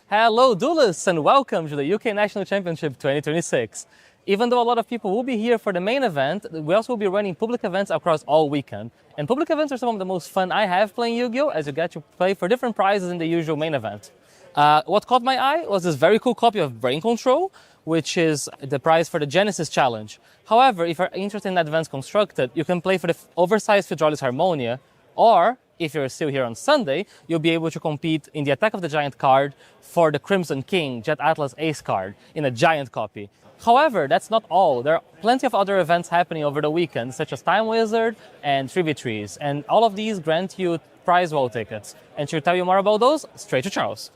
Hello duelists and welcome to the UK National Championship 2026. Even though a lot of people will be here for the main event, we also will be running public events across all weekend. And public events are some of the most fun I have playing Yu-Gi-Oh! As you get to play for different prizes in the usual main event. What caught my eye was this very cool copy of Brain Control, which is the prize for the Genesis Challenge. However, if you're interested in Advanced Constructed, you can play for the oversized Hydraulics Harmonia, or if you're still here on Sunday, you'll be able to compete in the Attack of the Giant card for the Crimson King Jet Atlas Ace card in a giant copy. However, that's not all. There are plenty of other events happening over the weekend, such as Time Wizard and Trivia Trees, and all of these grant you prize wall tickets. And to tell you more about those, straight to Charles.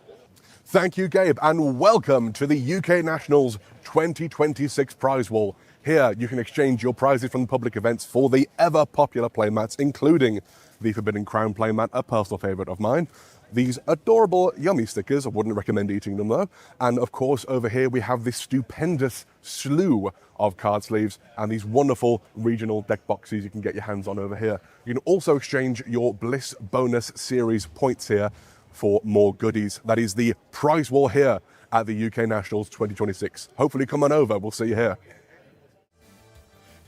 Thank you, Gabe, and welcome to the UK Nationals 2026 prize wall. Here, you can exchange your prizes from the public events for the ever-popular playmats, including the Forbidden Crown playmat, a personal favourite of mine. These adorable yummy stickers, I wouldn't recommend eating them though. And of course, over here we have this stupendous slew of card sleeves and these wonderful regional deck boxes you can get your hands on over here. You can also exchange your Bliss Bonus Series points here for more goodies. That is the prize wall here at the UK Nationals 2026. Hopefully come on over, we'll see you here.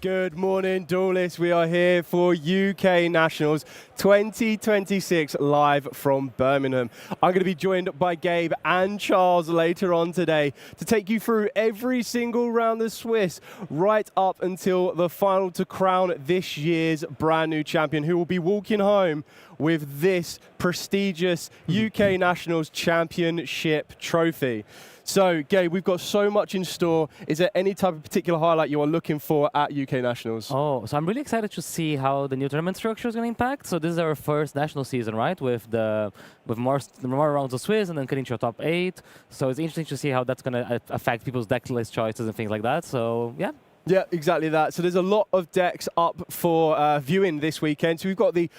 Good morning, duelists. We are here for UK Nationals 2026 live from Birmingham. I'm going to be joined by Gabe and Charles later on today to take you through every single round of Swiss right up until the final to crown this year's brand new champion, who will be walking home with this prestigious UK Nationals Championship trophy. So, Gabe, we've got so much in store. Is there any type of particular highlight you are looking for at UK Nationals? Oh, so I'm really excited to see how the new tournament structure is going to impact. So this is our first national season, right? With more rounds of Swiss and then getting to a top 8. So it's interesting to see how that's going to affect people's deck list choices and things like that. So, yeah. Yeah, exactly that. So there's a lot of decks up for viewing this weekend. So we've got the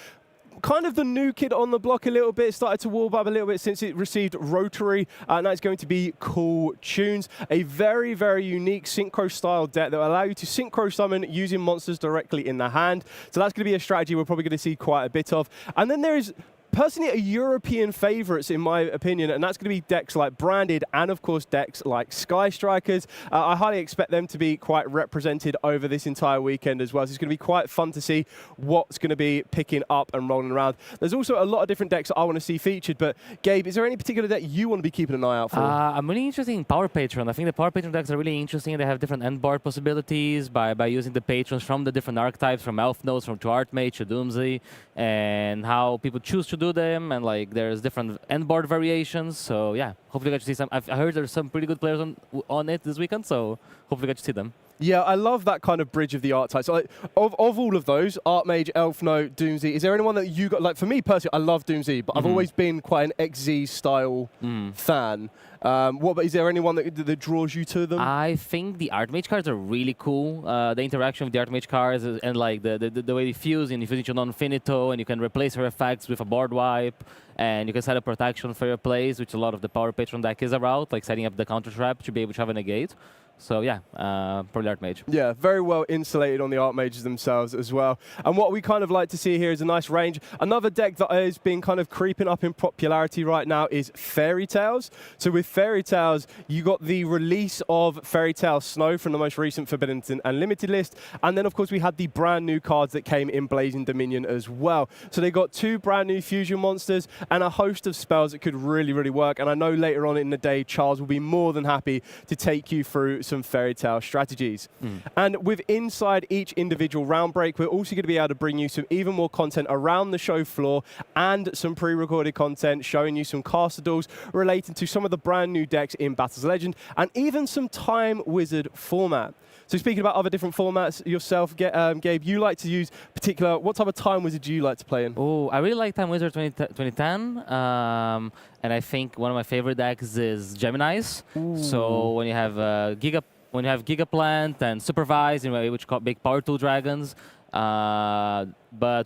kind of the new kid on the block a little bit, started to warm up a little bit since it received Rotary, and that's going to be Cool Tunes, a very, very unique synchro style deck that will allow you to synchro summon using monsters directly in the hand. So that's going to be a strategy we're probably going to see quite a bit of. And then there is personally a European favourites in my opinion, and that's going to be decks like Branded and of course decks like Sky Strikers. I highly expect them to be quite represented over this entire weekend as well, so it's going to be quite fun to see what's going to be picking up and rolling around. There's also a lot of different decks that I want to see featured, but Gabe, is there any particular deck you want to be keeping an eye out for? I'm really interested in Power Patron. I think the Power Patron decks are really interesting. They have different end board possibilities by using the patrons from the different archetypes, from Elf Nodes, from to Archmage to Doomsday, and how people choose to do them, and like there's different end board variations. So yeah, hopefully get to see some. I heard there's some pretty good players on it this weekend, so hopefully get to see them. Yeah, I love that kind of bridge of the archetypes. So, like, of all of those, Archmage, Elf Note, Doomsday, is there anyone that you got? Like for me personally, I love Doomsday, but I've always been quite an XZ style fan. Is there anyone that draws you to them? I think the Archmage cards are really cool. The interaction with the Archmage cards and like the way they fuse, and you fuse into non-finito, and you can replace her effects with a board wipe, and you can set up protection for your plays, which a lot of the Power Patron deck is about, like setting up the counter trap to be able to have a negate. So yeah, probably Archmage. Yeah, very well insulated on the Archmages themselves as well. And what we kind of like to see here is a nice range. Another deck that has been kind of creeping up in popularity right now is Fairy Tales. So with Fairy Tales, you got the release of Fairy Tale Snow from the most recent Forbidden and Limited list. And then of course we had the brand new cards that came in Blazing Dominion as well. So they got 2 brand new fusion monsters and a host of spells that could really, really work. And I know later on in the day, Charles will be more than happy to take you through some Fairy Tale strategies. And with inside each individual round break, we're also going to be able to bring you some even more content around the show floor and some pre-recorded content showing you some caster duels relating to some of the brand new decks in Battles of Legend and even some Time Wizard format. So speaking about other different formats yourself, Gabe, you like to use what type of Time Wizard do you like to play in? Oh, I really like Time Wizard 2010. And I think one of my favorite decks is Gemini's. Ooh. So when you have Gigaplant and Supervise, which call big power tool dragons. But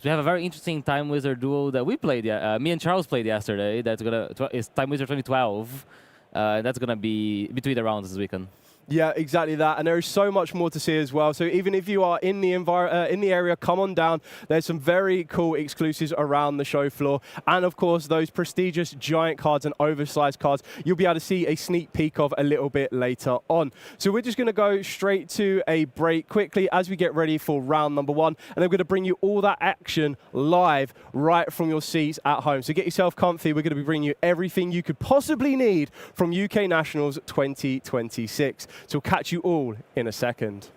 we have a very interesting Time Wizard duo that we played. Me and Charles played yesterday. It's Time Wizard 2012. That's gonna be between the rounds this weekend. Yeah, exactly that. And there is so much more to see as well. So even if you are in the area, come on down. There's some very cool exclusives around the show floor. And of course, those prestigious giant cards and oversized cards, you'll be able to see a sneak peek of a little bit later on. So we're just going to go straight to a break quickly as we get ready for round number 1. And then we're going to bring you all that action live right from your seats at home. So get yourself comfy. We're going to be bringing you everything you could possibly need from UK Nationals 2026. So we'll catch you all in a second.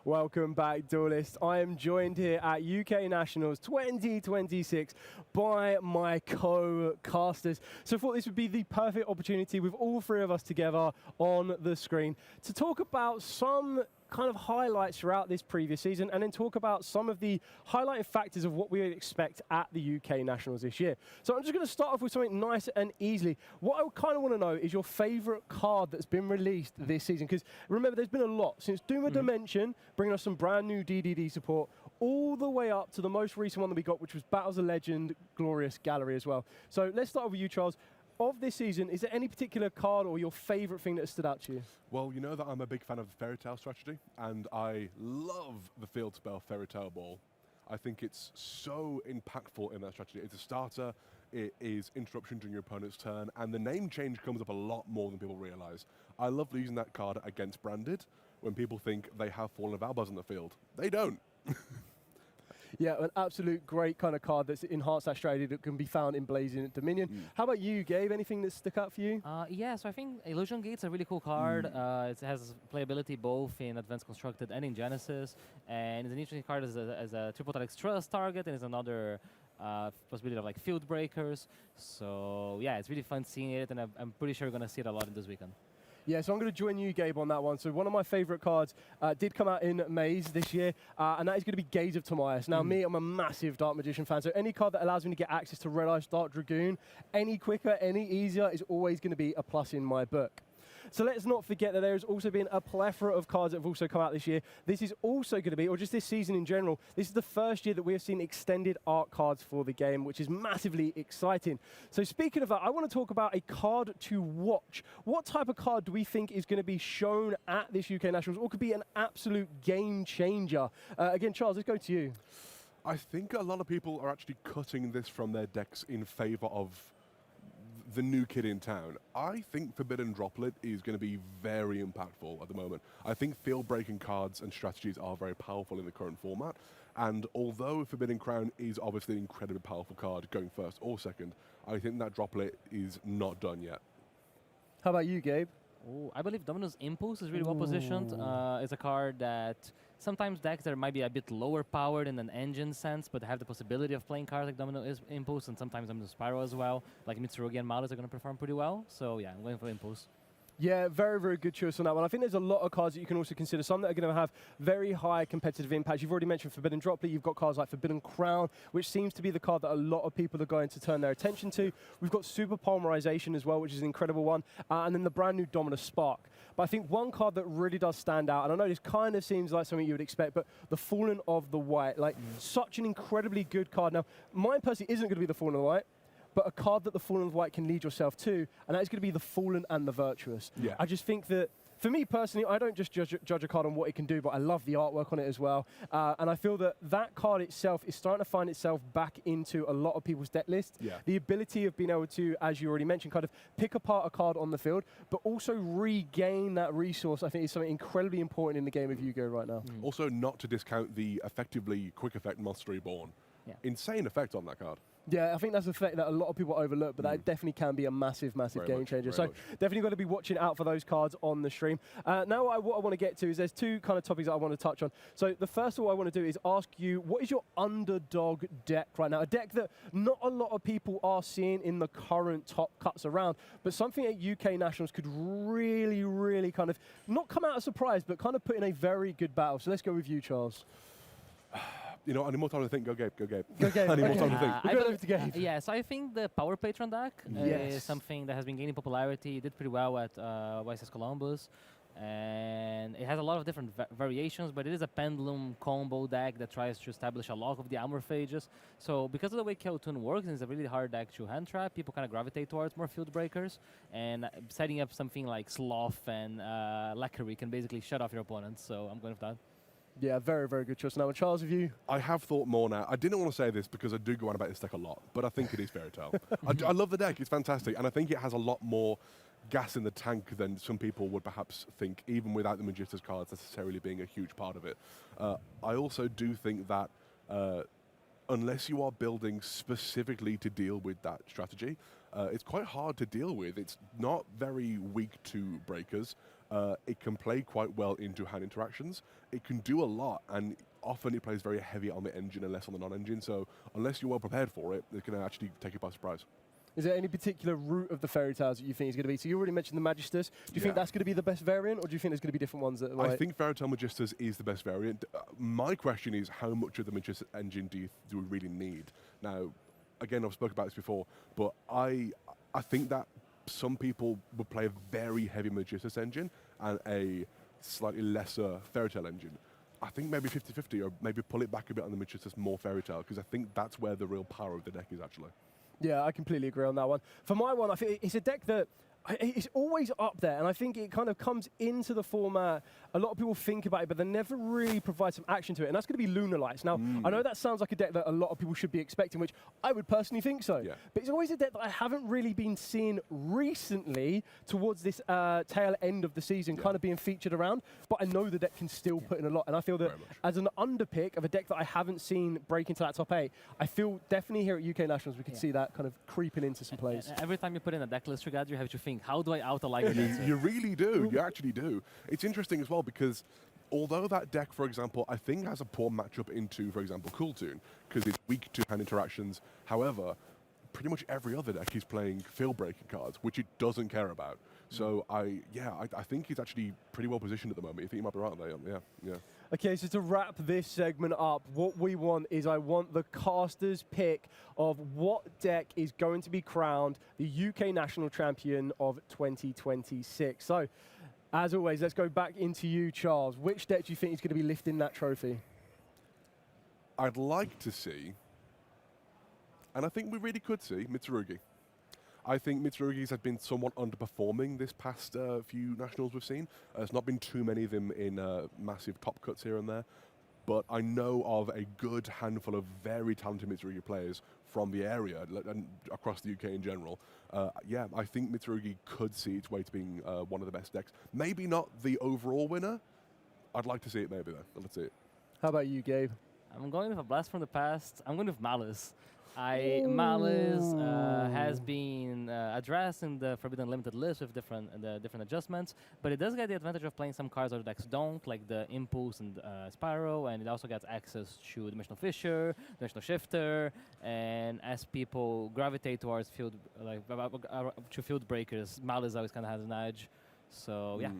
Welcome back, duelists. I am joined here at UK Nationals 2026 by my co-casters. So I thought this would be the perfect opportunity with all three of us together on the screen to talk about some kind of highlights throughout this previous season and then talk about some of the highlighting factors of what we would expect at the UK Nationals this year. So I'm just going to start off with something nice and easily. What I kind of want to know is your favorite card that's been released this season, because remember, there's been a lot since Doom of Dimension, bringing us some brand new DDD support, all the way up to the most recent one that we got, which was Battles of Legend Glorious Gallery as well. So let's start with you, Charles. Of this season, is there any particular card or your favorite thing that has stood out to you? Well, you know that I'm a big fan of the Fairy Tale strategy, and I love the field spell Fairy Tale Ball. I think it's so impactful in that strategy. It's a starter, it is interruption during your opponent's turn, and the name change comes up a lot more than people realize. I love using that card against Branded when people think they have Fallen of Albaz on the field. They don't. Yeah, an absolute great kind of card that's enhanced that strategy that can be found in Blazing Dominion. How about you, Gabe? Anything that stuck out for you? Yeah, so I think Illusion Gate's a really cool card. It has playability both in Advanced Constructed and in Genesis. And it's an interesting card as a triple Tactics Trust target, and it's another possibility of like Field Breakers. So yeah, it's really fun seeing it, and I'm pretty sure we're going to see it a lot in this weekend. Yeah, so I'm going to join you, Gabe, on that one. So one of my favorite cards did come out in Maze this year, and that is going to be Gaze of Timaeus. Now, me, I'm a massive Dark Magician fan, so any card that allows me to get access to Red Eyes Dark Dragoon, any quicker, any easier, is always going to be a plus in my book. So let's not forget that there has also been a plethora of cards that have also come out this year. This is also going to be, or just this season in general, this is the first year that we have seen extended art cards for the game, which is massively exciting. So speaking of that, I want to talk about a card to watch. What type of card do we think is going to be shown at this UK Nationals, or could be an absolute game changer? Again, Charles, let's go to you. I think a lot of people are actually cutting this from their decks in favor of the new kid in town. I think Forbidden Droplet is going to be very impactful at the moment. I think field-breaking cards and strategies are very powerful in the current format, and although Forbidden Crown is obviously an incredibly powerful card going first or second, I think that Droplet is not done yet. How about you, Gabe? Ooh, I believe Domino's Impulse is really well positioned. It's a card that sometimes decks that might be a bit lower powered in an engine sense, but have the possibility of playing cards like Domino's Impulse, and sometimes Domino's Spiral as well. Like Mitsurugi and Malus are going to perform pretty well. So yeah, I'm going for Impulse. Yeah, very, very good choice on that one. I think there's a lot of cards that you can also consider. Some that are going to have very high competitive impact. You've already mentioned Forbidden Droplet. You've got cards like Forbidden Crown, which seems to be the card that a lot of people are going to turn their attention to. We've got Super Polymerization as well, which is an incredible one. And then the brand new Dominus Spark. But I think one card that really does stand out, and I know this kind of seems like something you would expect, but the Fallen of the White. Like, such an incredibly good card. Now, mine personally isn't going to be the Fallen of the White, but a card that the Fallen of the White can lead yourself to, and that is going to be the Fallen and the Virtuous. Yeah. I just think that, for me personally, I don't just judge a card on what it can do, but I love the artwork on it as well. And I feel that that card itself is starting to find itself back into a lot of people's deck lists. Yeah. The ability of being able to, as you already mentioned, kind of pick apart a card on the field, but also regain that resource, I think is something incredibly important in the game of Yu-Gi-Oh right now. Also, not to discount the effectively quick effect Monster Reborn, insane effect on that card. Yeah, I think that's a fact that a lot of people overlook, but that definitely can be a massive, massive game changer. So definitely got to be watching out for those cards on the stream. Now what I want to get to is there's two kind of topics that I want to touch on. So the first of all I want to do is ask you, what is your underdog deck right now? A deck that not a lot of people are seeing in the current top cuts around, but something at UK Nationals could really, really kind of not come out as a surprise, but kind of put in a very good battle. So let's go with you, Charles. You know, I need more time to think. Go Gabe. Go Gabe. I need more time to think. We'll go over to Gabe. Yeah, so I think the Power Patron deck is something that has been gaining popularity. It did pretty well at YSS Columbus. And it has a lot of different variations, but it is a pendulum combo deck that tries to establish a lock of the Amorphages. So because of the way Keotun works, it's a really hard deck to hand trap. People kind of gravitate towards more field breakers, and setting up something like Sloth and Lacquery can basically shut off your opponents. So I'm going with that. Yeah, very, very good choice. Now, Charles, have you? I have thought more now. I didn't want to say this because I do go on about this deck a lot, but I think it is Fairy Tale. I love the deck. It's fantastic. And I think it has a lot more gas in the tank than some people would perhaps think, even without the Magista's cards necessarily being a huge part of it. I also do think that unless you are building specifically to deal with that strategy, it's quite hard to deal with. It's not very weak to breakers. It can play quite well into hand interactions. It can do a lot, and often it plays very heavy on the engine and less on the non-engine. So unless you're well prepared for it, it can actually take you by surprise. Is there any particular route of the Fairy Tales that you think is going to be? So you already mentioned the Magisters. Do you think that's going to be the best variant, or do you think there's going to be different ones? That I think Fairy Tale Magisters is the best variant. My question is, how much of the Magista engine do we really need? Now, again, I've spoken about this before, but I think that some people would play a very heavy Magistus engine and a slightly lesser Fairy Tale engine. I think maybe 50-50, or maybe pull it back a bit on the Magistus, more Fairy Tale, because I think that's where the real power of the deck is actually. Yeah, I completely agree on that one. For my one, I think it's a deck that it's always up there, and I think it kind of comes into the format. A lot of people think about it, but they never really provide some action to it, and that's going to be Lunar Lights. Now, I know that sounds like a deck that a lot of people should be expecting, which I would personally think so. Yeah. But it's always a deck that I haven't really been seeing recently towards this tail end of the season, kind of being featured around. But I know the deck can still put in a lot, and I feel that as an underpick of a deck that I haven't seen break into that top 8, I feel definitely here at UK Nationals we could see that kind of creeping into some plays. Every time you put in a deck list, you have to think, how do I out-align it? You really do. You actually do. It's interesting as well because although that deck, for example, I think has a poor matchup into, for example, Cool Tune, because it's weak to hand interactions. However, pretty much every other deck is playing field breaking cards, which it doesn't care about. So I think he's actually pretty well positioned at the moment. You think you might be right there? Yeah. Okay, so to wrap this segment up, what we want is I want the caster's pick of what deck is going to be crowned the UK National Champion of 2026. So, as always, let's go back into you, Charles. Which deck do you think is going to be lifting that trophy? I'd like to see, and I think we really could see, Mitsurugi. I think Mitsurugi's have been somewhat underperforming this past few nationals we've seen. There's not been too many of them in massive top cuts here and there, but I know of a good handful of very talented Mitsurugi players from the area and across the UK in general. I think Mitsurugi could see its way to being one of the best decks. Maybe not the overall winner. I'd like to see it maybe, though. Let's see it. How about you, Gabe? I'm going with a blast from the past. I'm going with Malice. Malice has been addressed in the Forbidden Limited list with different adjustments, but it does get the advantage of playing some cards other decks don't, like the Impulse and Spyro, and it also gets access to Dimensional Fissure, Dimensional Shifter, and as people gravitate towards field breakers, Malice always kind of has an edge. So yeah.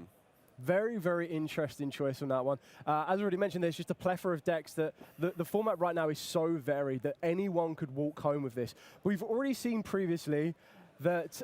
Very, very interesting choice on that one. As I already mentioned, there's just a plethora of decks that the format right now is so varied that anyone could walk home with this. We've already seen previously that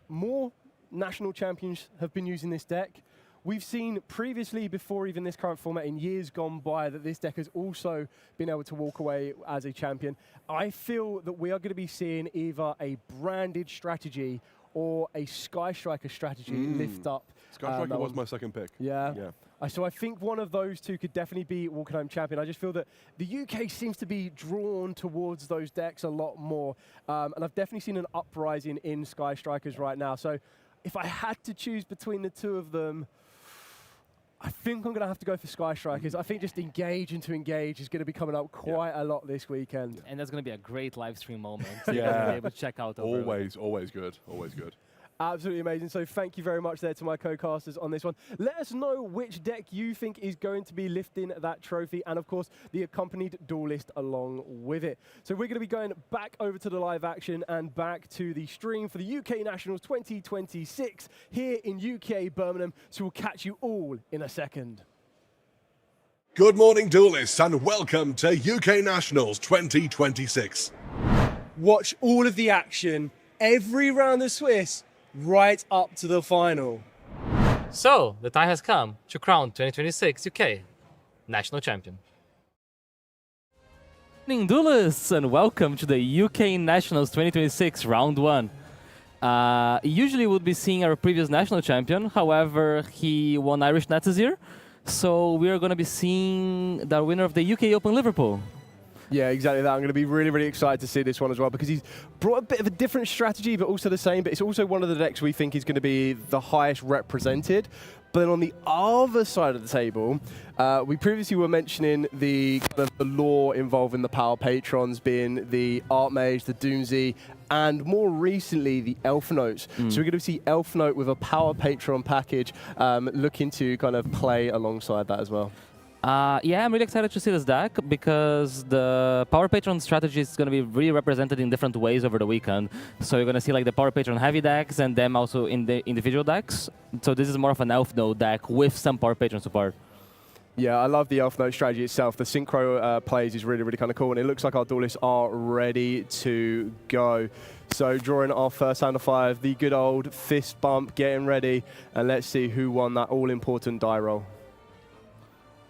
more national champions have been using this deck. We've seen previously, before even this current format, in years gone by, that this deck has also been able to walk away as a champion. I feel that we are going to be seeing either a branded strategy or a Sky Striker strategy lift up. Sky Striker was my second pick. Yeah. So I think one of those two could definitely be walking home champion. I just feel that the UK seems to be drawn towards those decks a lot more. And I've definitely seen an uprising in Sky Strikers right now. So if I had to choose between the two of them, I think I'm going to have to go for Sky Strikers. I think just engage into engage is going to be coming up quite a lot this weekend. And that's going to be a great live stream moment. So Yeah. you're going to be able to check out over Always good. Always good. Absolutely amazing. So thank you very much there to my co-casters on this one. Let us know which deck you think is going to be lifting that trophy, and of course the accompanied duel list along with it. So we're going to be going back over to the live action and back to the stream for the UK Nationals 2026 here in UK Birmingham. So we'll catch you all in a second. Good morning, duelists, and welcome to UK Nationals 2026. Watch all of the action, every round of Swiss, right up to the final. So, the time has come to crown 2026 UK National Champion. Good morning, duelists, and welcome to the UK Nationals 2026 Round 1. Usually we'll be seeing our previous national champion, however, he won Irish Nats this year. So we are going to be seeing the winner of the UK Open Liverpool. Yeah, exactly that. I'm going to be really, really excited to see this one as well because he's brought a bit of a different strategy, but also the same. But it's also one of the decks we think is going to be the highest represented. But then on the other side of the table, we previously were mentioning the kind of the lore involving the Power Patrons being the Archmage, the Doomsday, and more recently the Elf Notes. So we're going to see Elf Note with a Power Patron package looking to kind of play alongside that as well. Yeah, I'm really excited to see this deck because the Power Patron strategy is going to be really represented in different ways over the weekend. So you're going to see like the Power Patron heavy decks and them also in the individual decks. So this is more of an Elf Node deck with some Power Patron support. Yeah, I love the Elf Note strategy itself. The synchro plays is really, really kind of cool, and it looks like our duelists are ready to go. So drawing our first hand of 5, the good old fist bump, getting ready, and let's see who won that all-important die roll.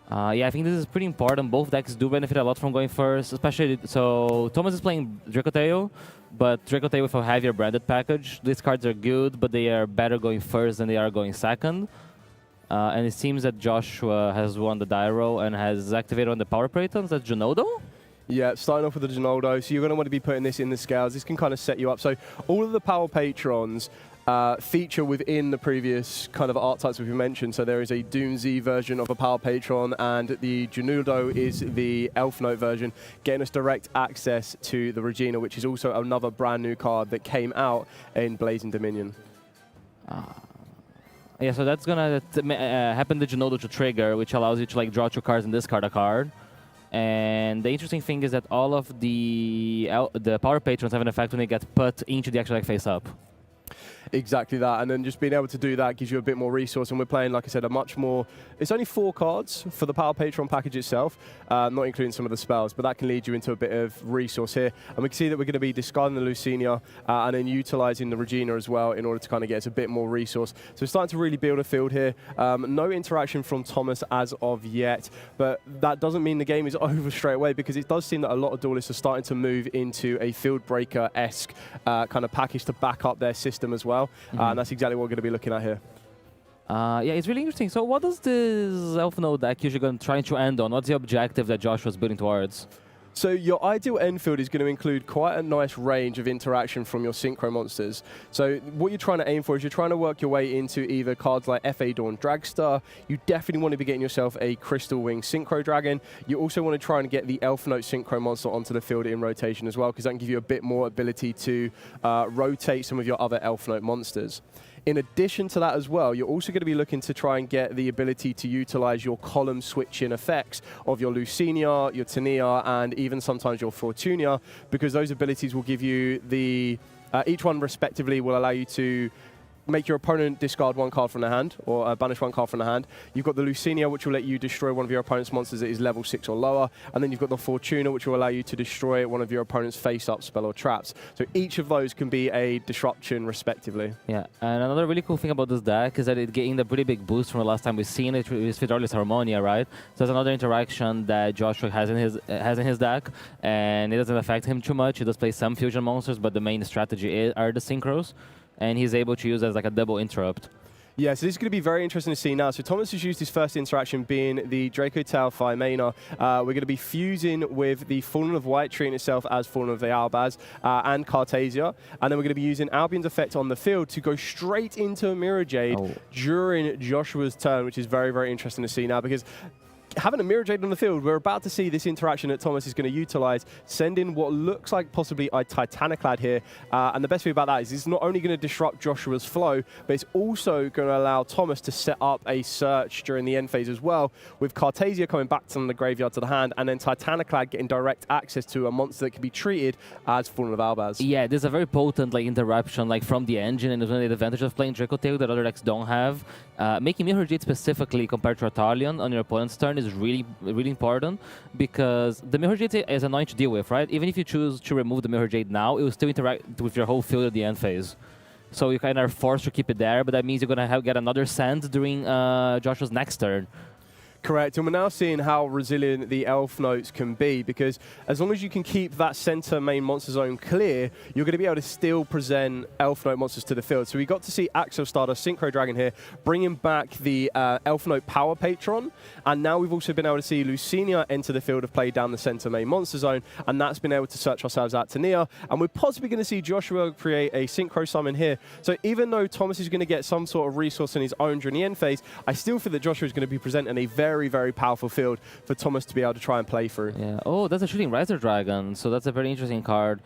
Yeah, I think this is pretty important. Both decks do benefit a lot from going first, especially so Thomas is playing Dracoteo, but Dracoteo with a heavier branded package. These cards are good, but they are better going first than they are going second. And it seems that Joshua has won the die roll and has activated on the Power Patrons. That's Genodo? Yeah, starting off with the Genoldo. So you're going to want to be putting this in the scales. This can kind of set you up. So all of the Power Patrons feature within the previous kind of archetypes we've mentioned. So there is a Doomsday version of a Power Patron, and the Genudo is the Elf Note version, getting us direct access to the Regina, which is also another brand new card that came out in Blazing Dominion. Yeah, so that's gonna happen to Genodo to trigger, which allows you to like draw 2 cards and discard a card. And the interesting thing is that all of the Power Patrons have an effect when they get put into the actual deck face up. Exactly that, and then just being able to do that gives you a bit more resource, and we're playing, like I said, a much more... It's only 4 cards for the Power Patron package itself, not including some of the spells, but that can lead you into a bit of resource here. And we can see that we're going to be discarding the Lucinia and then utilising the Regina as well in order to kind of get us a bit more resource. So we're starting to really build a field here. No interaction from Thomas as of yet, but that doesn't mean the game is over straight away, because it does seem that a lot of duelists are starting to move into a Field Breaker-esque kind of package to back up their system as well. And that's exactly what we're going to be looking at here. Yeah, it's really interesting. So what does this Elf Node deck usually going to try to end on? What's the objective that Josh was building towards? So your ideal end field is going to include quite a nice range of interaction from your synchro monsters. So what you're trying to aim for is you're trying to work your way into either cards like F.A. Dawn Dragstar. You definitely want to be getting yourself a Crystal Wing Synchro Dragon. You also want to try and get the Elf Note Synchro monster onto the field in rotation as well, because that can give you a bit more ability to rotate some of your other Elf Note monsters. In addition to that as well, you're also going to be looking to try and get the ability to utilize your column switching effects of your Lucinia, your Tania, and even sometimes your Fortunia, because those abilities will give you the... each one respectively will allow you to make your opponent discard 1 card from their hand, or banish 1 card from their hand. You've got the Lucinia, which will let you destroy one of your opponent's monsters that is level 6 or lower, and then you've got the Fortuna, which will allow you to destroy one of your opponent's face-up spell or traps. So each of those can be a disruption, respectively. Yeah, and another really cool thing about this deck is that it gained a pretty big boost from the last time we've seen it with Fidralis Harmonia, right? So that's another interaction that Joshua has in his deck, and it doesn't affect him too much. He does play some fusion monsters, but the main strategy are the synchros, and he's able to use it as like a double interrupt. Yeah, so this is going to be very interesting to see now. So Thomas has used his first interaction being the Draco Tail Mana. We're going to be fusing with the Fallen of White, treating itself as Fallen of the Albaz and Cartasia. And then we're going to be using Albion's effect on the field to go straight into a Mirror Jade during Joshua's turn, which is very, very interesting to see now because having a Mirror Jade on the field, we're about to see this interaction that Thomas is going to utilize, send in what looks like possibly a Titaniclad here. And the best thing about that is it's not only going to disrupt Joshua's flow, but it's also going to allow Thomas to set up a search during the end phase as well, with Cartasia coming back from the graveyard to the hand, and then Titaniclad getting direct access to a monster that can be treated as Fallen of Albaz. Yeah, there's a very potent interruption from the engine, and it's one of the advantages of playing Draco Tail that other decks don't have. Making Mirror Jade specifically compared to Artalion on your opponent's turn is really, really important because the Mirror Jade is annoying to deal with, right? Even if you choose to remove the Mirror Jade now, it will still interact with your whole field at the end phase. So you kind of are forced to keep it there, but that means you're going to get another send during Joshua's next turn. Correct, and we're now seeing how resilient the Elf Notes can be, because as long as you can keep that center main monster zone clear, you're going to be able to still present Elf Note monsters to the field. So we got to see Axel Stardust, Synchro Dragon here, bringing back the Elf Note Power Patron, and now we've also been able to see Lucinia enter the field of play down the center main monster zone, and that's been able to search ourselves out to Nia, and we're possibly going to see Joshua create a Synchro Summon here. So even though Thomas is going to get some sort of resource in his own during the end phase, I still feel that Joshua is going to be presenting a very, very powerful field for Thomas to be able to try and play through. Yeah. Oh, that's a Shooting Riser Dragon, so that's a very interesting card.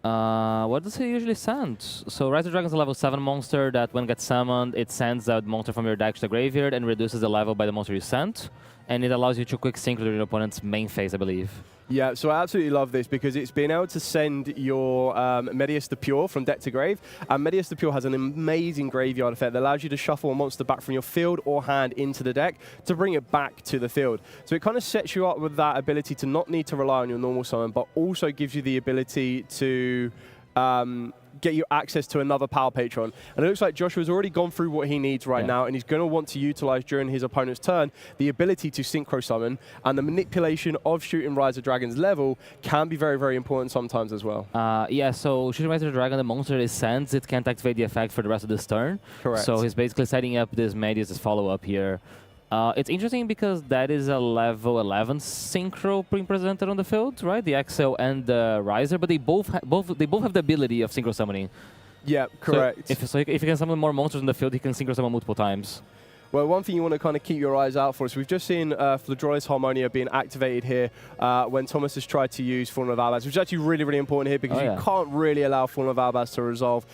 What does he usually send? So Riser Dragon is a level 7 monster that when it gets summoned, it sends that monster from your deck to the graveyard and reduces the level by the monster you sent. And it allows you to quick sync with your opponent's main phase, I believe. Yeah, so I absolutely love this because it's being able to send your Medius the Pure from deck to grave. And Medius the Pure has an amazing graveyard effect that allows you to shuffle a monster back from your field or hand into the deck to bring it back to the field. So it kind of sets you up with that ability to not need to rely on your normal summon, but also gives you the ability to get you access to another Power Patron. And it looks like Joshua's already gone through what he needs right now, and he's going to want to utilize during his opponent's turn the ability to Synchro Summon, and the manipulation of Shooting Riser Dragon's level can be very, very important sometimes as well. Yeah, so Shooting Riser Dragon, the monster it sends, it can't activate the effect for the rest of this turn. Correct. So he's basically setting up this Medius as follow-up here. It's interesting because that is a level 11 synchro being presented on the field, right? The Axel and the Riser, but they both have the ability of synchro summoning. Yeah, correct. So if you can summon more monsters in the field, he can synchro summon multiple times. Well, one thing you want to kind of keep your eyes out for is we've just seen Flodrolis Harmonia being activated here when Thomas has tried to use Fallen of Albaz, which is actually really, really important here because you can't really allow Fallen of Albaz to resolve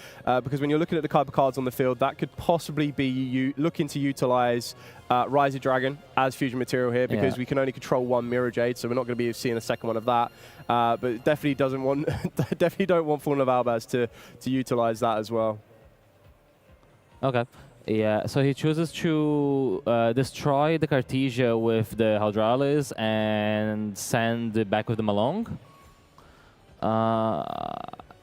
because when you're looking at the type of cards on the field, that could possibly be you looking to utilize Riser Dragon as fusion material here because we can only control one Mirror Jade, so we're not going to be seeing a second one of that. But definitely don't want Fallen of Albaz to utilize that as well. Okay. Yeah, so he chooses to destroy the Cartesia with the Hydralis and send it back with the Malong.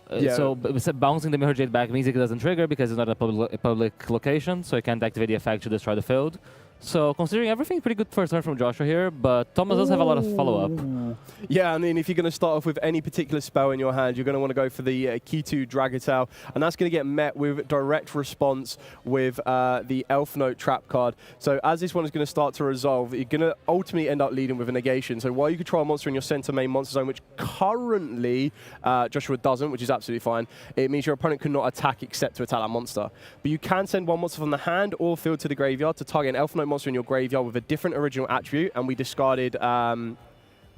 So bouncing the Mirror Jade back means it doesn't trigger because it's not a public location, so it can't activate the effect to destroy the field. So considering everything, pretty good first turn from Joshua here, but Thomas does have a lot of follow-up. Yeah, I mean, if you're going to start off with any particular spell in your hand, you're going to want to go for the Key2 Dragatail, and that's going to get met with direct response with the Elf Note Trap card. So as this one is going to start to resolve, you're going to ultimately end up leading with a negation. So while you control a monster in your center main monster zone, which currently Joshua doesn't, which is absolutely fine, it means your opponent cannot attack except to attack that monster. But you can send one monster from the hand or field to the graveyard to target an Elf Note monster in your graveyard with a different original attribute, and we discarded Morchomi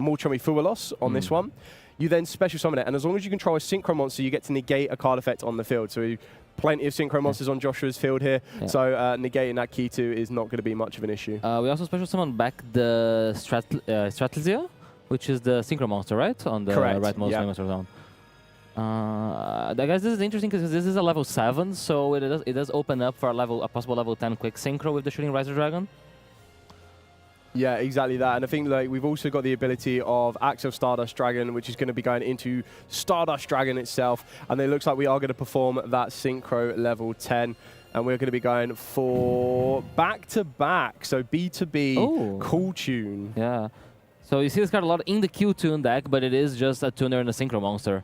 Fualos on this one. You then special summon it, and as long as you control a synchro monster, you get to negate a card effect on the field. So plenty of synchro monsters on Joshua's field here, so negating that Key 2 is not going to be much of an issue. We also special summon back the Stratlzia, which is the synchro monster, right? On the rightmost monster zone. Guys, this is interesting because this is a level 7, so it does open up for a possible level 10 quick synchro with the Shooting Riser Dragon. Yeah, exactly that. And I think we've also got the ability of Axel Stardust Dragon, which is going to be going into Stardust Dragon itself. And it looks like we are going to perform that synchro level 10. And we're going to be going for back-to-back, so B2B, Cool Tune. Yeah. So you see this card a lot in the Q-Tune deck, but it is just a tuner and a synchro monster.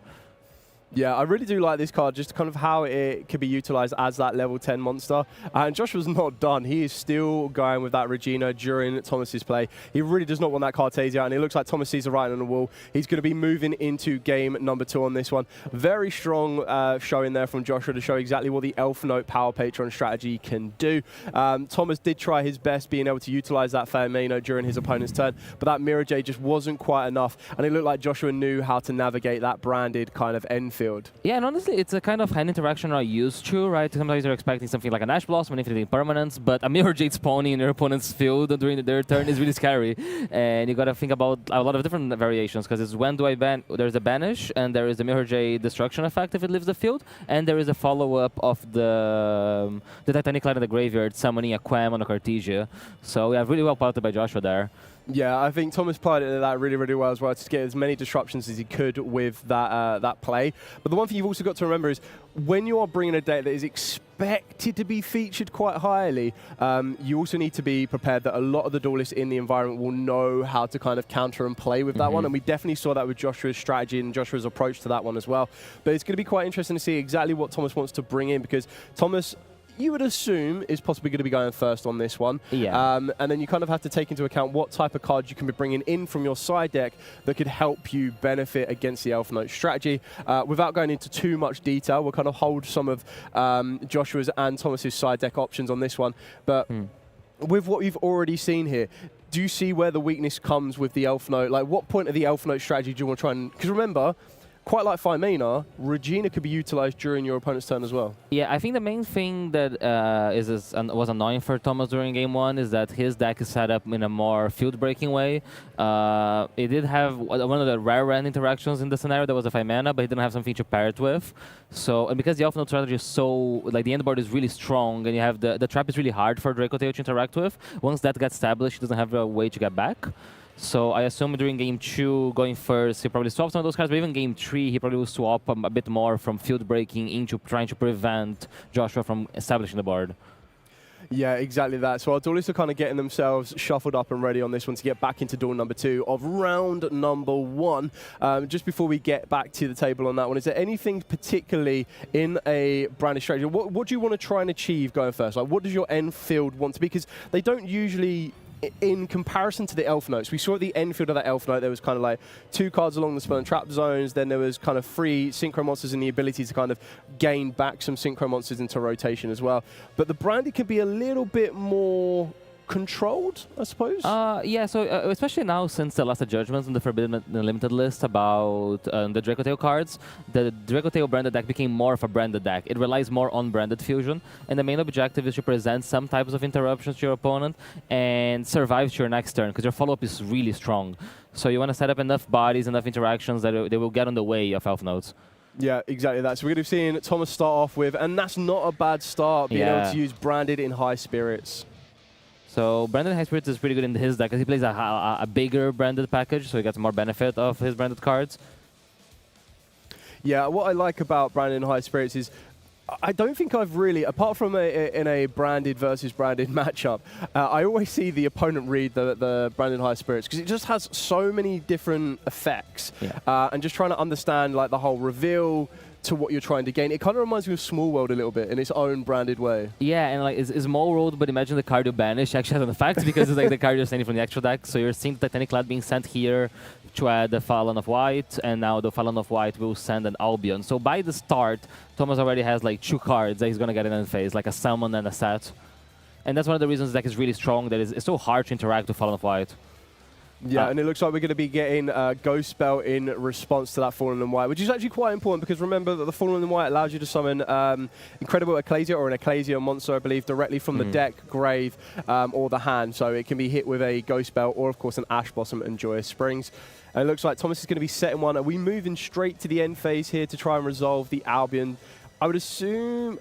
Yeah, I really do like this card, just kind of how it could be utilized as that level 10 monster. And Joshua's not done. He is still going with that Regina during Thomas's play. He really does not want that Cartasia, and it looks like Thomas sees a writing on the wall. He's going to be moving into game number 2 on this one. Very strong showing there from Joshua to show exactly what the Elf Note Power Patron strategy can do. Thomas did try his best being able to utilize that Firmino during his opponent's turn, but that Mirror J just wasn't quite enough, and it looked like Joshua knew how to navigate that branded kind of end field. Yeah, and honestly, it's a kind of hand interaction I'm used to, right? Sometimes you're expecting something like an Ash Blossom, an Infinite Impermanence, but a Mirror Jade spawning in your opponent's field during their turn is really scary. And you got to think about a lot of different variations, because it's when do I ban? There's a Banish, and there is the Mirror Jade Destruction effect if it leaves the field, and there is a follow-up of the Titanic Light in the graveyard summoning a Quam on a Cartesia. So yeah, really well plotted by Joshua there. Yeah, I think Thomas played that really, really well as well to get as many disruptions as he could with that play. But the one thing you've also got to remember is when you are bringing a deck that is expected to be featured quite highly, you also need to be prepared that a lot of the duelists in the environment will know how to kind of counter and play with that one. And we definitely saw that with Joshua's strategy and Joshua's approach to that one as well. But it's going to be quite interesting to see exactly what Thomas wants to bring in, because Thomas, you would assume, is possibly going to be going first on this one. Yeah. And then you kind of have to take into account what type of cards you can be bringing in from your side deck that could help you benefit against the Elf Note strategy. Without going into too much detail, we'll kind of hold some of Joshua's and Thomas's side deck options on this one. But with what you've already seen here, do you see where the weakness comes with the Elf Note? Like, what point of the Elf Note strategy do you want to try and... Because remember, quite like Firmina, Regina could be utilized during your opponent's turn as well. Yeah, I think the main thing that was annoying for Thomas during game 1 is that his deck is set up in a more field-breaking way. It did have one of the rare rand interactions in the scenario that was a 5-mana, but he didn't have something to pair it with. So, and because the Elf Note strategy is so, like, the end board is really strong, and you have the trap is really hard for Draco Tail to interact with. Once that gets established, he doesn't have a way to get back. So I assume during game 2, going first, he probably swapped some of those cards, but even game 3, he probably will swap a bit more from field breaking into trying to prevent Joshua from establishing the board. Yeah, exactly that. So our duelists are kind of getting themselves shuffled up and ready on this one to get back into duel number 2 of round number 1. Just before we get back to the table on that one, is there anything particularly in a branded strategy? What do you want to try and achieve going first? Like, what does your end field want to be? Because they don't usually... In comparison to the Elf Notes, we saw at the end field of that Elf Note, there was kind of like 2 cards along the spell and trap zones, then there was kind of 3 Synchro Monsters and the ability to kind of gain back some Synchro Monsters into rotation as well. But the branded can be a little bit more controlled, I suppose? Yeah, so especially now since the last Judgments on the Forbidden Unlimited list about the Draco Tail cards, the Draco Tail branded deck became more of a branded deck. It relies more on branded fusion, and the main objective is to present some types of interruptions to your opponent and survive to your next turn, because your follow-up is really strong. So you want to set up enough bodies, enough interactions that they will get on the way of Elf Notes. Yeah, exactly that. So we're going to be seeing Thomas start off with, and that's not a bad start, being able to use branded in High Spirits. So Branded High Spirits is pretty good in his deck, because he plays a bigger branded package, so he gets more benefit of his branded cards. Yeah, what I like about Branded High Spirits is I don't think I've really, apart from in a branded versus branded matchup, I always see the opponent read the Branded High Spirits, because it just has so many different effects. Yeah. And just trying to understand like the whole reveal to what you're trying to gain. It kind of reminds me of Small World a little bit in its own branded way. Yeah, and like it's Small World, but imagine the card you banish actually has an effect, because it's like the card you're sending from the extra deck. So you're seeing the Titanic Lad being sent here to add the Fallen of White, and now the Fallen of White will send an Albion. So by the start, Thomas already has like 2 cards that he's going to get in end phase, like a Summon and a Set. And that's one of the reasons the deck is really strong, that it's so hard to interact with Fallen of White. Yeah, and it looks like we're going to be getting Ghost Spell in response to that Fallen in White, which is actually quite important, because remember that the Fallen in White allows you to summon Incredible Ecclesia or an Ecclesia monster, I believe, directly from the deck, grave, or the hand. So it can be hit with a Ghost Spell or, of course, an Ash Blossom and Joyous Springs. And it looks like Thomas is going to be setting one. Are we moving straight to the end phase here to try and resolve the Albion? I would assume...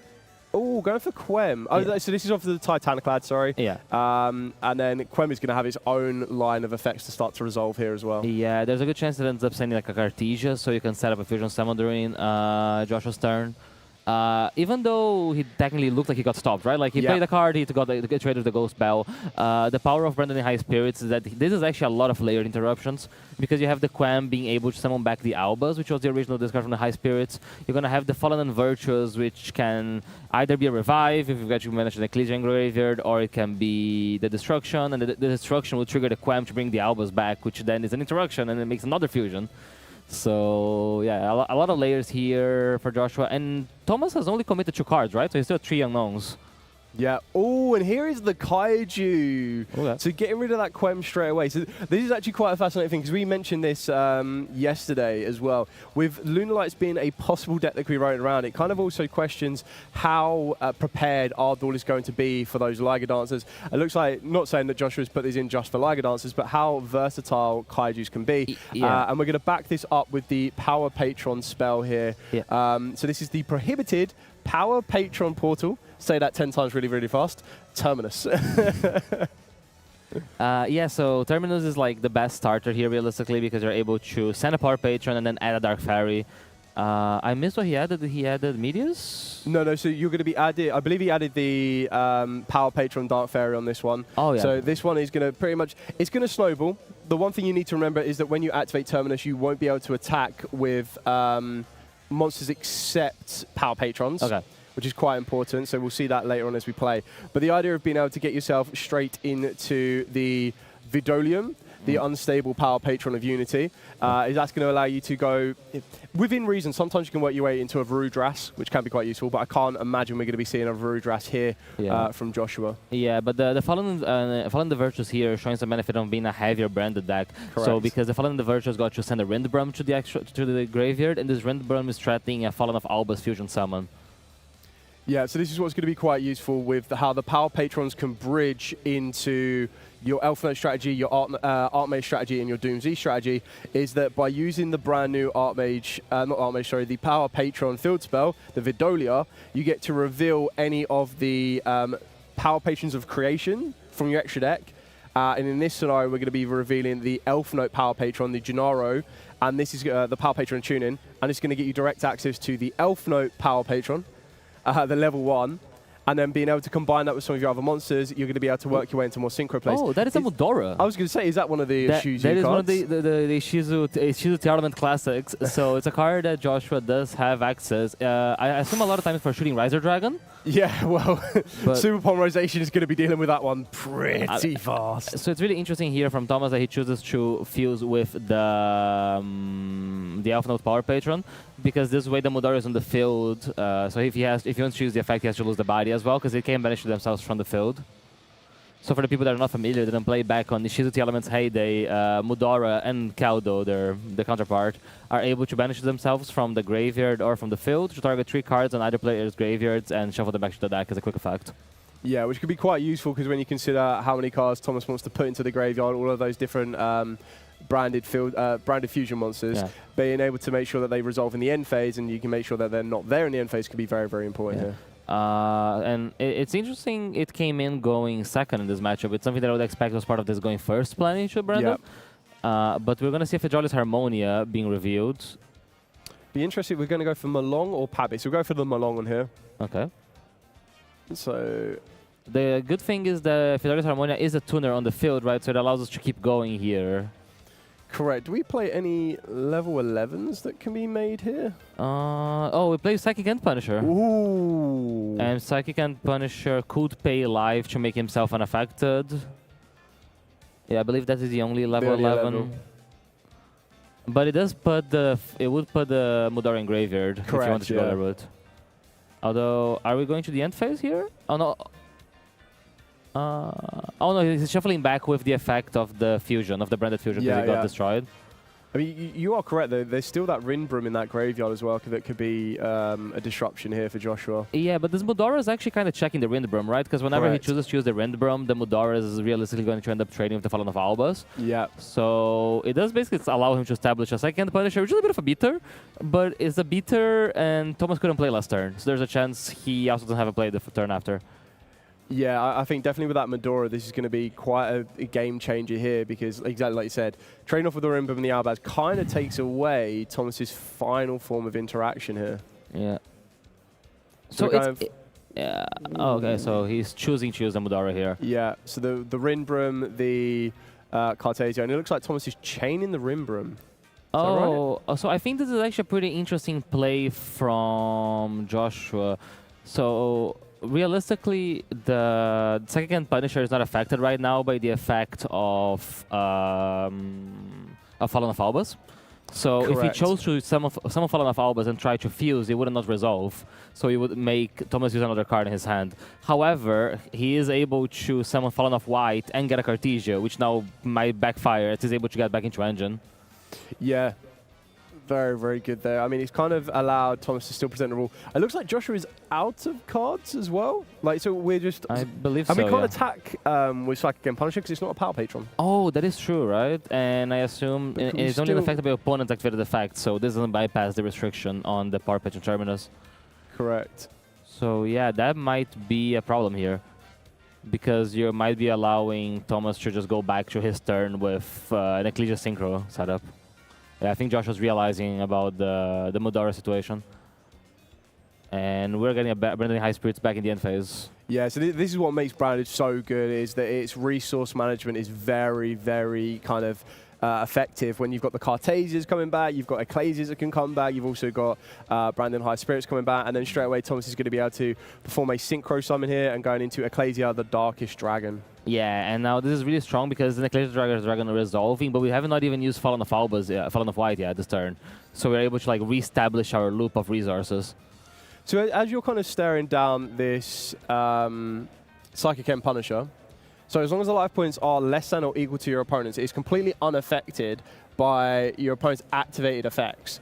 Oh, going for Quem. Oh, yeah. So this is off the Titanic Lad, sorry. Yeah. And then Quem is going to have its own line of effects to start to resolve here as well. Yeah, there's a good chance it ends up sending like a Cartesia, so you can set up a Fusion Summon during Joshua's turn. even though he technically looked like he got stopped, right? Like he played a card, he got the trade with the Ghost Bell. The power of Brandon in High Spirits is that this is actually a lot of layered interruptions because you have the Quam being able to summon back the Albas, which was the original discard from the High Spirits. You're going to have the Fallen and Virtuous, which can either be a revive if you've actually managed an Ecclesian Graveyard, or it can be the Destruction, and the Destruction will trigger the Quam to bring the Albas back, which then is an interruption, and it makes another fusion. So, yeah, a lot of layers here for Joshua. And Thomas has only committed 2 cards, right? So he's still at 3 unknowns. Yeah. Oh, and here is the Kaiju. Okay. So getting rid of that Quem straight away. So this is actually quite a fascinating thing because we mentioned this yesterday as well. With Lunar Lights being a possible deck that could be running around, it kind of also questions how prepared our duel is going to be for those Liger Dancers. It looks like, not saying that Joshua's put these in just for Liger Dancers, but how versatile Kaijus can be. Yeah. And we're going to back this up with the Power Patron spell here. Yeah. So this is the prohibited Power Patron Portal. Say that 10 times really, really fast. Terminus. Yeah, so Terminus is like the best starter here, realistically, because you're able to send a Power Patron and then add a Dark Fairy. I missed what he added. He added Medius? No, so you're going to be added, I believe he added the Power Patron Dark Fairy on this one. Oh, yeah. So this one is going to pretty much, it's going to snowball. The one thing you need to remember is that when you activate Terminus, you won't be able to attack with monsters except Power Patrons. Okay. Which is quite important, so we'll see that later on as we play. But the idea of being able to get yourself straight into the Vidolium, the unstable Power Patron of Unity, is that's going to allow you to go, within reason, sometimes you can work your way into a Varudras, which can be quite useful, but I can't imagine we're going to be seeing a Varudras here from Joshua. Yeah, but the Fallen the Virtues here showing some benefit on being a heavier branded deck. Correct. So because the Fallen the Virtues got to send a Rindbrum to the graveyard, and this Rindbrum is threatening a Fallen of Albus fusion summon. Yeah, so this is what's going to be quite useful with how the Power Patrons can bridge into your Elf Knight strategy, your Archmage strategy, and your Doomsday strategy, is that by using the brand new the Power Patron field spell, the Vidolia, you get to reveal any of the Power Patrons of Creation from your extra deck. And in this scenario, we're going to be revealing the Elf Knight Power Patron, the Gennaro, and this is the Power Patron tune-in, and it's going to get you direct access to the Elf Knight Power Patron, the level 1, and then being able to combine that with some of your other monsters, you're going to be able to work your way into more synchro plays. Oh, that is a Mudora. I was going to say, is that one of the Shizu That is cards? one of the Shizu Tournament Classics. So it's a card that Joshua does have access. I assume a lot of times for shooting Riser Dragon. Yeah, well, Super Polymerization is going to be dealing with that one pretty fast. So it's really interesting here from Thomas that he chooses to fuse with the Elf Knight Power Patron, because this way the Mudora is on the field. So if he wants to choose the effect, he has to lose the body as well, because they can banish themselves from the field. So for the people that are not familiar, that don't play back on the Shizu Element's heyday, Mudora and Kaldo, the counterpart, are able to banish themselves from the graveyard or from the field to target 3 cards on either player's graveyards and shuffle them back to the deck as a quick effect. Yeah, which could be quite useful because when you consider how many cards Thomas wants to put into the graveyard, all of those different branded fusion monsters, being able to make sure that they resolve in the end phase and you can make sure that they're not there in the end phase could be very, very important here. And it's interesting it came in going second in this matchup. It's something that I would expect as part of this going first planning to Brandon. But we're going to see Fidelius Harmonia being revealed. Be interested, we're going to go for Malong or Pabi. So we'll go for the Malong on here. Okay. So the good thing is that Fidelius Harmonia is a tuner on the field, right? So it allows us to keep going here. Correct. Do we play any level 11s that can be made here? Oh, we play Psychic End Punisher. Ooh. And Psychic End Punisher could pay life to make himself unaffected. Yeah, I believe that is the only level 11. But it does put it would put the Mudora in graveyard. Correct, if you wanted to go that route. Although, are we going to the end phase here? Oh no. Oh no, he's shuffling back with the effect of the fusion, of the branded fusion that got destroyed. I mean, you are correct though. There's still that Rindbrum in that graveyard as well that could be a disruption here for Joshua. Yeah, but this Mudora is actually kind of checking the Rindbrum, right? Because whenever he chooses to use the Rindbrum, the Mudora is realistically going to end up trading with the Fallen of Albus. Yeah. So it does basically allow him to establish a second Punisher, which is a bit of a beater, but it's a beater and Thomas couldn't play last turn. So there's a chance he also doesn't have a play the turn after. Yeah, I think definitely with that Medora, this is going to be quite a game changer here because, exactly like you said, trading off with the Rindbrum and the Albaz kind of takes away Thomas's final form of interaction here. Yeah. So we're kind it's... Yeah. Oh, okay, so he's choosing to use the Mudara here. Yeah, so the Rinbroom, the Cartesio, and it looks like Thomas is chaining the Rinbroom. Oh, so I think this is actually a pretty interesting play from Joshua. So realistically, the second Punisher is not affected right now by the effect of Fallen of Albus. So if he Correct. chose to summon Fallen of Albus and try to fuse, it would not resolve. So he would make Thomas use another card in his hand. However, he is able to summon Fallen of White and get a Cartesia, which now might backfire as he's able to get back into Engine. Yeah, very, very good there. I mean, it's kind of allowed Thomas to still present the rule. It looks like Joshua is out of cards as well. Like, so we're just... I believe and so, we can't yeah. attack with Psychic Game Punisher because it's not a Power Patron. Oh, that is true, right? And I assume it's only affected by opponent's activated effect, so this doesn't bypass the restriction on the Power Patron Terminus. Correct. So yeah, that might be a problem here, because you might be allowing Thomas to just go back to his turn with an Ecclesia Synchro setup. Yeah, I think Josh was realizing about the Mudara situation. And we're getting a Brandon High Spirits back in the end phase. Yeah, so this is what makes Branded so good, is that its resource management is very, very kind of effective. When you've got the Cartesias coming back, you've got Ecclesias that can come back, you've also got Brandon High Spirits coming back, and then straight away Thomas is going to be able to perform a Synchro Summon here and going into Ecclesia, the Darkest Dragon. Yeah, and now this is really strong because the Ecclesia Dragon is resolving, but we haven't not even used Fallen of Albus, Fallen of White yet this turn. So we're able to like reestablish our loop of resources. So as you're kind of staring down this Psychic End Punisher, so as long as the life points are less than or equal to your opponent's, it's completely unaffected by your opponent's activated effects.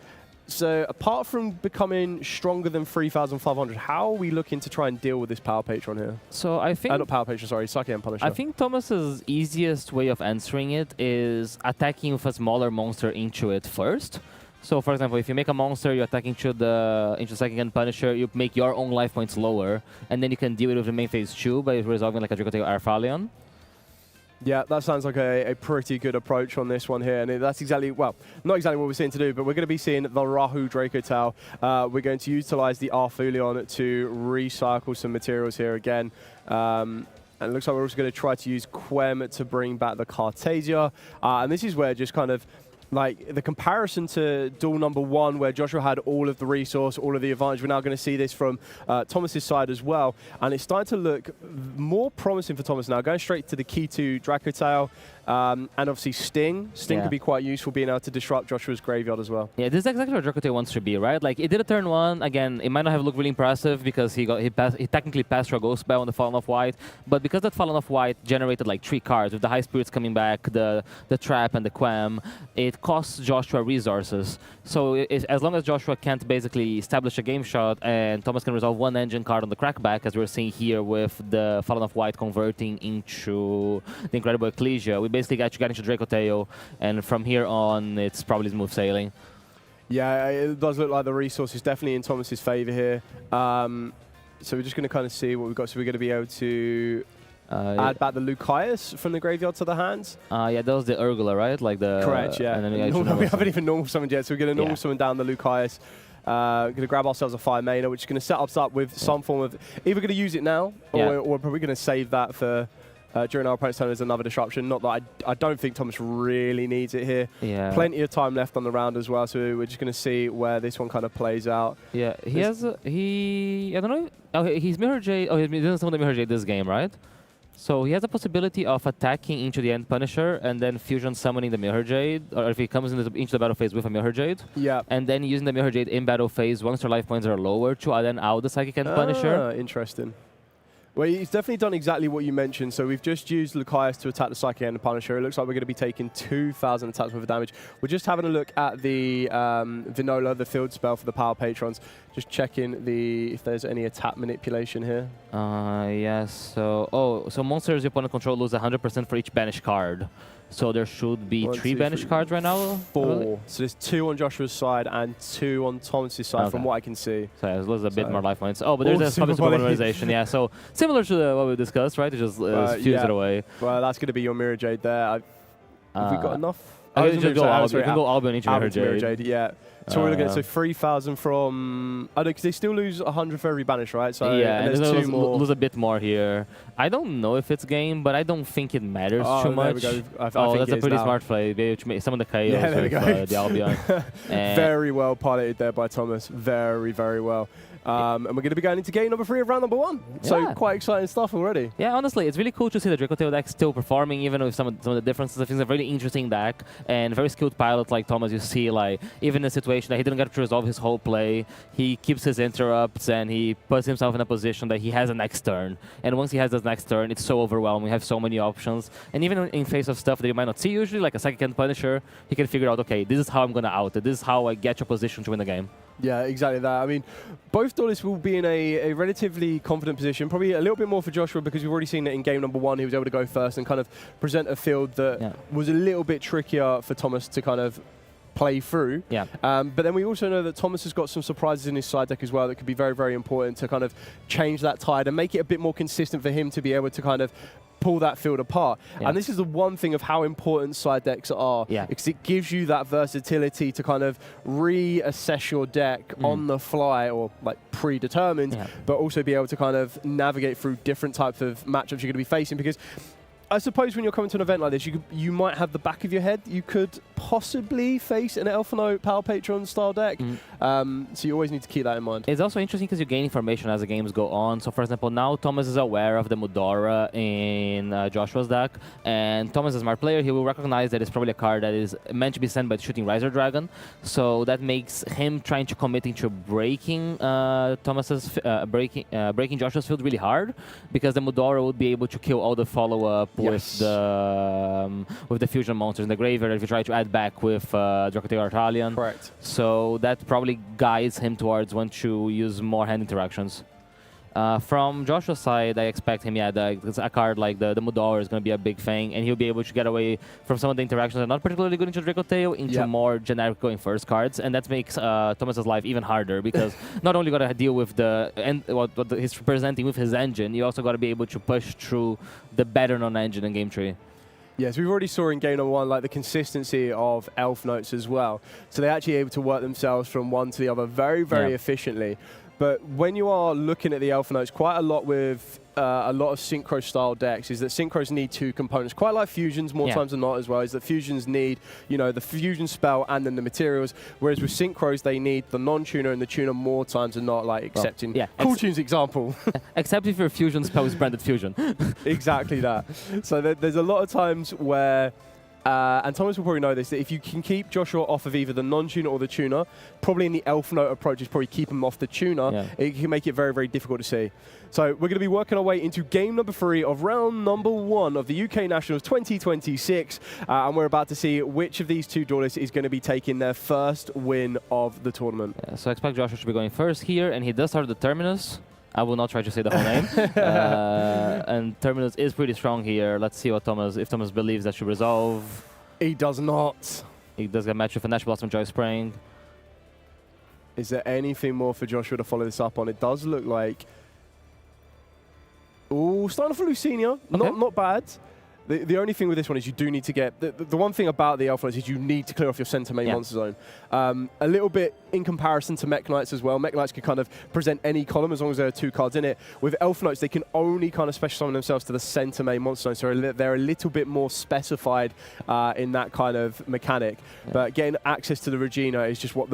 So apart from becoming stronger than 3,500, how are we looking to try and deal with this Power Patron here? So I think... not Power Patron, sorry, Psychic End Punisher. I think Thomas's easiest way of answering it is attacking with a smaller monster into it first. So, for example, if you make a monster, you're attacking into Psychic End Punisher, you make your own life points lower, and then you can deal it with the main phase 2 by resolving like a Dracoteo Arphalion. Yeah, that sounds like a pretty good approach on this one here. And that's exactly, well, not exactly what we're seeing to do, but we're going to be seeing the Rahu Dracotale. We're going to utilize the Arphalion to recycle some materials here again. And it looks like we're also going to try to use Quem to bring back the Cartesia. And this is where just kind of, like, the comparison to duel number 1, where Joshua had all of the resource, all of the advantage, we're now going to see this from Thomas's side as well. And it's starting to look more promising for Thomas now, going straight to the key to Dracotale. And obviously Sting. Sting could be quite useful, being able to disrupt Joshua's graveyard as well. Yeah, this is exactly what Dracoteo wants to be, right? Like, it did a turn 1. Again, it might not have looked really impressive because he technically passed through a Ghost Spell on the Fallen of White. But because that Fallen of White generated like 3 cards, with the High Spirits coming back, the Trap, and the Quem, it costs Joshua resources. So as long as Joshua can't basically establish a game shot and Thomas can resolve 1 engine card on the Crackback, as we're seeing here with the Fallen of White converting into the Incredible Ecclesia, we basically got into Dracoteo, and from here on, it's probably smooth sailing. Yeah, it does look like the resource is definitely in Thomas's favor here. So we're just going to kind of see what we've got. So we're going to be able to add back the Lucius from the graveyard to the hands. Yeah, that was the Urgula, right? Like the Correct, yeah. And then we haven't even normal summoned yet, so we're going to normal summon down the Lucius. Going to grab ourselves a 5 mana, which is going to set us up with some form of... Either going to use it now, or we're probably going to save that for... during our opponent's turn as another disruption. Not that I don't think Thomas really needs it here. Yeah. Plenty of time left on the round as well, so we're just going to see where this one kind of plays out. Yeah, he has... I don't know... Oh, he's Mirror Jade... Oh, he didn't summon the Mirror Jade this game, right? So he has a possibility of attacking into the End Punisher and then fusion summoning the Mirror Jade, or if he comes into the battle phase with a Mirror Jade. Yeah. And then using the Mirror Jade in battle phase once their life points are lower to then out the Psychic End Punisher. Interesting. Well, he's definitely done exactly what you mentioned. So we've just used Lucius to attack the Psychic End Punisher. It looks like we're going to be taking 2,000 attacks worth of damage. We're just having a look at the Vinola, the field spell for the Power Patrons. Just checking if there's any attack manipulation here. Yes. So monsters your opponent control lose 100% for each banished card. So there should be 3 banished cards right now? 4. So there's 2 on Joshua's side and 2 on Thomas's side, from what I can see. So yeah, there's a bit more life points. Oh, but there's a super polymerization, yeah. So similar to what we discussed, right? It just fuse it away. Well, that's going to be your Mirror Jade there. Have we got enough? You can go Albion into Mirror Jade. Yeah. So we're looking at 3,000 from. I know because they still lose 100 for every banish, right? So yeah, and there's two more. lose a bit more here. I don't know if it's game, but I don't think it matters too much. There we go. I Oh, think that's a pretty smart play. Some of the KOs Yeah, there we with go. the Albion. Very well piloted there by Thomas. Very, very well. And we're going to be going into game number 3 of round number 1. So Yeah. quite exciting stuff already. Yeah, honestly, it's really cool to see the Dracotail deck still performing, even with some of the differences. I think it's a really interesting deck and very skilled pilot like Thomas. You see, like even in a situation that he didn't get to resolve his whole play, he keeps his interrupts and he puts himself in a position that he has a next turn. And once he has the next turn, it's so overwhelming. We have so many options. And even in face of stuff that you might not see usually, like a second Punisher, he can figure out, okay, this is how I'm going to out it. This is how I get your position to win the game. Yeah, exactly that. I mean, both duelists will be in a relatively confident position. Probably a little bit more for Joshua because we've already seen that in game number 1 he was able to go first and kind of present a field that was a little bit trickier for Thomas to kind of play through. Yeah. But then we also know that Thomas has got some surprises in his side deck as well that could be very, very important to kind of change that tide and make it a bit more consistent for him to be able to kind of pull that field apart. Yeah. And this is the one thing of how important side decks are, because it gives you that versatility to kind of reassess your deck on the fly or like predetermined, but also be able to kind of navigate through different types of matchups you're going to be facing. Because I suppose when you're coming to an event like this, you might have the back of your head. You could possibly face an Elfanote Power Patron style deck. So you always need to keep that in mind. It's also interesting because you gain information as the games go on. So for example, now Thomas is aware of the Mudora in Joshua's deck. And Thomas is a smart player. He will recognize that it's probably a card that is meant to be sent by the Shooting Riser Dragon. So that makes him trying to commit into breaking breaking Joshua's field really hard, because the Mudora would be able to kill all the follow-up with the fusion monsters in the graveyard if you try to add back with Dracotail Artalion. Correct. So that probably guides him towards when to use more hand interactions. From Joshua's side, I expect him, a card like the Mudora is going to be a big thing, and he'll be able to get away from some of the interactions that are not particularly good into Dracotail into more generic going first cards, and that makes Thomas's life even harder, because not only got to deal with what he's representing with his engine, you also got to be able to push through the better non-engine in game tree. Yes, we've already saw in game number 1 like the consistency of elf notes as well. So they're actually able to work themselves from one to the other very, very efficiently. But when you are looking at the alpha notes, quite a lot with a lot of synchro style decks is that synchros need 2 components, quite like fusions more times than not as well, is that fusions need, the fusion spell and then the materials, whereas with synchros they need the non-tuner and the tuner more times than not, like excepting Cool Tune's example. Except if your fusion spell is branded fusion. Exactly that. So there's a lot of times where and Thomas will probably know this, that if you can keep Joshua off of either the non-tuner or the tuner, probably in the elf note approach is probably keep him off the tuner, it can make it very, very difficult to see. So we're going to be working our way into game number 3 of round number 1 of the UK Nationals 2026, and we're about to see which of these 2 duelists is going to be taking their first win of the tournament. So I expect Joshua to be going first here, and he does start the Terminus. I will not try to say the whole name. And Terminus is pretty strong here. Let's see what if Thomas believes that should resolve. He does not. He does get matched with a Natural Blossom Joy Spring. Is there anything more for Joshua to follow this up on? It does look like... Ooh, starting off with Lucina. Okay. Not bad. The only thing with this one is you do need to get... The one thing about the Alpha Knights is you need to clear off your center main monster zone. A little bit in comparison to Mech Knights as well. Mech Knights can kind of present any column as long as there are 2 cards in it. With Elf Knights, they can only kind of special summon themselves to the center main monster zone, so they're a little bit more specified in that kind of mechanic. But getting access to the Regina is just what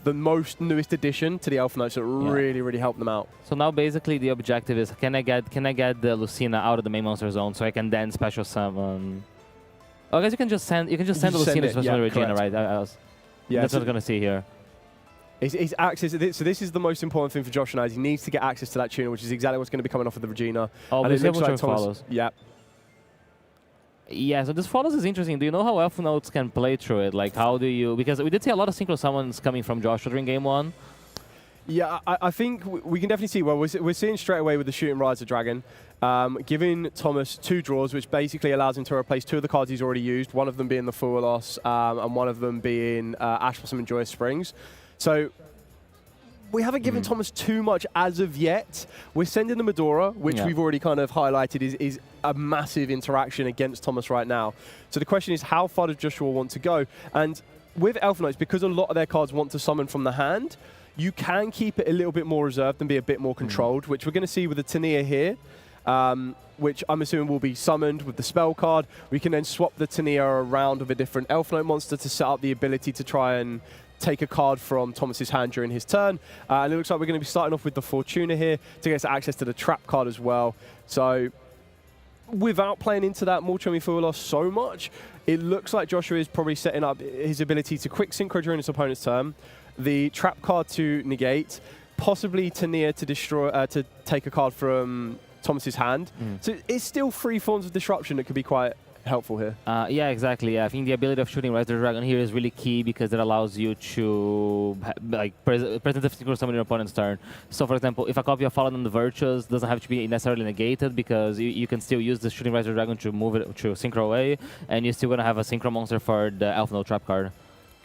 the most newest addition to the Elf Knights that really, really helped them out. So now basically the objective is, can I get the Lucina out of the main monster zone so I can then special summon? Oh, I guess you can just send the Lucina to the Regina, right? That's what I'm gonna see here. It's access. So this is the most important thing for Josh and I. He needs to get access to that tuner, which is exactly what's going to be coming off of the Regina. Oh, and it looks like follows. Yeah. Yeah, so this follows is interesting. Do you know how Elf Notes can play through it? Like, how do you... Because we did see a lot of synchro summons coming from Joshua during game 1. Yeah, I think we can definitely see, well, we're seeing straight away with the Shooting Riser Dragon, giving Thomas 2 draws, which basically allows him to replace 2 of the cards he's already used, one of them being the Fualos, and one of them being Ash Blossom and Joyous Springs. So we haven't given Thomas too much as of yet. We're sending the Medora, which we've already kind of highlighted is a massive interaction against Thomas right now. So the question is, how far does Joshua want to go? And with Elf Knights, because a lot of their cards want to summon from the hand, you can keep it a little bit more reserved and be a bit more controlled, which we're going to see with the Tania here, which I'm assuming will be summoned with the spell card. We can then swap the Tania around with a different Elf Knight monster to set up the ability to try and take a card from Thomas's hand during his turn. And it looks like we're going to be starting off with the Fortuna here to get access to the trap card as well. So without playing into that Morchemi Fuelos so much, it looks like Joshua is probably setting up his ability to quick synchro during his opponent's turn, the trap card to negate, possibly Tania to destroy, to take a card from Thomas's hand. So it's still 3 forms of disruption that could be quite helpful here. Yeah, exactly. Yeah. I think the ability of shooting Rise of the Dragon here is really key because it allows you to present a synchro summon your opponent's turn. So, for example, if a copy of Fallen on the Virtues doesn't have to be necessarily negated because you can still use the shooting Rise of the Dragon to move it to synchro away, and you're still going to have a synchro monster for the Elf Node trap card.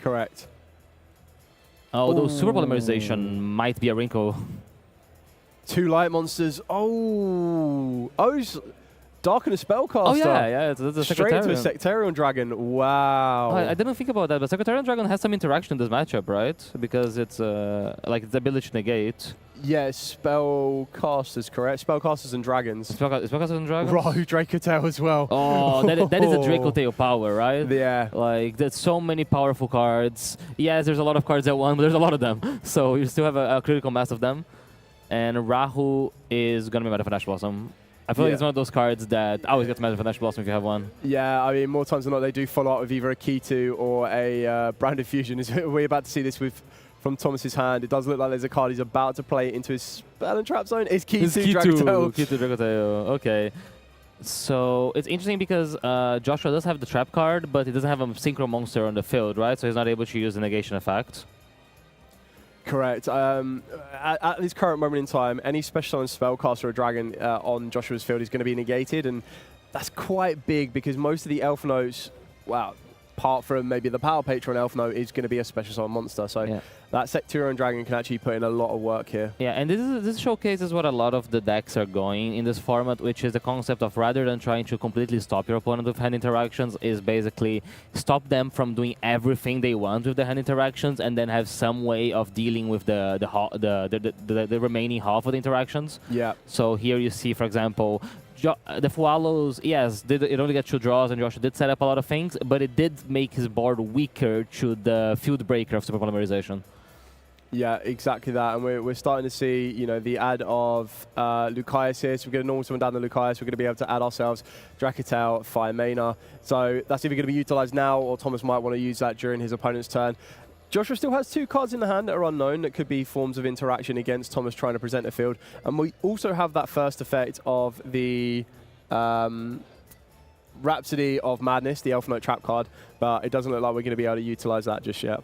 Correct. Although Super Polymerization might be a wrinkle. 2 light monsters. Oh, Darken a Spellcaster. Oh, yeah, it's a straight into a Sectarian Dragon. Wow. Oh, I didn't think about that, but Sectarian Dragon has some interaction in this matchup, right? Because it's like its ability to negate. Yes, Spellcasters, correct. Spellcasters and Dragons. Spellcasters and Dragons? Right, Draco Tail as well. Oh, that is a Draco Tail power, right? Yeah. Like, there's so many powerful cards. Yes, there's a lot of cards at one, but there's a lot of them. So you still have a critical mass of them. And Rahu is going to be Meta Flash Blossom. I feel like it's one of those cards that always gets Meta Flash Blossom if you have one. Yeah, I mean, more times than not, they do follow up with either a Key2 or a Branded Fusion. We're about to see this from Thomas's hand. It does look like there's a card he's about to play into his Spell and Trap Zone. It's Key2 Dragotail. Key2 Dragotail, okay. So it's interesting because Joshua does have the trap card, but he doesn't have a synchro monster on the field, right? So he's not able to use the negation effect. Correct. At this current moment in time, any special and spellcaster or dragon on Joshua's field is going to be negated, and that's quite big because most of the Elf Notes, well, apart from maybe the Power Patron Elf Note, is going to be a special summon monster. So that Sectarian Dragon can actually put in a lot of work here. Yeah, and this showcases what a lot of the decks are going in this format, which is the concept of rather than trying to completely stop your opponent with hand interactions, is basically stop them from doing everything they want with the hand interactions, and then have some way of dealing with the remaining half of the interactions. Yeah. So here you see, for example, the Fualos, yes, it only got 2 draws, and Joshua did set up a lot of things, but it did make his board weaker to the Field Breaker of Super Polymerization. Yeah, exactly that, and we're starting to see, you know, the add of Lucaeus here. So we're going to normal summon down the Lucaeus. We're going to be able to add ourselves Dracotail, Fire Mana. So that's either going to be utilized now, or Thomas might want to use that during his opponent's turn. Joshua still has 2 cards in the hand that are unknown that could be forms of interaction against Thomas trying to present a field. And we also have that first effect of the Rhapsody of Madness, the Elf Note trap card, but it doesn't look like we're going to be able to utilize that just yet.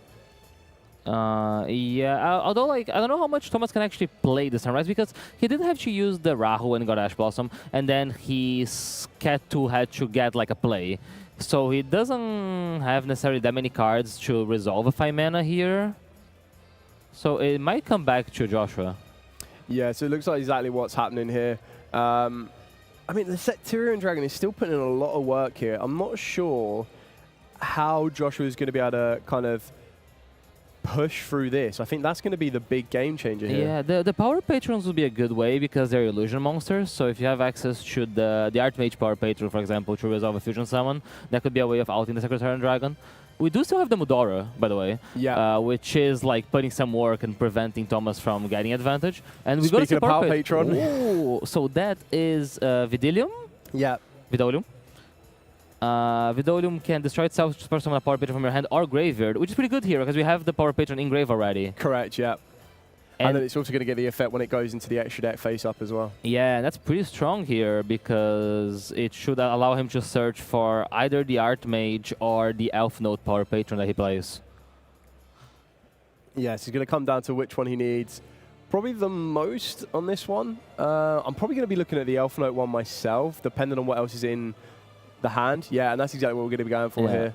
Yeah, although, like, I don't know how much Thomas can actually play this time, right? Because he didn't have to use the Rahu and got Ash Blossom, and then his Cat 2 had to get, like, a play. So he doesn't have necessarily that many cards to resolve a 5 mana here. So it might come back to Joshua. Yeah, so it looks like exactly what's happening here. I mean, the Sectarian Dragon is still putting in a lot of work here. I'm not sure how Joshua is going to be able to kind of push through this. I think that's going to be the big game changer here. Yeah, the Power Patrons would be a good way because they're illusion monsters. So if you have access to the Archmage Power Patron, for example, to resolve a fusion summon, that could be a way of outing the Sectarian Dragon. We do still have the Mudora, by the way, which is like putting some work and preventing Thomas from getting advantage. And we got to Power Patron. Ooh, so that is Vidilium? Yeah. Vidolium. Vidolium can destroy itself, spell summon a Power Patron from your hand or graveyard, which is pretty good here because we have the Power Patron in grave already. Correct, yeah. And then it's also going to get the effect when it goes into the extra deck face up as well. Yeah, and that's pretty strong here because it should allow him to search for either the Archmage or the Elf Note Power Patron that he plays. Yes, he's going to come down to which one he needs. Probably the most on this one. I'm probably going to be looking at the Elf Note one myself, depending on what else is in the hand. Yeah, and that's exactly what we're going to be going for here.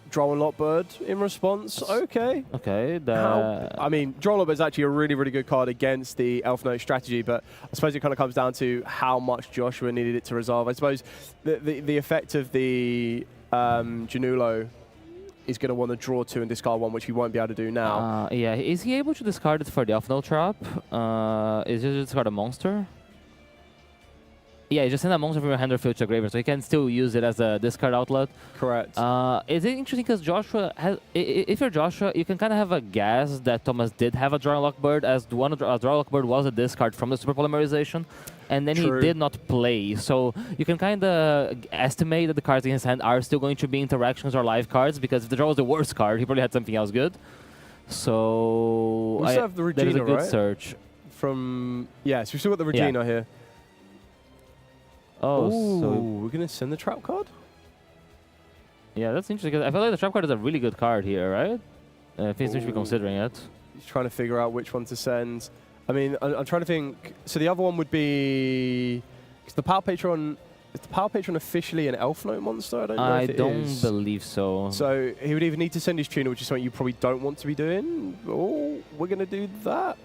Droll and Lockbird in response. Okay. Okay. I mean, Droll and Lockbird is actually a really, really good card against the Elf Note strategy, but I suppose it kind of comes down to how much Joshua needed it to resolve. I suppose the effect of the Janulo is going to want to draw 2 and discard 1, which he won't be able to do now. Yeah, is he able to discard it for the off-node trap? Is he just discard a monster? Yeah, you just send a monster from your hand or field to a graveyard, so you can still use it as a discard outlet. Correct. Is it interesting because Joshua has, if you're Joshua, you can kind of have a guess that Thomas did have a draw lock bird, as one of the draw lock bird was a discard from the super polymerization, and then True. he did not play. So you can kind of estimate that the cards in his hand are still going to be interactions or live cards, because if the draw was the worst card, he probably had something else good. So we still have the Regina, that is a good right? search. From yes, we've still got the Regina here. Oh, Ooh, so we're gonna send the trap card. yeah, that's interesting because I feel like the trap card is a really good card here, right? If he seems to be considering it. He's trying to figure out which one to send. I mean, I'm trying to think. So the other one would be is the Power Patron. Is the Power Patron officially an Elf Note monster? I don't know. I if it don't is. believe so. So he would either need to send his tuner, which is something you probably don't want to be doing, or we're gonna do that.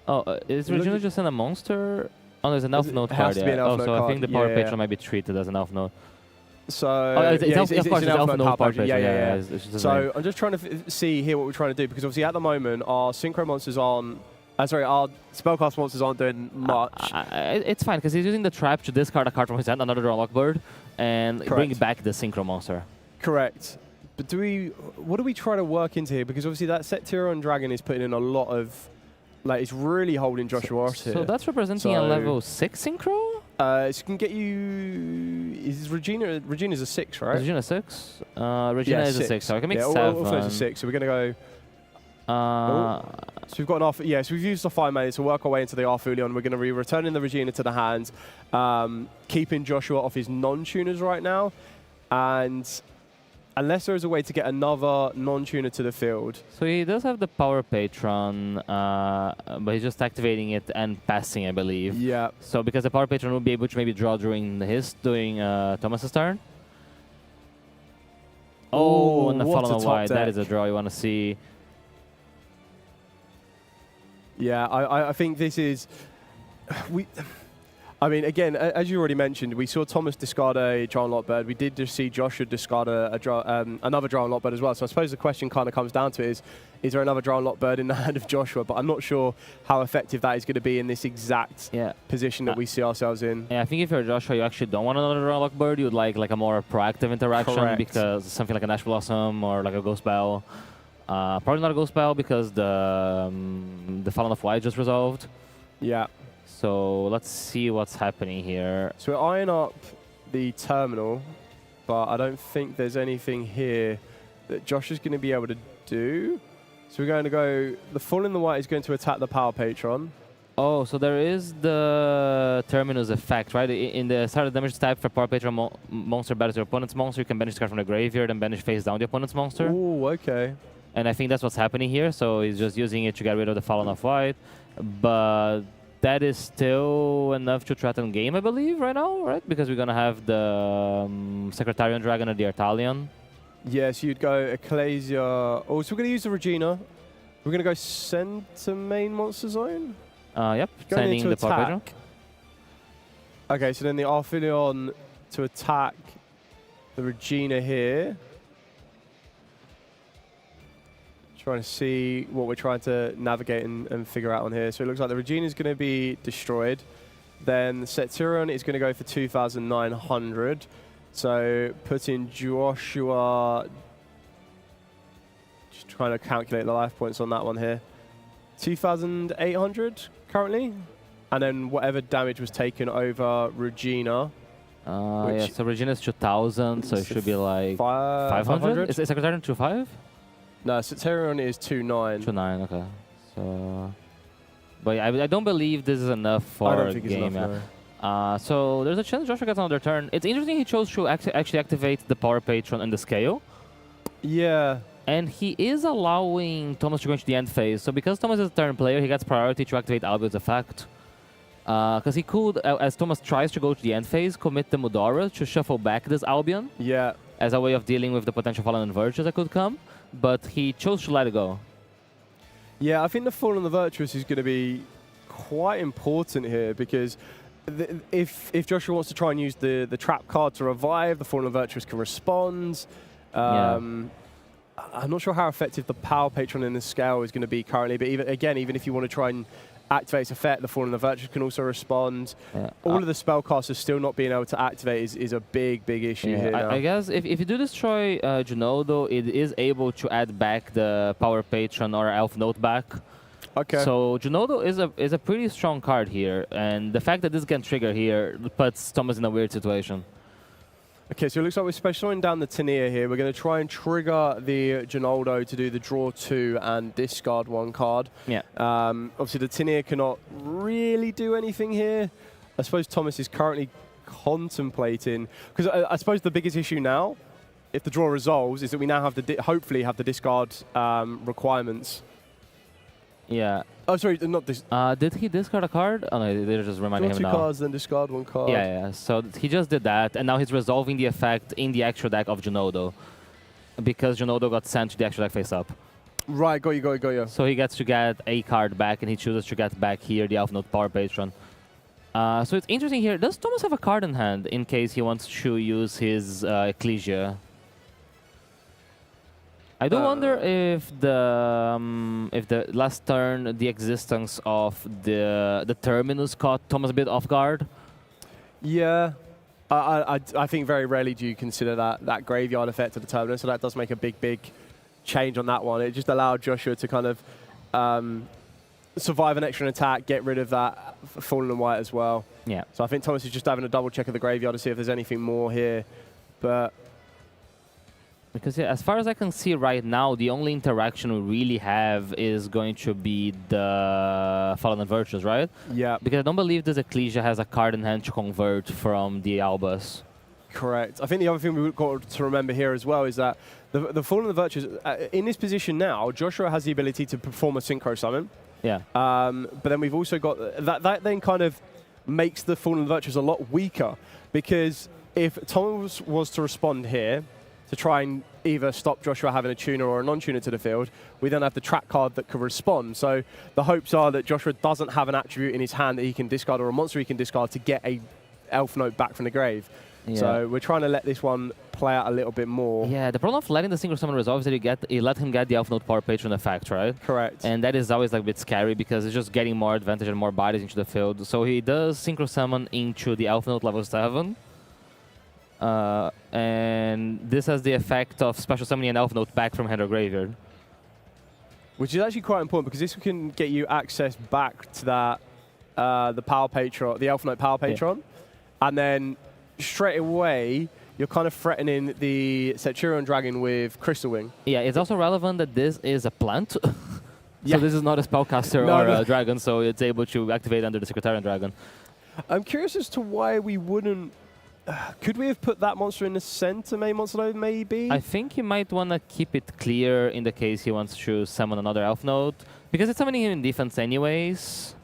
Oh, is Regina just in a monster? Oh, there's an elf note It has card. to be an Yeah. elf Oh, note so I card. think the Power Yeah, Patron yeah. might be treated as an elf note. So Of course, it's an elf note Power Patron. Patron. Yeah. It's just his So name. I'm just trying to see here what we're trying to do, because obviously at the moment our synchro monsters aren't. Our spellcast monsters aren't doing much. It's fine because he's using the trap to discard a card from his hand, another draw lock bird, and bring Correct. back the synchro monster. Correct. But what do we try to work into here? Because obviously that Septiron Dragon is putting in a lot of, like, it's really holding Joshua Ross here. So that's representing a level 6 synchro? It can get you. Is Regina? Regina's a 6, right? Is Regina 6? Regina is a 6, so I can make 7. Also it's a 6, so we're going to go. Uh, So we've got an Arthur. Yeah, so we've used the 5 mana to work our way into the Arthurion. We're going to be returning the Regina to the hand, keeping Joshua off his non-tuners right now, and unless there is a way to get another non-tuner to the field. So he does have the Power Patron, but he's just activating it and passing, I believe. Yeah. So because the Power Patron will be able to maybe draw during Thomas's turn. Oh, and the what Fallen a of top White. That deck. is a draw you want to see. Yeah, I think this is. I mean, again, as you already mentioned, we saw Thomas discard a Drown Lockbird. We did just see Joshua discard another Drown Lockbird as well. So I suppose the question kind of comes down to is there another Drown Lockbird in the hand of Joshua? But I'm not sure how effective that is going to be in this exact position that we see ourselves in. Yeah, I think if you're Joshua, you actually don't want another Drown Lockbird. You'd like a more proactive interaction. Correct. Because something like an Ash Blossom or like a Ghost Bell. Probably not a Ghost Bell because the Fallen of White just resolved. Yeah. So let's see what's happening here. So we're eyeing up the terminal, but I don't think there's anything here that Josh is going to be able to do. So we're going to go, the Fallen in the White is going to attack the Power Patron. Oh, so there is the Terminus effect, right? In the start of the damage type for Power Patron monster battles your opponent's monster, you can banish the card from the graveyard and banish face down the opponent's monster. Oh, okay. And I think that's what's happening here. So he's just using it to get rid of the Fallen of White. But that is still enough to threaten game, I believe, right now, right? Because we're going to have the Secretarian Dragon and the Artalion. Yes, you'd go Ecclesia. Oh, so we're going to use the Regina. We're going to go send to main monster zone. Yep, Going sending into the Power Patron. attack. Okay, so then the Arthurion to attack the Regina here. Trying to see what we're trying to navigate and figure out on here. So it looks like the Regina is going to be destroyed. Then Septiron is going to go for 2,900. So putting Joshua, just trying to calculate the life points on that one here. 2,800 currently. And then whatever damage was taken over Regina. Yeah, so Regina's 2,000, so it should be like 500? Is Secretarian 2.5? No, Septiron is 2,900. 2.9, okay. So, but yeah, I don't believe this is enough for I don't think a game. it's enough, no. So there's a chance Joshua gets another turn. It's interesting he chose to actually activate the Power Patron and the Scale. Yeah. And he is allowing Thomas to go into the end phase. So because Thomas is a turn player, he gets priority to activate Albion's effect. Because he could, as Thomas tries to go to the end phase, commit the Mudora to shuffle back this Albion. Yeah. As a way of dealing with the potential Fallen and Virtues that could come. But he chose to let it go. Yeah, I think the Fall on the Virtuous is going to be quite important here because if Joshua wants to try and use the trap card to revive, the Fall on the Virtuous can respond. I'm not sure how effective the Power Patron in this scale is going to be currently, but even if you want to try and activate its effect, the Fallen of the Virtues can also respond. Yeah. All of the spellcasters still not being able to activate is a big issue here. I guess if you do destroy Junodo, it is able to add back the Power Patron or Elf Note back. Okay. So Junodo is a pretty strong card here, and the fact that this can trigger here puts Thomas in a weird situation. Okay, so it looks like we're specialing down the Tania here. We're going to try and trigger the Ginaldo to do the draw 2 and discard 1 card. Yeah. Obviously, the Tania cannot really do anything here. I suppose Thomas is currently contemplating, because I suppose the biggest issue now, if the draw resolves, is that we now have to hopefully have the discard requirements. Yeah. Oh, sorry, not this. Did he discard a card? Oh no, they're just reminding Draw him 2 now. cards, then discard 1 card. Yeah. So he just did that, and now he's resolving the effect in the extra deck of Junodo, because Junodo got sent to the extra deck face up. Right, got you. So he gets to get a card back, and he chooses to get back here the Elf Note Power Patron. So it's interesting here. Does Thomas have a card in hand in case he wants to use his Ecclesia? I do wonder if the last turn the existence of the Terminus caught Thomas a bit off guard. Yeah, I think very rarely do you consider that graveyard effect of the Terminus, so that does make a big change on that one. It just allowed Joshua to kind of survive an extra attack, get rid of that Fallen and White as well. Yeah. So I think Thomas is just having a double check of the graveyard to see if there's anything more here, but. Because yeah, as far as I can see right now, the only interaction we really have is going to be the Fallen and Virtues, right? Yeah. Because I don't believe this Ecclesia has a card in hand to convert from the Albus. Correct. I think the other thing we've got to remember here as well is that the Fallen and the Virtues, in this position now, Joshua has the ability to perform a Synchro Summon. Yeah. But then we've also got, that then kind of makes the Fallen and the Virtues a lot weaker, because if Thomas was to respond here, to try and either stop Joshua having a tuner or a non-tuner to the field, we then have the track card that could respond. So the hopes are that Joshua doesn't have an attribute in his hand that he can discard or a monster he can discard to get a Elf Note back from the grave. Yeah. So we're trying to let this one play out a little bit more. Yeah, the problem of letting the Synchro Summon resolve is that you let him get the Elf Note Power Patron effect, right? Correct. And that is always like a bit scary because it's just getting more advantage and more bodies into the field. So he does Synchro Summon into the Elf Note level 7. And this has the effect of special summoning an Elf Note back from hand or graveyard. Which is actually quite important, because this can get you access back to that the Power Patron, the Elf Note Power Patron, and then straight away you're kind of threatening the Centurion Dragon with Crystal Wing. Yeah, it's also relevant that this is a plant. So this is not a spellcaster or a dragon, so it's able to activate under the Secretarian Dragon. I'm curious as to why we wouldn't. Could we have put that monster in the center, main monster node, maybe? I think you might want to keep it clear in the case he wants to summon another Elf Note, because it's summoning him in defense anyways.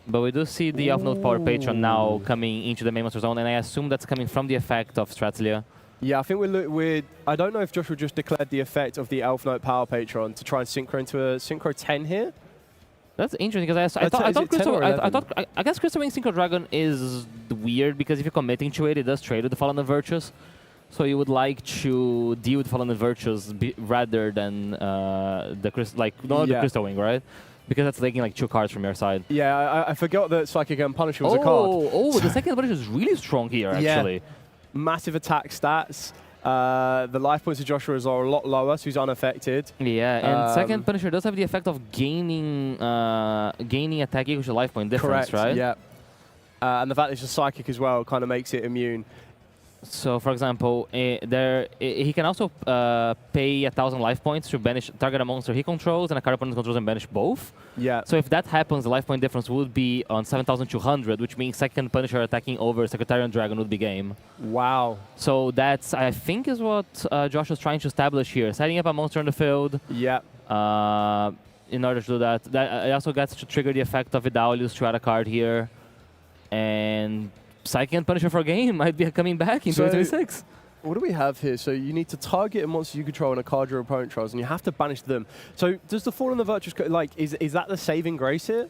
But we do see the Elf Note Power Patron now coming into the main monster zone, and I assume that's coming from the effect of Stratilia. Yeah, I think we're I don't know if Joshua just declared the effect of the Elf Note Power Patron to try and synchro into a Synchro 10 here. That's interesting, because I guess Crystal Wing Synchro Dragon is weird, because if you're committing to it, it does trade with the Fallen and Virtues. So you would like to deal with Fallen and Virtues rather than the Crystal Wing, right? Because that's taking like 2 cards from your side. Yeah, I forgot that Psychic and Punisher was a card. Oh, the second Punisher is really strong here, actually. Yeah. Massive attack stats. The life points of Joshua are a lot lower, so he's unaffected. Yeah, and second Punisher does have the effect of gaining attack equal to life point difference, correct, right? Yeah. And the fact that it's a Psychic as well kind of makes it immune. So, for example, he can also pay 1,000 life points to banish target a monster he controls and a card opponent controls and banish both. Yeah. So if that happens, the life point difference would be on 7,200, which means second Punisher attacking over Secretarian Dragon would be game. Wow. So that's, I think, is what Josh was trying to establish here. Setting up a monster on the field. Yeah. In order to do that. It also gets to trigger the effect of Vidalius to add a card here. And Psychic and Punisher for a game might be coming back in 2026. What do we have here? So you need to target a monster you control and a card your opponent controls, and you have to banish them. So does the Fallen and the Virtuous, like, is that the saving grace here?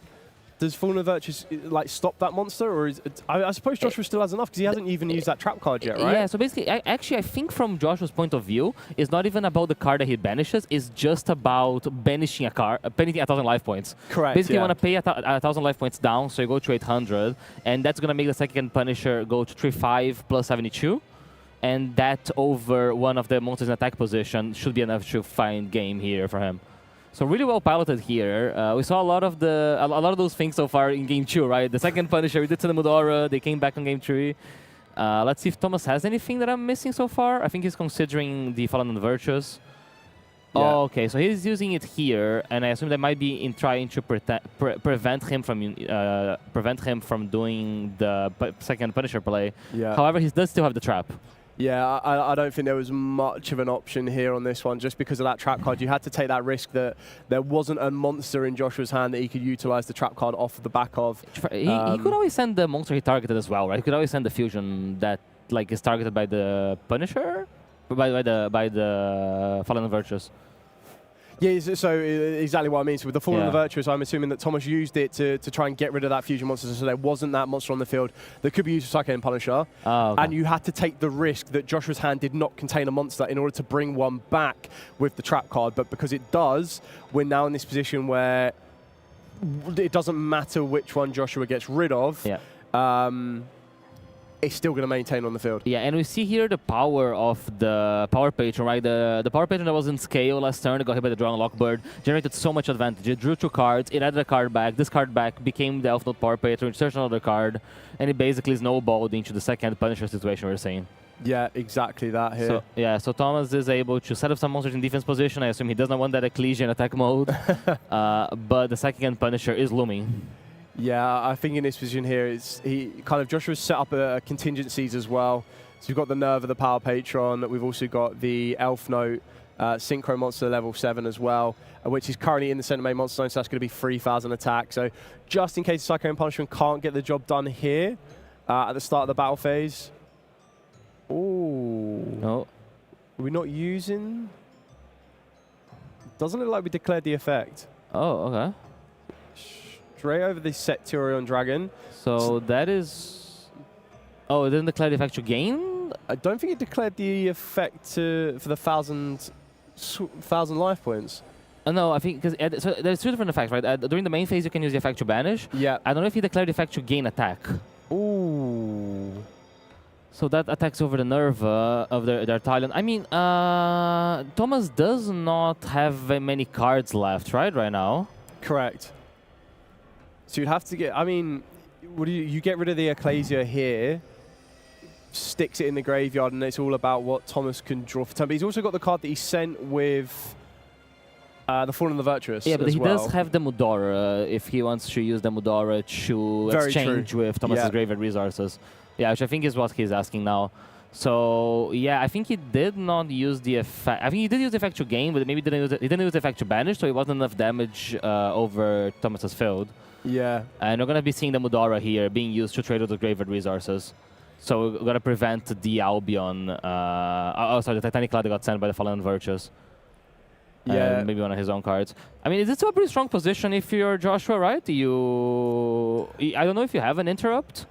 Does Fallen of Virtues like stop that monster, or is I suppose Joshua still has enough because he hasn't even used that trap card yet, right? Yeah. So basically, I think from Joshua's point of view, it's not even about the card that he banishes. It's just about banishing a card, banishing 1,000 life points. Correct. Basically, yeah. you want to pay 1,000 life points down, so you go to 800, and that's gonna make the second Punisher go to 3/5 plus 72. And that over one of the monsters in attack position should be enough to find game here for him. So really well piloted here. We saw a lot of those things so far in game 2, right? The second Punisher, we did to the Mudora, they came back on game 3. Let's see if Thomas has anything that I'm missing so far. I think he's considering the Fallen on Virtues. Yeah. Oh, okay, so he's using it here, and I assume that might be in trying to prevent him from doing the second Punisher play. Yeah. However, he does still have the trap. Yeah, I don't think there was much of an option here on this one, just because of that trap card. You had to take that risk that there wasn't a monster in Joshua's hand that he could utilize the trap card off the back of. He could always send the monster he targeted as well, right? He could always send the fusion that like is targeted by the Punisher, by the Fallen Virtues. Yeah, so exactly what I mean. So with the Fallen of the Virtuous, I'm assuming that Thomas used it to try and get rid of that fusion monster, so there wasn't that monster on the field that could be used for Psycho and Punisher. Oh, okay. And you had to take the risk that Joshua's hand did not contain a monster in order to bring one back with the trap card. But because it does, we're now in this position where it doesn't matter which one Joshua gets rid of. Yeah. It's still going to maintain on the field. Yeah, and we see here the power of the Power Patron, right? The Power Patron that was in scale last turn, it got hit by the Draw and Lock Bird, generated so much advantage. It drew 2 cards, it added a card back, this card back became the Elf Note Power Patron, searched another card, and it basically snowballed into the second Punisher situation we're seeing. Yeah, exactly that here. So Thomas is able to set up some monsters in defense position. I assume he does not want that Ecclesia in attack mode, but the second Punisher is looming. Yeah, I think in this position here, Joshua's set up contingencies as well. So we've got the Nerve of the Power Patron. We've also got the Elf Note Synchro Monster level 7 as well, which is currently in the center main monster zone, so that's going to be 3,000 attack. So just in case Psycho and Punishment can't get the job done here at the start of the battle phase. Ooh. No. Are we not using? Doesn't look like we declared the effect. Oh, okay. Straight over the Sectorion Dragon. So that is... Oh, it didn't declare the effect to gain? I don't think it declared the effect for the 1,000 life points. No, I think because so there's 2 different effects, right? During the main phase, you can use the effect to banish. Yeah. I don't know if he declared the effect to gain attack. Ooh. So that attacks over the Nerva of their Thailand. I mean, Thomas does not have very many cards left, right now? Correct. So you'd have to get, I mean, you get rid of the Ecclesia here, sticks it in the graveyard, and it's all about what Thomas can draw for turn. But he's also got the card that he sent with the Fallen of the Virtuous. Yeah, but he does have the Mudora if he wants to use the Mudora to exchange with Thomas's graveyard resources. Yeah, which I think is what he's asking now. So yeah, I think he did not use the effect. I think he did use the effect to gain, but maybe he didn't use the effect to banish, so it wasn't enough damage over Thomas's field. Yeah. And we're going to be seeing the Mudora here being used to trade with the graveyard resources. So we're going to prevent the Albion, the Titanic Cloud that got sent by the Fallen Virtues. Yeah. Maybe one of his own cards. I mean, is it still a pretty strong position if you're Joshua, right? I don't know if you have an interrupt.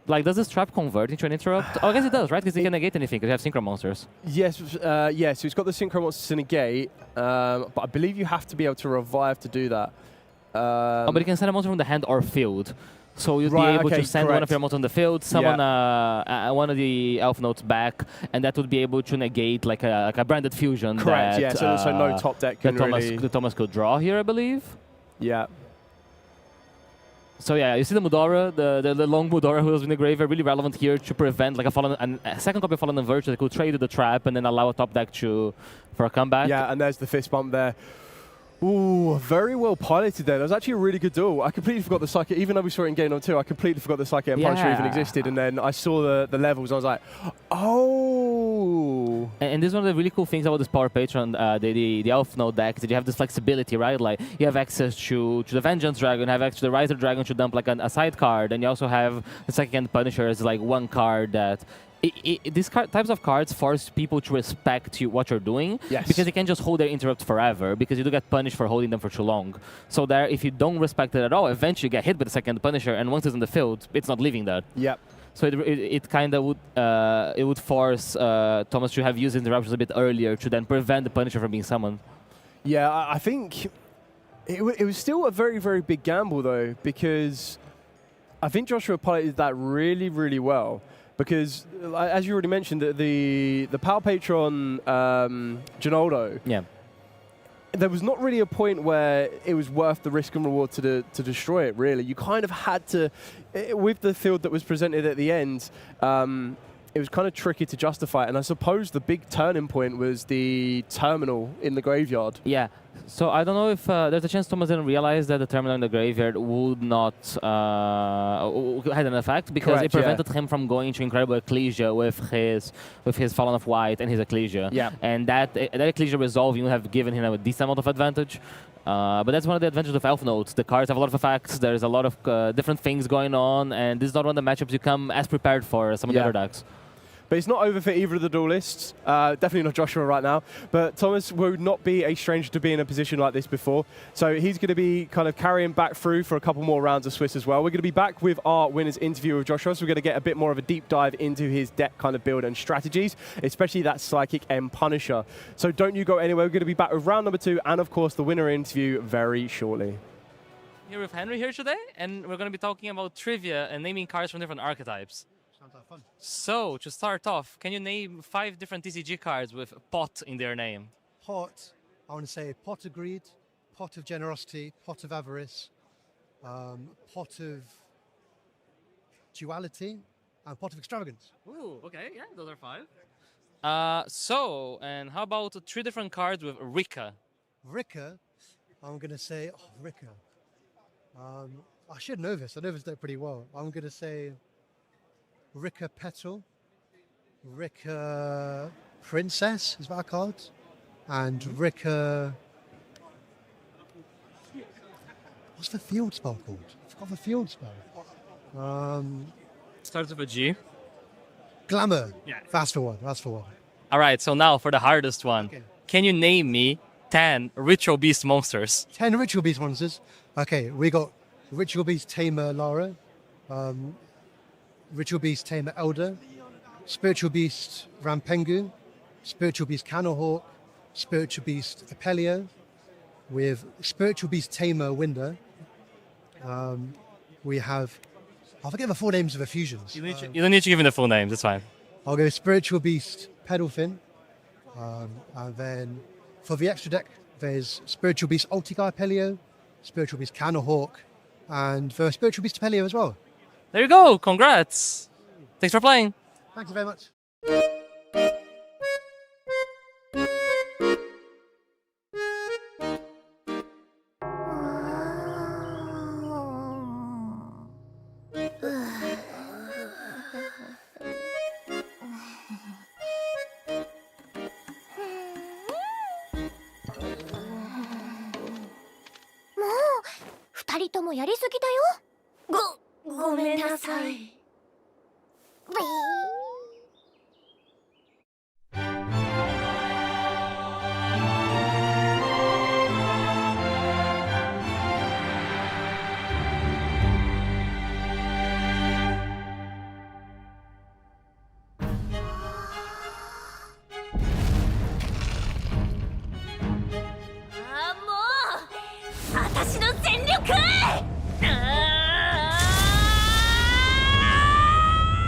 Like, does this trap convert into an interrupt? Oh, I guess it does, right? Because it can negate anything, because you have Synchro Monsters. Yes, yeah, so it's got the Synchro Monsters to negate, but I believe you have to be able to revive to do that. But you can send a monster from the hand or field. So you'd be able to send one of your monsters on the field, summon one of the Elf Notes back, and that would be able to negate like a branded fusion. Correct, that, yeah, so no top deck can that Thomas could draw here, I believe. Yeah. So yeah, you see the Mudora, the long Mudora who was in the graveyard, really relevant here to prevent like a second copy of Fallen Virtue that could trade to the trap and then allow a top deck for a comeback. Yeah, and there's the fist bump there. Ooh, very well piloted there. That was actually a really good duel. I completely forgot the Psychic, even though we saw it in game on 2, I completely forgot the Psychic and Punisher even existed, and then I saw the levels and I was like, oh. And this is one of the really cool things about this Power Patron, the Elf Node deck, is that you have this flexibility, right? Like, you have access to the Vengeance Dragon, you have access to the Riser Dragon to dump like a side card, and you also have the Second Punisher as like one card that... These types of cards force people to respect what you're doing, Yes. because they can't just hold their interrupt forever, because you do get punished for holding them for too long. So there, if you don't respect it at all, eventually you get hit by the Second Punisher, and once it's in the field, it's not leaving that. Yep. So it kind of would force Thomas to have used interruptions a bit earlier to then prevent the Punisher from being summoned. Yeah, I think it was still a very, very big gamble, though, because I think Joshua piloted that really, really well. Because, as you already mentioned, the Power Patron Ginaldo, Yeah. there was not really a point where it was worth the risk and reward to destroy it, really. You kind of had to, with the field that was presented at the end, it was kind of tricky to justify it. And I suppose the big turning point was the terminal in the graveyard. Yeah. So I don't know if there's a chance Thomas didn't realize that the terminal in the graveyard would not had an effect, because Correct, it prevented him from going to Incredible Ecclesia with his Fallen of White and his Ecclesia. Yeah. And that Ecclesia resolve would have given him a decent amount of advantage. But that's one of the advantages of Elf Nodes. The cards have a lot of effects. There's a lot of different things going on, and this is not one of the matchups you come as prepared for as some of the other decks. But it's not over for either of the duelists. Definitely not Joshua right now. But Thomas would not be a stranger to be in a position like this before. So he's going to be kind of carrying back through for a couple more rounds of Swiss as well. We're going to be back with our winners interview with Joshua. So we're going to get a bit more of a deep dive into his deck kind of build and strategies, especially that Psychic M Punisher. So don't you go anywhere. We're going to be back with round number 2 and, of course, the winner interview very shortly. Here with Henry here today, and we're going to be talking about trivia and naming cards from different archetypes. Sounds like fun. So, to start off, can you name 5 different TCG cards with pot in their name? Pot, I want to say pot of greed, pot of generosity, pot of avarice, pot of duality, and pot of extravagance. Ooh, okay, yeah, those are 5. And how about 3 different cards with Rika? Rika, I'm going to say, Rika. I should know this. I know this deck pretty well. I'm going to say Rika Petal, Rika Princess, is that a card? And Rika... What's the field spell called? I forgot the field spell. Starts with a G. Glamour. Yeah. That's the one. That's the one. All right, so now for the hardest one. Okay. Can you name me 10 Ritual Beast monsters? 10 Ritual Beast monsters. Okay, we got Ritual Beast Tamer Lara, Ritual Beast Tamer Elder, Spiritual Beast Rampengu, Spiritual Beast Cannonhawk, Spiritual Beast Apelio, with Spiritual Beast Tamer Winder. We have, I forget the full names of the fusions. You don't need to give me the full names, it's fine. I'll go Spiritual Beast Pedalfin, and then for the extra deck, there's Spiritual Beast Ultigar Apelio, Spiritual Beast Cannonhawk, and the Spiritual Beast Apelio as well. There you go, congrats. Thanks for playing. Thank you very much. 二人ともやりすぎだよ。ごめんなさい。私の全力！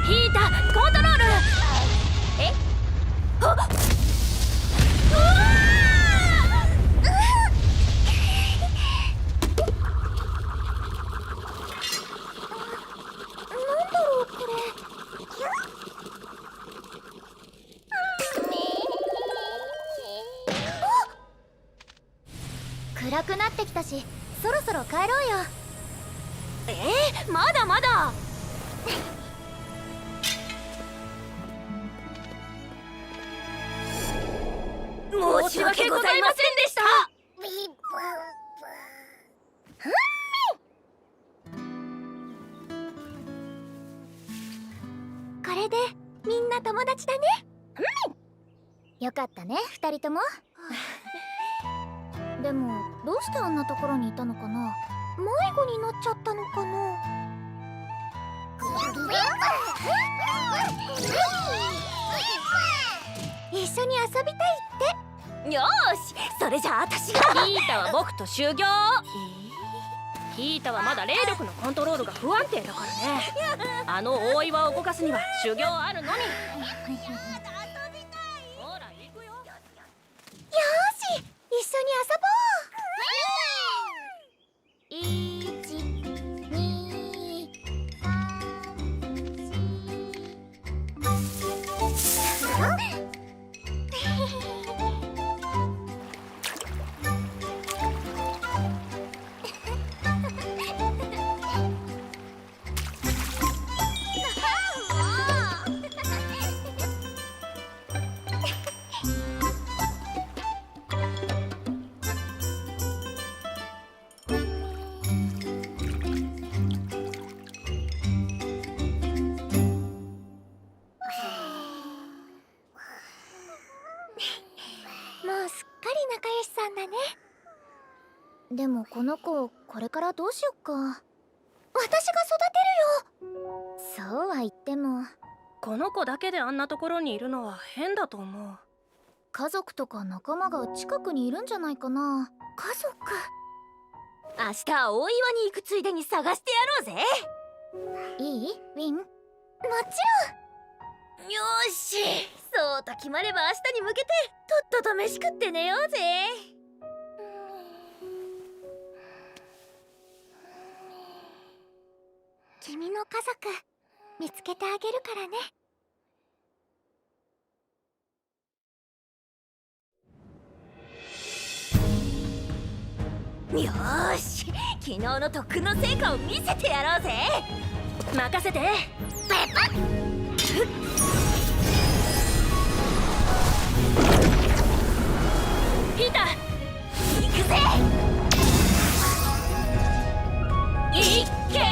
ヒーターコントロール！え？あっ！うわなんだろうこれ。暗くなってきたし、そろそろ帰ろうよ。まだまだ。申し訳ございませんでした。これでみんな友達だね。よかったね、2人とも。でもどうしてあんなところにいたのかな。迷子になっちゃったのかな。一緒に遊びたいって。よーし、それじゃあ私が。ヒータは僕と修行。ヒータはまだ霊力のコントロールが不安定だからね。あの大岩を動かすには修行あるのみ。ほら行くよ。よーし、一緒に遊ぼう。1、2、3、4。もうすっかり仲良しさんだね。でもこの子、これからどうしよっか。私が育てるよ。そうは言ってもこの子だけであんなところにいるのは変だと思う。家族とか仲間が近くにいるんじゃないかな。家族。明日大岩に行くついでに探してやろうぜ。いい？ウィン？もちろん。よーし、そうと決まれば明日に向けてとっとと飯食って寝ようぜ。君の家族見つけてあげるからね。よーし、昨日の特訓の成果を見せてやろうぜ。任せて。ペパッ。ヒータ行くぜ。いっけー。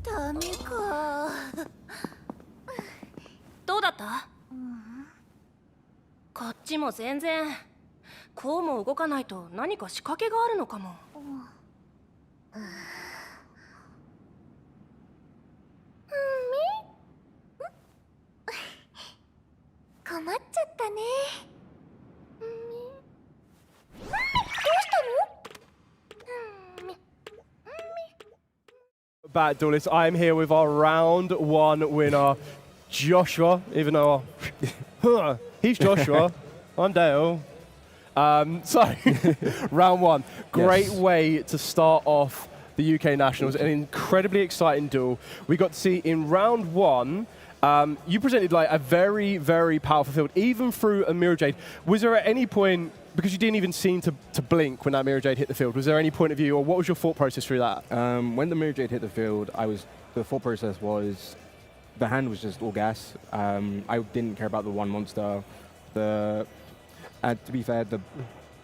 ダメか。どうだった？こっちも全然。こうも動かないと何か仕掛けがあるのかも。困っちゃったね。どうしたのBat Duelists, I'm here with our round 1 winner, Joshua, even though he's Joshua, I'm Dale. So, round 1, great way to start off the UK Nationals, an incredibly exciting duel. We got to see in round 1, you presented like a very, very powerful field, even through a Mirror Jade. Was there at any point, because you didn't even seem to blink when that Mirror Jade hit the field, was there any point of view, or what was your thought process through that? When the Mirror Jade hit the field, the thought process was, the hand was just all gas. I didn't care about the one monster. To be fair,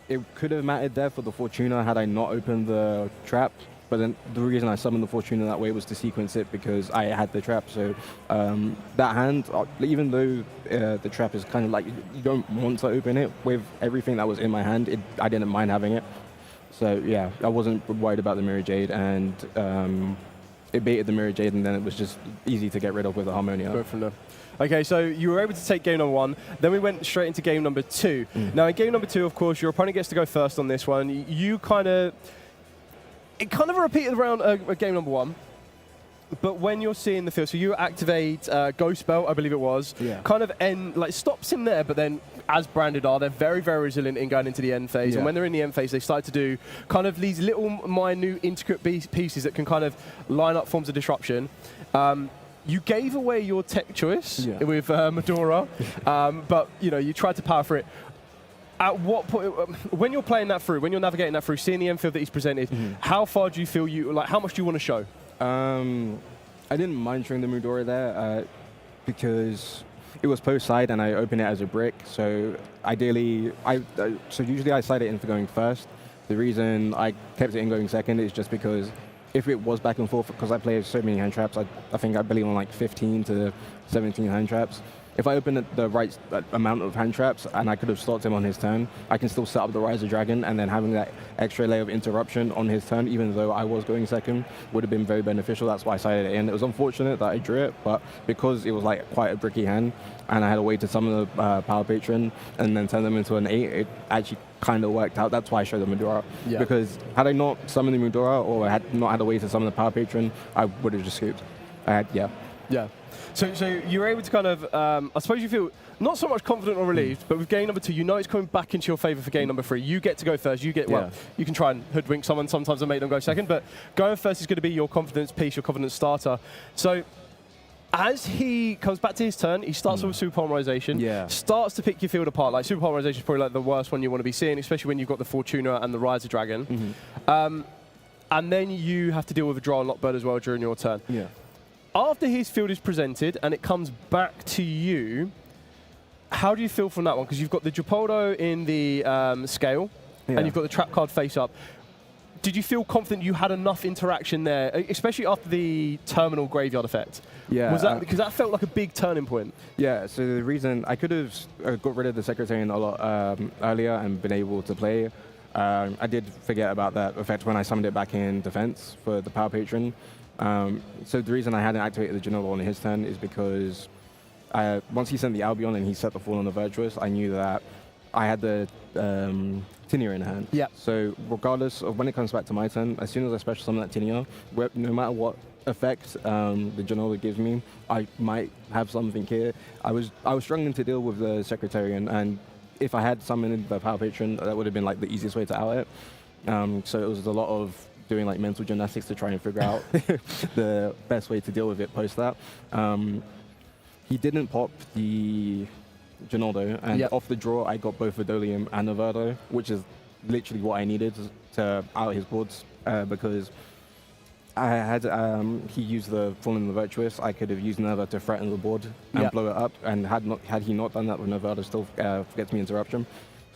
it could have mattered there for the Fortuna had I not opened the trap. But then the reason I summoned the Fortuna that way was to sequence it because I had the trap. So that hand, even though the trap is kind of like, you don't want to open it, with everything that was in my hand, I didn't mind having it. So yeah, I wasn't worried about the Mirror Jade, and it baited the Mirror Jade, and then it was just easy to get rid of with the Harmonia. Go from there. Okay, so you were able to take game number 1, then we went straight into game number 2. Now in game number 2, of course, your opponent gets to go first on this one. It kind of repeated around game number 1, but when you're seeing the field, so you activate Ghost Belt, I believe it was, kind of stops him there, but then as Branded are, they're very, very resilient in going into the end phase, and when they're in the end phase, they start to do kind of these little minute intricate pieces that can kind of line up forms of disruption. You gave away your tech choice with Medora, but you tried to power for it. At what point, when you're playing that through, when you're navigating that through, seeing the end field that he's presented, how far do you feel how much do you want to show? I didn't mind showing the Medora there because it was post side and I opened it as a brick. So ideally, usually I slide it in for going first. The reason I kept it in going second is just because if it was back and forth, because I play so many hand traps, I think I believe on like 15 to 17 hand traps. If I open the right amount of hand traps and I could have stopped him on his turn, I can still set up the Rise of Dragon, and then having that extra layer of interruption on his turn, even though I was going second, would have been very beneficial. That's why I sided it in. It was unfortunate that I drew it, but because it was like quite a bricky hand, and I had a way to summon the Power Patron and then turn them into an 8, it actually kind of worked out. That's why I showed the Medora. Yeah. Because had I not summoned the Medora or had not had a way to summon the Power Patron, I would have just scooped. Yeah. So you were able to kind of, I suppose you feel not so much confident or relieved, but with game number 2, it's coming back into your favour for game number 3. You get to go first. You can try and hoodwink someone sometimes and make them go second, but going first is going to be your confidence piece, your confidence starter. So as he comes back to his turn, he starts with super polymerization, starts to pick your field apart. Like super polymerization is probably like the worst one you want to be seeing, especially when you've got the Fortuna and the Rise of Dragon. And then you have to deal with a draw and lock bird as well during your turn. After his field is presented and it comes back to you, how do you feel from that one? Because you've got the Gepoldo in the scale, and you've got the trap card face up. Did you feel confident you had enough interaction there, especially after the terminal graveyard effect? Yeah. Was that because that felt like a big turning point? Yeah. So the reason I could have got rid of the Secretarian a lot earlier and been able to play. I did forget about that effect when I summoned it back in defense for the Power Patron. So the reason I hadn't activated the Genoa on his turn is because once he sent the Albion and he set the Fall on the Virtuous, I knew that I had the Tinia in hand. Yeah. So regardless of when it comes back to my turn, as soon as I special summon that Tinia, no matter what effect the Genoa gives me, I might have something here. I was struggling to deal with the Secretarian, and if I had summoned the Power Patron, that would have been like the easiest way to out it. So it was a lot of doing like mental gymnastics to try and figure out the best way to deal with it post that. He didn't pop the Ginaldo, and off the draw I got both Vidolium and Noverdo, which is literally what I needed to out his boards, because I had he used the Fall in the Virtuous. I could have used Nerva to threaten the board and blow it up, and had he not done that with Noverdo, still gets me interruption.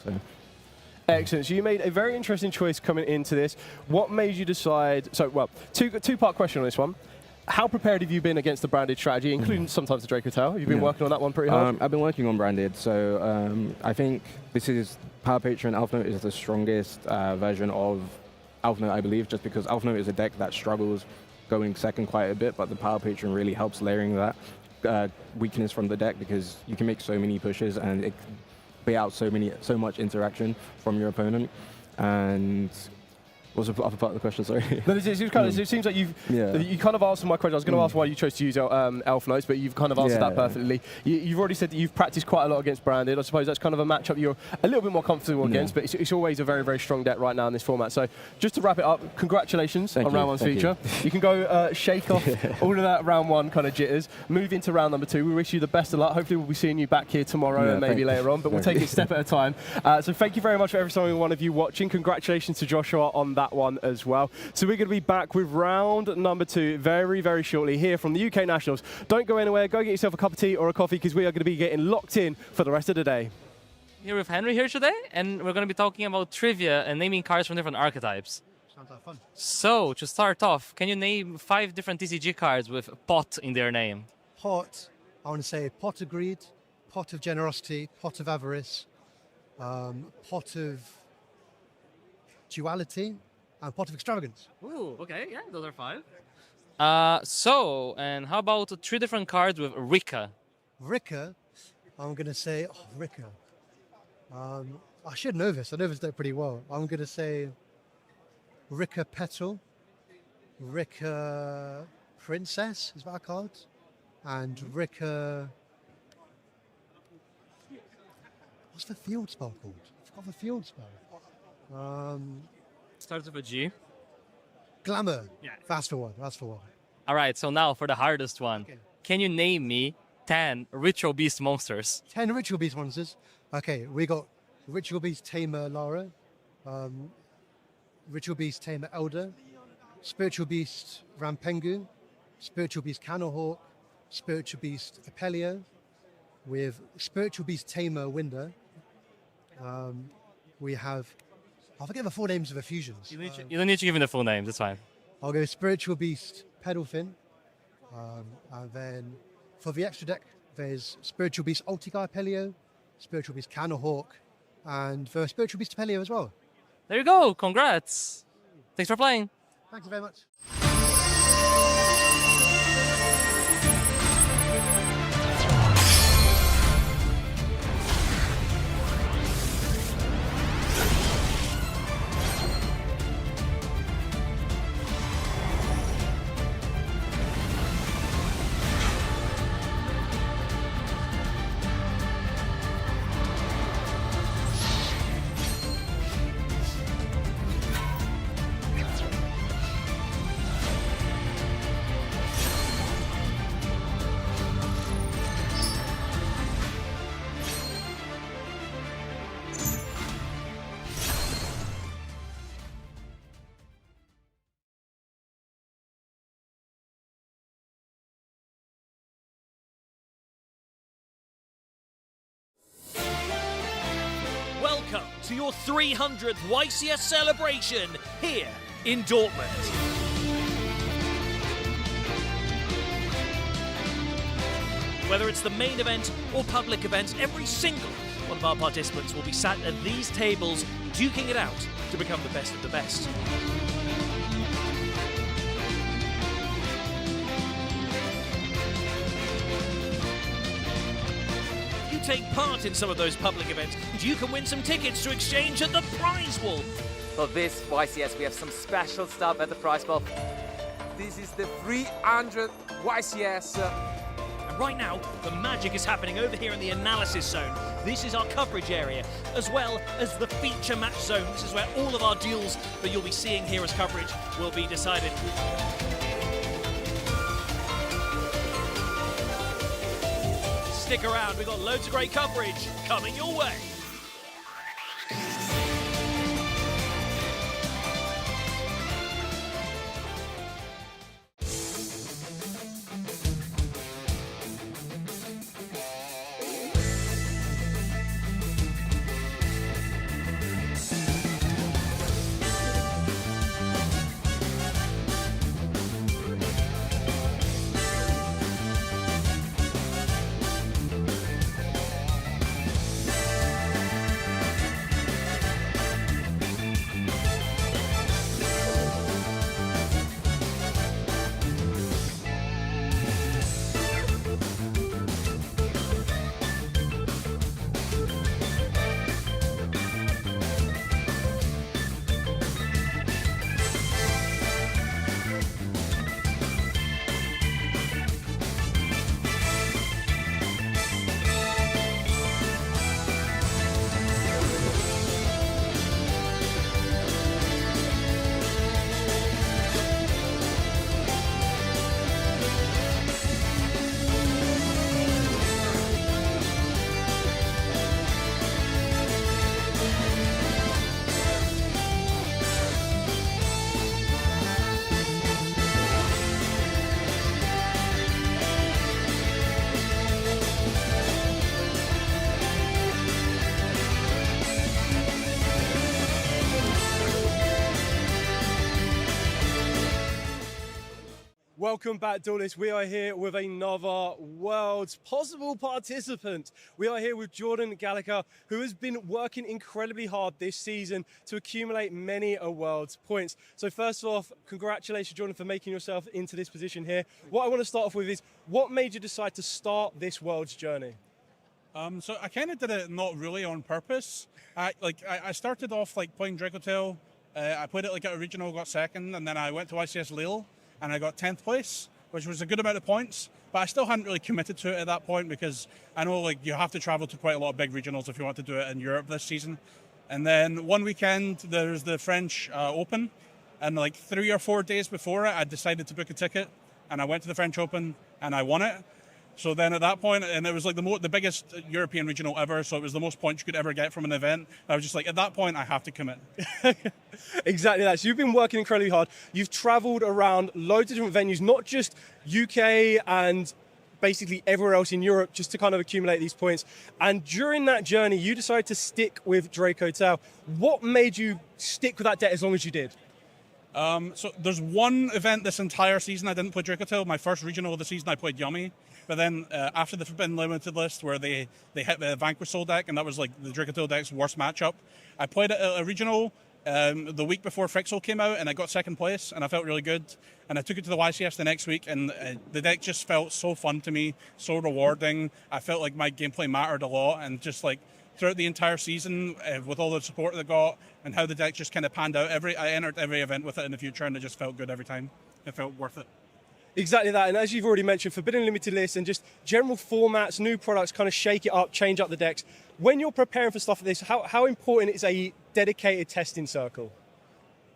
So. Excellent. So you made a very interesting choice coming into this. What made you decide? So, well, two-part question on this one. How prepared have you been against the branded strategy, including sometimes the Draco Tail? You've been working on that one pretty hard? I've been working on branded. So I think this is Power Patron Alpha Note is the strongest version of Alpha Note, I believe, just because Alpha Note is a deck that struggles going second quite a bit, but the Power Patron really helps layering that weakness from the deck, because you can make so many pushes and it pay out so much interaction from your opponent. And what was the other part of the question? Sorry. No, it seems like you kind of answered my question. I was going to ask why you chose to use Elf Notes, but you've kind of answered that perfectly. You've already said that you've practiced quite a lot against branded. I suppose that's kind of a matchup you're a little bit more comfortable against, but it's always a very, very strong deck right now in this format. So just to wrap it up, congratulations on round 1's feature. You can go shake off all of that round 1 kind of jitters, move into round number 2. We wish you the best of luck. Hopefully we'll be seeing you back here tomorrow and maybe later on, but we'll take it step at a time. So thank you very much for every single one of you watching. Congratulations to Joshua on that one as well. So we're going to be back with round number 2 very, very shortly here from the UK Nationals. Don't go anywhere. Go get yourself a cup of tea or a coffee, because we are going to be getting locked in for the rest of the day. Here with Henry here today, and we're going to be talking about trivia and naming cards from different archetypes. Sounds like fun. So, to start off, can you name 5 different TCG cards with pot in their name? Pot, I want to say Pot of Greed, Pot of Generosity, Pot of Avarice, Pot of Duality, and Pot of Extravagance. Ooh, okay, yeah, those are 5. And how about 3 different cards with Rika? Rika, I'm going to say, Rika. I should know this. I know this deck pretty well. I'm going to say Rika Petal, Rika Princess, is that a card? And Rika... What's the field spell called? I forgot the field spell. Starts with a G. Glamour. Yeah. That's the one. All right, so now for the hardest one. Okay. can you name me 10 Ritual Beast monsters? 10 Ritual Beast monsters. Okay, we got Ritual Beast Tamer Lara, Ritual Beast Tamer Elder, Spiritual Beast Rampengu, Spiritual Beast Canohawk, Spiritual Beast Apelio, with Spiritual Beast Tamer Winder. We have, I forget the full names of the fusions. You don't need to give me the full names, it's fine. I'll go Spiritual Beast Pedalfin. And then for the extra deck, there's Spiritual Beast Ulti-Guy Apelio, Spiritual Beast Canohawk, and the Spiritual Beast Apelio as well. There you go, congrats. Thanks for playing. Thank you very much. Welcome to your 300th YCS celebration here in Dortmund. Whether it's the main event or public events, every single one of our participants will be sat at these tables duking it out to become the best of the best. Take part in some of those public events, and you can win some tickets to exchange at the prize wall. For this YCS, we have some special stuff at the prize wall. This is the 300 YCS. And right now, the magic is happening over here in the analysis zone. This is our coverage area, as well as the feature match zone. This is where all of our duels that you'll be seeing here as coverage will be decided. Stick around, we've got loads of great coverage coming your way. Welcome back, duelists. We are here with another World's possible participant. We are here with Jordan Gallagher, who has been working incredibly hard this season to accumulate many a World's points. So first off, congratulations, Jordan, for making yourself into this position here. What I want to start off with is, what made you decide to start this World's journey? So I kind of did it not really on purpose. I started off playing Dracotail. I played it at a regional, got second, and then I went to ICS Lille and I got 10th place, which was a good amount of points. But I still hadn't really committed to it at that point because I know you have to travel to quite a lot of big regionals if you want to do it in Europe this season. And then one weekend there's the French Open, and 3 or 4 days before it, I decided to book a ticket and I went to the French Open and I won it. So then at that point, and it was like the biggest European regional ever, so it was the most points you could ever get from an event. I was just like, at that point, I have to commit. Exactly that. So you've been working incredibly hard. You've traveled around loads of different venues, not just UK and basically everywhere else in Europe, just to kind of accumulate these points. And during that journey, you decided to stick with Draco Tail. What made you stick with that deck as long as you did? So there's one event this entire season I didn't play Draco Tail. My first regional of the season, I played Yummy. But then after the Forbidden Limited list, where they hit the Vanquish Soul deck, and that was like the Draco Tail deck's worst matchup, I played a regional the week before Frixel came out, and I got second place, and I felt really good. And I took it to the YCS the next week, and the deck just felt so fun to me, so rewarding. I felt like my gameplay mattered a lot, and just like throughout the entire season, with all the support that I got, and how the deck just kind of panned out, I entered every event with it in the future, and it just felt good every time. It felt worth it. Exactly that, and as you've already mentioned, Forbidden Limited List and just general formats, new products, kind of shake it up, change up the decks. When you're preparing for stuff like this, how important is a dedicated testing circle?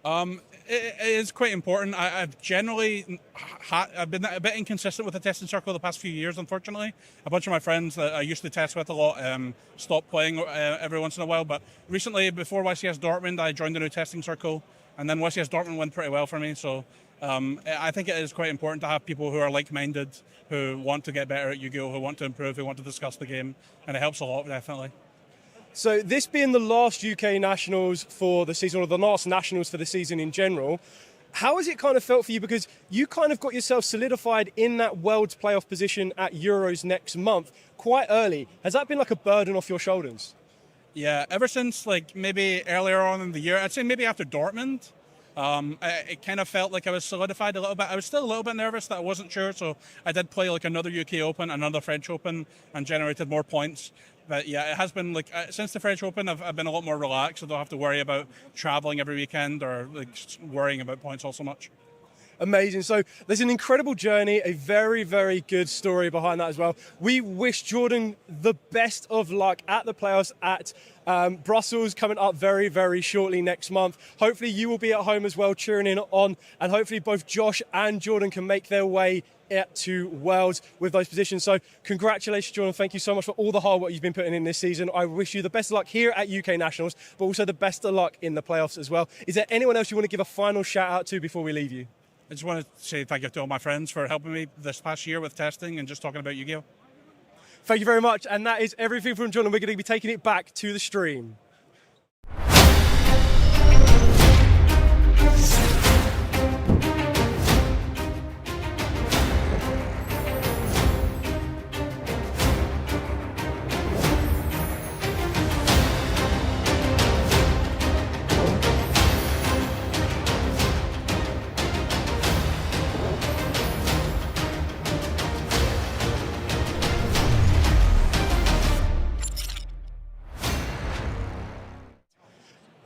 It is quite important. I've generally I've been a bit inconsistent with the testing circle the past few years, unfortunately. A bunch of my friends that I used to test with a lot stopped playing every once in a while, but recently, before YCS Dortmund, I joined a new testing circle, and then YCS Dortmund went pretty well for me, so I think it is quite important to have people who are like-minded, who want to get better at Yu-Gi-Oh!, who want to improve, who want to discuss the game, and it helps a lot, definitely. So this being the last UK Nationals for the season, or the last Nationals for the season in general, how has it kind of felt for you? Because you kind of got yourself solidified in that Worlds playoff position at Euros next month quite early. Has that been like a burden off your shoulders? Yeah, ever since like maybe earlier on in the year, I'd say maybe after Dortmund, it kind of felt like I was solidified a little bit. I was still a little bit nervous that I wasn't sure, so I did play like another UK Open, another French Open, and generated more points. But yeah, it has been like since the French Open, I've been a lot more relaxed. I don't have to worry about traveling every weekend or like worrying about points all so much. Amazing. So there's an incredible journey, a very, very good story behind that as well. We wish Jordan the best of luck at the playoffs at Brussels, coming up very, very shortly next month. Hopefully you will be at home as well, cheering in on, and hopefully both Josh and Jordan can make their way to Worlds with those positions. So congratulations, Jordan. Thank you so much for all the hard work you've been putting in this season. I wish you the best of luck here at UK Nationals, but also the best of luck in the playoffs as well. Is there anyone else you want to give a final shout out to before we leave you? I just want to say thank you to all my friends for helping me this past year with testing and just talking about Yu-Gi-Oh! Thank you very much. And that is everything from Jordan. We're going to be taking it back to the stream.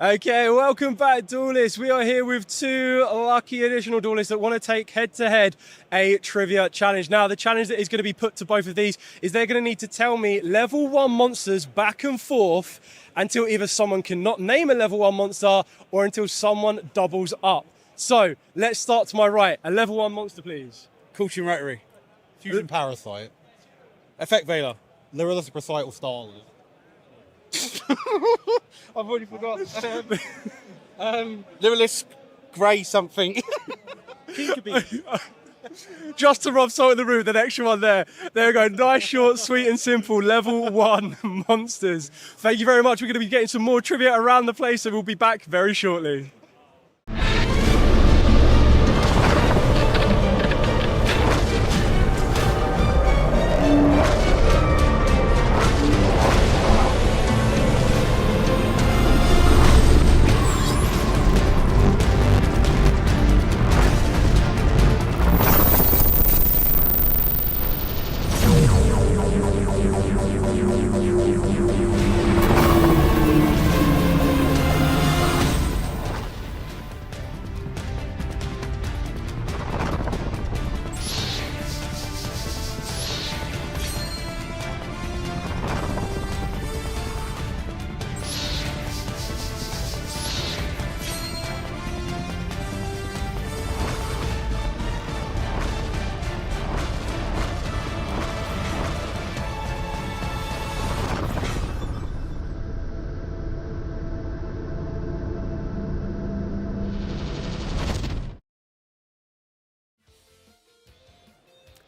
Okay, welcome back, duelists. We are here with two lucky additional duelists that want to take head-to-head a trivia challenge. Now, the challenge that is going to be put to both of these is they're going to need to tell me level 1 monsters back and forth until either someone cannot name a level 1 monster or until someone doubles up. So, let's start to my right. A level 1 monster, please. Caution Rotary, Fusion Parasite, Effect Veiler, Lyrillus Recital Starlord. I've already forgot. Lyrillus Grey something. Just to rub salt in the room, the next one there. There we go. Nice, short, sweet and simple level 1 monsters. Thank you very much. We're going to be getting some more trivia around the place, so we'll be back very shortly.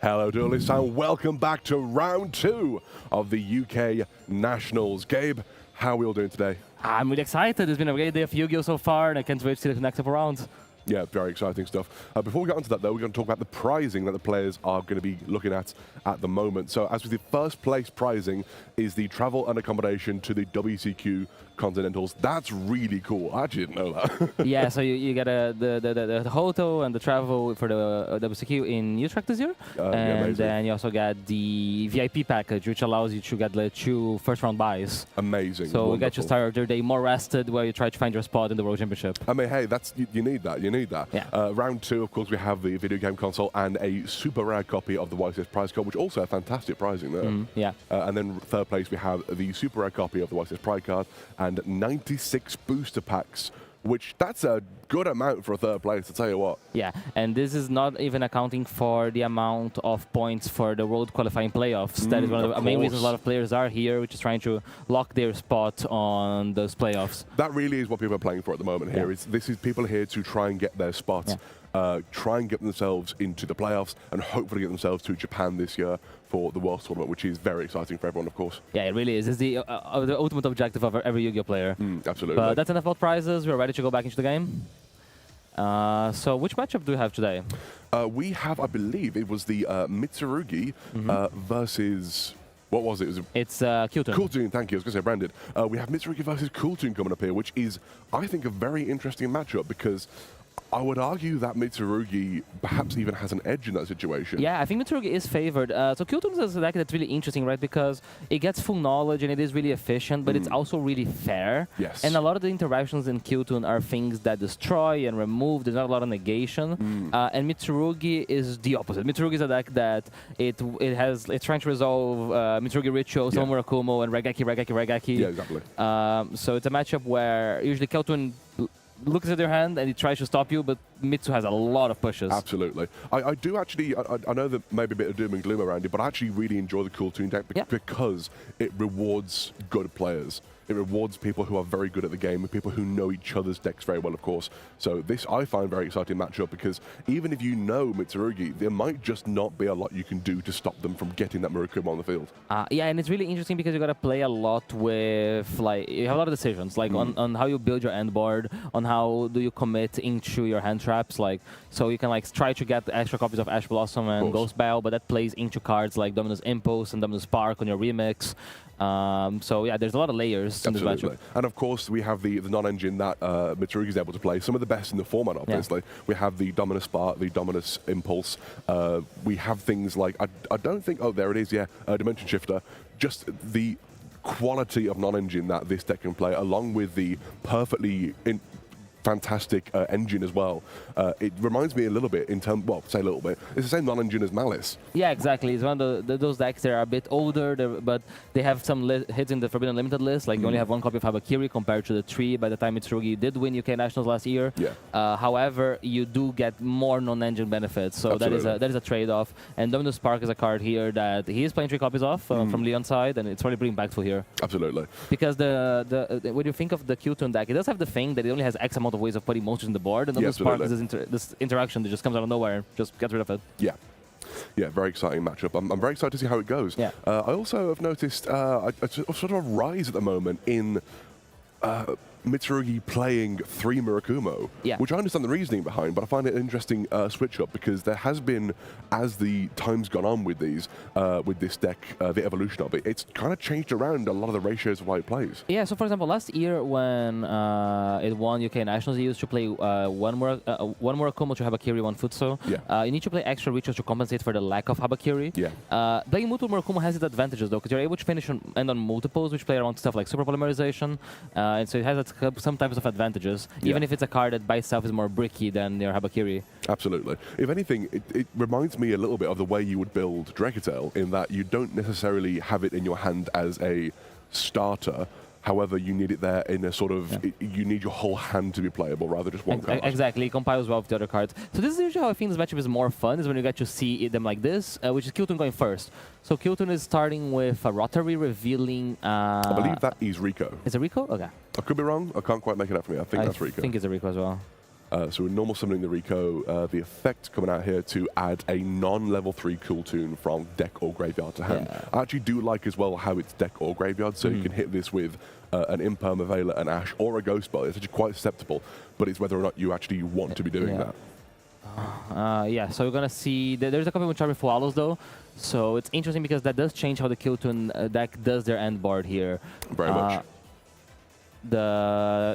Hello, duelists, and welcome back to round 2 of the UK Nationals. Gabe, how are we all doing today? I'm really excited. It's been a great day of Yu-Gi-Oh! So far, and I can't wait to see the next couple rounds. Yeah, very exciting stuff. Before we get onto that, though, we're going to talk about the prizing that the players are going to be looking at the moment. So, as with the first place prizing is the travel and accommodation to the WCQ Continentals. That's really cool. I actually didn't know that. Yeah, so you get the hotel and the travel for the WCQ in Utrecht this year. And then you also get the VIP package, which allows you to get the 2 first-round buys. Amazing. So we get you start your day more rested while you try to find your spot in the World Championship. I mean, hey, you need that. You need that. Yeah. Round 2, of course, we have the video game console and a super rare copy of the YCS prize card, which also a fantastic prizing there. Yeah. And then third place, we have the super rare copy of the YCS prize card and 96 booster packs, which that's a good amount for a third place, to tell you what. Yeah, and this is not even accounting for the amount of points for the World Qualifying Playoffs. That is one of the main reasons a lot of players are here, which is trying to lock their spot on those playoffs. That really is what people are playing for at the moment here. This is people here to try and get their spots, try and get themselves into the playoffs, and hopefully get themselves to Japan this year for the World Tournament, which is very exciting for everyone, of course. Yeah, it really is. It's the ultimate objective of every Yu-Gi-Oh! Player. Absolutely. But that's enough about prizes. We're ready to go back into the game. So which matchup do we have today? We have, I believe, it was the Mitsurugi versus... What was it? It's Cooltoon. Cooltoon, thank you. I was going to say branded. We have Mitsurugi versus Cooltoon coming up here, which is, I think, a very interesting matchup because I would argue that Mitsurugi perhaps even has an edge in that situation. Yeah, I think Mitsurugi is favored. So Cooltoon is a deck that's really interesting, right? Because it gets full knowledge and it is really efficient, but it's also really fair. Yes. And a lot of the interactions in Cooltoon are things that destroy and remove. There's not a lot of negation. And Mitsurugi is the opposite. Mitsurugi is a deck that it's trying to resolve Mitsurugi Ritual, Summon Murakumo, and Regaki. Yeah, exactly. So it's a matchup where usually Cooltoon looks at your hand and he tries to stop you, but Mitsu has a lot of pushes. Absolutely. I do actually, I know that maybe a bit of doom and gloom around it, but I actually really enjoy the Cooltoon deck because it rewards good players. It rewards people who are very good at the game, and people who know each other's decks very well, of course. So this, I find, very exciting matchup because even if you know Mitsurugi, there might just not be a lot you can do to stop them from getting that Murakumo on the field. Yeah, and it's really interesting because you got to play a lot with, like, you have a lot of decisions, like on how you build your end board, on how do you commit into your hand traps, like, so you can like try to get extra copies of Ash Blossom and Ghost Bell, but that plays into cards like Dominus Impulse and Dominus Spark on your remix. So yeah, there's a lot of layers in this matchup. And of course, we have the non-engine that Mitsurugi is able to play. Some of the best in the format, obviously. We have the Dominus Spark, the Dominus Impulse. We have things like, I don't think, there it is, Dimension Shifter. Just the quality of non-engine that this deck can play, along with the perfectly fantastic engine as well. It reminds me a little bit in terms, well, say a little bit, it's the same non-engine as Malice. Yeah, exactly. It's one of those decks that are a bit older, but they have some hits in the Forbidden Limited list, like you only have 1 copy of Habakiri compared to the 3 by the time Mitsurugi did win UK Nationals last year. However, you do get more non-engine benefits, so that is a trade-off. And Dominus Spark is a card here that he is playing 3 copies of from Leon's side, and it's probably pretty impactful here. Absolutely. Because when you think of the Cooltoon deck, it does have the thing that it only has X amount of ways of putting monsters in the board, and Dominus Spark is this interaction that just comes out of nowhere and just gets rid of it. Yeah, very exciting matchup. I'm very excited to see how it goes. I also have noticed a sort of a rise at the moment in Mitsurugi playing 3 Murakumo, which I understand the reasoning behind, but I find it an interesting switch up because there has been, as the time's gone on with these, with this deck, the evolution of it, it's kind of changed around a lot of the ratios of how it plays. Yeah, so for example, last year when it won UK Nationals, he used to play one Murakumo to Habakiri, 1 Futsu. You need to play extra rituals to compensate for the lack of Habakiri. Playing multiple Murakumo has its advantages though, because you're able to finish on multiples, which play around stuff like super polymerization, and so it has some types of advantages, even if it's a card that by itself is more bricky than your Habakiri. Absolutely. If anything, it reminds me a little bit of the way you would build Dragotail, in that you don't necessarily have it in your hand as a starter. However, you need it there in a sort of, you need your whole hand to be playable rather than just one card. Exactly, it compiles well with the other cards. So this is usually how I think this matchup is more fun, is when you get to see them like this, which is Cooltoon going first. So Cooltoon is starting with a Rotary revealing... I believe that is Rico. Is it Rico? Okay. I could be wrong. I can't quite make it up for me. I think that's Rico. I think it's a Rico as well. So we're normal summoning the Rico, the effect coming out here to add a non-level 3 cool tune from deck or graveyard to hand. I actually do like as well how it's deck or graveyard, so you can hit this with an Imperm, a Veiler, an Ash, or a Ghost Spell. It's actually quite susceptible, but it's whether or not you actually want to be doing that. Yeah, so we're gonna see there's a couple of Charming Swallows though, so it's interesting because that does change how the Kill Tune deck does their end board here. Very much.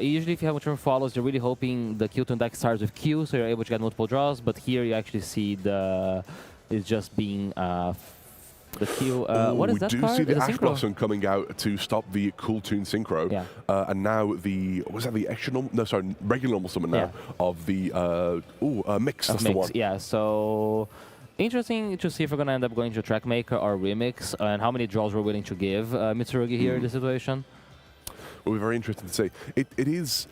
Usually if you have Charming Swallows, you're really hoping the Kill Tune deck starts with Q, so you're able to get multiple draws. But here you actually see it's just being the Q. What is that We do card? see the Ash Synchro? Blossom coming out to stop the Cool Tune Synchro. Yeah. And now was that the extra normal? No, sorry, regular normal summon now of the Mix. That's the one. Yeah, so interesting to see if we're going to end up going to Track Maker or Remix and how many draws we're willing to give Mitsurugi here in this situation. Will be very interesting to see. It is,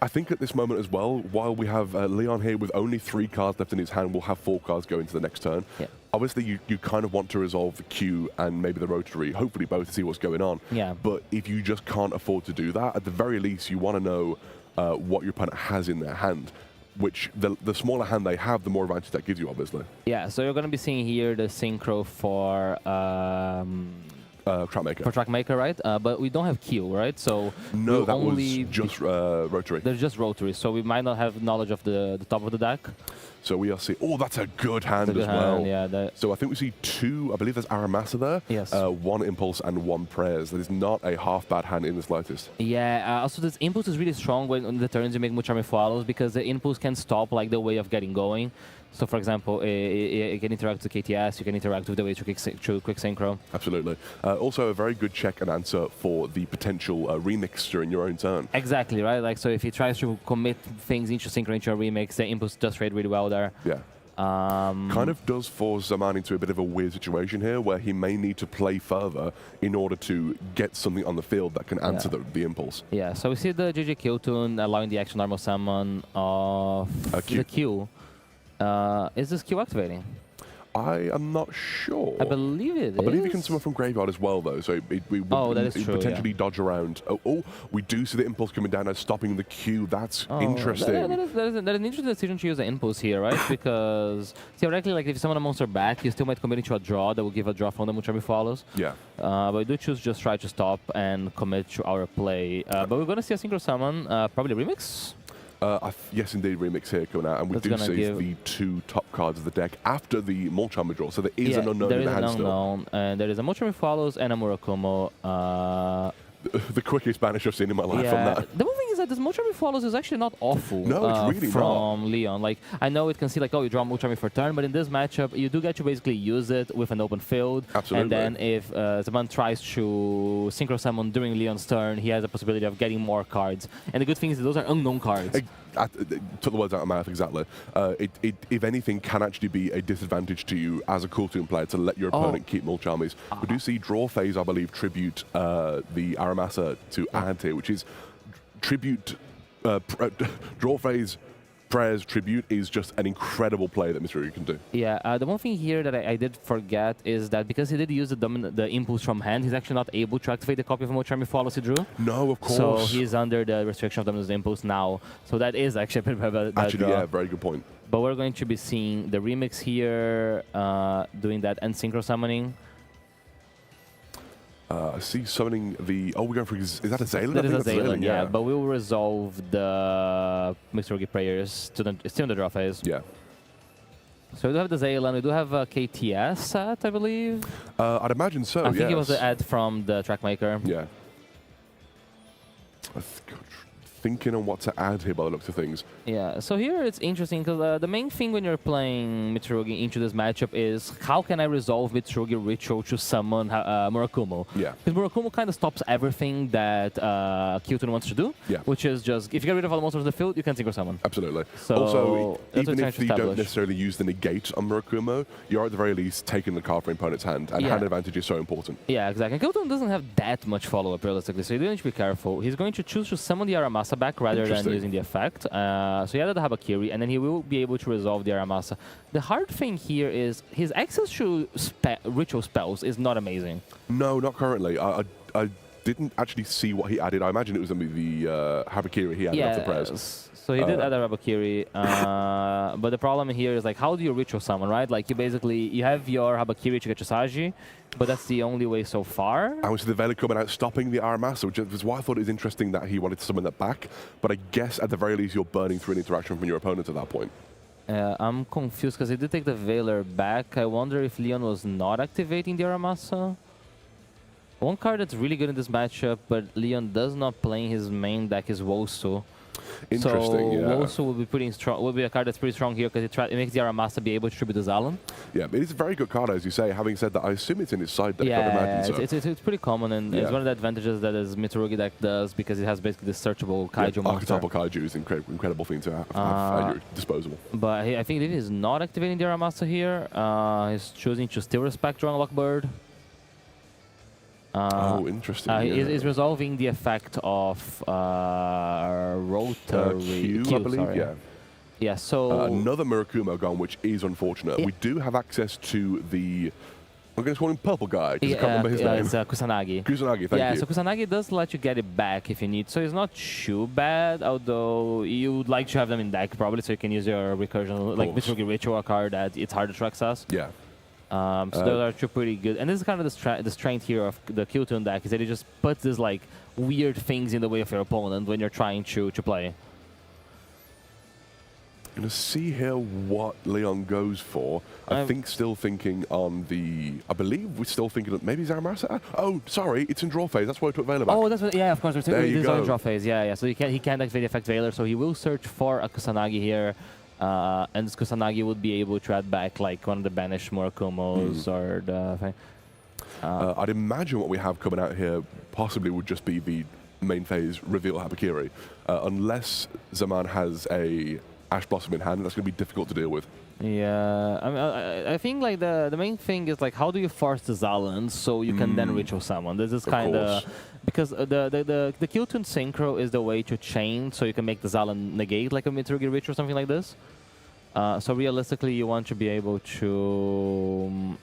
I think at this moment as well, while we have Leon here with only 3 cards left in his hand, we'll have 4 cards going to the next turn. Yeah. Obviously, you kind of want to resolve the Q and maybe the Rotary, hopefully both, to see what's going on. Yeah. But if you just can't afford to do that, at the very least, you want to know what your opponent has in their hand, which the smaller hand they have, the more advantage that gives you, obviously. Yeah, so you're going to be seeing here the Synchro for Track Maker. For Track Maker, right? But we don't have Q, right? So no, that only was just Rotary. There's just Rotary, so we might not have knowledge of the top of the deck. So we are seeing, that's a good hand That's a as good well. hand, yeah, So I think we see 2, I believe there's Aramasa there. Yes. 1 Impulse and 1 Prayers. That is not a half bad hand in the slightest. Yeah, also this Impulse is really strong when on the turns you make Muchami Follows because the Impulse can stop like the way of getting going. So for example, it can interact with KTS, you can interact with the way to quick synchro. Absolutely. Also a very good check and answer for the potential remix during your own turn. Exactly, right? Like, so if he tries to commit things into synchro into a remix, the Impulse does trade really well there. Yeah. Kind of does force Zaman into a bit of a weird situation here where he may need to play further in order to get something on the field that can answer the Impulse. Yeah, so we see the GG Kill Tune allowing the actual normal summon of the Q. Is this Q activating? I am not sure. I believe it is. I believe you can summon from graveyard as well, though, so we that is true, potentially dodge around. We do see the Impulse coming down and stopping the Q. That's interesting. That is an interesting decision to use the Impulse here, right? Because theoretically, like if you summon a monster back, you still might commit into a draw that will give a draw from the Muchami Follows. Yeah. But we do choose just try to stop and commit to our play. But we're going to see a synchro summon, probably Remix. Yes, indeed, Remix here coming out, and we do see the 2 top cards of the deck after the Molchammer draw, so there is an unknown in the hand still. And there is a Molchammer Follows and a Murakumo. The quickest banish I've seen in my life from that. The one thing is that this Molchammer Follows is actually not awful. No, it's really from not. Leon. Like, I know it can see like, you draw Molchammer for turn, but in this matchup, you do get to basically use it with an open field. Absolutely. And then if someone tries to synchro summon during Leon's turn, he has the possibility of getting more cards. And the good thing is that those are unknown cards. Took the words out of my mouth, exactly. It, if anything, can actually be a disadvantage to you as a Cool Tune player to let your opponent keep Molchamis. We do see Draw Phase, I believe, tribute the Aramasa to add here, which is tribute, Draw Phase, Prayers, Tribute is just an incredible play that Mitsurugi can do. Yeah, the one thing here that I did forget is that because he did use the Impulse from hand, he's actually not able to activate the copy of Mochami Follows he drew. No, of course. So he's under the restriction of Dominus Impulse now. So that is actually a bit of a bad Actually, yeah, very good point. But we're going to be seeing the Remix here, doing that and Synchro Summoning. I see summoning the... we're going for... Is that a Zaylan? That is a Zaylan, yeah. But we will resolve the Mitsurugi Prayers to still in the draw phase. Yeah. So we do have the Zaylan, we do have a KTS set, I believe. I'd imagine so, I think it was the ad from the Trackmaker. Yeah. Thinking on what to add here by the looks of things. Yeah, so here it's interesting because the main thing when you're playing Mitsurugi into this matchup is how can I resolve Mitsurugi Ritual to summon Murakumo? Yeah. Because Murakumo kind of stops everything that Kyutun wants to do, which is just, if you get rid of all the monsters in the field, you can synchro summon. Absolutely. So also, even if you don't establish. necessarily use the negate on Murakumo, you're at the very least taking the card from your opponent's hand, and hand advantage is so important. Yeah, exactly. Kyutun doesn't have that much follow-up realistically, so you do need to be careful. He's going to choose to summon the Aramasa back rather than using the effect. So he added the Habakiri, and then he will be able to resolve the Aramasa. The hard thing here is his access to ritual spells is not amazing. No, not currently. I didn't actually see what he added. I imagine it was the Habakiri he added off the press. So he did add a Habakiri, but the problem here is like, how do you ritual summon, right? Like you have your Habakiri Chikachasagi, but that's the only way so far. And we see the Vela coming out, stopping the Aramasa, which is why I thought it was interesting that he wanted to summon that back. But I guess at the very least, you're burning through an interaction from your opponent at that point. I'm confused because he did take the Veiler back. I wonder if Leon was not activating the Aramasa. One card that's really good in this matchup, but Leon does not play in his main deck is Wosu. Interesting, so yeah. Wosu will be pretty strong. Will be a card that's pretty strong here because it makes the Aramasa be able to tribute the Zalan. Yeah, but it's a very good card, as you say. Having said that, I assume it's in his side deck. I'd imagine so. It's pretty common, and it's one of the advantages that his Mitsurugi deck does because it has basically this searchable Kaiju monster. Archetypal Kaiju is an incredible thing to have at your disposal. But I think if he's not activating the Aramasa here, he's choosing to still respect Drawing Lockbird. Interesting. Is resolving the effect of rotary Q, I believe, sorry. Yeah, so... another Murakumo gone, which is unfortunate. We do have access to the... I'm going to call him Purple Guy, because I can't remember his name. It's Kusanagi. Kusanagi, thank you. So Kusanagi does let you get it back if you need, so it's not too bad, although you would like to have them in deck, probably, so you can use your recursion, like Mitsurugi Ritual card that it's harder to access. Yeah. So those are two pretty good, and this is kind of the strength here of the Kyutun deck is that it just puts these like weird things in the way of your opponent when you're trying to play. Gonna see here what Leon goes for. I think still thinking on the. I believe we're still thinking that maybe Zaramasa. Oh, sorry, it's in draw phase. That's why I took Veiler back. Oh, that's what. Yeah, of course. There you go. In draw phase. Yeah. So he can't activate effect Veiler, so he will search for a Kusanagi here. And this Kusanagi would be able to add back like one of the banished Murakumos or the thing. I'd imagine what we have coming out here possibly would just be the main phase reveal Habakiri. Unless Zaman has a Ash Blossom in hand, that's going to be difficult to deal with. Yeah, I mean, I think like the main thing is like how do you force the Zalan so you can then ritual summon. This is kind of because the Kyutun Synchro is the way to chain so you can make the Zalan negate like a Mitsurugi Ritual or something like this. So realistically, you want to be able to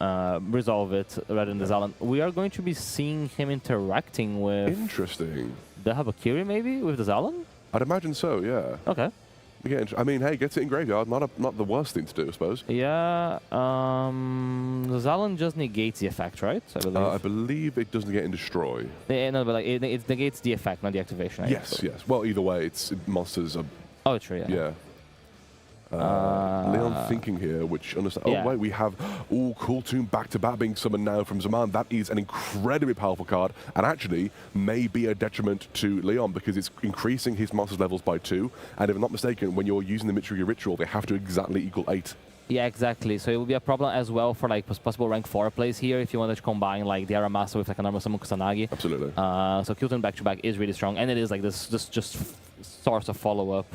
resolve it rather than the Zalan. We are going to be seeing him interacting with... Interesting. The Habakiri maybe with the Zalan? I'd imagine so, yeah. Okay. I mean, hey, gets it in graveyard. Not the worst thing to do, I suppose. Yeah. The Zalan just negates the effect, right? I believe it doesn't negate and destroy. Yeah, no, but like it negates the effect, not the activation. Yes. Well, either way, monsters are. Oh, true. Yeah. Leon thinking here, which understand. Oh wait, we have Cool Tune back to back being summoned now from Zaman. That is an incredibly powerful card, and actually may be a detriment to Leon because it's increasing his monsters levels by 2. And if I'm not mistaken, when you're using the Mitsurugi Ritual, they have to exactly equal 8. Yeah, exactly. So it will be a problem as well for like possible rank 4 plays here if you wanted to combine like the Aramasa with like a normal summon Kusanagi. Absolutely. So Kyutun back to back is really strong, and it is like this just source of follow up.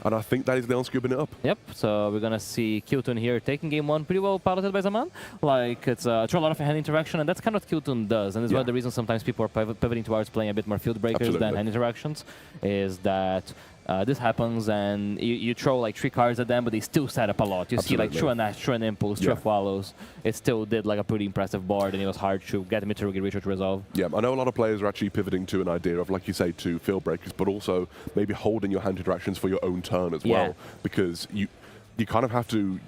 And I think that is Leon scooping it up. Yep, so we're going to see Kyutun here taking game 1 pretty well piloted by Zaman. Like, it's a lot of hand interaction, and that's kind of what Kyutun does. And it's one of the reasons sometimes people are pivoting towards playing a bit more field breakers than hand interactions, is that this happens, and you throw like 3 cards at them, but they still set up a lot. You see like True and Ash, True and Impulse, True Follows. It still did like a pretty impressive board, and it was hard to get Mitsurugi Ritual to resolve. Yeah, I know a lot of players are actually pivoting to an idea of, like you say, to field breakers, but also maybe holding your hand interactions for your own turn as well, because you kind of have to,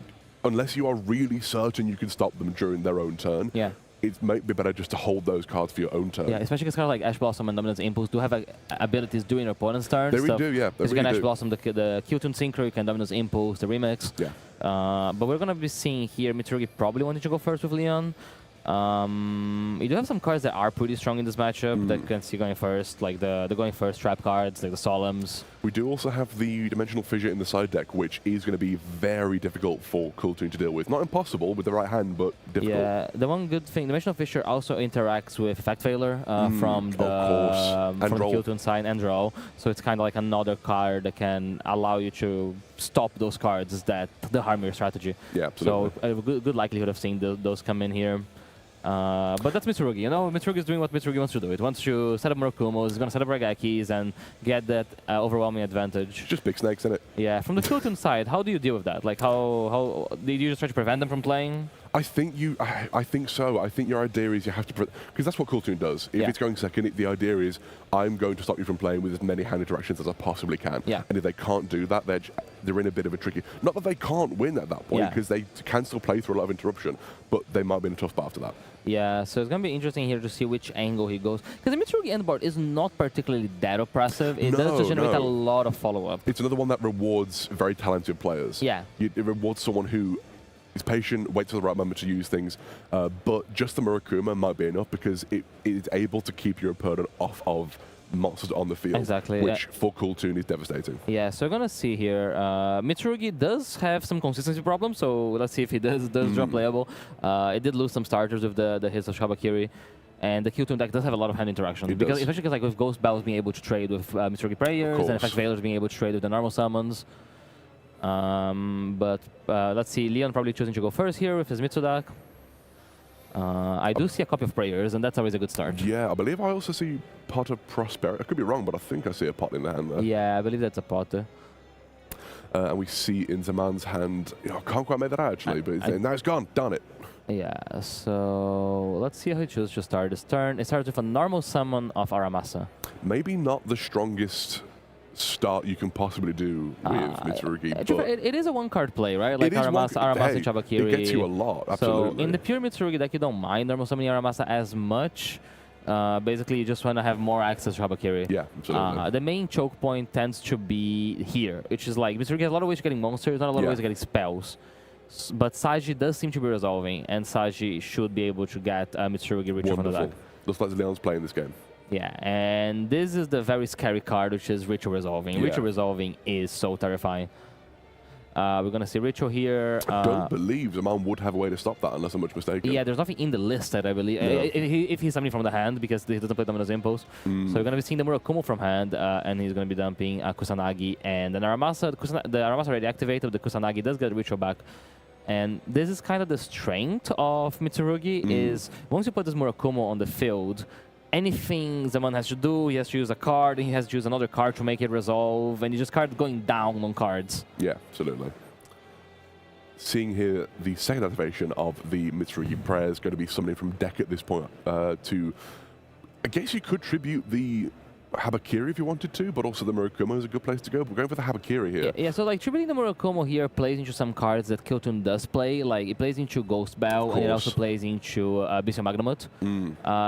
unless you are really certain you can stop them during their own turn. Yeah. It might be better just to hold those cards for your own turn. Yeah, especially because cards like Ash Blossom and Dominance Impulse do have abilities during your opponent's turn. They really do, yeah. You can Ash Blossom the Kyutun Synchro, you can Dominance Impulse, the Remix. Yeah. But we're going to be seeing here Mitsurugi probably wanting to go first with Leon. You do have some cards that are pretty strong in this matchup that you can see going first, like the going first trap cards, like the Solemns. We do also have the Dimensional Fissure in the side deck, which is going to be very difficult for Kultun to deal with. Not impossible with the right hand, but difficult. Yeah, the one good thing, Dimensional Fissure also interacts with Effect Failure from the Kyutun side and draw. So it's kind of like another card that can allow you to stop those cards that harm your strategy. Yeah, absolutely. So a good likelihood of seeing those come in here. But that's Mitsurugi. You know, Mitsurugi is doing what Mitsurugi wants to do. It wants to set up Murakumos, it's going to set up Ragekis and get that overwhelming advantage. Just big snakes, isn't it? Yeah. From the Kotun side, how do you deal with that? Like, how did you just try to prevent them from playing? I think I think so. I think your idea is you have to, because that's what Kultun does. If it's going second, the idea is I'm going to stop you from playing with as many hand interactions as I possibly can. Yeah. And if they can't do that, they're in a bit of a tricky. Not that they can't win at that point, because they can still play through a lot of interruption, but they might be in a tough spot after that. Yeah, so it's going to be interesting here to see which angle he goes. Because the Mitsurugi end board is not particularly that oppressive. It does just generate a lot of follow-up. It's another one that rewards very talented players. Yeah. It rewards someone who is patient, waits for the right moment to use things, but just the Murakuma might be enough because it is able to keep your opponent off of monsters on the field. Exactly. Which for Kultun is devastating. Yeah, so we're going to see here. Mitsurugi does have some consistency problems, so let's see if he does drop playable. It did lose some starters with the hits of Shabakiri. And the Kultun deck does have a lot of hand interaction. Especially because like with Ghost Bells being able to trade with Mitsurugi Prayers, and Effect Veilers being able to trade with the normal summons. But let's see, Leon probably choosing to go first here with his Mitsudak. I do see a copy of Prayers, and that's always a good start. Yeah, I believe I also see Pot of Prosperity. I could be wrong, but I think I see a pot in the hand there. Yeah, I believe that's a pot. And we see in Zaman's hand, I can't quite make that out actually, but now it's gone, darn it. Yeah, so let's see how he chooses to start this turn. It starts with a normal summon of Aramasa. Maybe not the strongest start you can possibly do with Mitsurugi. It is a one-card play, right? Like Aramasa, Chabakiri. It gets you a lot, absolutely. So in the pure Mitsurugi deck, you don't mind normal summoning Aramasa as much. Basically, you just want to have more access to Habakiri. Yeah, absolutely. The main choke point tends to be here, which is like Mitsurugi has a lot of ways of getting monsters, not a lot of ways of getting spells. But Saji does seem to be resolving, and Saji should be able to get Mitsurugi Ritual from the deck. Looks like Leon's playing this game. Yeah, and this is the very scary card, which is Ritual Resolving. Yeah. Ritual Resolving is so terrifying. We're going to see Ritual here. I don't believe Zaman would have a way to stop that unless I'm much mistaken. Yeah, there's nothing in the list that I believe. If he's summoning from the hand, because he doesn't play Dominus Impulse. So we're going to be seeing the Murakumo from hand, and he's going to be dumping Kusanagi. And then Aramasa, the Aramasa already activated, the Kusanagi does get Ritual back. And this is kind of the strength of Mitsurugi, is once you put this Murakumo on the field, anything Zaman has to do, he has to use a card, and he has to use another card to make it resolve, and you just start going down on cards. Yeah, absolutely. Seeing here the second activation of the Mitsurugi Prayer is going to be summoning from deck at this point to, I guess you could tribute the Habakiri if you wanted to, but also the Murakumo is a good place to go. But we're going for the Habakiri here. Yeah, so like tributing the Murakumo here plays into some cards that Kultun does play. Like it plays into Ghost Bell, and it also plays into Bishop Magnamut.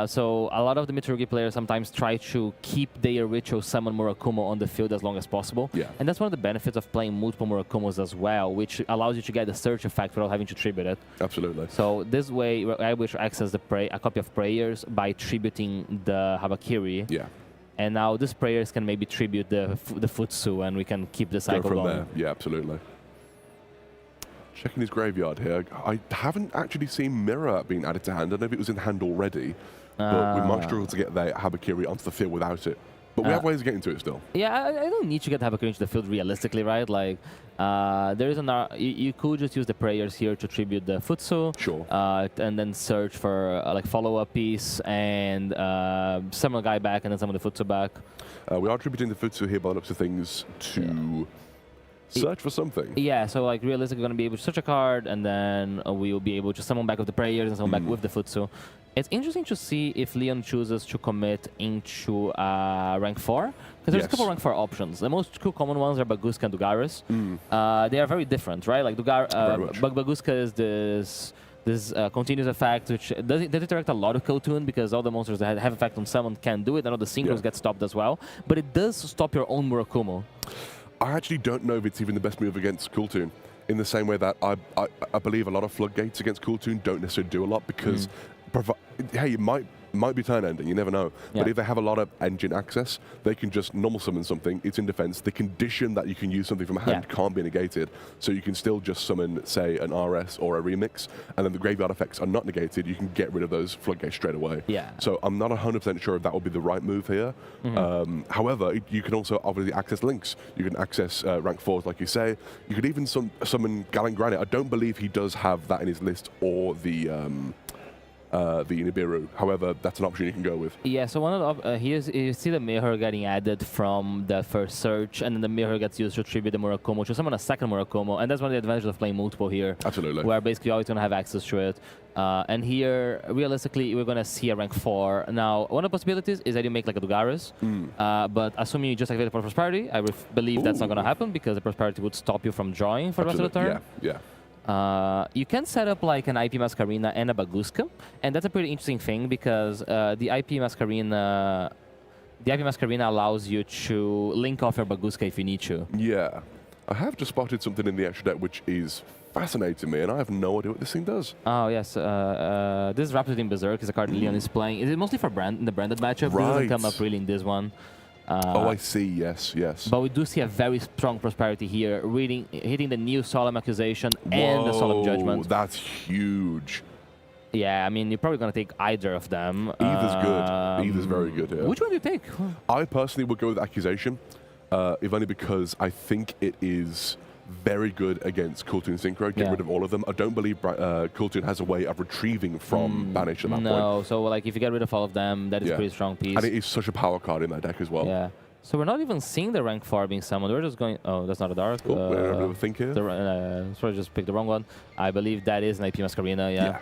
So a lot of the Mitsurugi players sometimes try to keep their ritual summon Murakumo on the field as long as possible. Yeah. And that's one of the benefits of playing multiple Murakumos as well, which allows you to get the search effect without having to tribute it. Absolutely. So this way, I able to access a copy of Prayers by tributing the Habakiri. Yeah. And now these Prayers can maybe tribute the Futsu, and we can keep the cycle going. There. Yeah, absolutely. Checking his graveyard here. I haven't actually seen Mirror being added to hand. I don't know if it was in hand already, but we might struggle to get the Habakiri onto the field without it. But we have ways of getting to it still. Yeah, I don't need to get Habakiri into the field realistically, right? Like, there is you could just use the Prayers here to tribute the Futsu. Sure. And then search for like follow-up piece and summon a guy back and then summon the Futsu back. We are tributing the Futsu here by the looks of things to search for something. Yeah, so like realistically going to be able to search a card, and then we will be able to summon back with the Prayers and summon back with the Futsu. It's interesting to see if Leon chooses to commit into rank 4, because there's a couple rank 4 options. The most two common ones are Baguska and Dugaris. They are very different, right? Like Baguska is this continuous effect, which does interact a lot of Kultun, because all the monsters that have effect on summon can do it. I know the synchros get stopped as well, but it does stop your own Murakumo. I actually don't know if it's even the best move against Kultun, in the same way that I believe a lot of floodgates against Kultun don't necessarily do a lot, because hey, it might be turn ending, you never know. But if they have a lot of engine access, they can just normal summon something, it's in defense. The condition that you can use something from hand can't be negated, so you can still just summon, say, an RS or a remix, and then the graveyard effects are not negated. You can get rid of those floodgates straight away. Yeah. So I'm not 100% sure if that would be the right move here. However, you can also obviously access links. You can access rank 4s, like you say. You could even summon Gallant Granite. I don't believe he does have that in his list, or the the Nibiru. However, that's an option you can go with. Yeah, so one of the you see the mirror getting added from the first search, and then the mirror gets used to tribute the Murakumo, to summon a second Murakumo, and that's one of the advantages of playing multiple here. Absolutely. Where basically you're always going to have access to it. And here, realistically, we're going to see a rank 4. Now, one of the possibilities is that you make like a Dugaris, but assuming you just activate for Prosperity, I believe that's not going to happen because the Prosperity would stop you from drawing for the rest of the turn. Yeah. You can set up like an IP Masquerena and a Baguska, and that's a pretty interesting thing because the IP Masquerena allows you to link off your Baguska if you need to. Yeah. I have just spotted something in the extra deck which is fascinating me, and I have no idea what this thing does. Oh, yes. This is Rhapsody in Berserk is a card Leon is playing. Is it mostly for in the branded matchup? Right. It doesn't come up really in this one. Oh, I see. Yes. But we do see a very strong Prosperity here, hitting the new Solemn Accusation and the Solemn Judgment. That's huge. Yeah, I mean, you're probably going to take either of them. Either's good. Either's very good here. Which one do you take? I personally would go with Accusation, if only because I think it is very good against Cooltoon Synchro. Get rid of all of them. I don't believe Cooltoon has a way of retrieving from Banish at that point. No, so like if you get rid of all of them, that is a pretty strong piece. And it is such a power card in that deck as well. Yeah. So we're not even seeing the rank 4 being summoned. We're just going... Oh, that's not a dark. Cool. We're going to think here. Sorry, I just picked the wrong one. I believe that is an IP Masquerena, yeah.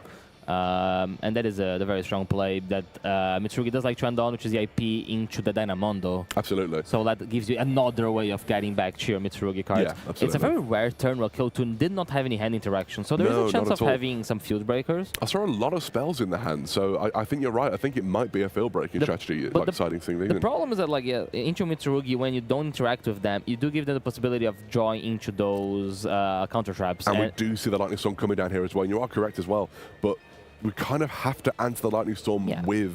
And that is the very strong play that Mitsurugi does like to end on, which is the IP into the Dynamondo. Absolutely. So that gives you another way of getting back to your Mitsurugi card. Yeah, absolutely. It's a very rare turn where Cooltoon did not have any hand interaction, so there is a chance of having some field breakers. I saw a lot of spells in the hand, so I think you're right. I think it might be a field breaking strategy, like deciding things. The problem is that like into Mitsurugi, when you don't interact with them, you do give them the possibility of drawing into those counter traps. And we do see the Lightning Storm coming down here as well, and you are correct as well. But we kind of have to answer the Lightning Storm with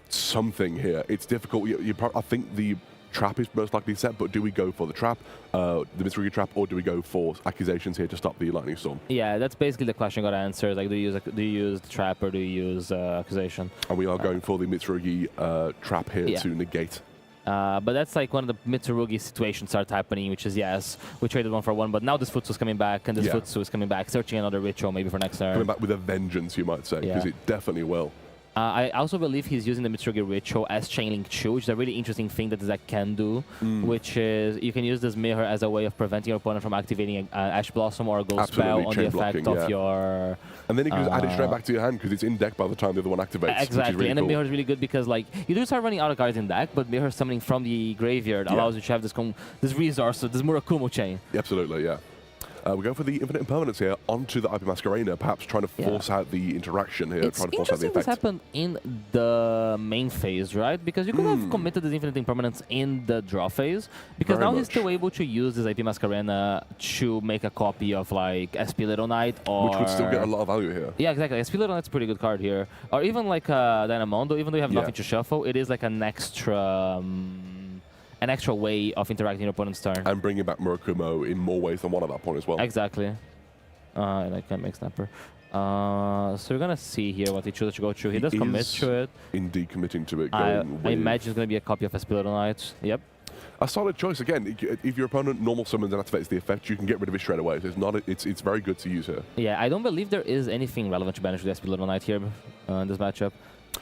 something here. It's difficult. I think the trap is most likely set, but do we go for the trap, the Mitsurugi trap, or do we go for Accusations here to stop the Lightning Storm? Yeah, that's basically the question got answered. Like, do you use the trap or do you use Accusation? And we are going for the Mitsurugi trap here to negate. But that's like one of the Mitsurugi situations start happening, which is, yes, we traded 1 for 1, but now this Futsu is coming back, and this Futsu is coming back, searching another ritual maybe for next turn. Coming back with a vengeance, you might say, because it definitely will. I also believe he's using the Mitsurugi Ritual as Chainlink 2, which is a really interesting thing that this deck can do, which is you can use this mirror as a way of preventing your opponent from activating an Ash Blossom or a Ghost Spell on the effect of your... And then you can just add it straight back to your hand because it's in deck by the time the other one activates. Exactly, really and then Mirror is really good because like you do start running out of cards in deck, but Mirror summoning from the graveyard allows you to have this resource, this Murakumo chain. Absolutely, yeah. We go for the Infinite Impermanence here onto the IP Masquerena, perhaps trying to force out the interaction here, trying to force out the effect. This happened in the main phase, right? Because you could have committed this Infinite Impermanence in the draw phase, because now he's still able to use this IP Masquerena to make a copy of like SP Little Knight, or... Which would still get a lot of value here. Yeah, exactly. SP Little Knight's a pretty good card here. Or even like Dynamondo, even though you have nothing to shuffle, it is like an extra way of interacting your opponent's turn. And bringing back Murakumo in more ways than one at that point as well. Exactly. And I can make Snapper. So we're going to see here what he chooses to go through. He does commit to it. Indeed committing to it. I imagine it's going to be a copy of Espilado Knight. Yep. A solid choice. Again, if your opponent normal summons and activates the effect, you can get rid of it straight away. So it's very good to use here. Yeah, I don't believe there is anything relevant to banish with Espilado Knight here in this matchup.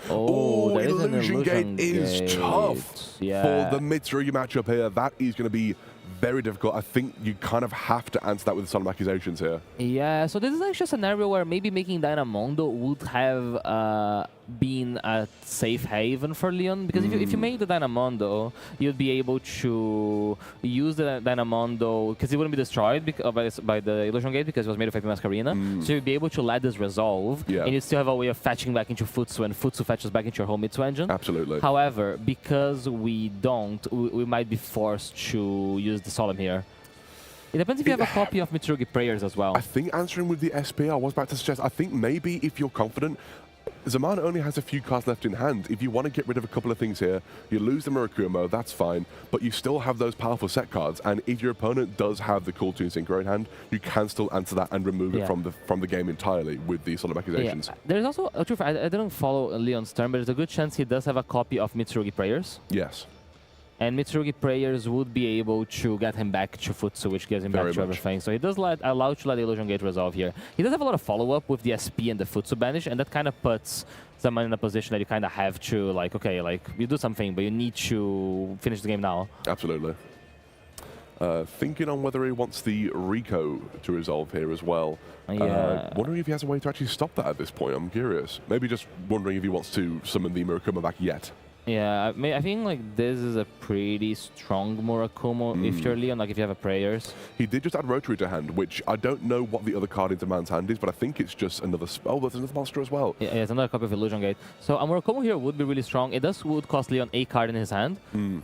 Oh, Illusion Gate is tough for the Mitsurugi matchup here. That is going to be very difficult. I think you kind of have to answer that with Solemn Accusations here. Yeah, so this is actually a scenario where maybe making Dynamondo would have been a safe haven for Leon, because if you made the Dynamondo, you'd be able to use the Dynamondo, because it wouldn't be destroyed by the Illusion Gate because it was made of IP Masquerena, so you'd be able to let this resolve, and you'd still have a way of fetching back into Futsu, and Futsu fetches back into your home Mitsu engine. Absolutely. However, because we don't, we might be forced to use the Solemn here. It depends if you have a copy of Mitsurugi Prayers as well. I think answering with the SP, I was about to suggest, I think maybe if you're confident, Zaman only has a few cards left in hand. If you want to get rid of a couple of things here, you lose the Murakumo, that's fine, but you still have those powerful set cards, and if your opponent does have the Cooltoon Synchro in hand, you can still answer that and remove it from the game entirely with the Solemn Accusations. Yeah. There's also a truth, I didn't follow Leon's turn, but there's a good chance he does have a copy of Mitsurugi Prayers. Yes. And Mitsurugi players would be able to get him back to Futsu, which gives him back to everything. So he does allow to let the Illusion Gate resolve here. He does have a lot of follow-up with the SP and the Futsu banish, and that kind of puts someone in a position that you kind of have to, like, okay, like, you do something, but you need to finish the game now. Absolutely. Thinking on whether he wants the Rico to resolve here as well. Yeah. Wondering if he has a way to actually stop that at this point. I'm curious. Maybe just wondering if he wants to summon the Murakumo back yet. Yeah, I think like this is a pretty strong Murakumo if you're Leon, like if you have a prayers. He did just add Rotary to hand, which I don't know what the other card into man's hand is, but I think it's just another spell. There's another monster as well. Yeah, it's another copy of Illusion Gate. So a Murakumo here would be really strong. It would cost Leon a card in his hand,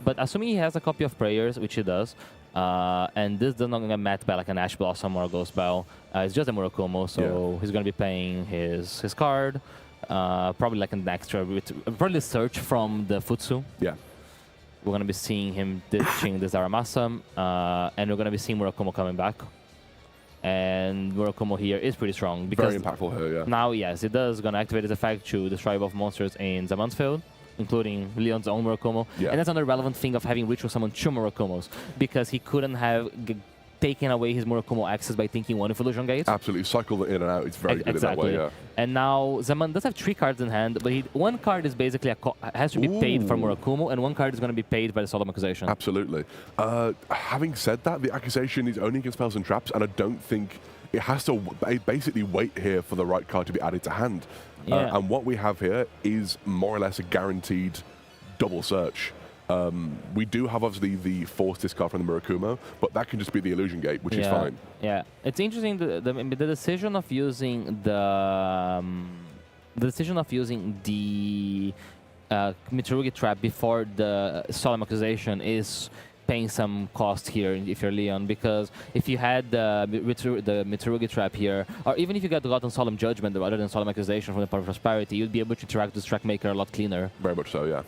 but assuming he has a copy of prayers, which he does, and this does not get met by like an Ash Blossom or a Ghost Bell, it's just a Murakumo, so he's going to be paying his card. Probably like an extra, probably search from the Futsu. Yeah. We're going to be seeing him ditching this Aramasam, and we're going to be seeing Murakumo coming back. And Murakumo here is pretty strong. Because very impactful here, yeah. Now, yes, it does going to activate its effect to destroy both monsters in Zaman's field, including Leon's own Murakumo. Yeah. And that's another relevant thing of having Ritual summon 2 Murakumos, because he couldn't have taken away his Murakumo access by thinking one of Illusion Gate. Absolutely, cycle it in and out. It's very good in that way, yeah. And now Zaman does have 3 cards in hand, but one card is basically has to be paid for Murakumo, and one card is going to be paid by the Solemn Accusation. Absolutely. Having said that, the accusation is only against spells and traps, and I don't think it has to basically wait here for the right card to be added to hand. And what we have here is more or less a guaranteed double search. We do have obviously the force discard from the Murakumo, but that can just be the Illusion Gate, which is fine. Yeah, it's interesting the decision of using the Mitsurugi trap before the Solemn Accusation is paying some cost here if you're Leon, because if you had the Mitsurugi trap here, or even if you gotten Solemn Judgment rather than Solemn Accusation from the Power of Prosperity, you'd be able to interact with Track Maker a lot cleaner. Very much so, yeah.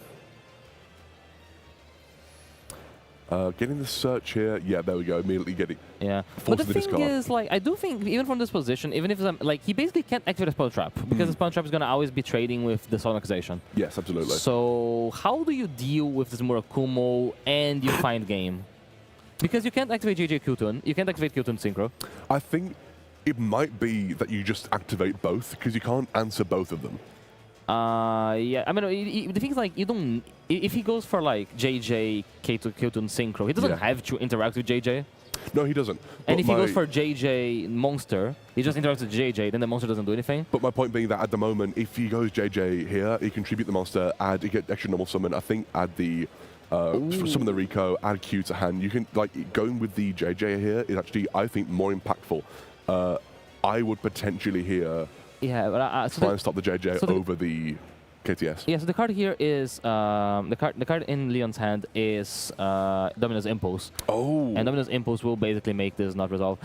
Getting the search here, yeah, there we go. Immediately getting. Yeah, but the thing is, like, I do think even from this position, even if like he basically can't activate a spell trap because the spell trap is gonna always be trading with the Solemn Accusation. Yes, absolutely. So how do you deal with this Murakumo and you find game? Because you can't activate JJ Qtun, you can't activate Qtun Synchro. I think it might be that you just activate both because you can't answer both of them. Yeah, I mean, the thing is, like, you don't. If he goes for like JJ Qtun Synchro, he doesn't have to interact with JJ. No, he doesn't. And if he goes for JJ Monster, he just interacts with JJ, then the monster doesn't do anything. But my point being that at the moment, if he goes JJ here, he contribute the monster, he get extra normal summon. I think add the summon the Rico, add Q to hand. You can, like, going with the JJ here is actually, I think, more impactfful. I would potentially here. Yeah, but try and stop the JJ over the KTS. Yeah, so the card here is the card in Leon's hand is Dominus Impulse. Oh. And Dominus Impulse will basically make this not resolve.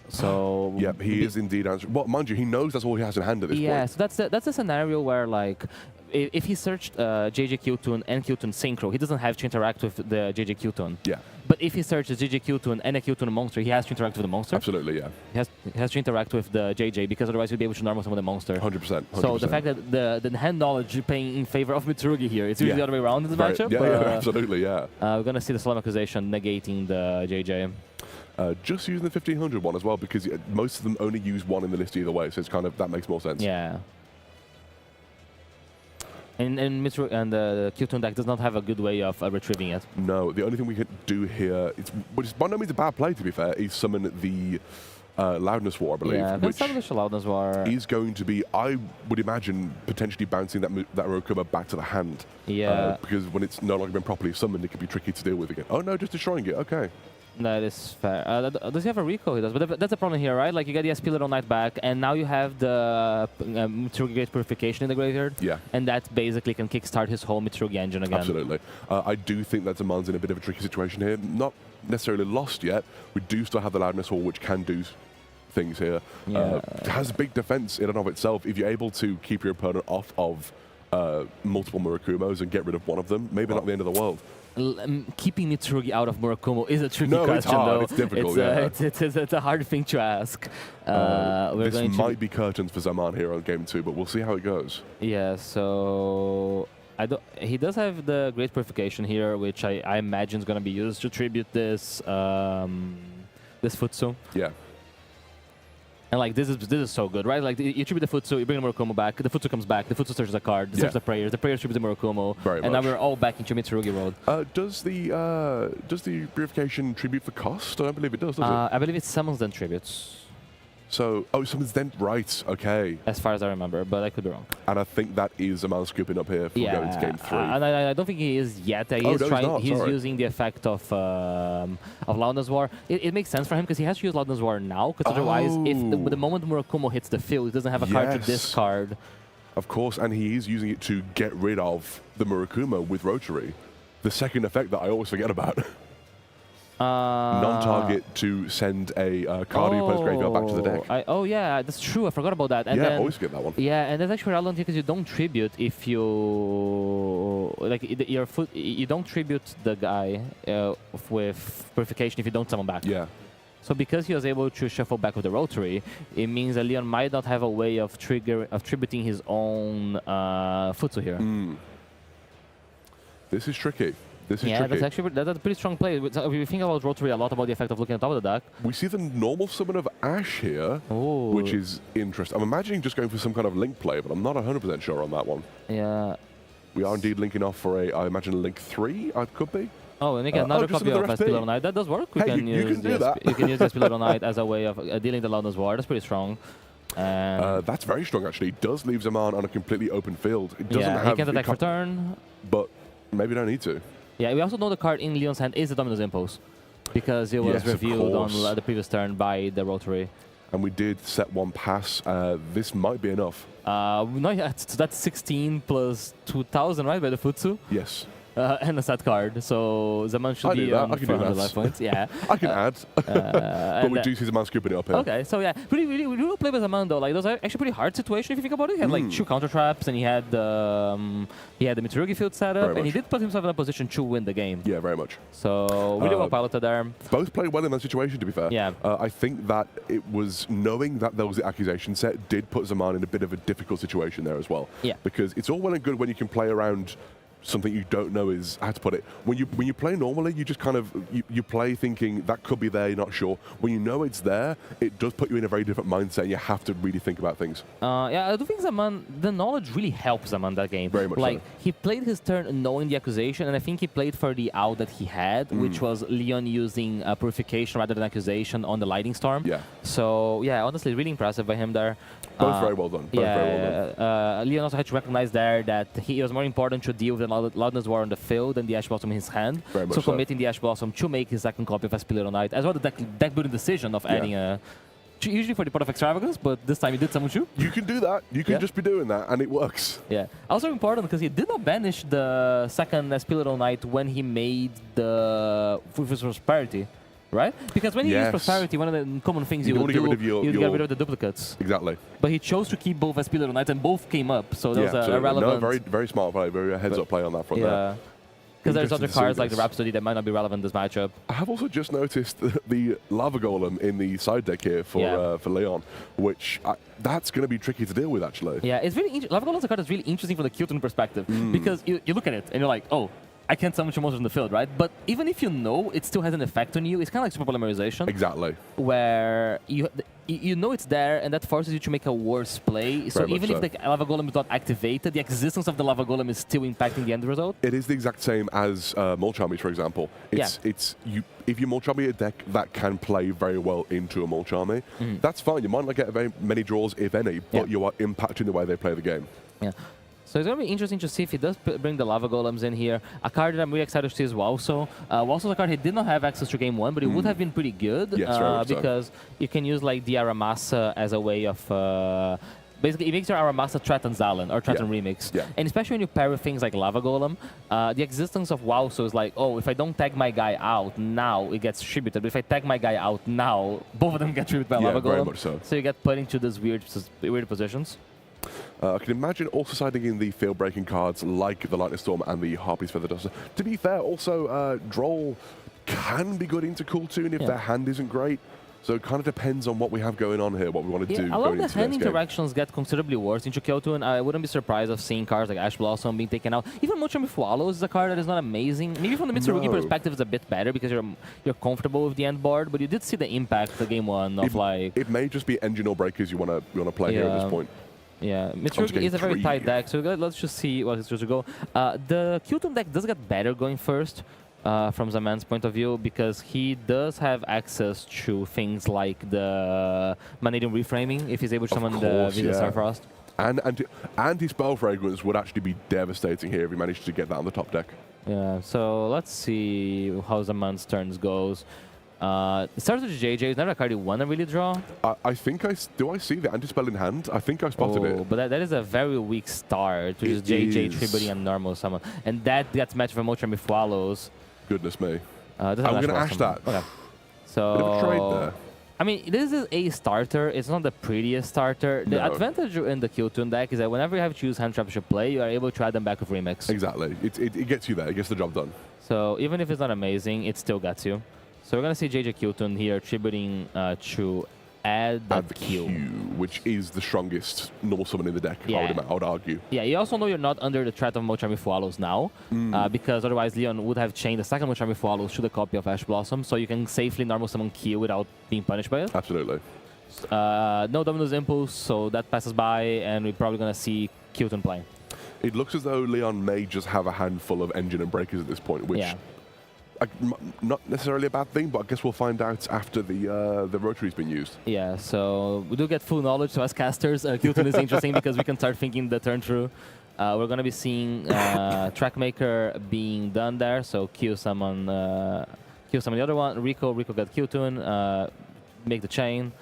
So yeah, he is indeed answering. Well, mind you, he knows that's all he has in hand at this point. Yeah, so that's a scenario where, like, if he searched JJ Qtun and Qtun Synchro, he doesn't have to interact with the JJ Qtun. Yeah. But if he searches JJ Qtun and a Qtun monster, he has to interact with the monster. Absolutely, yeah. He has to interact with the JJ because otherwise he'll be able to normal summon the monster. 100%. So the fact that the hand knowledge paying in favor of Mitsurugi here, it's usually the other way around in this matchup. Yeah, absolutely, yeah. We're going to see the Solemn Accusation negating the JJ. Just using the 1500 one as well, because most of them only use one in the list either way, so it's kind of, that makes more sense. Yeah. And the Qtun deck does not have a good way of retrieving it. No, the only thing we can do here, which is by no means a bad play to be fair, is summon the Loudness War, I believe. Yeah, which establish a Loudness War is going to be, I would imagine, potentially bouncing that Murakumo back to the hand. Yeah. Because when it's no longer been properly summoned, it can be tricky to deal with again. Oh no, just destroying it, okay. That is fair. Does he have a Rico? He does, but that's a problem here, right? Like, you get the SP Little Knight back, and now you have the Mitsurugi Gate Purification in the graveyard. Yeah. And that basically can kickstart his whole Mitsurugi engine again. Absolutely. I do think that Zaman's in a bit of a tricky situation here. Not necessarily lost yet. We do still have the Loudness Hall, which can do things here. Yeah. It has big defense in and of itself. If you're able to keep your opponent off of multiple Murakumos and get rid of one of them, maybe not the end of the world. Keeping Mitsurugi out of Murakumo is a tricky question, it's hard. Though. It's difficult, it's a hard thing to ask. This might be curtains for Zaman here on game 2, but we'll see how it goes. Yeah, so He does have the Great Purification here, which I imagine is going to be used to tribute this this Futsu. Yeah. And like this is so good, right? Like you tribute the Futsu, you bring the Murakumo back, the Futsu comes back, the Futsu searches a card, searches the prayers tribute the Murakumo, and now we're all back into Mitsurugi world. Does the purification tribute for cost? I don't believe it does it? I believe it summons then tributes. So, it summons then, right, okay. As far as I remember, but I could be wrong. And I think that is a man scooping up here for going to game 3. And I don't think he is yet. He's using the effect of Loudness War. It makes sense for him because he has to use Loudness War now, because otherwise, if the moment Murakumo hits the field, he doesn't have a card to discard. Of course, and he is using it to get rid of the Murakumo with Rotary. The second effect that I always forget about. Non-target to send a card of your opponent's graveyard back to the deck. Oh yeah, that's true. I forgot about that. And yeah, then, always get that one. Yeah, and that's actually relevant because you don't tribute if you you don't tribute the guy with Purification if you don't summon back. Yeah. So because he was able to shuffle back with the Rotary, it means that Leon might not have a way of tributing his own Futsu here. This is tricky. This is tricky. That's actually that's a pretty strong play. If you think about Rotary a lot, about the effect of looking at top of the deck. We see the normal summon of Ash here, which is interesting. I'm imagining just going for some kind of link play, but I'm not 100% sure on that one. Yeah. We are indeed linking off for I imagine Link 3, I could be. Oh, and again, another copy of Espilero Knight. That does work. You can do that. You can use Espilero Knight as a way of dealing the Loudness War. That's pretty strong. That's very strong, actually. It does leave Zaman on a completely open field. It doesn't have he can attack for turn. But maybe don't need to. Yeah, we also know the card in Leon's hand is the Dominus Impulse, because it was revealed on the previous turn by the Rotary. And we did set one pass. This might be enough. No, yeah, that's 16 plus 2,000, right, by the Futsu? Yes. And a set card, so Zaman should be on 400 life points. Yeah, I can add, but we do see Zaman scooping it up here. Okay, so yeah, we really play with Zaman though. Like those are actually pretty hard situation if you think about it. He had like 2 counter traps, and he had the Mitsurugi field set up, and he did put himself in a position to win the game. Yeah, very much. So really well piloted there. Both played well in that situation, to be fair. Yeah. I think that it was knowing that there was the accusation set did put Zaman in a bit of a difficult situation there as well. Yeah. Because it's all well and good when you can play around something you don't know is how to put it. When you play normally, you just kind of you play thinking that could be there, you're not sure. When you know it's there, it does put you in a very different mindset, and you have to really think about things. Yeah, I do think Zaman, the knowledge really helps Zaman that game. Very much like so. He played his turn knowing the accusation, and I think he played for the out that he had, which was Leon using Purification rather than accusation on the Lightning Storm. Yeah. So yeah, honestly, really impressive by him there. Both very well done. Both very well done. Leon also had to recognize there that it was more important to deal with the Loudness War on the field than the Ash Blossom in his hand. Very much so committing the Ash Blossom to make his second copy of Espilero Knight, as well the deck building decision of adding a... Usually for the Pot of Extravagance, but this time he did summon Shu. You can do that. You can just be doing that, and it works. Yeah. Also important because he did not banish the second Espilero Knight when he made the Prosperity. Right? Because when you use Prosperity, one of the common things you would do, you get rid of the duplicates. Exactly. But he chose to keep both Espilero Knights, and both came up, so that was a relevant... No, very smart play, very heads-up play on that front there. Because there's other cards like the Rhapsody that might not be relevant in this matchup. I have also just noticed the Lava Golem in the side deck here for Leon, which that's going to be tricky to deal with, actually. Yeah, it's really interesting. Lava Golem's a card that's really interesting from the Kyotun perspective, because you look at it and you're like, oh, I can't summon your monsters in the field, right? But even if you know it still has an effect on you, it's kind of like Super Polymerization. Exactly. Where you know it's there, and that forces you to make a worse play. So even if the Lava Golem is not activated, the existence of the Lava Golem is still impacting the end result. It is the exact same as Molchami, for example. If you Molchami a deck that can play very well into a Molchami, that's fine. You might not get very many draws, if any, but you are impacting the way they play the game. Yeah. So it's going to be interesting to see if he does bring the Lava Golems in here. A card that I'm really excited to see is Walso. Walso's a card he did not have access to game 1, but it would have been pretty good. Yes, because you can use like the Aramasa as a way of... basically, it makes your Aramasa Threaten Zalen or Threaten Remix. Yeah. And especially when you pair with things like Lava Golem, the existence of Walso is like, oh, if I don't tag my guy out now, it gets tributed. But if I tag my guy out now, both of them get tributed by Lava Golem. Very much so. So you get put into these weird positions. I can imagine also siding in the field-breaking cards like the Lightning Storm and the Harpy's Feather Duster. To be fair, also, Droll can be good into Cool Tune if their hand isn't great. So it kind of depends on what we have going on here, what we want to do. A lot of going the into hand next game. interactions get considerably worse into Kyoto, and I wouldn't be surprised of seeing cards like Ash Blossom being taken out. Even Mochami Swallows is a card that is not amazing. Maybe from the Mitsurugi perspective, it's a bit better because you're comfortable with the end board, but you did see the impact of game one of It may just be engine or breakers you want to play here at this point. Yeah, Mitsurugi is a very tight deck, so let's just see what it's supposed to go. The Kyoto deck does get better going first. From Zaman's point of view, because he does have access to things like the Manadium Reframing, if he's able to summon the Visa Starfrost. And his Spell Fragrance would actually be devastating here if he managed to get that on the top deck. Yeah, so let's see how Zaman's turns goes. It starts with JJ. It's never a card you want to really draw. I think do I see the anti-spell in hand? I think I spotted it. But that is a very weak start, which is JJ, Tribody, and normal summon. And that gets matched with Mochami Follows. Goodness me. I'm going to Ash that. Okay. So, bit of a trade there. I mean, this is a starter. It's not the prettiest starter. The advantage in the Kyoto deck is that whenever you have to choose hand traps to play, you are able to add them back with Remix. Exactly. It gets you there. It gets the job done. So even if it's not amazing, it still gets you. So we're going to see JJ Kyoto here tributing to add the Q, which is the strongest normal summon in the deck, I would argue. Yeah, you also know you're not under the threat of Mochami Fualos now, because otherwise Leon would have chained the second Mochami Fualos to the copy of Ash Blossom, so you can safely normal summon Q without being punished by it. Absolutely. No Dominus Impulse, so that passes by, and we're probably going to see Kyoto play. It looks as though Leon may just have a handful of engine and breakers at this point, which... not necessarily a bad thing, but I guess we'll find out after the rotary's been used. Yeah, so we do get full knowledge, so as casters, Kyoto is interesting because we can start thinking the turn through. We're going to be seeing Trackmaker being done there, so Q summon the other one. Rico got Kyoto, make the chain.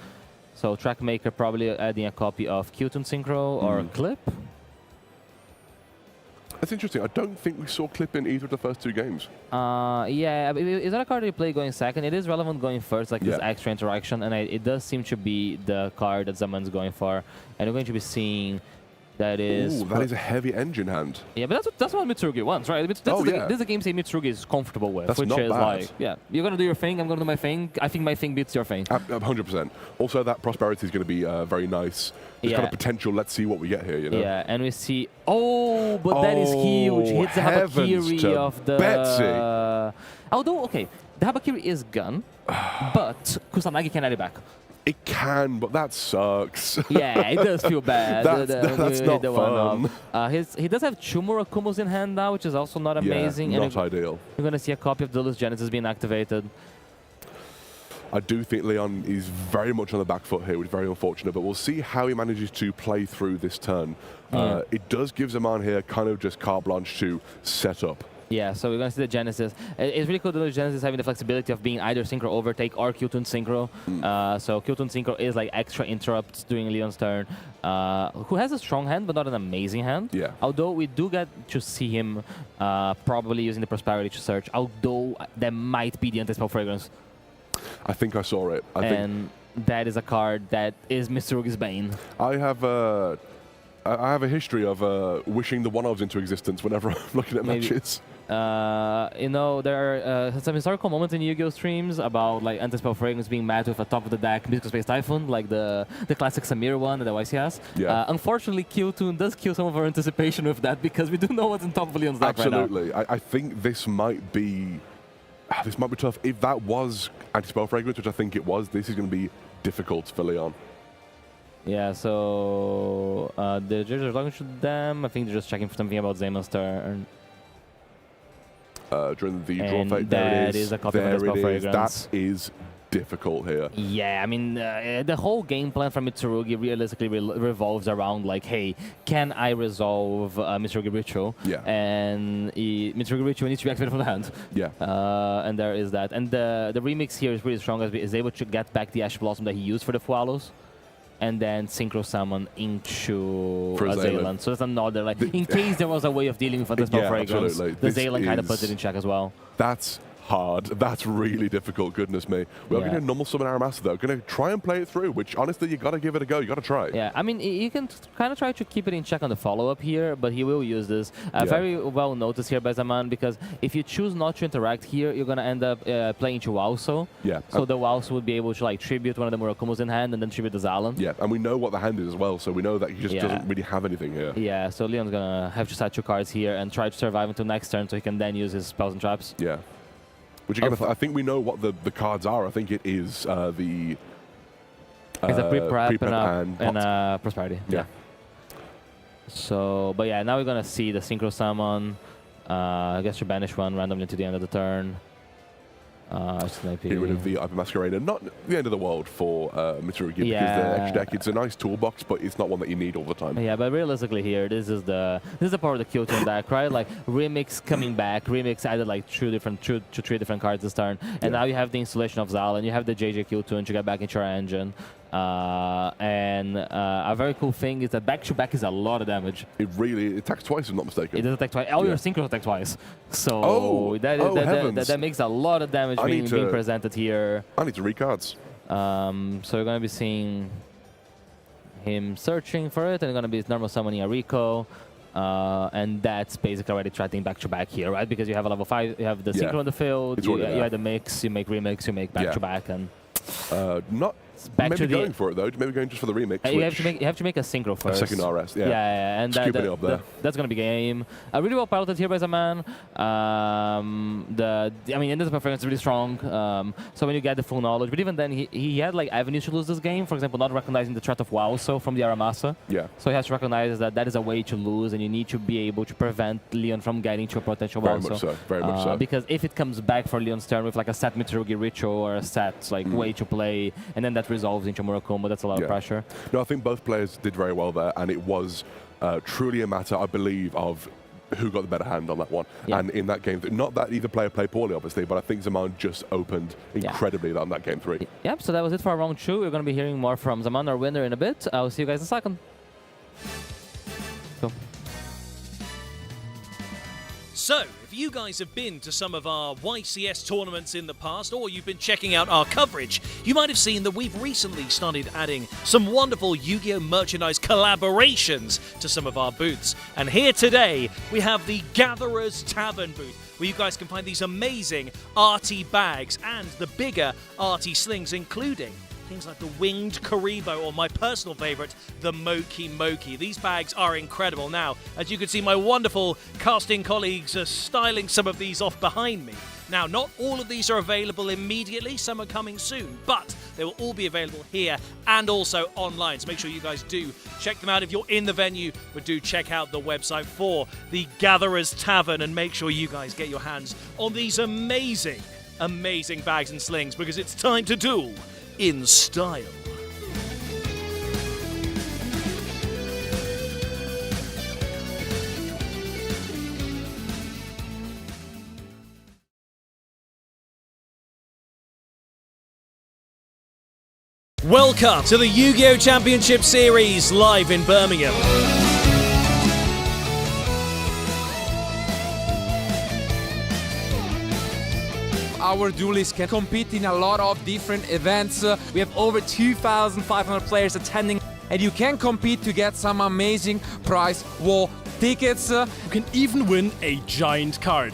So Trackmaker probably adding a copy of Kyoto Synchro or Clip. That's interesting. I don't think we saw Clip in either of the first two games. Yeah, is that a card you play going second? It is relevant going first, like this extra interaction, and it does seem to be the card that Zaman's going for. And we're going to be seeing that is... Ooh, that is a heavy engine hand. Yeah, but that's what Mitsurugi wants, right? This is a game say Mitsurugi is comfortable with, that's which not is bad. like, yeah, you're going to do your thing, I'm going to do my thing. I think my thing beats your thing. 100%. Also, that Prosperity is going to be very nice. There's kind of potential. Let's see what we get here, you know? Yeah, and we see... Oh, but that is huge. Hits the Habakiri of the... Betsy. Although, okay, the Habakiri is gone, but Kusanagi can add it back. It can, but that sucks. Yeah, it does feel bad. That's not fun. He does have two Murakumos in hand now, which is also not amazing. Not ideal. We're going to see a copy of Duelist Genesis being activated. I do think Leon is very much on the back foot here, which is very unfortunate, but we'll see how he manages to play through this turn. It does give Zaman here kind of just carte blanche to set up. Yeah, so we're going to see the Genesis. It's really cool that the Genesis having the flexibility of being either Synchro Overtake or Kyutun Synchro. So Kyutun Synchro is like extra interrupts during Leon's turn, who has a strong hand, but not an amazing hand. Yeah. Although we do get to see him probably using the Prosperity to search, although that might be the Anti-Spell Fragrance. I think I saw it. And that is a card that is Mitsurugi's bane. I have a history of wishing the one-ofs into existence whenever I'm looking at matches. You know, there are some historical moments in Yu-Gi-Oh! Streams about like Anti-Spell Fragrance being matched with a top of the deck Mystical Space Typhoon, like the classic Samir one that the YC has. Yeah. Unfortunately, Kyutun does kill some of our anticipation with that because we do know what's in top of Leon's deck right now. Absolutely. I think this might be tough. If that was Anti-Spell Fragrance, which I think it was, this is going to be difficult for Leon. Yeah, so the judges are talking to them. I think they're just checking for something about Zaman's turn. During the draw phase, there it is. A copy of Anti-Spell Fragrance. That is difficult here. Yeah, I mean, the whole game plan from Mitsurugi realistically revolves around like, hey, can I resolve Mitsurugi Ritual? Yeah. And Mitsurugi Ritual needs to be activated from the hand. Yeah. And there is that. And the remix here is really strong as is able to get back the Ash Blossom that he used for the Fualos. And then Synchro Summon into Zalan. So that's another, like, in case there was a way of dealing with Anti-Spell Fragrance, absolutely. the Zalan kind of puts it in check as well. That's hard. That's really difficult, goodness me. We're going to normal summon Aramasa though. Going to try and play it through, which honestly, you got to give it a go. You got to try. Yeah, I mean, you can kind of try to keep it in check on the follow-up here, but he will use this. Very well noticed here by Zaman, because if you choose not to interact here, you're going to end up playing to Walso. Yeah. So the Walso would be able to like tribute one of the Murakumos in hand and then tribute the Zalan. Yeah, and we know what the hand is as well, so we know that he just doesn't really have anything here. Yeah, so Leon's going to have to set 2 cards here and try to survive until next turn so he can then use his spells and traps. Yeah. Which again, I think we know what the cards are. I think it is the... It's a pre-prep and Prosperity. Yeah. So, but yeah, now we're going to see the Synchro Summon. I guess you banish one randomly to the end of the turn. Get rid of the Hyper Masquerader. Not the end of the world for Mitsurugi, because the extra deck, it's a nice toolbox, but it's not one that you need all the time. Yeah, but realistically here, this is the part of the Kyoto deck, right? Like Remix coming back. Remix added like 3 different cards this turn, and now you have the installation of Zal, and you have the JJ Kyoto to get back into your engine. And a very cool thing is that back-to-back is a lot of damage. It attacks twice, if I'm not mistaken. It does attack twice. All your synchros attack twice. So that makes a lot of damage being presented here. I need to read cards. So you're going to be seeing him searching for it, and you're going to be normal summoning a Rico. And that's basically already threatening back-to-back here, right? Because you have a level 5, you have the synchro on the field, you had the mix, you make remix, you make back-to-back, and... not maybe going for it though. Maybe going just for the remix. You have to make a synchro first. A second RS, and just keeping it up there. That's gonna be game. Really well piloted here by Zaman. I mean, in this performance is really strong. So when you get the full knowledge, but even then, he had like avenues to lose this game. For example, not recognizing the threat of Walso from the Aramasa. Yeah. So he has to recognize that is a way to lose, and you need to be able to prevent Leon from getting to a potential Walso. Very much so. Because if it comes back for Leon's turn with like a set Mitsurugi Ritual or a set like way to play, and then that resolves into Murakumo, that's a lot of pressure. No, I think both players did very well there, and it was truly a matter, I believe, of who got the better hand on that one. And in that game, not that either player played poorly, obviously, but I think Zaman just opened incredibly on that game 3. Yep, so that was it for round 2. We're going to be hearing more from Zaman, our winner, in a bit. I'll see you guys in a second. Cool. So, if you guys have been to some of our YCS tournaments in the past, or you've been checking out our coverage, you might have seen that we've recently started adding some wonderful Yu-Gi-Oh! Merchandise collaborations to some of our booths. And here today, we have the Gatherer's Tavern booth, where you guys can find these amazing arty bags and the bigger arty slings, including things like the Winged Karibo, or my personal favorite, the Moki Moki. These bags are incredible. Now, as you can see, my wonderful casting colleagues are styling some of these off behind me. Now, not all of these are available immediately. Some are coming soon, but they will all be available here and also online. So make sure you guys do check them out if you're in the venue, but do check out the website for the Gatherer's Tavern and make sure you guys get your hands on these amazing, amazing bags and slings, because it's time to duel in style. Welcome to the Yu-Gi-Oh! Championship Series live in Birmingham. Our duelists can compete in a lot of different events. We have over 2,500 players attending, and you can compete to get some amazing prize wall tickets. You can even win a giant card.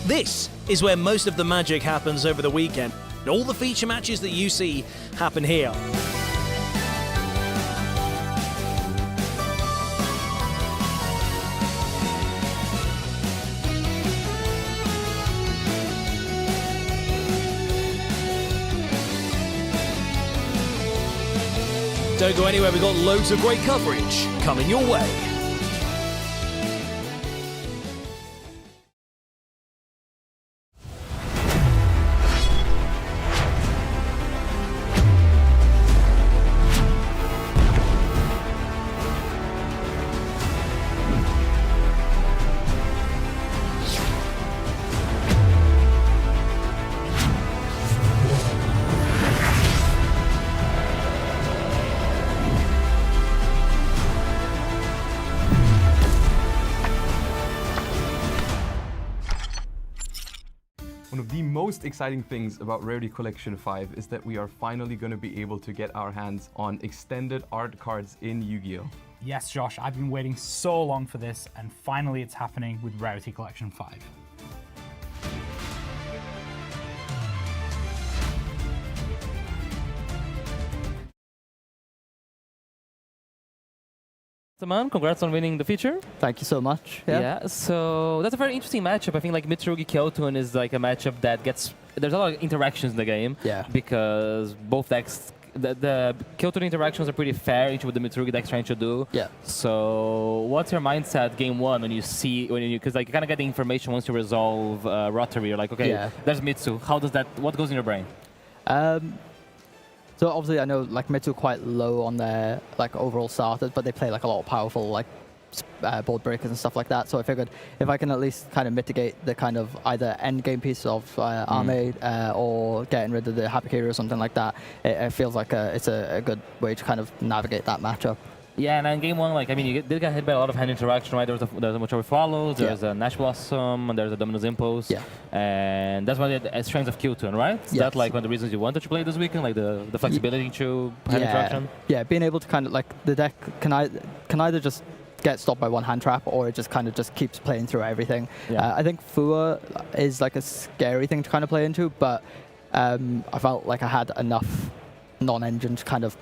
This is where most of the magic happens over the weekend. All the feature matches that you see happen here. Don't go anywhere, we've got loads of great coverage coming your way. most exciting things about Rarity Collection 5 is that we are finally going to be able to get our hands on extended art cards in Yu-Gi-Oh! Yes, Josh, I've been waiting so long for this, and finally it's happening with Rarity Collection 5. Man, congrats on winning the feature. Thank you so much. Yeah. So that's a very interesting matchup. I think like Mitsurugi Kyotun is like a matchup that gets there's a lot of interactions in the game. Yeah. Because both decks, the Kyotun interactions are pretty fair, each with the Mitsurugi deck's trying to do. Yeah. So what's your mindset game one when you see because like you kind of get the information once you resolve Rotary. You're like, okay, there's Mitsu. How does that? What goes in your brain? So obviously I know like Mitsu quite low on their like overall starters, but they play like a lot of powerful like board breakers and stuff like that. So I figured if I can at least kind of mitigate the kind of either end game piece of Arme or getting rid of the Hapikiri or something like that, it feels like it's a good way to kind of navigate that matchup. Yeah, and in game one, like, I mean, you did get hit by a lot of hand interaction, right? There's a Mochori Follows, there's a Nash Blossom, and there's a Domino's Impulse. Yeah. And that's one of the strengths of Kyotun, right? Is that like one of the reasons you wanted to play this weekend, like the flexibility to hand interaction? Yeah, being able to kind of like the deck can either just get stopped by one hand trap or it just kind of just keeps playing through everything. Yeah. I think Fua is like a scary thing to kind of play into, but I felt like I had enough non-engine to kind of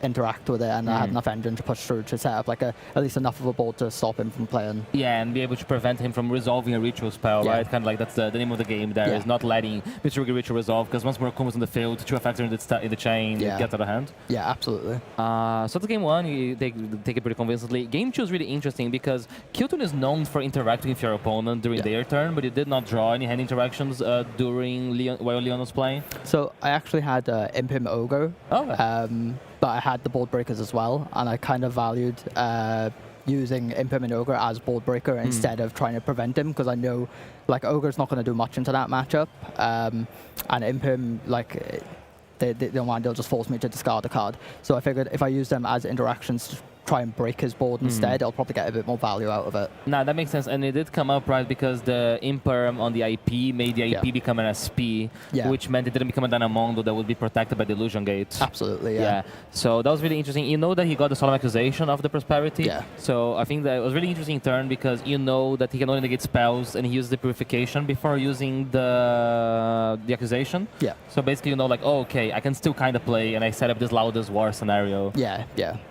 interact with it, and I had enough engine to push through to set up like at least enough of a board to stop him from playing. Yeah, and be able to prevent him from resolving a ritual spell, right? Kind of like that's the name of the game there, is not letting Mitsurugi Ritual resolve, because once Murakumo's on the field, 2 effects are in the chain, it gets out of hand. Yeah, absolutely. So the game one, you take it pretty convincingly. Game two is really interesting because Kyotun is known for interacting with your opponent during their turn, but you did not draw any hand interactions while Leon was playing. So I actually had Impim Ogre. But I had the board breakers as well, and I kind of valued using Impim and Ogre as board breaker instead of trying to prevent him, because I know like Ogre's not going to do much into that matchup, and Impim, like they'll just force me to discard a card. So I figured if I use them as interactions to try and break his board instead, I'll probably get a bit more value out of it. Nah, that makes sense, and it did come up, right, because the Imperm on the IP made the IP become an SP, which meant it didn't become a Dynamondo that would be protected by the Illusion Gate. Absolutely, yeah. So that was really interesting. You know that he got the Solemn Accusation of the Prosperity. So I think that it was a really interesting turn, because you know that he can only negate spells, and he used the Purification before using the Accusation. Yeah. So basically, you know, like, oh, okay, I can still kind of play, and I set up this Loudest War scenario. Yeah.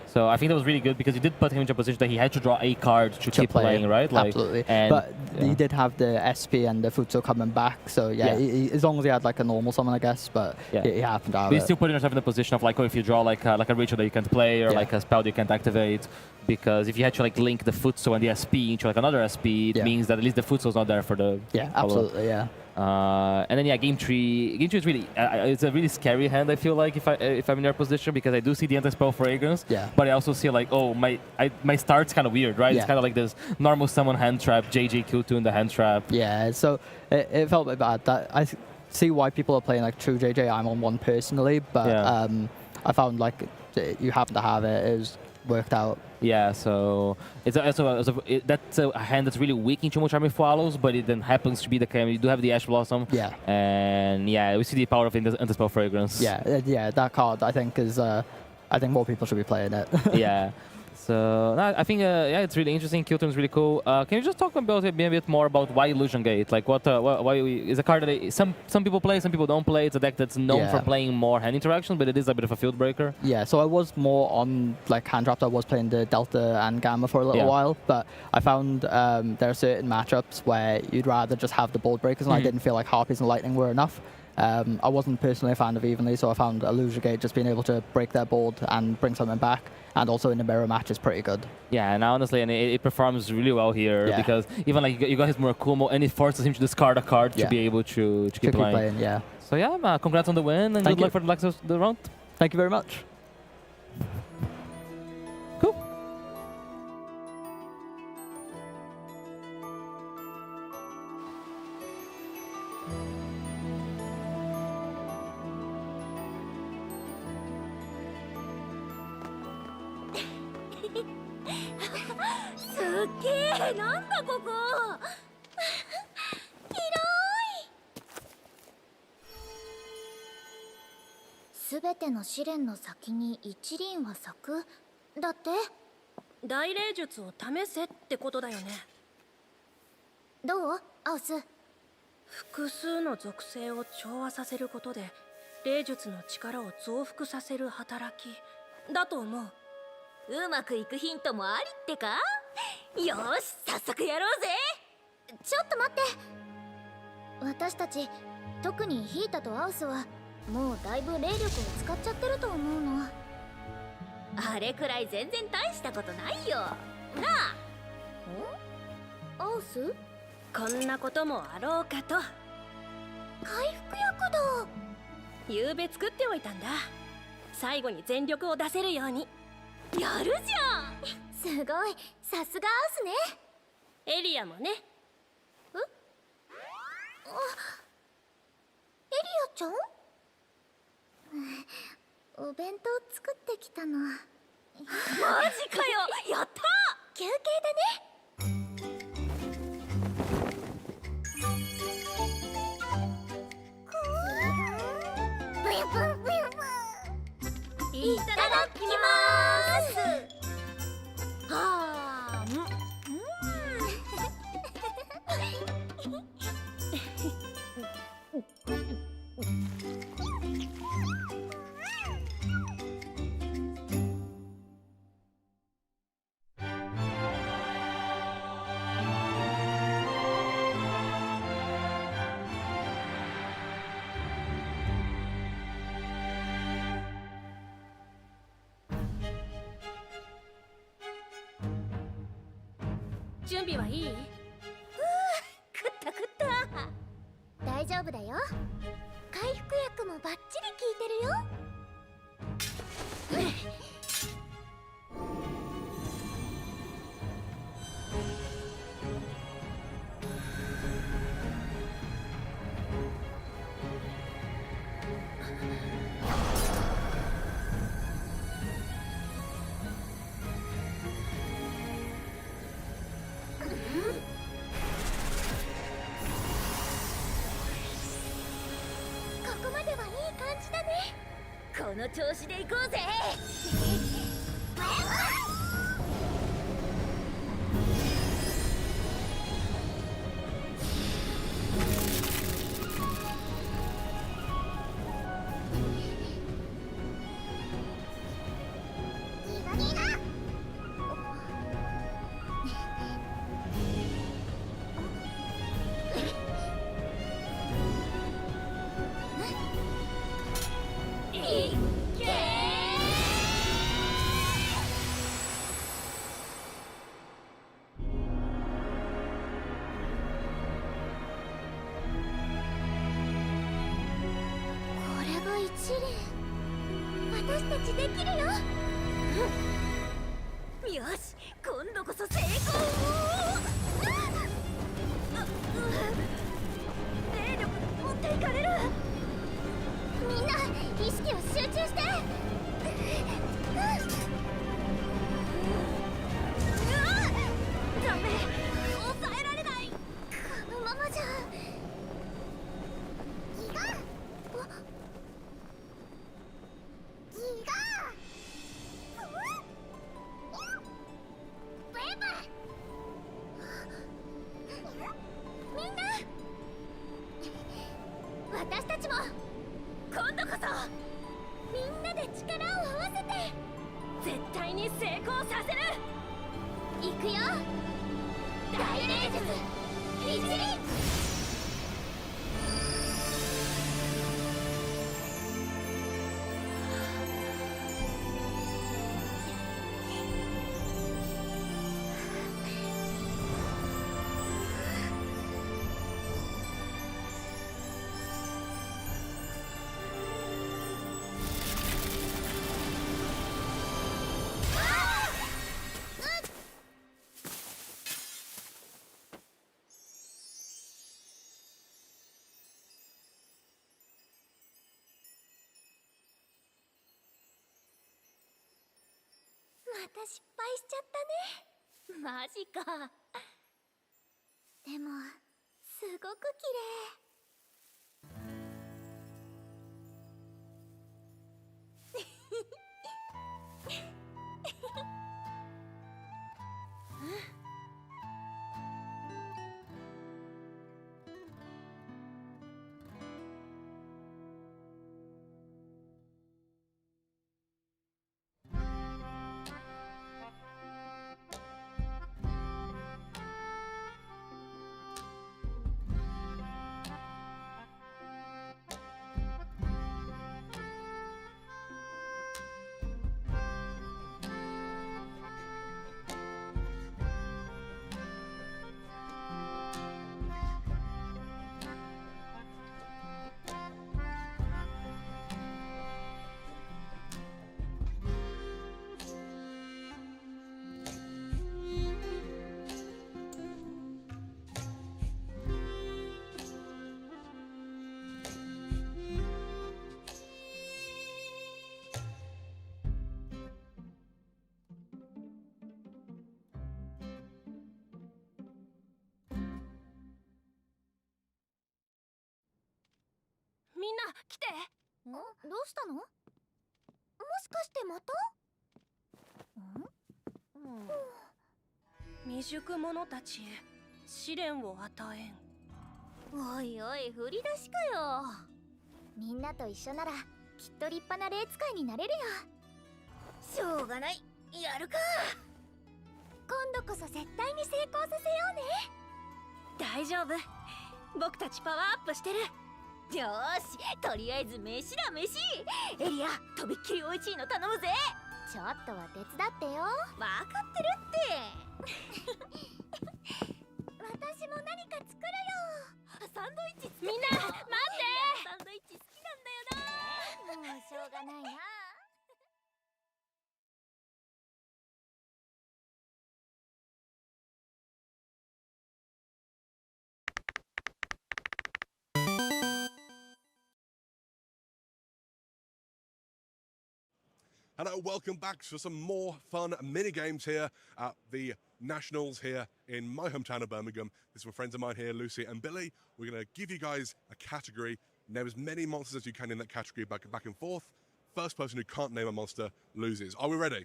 So I think that was really good, because you did put him into a position that he had to draw a card to keep playing, right? Like, absolutely. And but he did have the SP and the Futsu coming back, so he, as long as he had like a normal summon, I guess, but he happened to have But you're still putting yourself in the position of like, oh, if you draw like a ritual that you can't play, or like a spell that you can't activate, because if you had to like link the Futsu and the SP into like another SP, it means that at least the Futsu's not there for the absolutely, and then Game 3 is really it's a really scary hand, I feel like, if I'm in your position, because I do see the anti-spell fragrance, but I also see like, oh, my start's kind of weird, right? It's kind of like this normal summon hand trap, JJ Kyotun the hand trap. Yeah, so it felt a bit bad. That I see why people are playing like true JJ. I'm on one personally, but I found like you happen to have it. It was worked out. Yeah, so that's a hand that's really weak in Chumo Charming Follows, but it then happens to be the kind. You do have the Ash Blossom. Yeah. And we see the power of Anti-Spell Fragrance. Yeah, that card I think is I think more people should be playing it. Yeah. So I think it's really interesting. Kyotun is really cool. Can you just talk about it a bit more about why Illusion Gate? Like why is a card that some people play, some people don't play. It's a deck that's known for playing more hand interaction, but it is a bit of a field breaker. Yeah, so I was more on like hand traps. I was playing the Delta and Gamma for a little while, but I found there are certain matchups where you'd rather just have the board breakers, and I didn't feel like Harpies and Lightning were enough. I wasn't personally a fan of Evenly, so I found Illusion Gate just being able to break their board and bring something back, and also in the mirror match is pretty good. Yeah, and honestly, it performs really well here, because even like you got his Murakumo, and it forces him to discard a card to be able to keep playing. Yeah. So yeah, congrats on the win, and good luck for the next the round. Thank you very much. Cool. すべての試練の先に一輪は咲くだって。大霊術を試せってことだよね。どうアウス？複数の属性を調和させることで霊術の力を増幅させる働きだと思う。うまくいくヒントもありってか？よーし、早速やろうぜ。ちょっと待って。私たち、特にヒータとアウスはもうだいぶ霊力を使っちゃってると思うの。あれくらい全然大したことないよなあ。アウス？こんなこともあろうかと。回復薬だ。ゆうべ作っておいたんだ。最後に全力を出せるように。やるじゃん。すごい、さすがアウスね。エリアもね。あ、エリアちゃん？お弁当作ってきたの。マジかよ、やったー。休憩だね。いただきます。はーん。準備はいい？食った食った。大丈夫だよ。回復薬もバッチリ効いてるよ。ここまではいい感じだね。この調子で行こうぜ。私たちできるよ。よし、今度こそ成功。霊力持っていかれる。みんな意識を集中して。ダメ、抑えられない。このままじゃ。私たちも今度こそみんなで力を合わせて絶対に成功させる。いくよ、大霊術一輪。また失敗しちゃったね。マジか。でもすごく綺麗。どうしたの？もしかしてまた？未熟者たちへ試練を与えん。おいおい、振り出しかよ。みんなと一緒ならきっと立派な霊使いになれるよ。しょうがない、やるか。今度こそ絶対に成功させようね。大丈夫、僕たちパワーアップしてる。よーし、とりあえず飯だ飯。エリア、とびっきり美味しいの頼むぜ。ちょっとは手伝ってよ。わかってるって。私も何か作るよ。サンドイッチ作るよ。みんな待って。サンドイッチ好きなんだよな。もうしょうがないな。Hello, welcome back to some more fun mini games here at the Nationals here in my hometown of Birmingham. This is my friends of mine here, Lucy and Billy. We're going to give you guys a category, name as many monsters as you can in that category back and forth. First person who can't name a monster loses. Are we ready?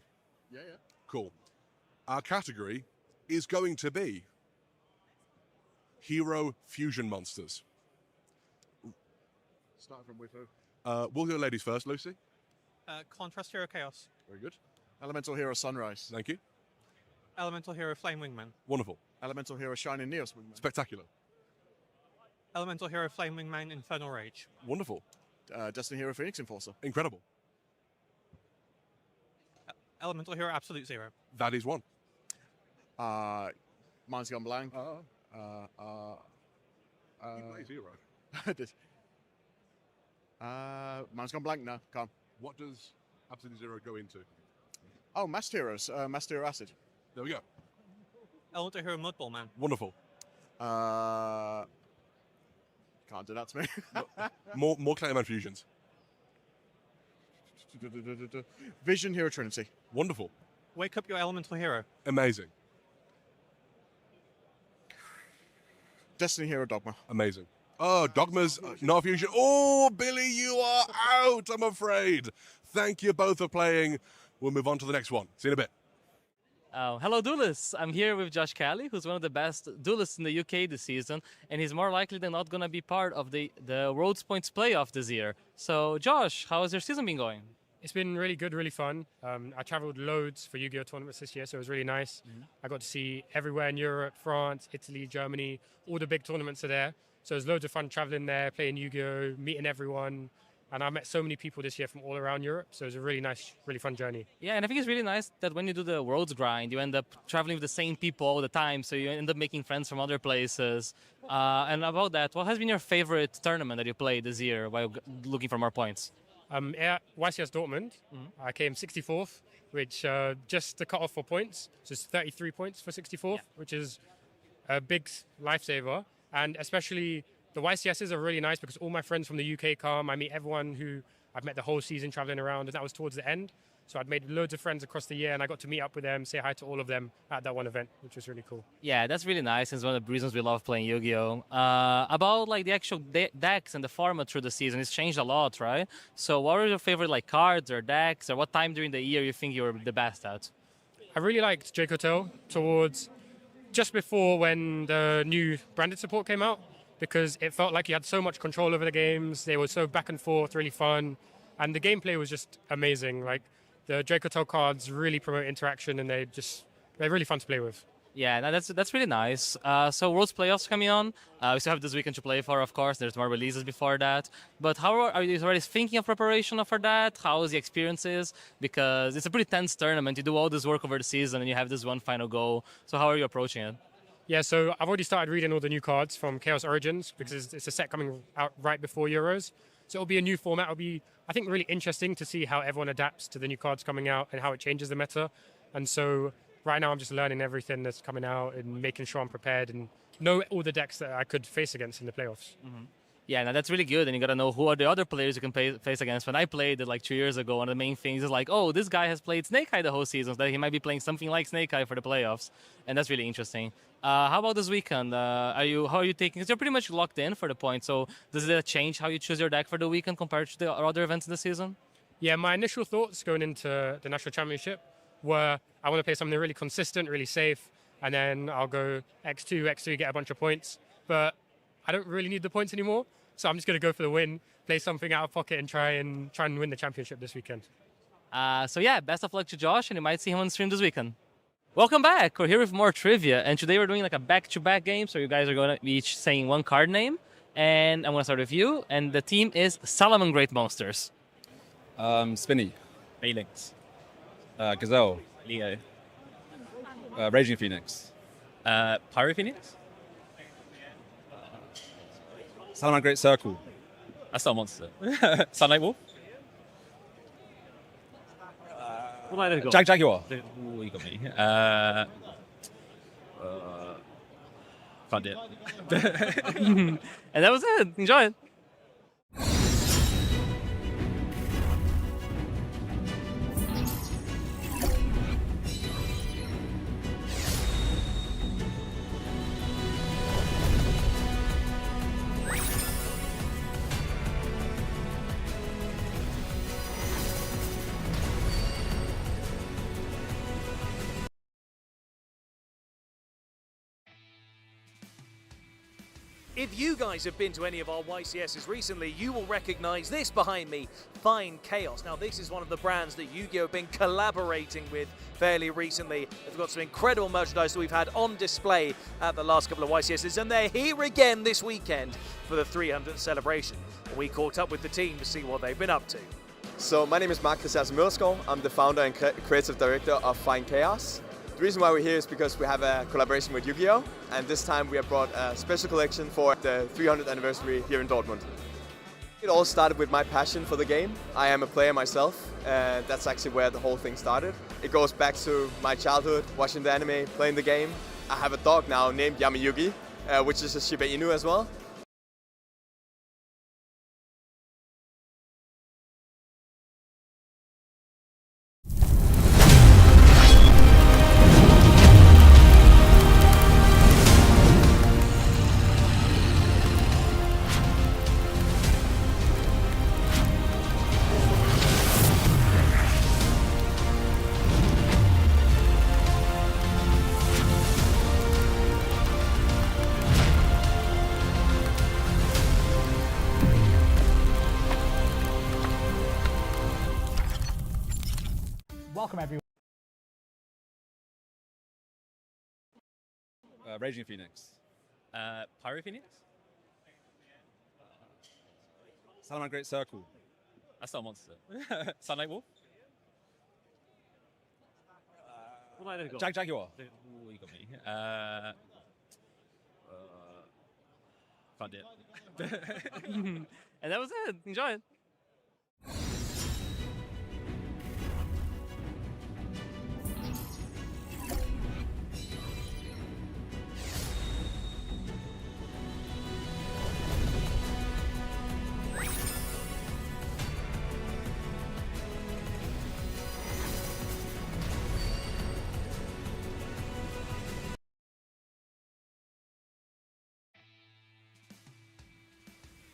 Yeah. Cool. Our category is going to be Hero Fusion Monsters. Starting from with who? We'll go ladies first, Lucy. Contrast Hero Chaos. Very good. Elemental Hero Sunrise. Thank you. Elemental Hero Flame Wingman. Wonderful. Elemental Hero Shining Neos Wingman. Spectacular. Elemental Hero Flame Wingman Infernal Rage. Wonderful. Destiny Hero Phoenix Enforcer. Incredible. Elemental Hero Absolute Zero. That is one. Mine's gone blank. You play Zero. I did. Mine's gone blank now. Can't. What does Absolute Zero go into? Oh, Master Heroes. Master Hero Acid. There we go. Elemental Hero Mudball Man. Wonderful. Can't do that to me. more Clayman fusions. Vision Hero Trinity. Wonderful. Wake Up Your Elemental Hero. Amazing. Destiny Hero Dogma. Amazing. Oh, Dogma's not a fusion. Oh, Billy, you are out, I'm afraid. Thank you both for playing. We'll move on to the next one. See you in a bit. Hello, duelists. I'm here with Josh Kelly, who's one of the best duelists in the UK this season, and he's more likely than not going to be part of the Rhodes Points playoff this year. So, Josh, how has your season been going? It's been really good, really fun. I travelled loads for Yu-Gi-Oh! Tournaments this year, so it was really nice. I got to see everywhere in Europe, France, Italy, Germany, all the big tournaments are there. So it was loads of fun travelling there, playing Yu-Gi-Oh!, meeting everyone. And I met so many people this year from all around Europe, so it was a really nice, really fun journey. Yeah, and I think it's really nice that when you do the Worlds grind, you end up traveling with the same people all the time, so you end up making friends from other places. And about that, what has been your favorite tournament that you played this year while looking for more points? At YCS Dortmund, I came 64th, which just the cut-off for points, so it's 33 points for 64th, which is a big lifesaver. And especially the YCSs are really nice because all my friends from the UK come. I meet everyone who I've met the whole season traveling around, and that was towards the end. So I'd made loads of friends across the year, and I got to meet up with them, say hi to all of them at that one event, which was really cool. Yeah, that's really nice. It's one of the reasons we love playing Yu-Gi-Oh! About like the actual decks and the format through the season, it's changed a lot, right? So what are your favorite like cards or decks, or what time during the year you think you were the best at? I really liked Jake Hotel towards just before when the new branded support came out, because it felt like you had so much control over the games. They were so back and forth, really fun. And the gameplay was just amazing. Like the Drake Hotel cards really promote interaction, and they're really fun to play with. Yeah, no, that's really nice. So Worlds playoffs coming on. We still have this weekend to play for, of course. There's more releases before that. But how are you already thinking of preparation for that? How is the experiences? Because it's a pretty tense tournament. You do all this work over the season, and you have this one final goal. So how are you approaching it? Yeah, so I've already started reading all the new cards from Chaos Origins because it's a set coming out right before Euros. So it'll be a new format. It'll be, I think, really interesting to see how everyone adapts to the new cards coming out and how it changes the meta. And so right now I'm just learning everything that's coming out and making sure I'm prepared and know all the decks that I could face against in the playoffs. Mm-hmm. Yeah, now that's really good, and you gotta know who are the other players you can face against. When I played it like 2 years ago, one of the main things is like, oh, this guy has played Snake Eye the whole season, so that he might be playing something like Snake Eye for the playoffs, and that's really interesting. How about this weekend? How are you taking? Because you're pretty much locked in for the point. So does it change how you choose your deck for the weekend compared to the other events in the season? Yeah, my initial thoughts going into the national championship were I want to play something really consistent, really safe, and then I'll go X2, X3, get a bunch of points. But I don't really need the points anymore, so I'm just going to go for the win, play something out of pocket, and try and win the championship this weekend. So yeah, best of luck to Josh, and you might see him on stream this weekend. Welcome back. We're here with more trivia, and today we're doing like a back-to-back game, so you guys are going to be each saying one card name, and I'm going to start with you, and the team is Salomon Great Monsters. Spinny. Phoenix. Gazelle. Leo. Raging Phoenix. Pyro Phoenix. Salomon Great Circle. That's not a monster. Sunlight Wolf. What did I go? Jaguar. Ooh, you got me. Can't do it. And that was it. Enjoy it. If you guys have been to any of our YCSs recently, you will recognize this behind me, Fine Chaos. Now, this is one of the brands that Yu-Gi-Oh! Have been collaborating with fairly recently. They've got some incredible merchandise that we've had on display at the last couple of YCSs, and they're here again this weekend for the 300th celebration. And we caught up with the team to see what they've been up to. So my name is Mark Christiansen Mølgaard. I'm the founder and creative director of Fine Chaos. The reason why we're here is because we have a collaboration with Yu-Gi-Oh! And this time we have brought a special collection for the 300th anniversary here in Dortmund. It all started with my passion for the game. I am a player myself, and that's actually where the whole thing started. It goes back to my childhood, watching the anime, playing the game. I have a dog now named Yamayugi, which is a Shiba Inu as well. Welcome everyone. Raging Phoenix. Pyro Phoenix. Salomon Great Circle. That's not a monster. Sunlight Wolf. What did I go? Jaguar. Ooh, you got me. Can't do it. And that was it. Enjoy it.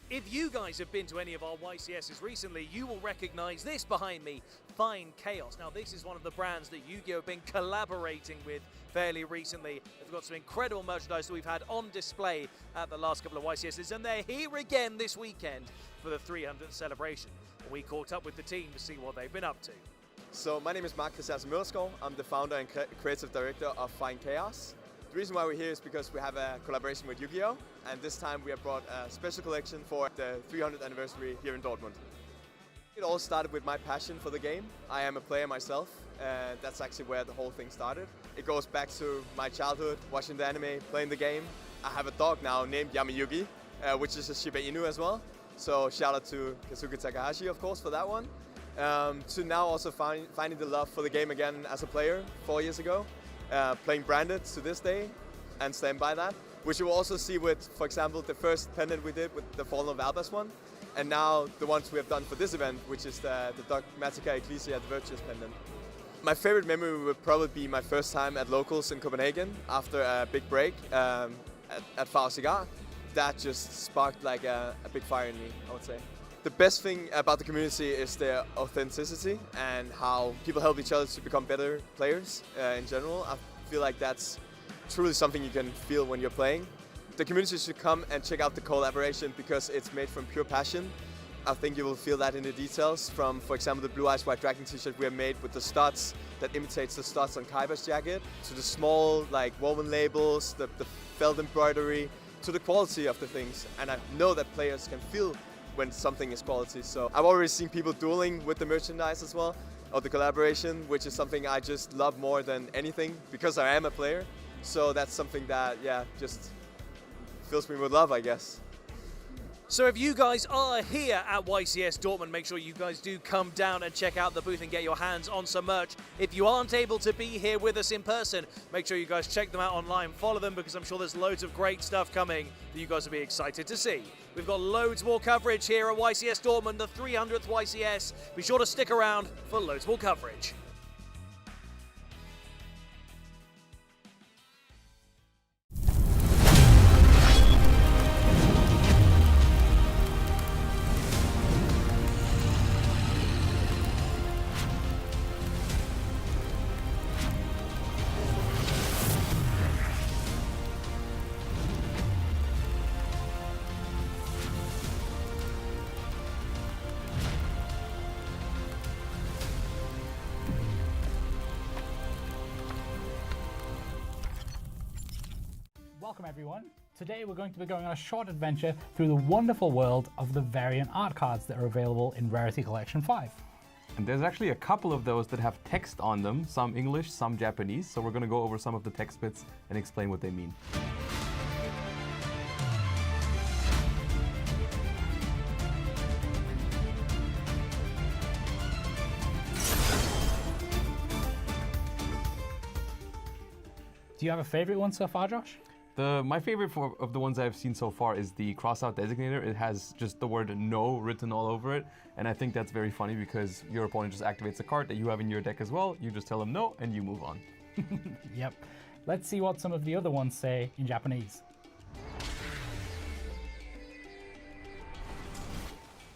If you guys have been to any of our YCSs recently, you will recognize this behind me, Fine Chaos. Now, this is one of the brands that Yu-Gi-Oh! Have been collaborating with fairly recently. They've got some incredible merchandise that we've had on display at the last couple of YCSs, and they're here again this weekend for the 300th celebration. And we caught up with the team to see what they've been up to. So my name is Mark Christiansen Mølgaard. I'm the founder and creative director of Fine Chaos. The reason why we're here is because we have a collaboration with Yu-Gi-Oh! And this time we have brought a special collection for the 300th anniversary here in Dortmund. It all started with my passion for the game. I am a player myself, and that's actually where the whole thing started. It goes back to my childhood, watching the anime, playing the game. I have a dog now named Yamayugi, which is a Shiba Inu as well. So shout out to Kazuki Takahashi, of course, for that one. To now also finding the love for the game again as a player 4 years ago. Playing branded to this day and stand by that. which you will also see with, for example, the first pendant we did with the Fallen of Albus one, and now the ones we have done for this event, which is the Dogmatica Ecclesia, the Virtuous pendant. My favorite memory would probably be my first time at Locals in Copenhagen after a big break at Far Cigar. That just sparked like a big fire in me, I would say. The best thing about the community is their authenticity and how people help each other to become better players in general. I feel like that's truly something you can feel when you're playing. The community should come and check out the collaboration because it's made from pure passion. I think you will feel that in the details from, for example, the Blue Eyes White Dragon t-shirt we have made with the studs that imitates the studs on Kyber's jacket, to the small like woven labels, the felt embroidery, to the quality of the things. And I know that players can feel when something is quality. So I've already seen people dueling with the merchandise as well, or the collaboration, which is something I just love more than anything because I am a player. So that's something that, yeah, just fills me with love, I guess. So if you guys are here at YCS Dortmund, make sure you guys do come down and check out the booth and get your hands on some merch. If you aren't able to be here with us in person, make sure you guys check them out online, follow them, because I'm sure there's loads of great stuff coming that you guys will be excited to see. We've got loads more coverage here at YCS Dortmund, the 300th YCS. Be sure to stick around for loads more coverage. Welcome everyone. Today we're going to be going on a short adventure through the wonderful world of the variant art cards that are available in Rarity Collection 5. And there's actually a couple of those that have text on them, some English, some Japanese, so we're going to go over some of the text bits and explain what they mean. Do you have a favorite one so far, Josh? My favorite of the ones I've seen so far is the crossout designator. It has just the word no written all over it, and I think that's very funny because your opponent just activates a card that you have in your deck as well. You just tell them no, and you move on. Yep. Let's see what some of the other ones say in Japanese.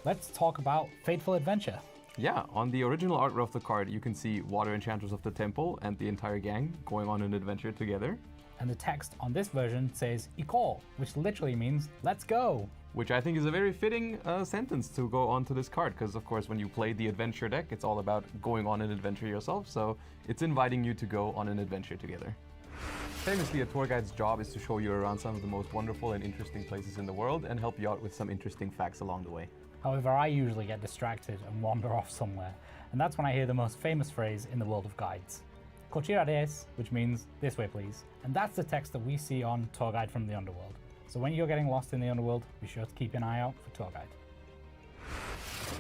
Let's talk about Fateful Adventure. Yeah, on the original artwork of the card, you can see Water Enchanters of the Temple and the entire gang going on an adventure together. And the text on this version says "Iko," which literally means "let's go." Which I think is a very fitting sentence to go onto this card, because of course when you play the adventure deck, it's all about going on an adventure yourself, so it's inviting you to go on an adventure together. Famously, a tour guide's job is to show you around some of the most wonderful and interesting places in the world and help you out with some interesting facts along the way. However, I usually get distracted and wander off somewhere, and that's when I hear the most famous phrase in the world of guides. Kochira desu, which means "this way please," and that's the text that we see on Tour Guide from the Underworld. So when you're getting lost in the Underworld, be sure to keep an eye out for Tour Guide.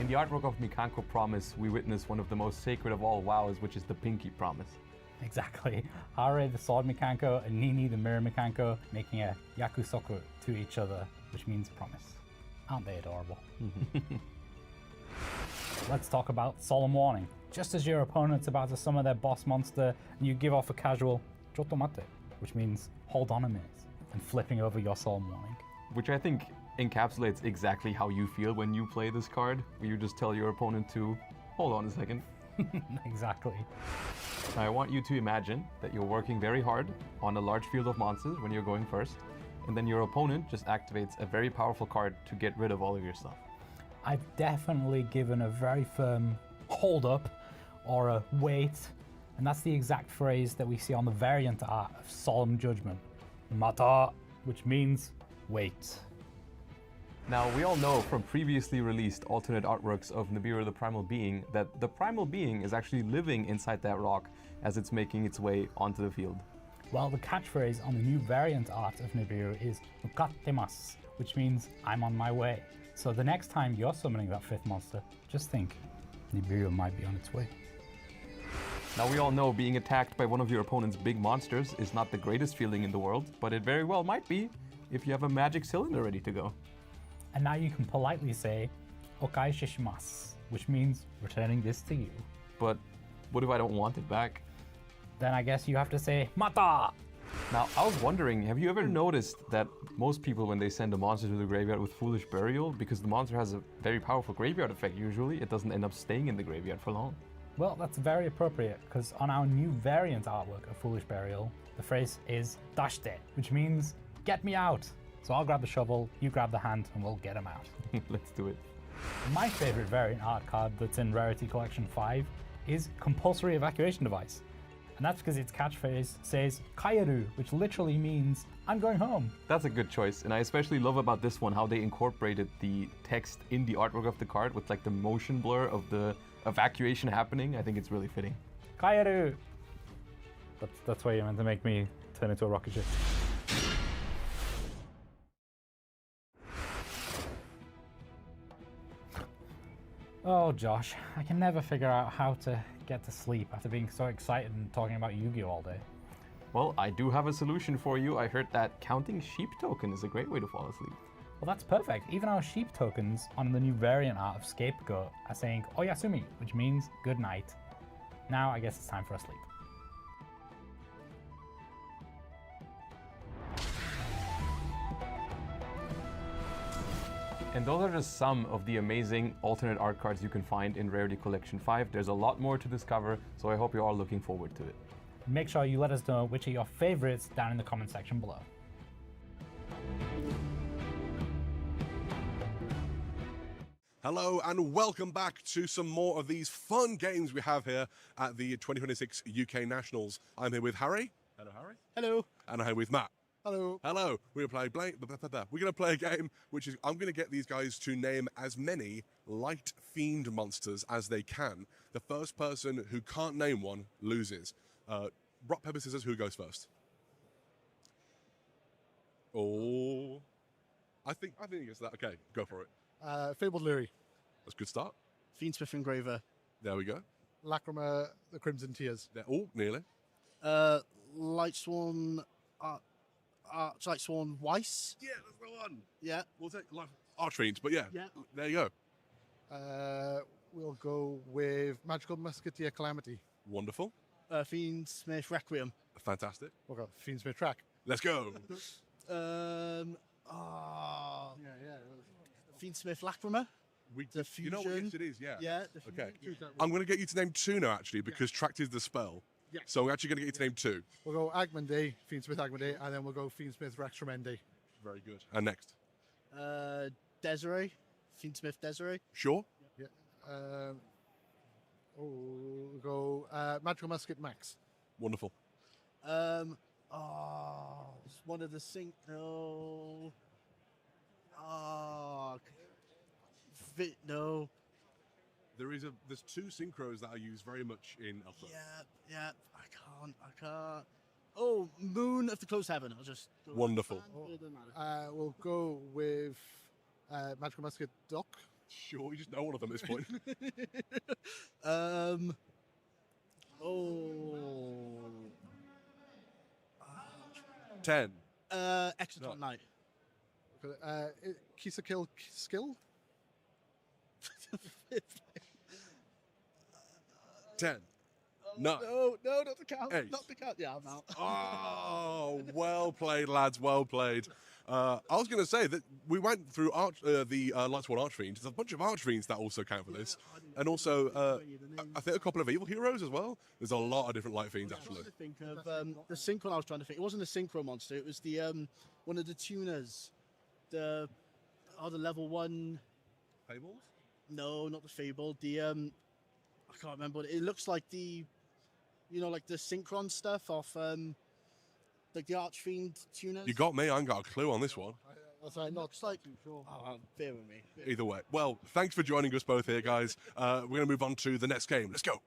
In the artwork of Mikanko Promise, we witness one of the most sacred of all vows, which is the Pinky Promise. Exactly. Hare, the sword Mikanko, and Nini, the mirror Mikanko, making a yakusoku to each other, which means promise. Aren't they adorable? Let's talk about Solemn Warning. Just as your opponent's about to summon their boss monster, and you give off a casual "chotto mate," which means "hold on a minute," and flipping over your Solemn Warning. Which I think encapsulates exactly how you feel when you play this card, where you just tell your opponent to hold on a second. Exactly. I want you to imagine that you're working very hard on a large field of monsters when you're going first, and then your opponent just activates a very powerful card to get rid of all of your stuff. I've definitely given a very firm hold up or a wait, and that's the exact phrase that we see on the variant art of Solemn Judgment. Mata, which means wait. Now, we all know from previously released alternate artworks of Nibiru the Primal Being that the Primal Being is actually living inside that rock as it's making its way onto the field. Well, the catchphrase on the new variant art of Nibiru is "Mukattemasu," which means "I'm on my way." So the next time you're summoning that fifth monster, just think, Nibiru might be on its way. Now we all know being attacked by one of your opponent's big monsters is not the greatest feeling in the world, but it very well might be if you have a magic cylinder ready to go. And now you can politely say, Okai shishimasu, which means returning this to you. But what if I don't want it back? Then I guess you have to say, Mata! Now, I was wondering, have you ever noticed that most people, when they send a monster to the graveyard with Foolish Burial, because the monster has a very powerful graveyard effect usually, it doesn't end up staying in the graveyard for long? Well, that's very appropriate, because on our new variant artwork of Foolish Burial, the phrase is Dashite, which means, get me out. So I'll grab the shovel, you grab the hand, and we'll get him out. Let's do it. My favorite variant art card that's in Rarity Collection 5 is Compulsory Evacuation Device. And that's because its catchphrase says Kaeru, which literally means I'm going home. That's a good choice, and I especially love about this one how they incorporated the text in the artwork of the card with like the motion blur of the evacuation happening. I think it's really fitting. Kaeru! That's why you meant to make me turn into a rocket ship. Oh, Josh, I can never figure out how to get to sleep after being so excited and talking about Yu-Gi-Oh all day. Well, I do have a solution for you. I heard that counting sheep token is a great way to fall asleep. Well, that's perfect. Even our sheep tokens on the new variant art of Scapegoat are saying Oyasumi, which means good night. Now I guess it's time for a sleep. And those are just some of the amazing alternate art cards you can find in Rarity Collection 5. There's a lot more to discover, so I hope you're all looking forward to it. Make sure you let us know which are your favorites down in the comment section below. Hello and welcome back to some more of these fun games we have here at the 2026 UK Nationals. I'm here with Harry. Hello, Harry. Hello. And I'm here with Matt. Hello. Hello. We're going to play a game which is I'm going to get these guys to name as many light fiend monsters as they can. The first person who can't name one loses. Rock, paper, scissors, who goes first? Oh. I think it's that. Okay, go for it. Fabled Leary. That's a good start. Fiendsmith Engraver. There we go. Lacrima, the Crimson Tears. Oh, nearly. Lightsworn, Lightsworn Weiss. Yeah, that's the one. Yeah. We'll take Archfiends, but yeah, there you go. We'll go with Magical Musketeer Calamity. Wonderful. Fiendsmith Requiem. Fantastic. We'll go Fiendsmith Track. Let's go. Fiendsmith Lacrima. The fusion. You know what yes, it is, yeah. Yeah. Okay. I'm going to get you to name two now, actually, because Tract is the spell. Yeah. So we're actually going to get you to name two. We'll go Agmande, Fiendsmith Agmande, and then we'll go Fiendsmith Rextremende. Very good. And next? Desiree, Fiendsmith Desiree. Sure. Yeah. We'll go Magical Musket Max. Wonderful. It's one of the no. No. There's two synchros that I use very much in Alpha. Yeah. I can't. Oh, Moon of the Closed Heaven. I'll just. Wonderful. We'll go with Magical Musket Doc. Sure, you just know one of them at this point. 10. Exciton Knight. Kisakill Skill. 10. No. No, not the count. 8. Not the count. Yeah, I'm out. Oh, well played, lads. Well played. I was going to say that we went through the Lightsworn Archfiend. There's a bunch of Archfiends that also count for this. And also, I think a couple of Evil Heroes as well. There's a lot of different Light Fiends, actually. I was trying to think of the synchro I was trying to think. It wasn't a synchro monster. It was the one of the tuners. The level 1... Fables? No, not the Fable. The, I can't remember what it looks like the... like the Synchron stuff off... like the Archfiend tuners. You got me. I ain't got a clue on this one. Looks like... Oh, bear with me. Either way. Well, thanks for joining us both here, guys. We're going to move on to the next game. Let's go.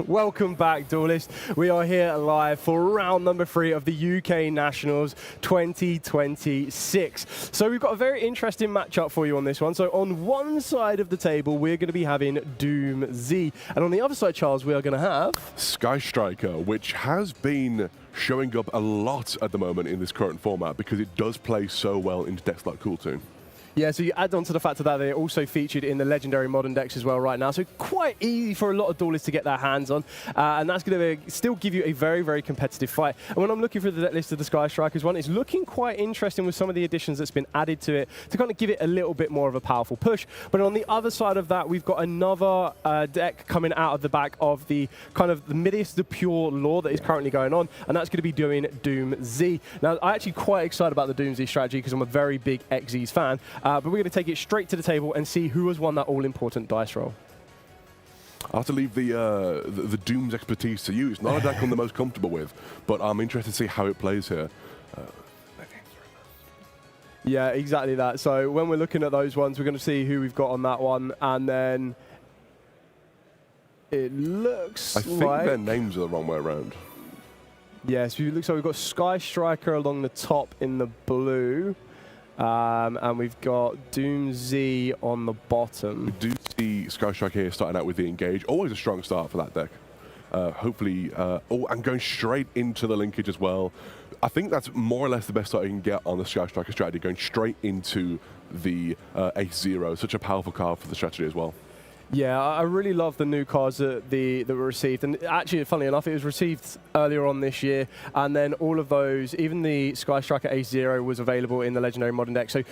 Welcome back, Duelist. We are here live for round number 3 of the UK Nationals 2026. So we've got a very interesting matchup for you on this one. So on one side of the table, we're going to be having Doom Z. And on the other side, Charles, we are going to have Sky Striker, which has been showing up a lot at the moment in this current format because it does play so well into decks like Cool Toon. Yeah, so you add on to the fact of that they're also featured in the legendary modern decks as well right now. So quite easy for a lot of duelists to get their hands on. And that's going to still give you a very, very competitive fight. And when I'm looking through the deck list of the Sky Strikers one, it's looking quite interesting with some of the additions that's been added to it to kind of give it a little bit more of a powerful push. But on the other side of that, we've got another deck coming out of the back of the kind of the middiest, the pure lore that is currently going on. And that's going to be doing Doom Z. Now, I'm actually quite excited about the Doom Z strategy because I'm a very big XZ's fan. But we're going to take it straight to the table and see who has won that all-important dice roll. I'll have to leave the Doom's expertise to you. It's not a deck I'm the most comfortable with, but I'm interested to see how it plays here. Yeah, exactly that. So when we're looking at those ones, we're going to see who we've got on that one, and then it looks I think their names are the wrong way around. Yes, it looks like we've got Sky Striker along the top in the blue. And we've got Doom Z on the bottom. We do see Sky Striker here starting out with the Engage. Always a strong start for that deck. Hopefully, and going straight into the linkage as well. I think that's more or less the best start you can get on the Sky Striker strategy, going straight into the Ace-0. Such a powerful card for the strategy as well. Yeah, I really love the new cards that were received. And actually, funnily enough, it was received earlier on this year. And then all of those, even the Sky Striker Ace-0 was available in the Legendary Modern deck. So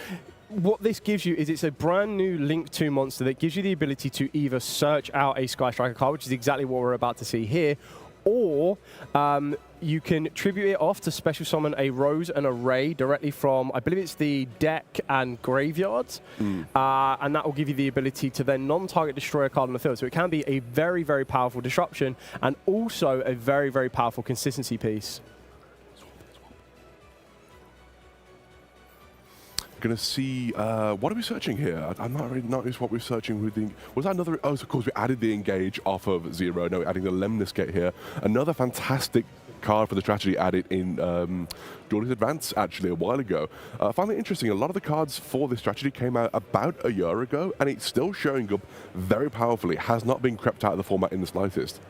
what this gives you is it's a brand new Link 2 monster that gives you the ability to either search out a Sky Striker card, which is exactly what we're about to see here, or you can tribute it off to special summon a Rose and a Ray directly from, I believe it's the deck and graveyards, and that will give you the ability to then non-target destroy a card on the field. So it can be a very, very powerful disruption and also a very, very powerful consistency piece. Going to see, what are we searching here? I'm not really noticed what we're searching with the, was that another, oh, so of course we added the Engage off of 0. No, we're adding the Lemnis Gate here. Another fantastic card for the strategy added in Duelist Advance actually a while ago. I find it interesting, a lot of the cards for this strategy came out about a year ago and it's still showing up very powerfully. It has not been crept out of the format in the slightest.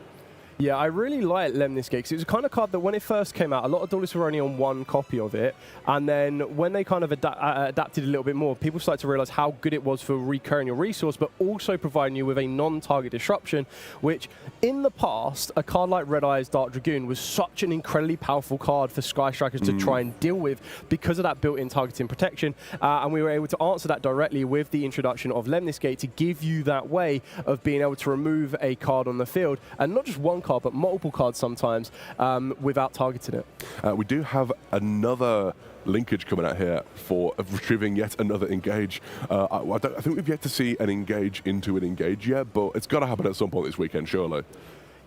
Yeah, I really like Lemnis Gate because it was a kind of card that when it first came out, a lot of duelists were only on one copy of it. And then when they kind of adapted a little bit more, people started to realize how good it was for recurring your resource, but also providing you with a non-target disruption, which in the past, a card like Red Eye's Dark Dragoon was such an incredibly powerful card for Sky Strikers to try and deal with because of that built-in targeting protection. And we were able to answer that directly with the introduction of Lemnis Gate to give you that way of being able to remove a card on the field, and not just one card, but multiple cards sometimes without targeting it. We do have another linkage coming out here for retrieving yet another Engage. I think we've yet to see an Engage into an Engage yet, but it's got to happen at some point this weekend, surely.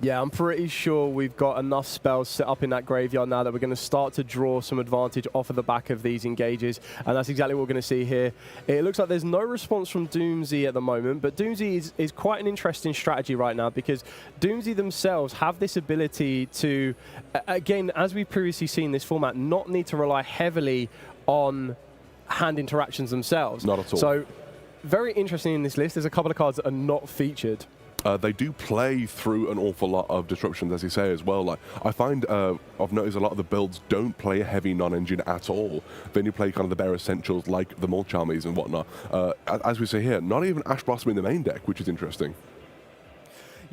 Yeah, I'm pretty sure we've got enough spells set up in that graveyard now that we're going to start to draw some advantage off of the back of these Engages, and that's exactly what we're going to see here. It looks like there's no response from Doom Z at the moment, but Doom Z is quite an interesting strategy right now because Doom Z themselves have this ability to, again, as we've previously seen in this format, not need to rely heavily on hand interactions themselves. Not at all. So, very interesting in this list. There's a couple of cards that are not featured. They do play through an awful lot of disruptions, as you say, as well. Like I find, I've noticed a lot of the builds don't play a heavy non-engine at all. Then you play kind of the bare essentials like the Mulch Armies and whatnot. As we say here, not even Ash Blossom in the main deck, which is interesting.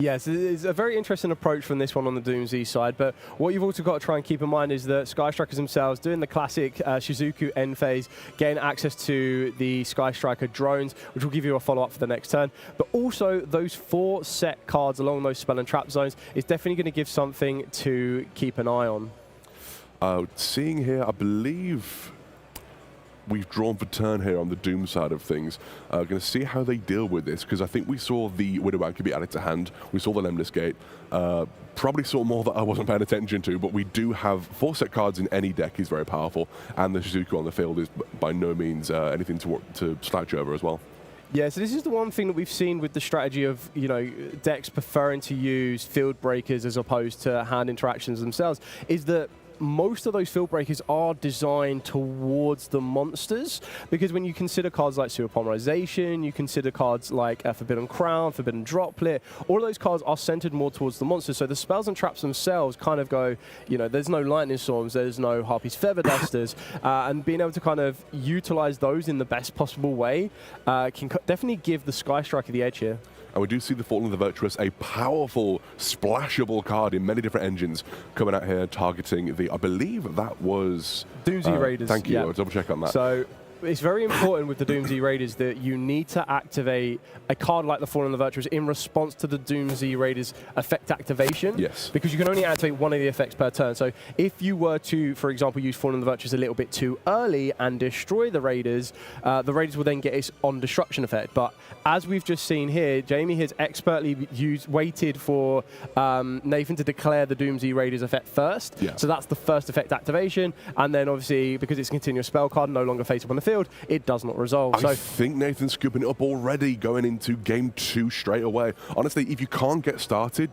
Yes, it's a very interesting approach from this one on the Doom Z side, but what you've also got to try and keep in mind is that Sky Strikers themselves doing the classic Shizuku end phase, getting access to the Sky Striker drones, which will give you a follow-up for the next turn, but also those 4 set cards along those spell and trap zones is definitely going to give something to keep an eye on. Seeing here, I believe we've drawn for turn here on the Doom side of things. Going to see how they deal with this, because I think we saw the Widow Anchor be added to hand. We saw the Lemnis Gate. Probably saw more that I wasn't paying attention to, but we do have 4 set cards in any deck is very powerful, and the Shizuku on the field is by no means anything to slouch over as well. Yeah, so this is the one thing that we've seen with the strategy of, decks preferring to use field breakers as opposed to hand interactions themselves, is that most of those field breakers are designed towards the monsters, because when you consider cards like Sewer Polymerization, you consider cards like Forbidden Crown, Forbidden Droplet, all of those cards are centered more towards the monsters. So the spells and traps themselves kind of go, there's no Lightning Storms, there's no Harpy's Feather Dusters, and being able to kind of utilize those in the best possible way can definitely give the Sky Striker the edge here. And we do see the Fallen of the Virtuous, a powerful, splashable card in many different engines, coming out here targeting the, I believe that was... Doomsday Raiders. Thank you, yeah. I'll double check on that. So it's very important with the Doomsday Raiders that you need to activate a card like the Fallen of the Virtuous in response to the Doomsday Raiders effect activation. Yes. Because you can only activate one of the effects per turn. So if you were to, for example, use Fallen of the Virtuous a little bit too early and destroy the Raiders will then get its on destruction effect. But as we've just seen here, Jamie has expertly waited for Nathan to declare the Doomsday Raiders effect first. Yeah. So that's the first effect activation. And then obviously, because it's a continuous spell card, no longer face up on the field, it does not resolve. I think Nathan's scooping it up already, going into game 2 straight away. Honestly, if you can't get started,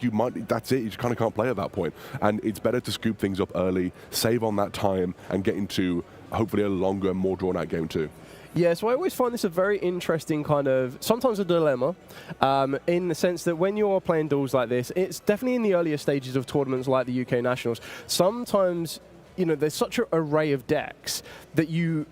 that's it. You just kind of can't play at that point. And it's better to scoop things up early, save on that time, and get into hopefully a longer, more drawn-out game 2. Yeah, so I always find this a very interesting kind of, sometimes a dilemma, in the sense that when you're playing duels like this, it's definitely in the earlier stages of tournaments like the UK Nationals. Sometimes, there's such an array of decks that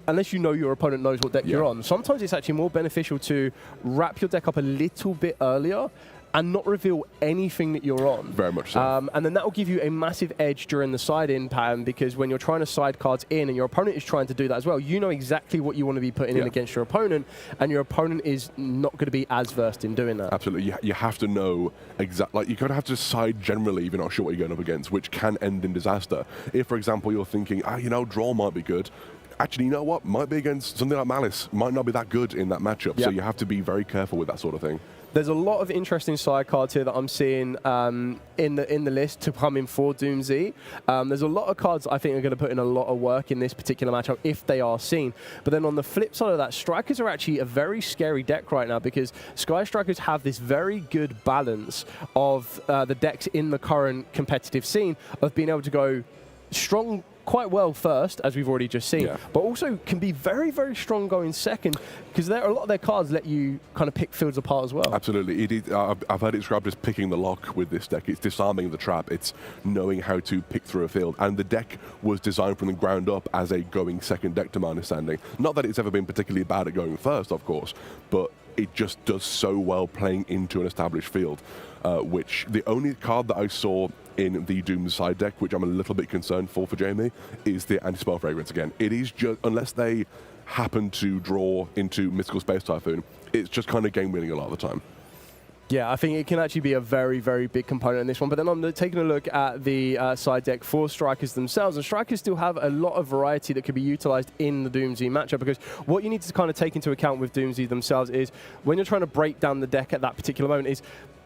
unless you know your opponent knows what deck you're on, sometimes it's actually more beneficial to wrap your deck up a little bit earlier and not reveal anything that you're on. Very much so. And then that will give you a massive edge during the side-in pattern, because when you're trying to side cards in and your opponent is trying to do that as well, you know exactly what you want to be putting in against your opponent, and your opponent is not going to be as versed in doing that. Absolutely. You have to know exactly, like, you kind of have to side generally if you're not sure what you're going up against, which can end in disaster. If, for example, you're thinking, draw might be good, actually, you know what? Might be against something like Malice. Might not be that good in that matchup. So you have to be very careful with that sort of thing. There's a lot of interesting side cards here that I'm seeing in the list to come in for Doomsday. There's a lot of cards that I think are going to put in a lot of work in this particular matchup if they are seen. But then on the flip side of that, Strikers are actually a very scary deck right now, because Sky Strikers have this very good balance of the decks in the current competitive scene of being able to go strong quite well first, as we've already just seen, but also can be very, very strong going second, because a lot of their cards let you kind of pick fields apart as well. Absolutely. I've heard it described as picking the lock with this deck. It's disarming the trap. It's knowing how to pick through a field. And the deck was designed from the ground up as a going second deck, to my understanding. Not that it's ever been particularly bad at going first, of course, but it just does so well playing into an established field, which the only card that I saw in the Doom side deck, which I'm a little bit concerned for Jamie, is the Anti-Spell Fragrance again. It is just, unless they happen to draw into Mystical Space Typhoon, it's just kind of game-winning a lot of the time. Yeah, I think it can actually be a very, very big component in this one. But then I'm taking a look at the side deck for Strikers themselves, and Strikers still have a lot of variety that could be utilized in the Doomsday matchup, because what you need to kind of take into account with Doomsday themselves is when you're trying to break down the deck at that particular moment is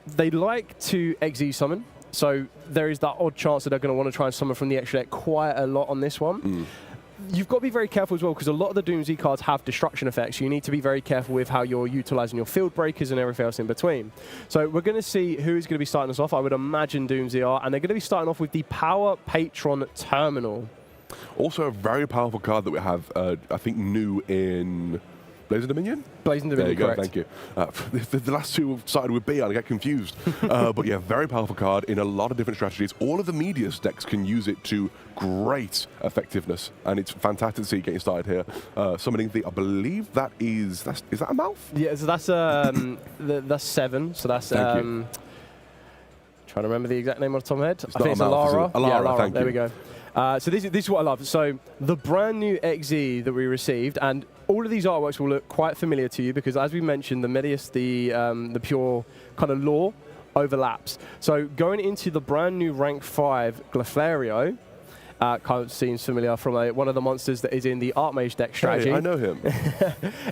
they like to XZ summon. So there is that odd chance that they're going to want to try and summon from the extra deck quite a lot on this one. You've got to be very careful as well, because a lot of the Doomsday cards have destruction effects. You need to be very careful with how you're utilizing your field breakers and everything else in between. So we're going to see who is going to be starting us off. I would imagine Doomsday are, and they're going to be starting off with the Power Patron Terminal. Also a very powerful card that we have, I think, new in Blazing Dominion? Blazing Dominion, there you correct. go, thank you. The last two started with B, and I get confused. But yeah, very powerful card in a lot of different strategies. All of the Medius decks can use it to great effectiveness, and it's fantastic to see getting started here. Summoning the, I believe that is that a mouth? Yeah, so that's that's 7. So that's trying to remember the exact name off the top of my head. I think it's Alara. Alara, thank you. There we go. So this is what I love. So the brand new XZ that we received, and all of these artworks will look quite familiar to you, because as we mentioned, the Medius, the pure kind of lore overlaps. So going into the brand new rank 5 Glyphario, kind of seems familiar from one of the monsters that is in the Archmage deck strategy. Hey, I know him.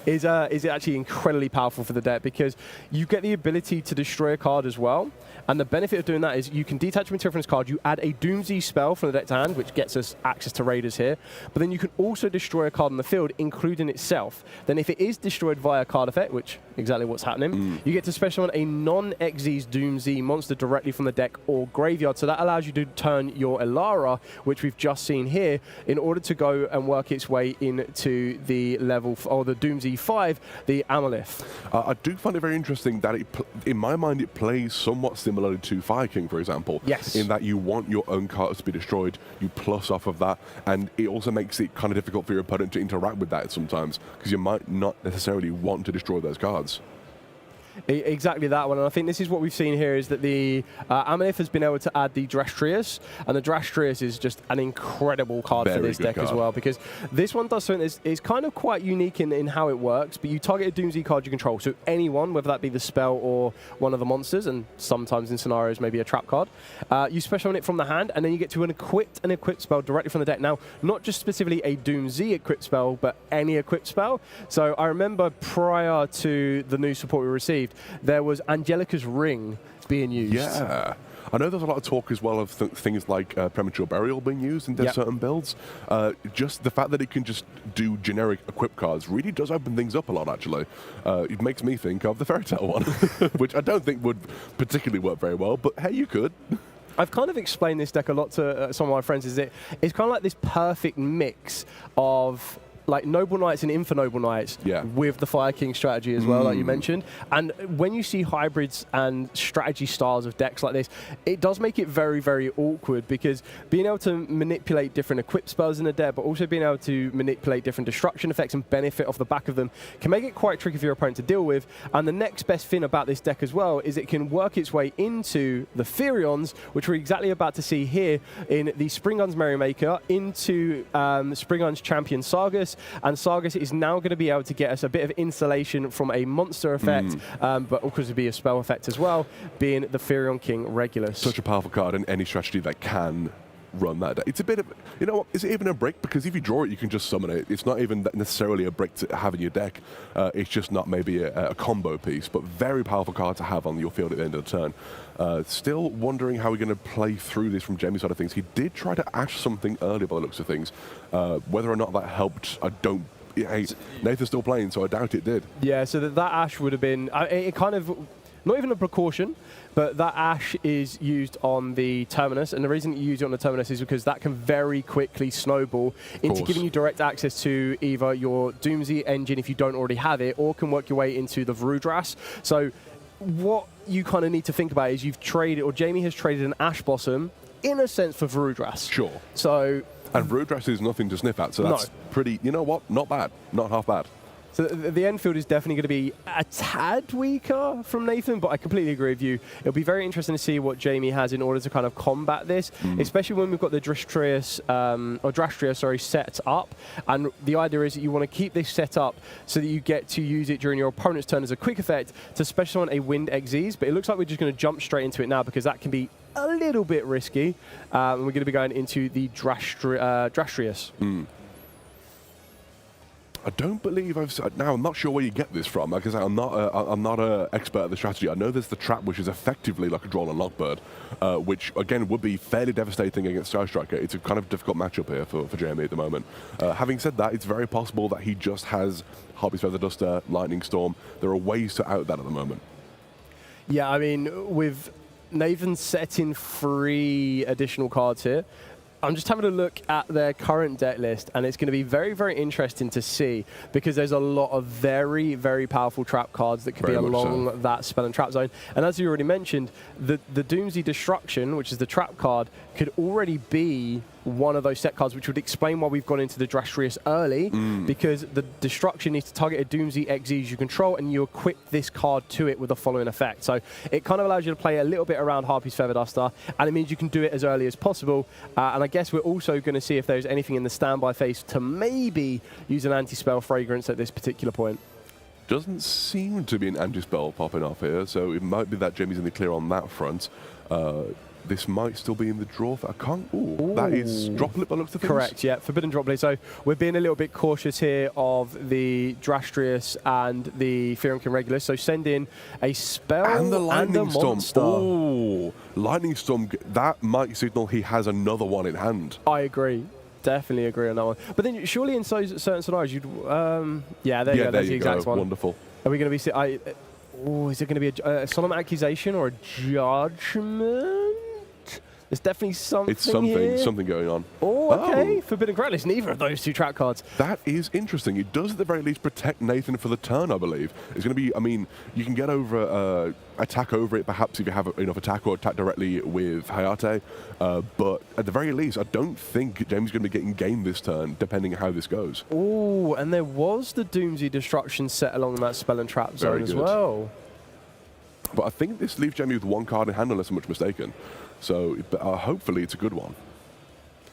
is actually incredibly powerful for the deck because you get the ability to destroy a card as well. And the benefit of doing that is you can detach material from this card, you add a Doomsday spell from the deck to hand, which gets us access to Raiders here, but then you can also destroy a card on the field, including itself. Then if it is destroyed via card effect, which exactly what's happening, you get to special summon a non-Xyz Doomsday monster directly from the deck or graveyard. So that allows you to turn your Elara, which we've just seen here, in order to go and work its way into the level, or the Doomsday 5, the Amalith. I do find it very interesting that in my mind it plays somewhat similarly to Fire King, for example. Yes. In that you want your own cards to be destroyed, you plus off of that, and it also makes it kind of difficult for your opponent to interact with that sometimes, because you might not necessarily want to destroy those cards. Exactly that one, and I think this is what we've seen here is that the Amalith has been able to add the Drastrius, and the Drastrius is just an incredible card for this deck as well, because this one does something is kind of quite unique in how it works, but you target a Doomsday card you control, so anyone, whether that be the spell or one of the monsters, and sometimes in scenarios maybe a trap card, you special summon it from the hand, and then you get to an equipped spell directly from the deck. Now, not just specifically a Doomsday equipped spell, but any equipped spell. So I remember prior to the new support we received, there was Angelica's Ring being used. Yeah. I know there's a lot of talk as well of things like Premature Burial being used in certain builds. Just the fact that it can just do generic equip cards really does open things up a lot, actually. It makes me think of the Fairy Tale one, which I don't think would particularly work very well, but hey, you could. I've kind of explained this deck a lot to some of my friends, is it's kind of like this perfect mix of like Noble Knights and Infernoble Knights with the Fire King strategy as well, like you mentioned. And when you see hybrids and strategy styles of decks like this, it does make it very, very awkward, because being able to manipulate different equip spells in the deck, but also being able to manipulate different destruction effects and benefit off the back of them can make it quite tricky for your opponent to deal with. And the next best thing about this deck as well is it can work its way into the Firions, which we're exactly about to see here in the Spring Guns Merrymaker, into Spring Guns Champion Sargus. And Sargus is now going to be able to get us a bit of insulation from a monster effect, but also to be a spell effect as well, being the Firion King Regulus. Such a powerful card in any strategy that can run that. It's a bit of, you know what, is it even a brick? Because if you draw it, you can just summon it. It's not even necessarily a brick to have in your deck. It's just not maybe a combo piece, but very powerful card to have on your field at the end of the turn. Still wondering how we're going to play through this from Jamie's side of things. He did try to ash something earlier by the looks of things. Whether or not that helped, I don't. Hey, Nathan's still playing, so I doubt it did. Yeah, so that ash would have been it kind of, not even a precaution, but that ash is used on the Terminus, and the reason you use it on the Terminus is because that can very quickly snowball into giving you direct access to either your Doomsday engine if you don't already have it, or can work your way into the Vrudras. So what you kind of need to think about is you've traded, or Jamie has traded an Ash Blossom, in a sense, for Vrudras. Sure. So... And Vrudras is nothing to sniff at, so that's pretty, you know what, not bad, not half bad. So the Enfield is definitely going to be a tad weaker from Nathan, but I completely agree with you. It'll be very interesting to see what Jamie has in order to kind of combat this, especially when we've got the Drastrius, set up. And the idea is that you want to keep this set up so that you get to use it during your opponent's turn as a quick effect to special on a Wind Xyz. But it looks like we're just going to jump straight into it now, because that can be a little bit risky. And we're going to be going into the Drastrius. I don't believe now I'm not sure where you get this from, because I'm not an expert at the strategy. I know there's the trap, which is effectively like a Droll and Lockbird, which again would be fairly devastating against Sky Striker. It's a kind of difficult matchup here for Jamie at the moment. Having said that, it's very possible that he just has Harpy's Feather Duster, Lightning Storm. There are ways to out that at the moment. Yeah, I mean, with Nathan setting 3 additional cards here, I'm just having a look at their current deck list, and it's going to be very, very interesting to see, because there's a lot of very, very powerful trap cards that could be along that spell and trap zone. And as you already mentioned, the Doomsday Destruction, which is the trap card, could already be one of those set cards, which would explain why we've gone into the Drastrius early, because the Destruction needs to target a Doomsday Xyz you control, and you equip this card to it with the following effect. So it kind of allows you to play a little bit around Harpy's Feather Duster, and it means you can do it as early as possible. And I guess we're also going to see if there's anything in the standby phase to maybe use an anti-spell Fragrance at this particular point. Doesn't seem to be an anti-spell popping off here, so it might be that Jamie's in the clear on that front. this might still be in the draw. I can't. Ooh, that is Droplet by the looks of things. Correct, yeah, Forbidden Droplet. So we're being a little bit cautious here of the Drastrius and the Fearonkin Regulus. So send in a spell and the Lightning Storm. Monster. Oh, Lightning Storm. That might signal he has another one in hand. I agree. Definitely agree on that one. But then surely in certain scenarios, you'd... yeah, there you go. That's the exact one. Wonderful. Are we going to be... is it going to be a solemn accusation or a judgment? There's definitely something. It's something, here. something going on. Oh, okay. Forbidden Gratis, neither of those two track cards. That is interesting. It does at the very least protect Nathan for the turn, I believe. It's going to be, I mean, you can get over, attack over it perhaps if you have enough attack or attack directly with Hayate. But at the very least, I don't think Jamie's going to be getting game this turn, depending on how this goes. Oh, and there was the Doomsday Destruction set along that spell and trap zone as well. But I think this leaves Jamie with one card in hand, unless I'm much mistaken. So hopefully it's a good one.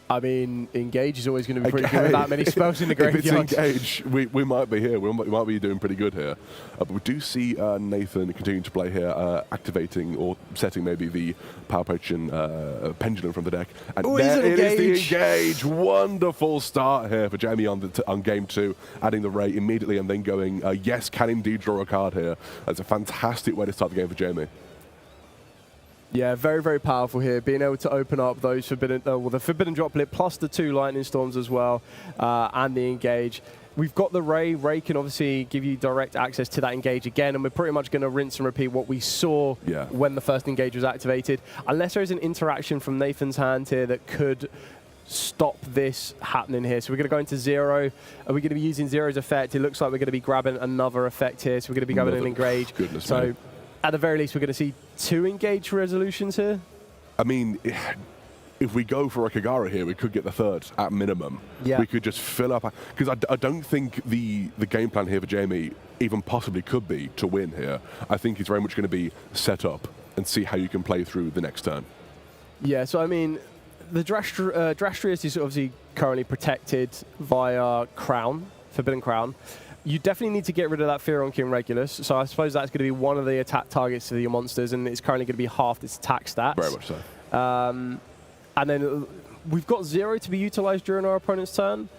I mean, Engage is always going to be pretty good with that many spells in the graveyard. If it's Engage, we might be here. We might be doing pretty good here. But we do see Nathan continuing to play here, activating or setting maybe the Power Patron Pendulum from the deck. And there it is, the Engage. Wonderful start here for Jamie on game 2, adding the Ray immediately and then going, yes, can indeed draw a card here. That's a fantastic way to start the game for Jamie. Yeah, very, very powerful here. Being able to open up those Forbidden, the Forbidden Droplet plus the 2 Lightning Storms as well, and the Engage. We've got the Ray. Ray can obviously give you direct access to that Engage again, and we're pretty much going to rinse and repeat what we saw when the first Engage was activated. Unless there is an interaction from Nathan's hand here that could stop this happening here. So we're going to go into 0. Are we going to be using 0's effect? It looks like we're going to be grabbing another effect here. So we're going to be grabbing an Engage. Goodness so me. At the very least, we're going to see 2 Engage resolutions here. I mean, if we go for a Kagara here, we could get the 3rd at minimum. Yeah. We could just fill up, because I don't think the game plan here for Jamie even possibly could be to win here. I think it's very much going to be set up and see how you can play through the next turn. Yeah, so I mean, the Drastrius is obviously currently protected via Crown, Forbidden Crown. You definitely need to get rid of that Fearonkin Regulus, so I suppose that's going to be one of the attack targets to your monsters, and it's currently going to be half its attack stats. Very much so. And then we've got 0 to be utilized during our opponent's turn,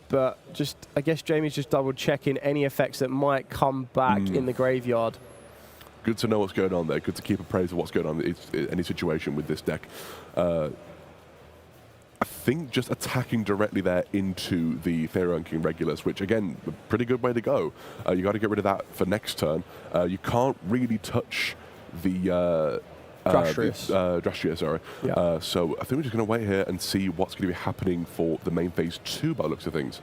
but just I guess Jamie's just double-checking any effects that might come back in the graveyard. Good to know what's going on there. Good to keep appraised of what's going on in any situation with this deck. I think just attacking directly there into the Fearonkin Regulus, which again, a pretty good way to go. You got to get rid of that for next turn. You can't really touch the Drastrius, sorry. Yeah. So I think we're just going to wait here and see what's going to be happening for the main phase 2 by the looks of things.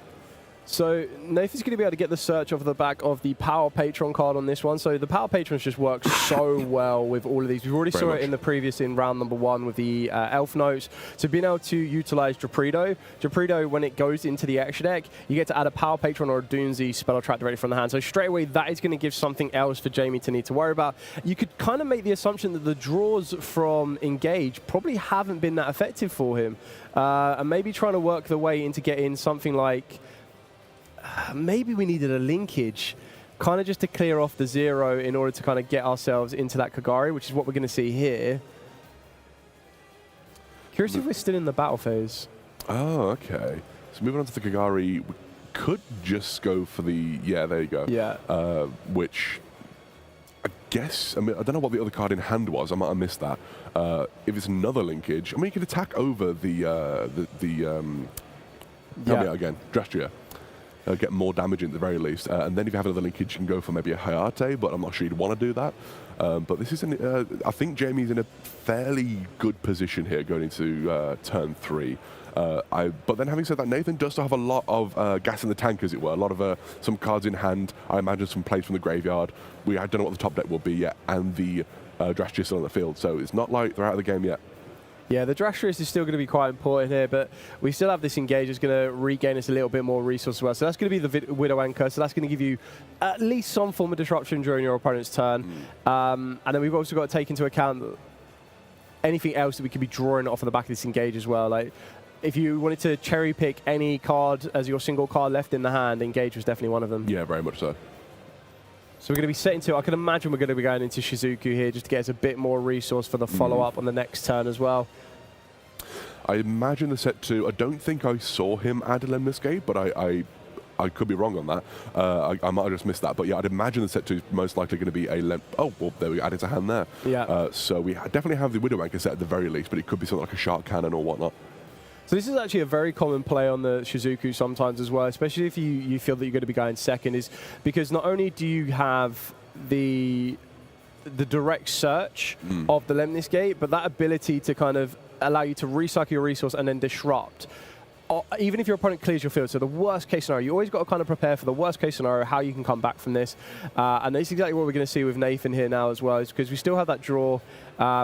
So Nathan's going to be able to get the search off the back of the Power Patron card on this one. So the Power Patrons just work so well with all of these. We've already saw it in the previous, in round number 1 with the Elf Notes. So being able to utilize Draprido, when it goes into the extra deck, you get to add a Power Patron or a Doomsday spell or trap directly from the hand. So straight away, that is going to give something else for Jamie to need to worry about. You could kind of make the assumption that the draws from Engage probably haven't been that effective for him. And maybe trying to work the way into getting something like... maybe we needed a linkage, kind of just to clear off the 0 in order to kind of get ourselves into that Kagari, which is what we're going to see here. Curious if we're still in the battle phase. Oh, okay. So moving on to the Kagari, we could just go for the... Yeah, there you go. Yeah. Which, I guess... I mean, I don't know what the other card in hand was. I might have missed that. If it's another linkage... I mean, you could attack over the help me out again. Drastria. Get more damage in at the very least. And then if you have another linkage, you can go for maybe a Hayate, but I'm not sure you'd want to do that. But this is, I think Jamie's in a fairly good position here going into turn 3. But then having said that, Nathan does still have a lot of gas in the tank, as it were. A lot of some cards in hand. I imagine some plays from the graveyard. I don't know what the top deck will be yet. And the Drashtia is still on the field. So it's not like they're out of the game yet. Yeah, the Drastrius is still going to be quite important here, but we still have this Engage that's going to regain us a little bit more resource as well. So that's going to be the Widow Anchor, so that's going to give you at least some form of disruption during your opponent's turn. And then we've also got to take into account anything else that we could be drawing off of the back of this Engage as well. Like, if you wanted to cherry pick any card as your single card left in the hand, Engage was definitely one of them. Yeah, very much so. So we're going to be setting to, I can imagine we're going to be going into Shizuku here just to get us a bit more resource for the follow-up on the next turn as well. I imagine the set 2, I don't think I saw him add a Lemniscape, but I could be wrong on that. I might have just missed that. But yeah, I'd imagine the set 2 is most likely going to be a oh, well, there we go, added to hand there. Yeah. So we definitely have the Widow Anchor set at the very least, but it could be something like a Shark Cannon or whatnot. So this is actually a very common play on the Shizuku sometimes as well, especially if you feel that you're going to be going second, is because not only do you have the direct search of the Lemniscape, but that ability to kind of allow you to recycle your resource and then disrupt. Even if your opponent clears your field, so the worst case scenario, you always got to kind of prepare for the worst case scenario, how you can come back from this. And that's exactly what we're going to see with Nathan here now as well, is because we still have that draw.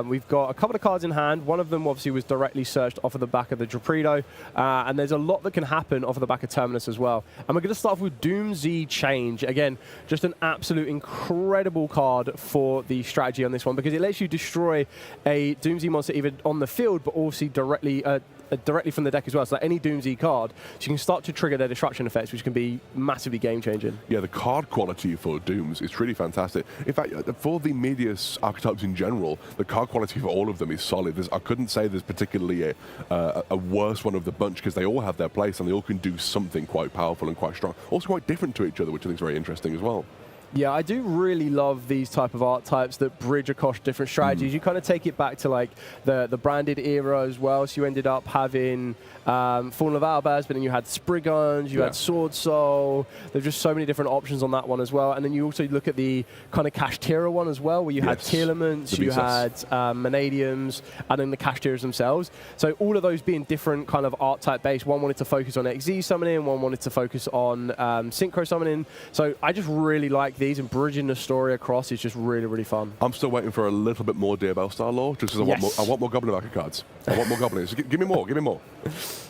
We've got a couple of cards in hand. One of them obviously was directly searched off of the back of the Drapredo, and there's a lot that can happen off of the back of Terminus as well. And we're going to start off with Doom Z Change. Again, just an absolute incredible card for the strategy on this one, because it lets you destroy a Doom Z monster either on the field, but also directly from the deck as well. So like any Doom Z card, so you can start to trigger their destruction effects, which can be massively game-changing. Yeah, the card quality for Dooms is really fantastic. In fact, for the Medius archetypes in general, the card quality for all of them is solid. I couldn't say there's particularly a worse one of the bunch, because they all have their place and they all can do something quite powerful and quite strong. Also quite different to each other, which I think is very interesting as well. Yeah, I do really love these type of archetypes that bridge across different strategies. You kind of take it back to like the branded era as well. So you ended up having Fallen of Albaz, but then you had Spriggans, you had Sword Soul. There's just so many different options on that one as well. And then you also look at the kind of Kashtira one as well, where you had Telements, you had Manadiums, and then the Kashtiras themselves. So all of those being different kind of archetype based. One wanted to focus on XZ summoning, one wanted to focus on Synchro summoning. So I just really like these, and bridging the story across is just really, really fun. I'm still waiting for a little bit more Diabell Star lore, just because I want more Goblin Market cards. I want more Goblins. Give me more, give me more.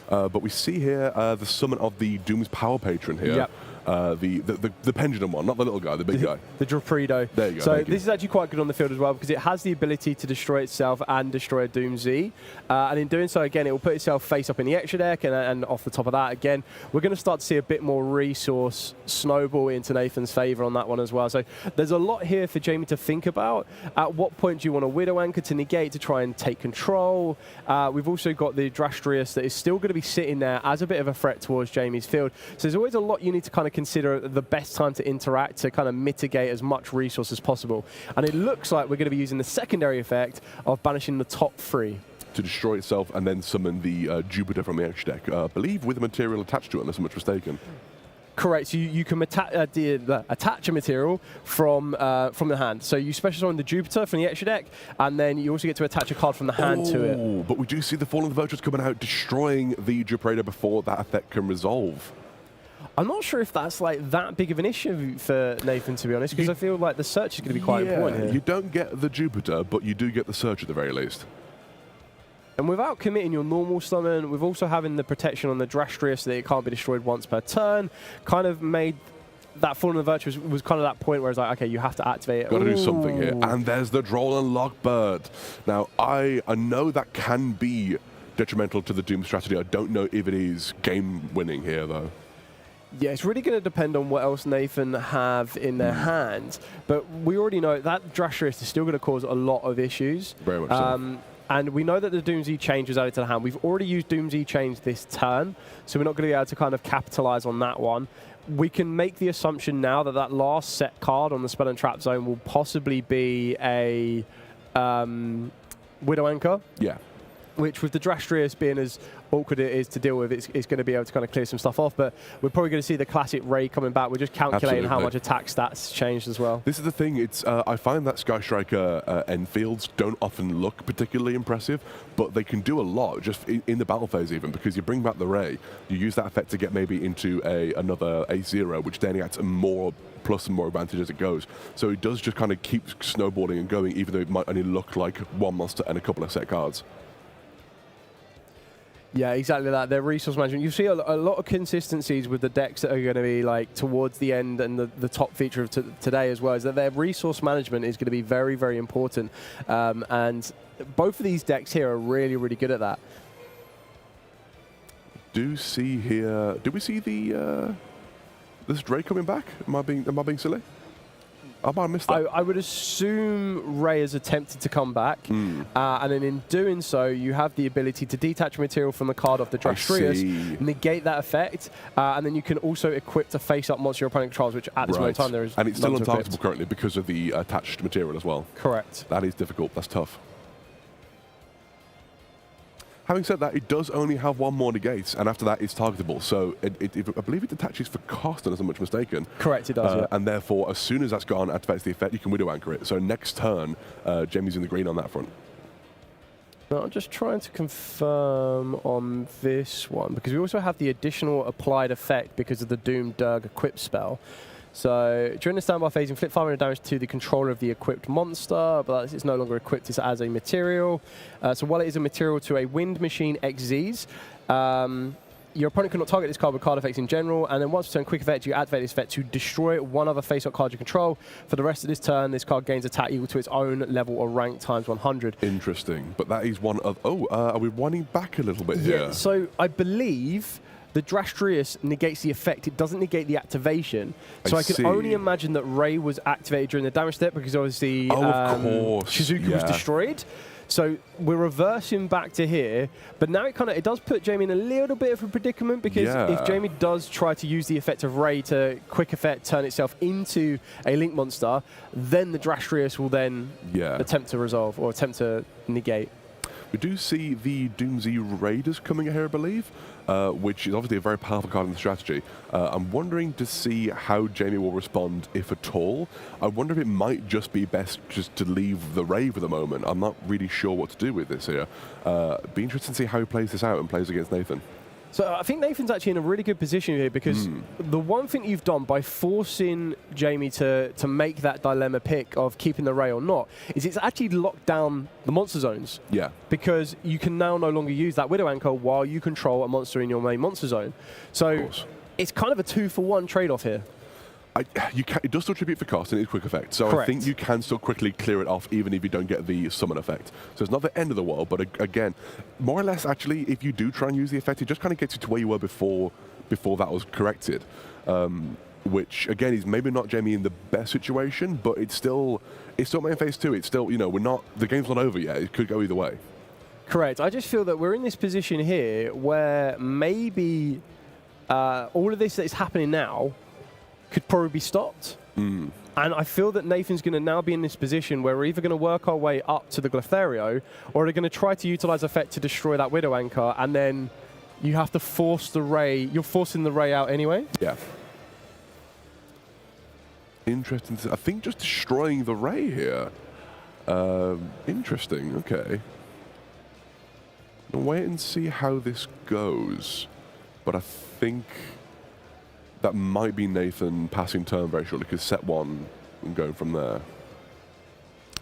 But we see here the summon of the Doom's Power Patron here. Yep. The pendulum one, not the little guy, the big guy. The Drapredo. There you go. So this is actually quite good on the field as well, because it has the ability to destroy itself and destroy a Doom Z. And in doing so, again, it will put itself face up in the extra deck, and off the top of that, again, we're going to start to see a bit more resource snowball into Nathan's favour on that one as well. So there's a lot here for Jamie to think about. At what point do you want a Widow Anchor to negate to try and take control? We've also got the Drastrius that is still going to be sitting there as a bit of a threat towards Jamie's field. So there's always a lot you need to kind of consider the best time to interact to kind of mitigate as much resource as possible. And it looks like we're going to be using the secondary effect of banishing the top 3. To destroy itself and then summon the Jupiter from the extra deck. I believe with a material attached to it, unless I'm much mistaken. Correct. So you can attach a material from the hand. So you special summon the Jupiter from the extra deck, and then you also get to attach a card from the hand to it. But we do see the Fallen of the Virtues coming out, destroying the Drapredo before that effect can resolve. I'm not sure if that's like that big of an issue for Nathan, to be honest, because I feel like the search is going to be quite important here. You don't get the Jupiter, but you do get the search at the very least. And without committing your normal summon, with also having the protection on the Drastrius that it can't be destroyed once per turn, kind of made that Fallen of the Virtues was kind of that point where it's like, okay, you have to activate it. Got to do something here. And there's the Droll and Lockbird. Now, I know that can be detrimental to the Doom strategy. I don't know if it is game-winning here, though. Yeah, it's really going to depend on what else Nathan have in their hand. But we already know that Drastrius is still going to cause a lot of issues. Very much so. And we know that the Doom Z Change was added to the hand. We've already used Doom Z Change this turn, so we're not going to be able to kind of capitalize on that one. We can make the assumption now that that last set card on the Spell and Trap Zone will possibly be a Widow Anchor. Yeah. Which, with the Drastrius being as awkward it is to deal with, it's going to be able to kind of clear some stuff off. But we're probably going to see the classic Ray coming back. We're just calculating how much attack stats changed as well. This is the thing. It's I find that Sky Striker Enfields don't often look particularly impressive, but they can do a lot just in the battle phase even, because you bring back the Ray, you use that effect to get maybe into another A0, which then adds more plus and more advantage as it goes. So it does just kind of keep snowballing and going, even though it might only look like one monster and a couple of set cards. Yeah, exactly that. Their resource management. You see a lot of consistencies with the decks that are going to be like towards the end, and the top feature of today as well is that their resource management is going to be very, very important. And both of these decks here are really, really good at that. Do see here? Did we see the this Drake coming back? Am I being silly? I might have missed that. I would assume Ray has attempted to come back, and then in doing so, you have the ability to detach material from the card of the Drastrius, negate that effect, and then you can also equip to face up monster your opponent controls, which at this moment in time there is. And it's still untargetable currently because of the attached material as well. Correct. That is difficult. That's tough. Having said that, it does only have one more negate, and after that, it's targetable. So I believe it attaches for cost, unless I'm much mistaken. Correct, it does. Yeah. And therefore, as soon as that's gone, activates the effect, you can Widow Anchor it. So next turn, Jamie's in the green on that front. Now, I'm just trying to confirm on this one, because we also have the additional applied effect because of the Doom Durg equip spell. So during the standby phase, inflict 500 damage to the controller of the equipped monster, but it's no longer equipped as a material. So while it is a material to a Wind Machine XZs, your opponent cannot target this card with card effects in general, and then once per turn quick effect, you activate this effect to destroy one other face-up card you control. For the rest of this turn, this card gains attack equal to its own level or rank times 100. Interesting, but that is one of... Oh, are we winding back a little bit here? Yeah, so I believe... the Drastrius negates the effect, it doesn't negate the activation. So I can only imagine that Ray was activated during the damage step because obviously of course. Shizuku was destroyed. So we're reversing back to here, but now it does put Jamie in a little bit of a predicament because if Jamie does try to use the effect of Ray to quick effect turn itself into a Link monster, then the Drastrius will then attempt to resolve or attempt to negate. We do see the Doomsy Raiders coming here, I believe, which is obviously a very powerful card in the strategy. I'm wondering to see how Jamie will respond, if at all. I wonder if it might just be best just to leave the Rave at the moment. I'm not really sure what to do with this here. Be interesting to see how he plays this out and plays against Nathan. So I think Nathan's actually in a really good position here because the one thing you've done by forcing Jamie to make that dilemma pick of keeping the Ray or not is it's actually locked down the monster zones. Yeah. Because you can now no longer use that Widow Anchor while you control a monster in your main monster zone. So it's kind of a 2-for-1 trade-off here. It does still tribute for cost and it's quick effect, so Correct. I think you can still quickly clear it off even if you don't get the summon effect. So it's not the end of the world, but again, more or less actually, if you do try and use the effect, it just kind of gets you to where you were before that was corrected. Which again is maybe not Jamie in the best situation, but it's still main phase 2. It's still, the game's not over yet. It could go either way. Correct. I just feel that we're in this position here where maybe all of this that is happening now could probably be stopped. And I feel that Nathan's going to now be in this position where we're either going to work our way up to the Glytherio, or we're going to try to utilize effect to destroy that Widow Anchor, and then you have to force the Ray. You're forcing the Ray out anyway. Yeah. Interesting. I think just destroying the Ray here. Interesting. Okay. I'll wait and see how this goes. But I think that might be Nathan passing turn very shortly because set 1 and going from there.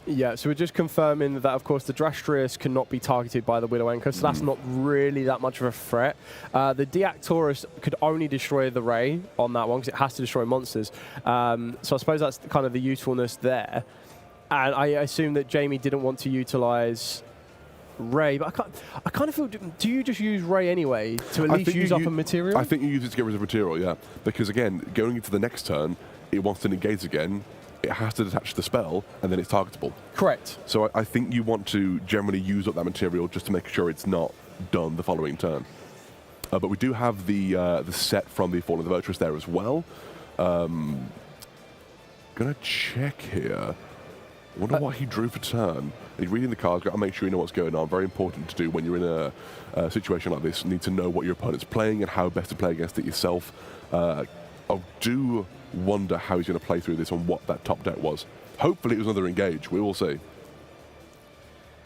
Yeah, so we're just confirming that, of course, the Drastrius cannot be targeted by the Widow Anchor, so that's not really that much of a threat. The Deactorus could only destroy the Ray on that one because it has to destroy monsters. So I suppose that's kind of the usefulness there. And I assume that Jamie didn't want to utilize Ray, but I kind of feel, do you just use Ray anyway to at least use up a material? I think you use it to get rid of material, yeah. Because again, going into the next turn, it wants to negate again, it has to detach the spell, and then it's targetable. Correct. So I think you want to generally use up that material just to make sure it's not done the following turn. But we do have the set from the Fall of the Virtuous there as well. Gonna check here. I wonder what he drew for turn. He's reading the cards, got to make sure you know what's going on. Very important to do when you're in a situation like this. You need to know what your opponent's playing and how best to play against it yourself. I do wonder how he's going to play through this and what that top deck was. Hopefully it was another engage. We will see.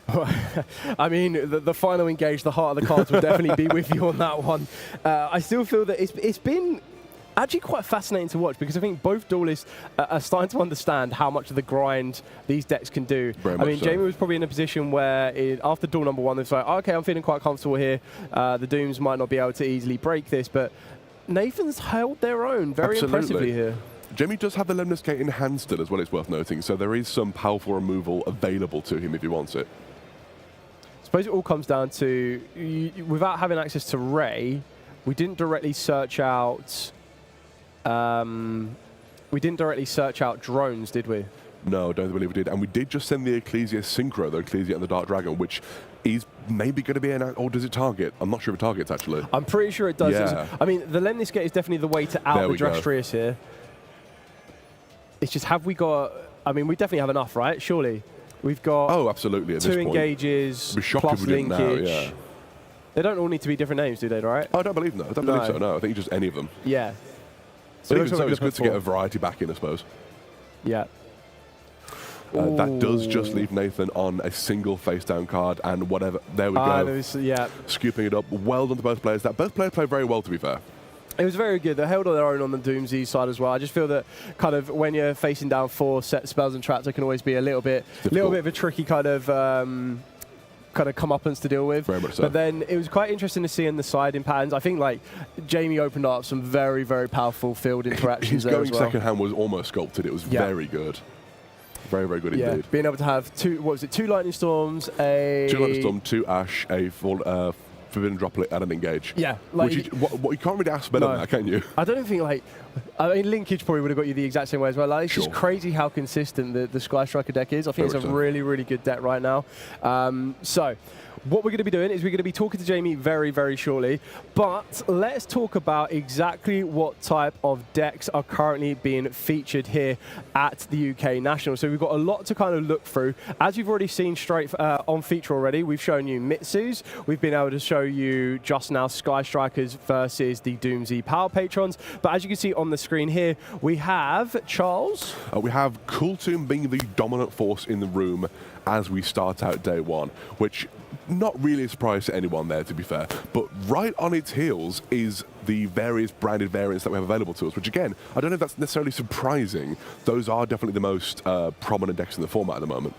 I mean, the final engage, the heart of the cards will definitely be with you on that one. I still feel that it's been actually quite fascinating to watch because I think both duelists are starting to understand how much of the grind these decks can do. I mean, Jamie was probably in a position where after duel number 1, it's like, okay, I'm feeling quite comfortable here. The Dooms might not be able to easily break this, but Nathan's held their own very impressively here. Jamie does have the Lemnis Gate in hand still as well, it's worth noting, so there is some powerful removal available to him if he wants it. I suppose it all comes down to, without having access to Ray, we didn't directly search out We didn't directly search out drones, did we? No, don't believe we did. And we did just send the Ecclesia Synchro, the Ecclesia and the Dark Dragon, which is maybe going to be or does it target? I'm not sure if it targets, actually. I'm pretty sure it does. Yeah. I mean, the Lemniscate is definitely the way to out the Drastrius here. It's just, have we got... I mean, we definitely have enough, right? Surely. We've got... Oh, absolutely, at this 2 point. engages, Be shocked plus if we didn't linkage. now, yeah. They don't all need to be different names, do they, right? I don't believe I don't believe so, no. I think just any of them. Yeah. So even so, it's good to get a variety back in, I suppose. Yeah. That does just leave Nathan on a single face-down card, and whatever. There we go. Yeah. Scooping it up. Well done to both players. Both players played very well, to be fair. It was very good. They held on their own on the Doomsday side as well. I just feel that kind of when you're facing down 4 set spells and traps, it can always be a little bit of a tricky kind of comeuppance to deal with. Very much so. But then it was quite interesting to see in the siding patterns. I think like Jamie opened up some very, very powerful field interactions. His going second hand was almost sculpted. It was very good. Very, very good indeed. Being able to have 2 Lightning Storms, 2 Lightning Storm, 2 Ash, a full Forbidden Droplet, and an Engage. Yeah. Like you can't really ask better than that, can you? I don't think, I mean, Linkage probably would have got you the exact same way as well. It's just crazy how consistent the Sky Striker deck is. I think it's a really, really good deck right now. So, what we're going to be doing is we're going to be talking to Jamie very, very shortly. But let's talk about exactly what type of decks are currently being featured here at the UK National. So we've got a lot to kind of look through. As you've already seen straight on feature already, we've shown you Mitsus. We've been able to show you just now Sky Strikers versus the Doomsday Power Patrons. But as you can see on the screen here, we have Charles. We have Kultum being the dominant force in the room as we start out day one, which not really a surprise to anyone there, to be fair. But right on its heels is the various branded variants that we have available to us, which again, I don't know if that's necessarily surprising. Those are definitely the most prominent decks in the format at the moment.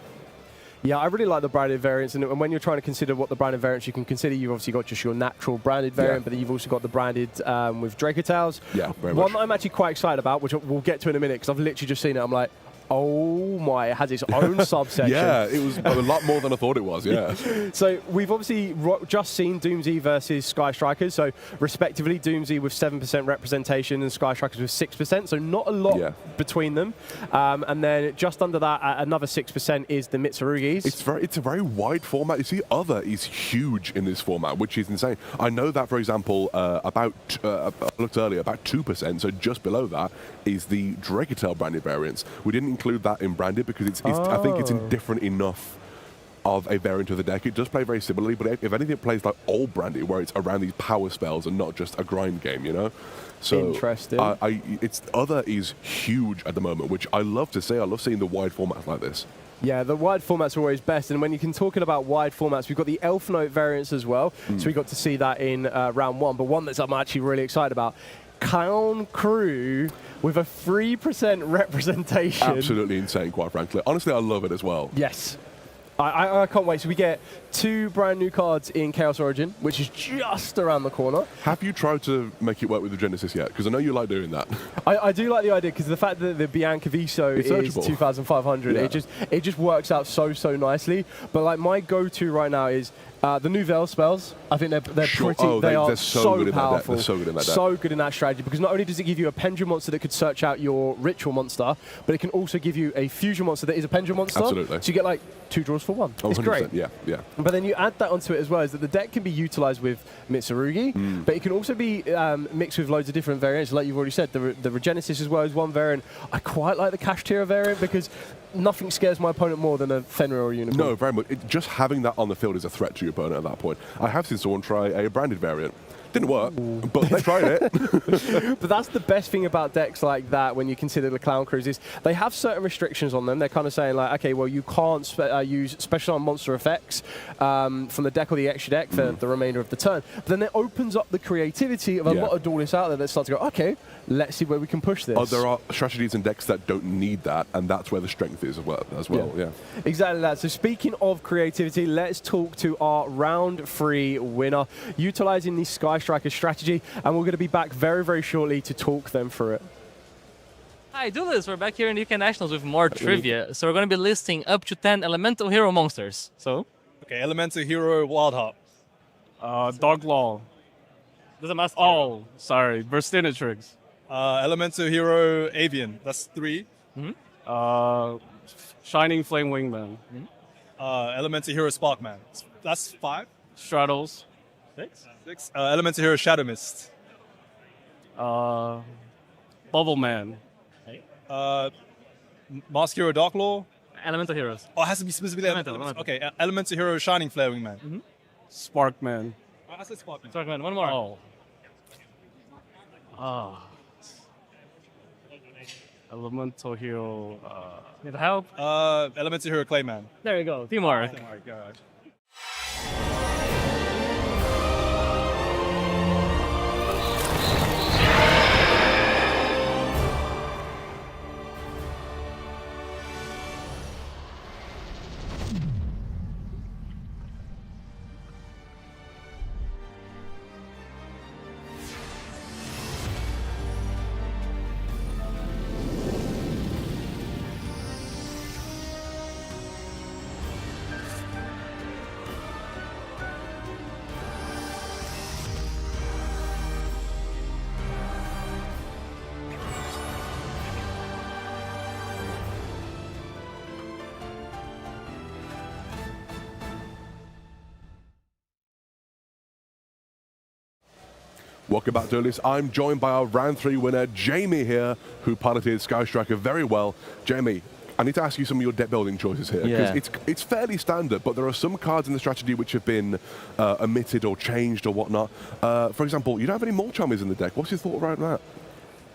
Yeah, I really like the branded variants, and when you're trying to consider what the branded variants you can consider, you've obviously got just your natural branded variant, but then you've also got the branded with Draco Tales. Yeah, very much. One that I'm actually quite excited about, which we'll get to in a minute, because I've literally just seen it. I'm like, oh my, it has its own subsection. Yeah, it was a lot more than I thought it was, yeah. So we've obviously just seen Doomsday versus Sky Strikers, so respectively Doomsday with 7% representation and Sky Strikers with 6%, so not a lot between them. And then just under that, another 6% is the Mitsurugis. It's a very wide format. You see, Other is huge in this format, which is insane. I know that, for example, I looked earlier, about 2%, so just below that, is the Dragatail branded variants. We didn't include that in branded because I think it's indifferent enough of a variant of the deck. It does play very similarly, but if anything, it plays like old branded, where it's around these power spells and not just a grind game, you know? So interesting. Other is huge at the moment, which I love to see. I love seeing the wide formats like this. Yeah, the wide formats are always best, and when you can talking about wide formats, we've got the Elf Note variants as well, so we got to see that in round 1, but one that I'm actually really excited about, Clown Crew with a 3% representation. Absolutely insane, quite frankly. Honestly, I love it as well. Yes. I can't wait. So we get 2 brand new cards in Chaos Origin, which is just around the corner. Have you tried to make it work with the Genesis yet? Because I know you like doing that. I do like the idea, because the fact that the Bianca Viso is 2,500, it just works out so nicely. But like my go-to right now is the Nouvelle spells. I think they're pretty. They are so powerful. They're so good in that deck. So good in that strategy, because not only does it give you a Pendulum monster that could search out your Ritual monster, but it can also give you a Fusion monster that is a Pendulum monster. Absolutely. So you get like 2 draws for 1. Oh, it's 100%, great. Yeah. But then you add that onto it as well, is that the deck can be utilized with Mitsurugi, but it can also be mixed with loads of different variants, like you've already said. The Regenesis as well is one variant. I quite like the Kashtira variant, because nothing scares my opponent more than a Fenrir or a Unicorn. No, very much. Just having that on the field is a threat to your opponent at that point. I have seen someone try a branded variant. Didn't work, but they tried it. But that's the best thing about decks like that when you consider the Clown Crews, is they have certain restrictions on them. They're kind of saying like, okay, well, you can't use special on monster effects from the deck or the extra deck for the remainder of the turn. But then it opens up the creativity of a lot of duelists out there that start to go, okay, let's see where we can push this. There are strategies and decks that don't need that, and that's where the strength is as well. Yeah. Exactly that. So speaking of creativity, let's talk to our round 3 winner, utilizing the Sky Striker strategy, and we're going to be back very, very shortly to talk them through it. Hi, Duelists. We're back here in the UK Nationals with more trivia. So we're going to be listing up to 10 Elemental Hero monsters. So, okay, Elemental Hero, Wildheart. Doglaw. Doesn't matter. Oh, sorry, Burstinatrix. Elemental Hero Avian, that's 3. Shining Flame Wingman. Elemental Hero Sparkman, that's 5. Straddles. 6. Elemental Hero Shadow Mist. Bubble Man. Mask Hero Dark Law. Elemental Heroes. Oh, it has to be specifically Elemental. Okay, Elemental Hero Shining Flare Wingman. Sparkman. I said Sparkman. Sparkman, one more. Oh. Elemental Hero. Need help? Elemental Hero Clayman. There you go. Teamwork. Oh my god. Welcome back, Duelists. I'm joined by our round 3 winner, Jamie here, who piloted Sky Striker very well. Jamie, I need to ask you some of your deck building choices here, because it's fairly standard, but there are some cards in the strategy which have been omitted or changed or whatnot. For example, you don't have any Mole Charmers in the deck. What's your thought around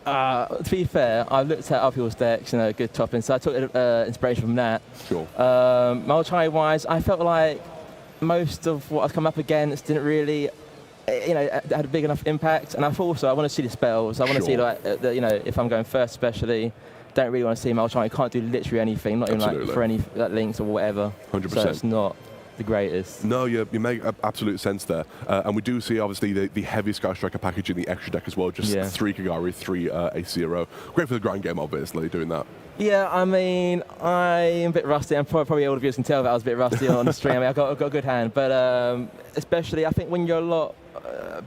that? To be fair, I looked at other people's decks, good topping, so I took inspiration from that. Sure. Multi-wise, I felt like most of what I've come up against didn't really, had a big enough impact, and I want to see the spells. I want to see, if I'm going first especially, don't really want to see Multi-Charm. You can't do literally anything, not even for any links or whatever. 100%. So it's not the greatest. No, you make absolute sense there. And we do see, obviously, the heavy Sky Striker package in the extra deck as well. Just 3 Kagari, 3 A0. Great for the grind game, obviously, doing that. Yeah, I mean, I'm a bit rusty. I'm probably all of you can tell that I was a bit rusty on the stream. I mean, I've got a good hand. But especially, I think when you're a lot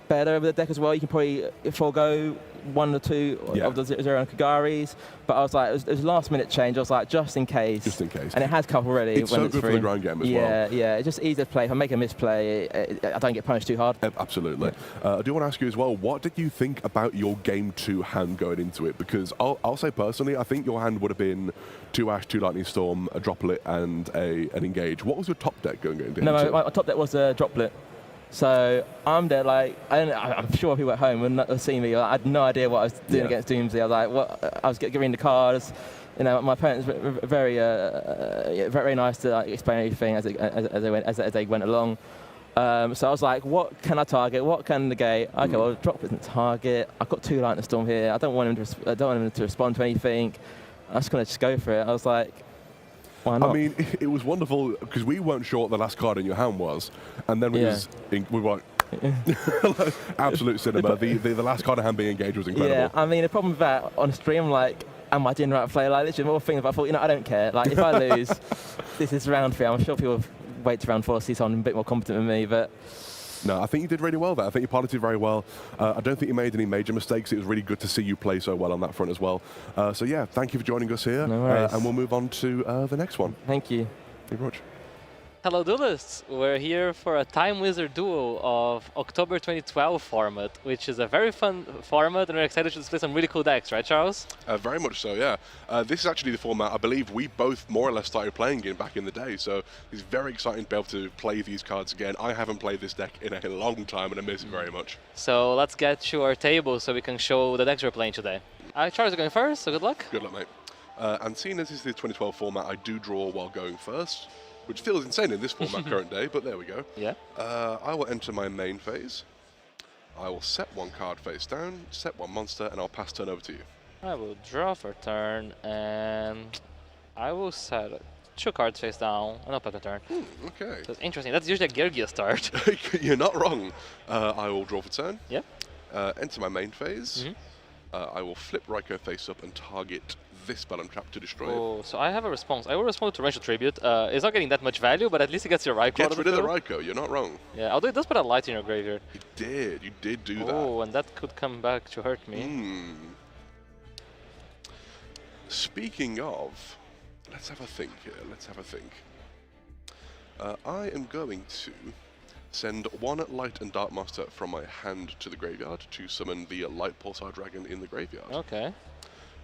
better over the deck as well, you can probably forego 1 or 2 of the 0 Kagaris. But I was like, it was a last minute change. I was like, just in case. Just in case. And it has come already. It's so good for the grind game as well. Yeah, it's just easy to play. If I make a misplay, I don't get punished too hard. Absolutely. I do want to ask you as well, what did you think about your Game 2 hand going into it? Because I'll say personally, I think your hand would have been 2 Ash, 2 Lightning Storm, a Droplet, and an Engage. What was your top deck going into No, my top deck was a Droplet. So I'm there I'm sure people at home would not have seen me. I had no idea what I was doing against Doomsday. I was like, what? I was getting the cards. My parents were very nice to explain everything as they went along. So I was like, what can I target? What can negate? Okay, well, drop isn't target. I've got 2 Lightning Storm here. I don't want him to respond to anything. I'm just gonna go for it. I was like, why not? I mean, it was wonderful because we weren't sure what the last card in your hand was, and then we were like, absolute cinema. The last card of hand being engaged was incredible. Yeah, I mean, the problem with that on stream, am I doing the right play? Literally more things, but I thought, I don't care. If I lose, this is round 3. I'm sure people wait to round 4 to see someone a bit more competent than me, but. No, I think you did really well there. I think you piloted very well. I don't think you made any major mistakes. It was really good to see you play so well on that front as well. So yeah, thank you for joining us here. No worries. And we'll move on to the next one. Thank you. Thank you very much. Hello Duelists! We're here for a Time Wizard Duel of October 2012 format, which is a very fun format, and we're excited to display some really cool decks, right Charles? Very much so, yeah. This is actually the format I believe we both more or less started playing in back in the day, so it's very exciting to be able to play these cards again. I haven't played this deck in a long time and I miss it very much. So let's get to our table so we can show the decks we're playing today. Charles, you're going first, so good luck. Good luck, mate. And seeing as this is the 2012 format, I do draw while going first, which feels insane in this format current day, but there we go. Yeah. I will enter my main phase. I will set 1 card face down, set 1 monster, and I'll pass turn over to you. I will draw for turn, and I will set 2 cards face down, and I'll pass the turn. Okay. So it's interesting. That's usually a Gergia start. You're not wrong. I will draw for turn. Yep. Enter my main phase. I will flip Raikou face up and target this spell and trap to destroy it. Oh, so I have a response. I will respond to Torrential Tribute. It's not getting that much value, but at least it gets your Raikou. Gets rid of the Raikou, you're not wrong. Yeah, although it does put a light in your graveyard. You did do that. Oh, and that could come back to hurt me. Speaking of, let's have a think here. Let's have a think. I am going to send one Light and Dark Master from my hand to the graveyard to summon the Light Pulsar Dragon in the graveyard. Okay.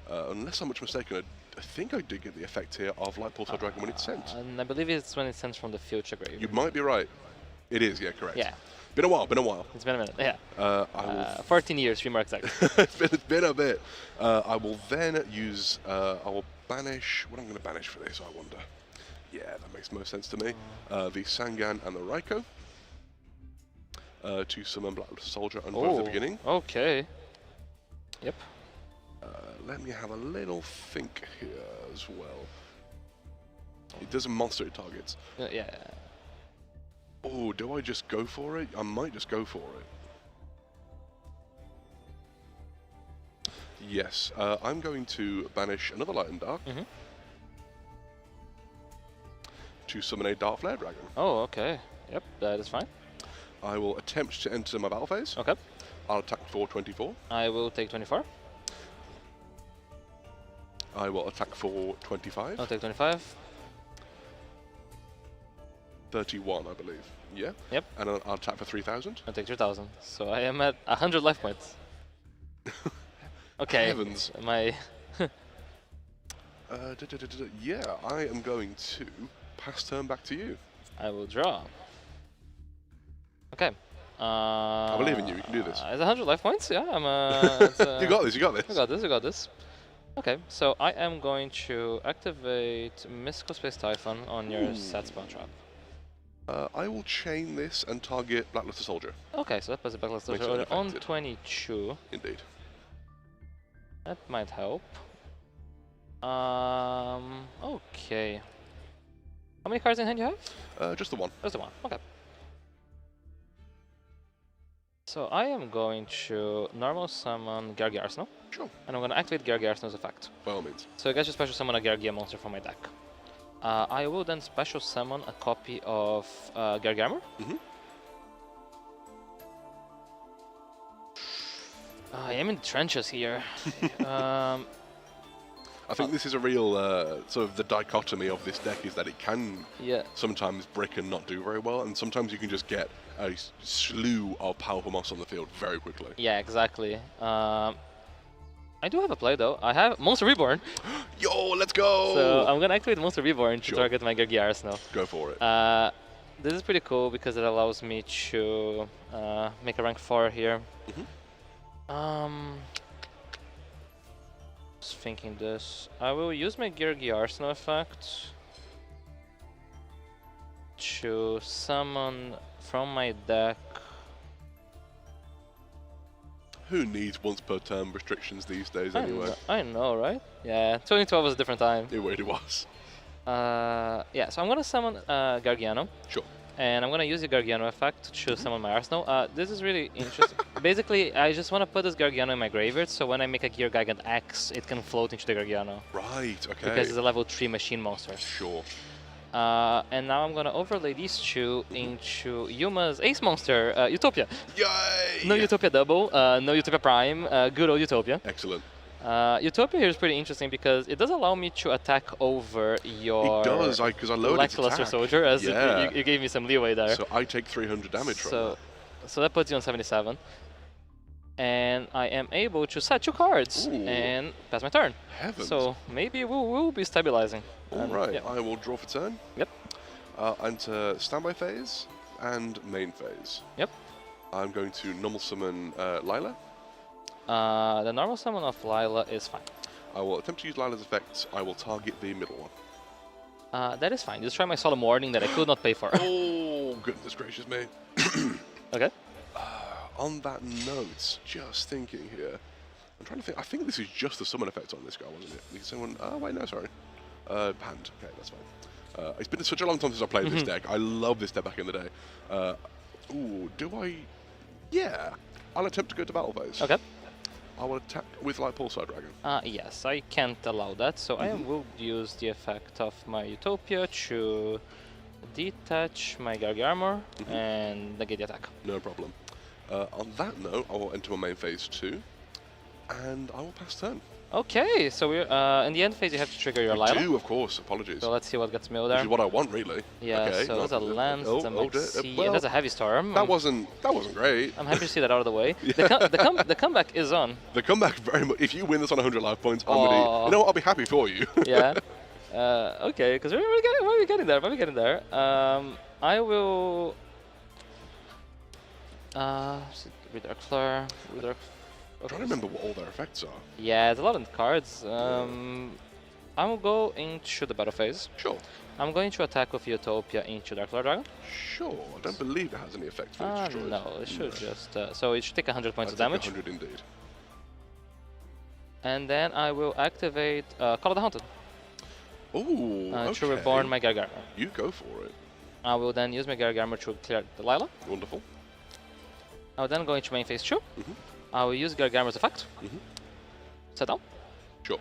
Unless I'm much mistaken, I think I did get the effect here of Light Pulsar Dragon when it's sent. And I believe it's when it's sent from the future graveyard. You might be right. It is, yeah, correct. Yeah. Been a while, been a while. It's been a minute, yeah. I will 14 years, to be more exact. it's been a bit. I will then use, I will banish, what I'm going to banish for this, I wonder. Yeah, that makes most sense to me. The Sangan and the Raikou. To summon Black Soldier and both at the beginning. Okay. Yep. Let me have a little think here as well. It does a monster it targets. Yeah. Oh, do I just go for it? I might just go for it. Yes, I'm going to banish another Light and Dark to summon a Dark Flare Dragon. Oh, okay. Yep, that is fine. I will attempt to enter my battle phase. Okay. I'll attack for 24. I will take 24. I will attack for 25. I'll take 25. 31, I believe. Yeah? Yep. And I'll attack for 3,000. I'll take 3,000. So I am at 100 life points. Okay. Heavens. My... yeah, I am going to pass turn back to you. I will draw. Okay. I believe in you. You can do this. It's 100 life points. Yeah, I'm. You got this. You got this. You got this. You got this. Okay, so I am going to activate Mystical Space Typhon on your set spell trap. I will chain this and target Blackluster Soldier. Okay, so that puts the Blackluster Soldier on 22. Indeed. That might help. Okay. How many cards in hand you have? Just the one. Just the one. Okay. So I am going to normal summon Gargi Arsenal. Sure. And I'm going to activate Gargi Arsenal's effect. By all means. So I get to special summon a Gargia monster from my deck. I will then special summon a copy of Gargi Armor. I am in the trenches here. I think this is a real sort of the dichotomy of this deck is that it can sometimes brick and not do very well, and sometimes you can just get a slew of powerful monsters on the field very quickly. Yeah, exactly. I do have a play though. I have Monster Reborn. Yo, let's go! So I'm gonna activate Monster Reborn to target my Gargi Arsenal. Go for it. This is pretty cool because it allows me to make a rank 4 here. Just thinking this. I will use my Gargi Arsenal effect to summon from my deck. Who needs once per turn restrictions these days anyway? I know, right? Yeah, 2012 was a different time. It really was. Yeah, so I'm gonna summon Gargiano. Sure. And I'm gonna use the Gargiano effect to summon my Arsenal. This is really interesting. Basically, I just want to put this Gargiano in my graveyard, so when I make a Gear Gigant X, it can float into the Gargiano. Right, okay. Because it's a level 3 machine monster. Sure. And now I'm gonna overlay these two into Yuma's Ace Monster, Utopia. Yay! No Utopia Double, no Utopia Prime, good old Utopia. Excellent. Utopia here is pretty interesting because it does allow me to attack over your because I loaded Lackluster Soldier, as you gave me some leeway there. So I take 300 damage from that. So that puts you on 77. And I am able to set 2 cards and pass my turn. Heavens. So maybe we'll be stabilizing. Alright, yeah. I will draw for turn. Yep. Enter standby phase and main phase. Yep. I'm going to normal summon Lila. The normal summon of Lila is fine. I will attempt to use Lila's effects. I will target the middle one. That is fine. Just try my Solemn Warning that I could not pay for. Oh, goodness gracious me. Okay. On that note, just thinking here, I'm trying to think. I think this is just the summon effect on this guy, wasn't it? Someone? Oh, wait, no, sorry. Hand. Okay, that's fine. It's been such a long time since I played this deck. I love this deck back in the day. Ooh, do I? Yeah. I'll attempt to go to battle phase. Okay. I will attack with Light Pulsar Dragon. Yes, I can't allow that, so I will use the effect of my Utopia to detach my Gargi Armor and negate the attack. No problem. On that note, I will enter my main phase 2, and I will pass turn. Okay, so we're in the end phase. You have to trigger your I Lila. do, of course. Apologies. So let's see what gets milled Which there. is what I want, really. Yeah. Okay, So there's a lance, oh, a oh, maxi, well, and there's a heavy storm. That wasn't great. I'm happy to see that out of the way. Yeah. The comeback is on. The comeback very much. If you win this on 100 life points, I'm gonna. You know what? I'll be happy for you. Yeah. Okay, because we're getting there. We're getting there. I will. Redarkler. I'm trying to remember what all their effects are. Yeah, there's a lot of cards. I will go into the battle phase. Sure. I'm going to attack with Utopia into Dark Lord Dragon. Sure. I don't believe it has any effect for destroyers. No, it should just. So it should take 100 points of damage. 100 indeed. And then I will activate Call of the Haunted. Ooh, okay. To reborn my Gargarmer. You go for it. I will then use my Gargarmer to clear the Lila. Wonderful. I will then go into main phase 2. I will use Gargarmer's effect. Set down. Sure.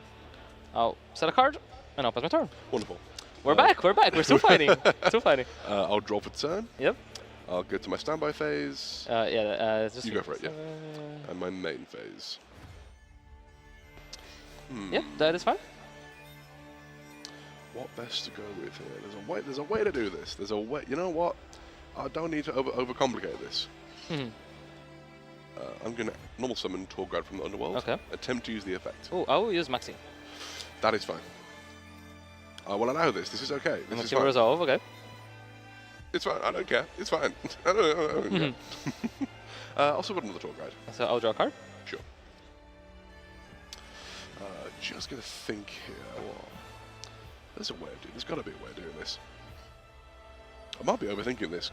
I'll set a card, and I'll pass my turn. Wonderful. We're back. We're still fighting. Still fighting. I'll draw for turn. Yep. I'll go to my standby phase. Just you go for it, yeah. And my main phase. Yep, that is fine. What best to go with here? There's a way to do this. There's a way. You know what? I don't need to overcomplicate this. I'm going to normal summon Torguide from the Underworld. Okay. Attempt to use the effect. Oh, I will use Maxi. That is fine. I will allow this. This is okay. This is Maxi will resolve, okay. It's fine. I don't care. It's fine. I don't care. Also put another Torguide. So I'll draw a card? Sure. Just going to think here. There's a way of doing. There's got to be a way of doing this. I might be overthinking this.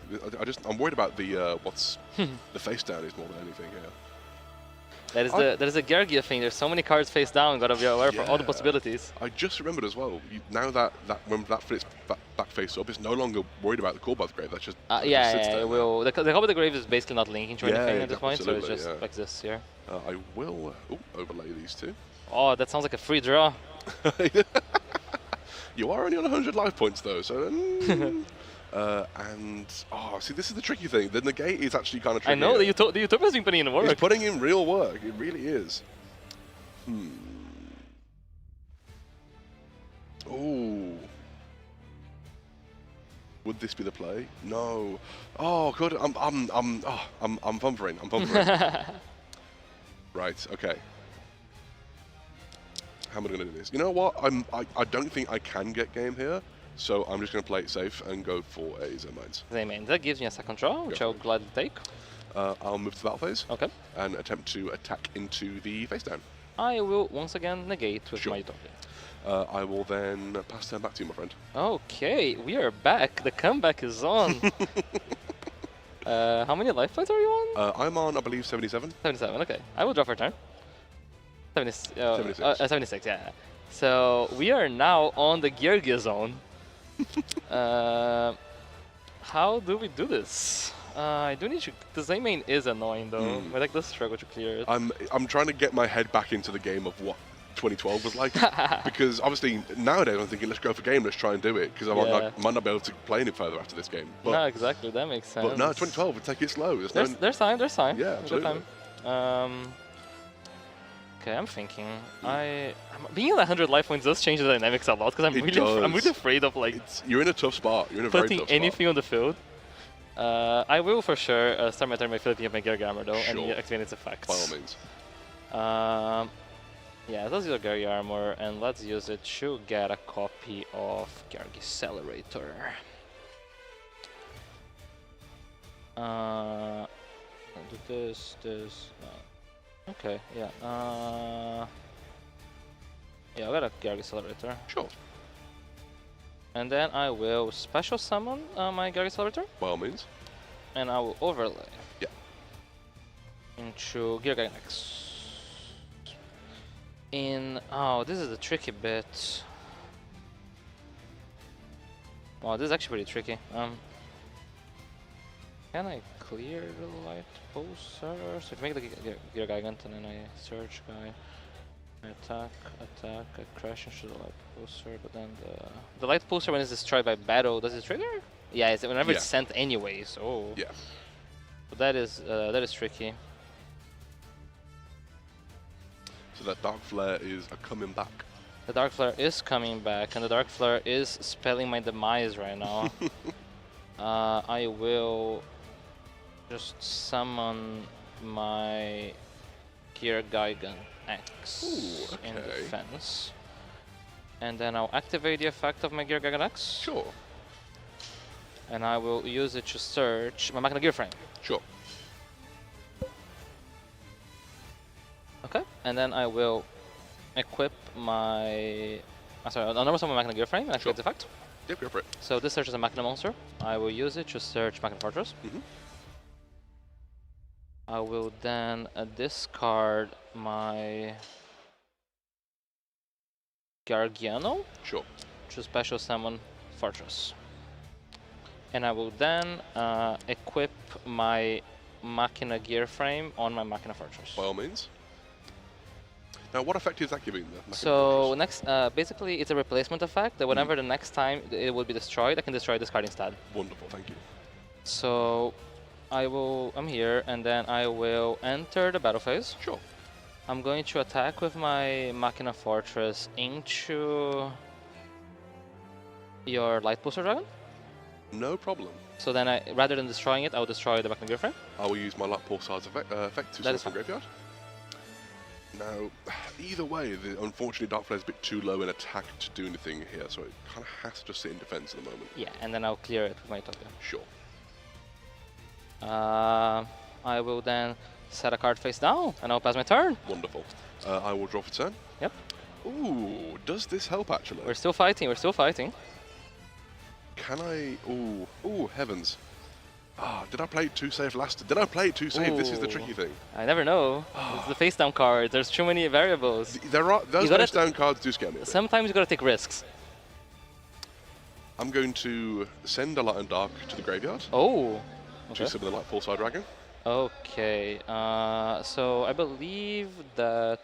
I'm worried about the what's the face down is more than anything here. That is the Gergia thing. There's so many cards face down. Gotta be aware for all the possibilities. I just remembered as well. Now that when that flips back face up, it's no longer worried about the Callbath Grave. That's just it will. The Callbath Grave is basically not linking to anything at this point, so it's just like this here. I will overlay these two. Oh, that sounds like a free draw. You are only on 100 life points though, so. And see, this is the tricky thing. The negate is actually kind of tricky. I know the Utopia's been putting in work. He's putting in real work. It really is. Oh. Would this be the play? No. Oh, good. I'm bumpering. I'm bumpering. Right. Okay. How am I going to do this? You know what? I don't think I can get game here. So I'm just going to play it safe and go for a Zenmines. Zenmines. That gives me a second draw, which I'll gladly take. I'll move to the battle phase. Okay. And attempt to attack into the face down. I will once again negate with my Utopia. I will then pass turn back to you, my friend. Okay, we are back. The comeback is on. How many life points are you on? I'm on, I believe, 77. 77, okay. I will draw for a turn. 76. 76, yeah. So we are now on the Gergia zone. How do we do this? I do need to. The Zenmain is annoying though. I like this struggle to clear it. I'm trying to get my head back into the game of what 2012 was like, because obviously nowadays I'm thinking let's go for game, let's try and do it, because I might not be able to play any further after this game. But, no, exactly, that makes sense. But no, 2012 would take it slow. There's time. Yeah, absolutely. Okay, I'm thinking. Being at 100 life points does change the dynamics a lot, because I'm really afraid of like. You're in a tough spot. You're in a very tough spot. Putting anything on the field. I will for sure start my turn by flipping up my Gargarmer though, and activate its effects. By all means. Yeah, let's use a Gargi Armor, and let's use it to get a copy of Gargi Accelerator. I'll do this. Okay, yeah. Yeah, I got a Gargi Accelerator. Sure. And then I will special summon my Gargi Accelerator. By all means. And I will overlay. Yeah. Into Garganax. This is the tricky bit. Wow, this is actually pretty tricky. Can I clear the light pulsar? So if I make the Gigant and then I search guy, I attack, I crash into the light pulsar, but then the light pulsar, when it's destroyed by battle, does it trigger? Yeah, it's whenever it's sent anyways. Oh. Yeah. But that is tricky. So that Dark Flare is coming back. The Dark Flare is coming back, and the Dark Flare is spelling my demise right now. I will just summon my Gear Gigan X in defense. And then I'll activate the effect of my Gear Gigan X. Sure. And I will use it to search my Machina Gear Frame. Sure. Okay, and then I will equip my... I'll normal summon my Machina Gear Frame and activate the effect. Yep, go for it. So this searches a Machina monster. I will use it to search Machina Fortress. I will then discard my Gargiano. Sure. To special summon Fortress. And I will then equip my Machina Gear Frame on my Machina Fortress. By all means. Now, what effect is that giving the So next, basically, it's a replacement effect that whenever the next time it will be destroyed, I can destroy this card instead. Wonderful, thank you. So I'm here, and then I will enter the battle phase. Sure. I'm going to attack with my Machina Fortress into your Light Pulsar Dragon. No problem. So then, rather than destroying it, I will destroy the Machina Gear Frame. I will use my Light Pulsar's effect to source from graveyard. Now, either way, unfortunately Dark Flare is a bit too low in attack to do anything here, so it kind of has to just sit in defense at the moment. Yeah, and then I'll clear it with my token. Sure. I will then set a card face down, and I'll pass my turn. Wonderful. I will draw for turn. Yep. Ooh, does this help actually? We're still fighting, we're still fighting. Can I... Ooh, heavens. Did I play it too safe last? Did I play it too safe? This is the tricky thing. I never know. It's the face down card. There's too many variables. Those face down cards do scare me. Sometimes you gotta take risks. I'm going to send a Light and Dark to the graveyard. Oh. To summon the Light Pulsar Dragon. Okay. So I believe that.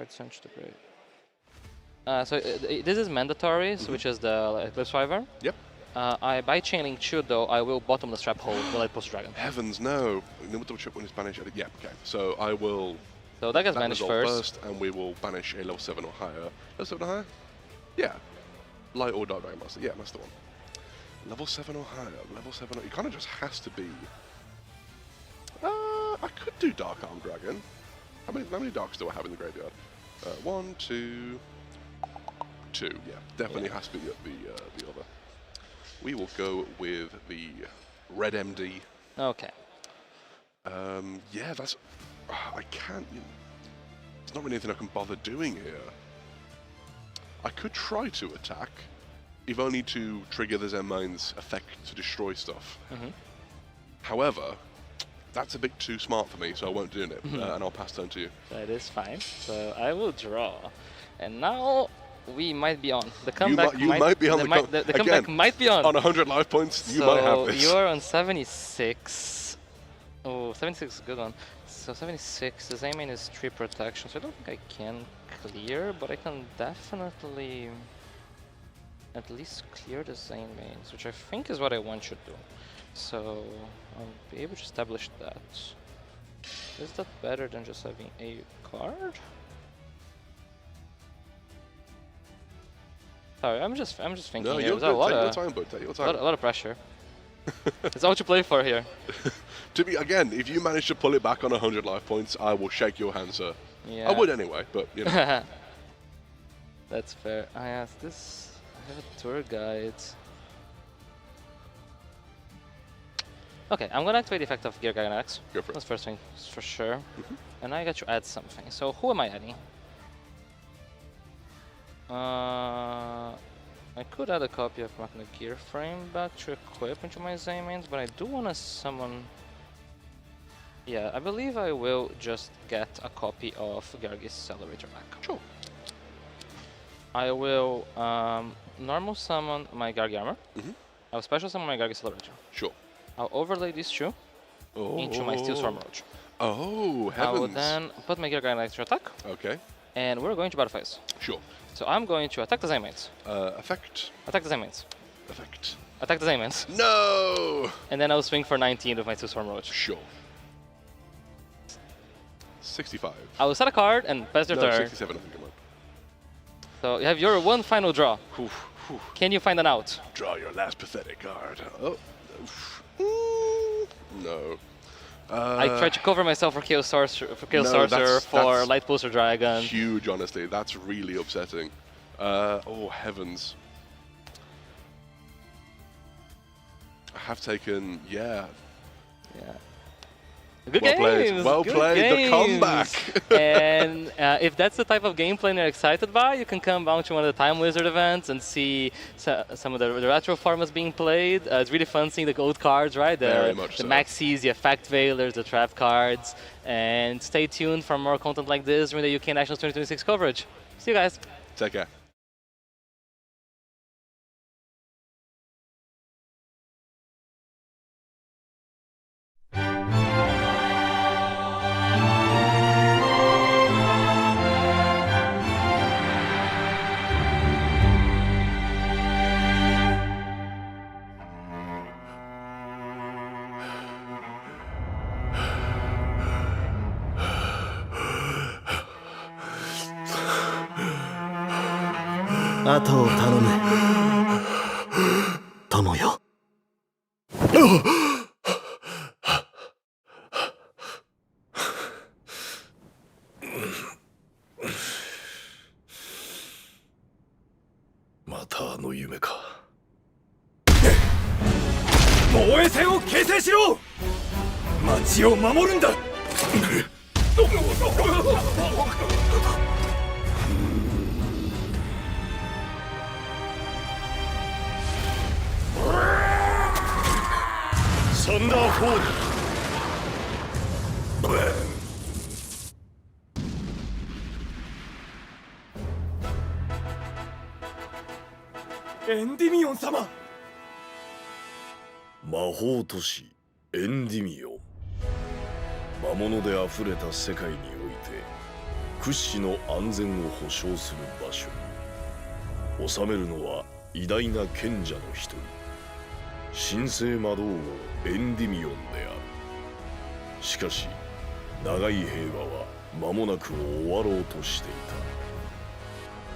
Send to the grave. So this is mandatory, which is the Eclipse Wyvern. Yep. By chaining 2, though, I will bottom the Strap Hole the Light Pulsar Dragon. Heavens, no. Then we'll double check when it's banished. Yeah, okay. So I will... So that gets banished first. And we will banish a level 7 or higher. Level 7 or higher? Yeah. Light or Dark Dragon Master. Yeah, that's the one. Level 7 or higher. Level 7 or... It kind of just has to be... I could do Dark Arm Dragon. How many Darks do I have in the graveyard? 1, 2... 2. Yeah, definitely has to be the other. We will go with the Red MD. Okay. Yeah, that's... I can't... There's not really anything I can bother doing here. I could try to attack, if only to trigger the Zen Mind's effect to destroy stuff. However, that's a bit too smart for me, so I won't do it, and I'll pass turn to you. That is fine. So I will draw. And now... we might be on. The comeback might be on. The comeback might be on. On 100 life points, you might have this. You're on 76. Oh, 76 is a good one. So 76, the Zaymain is 3 protection, so I don't think I can clear, but I can definitely at least clear the Zaymains, which I think is what I want you to do. So I'll be able to establish that. Is that better than just having a card? Sorry, I'm just thinking. No, here. you're good. Take your time, bud. Take your time. A lot of pressure. It's all to play for here. To be again, if you manage to pull it back on 100 life points, I will shake your hand, sir. Yeah. I would anyway, but you know. That's fair. I asked this. I have a tour guide. Okay, I'm gonna activate the effect of Gear Gigan X. Go for it. That's first thing for sure. And I got to add something. So who am I adding? I could add a copy of Machina Gear Frame back to equip into my Zaymains, but I do want to summon... Yeah, I believe I will just get a copy of Gargis Accelerator back. Sure. I will normal summon my Gargi Armor. I will special summon my Gargi Accelerator. Sure. I'll overlay these two into my Steel Storm Roach. Oh, heavens. I will then put my Gear Gigan X to attack. Okay. And we're going to battle phase. Sure. So I'm going to attack the Zaymains. Effect. Attack the Zaymains. Effect. Attack the Zaymains. No! And then I'll swing for 19 with my 2 Storm Roach. Sure. 65. I will set a card and pass your No, turn. 67, I think it might. So you have your one final draw. Can you find an out? Draw your last pathetic card. Oh. No. I tried to cover myself for Chaos Sorcerer, that's for Light Pulsar Dragon. Huge, honestly. That's really upsetting. Oh, heavens. I have taken, yeah. Good well games. Played. Well good played. Games. The comeback. And if that's the type of gameplay you're excited by, you can come down to one of the Time Wizard events and see some of the retro formats being played. It's really fun seeing the old cards, right? Very much the so. Maxis, the Effect Veilers, the Trap cards. And stay tuned for more content like this during the UK Nationals 2026 coverage. See you guys. Take care. あとを頼む。友よ。またあの夢か。防衛線を形成しろ。町を守るんだ。サンダーフォール。エンディミオン様。魔法都市エンディミオン。魔物であふれた世界において屈指の安全を保障する場所。治めるのは偉大な賢者の一人、神聖魔導王エンディミオンである。しかし長い平和は間もなく終わろうとしていた。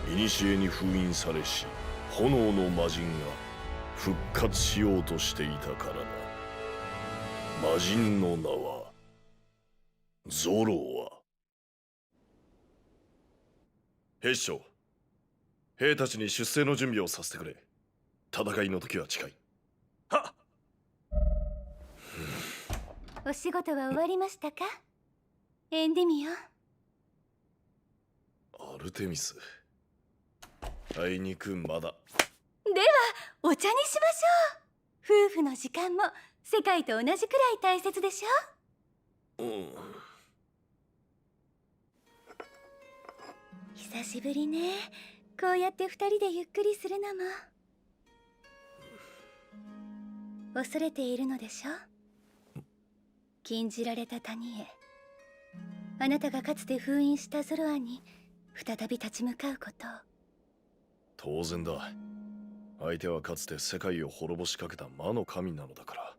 古に封印されし炎の魔人が復活しようとしていたからな。魔人の名はゾロア。兵長、兵たちに出征の準備をさせてくれ。戦いの時は近い。はっ。お仕事は終わりましたか、エンディミオン。アルテミス、あいにくまだ。ではお茶にしましょう。夫婦の時間も世界と同じくらい大切でしょ。久しぶりね。こうやって二人でゆっくりするのも。恐れているのでしょ。禁じられた谷へ。あなたがかつて封印したゾロアに再び立ち向かうことを。当然だ。相手はかつて世界を滅ぼしかけた魔の神なのだから。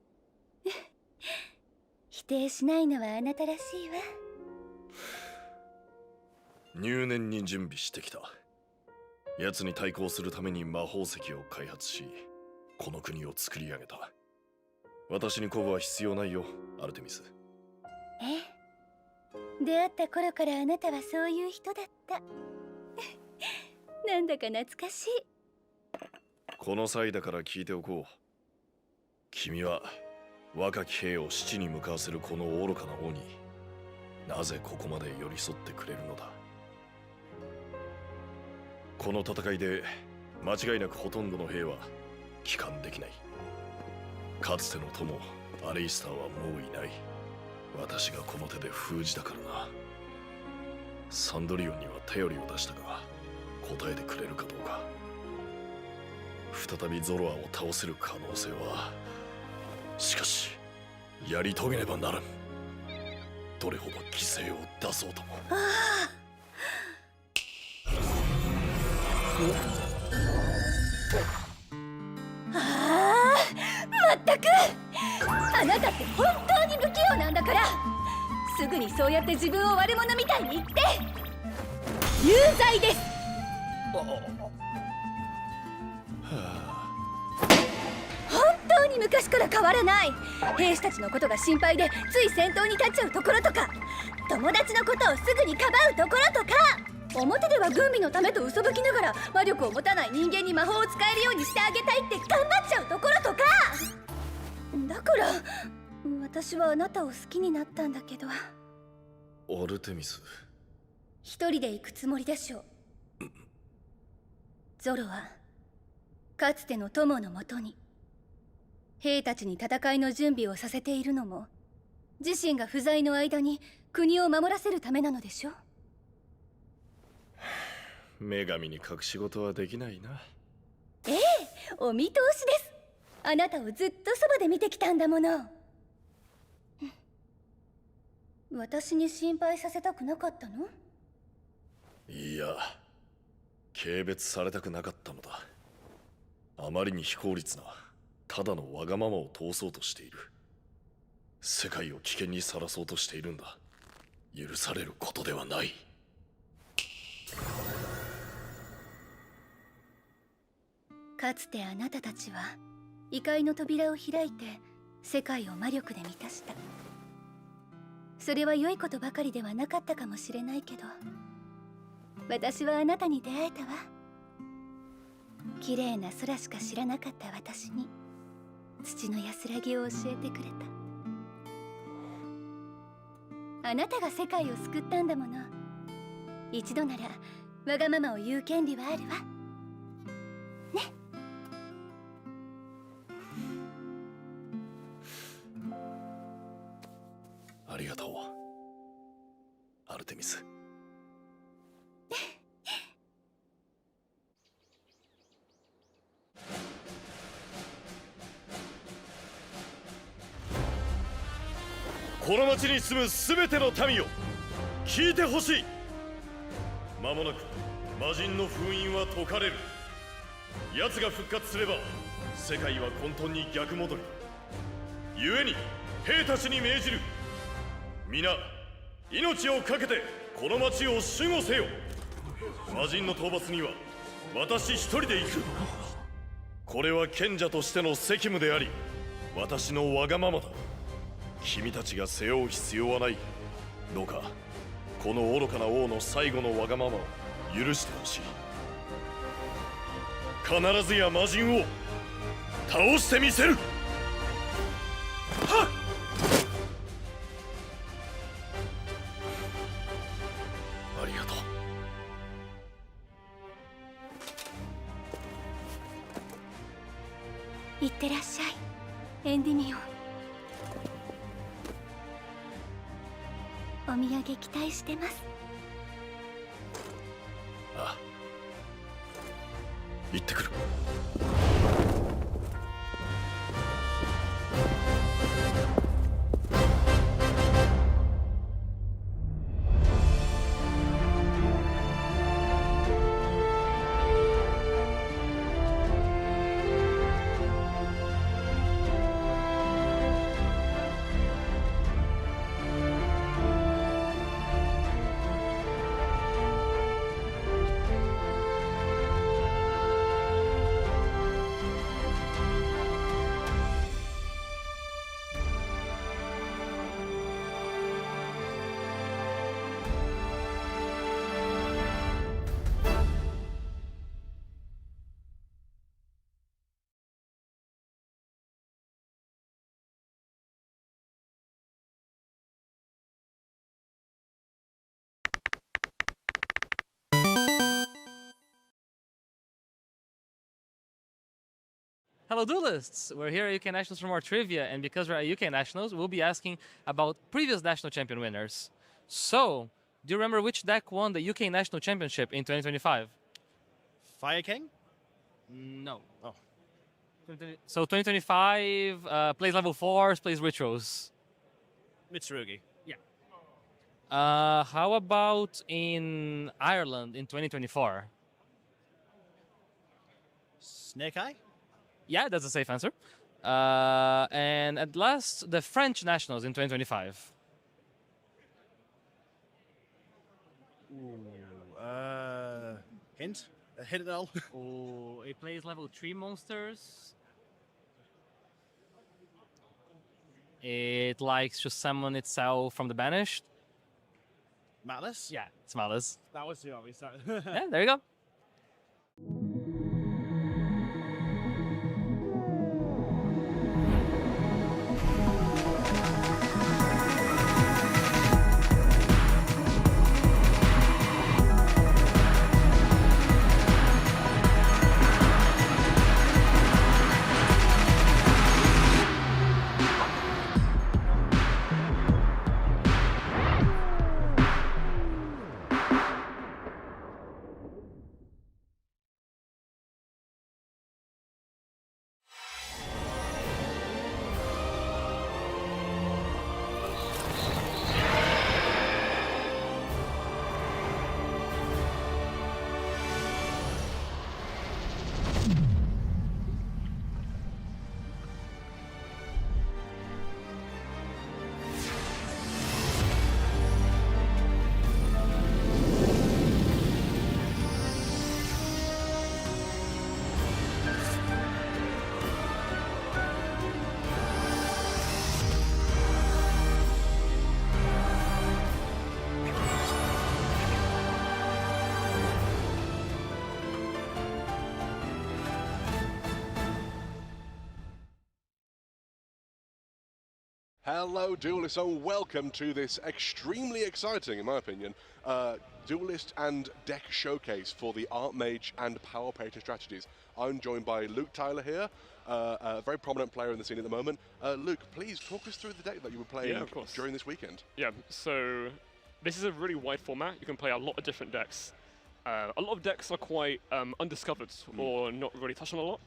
否定しないのはあなたらしいわ。入念に準備してきた。奴に対抗するために魔宝石を開発し、この国を作り上げた。私に鼓舞は必要ないよ、アルテミス。ええ、出会った頃からあなたはそういう人だった。なんだか懐かしい。この際だから聞いておこう。君は若き兵を死地に向かわせるこの愚かな王になぜここまで寄り添ってくれるのだ。この戦いで間違いなくほとんどの兵は帰還できない。かつての友アレイスターはもういない。私がこの手で封じたからな。サンドリオンには頼りを出したが答えてくれるかどうか。再びゾロアを倒せる可能性は、しかしやり遂げねばならん。どれほど犠牲を出そうとも。まったくあなたって本当に不器用なんだから。すぐにそうやって自分を悪者みたいに言って有罪です。本当に昔から変わらない。兵士たちのことが心配でつい先頭に立っちゃうところとか、友達のことをすぐにかばうところとか、表では軍備のためと嘘吹きながら魔力を持たない人間に魔法を使えるようにしてあげたいって頑張っちゃうところとか。だから私はあなたを好きになったんだけど。アルテミス、一人で行くつもりでしょう。ゾロはかつての友のもとに兵たちに戦いの準備をさせているのも自身が不在の間に国を守らせるためなのでしょ。女神に隠し事はできないな。ええ、お見通しです。あなたをずっとそばで見てきたんだもの。私に心配させたくなかったの？いや、軽蔑されたくなかったのだ。あまりに非効率なただのわがままを通そうとしている。世界を危険にさらそうとしているんだ。許されることではない。かつてあなたたちは異界の扉を開いて世界を魔力で満たした。それは良いことばかりではなかったかもしれないけど、私はあなたに出会えたわ。綺麗な空しか知らなかった私に土の安らぎを教えてくれた。あなたが世界を救ったんだもの。一度ならわがままを言う権利はあるわね。ありがとう、アルテミス。この町に住む全ての民よ、聞いてほしい。間もなく魔人の封印は解かれる。奴が復活すれば世界は混沌に逆戻り。故に兵たちに命じる。皆命を懸けてこの町を守護せよ。魔人の討伐には私一人で行く。これは賢者としての責務であり、私のわがままだ。君たちが背負う必要はない。どうかこの愚かな王の最後のわがままを許してほしい。必ずや魔人を倒してみせる。はっ！ありがとう。いってらっしゃい、エンディミオン。お土産期待してます。ああ、行ってくる。Hello duelists! We're here at UK Nationals for more trivia, and because we're at UK Nationals, we'll be asking about previous national champion winners. So, do you remember which deck won the UK National Championship in 2025? Fire King? No. Oh. So 2025 plays level 4s, plays Rituals. Mitsurugi. Yeah. How about in Ireland in 2024? Snake Eye? Yeah, that's a safe answer. And at last, the French nationals in 2025. Hint? Hit it all. Oh, it plays level 3 monsters. It likes to summon itself from the banished. Malice? Yeah, it's Malice. That was too obvious. Yeah, there you go. Hello, Duelists, and welcome to this extremely exciting, in my opinion, Duelist and deck showcase for the Archmage and Power Patron strategies. I'm joined by Luke Tyler here, a very prominent player in the scene at the moment. Luke, please talk us through the deck that you were playing during this weekend. Yeah, so this is a really wide format. You can play a lot of different decks. A lot of decks are quite undiscovered or not really touched on a lot.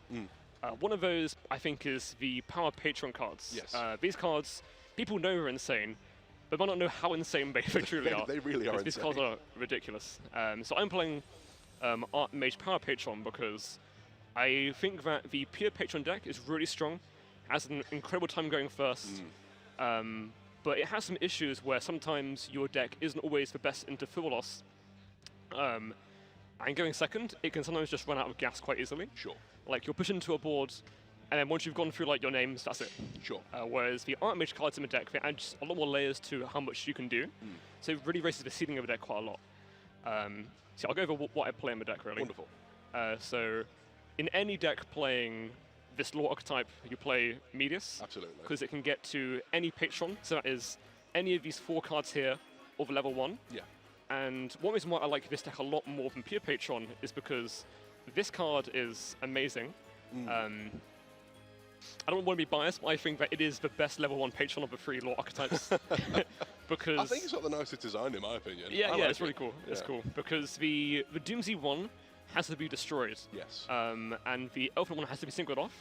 One of those, I think, is the Power Patron cards. Yes. These cards, people know are insane, but might not know how insane they truly are. They really are These insane. cards are ridiculous. So I'm playing Archmage Power Patron because I think that the pure Patron deck is really strong, has an incredible time going first, but it has some issues where sometimes your deck isn't always the best into full loss. And going second, it can sometimes just run out of gas quite easily. Sure. Like, you'll push into a board, and then once you've gone through, like, your names, that's it. Sure. Whereas the Archmage cards in the deck, they add just a lot more layers to how much you can do. So it really raises the ceiling of the deck quite a lot. So I'll go over what I play in the deck, really. Wonderful. So in any deck playing this lore archetype, you play Medius. Absolutely. Because it can get to any Patron, so that is any of these 4 cards here of level 1. Yeah. And one reason why I like this deck a lot more than pure Patron is because this card is amazing. I don't want to be biased, but I think that it is the best level 1 Patron of the 3 lore archetypes. Because I think it's got the nicest design, in my opinion. Yeah, like it's really cool. It's cool because the Doomsday one has to be destroyed. Yes. And the Elfin one has to be singled off.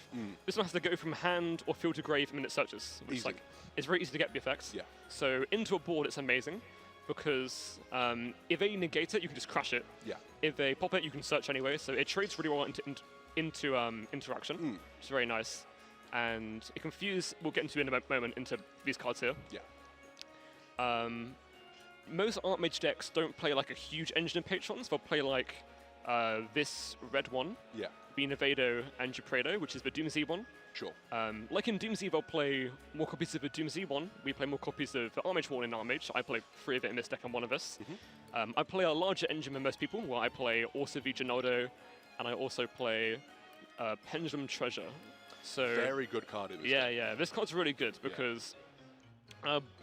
This one has to go from hand or field to grave in its searches, which is like it's very easy to get the effects. Yeah. So into a board, it's amazing because if they negate it, you can just crash it. Yeah. If they pop it, you can search anyway. So it trades really well into interaction, which is very nice. And it can fuse, we'll get into in a moment, into these cards here. Yeah. Most Archmage decks don't play like a huge engine of Patrons. They'll play like this red one, yeah, the Nevado and Jupredo, which is the Doomsday one. Sure. Like in Doomsday, they'll play more copies of the Doomsday one. We play more copies of the Archmage one in Archmage. I play 3 of it in this deck and 1 of this. I play a larger engine than most people, where I play also the Genaldo, and I also play Pendulum Treasure. So very good card in this Yeah, deck. yeah. This card's really good because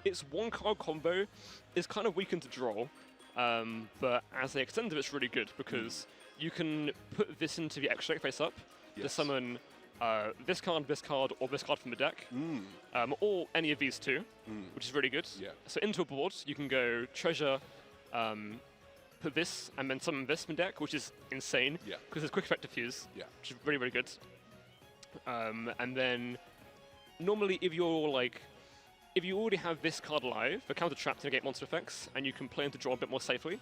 its 1-card combo is kind of weakened to draw, but as they extend it, it's really good because you can put this into the extra deck face up to summon this card, or this card from the deck, or any of these 2, which is really good. Yeah. So into a board, you can go Treasure, put this, and then summon this from the deck, which is insane because it's quick effect to fuse, which is really, really good. And then normally if you already have this card live, the counter trap to negate monster effects, and you can play into draw a bit more safely,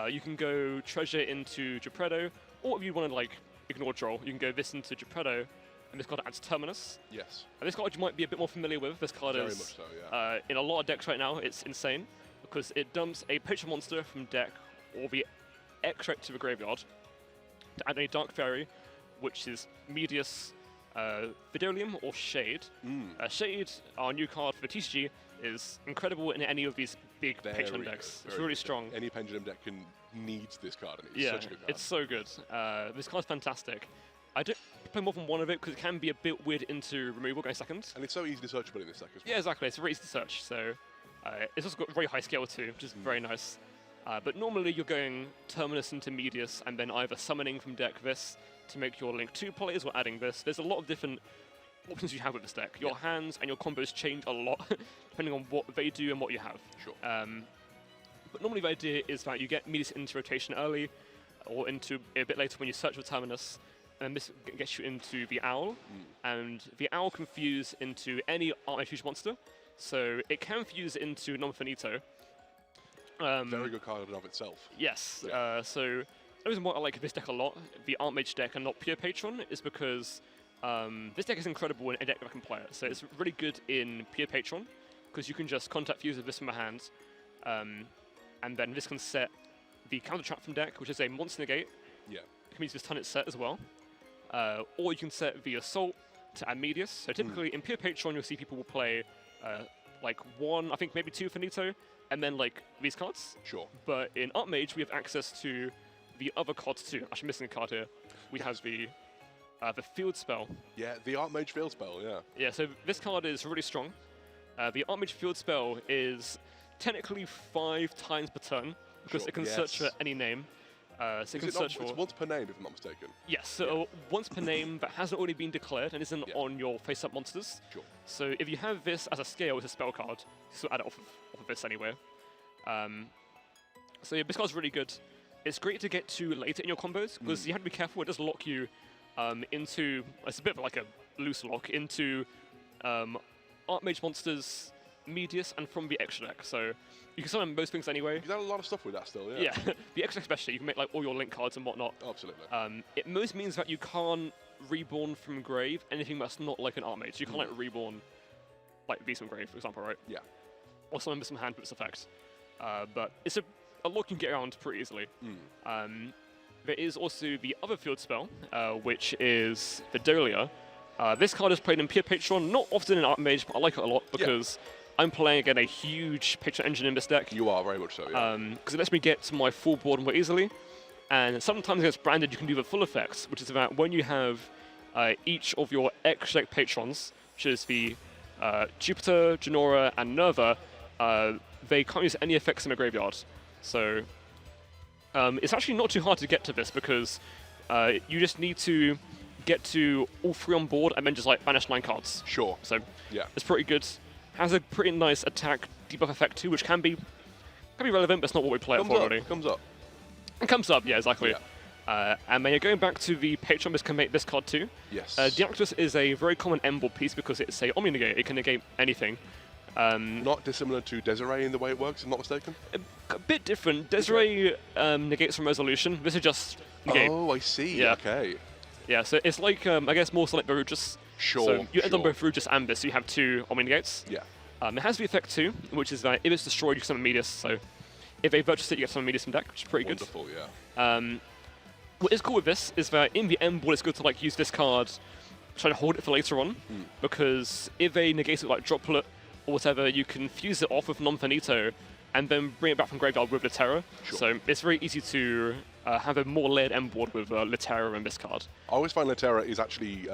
you can go Treasure into Jupredo, or if you want to like ignore draw, you can go this into Jupredo, and this card adds Terminus. Yes. And this card you might be a bit more familiar with. This card Very is much so, yeah. in a lot of decks right now. It's insane because it dumps a Patron monster from deck or the extract to the graveyard to add a Dark Fairy, which is Medius, Vidolium, or Shade. Shade, our new card for the TCG, is incredible in any of these big Patron decks. It's really strong. Any Pendulum deck needs this card, and it's Yeah, such a good card. it's so good. This card's fantastic. I don't play more than one of it because it can be a bit weird into removal going second. And it's so easily searchable in this deck as well. Yeah, exactly. It's very easy to search. So it's also got very high scale too, which is very nice. But normally you're going Terminus into Medius and then either summoning from deck this to make your Link 2 plays or adding this. There's a lot of different options you have with this deck. Your hands and your combos change a lot depending on what they do and what you have. Sure. But normally the idea is that you get Medius into rotation early or into a bit later when you search for Terminus, and this gets you into the Owl, and the Owl can fuse into any Artmage Fusion monster, so it can fuse into Non-Finito. Very good card in and of itself. Yes, so the reason why I like this deck a lot, the Artmage deck and not pure Patron, is because this deck is incredible in a deck that can play it. So it's really good in pure Patron, because you can just contact fuse with this from my hand, and then this can set the counter trap from deck, which is a monster negate. Yeah. It can use this turn it's set as well. Or you can set the Assault to add Medius. So typically in pure Patron, you'll see people will play like one, I think maybe two Finito, and then like these cards. Sure. But in Artmage, we have access to the other cards too. Actually, missing a card here. We have the Field Spell. Yeah, the Artmage Field Spell, yeah. Yeah, so this card is really strong. The Artmage Field Spell is technically 5 times per turn, because it can search for any name. So it can search for... It's once per name, if I'm not mistaken. Yes, so once per name that hasn't already been declared and isn't on your face-up monsters. Sure. So if you have this as a scale, it's a spell card. So add it off of this anyway. So yeah, this card's really good. It's great to get to later in your combos, because you have to be careful. It does lock you into... It's a bit of like a loose lock into Artmage monsters, Medius, and from the extra deck. So you can summon most things anyway. You can do a lot of stuff with that still, yeah. Yeah, the extra deck especially, you can make like all your Link cards and whatnot. Absolutely. It most means that you can't reborn from grave anything that's not like an Artmage. You can't like reborn like Beast from Grave, for example, right? Yeah. Or summon with some hand with this effect. But it's a lot you can get around pretty easily. There is also the other field spell, which is the Dolia. This card is played in pure Patron, not often in Artmage, but I like it a lot because I'm playing again a huge Patron engine in this deck. You are, very much so, yeah. Because it lets me get to my full board more easily. And sometimes against Branded, you can do the full effects, which is that when you have each of your extra deck Patrons, which is the Jupiter, Genora, and Nerva, they can't use any effects in the graveyard. So it's actually not too hard to get to this, because you just need to get to all 3 on board and then just like banish 9 cards. Sure. So yeah, it's pretty good. Has a pretty nice attack debuff effect too, which can be relevant, but it's not what we play it for already. Comes up. It comes up, yeah, exactly. Yeah. And then you're going back to the Patron, this can make this card too. Yes. Deactus is a very common end-board piece because it's a Omni Negate. It can negate anything. Not dissimilar to Desiree in the way it works, if I'm not mistaken? A bit different. Desiree negates from Resolution. This is just negate. Oh, I see. Yeah. Okay. Yeah, so it's like, I guess, more so like Barujas. Sure. So you end on both Barujas and this, so you have 2 Omni Negates. Yeah. It has the effect too, which is that if it's destroyed, you can summon Medius. So if they Virtuous it, you get summon Medius from deck, which is pretty good. Wonderful, yeah. What is cool with this is that in the end board, it's good to like use this card, try to hold it for later on, because if they negate it like Droplet or whatever, you can fuse it off with Non-Finito and then bring it back from graveyard with Littera. Sure. So it's very easy to have a more layered end board with Littera and this card. I always find Littera is actually,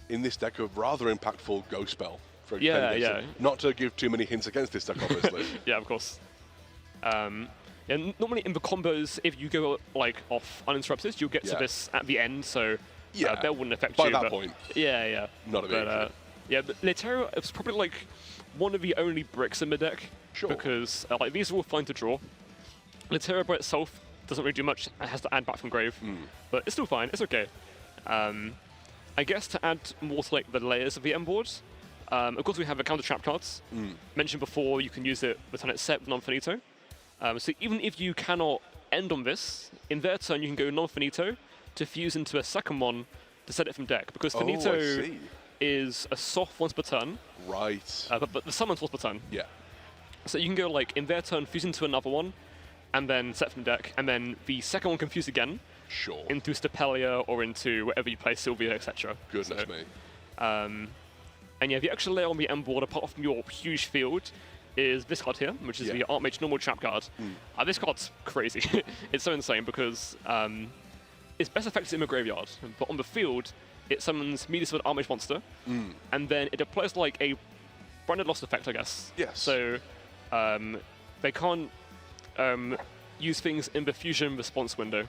in this deck, a rather impactful Ghost spell. For Yeah. Not to give too many hints against this deck, obviously. Yeah, of course. Yeah, normally in the combos, if you go like off uninterrupted, you'll get to this at the end, so that wouldn't affect you. By that point. Yeah. Not a big issue. Yeah, but Littera is probably like one of the only bricks in the deck. Sure. Because like these are all fine to draw. Littera by itself doesn't really do much. It has to add back from grave, but it's still fine. It's okay. I guess to add more to like the layers of the end board, of course we have the counter trap cards. Mentioned before, you can use it with turn it set with Non-Finito. So even if you cannot end on this, in their turn you can go Non-Finito to fuse into a second one to set it from deck, because Finito is a soft once per turn. Right. But the summon's once per turn. Yeah. So you can go like in their turn fuse into another one, and then set from the deck, and then the second one confused again. Sure. Into Stapelia or into whatever you play, Sylvia, etc. Goodness me. And yeah, the extra layer on the end board, apart from your huge field, is this card here, which is the Archmage normal trap card. This card's crazy. It's so insane because its best effect is in the graveyard, but on the field, it summons Media Sword Archmage monster, and then it applies like a branded lost effect, I guess. Yes. So they can't use things in the fusion response window.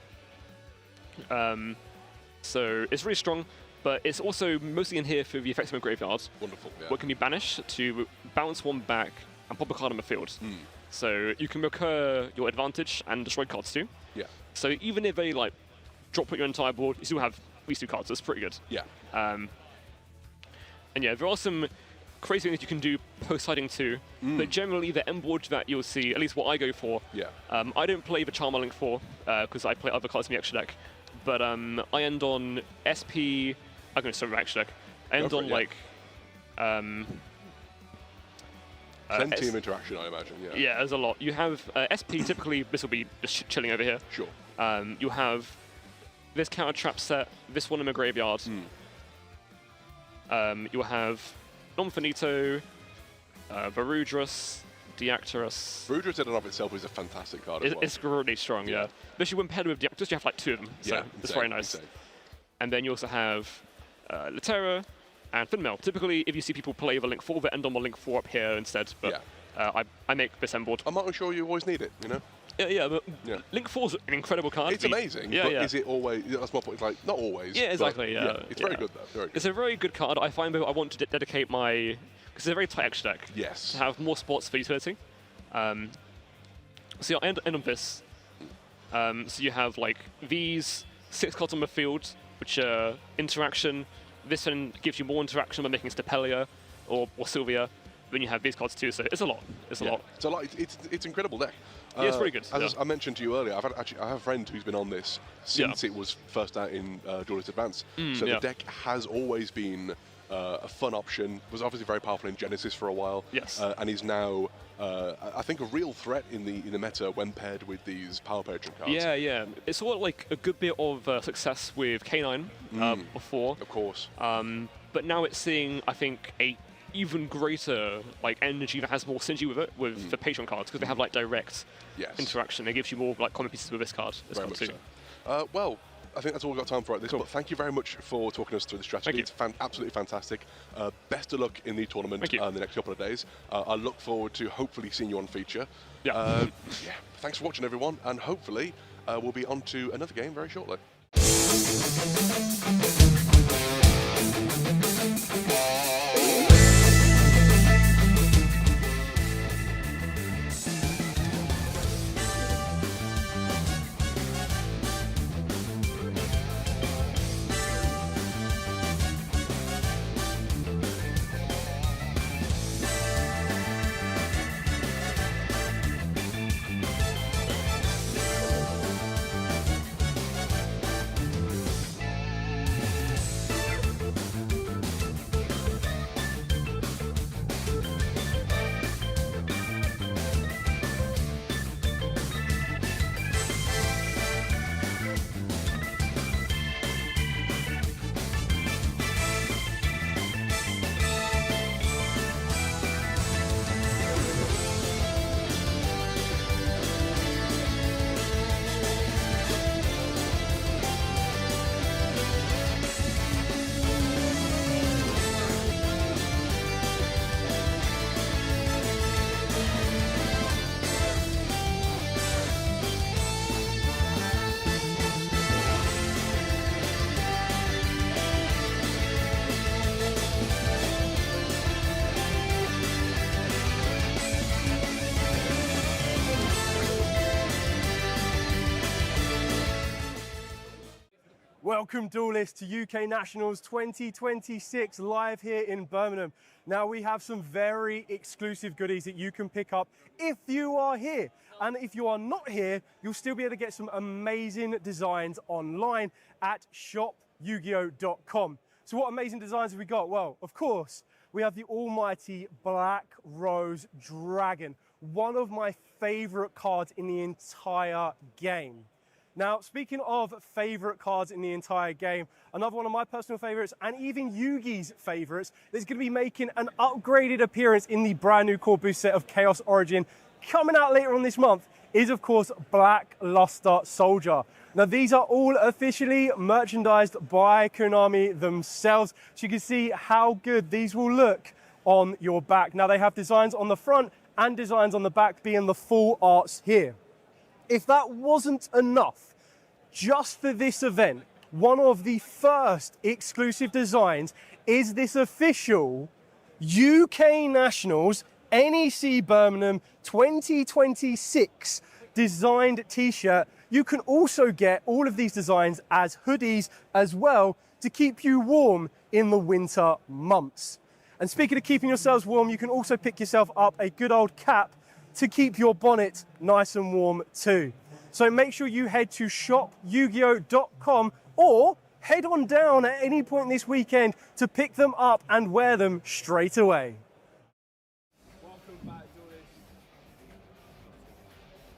So it's really strong, but it's also mostly in here for the effects of a graveyard. Wonderful, yeah. What can be banished to bounce one back and pop a card on the field. So you can recur your advantage and destroy cards too. Yeah. So even if they like drop your entire board, you still have these two cards, so it's pretty good. Yeah. And yeah, there are some crazy things you can do post-siding too, but generally the end board that you'll see, at least what I go for, I don't play the Charmer Link 4 because I play other cards in the extra deck, but I end on SP, I'm going to start my extra deck, I end on like... plenty of interaction, I imagine, yeah. Yeah, there's a lot. You have SP, typically this will be just chilling over here. Sure. You have this counter trap set, this one in the graveyard. You'll have Non Finito, Varudras, Deactorus. Varudras in and of itself is a fantastic card as well. It's really strong, yeah. Especially when paired with Deactorus, you have like two of them, so it's very nice. Insane. And then you also have Litera and Finmail. Typically, if you see people play the Link 4, they end on the Link 4 up here instead, but I make this end board. I'm not sure you always need it, you know? Yeah, but Link 4 is an incredible card. It's amazing, but is it always... That's my point. It's like, not always. Yeah, exactly, It's very good, though. Very good. It's a very good card. I find that I want to dedicate my... Because it's a very tight extra deck. Yes. To have more spots for utility. So yeah, I end on this. So you have, like, these 6 cards on the field, which are interaction. This one gives you more interaction by making Stapelia or Sylvia. Then you have these cards too, so it's a lot. It's a lot. It's a lot. It's an incredible deck. Yeah, it's pretty good. As I mentioned to you earlier, I have a friend who's been on this since it was first out in Duelist Advance. So the deck has always been a fun option. Was obviously very powerful in Genesis for a while. Yes. And is now, I think, a real threat in the meta when paired with these Power Patron cards. Yeah, yeah. It's sort of like a good bit of success with K9 before. Of course. But now it's seeing, I think, a even greater like energy that has more synergy with it with the Patron cards because they have like direct interaction. It gives you more like common pieces with this card. Very much so. Well, I think that's all we've got time for at this. But thank you very much for talking us through the strategy. It's absolutely fantastic. Best of luck in the tournament in the next couple of days. I look forward to hopefully seeing you on feature. Thanks for watching, everyone, and hopefully we'll be on to another game very shortly. Welcome, duelists, to UK Nationals 2026 live here in Birmingham. Now, we have some very exclusive goodies that you can pick up if you are here. And if you are not here, you'll still be able to get some amazing designs online at shopyugio.com. So what amazing designs have we got? Well, of course, we have the almighty Black Rose Dragon. one of my favorite cards in the entire game. Now, speaking of favorite cards in the entire game, another one of my personal favorites, and even Yugi's favorites, that's going to be making an upgraded appearance in the brand new core boost set of Chaos Origin coming out later on this month, is of course Black Luster Soldier. Now, these are all officially merchandised by Konami themselves, so you can see how good these will look on your back. Now, they have designs on the front and designs on the back, being the full arts here. If that wasn't enough, just for this event, one of the first exclusive designs is this official UK Nationals NEC Birmingham 2026 designed t-shirt. You can also get all of these designs as hoodies as well to keep you warm in the winter months. And speaking of keeping yourselves warm, you can also pick yourself up a good old cap to keep your bonnet nice and warm too. So make sure you head to shopyugio.com or head on down at any point this weekend to pick them up and wear them straight away.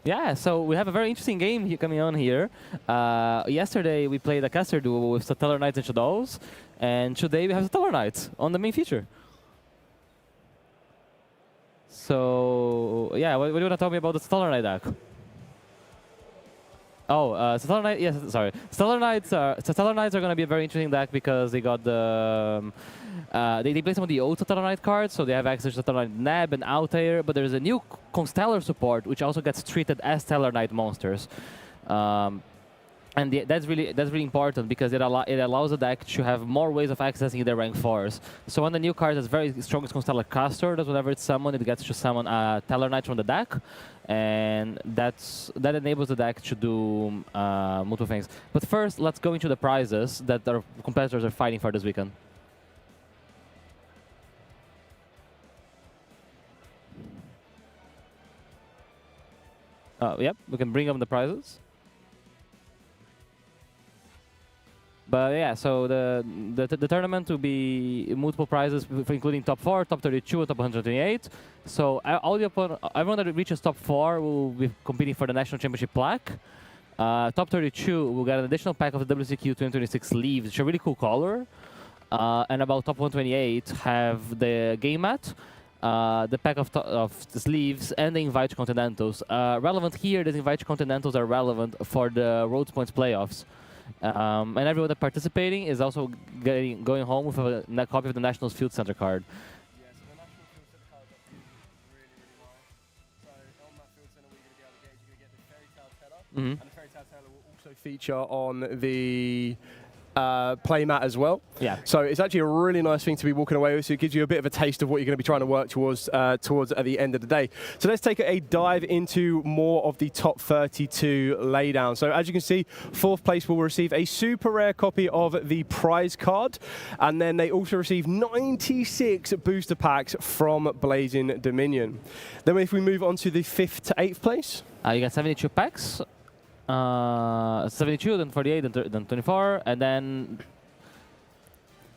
Yeah, so we have a very interesting game here coming on here. Yesterday we played a caster duo with Stellar Knights and Shadows, and today we have Stellar Knights on the main feature. So yeah, what do you want to tell me about the Stellar Knight deck? Oh, Stellar Knight. Yes, sorry. Stellar Knights are going to be a very interesting deck because they got the they play some of the old Stellar Knight cards, so they have access to Stellar Knight Neb and Altair. But there's a new Constellar support which also gets treated as Stellar Knight monsters, and that's really important because it allows the deck to have more ways of accessing their rank 4s. So when the new card has very strong Constellar caster, that whenever it's summoned, it gets to summon a Stellar Knight from the deck. And that enables the deck to do multiple things. But first, let's go into the prizes that our competitors are fighting for this weekend. Yep, we can bring up the prizes. But yeah, so the tournament will be multiple prizes, including top 4, top 32, and top 128. So everyone that reaches top 4 will be competing for the National Championship plaque. Top 32 will get an additional pack of the WCQ 2026 sleeves, which are a really cool color. And about top 128 have the game mat, the pack of the sleeves, and the Invite Continentals. Relevant here, the Invite Continentals are relevant for the Rhodes Points playoffs. And everyone that participating is also going home with a copy of the Nationals Field Center card. Yeah, so the National Field Center card is actually really nice. So on that Field Center, we're going to be able to get, you're going to get the Fairy Tale Teller, and the Fairy Tale Teller will also feature on the playmat as well. Yeah. So it's actually a really nice thing to be walking away with. So it gives you a bit of a taste of what you're going to be trying to work towards at the end of the day. So let's take a dive into more of the top 32 laydown. So as you can see, 4th place will receive a super rare copy of the prize card, and then they also receive 96 booster packs from Blazing Dominion. Then if we move on to the 5th to 8th place, you got 72 packs. 72, then 48, then 24, and then...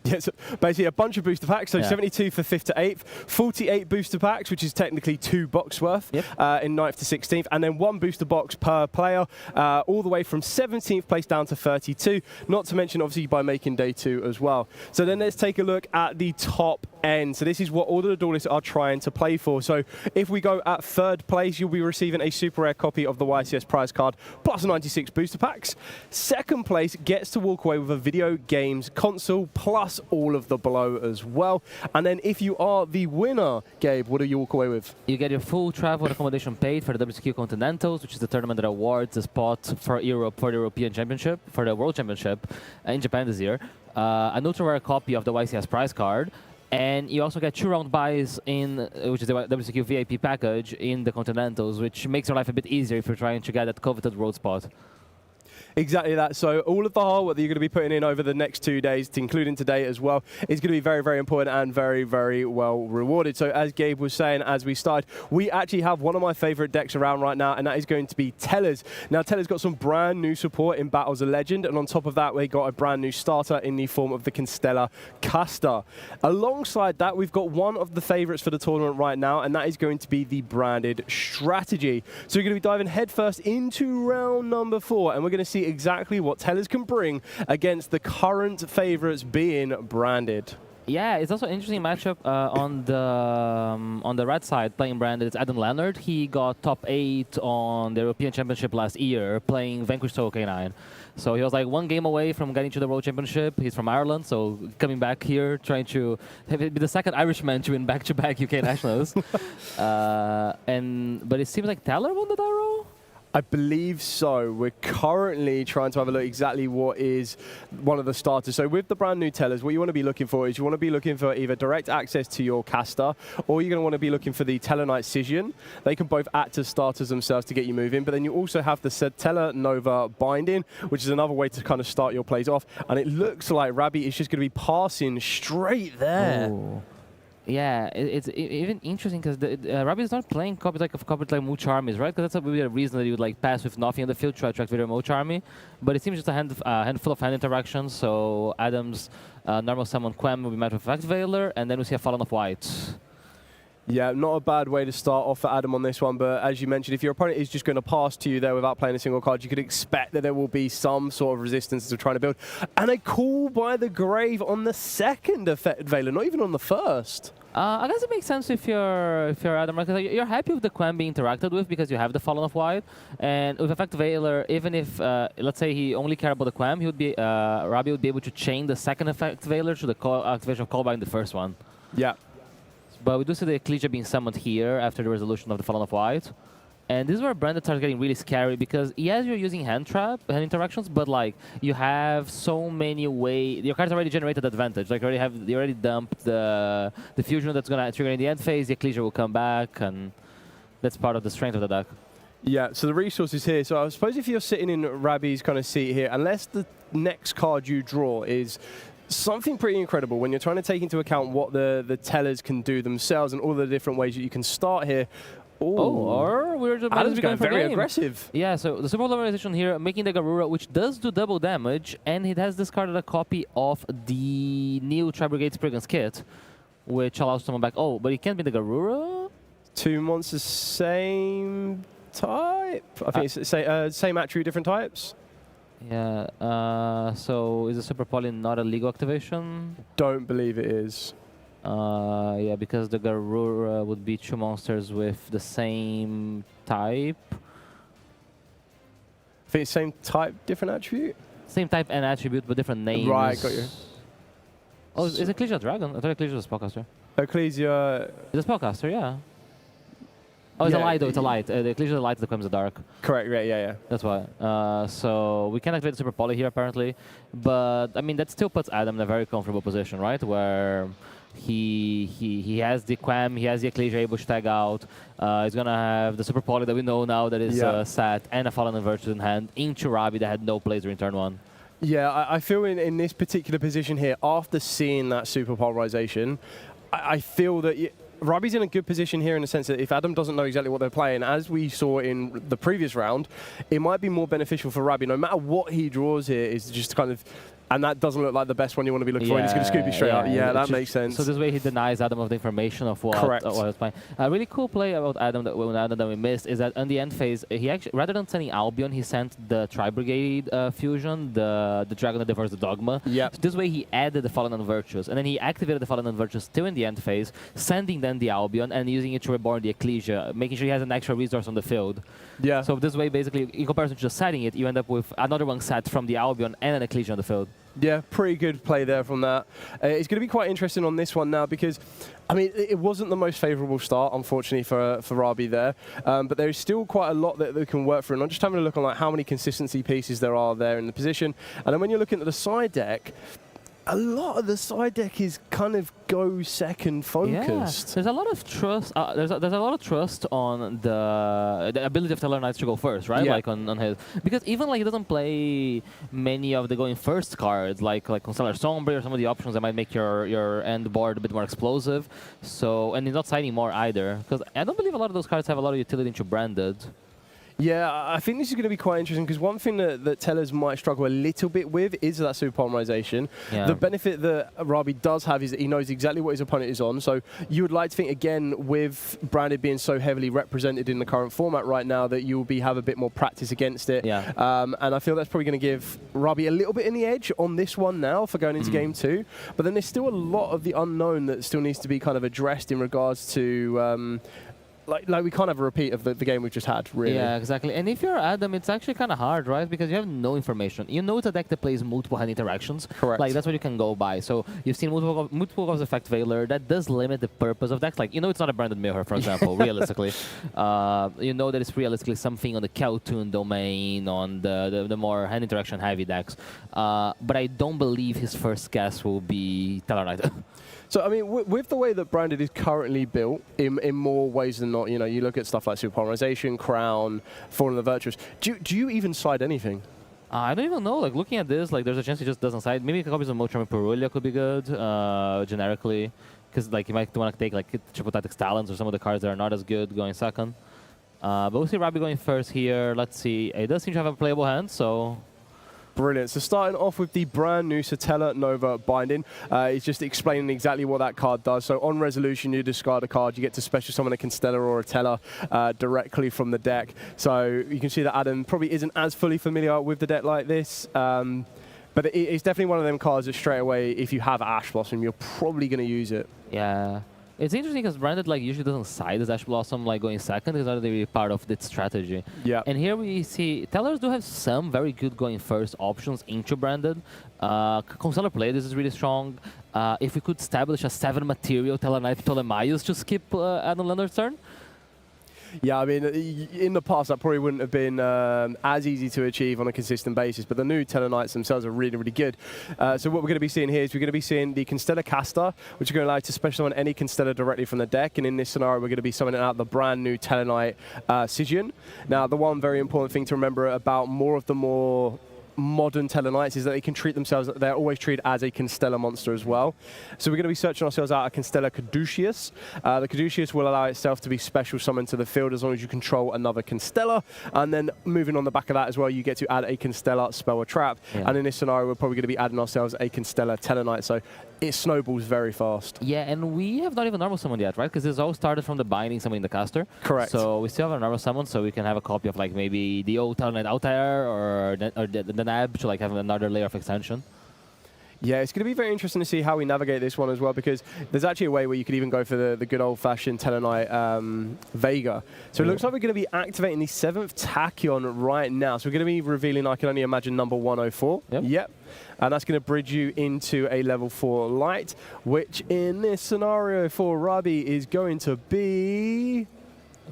Yeah, so basically a bunch of booster packs, so 72 for 5th to 8th, 48 booster packs, which is technically 2 box worth in 9th to 16th, and then 1 booster box per player, all the way from 17th place down to 32, not to mention obviously by making day 2 as well. So then let's take a look at the top end. So this is what all the duelists are trying to play for. So if we go at 3rd place, you'll be receiving a super rare copy of the YCS prize card plus 96 booster packs. 2nd place gets to walk away with a video games console plus all of the below as well. And then if you are the winner, Gabe, what do you walk away with? You get your full travel and accommodation paid for the WCQ Continentals, which is the tournament that awards a spot for Europe for the European Championship, for the World Championship in Japan this year. An ultra rare copy of the YCS prize card. And you also get 2 round buys in, which is the WCQ VIP package in the Continentals, which makes your life a bit easier if you're trying to get that coveted road spot. Exactly that. So all of the hard work that you're going to be putting in over the next 2 days, including today as well, is going to be very, very important and very, very well rewarded. So as Gabe was saying as we started, we actually have one of my favorite decks around right now, and that is going to be Teller's. Now, Teller's got some brand new support in Battles of Legend, and on top of that, we got a brand new starter in the form of the Constella Caster. Alongside that, we've got one of the favorites for the tournament right now, and that is going to be the branded strategy. So we're going to be diving headfirst into round number 4, and we're going to see exactly what Tellers can bring against the current favorites being branded. Yeah, it's also an interesting matchup on the red side playing branded. It's Adam Leonard. He got top 8 on the European Championship last year playing Vanquish Soul K9. So he was like 1 game away from getting to the World Championship. He's from Ireland, so coming back here, trying to be the second Irishman to win back-to-back UK Nationals. But it seems like Teller won the tie roll? I believe so. We're currently trying to have a look exactly what is one of the starters. So with the brand new Tellers, what you want to be looking for is you want to be looking for either direct access to your caster, or you're going to want to be looking for the Tellarknight Scission. They can both act as starters themselves to get you moving, but then you also have the Teller Nova Binding, which is another way to kind of start your plays off. And it looks like Rabbi is just going to be passing straight there. Ooh. Yeah, it's even interesting because Rabbi is not playing copies like Mooch armies, right? Because that's maybe a reason that you would like pass with nothing in the field, try to attract with your Mooch army. But it seems just a handful of hand interactions. So Adam's normal summon Quem will be met with Effect Veiler, and then we see a Fallen of White. Yeah, not a bad way to start off for Adam on this one, but as you mentioned, if your opponent is just going to pass to you there without playing a single card, you could expect that there will be some sort of resistance to trying to build. And a call by the Grave on the second Effect Veiler, not even on the first. I guess it makes sense if you're Adam, because you're happy with the Quem being interacted with because you have the Fallen of White, and with Effect Veiler, even if let's say he only cared about the Quem, he would be Rabbi would be able to chain the second Effect Veiler to the activation of Callback in the first one. Yeah. But we do see the Ecclesia being summoned here after the resolution of the Fallen of White. And this is where Branded starts getting really scary because, yes, you're using hand interactions, but like you have so many ways. Your card's already generated advantage. Like you already dumped the fusion that's gonna trigger in the end phase. The Ecclesia will come back, and that's part of the strength of the deck. Yeah, so the resources here. So I suppose if you're sitting in Rabbi's kind of seat here, unless the next card you draw is something pretty incredible when you're trying to take into account what the Tellers can do themselves and all the different ways that you can start here. Ooh. Oh, or we're just Adam's going for very game. aggressive. Yeah, so the Super Polarization here, making the Garura, which does do double damage, and it has discarded a copy of the new Tri-Brigade Spriggan's kit, which allows someone back. Oh, but it can't be the Garura? 2 monsters, same type? I think it's same attribute, different types? Yeah, so is the Super Poly not a legal activation? Don't believe it is. Yeah, because the Garura would be 2 monsters with the same type. I think it's same type, different attribute? Same type and attribute, but different names. Right, got you. Oh, is Ecclesia a dragon? I thought Ecclesia was a spellcaster. Ecclesia... It's a spellcaster, yeah. Oh, it's a light, though. It's a light. The Ecclesia is a light that comes a dark. Correct, right, yeah. That's why. So we can activate the Super Poly here, apparently. But, I mean, that still puts Adam in a very comfortable position, right? Where he has the Quem, he has the Ecclesia able to tag out. He's going to have the Super Poly that we know now that is set, and a Fallen and Virtues in hand into Rabbi that had no plays during turn 1. Yeah, I feel in this particular position here, after seeing that Super Polarization, I feel that... Rabbi's in a good position here in the sense that if Adam doesn't know exactly what they're playing, as we saw in the previous round, it might be more beneficial for Rabbi. No matter what he draws here, is just kind of... And that doesn't look like the best one you want to be looking for. And he's going to scoop you straight out. Yeah, that makes sense. So this way he denies Adam of the information of what was playing. A really cool play about Adam that we missed is that on the end phase, he actually, rather than sending Albion, he sent the Tri-Brigade fusion, the Dragon that Devours the Dogma. Yeah. So this way he added the Fallen and Virtues. And then he activated the Fallen and Virtues still in the end phase, sending then the Albion and using it to reborn the Ecclesia, making sure he has an extra resource on the field. Yeah. So this way, basically, in comparison to just setting it, you end up with another one set from the Albion and an Ecclesia on the field. Yeah, pretty good play there from that. It's going to be quite interesting on this one now because, I mean, it wasn't the most favourable start, unfortunately, for Rabbi there. But there is still quite a lot that they can work through. And I'm just having a look on like how many consistency pieces there are there in the position. And then when you're looking at the side deck, a lot of the side deck is kind of go second focused. Yeah, there's a lot of trust. There's a lot of trust on the ability of Teller Knights to go first, right? Yeah. Like on his, because even like he doesn't play many of the going first cards, like Constellar Sombre or some of the options that might make your end board a bit more explosive. So, and he's not siding more either, because I don't believe a lot of those cards have a lot of utility into branded. Yeah, I think this is going to be quite interesting because one thing that Tellers might struggle a little bit with is that super polymerization. Yeah. The benefit that Rabi does have is that he knows exactly what his opponent is on. So you would like to think, again, with Branded being so heavily represented in the current format right now, that you will have a bit more practice against it. Yeah. And I feel that's probably going to give Rabi a little bit in the edge on this one now for going into game 2. But then there's still a lot of the unknown that still needs to be kind of addressed in regards to... Like we can't have a repeat of the game we've just had, really. Yeah, exactly. And if you're Adam, it's actually kind of hard, right? Because you have no information. You know it's a deck that plays multiple hand interactions. Correct. Like, that's what you can go by. So you've seen multiple of effect Veiler. That does limit the purpose of decks. Like, you know it's not a branded mirror, for example, realistically. You know that it's realistically something on the Keltoon domain, on the more hand interaction heavy decks. But I don't believe his first guess will be Teller Knight. So, I mean, with the way that Branded is currently built, in more ways than not, you know, you look at stuff like Super Polymerization, Crown, Fallen of the Virtuous. Do you even side anything? I don't even know. Like, looking at this, like, there's a chance he just doesn't side. Maybe copies of Motram and Perulia could be good, generically. Because, like, you might want to take, like, Triple Tactics Talents or some of the cards that are not as good going second. But we'll see Rabi going first here. Let's see. It does seem to have a playable hand, so... Brilliant. So starting off with the brand new Satella Nova binding, it's just explaining exactly what that card does. So on resolution, you discard a card, you get to special summon a Constellar or a Teller directly from the deck. So you can see that Adam probably isn't as fully familiar with the deck like this. But it's definitely one of them cards that straight away, if you have Ash Blossom, you're probably going to use it. Yeah. It's interesting because Branded like usually doesn't side as Ash Blossom like going second. It's not really part of its strategy. Yeah. And here we see Tellers do have some very good going first options into Branded. Constellar Play, this is really strong. If we could establish a 7 material Teller Knight Ptolemaios to skip Adam Leonard's turn. Yeah, I mean, in the past, that probably wouldn't have been as easy to achieve on a consistent basis, but the new Teller Knights themselves are really, really good. So what we're going to be seeing here is we're going to be seeing the Constellar Caster, which is going to allow you to special summon any Constellar directly from the deck, and in this scenario, we're going to be summoning out the brand new Teller Knight Sijian. Now, the one very important thing to remember about more of the more modern Teller Knights is that they can treat themselves, they're always treated as a Constellar monster as well. So we're going to be searching ourselves out a Constellar Caduceus. The Caduceus will allow itself to be special summoned to the field as long as you control another Constellar. And then moving on the back of that as well, you get to add a Constellar spell or trap. Yeah. And in this scenario, we're probably going to be adding ourselves a Constellar Teller Knight. So it snowballs very fast. Yeah, and we have not even normal summoned yet, right? Because this all started from the binding summoning the caster. Correct. So we still have a normal summon, so we can have a copy of like maybe the old Teller Knight Altair or the Nab to like have another layer of extension. Yeah, it's going to be very interesting to see how we navigate this one as well, because there's actually a way where you could even go for the good old-fashioned Teller Knight Vega. So it looks like we're going to be activating the 7th Tachyon right now. So we're going to be revealing, I can only imagine, number 104. Yep. And that's going to bridge you into a level 4 light, which in this scenario for Rabi is going to be...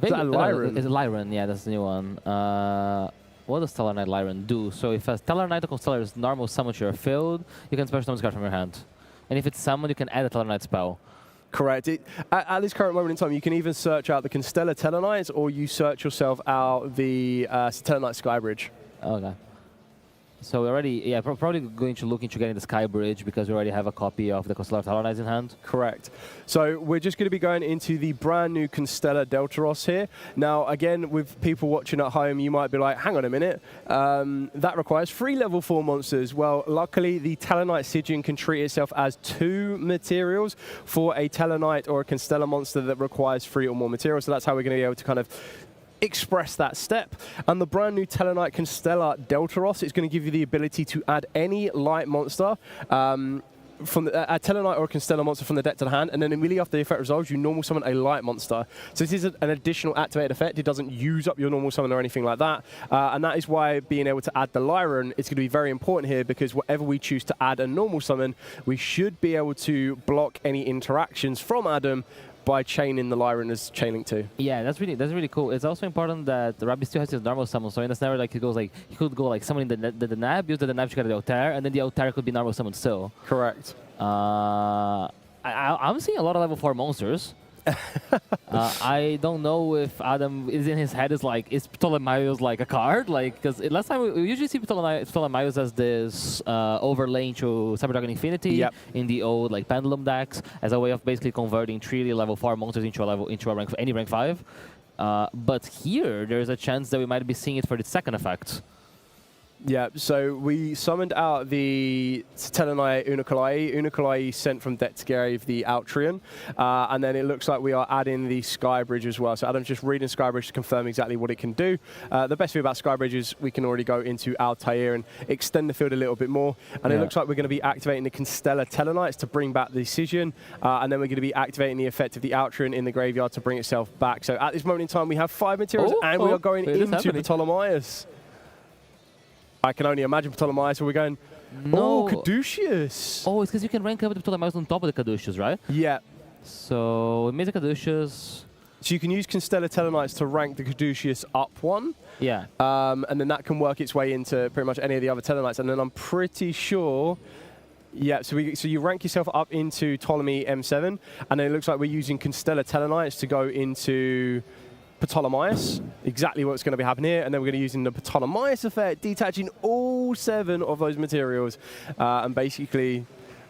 Is that a Lyran? It's a Lyran, yeah, that's the new one. What does Teller Knight Lyran do? So if a Teller Knight or Constellar is normal summon to your field, you can special summon this card from your hand. And if it's summoned, you can add a Teller Knight spell. Correct. At this current moment in time, you can even search out the Constellar Teller Knights, or you search yourself out the Teller Knight Skybridge. Okay. So we're already, yeah, probably going to look into getting the Skybridge because we already have a copy of the Constellar Teller Knights in hand. Correct. So we're just going to be going into the brand new Constellar Deltaros here. Now, again, with people watching at home, you might be like, hang on a minute, that requires 3 level 4 monsters. Well, luckily, the Teller Knight Sijian can treat itself as 2 materials for a Teller Knight or a Constellar monster that requires 3 or more materials. So that's how we're going to be able to kind of express that step. And the brand new Teller Knight Constellar Deltaros is going to give you the ability to add any light monster from a Teller Knight or a Constellar monster from the deck to the hand, and then immediately after the effect resolves, you normal summon a light monster. So this is an additional activated effect. It doesn't use up your normal summon or anything like that. And that is why being able to add the Lyran is going to be very important here, because whatever we choose to add a normal summon, we should be able to block any interactions from Adam by chaining the Lyran as chain link 2. Yeah, that's really cool. It's also important that Rabbi still has his normal summon. So in the scenario, like he could go like summon the Nab, use the Nab to get the Altair, and then the Altair could be normal summon still. Correct. I'm seeing a lot of level 4 monsters. I don't know if Adam is in his head is Ptolemaios like a card, like because last time we usually see Ptolemaios as this overlay into Cyber Dragon Infinity in the old like Pendulum decks as a way of basically converting 3 level 4 monsters into any rank 5. But here there's a chance that we might be seeing it for the second effect. Yeah, so we summoned out the Telenai Unukalai. Unukalai sent from Detsgave the Altrian. And then it looks like we are adding the Skybridge as well. So Adam's just reading Skybridge to confirm exactly what it can do. The best thing about Skybridge is we can already go into Altair and extend the field a little bit more. And it looks like we're going to be activating the Constellar Telenites to bring back the Decision. And then we're going to be activating the effect of the Altrian in the graveyard to bring itself back. So at this moment in time, we have 5 materials and we are going into Ptolemaios. I can only imagine Ptolemaios, so we're going, Caduceus. Oh, it's because you can rank up the Ptolemaios on top of the Caduceus, right? Yeah. So it made the Caduceus. So you can use Constellar Telenites to rank the Caduceus up 1. Yeah. And then that can work its way into pretty much any of the other Telenites. And then I'm pretty sure, so you rank yourself up into Ptolemy M7, and then it looks like we're using Constellar Telenites to go into Ptolemaios, exactly what's going to be happening here, and then we're going to be using the Ptolemaios effect, detaching all 7 of those materials, and basically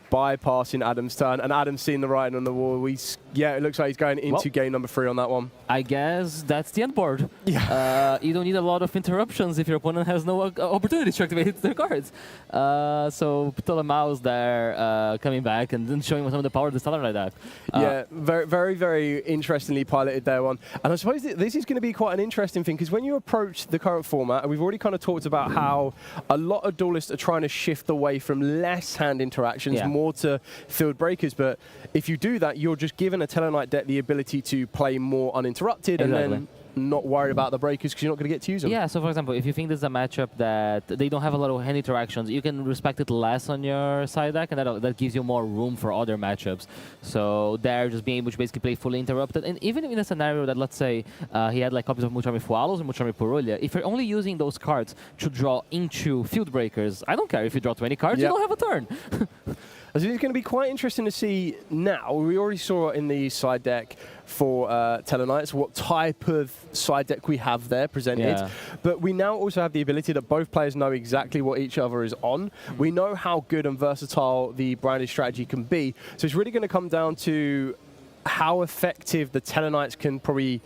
bypassing Adam's turn. And Adam's seen the writing on the wall. It looks like he's going into game number 3 on that one. I guess that's the end board. Yeah. You don't need a lot of interruptions if your opponent has no opportunity to activate their cards. So Ptolemaios there coming back and then showing some of the power of the Stellar deck. Yeah, very, very, very interestingly piloted there one. And I suppose this is going to be quite an interesting thing because when you approach the current format, and we've already kind of talked about how a lot of duelists are trying to shift away from less hand interactions, more to field breakers. But if you do that, you're just giving a Telenite deck the ability to play more uninterrupted and then not worry about the breakers because you're not going to get to use them. Yeah, so for example, if you think there's a matchup that they don't have a lot of hand interactions, you can respect it less on your side deck, and that gives you more room for other matchups. So there, just being able to basically play fully interrupted, and even in a scenario that, let's say, he had like copies of Muchami Fualos and Muchami Purulya, if you're only using those cards to draw into field breakers, I don't care if you draw 20 cards, you don't have a turn. It's going to be quite interesting to see now. We already saw in the side deck for Telenites what type of side deck we have there presented. But we now also have the ability that both players know exactly what each other is on. We know how good and versatile the branded strategy can be. So it's really going to come down to how effective the Telenites can probably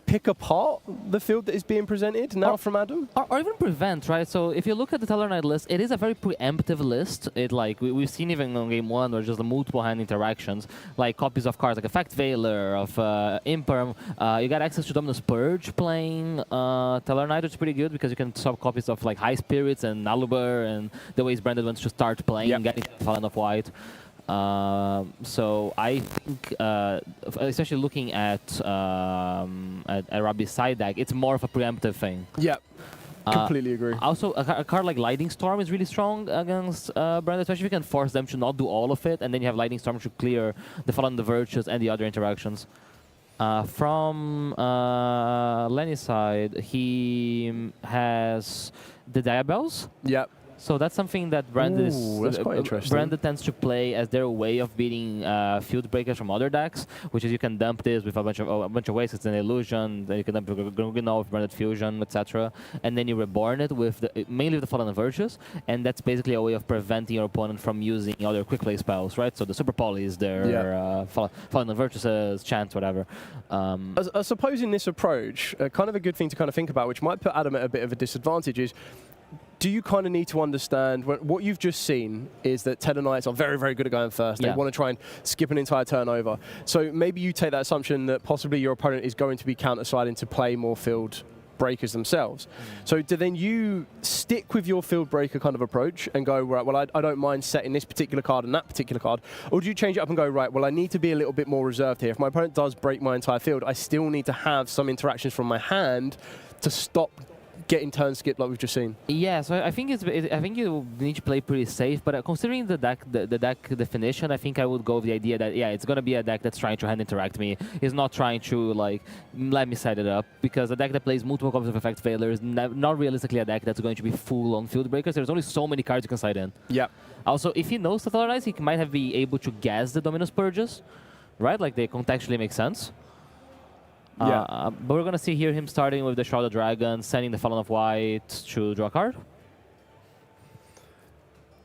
pick apart the field that is being presented now from Adam? Or even prevent, right? So if you look at the Telenite list, it is a very preemptive list. We've seen even on game 1 or just the multiple hand interactions, like copies of cards like Effect Veiler, of Imperm. You got access to Dominus Purge playing Telenite, which is pretty good because you can swap copies of like High Spirits and Aluber and the ways branded ones to start playing, getting Fallen of White. So I think, especially looking at Rabbi's side deck, it's more of a preemptive thing. Yeah, completely agree. Also, a card like Lightning Storm is really strong against Branded, especially if you can force them to not do all of it, and then you have Lightning Storm to clear the Fallen the Virtues and the other interactions. From Lenny's side, he has the Diabells. Yep. So that's something that Branded tends to play as their way of beating field breakers from other decks, which is you can dump this with a bunch of ways. It's an illusion. Then you can dump with Branded Fusion, etc. And then you reborn it with mainly with the Fallen Virtues, and that's basically a way of preventing your opponent from using other quick play spells, right? So the Super Polys, their Fallen Virtues, Chants, whatever. I suppose in this approach, kind of a good thing to kind of think about, which might put Adam at a bit of a disadvantage, is do you kind of need to understand what you've just seen is that Telenites are very, very good at going first. They want to try and skip an entire turnover. So maybe you take that assumption that possibly your opponent is going to be counter-siding to play more field breakers themselves. So do then you stick with your field breaker kind of approach and go, right, well, I don't mind setting this particular card and that particular card, or do you change it up and go, right, well, I need to be a little bit more reserved here. If my opponent does break my entire field, I still need to have some interactions from my hand to stop getting turn skipped like we've just seen. Yeah, so I think I think you need to play pretty safe, but considering the deck definition, I think I would go with the idea that it's gonna be a deck that's trying to hand interact me. It's not trying to like let me set it up, because a deck that plays multiple copies of Effect Failure is not realistically a deck that's going to be full on Field Breakers. There's only so many cards you can side in. Yeah. Also, if he knows Totalize, he might be able to guess the Dominus Purges, right? Like they contextually make sense. Yeah. But we're gonna see here him starting with the Shrouded Dragon, sending the Fallen of White to draw a card.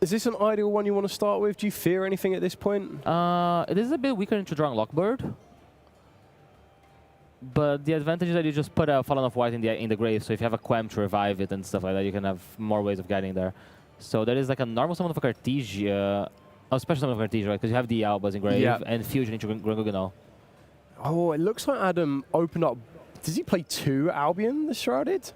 Is this an ideal one you want to start with? Do you fear anything at this point? It is a bit weaker into drawing Lockbird. But the advantage is that you just put a Fallen of White in the grave, so if you have a Quem to revive it and stuff like that, you can have more ways of getting there. So there is like a normal summon of a Cartesia, a special summon of Cartesia, right? Because you have the Albas in grave and Fusion into Grangugnau. Oh, it looks like Adam opened up. Does he play 2 Albion, the Shrouded?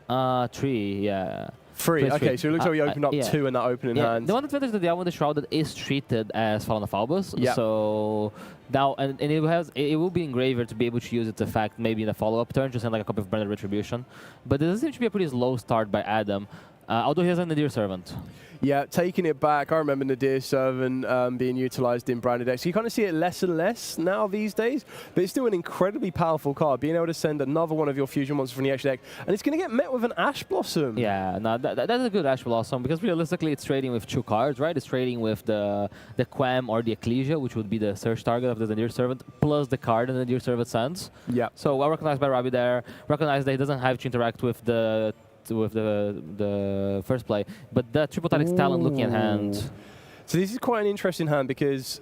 3, yeah. 3, okay, so it looks like he opened up 2 in that opening hand. The one advantage that the Album the Shrouded is treated as Fallen of Albus, Yeah. so now and it will be engraver to be able to use its effect maybe in a follow-up turn, just send like a copy of Branded Retribution. But this seems to be a pretty slow start by Adam, although he has a Nadir Servant. Yeah, taking it back. I remember Nadir Servant being utilized in branded decks. You kind of see it less and less now these days, but it's still an incredibly powerful card, being able to send another one of your fusion monsters from the extra deck, and it's going to get met with an Ash Blossom. Yeah, no, that's a good Ash Blossom, because realistically it's trading with 2 cards, right? It's trading with the Quem or the Ecclesia, which would be the search target of the Nadir Servant, plus the card the Nadir Servant sends. Yeah. So well recognized by Robbie there. Recognized that he doesn't have to interact with the first play, but the Triple Titanic Talon looking at hand. So this is quite an interesting hand, because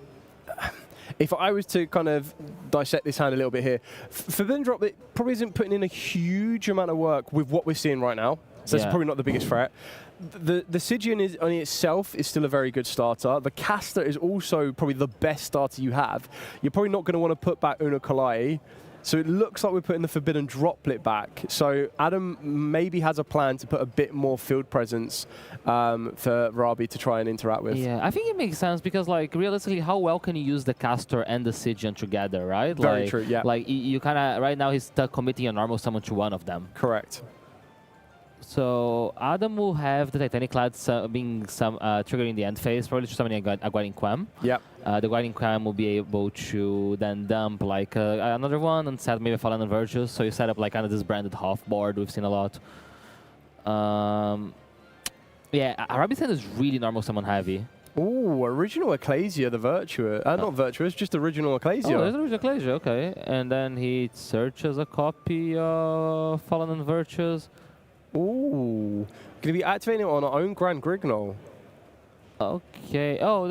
if I was to kind of dissect this hand a little bit here, Forbidden Drop, it probably isn't putting in a huge amount of work with what we're seeing right now. So that's probably not the biggest threat. The Sigian is on itself is still a very good starter. The Caster is also probably the best starter you have. You're probably not going to want to put back Una Kalai. So it looks like we're putting the Forbidden Droplet back. So Adam maybe has a plan to put a bit more field presence for Rabi to try and interact with. Yeah, I think it makes sense, because like realistically, how well can you use the Caster and the Sigian together, right? Very true, yeah. Like you kind of, right now he's stuck committing a normal summon to one of them. Correct. So Adam will have the Titanic Clad being triggering the end phase, probably to summoning a Guiding Quem. Yep. The Guiding Quem will be able to then dump like another one and set maybe Fallen and Virtues. So you set up like kind of this branded half board we've seen a lot. Yeah, Arabic Sand is really normal summon heavy. Ooh, original Ecclesia, the Virtuous. Not Virtuous, just original Ecclesia. Oh, there's original Ecclesia, okay. And then he searches a copy of Fallen and Virtues. Ooh, going to be activating it on our own Grand Grignol. Okay. Oh,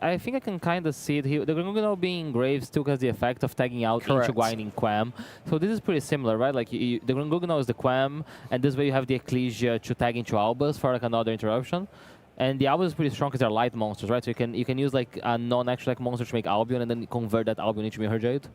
I think I can kind of see it here. The Grangugnau being engraved still has the effect of tagging out into Guiding Quem. So this is pretty similar, right? Like the Grangugnau is the Quem, and this way you have the Ecclesia to tag into Albus for like another interruption. And the Albus is pretty strong because they're light monsters, right? So you can use like a non-actual like monster to make Albion, and then convert that Albion into Mirror Jade.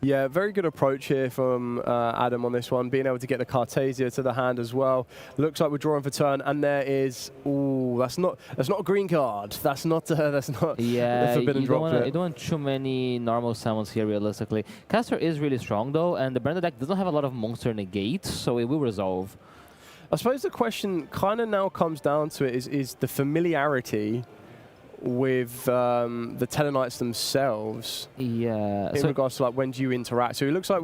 Yeah, very good approach here from Adam on this one, being able to get the Cartesia to the hand as well. Looks like we're drawing for turn, and there is, ooh, that's not a green card. That's not the Forbidden Droplet. You don't want too many normal summons here, realistically. Caster is really strong though, and the branded deck doesn't have a lot of monster negates, so it will resolve. I suppose the question kind of now comes down to it is the familiarity with the Tellarknights themselves. Yeah. In regards to like when do you interact? So it looks like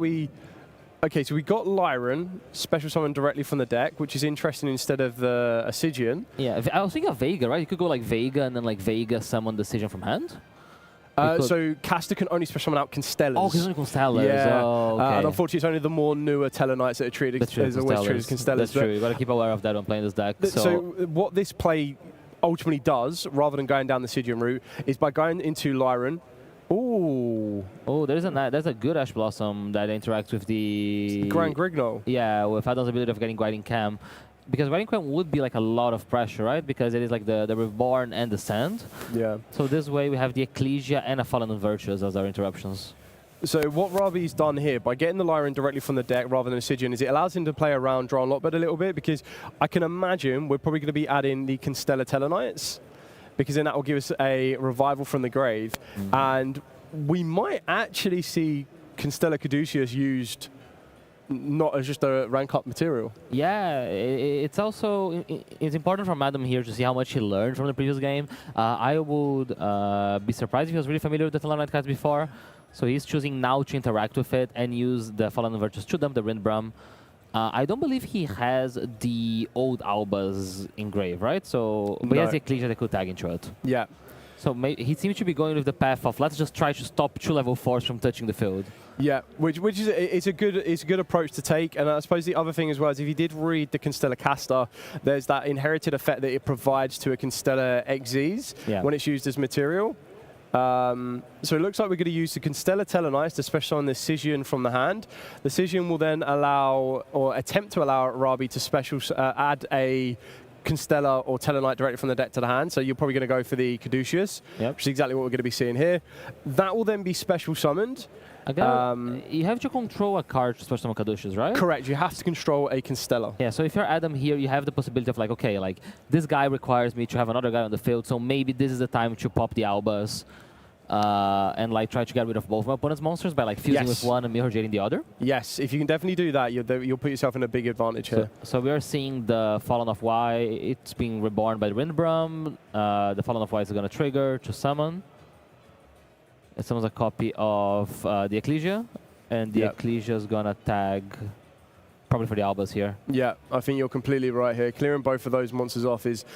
okay, so we got Lyran, special summon directly from the deck, which is interesting instead of the Sigian. Yeah, I was thinking of Vega, right? You could go like Vega and then like Vega summon the Sigian from hand. So Caster can only special summon out Constellars. Oh, because only Constellars. Yeah. Oh, okay. And unfortunately, it's only the more newer Tellarknights that are treated as always treated as Constellars. That's true. You got to keep aware of that when playing this deck. So what this play ultimately does, rather than going down the Sigian route, is by going into Lyran. Ooh. Oh, there's a good Ash Blossom that interacts with the Grand Grignol. Yeah, with Adam's ability of getting Guiding Quem. Because Guiding Quem would be like a lot of pressure, right? Because it is like the Reborn and the Sand. Yeah. So this way we have the Ecclesia and a Fallen and Virtues as our interruptions. So what Rabi's done here, by getting the Lyran directly from the deck rather than a Sigian, is it allows him to play around, draw a lot better a little bit, because I can imagine we're probably going to be adding the Constellar Tellarknights, because then that will give us a revival from the grave. And we might actually see Constellar Caduceus used not as just a rank up material. Yeah, it's also it's important from Adam here to see how much he learned from the previous game. I would be surprised if he was really familiar with the Talonite cards before. So he's choosing now to interact with it and use the Fallen Virtues to dump the Rindbrum. I don't believe he has the old Albas engraved, right? So, but he has the Ecclesia that could tag into it. Yeah. So he seems to be going with the path of let's just try to stop 2 level 4s from touching the field. Yeah, which is it's a good approach to take. And I suppose the other thing as well is if you did read the Constellar Caster, there's that inherited effect that it provides to a Constellar XZs when it's used as material. So it looks like we're going to use the Constellar Tellarknights to special on the Scission from the hand. The Scission will then allow, or attempt to allow Rabi to special add a Constellar or Tellarknight directly from the deck to the hand. So you're probably going to go for the Caduceus, which is exactly what we're going to be seeing here. That will then be special summoned. You have to control a card to special summon Caduceus, right? Correct. You have to control a Constellar. Yeah, so if you're Adam here, you have the possibility of like, okay, like this guy requires me to have another guy on the field, so maybe this is the time to pop the Albas. And like try to get rid of both my opponent's monsters by like fusing with one and mirror jading the other. Yes, if you can definitely do that, you'll put yourself in a big advantage here. So we are seeing the Fallen of Y. It's being reborn by the Rindbrum. The Fallen of Y is going to trigger to summon. It summons a copy of the Ecclesia, and the Ecclesia is going to tag probably for the Albas here. Yeah, I think you're completely right here. Clearing both of those monsters off is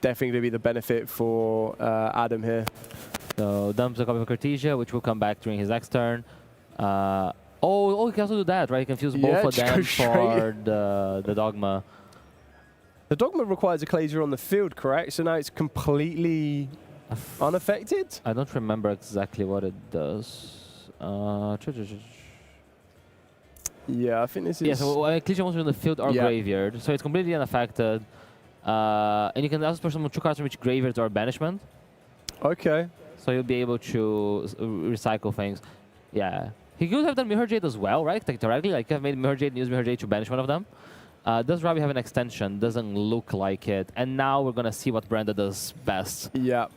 definitely going to be the benefit for Adam here. So dumps a copy of Cartesia, which will come back during his next turn. He can also do that, right? He can fuse both of them for the Dogma. The Dogma requires Ecclesia on the field, correct? So now it's completely unaffected? I don't remember exactly what it does. Yeah, I think this is... Yeah, so Ecclesia monsters in the field or graveyard. So it's completely unaffected. And you can also special summon 2 cards from each graveyard or banishment. Okay. So you'll be able to recycle things. Yeah. He could have done Mirror Jade as well, right? Like directly, like have made Mirror Jade and use Mirror Jade to banish one of them. Does Rabi have an extension? Doesn't look like it. And now we're gonna see what Brenda does best. Yeah.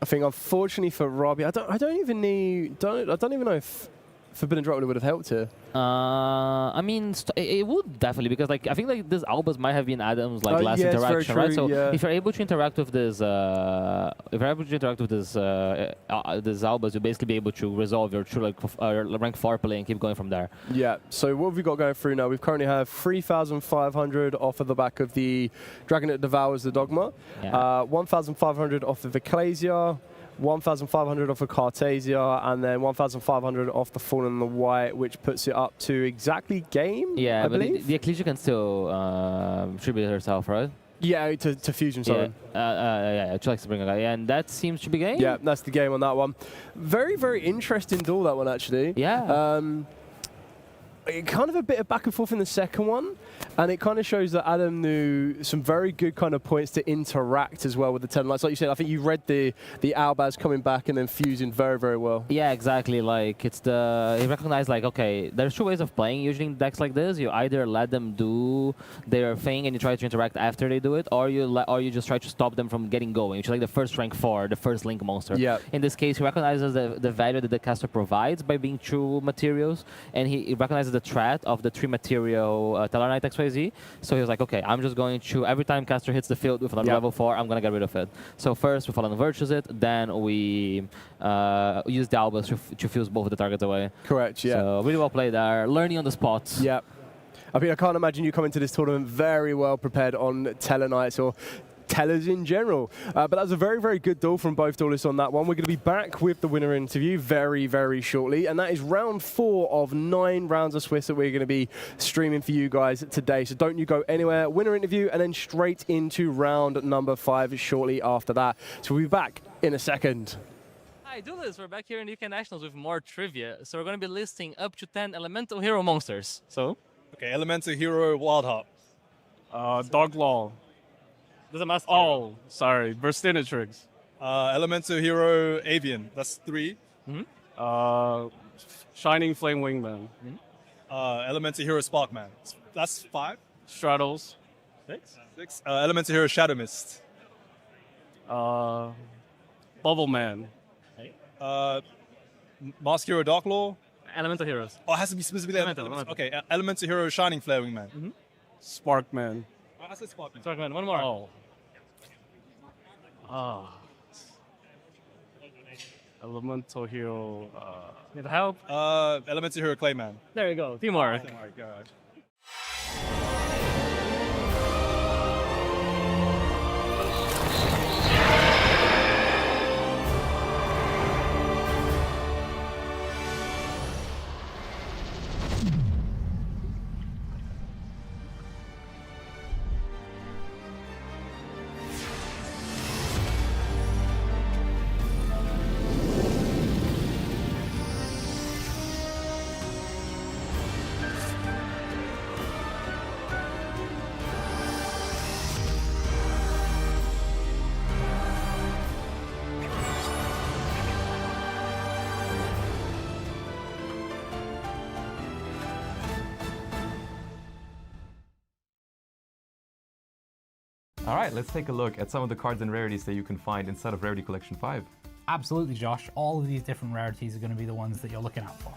I think unfortunately for Rabi, I don't even know if Forbidden Drop would have helped here. I mean, it would definitely, because like I think like this Albas might have been Adam's like last interaction, right? So if you're able to interact with this, this Albas, you'll basically be able to resolve your true rank 4 play and keep going from there. Yeah. So what have we got going through now? We've currently have 3,500 off of the back of the Dragon that Devours the Dogma, 1,500 off of Ecclesia, 1,500 off of Cartesia, and then 1,500 off the Fallen and the White, which puts it up to exactly game, I believe. The Ecclesia can still tribute herself, right? Yeah, to fusion summon. Yeah, she likes to bring a guy, and that seems to be game. Yeah, that's the game on that one. Very, very interesting duel, that one, actually. Yeah. Kind of a bit of back and forth in the second one, and it kind of shows that Adam knew some very good kind of points to interact as well with the Tellarknights. Like you said, I think you read the Albaz coming back and then fusing very, very well. Yeah, exactly. Like it's he recognized like, okay, there's 2 ways of playing usually in decks like this. You either let them do their thing and you try to interact after they do it, or you just try to stop them from getting going, which is like the first rank 4, the first link monster. Yeah. In this case, he recognizes the value that the caster provides by being 2 materials, and he recognizes the threat of the 3 material Tellarknight XYZ. So he was like, okay, I'm just going to, every time caster hits the field with another level 4, I'm going to get rid of it. So first we Fallen Virtues it, then we use the Albas to fuse both of the targets away. Correct, yeah. So really well played there, learning on the spot. Yeah. I mean, I can't imagine you coming to this tournament very well prepared on Tellarknights or Tellers in general. But that was a very, very good duel from both duelists on that one. We're going to be back with the winner interview very, very shortly. And that is round 4 of 9 rounds of Swiss that we're going to be streaming for you guys today. So don't you go anywhere. Winner interview and then straight into round number 5 shortly after that. So we'll be back in a second. Hi, duelists. We're back here in the UK Nationals with more trivia. So we're going to be listing up to 10 elemental hero monsters. So? Okay, elemental hero Wildheart. Doglaw. There's a master. Oh, sorry. Burstinatrix. Elemental hero Avian. That's 3. Shining Flame Wingman. Elemental hero Sparkman. That's 5. Straddles. 6. Elemental hero Shadow Mist. Bubble Man. Mask hero Darklaw. Elemental heroes. Oh, it has to be specifically elemental. Okay, Elemental Hero, Shining Flare Wingman. Sparkman. Oh, I said Sparkman. Sparkman, one more. Oh. Elemental Hero. Need help? Elemental Hero, Clayman. There you go. Teamwork. Oh my god. Alright, let's take a look at some of the cards and rarities that you can find inside of Rarity Collection 5. Absolutely, Josh. All of these different rarities are going to be the ones that you're looking out for.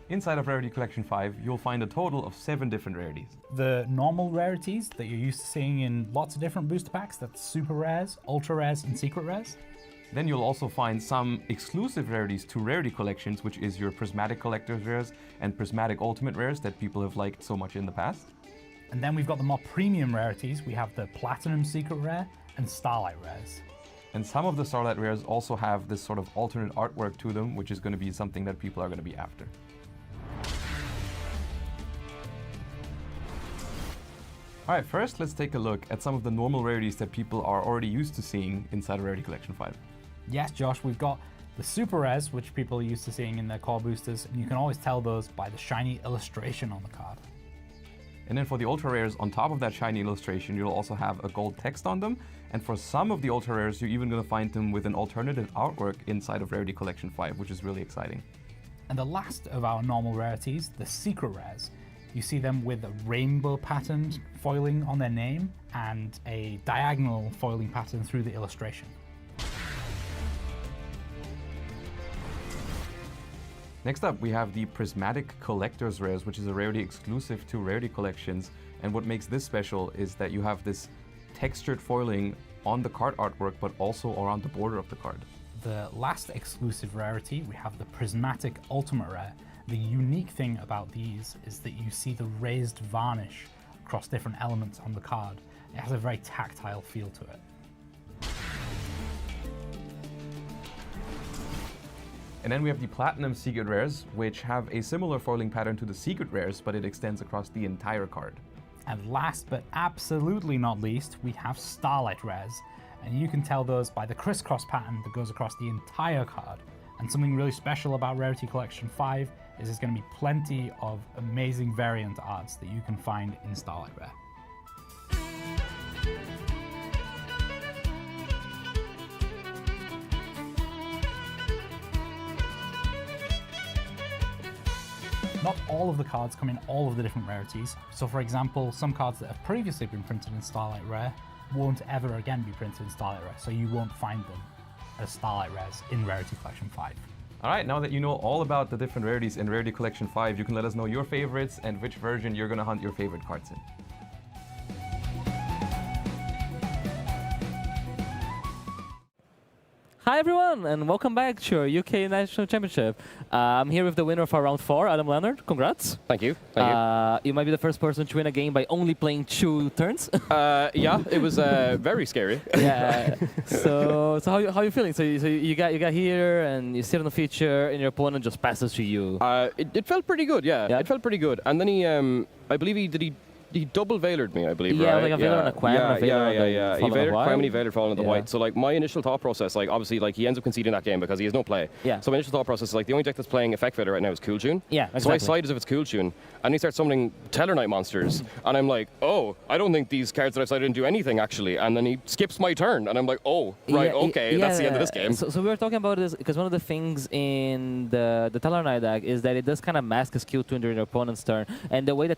Inside of Rarity Collection 5, you'll find a total of 7 different rarities. The normal rarities that you're used to seeing in lots of different booster packs, that's super rares, ultra rares, and secret rares. Then you'll also find some exclusive rarities to Rarity Collections, which is your Prismatic Collector's Rares and Prismatic Ultimate Rares that people have liked so much in the past. And then we've got the more premium rarities. We have the Platinum Secret Rare and Starlight Rares. And some of the Starlight Rares also have this sort of alternate artwork to them, which is going to be something that people are going to be after. Alright, first let's take a look at some of the normal rarities that people are already used to seeing inside of Rarity Collection 5. Yes, Josh, we've got the super rares, which people are used to seeing in their core boosters, and you can always tell those by the shiny illustration on the card. And then for the ultra rares, on top of that shiny illustration, you'll also have a gold text on them. And for some of the ultra rares, you're even going to find them with an alternative artwork inside of Rarity Collection 5, which is really exciting. And the last of our normal rarities, the secret rares. You see them with a rainbow patterned foiling on their name and a diagonal foiling pattern through the illustration. Next up, we have the Prismatic Collector's Rares, which is a rarity exclusive to Rarity Collections. And what makes this special is that you have this textured foiling on the card artwork, but also around the border of the card. The last exclusive rarity, we have the Prismatic Ultimate Rare. The unique thing about these is that you see the raised varnish across different elements on the card. It has a very tactile feel to it. And then we have the Platinum Secret Rares, which have a similar foiling pattern to the Secret Rares, but it extends across the entire card. And last but absolutely not least, we have Starlight Rares. And you can tell those by the crisscross pattern that goes across the entire card. And something really special about Rarity Collection 5 is there's going to be plenty of amazing variant arts that you can find in Starlight Rare. Not all of the cards come in all of the different rarities. So for example, some cards that have previously been printed in Starlight Rare won't ever again be printed in Starlight Rare, so you won't find them as Starlight Rares in Rarity Collection 5. Alright, now that you know all about the different rarities in Rarity Collection 5, you can let us know your favorites and which version you're going to hunt your favorite cards in. Hi everyone, and welcome back to our UK National Championship. I'm here with the winner of our round 4, Adam Leonard. Congrats. Thank you. Thank you. You might be the first person to win a game by only playing 2 turns. Yeah, it was very scary. Yeah. So how are you feeling? So you got here and you sit on the feature and your opponent just passes to you. It felt pretty good. Yeah, it felt pretty good. And then he, I believe he he double Veilered me, I believe, yeah, right? like a Veiler and a Quam and a Veiler yeah. He Veilered Quam and he Veilered Fallen of the White. So like my initial thought process, like obviously like he ends up conceding that game because he has no play. Yeah. So my initial thought process is like the only deck that's playing Effect Veiler right now is Cool Tune. Yeah, exactly. So I slide as if it's Cool Tune, and he starts summoning Tellarknight monsters, and I'm like, oh, I don't think these cards that I've sided didn't do anything actually, and then he skips my turn, and I'm like, oh, right, okay, that's the end of this game. So we were talking about this because one of the things in the Tellarknight deck is that it does kind of mask his Q-Tune during your opponent's turn, and the way that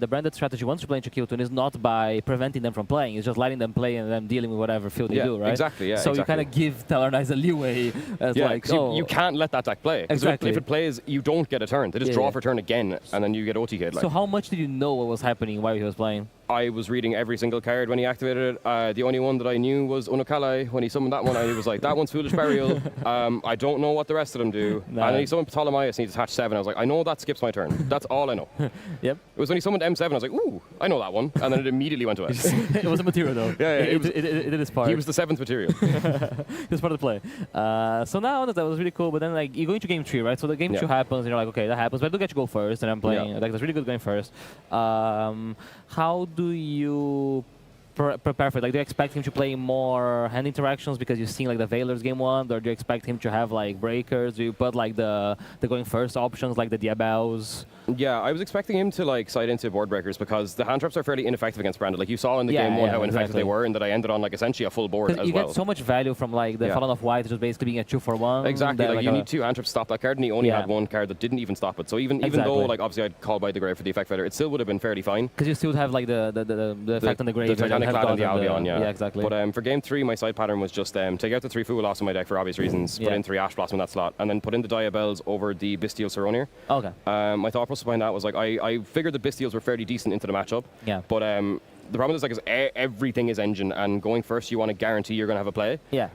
the branded strategy wants to play into Q-Tune is not by preventing them from playing, it's just letting them play and them dealing with whatever field they do, right? Exactly, yeah. So exactly. you kind of give Tellarknight a leeway as like, oh, you can't let that deck play. Exactly. If it plays, you don't get a turn. They just draw for turn again, and then you get OTK'd. Like. So how much did you know what was happening while he was playing? I was reading every single card when he activated it. The only one that I knew was Unokalai. When he summoned that one, I was like, that one's Foolish Burial. I don't know what the rest of them do. No. And then he summoned Ptolemaeus and he attached 7. I was like, I know that skips my turn. That's all I know. Yep. It was when he summoned M7, I was like, ooh, I know that one. And then it immediately went to S. It was a material though. Yeah, it did its part. He was the 7th material. It was part of the play. So now that was really cool, but then like you go into game 3, right? So the game 2 happens and you're like, okay, that happens, but I do get to go first and I'm playing. Like, that's really good going first. How do you prepare for it? Like, do you expect him to play more hand interactions because you've seen like the Veilers game 1, or do you expect him to have like breakers? Do you put like the going first options like the Diabels? Yeah, I was expecting him to like side into board breakers because the hand traps are fairly ineffective against branded. Like you saw in the game 1 how ineffective they were, and that I ended on like essentially a full board as well. You get so much value from like the Fallen of White just basically being a 2-for-1. Exactly, like you need 2 hand traps to stop that card, and he only had 1 card that didn't even stop it. So even though like obviously I'd call by the grave for the Effect Fighter, it still would have been fairly fine. Because you still have like the effect on the grave. The Titanic Clad and the Albion, yeah, exactly. But for game 3, my side pattern was just take out the 3 Full Loss in my deck for obvious reasons, put in 3 Ash Blossom in that slot, and then put in the Diabels over the Bestial Saronir. Okay. My thought process behind that was like I figured the Bestials were fairly decent into the matchup. Yeah. But the problem is everything is engine, and going first you want to guarantee you're going to have a play. Yeah.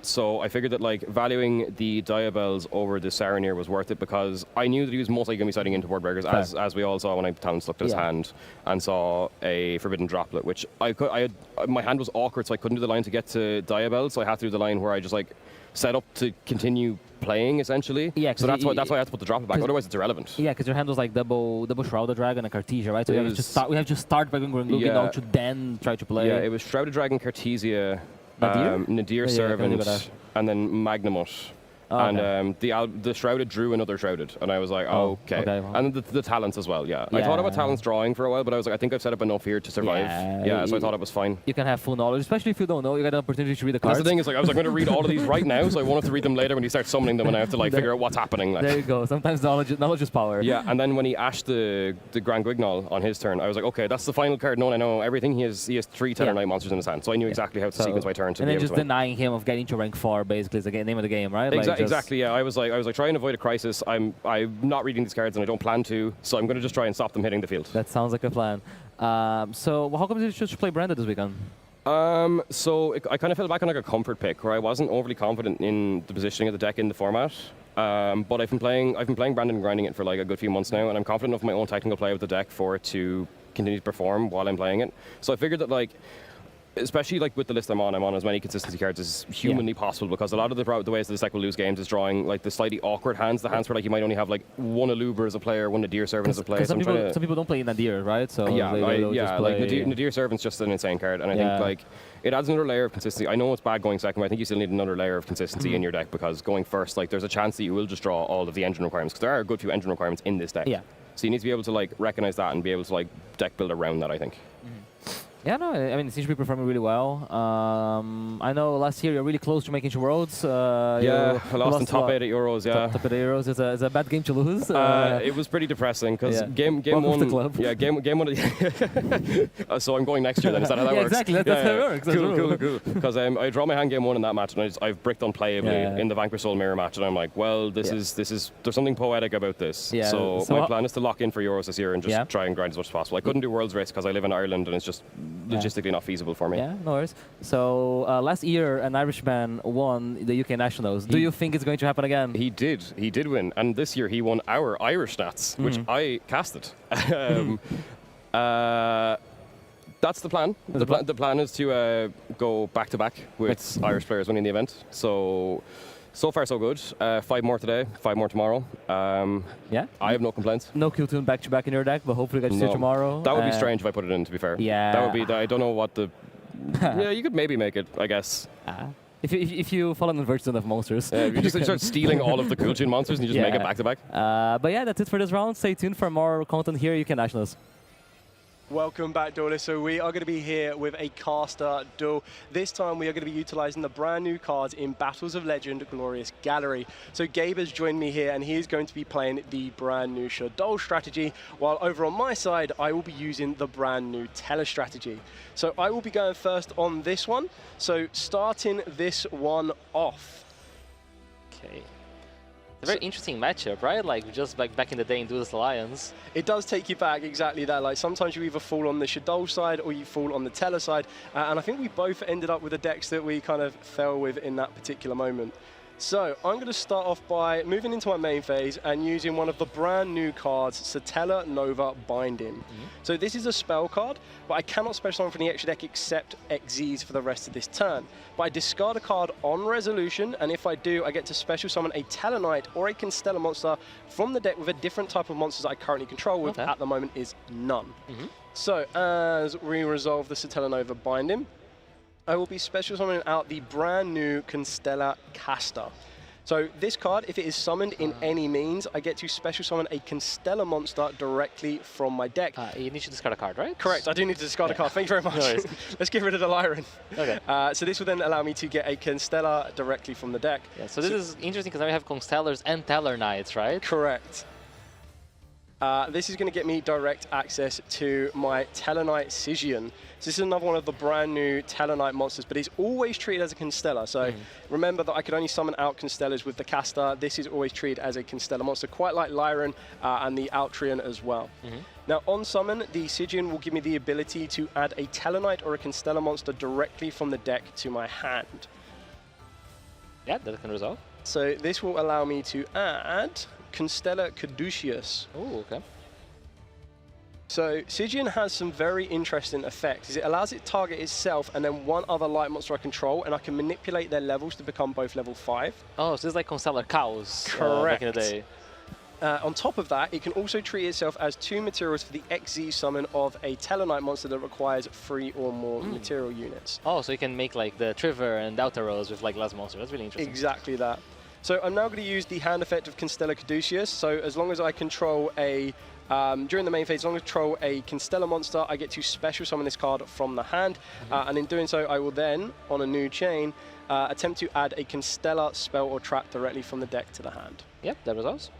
So I figured that like valuing the Diabels over the Saronir was worth it because I knew that he was mostly going to be siding into board breakers, as we all saw when I talents looked at his hand and saw a Forbidden Droplet, which my hand was awkward, so I couldn't do the line to get to Diabels, so I had to do the line where I just like set up to continue playing essentially. Yeah. So that's why I had to put the droplet back. Otherwise, it's irrelevant. Yeah, because your hand was like double Shrouded Dragon and Cartesia, right? So we have to start by going to then try to play. Yeah, it was Shrouded Dragon, Cartesia, Nadir Servant, and then Magnamut. Oh, and the Shrouded drew another Shrouded, and I was like, okay. And the talents as well, I thought about talents drawing for a while, but I was like, I think I've set up enough here to survive. So I thought it was fine. You can have full knowledge, especially if you don't know. You got an opportunity to read the cards. That's the thing, is like I was going to read all of these right now, so I wanted to read them later when he starts summoning them, and I have to like figure out what's happening. Like. There you go. Sometimes knowledge is power. Yeah, and then when he ashed the Grand Guignol on his turn, I was like, okay, that's the final card. No, I know everything. He has 3 Tellarknight monsters in his hand, so I knew exactly how to sequence my turn. And then just denying him of getting to rank 4, basically, is the name of the game, right? Exactly. Yeah, I was like, try and avoid a crisis. I'm not reading these cards and I don't plan to, so I'm going to just try and stop them hitting the field. That sounds like a plan. So how come you choose to play branded this weekend? So I kind of fell back on like a comfort pick where I wasn't overly confident in the positioning of the deck in the format. But I've been playing branded and grinding it for like a good few months now, and I'm confident enough in my own technical play with the deck for it to continue to perform while I'm playing it. So I figured that like, especially like with the list I'm on as many consistency cards as humanly possible, because a lot of the ways that this deck will lose games is drawing like the slightly awkward hands, the hands where like you might only have like 1 Aluber as a player, 1 Nadir Servant as a player. Some people don't play Nadir, right? So like Nadir Servant's just an insane card, and I think like it adds another layer of consistency. I know it's bad going second, but I think you still need another layer of consistency in your deck, because going first, like there's a chance that you will just draw all of the engine requirements, because there are a good few engine requirements in this deck. Yeah. So you need to be able to like recognize that and be able to like deck build around that, I think. Yeah, no, I mean, it seems to be performing really well. I know last year you're really close to making Worlds. I lost in top 8 at Euros, Top 8 at Euros is a bad game to lose. It was pretty depressing, because game one... game one of so I'm going next year then, is that how that works? Exactly, that's how it works. Cool. Because I draw my hand game 1 in that match, and I've bricked unplayably in the Vanquish Soul Mirror match, and I'm like, well, this is there's something poetic about this. Yeah. So my plan is to lock in for Euros this year and just try and grind as much as possible. I couldn't do Worlds race because I live in Ireland, and it's just logistically not feasible for me. Yeah, no worries. So last year, an Irishman won the UK Nationals. Do you think it's going to happen again? He did win, and this year he won our Irish Nats, which I casted. That's the plan. The plan is to go back-to-back with Irish players winning the event. So So far, so good. 5 more today, 5 more tomorrow. Yeah? I have no complaints. No Q-Tune back-to-back in your deck, but hopefully you get to see tomorrow. That would be strange if I put it in, to be fair. Yeah. That would be, I don't know what the... yeah, you could maybe make it, I guess. If you follow the virtues of monsters. Yeah, you just start stealing all of the cool tune monsters and you just make it back-to-back. But yeah, that's it for this round. Stay tuned for more content here. You can nationals. Welcome back, duelists. So we are going to be here with a caster duel. This time we are going to be utilizing the brand new cards in Battles of Legend Glorious Gallery. So Gabe has joined me here and he is going to be playing the brand new Shadow strategy, while over on my side I will be using the brand new Teller strategy. So I will be going first on this one. So starting this one off. Okay. It's a very interesting matchup, right? Like just like back in the day in Duelist Alliance. It does take you back, exactly that. Like sometimes you either fall on the Shadow side or you fall on the Teller side. And I think we both ended up with the decks that we kind of fell with in that particular moment. So I'm going to start off by moving into my main phase and using one of the brand new cards, Satella Nova Binding. So this is a spell card, but I cannot special summon from the extra deck except XZs for the rest of this turn. But I discard a card on resolution, and if I do, I get to special summon a Talonite or a Constellar monster from the deck with a different type of monsters I currently control, which at the moment is none. So as we resolve the Satella Nova Binding, I will be special summoning out the brand new Constellar Caster. So this card, if it is summoned in any means, I get to special summon a Constellar monster directly from my deck. You need to discard a card, right? Correct, I do need to discard a card. Thank you very much. No Let's get rid of the Lyran. Okay. So this will then allow me to get a Constellar directly from the deck. Yeah, so this is interesting because now we have Constellars and Tallarnites, right? Correct. This is going to get me direct access to my Talonite Stygian. So this is another one of the brand new Talonite monsters, but it's always treated as a Constellar. So remember that I could only summon out Constellars with the caster. This is always treated as a Constellar monster, quite like Lyran and the Altrian as well. Now on summon, the Stygian will give me the ability to add a Talonite or a Constellar monster directly from the deck to my hand. Yeah, that can resolve. So this will allow me to add Constellar Caduceus. Oh, okay. So Stygian has some very interesting effects. It allows it to target itself and then one other light monster I control, and I can manipulate their levels to become both level 5. Oh, so it's like Constellar Cows Correct. back in the day. On top of that, it can also treat itself as 2 materials for the XZ summon of a Talonite monster that requires 3 or more material units. Oh, so you can make like the Triver and Doutaros with like less monster. That's really interesting. Exactly that. So I'm now going to use the hand effect of Constellar Caduceus. So as long as I control a during the main phase, as long as I control a Constellar monster, I get to special summon this card from the hand. And in doing so, I will then, on a new chain, attempt to add a Constellar spell or trap directly from the deck to the hand. Yep, that resolves.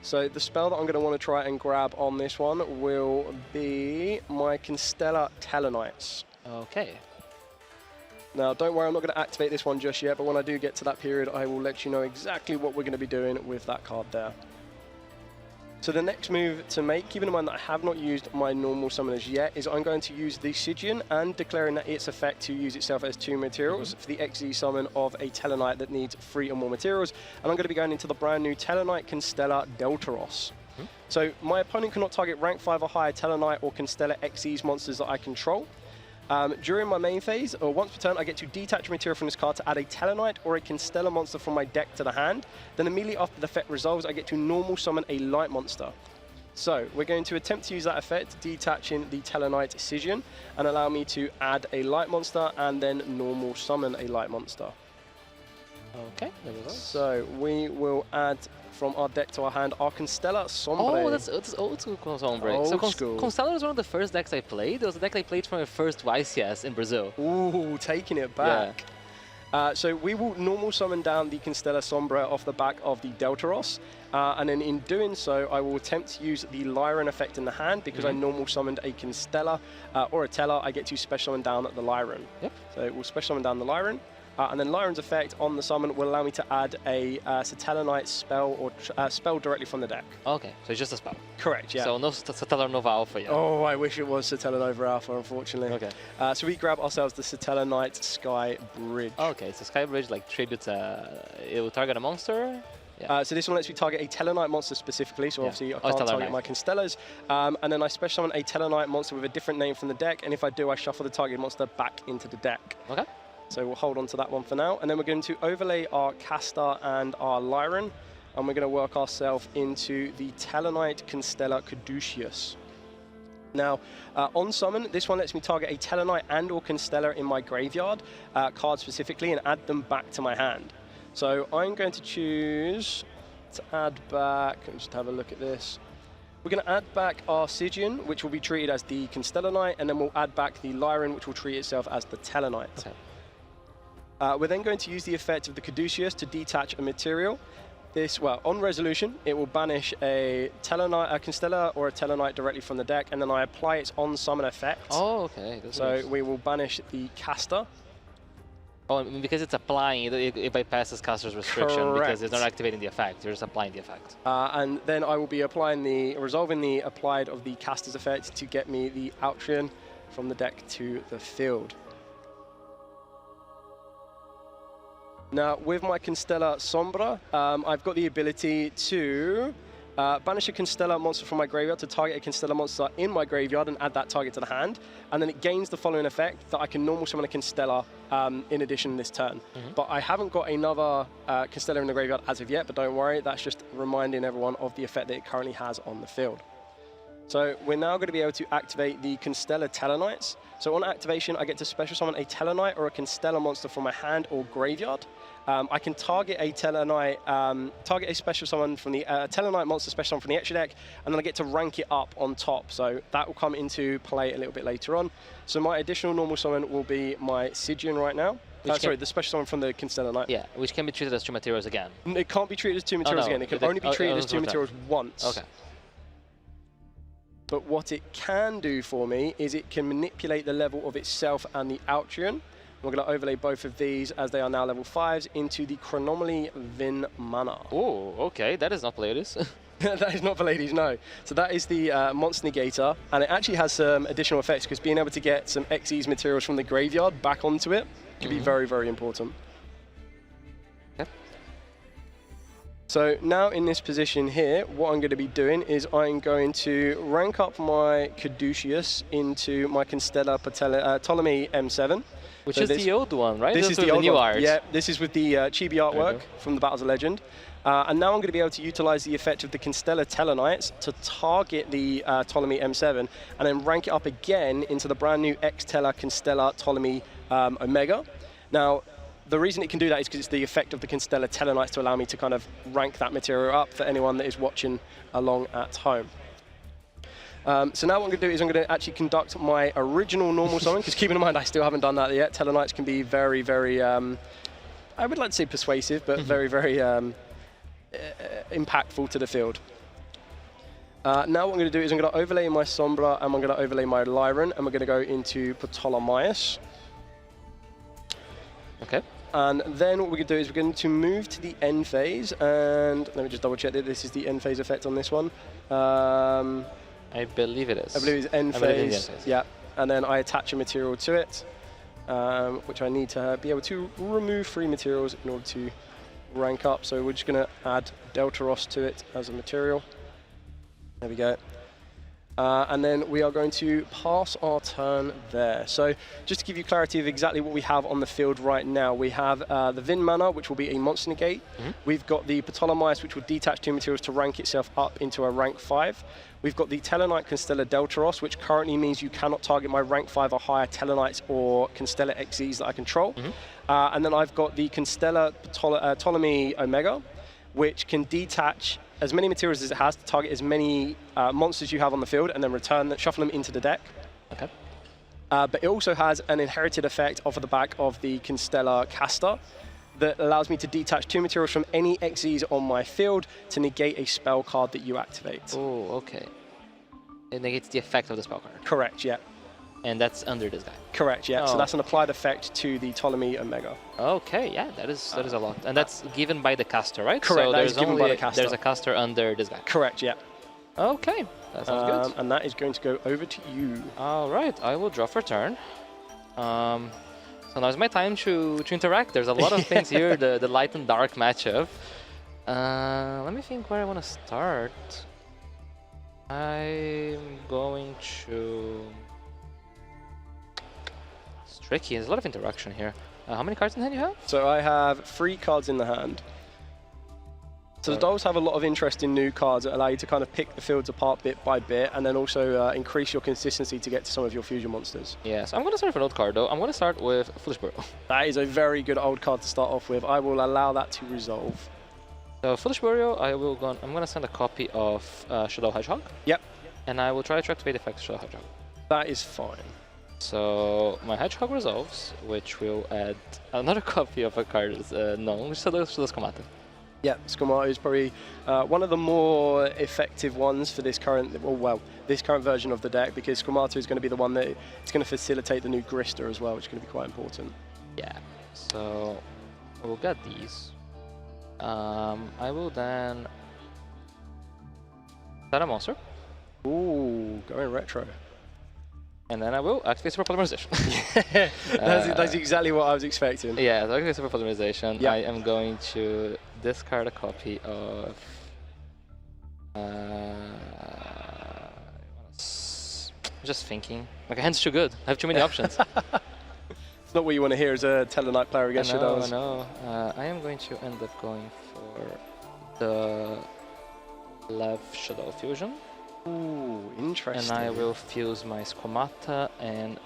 So the spell that I'm going to want to try and grab on this one will be my Constellar Talonites. Okay. Now, don't worry, I'm not going to activate this one just yet, but when I do get to that period, I will let you know exactly what we're going to be doing with that card there. So the next move to make, keeping in mind that I have not used my normal summoners yet, is I'm going to use the Stygian and declaring that its effect to use itself as 2 materials for the XZ summon of a Talonite that needs 3 or more materials. And I'm going to be going into the brand new Talonite Constellar Deltaros. So my opponent cannot target rank 5 or higher Talonite or Constellar XZ's monsters that I control. During my main phase, or once per turn, I get to detach material from this card to add a Talonite or a Constellar monster from my deck to the hand. Then immediately after the effect resolves, I get to normal summon a light monster. So we're going to attempt to use that effect, detaching the Talonite Stygian, and allow me to add a light monster and then normal summon a light monster. Okay, there we go. So we will add from our deck to our hand our Constellar Sombre. Oh, that's old school Sombre. Old so school. Constellar was one of the first decks I played. It was a deck I played from my first YCS in Brazil. Ooh, taking it back. Yeah. So we will normal summon down the Constellar Sombre off the back of the Deltaros. And then in doing so, I will attempt to use the Lyran effect in the hand because I normal summoned a Constellar or a Teller. I get to special summon down the Lyran. Yep. So we'll special summon down the Lyran. And then Lyran's effect on the summon will allow me to add a Satellite spell or spell directly from the deck. Okay, so it's just a spell. Correct, yeah. So no Satellar Nova Alpha yet. Oh, I wish it was Satella Nova Alpha, unfortunately. Okay. So we grab ourselves the Satella Knight Sky Bridge. Okay, so Sky Bridge like tributes, it will target a monster. Yeah. So this one lets me target a Tellarknight monster specifically, so obviously I can't target my Constellars. And then I special summon a Tellarknight monster with a different name from the deck, and if I do, I shuffle the target monster back into the deck. Okay. So we'll hold on to that one for now. And then we're going to overlay our Caster and our Lyran. And we're going to work ourselves into the Tellarknight Constellar Caduceus. Now, on summon, this one lets me target a Tellarknight and or Constellar in my graveyard, card specifically, and add them back to my hand. So I'm going to choose to add back, let's just have a look at this. We're going to add back our Stygian, which will be treated as the Constellar Knight, and then we'll add back the Lyran, which will treat itself as the Tellarknight. Okay. We're then going to use the effect of the Caduceus to detach a material. This, well, on resolution, it will banish a Constellar or a Tellarknight directly from the deck, and then I apply its on-summon effect. Oh, okay. That's so nice. we will banish the Caster. Oh, because it's applying, it bypasses caster's restriction. Correct. Because it's not activating the effect, you're just applying the effect. And then I will be resolving the applied of the caster's effect to get me the Altrian from the deck to the field. Now, with my Constellar Sombra, I've got the ability to banish a Constellar monster from my graveyard to target a Constellar monster in my graveyard and add that target to the hand. And then it gains the following effect, that I can normal summon a Constellar in addition this turn. But I haven't got another Constellar in the graveyard as of yet, but don't worry, that's just reminding everyone of the effect that it currently has on the field. So we're now going to be able to activate the Constellar Tellarknights. So on activation, I get to special summon a Tellarknight or a Constellar monster from my hand or graveyard. I can target a Tellarknight, target a special summon from the Tellarknight monster special summon from the extra deck, and then I get to rank it up on top. So that will come into play a little bit later on. So my additional normal summon will be my Stygian right now. Sorry, the special summon from the Constellar Knight. Yeah, which can be treated as 2 materials again. It can't be treated as 2 materials again. It can only be treated as 2 materials once. Okay. But what it can do for me is it can manipulate the level of itself and the Altrian. We're going to overlay both of these, as they are now level 5s, into the Chronomaly Vin Mana. Oh, okay, that is not Pleiades. That is not Pleiades, no. So that is the Monster Negator, and it actually has some additional effects, because being able to get some Xyz materials from the graveyard back onto it could be very, very important. So now in this position here, what I'm going to be doing is I'm going to rank up my Caduceus into my Constellar Ptolemy M7. Which so is the old one, right? This is the old new one. art. Yeah, this is with the chibi artwork from the Battles of Legend. And now I'm going to be able to utilize the effect of the Constellar Tellarknights to target the Ptolemy M7 and then rank it up again into the brand new X-Tellar Constellar Ptolemy Omega. Now, the reason it can do that is because it's the effect of the Constellar Tellarknights to allow me to kind of rank that material up for anyone that is watching along at home. So now what I'm going to do is I'm going to actually conduct my original normal summon, because keep in mind I still haven't done that yet. Tellarknights can be very, very, I would like to say persuasive, but very, very impactful to the field. Now what I'm going to do is I'm going to overlay my Sombra and I'm going to overlay my Lyran, and we're going to go into Ptolemaeus. Okay. And then what we're going to do is we're going to move to the end phase, and let me just double check that this is the end phase effect on this one. I believe it is. I believe it's end phase. Yeah, and then I attach a material to it, which I need to be able to remove 3 materials in order to rank up. So we're just going to add Deltaros to it as a material. There we go. And then we are going to pass our turn there. So just to give you clarity of exactly what we have on the field right now, we have the Vin Mana, which will be a Monster Negate. We've got the Ptolemaeus, which will detach 2 materials to rank itself up into a rank 5. We've got the Tellarknight Constellar Deltaros, which currently means you cannot target my rank 5 or higher Tellarknights or Constellar Xyz that I control. And then I've got the Constellar Ptolemy Omega, which can detach as many materials as it has to target as many monsters you have on the field, and then shuffle them into the deck. Okay. But it also has an inherited effect off of the back of the Constellar Caster that allows me to detach 2 materials from any Xyz on my field to negate a spell card that you activate. Oh, okay. It negates the effect of the spell card. Correct, yeah. And that's under this guy. Correct, yeah. Oh. So that's an applied effect to the Ptolemy Omega. Okay, yeah, that is a lot. And that's given by the caster, right? Correct, so that is given by the caster. There's a caster under this guy. Correct, yeah. Okay, that sounds good. And that is going to go over to you. All right, I will draw for turn. So now is my time to interact. There's a lot of things here, the light and dark matchup. Let me think where I want to start. I'm going to... It's tricky, there's a lot of interaction here. How many cards in hand you have? So I have 3 cards in the hand. So the dolls have a lot of interesting new cards that allow you to kind of pick the fields apart bit by bit, and then also increase your consistency to get to some of your fusion monsters. Yes, I'm going to start with an old card though. I'm going to start with Foolish Burial. That is a very good old card to start off with. I will allow that to resolve. So Foolish Burial, I'm going to send a copy of Shadow Hedgehog. Yep. And I will try to activate the effect of Shadow Hedgehog. That is fine. So my Hedgehog resolves, which will add another copy of a card known, which is Shadow's Komata. Yeah, Scomato is probably one of the more effective ones for this current, this current version of the deck, because Scomato is going to be the one that it's going to facilitate the new Grista as well, which is going to be quite important. Yeah, so we'll get these. I will then set a monster. Ooh, going retro. And then I will activate Super Polymerization. That's exactly what I was expecting. Yeah, so activate Super Polymerization. Yep. I am going to discard a copy of... just thinking. My hand's too good. I have too many options. It's not what you want to hear as a Tellarknight player against Shadows. I know. I am going to end up going for the left Shadow Fusion. Ooh, interesting. And I will fuse my Skomata and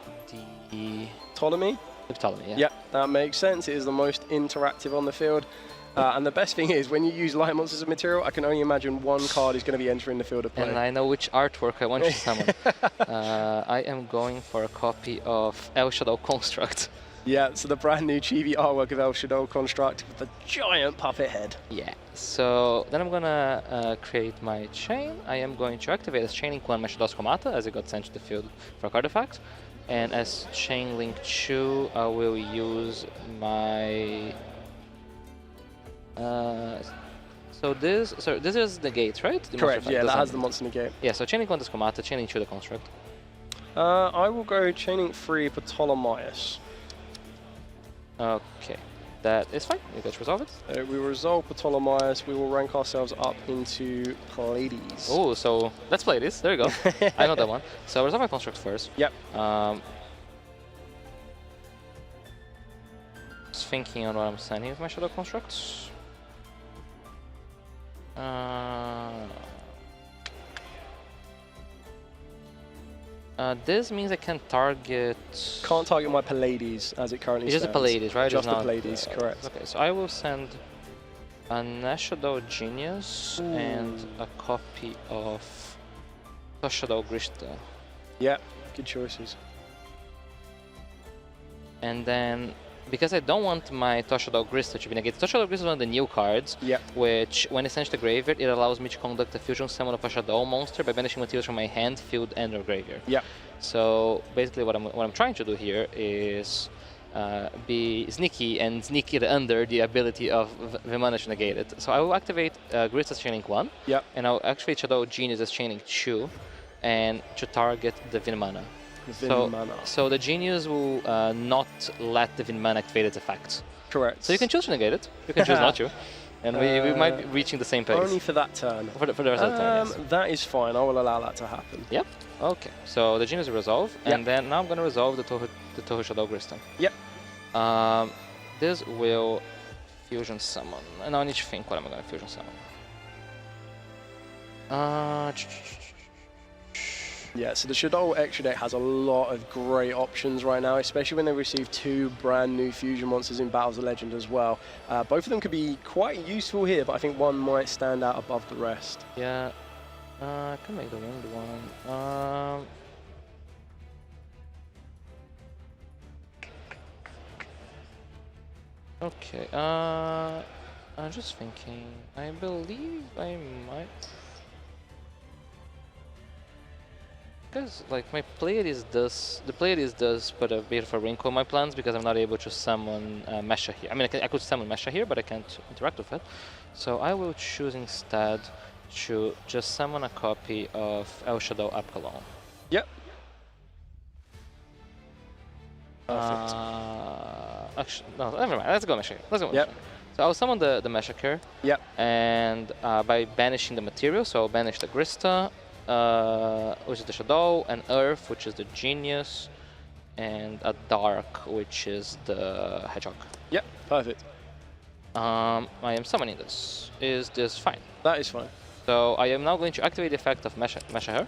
the... Ptolemy? The Ptolemy, yeah. Yep, that makes sense. It is the most interactive on the field. And the best thing is, when you use light monsters as material, I can only imagine one card is going to be entering the field of play. And I know which artwork I want to summon. I am going for a copy of El Shadow Construct. Yeah, so the brand new chibi artwork of El Shadow Construct with the giant puppet head. Yeah, so then I'm gonna create my chain. I am going to activate as Chain Link 1 my Shadow's Komata as it got sent to the field for a card effect. And as Chain Link 2, I will use my... So this is the gate, right? The Correct, yeah, that has the monster negate. Yeah, so Chain Link 1 is Komata, Chain Link 2 the Construct. I will go Chain Link 3 Ptolemaeus. Okay, that is fine. You guys resolve it. We will resolve Ptolemaeus. We will rank ourselves up into Pleiades. Oh, so let's play this. There you go. I know that one. So resolve my construct first. Yep. Just thinking on what I'm sending with my Shadow Constructs. This means I can target... Can't target my Pleiades as it currently stands. It's just a Pleiades, right? Just the Pleiades, correct. Okay, so I will send a Shadow Genius and a copy of Shadow Grista. Yeah, good choices. And then, because I don't want my Shadow Grista to be negated, Shadow Grista is one of the new cards, which, when it's sent to the graveyard, it allows me to conduct a fusion summon of a Shadow monster by banishing materials from my hand, field, and or graveyard. Yeah. So basically, what I'm trying to do here is be sneaky and sneak it under the ability of Vimana to negate it. So I will activate Grist as Chain Link 1, and I'll activate Shadow Genius as Chain Link 2, and to target the Vimana. So the Genius will not let the Vimana activate its effects. Correct. So you can choose to negate it, you can choose not to. And we might be reaching the same pace. Only for that turn. For the rest of the turn, yes. That is fine. I will allow that to happen. Yep. Okay. So the Genius will resolve, and then now I'm going to resolve the Toho Shadow Grista. Yep. This will fusion summon, and I need to think what am I going to fusion summon. Yeah, so the Shadow Extra deck has a lot of great options right now, especially when they receive 2 brand new fusion monsters in Battles of Legend as well. Both of them could be quite useful here, but I think one might stand out above the rest. Yeah, I can make the wind one. Okay, I'm just thinking, I believe I might... Because like my Pleiades does, the Pleiades does put a bit of a wrinkle in my plans because I'm not able to summon Mesha here. I mean, I could summon Mesha here, but I can't interact with it. So I will choose instead to just summon a copy of El Shadow Abkalon. Yep. Actually, no, never mind. Let's go Mesha here. Let's go Mesha. So I'll summon the Mesha here. Yep. And by banishing the material, so I'll banish the Grista, which is the Shadow, and Earth, which is the Genius, and a dark, which is the hedgehog. Yep, perfect. I am summoning this. Is this fine? That is fine. So I am now going to activate the effect of Meshaher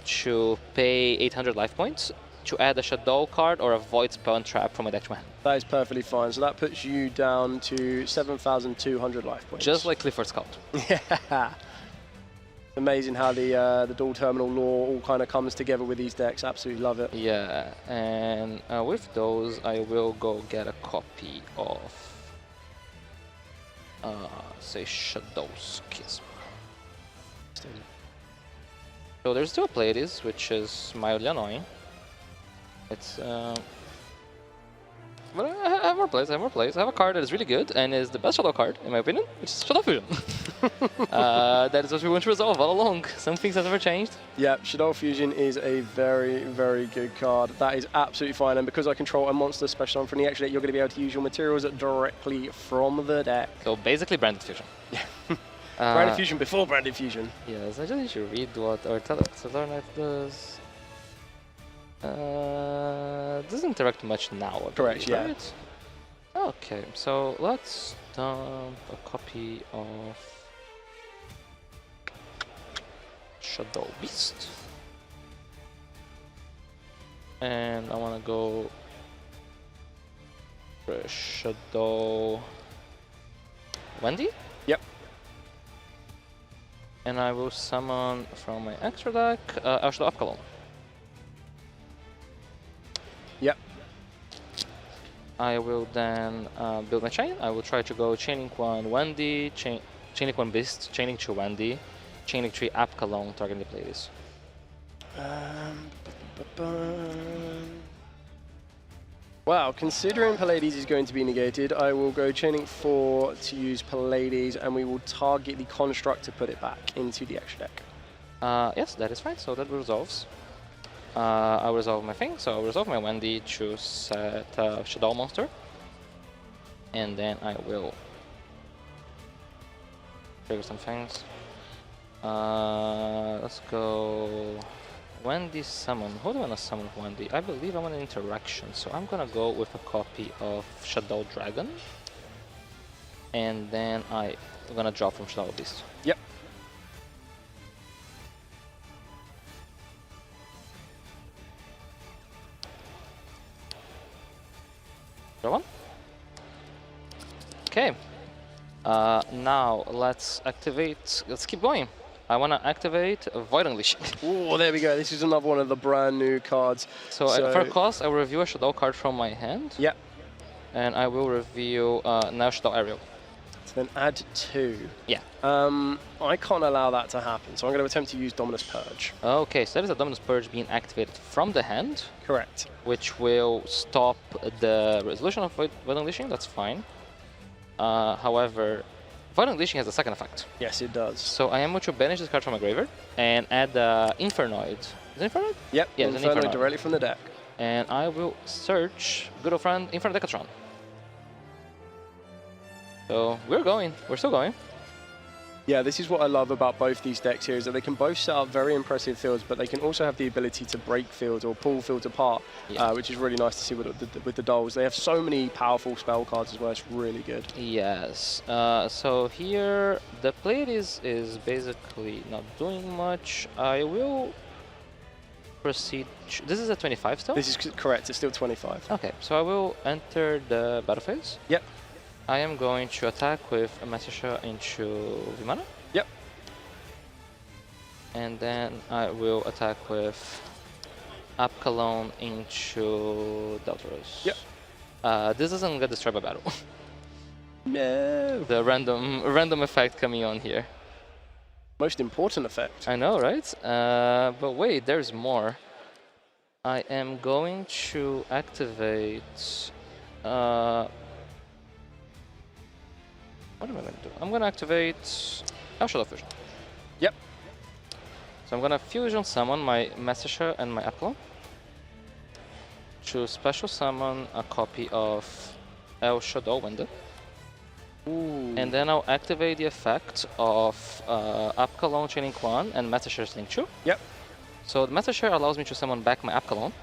to pay 800 life points to add a Shadow card or a Void Spell and Trap from my deck to my hand. That is perfectly fine. So that puts you down to 7,200 life points. Just like Clifford Scout. Yeah. Amazing how the dual terminal lore all kind of comes together with these decks. Absolutely love it. Yeah, and with those, I will go get a copy of, say, Shadow's Kiss. So there's two Pleiades, which is mildly annoying. It's but I have more plays. I have a card that is really good and is the best Shadow card, in my opinion, which is Shadow Fusion. That is what we want to resolve all along. Some things have never changed. Yeah, Shadow Fusion is a very, very good card. That is absolutely fine. And because I control a monster special from the extra deck, you're going to be able to use your materials directly from the deck. So basically Branded Fusion. Yeah. Branded Fusion before Branded Fusion. Yes, I just need to read what our Solar Knight does. Doesn't interact much now. Correct, yeah. Right? Okay, so let's dump a copy of Shadow Beast. And I want to go for Shadow Wendy? Yep. And I will summon from my extra deck Shadow Upcolon. Yep. I will then build my chain. I will try to go Chainlink 1 Wendy, Chainlink 1 Beast, Chainlink 2 Wendy, Chainlink 3 Upcolon, targeting the Pleiades. Wow, considering Pleiades is going to be negated, I will go Chainlink 4 to use Pleiades, and we will target the Construct to put it back into the extra deck. Yes, that is fine, so that resolves. I'll resolve my thing, so I'll resolve my Wendy to set Shadow Monster. And then I will trigger some things. Let's go Wendy summon. Who do I want to summon Wendy? I believe I want an interaction, so I'm gonna go with a copy of Shadow Dragon. And then I'm gonna draw from Shadow Beast. Yep. Draw one. Okay. Now let's activate. Let's keep going. I want to activate Void Unleashing. Oh, there we go. This is another one of the brand new cards. So for cost, I will review a Shadow card from my hand. Yep. And I will review now Shadow Aerial. So then add 2. Yeah. I can't allow that to happen, so I'm going to attempt to use Dominus Purge. Okay, so that is a Dominus Purge being activated from the hand. Correct. Which will stop the resolution of Void Unleashing. That's fine. However, Void Unleashing has a second effect. Yes, it does. So I am going to banish this card from my graveyard and add Infernoid. Is it Infernoid? Yep, yeah, Infernoid directly from the deck. And I will search good old friend Inferno Decatron. So we're going. We're still going. Yeah, this is what I love about both these decks here, is that they can both set up very impressive fields, but they can also have the ability to break fields or pull fields apart, which is really nice to see with the dolls. They have so many powerful spell cards as well. It's really good. Yes. So here the Pleiades is basically not doing much. I will proceed. This is a 25 still? This is correct. It's still 25. Okay, so I will enter the battle phase. Yep. I am going to attack with a Messenger into Vimana. Yep. And then I will attack with Upcolon into Deltaros. Yep. This doesn't get destroyed by battle. No. The random effect coming on here. Most important effect. I know, right? But wait, there's more. I am going to activate. What am I going to do? I'm going to activate Shadow Fusion. Yep. So I'm going to fusion summon my Messenger and my Upcolon to special summon a copy of El Shadow Window. Ooh. And then I'll activate the effect of Upcolon Chainlink 1 and Messenger's Link 2. Yep. So the Messenger allows me to summon back my Upcolon.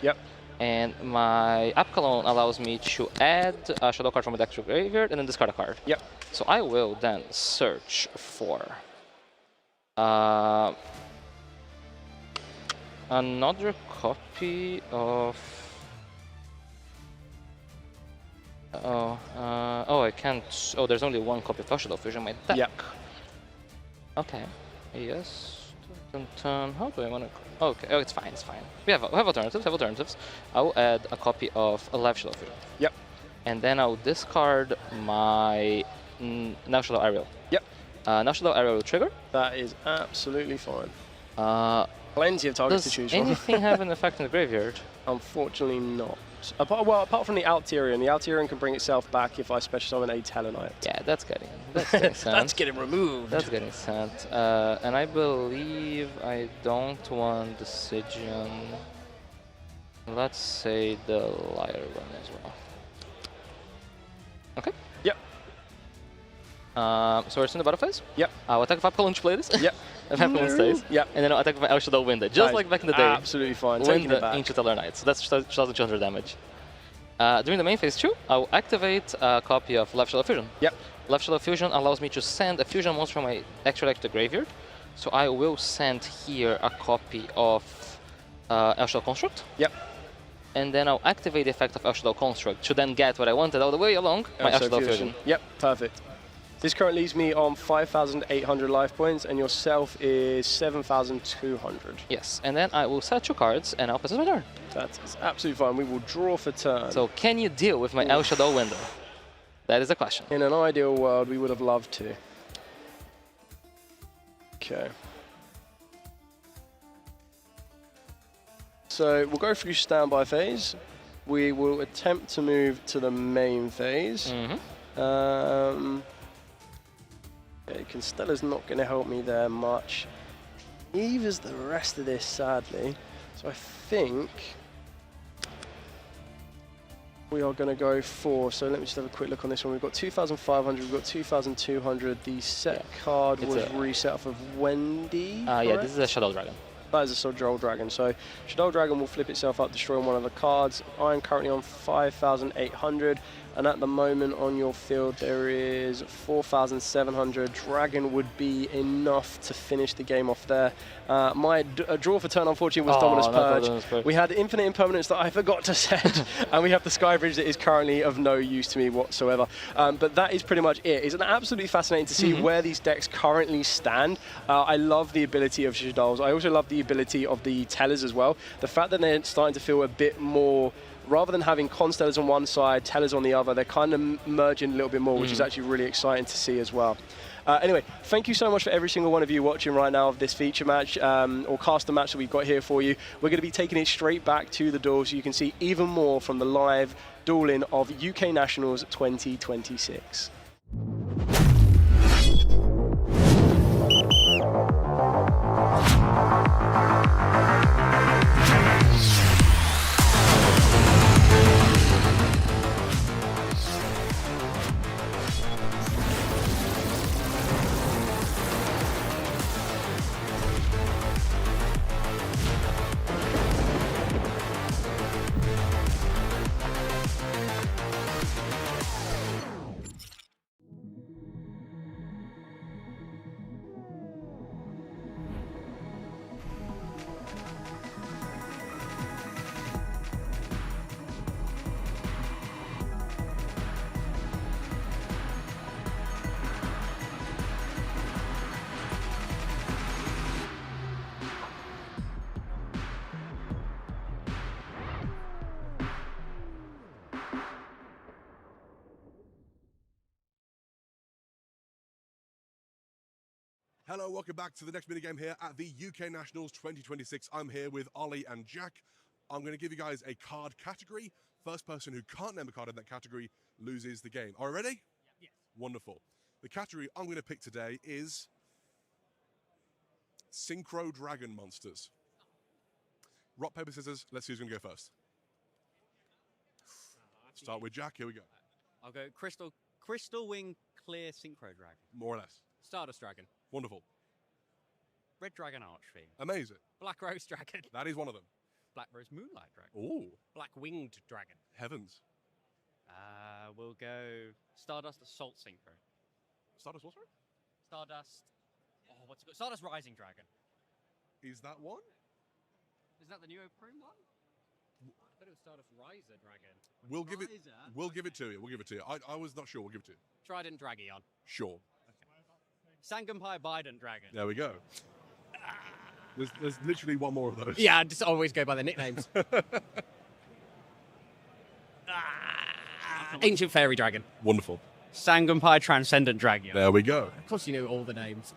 Yep. And my app clone allows me to add a shadow card from my deck to graveyard and then discard a card. Yep. So I will then search for another copy of. Oh, I can't. Oh, there's only one copy of Shadow Fusion in my deck. Yep. Okay. Yes. How do I want to? Okay. Oh, it's fine. It's fine. We have alternatives. I will add a copy of a Live Shadow Fusion. Yep. And then I'll discard my Now Shadow Aerial. Yep. Now Shadow Aerial will trigger. That is absolutely fine. Plenty of targets to choose Does from. anything have an effect in the graveyard? Unfortunately not. Apart from the Altirion. The Altirion can bring itself back if I special summon a Tellarknight. Yeah, that's getting sent. That's getting removed. That's getting sent. And I believe I don't want Decision. Let's say the Liar one as well. Okay. Yep. So we're in the battle phase? Yep. I'll attack if I play this. Yep. If Apple stays. Yep. And then I'll attack if El Shadow Wind it. Just like back in the day. Absolutely fine. Win Taking it the back. Ancient Tellarknight. So that's 2,200 damage. During the main phase 2, I'll activate a copy of Left Shadow Fusion. Yep. Left Shadow Fusion allows me to send a fusion monster from my extra deck to the graveyard. So I will send here a copy of El Shadow Construct. Yep. And then I'll activate the effect of El Shadow Construct to then get what I wanted all the way along my El Shadow Fusion. Yep, perfect. This currently leaves me on 5,800 life points, and yourself is 7,200. Yes, and then I will set 2 cards, and I'll pass it my turn. That is absolutely fine. We will draw for turn. So can you deal with my El Shadow window? That is the question. In an ideal world, we would have loved to. Okay. So we'll go through standby phase. We will attempt to move to the main phase. Okay, Constella's not going to help me there much. Neither's the rest of this, sadly. So I think we are going to go for. So let me just have a quick look on this one. We've got 2,500, we've got 2,200. The set card was reset off of Wendy. Yeah, this is a Shadow Dragon. That is a Shadow Dragon. So Shadow Dragon will flip itself up, destroying one of the cards. I'm currently on 5,800. And at the moment on your field, there is 4,700. Dragon would be enough to finish the game off there. My draw for turn, unfortunately, was Dominus Purge. We had Infinite Impermanence that I forgot to set, and we have the Sky Bridge that is currently of no use to me whatsoever. But that is pretty much it. It's absolutely fascinating to see where these decks currently stand. I love the ability of Shadows. I also love the ability of the Tellers as well. The fact that they're starting to feel a bit more, rather than having Constellars on one side, Tellers on the other, they're kind of merging a little bit more, which is actually really exciting to see as well. Anyway, thank you so much for every single one of you watching right now of this feature match or caster match that we've got here for you. We're going to be taking it straight back to the door so you can see even more from the live dueling of UK Nationals 2026. Hello, welcome back to the next minigame here at the UK Nationals 2026. I'm here with Ollie and Jack. I'm going to give you guys a card category. First person who can't name a card in that category loses the game. Are you ready? Yes. Wonderful. The category I'm going to pick today is Synchro Dragon Monsters. Rock, paper, scissors. Let's see who's going to go first. Start with Jack. Here we go. I'll go Crystal Wing Clear Synchro Dragon. More or less. Stardust Dragon. Wonderful. Red Dragon Arch theme. Amazing. Black Rose Dragon. That is one of them. Black Rose Moonlight Dragon. Ooh. Black Winged Dragon. Heavens. We'll go Stardust Assault Synchro. Stardust what, sorry? Stardust. Oh, what's it called? Stardust Rising Dragon. Is that one? Is that the new Chrome one? I thought it was Stardust Riser Dragon. We'll give it to you. We'll give it to you. I was not sure. We'll give it to you. Trident Dragion. Sure. Sangunpai Bident Dragon. There we go. There's literally one more of those. Yeah, I just always go by the nicknames. Ancient Fairy Dragon. Wonderful. Sangunpai Transcendent Dragon. There we go. Of course you knew all the names.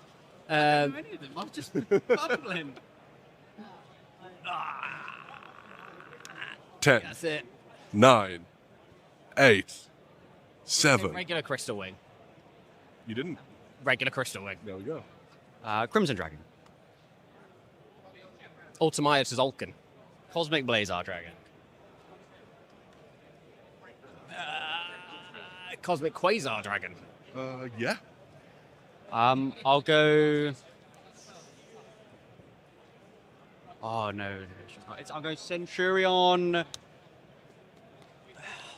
I don't know any of them. I'm just bubbling. 10. That's it. 9. 8. 7. Regular Crystal Wing. You didn't. Regular Crystal Wing. There we go. Crimson Dragon. Ultimaeus Zolkin. Cosmic Blazar Dragon. Cosmic Quasar Dragon. Yeah. I'll go. Oh no, I'll go Centurion.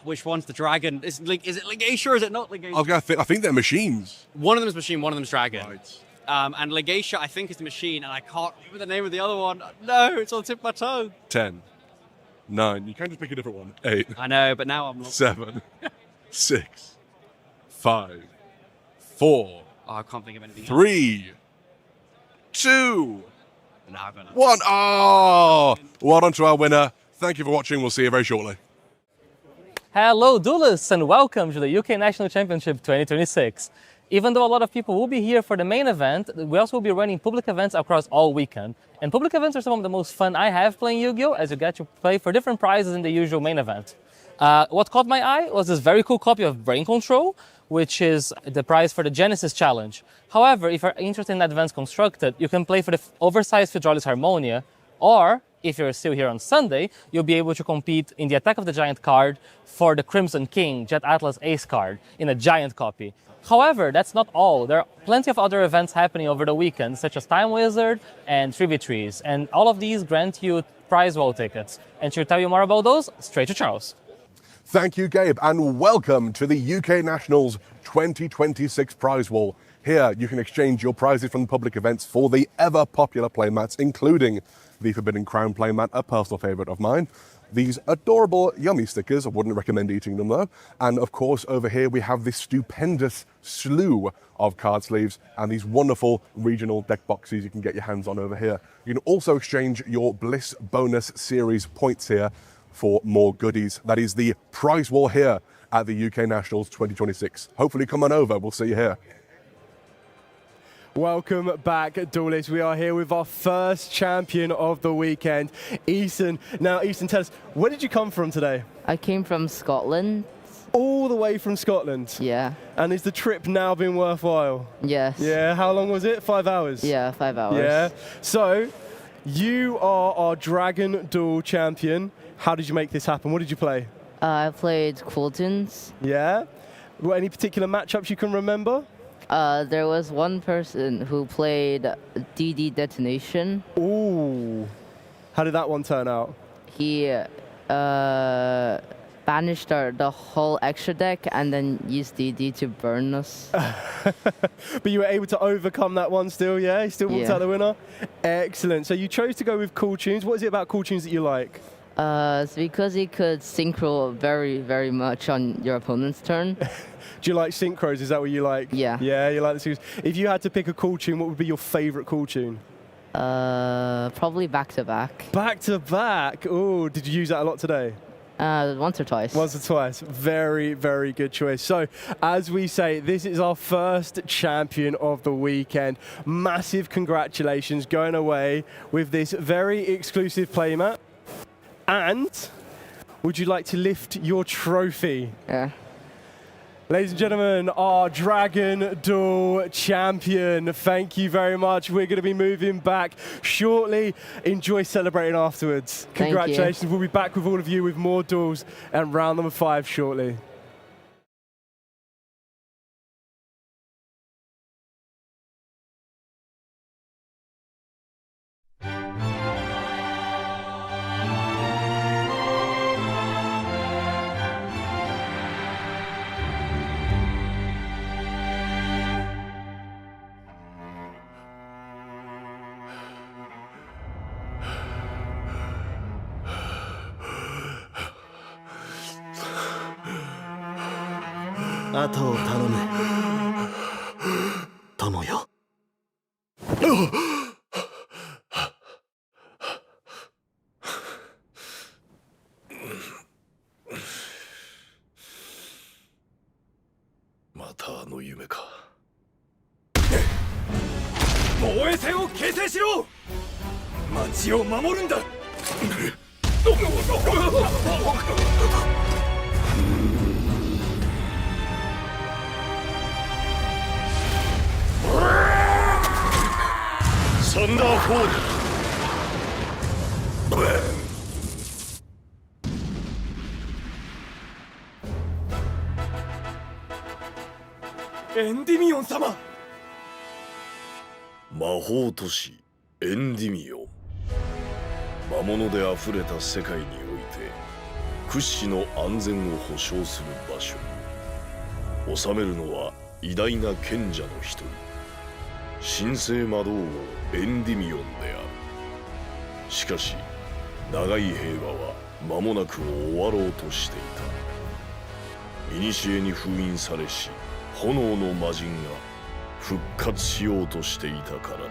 Which one's the dragon? Is it Legatia or is it not Legatia? I think they're machines. One of them's machine, one of them's dragon. Right. And Legatia, I think, is the machine, and I can't remember the name of the other one. No, it's on the tip of my tongue. 10. 9. You can just pick a different one. 8. I know, but now I'm. 7. 6. 5. 4. Oh, I can't think of anything. 3. 2. No, I'm gonna. 1. Oh! Well done to our winner. Thank you for watching. We'll see you very shortly. Hello duelists and welcome to the UK National Championship 2026. Even though a lot of people will be here for the main event, we also will be running public events across all weekend. And public events are some of the most fun I have playing Yu-Gi-Oh! As you get to play for different prizes in the usual main event. What caught my eye was this very cool copy of Brain Control, which is the prize for the Genesis Challenge. However, if you're interested in Advanced Constructed, you can play for the oversized Hydraulis Harmonia, or if you're still here on Sunday, you'll be able to compete in the Attack of the Giant card for the Crimson King Jet Atlas Ace card in a giant copy. However, that's not all. There are plenty of other events happening over the weekend, such as Time Wizard and Trivia Trees, and all of these grant you prize wall tickets. And to tell you more about those, straight to Charles. Thank you, Gabe, and welcome to the UK Nationals 2026 prize wall. Here, you can exchange your prizes from the public events for the ever-popular playmats, including the Forbidden Crown playmat, a personal favourite of mine. These adorable yummy stickers, I wouldn't recommend eating them though. And of course, over here we have this stupendous slew of card sleeves and these wonderful regional deck boxes you can get your hands on over here. You can also exchange your Bliss Bonus Series points here for more goodies. That is the prize wall here at the UK Nationals 2026. Hopefully come on over, we'll see you here. Welcome back, duelists. We are here with our first champion of the weekend, Eason. Now, Eason, tell us, where did you come from today? I came from Scotland. All the way from Scotland? Yeah. And has the trip now been worthwhile? Yes. Yeah, how long was it? 5 hours? Yeah, 5 hours. Yeah. So, you are our Dragon Duel champion. How did you make this happen? What did you play? I played Quiltons. Yeah. Any particular matchups you can remember? There was one person who played DD Detonation. Ooh. How did that one turn out? He banished the whole extra deck and then used DD to burn us. But you were able to overcome that one still, yeah? You still walked out the winner? Excellent. So you chose to go with Cool Tunes. What is it about Cool Tunes that you like? It's because he could synchro very, very much on your opponent's turn. Do you like synchros? Is that what you like? Yeah. Yeah, you like the synchros. If you had to pick a cool tune, what would be your favorite cool tune? Probably Back to Back. Back to Back. Oh, did you use that a lot today? Once or twice. Once or twice. Very, very good choice. So, as we say, this is our first champion of the weekend. Massive congratulations going away with this very exclusive playmat. And would you like to lift your trophy? Yeah. Ladies and gentlemen, our Dragon Duel champion. Thank you very much. We're going to be moving back shortly. Enjoy celebrating afterwards. Congratulations. We'll be back with all of you with more duels and round number 5 shortly. 後を頼む友よ。またあの夢か。防衛線を形成しろ。町を守るんだ。サンダーフォード。エンディミオン様。魔法都市エンディミオン。魔物であふれた世界において屈指の安全を保障する場所。治めるのは偉大な賢者の一人、神聖魔導王エンディミオンである。しかし長い平和は間もなく終わろうとしていた。古に封印されし炎の魔人が復活しようとしていたからな。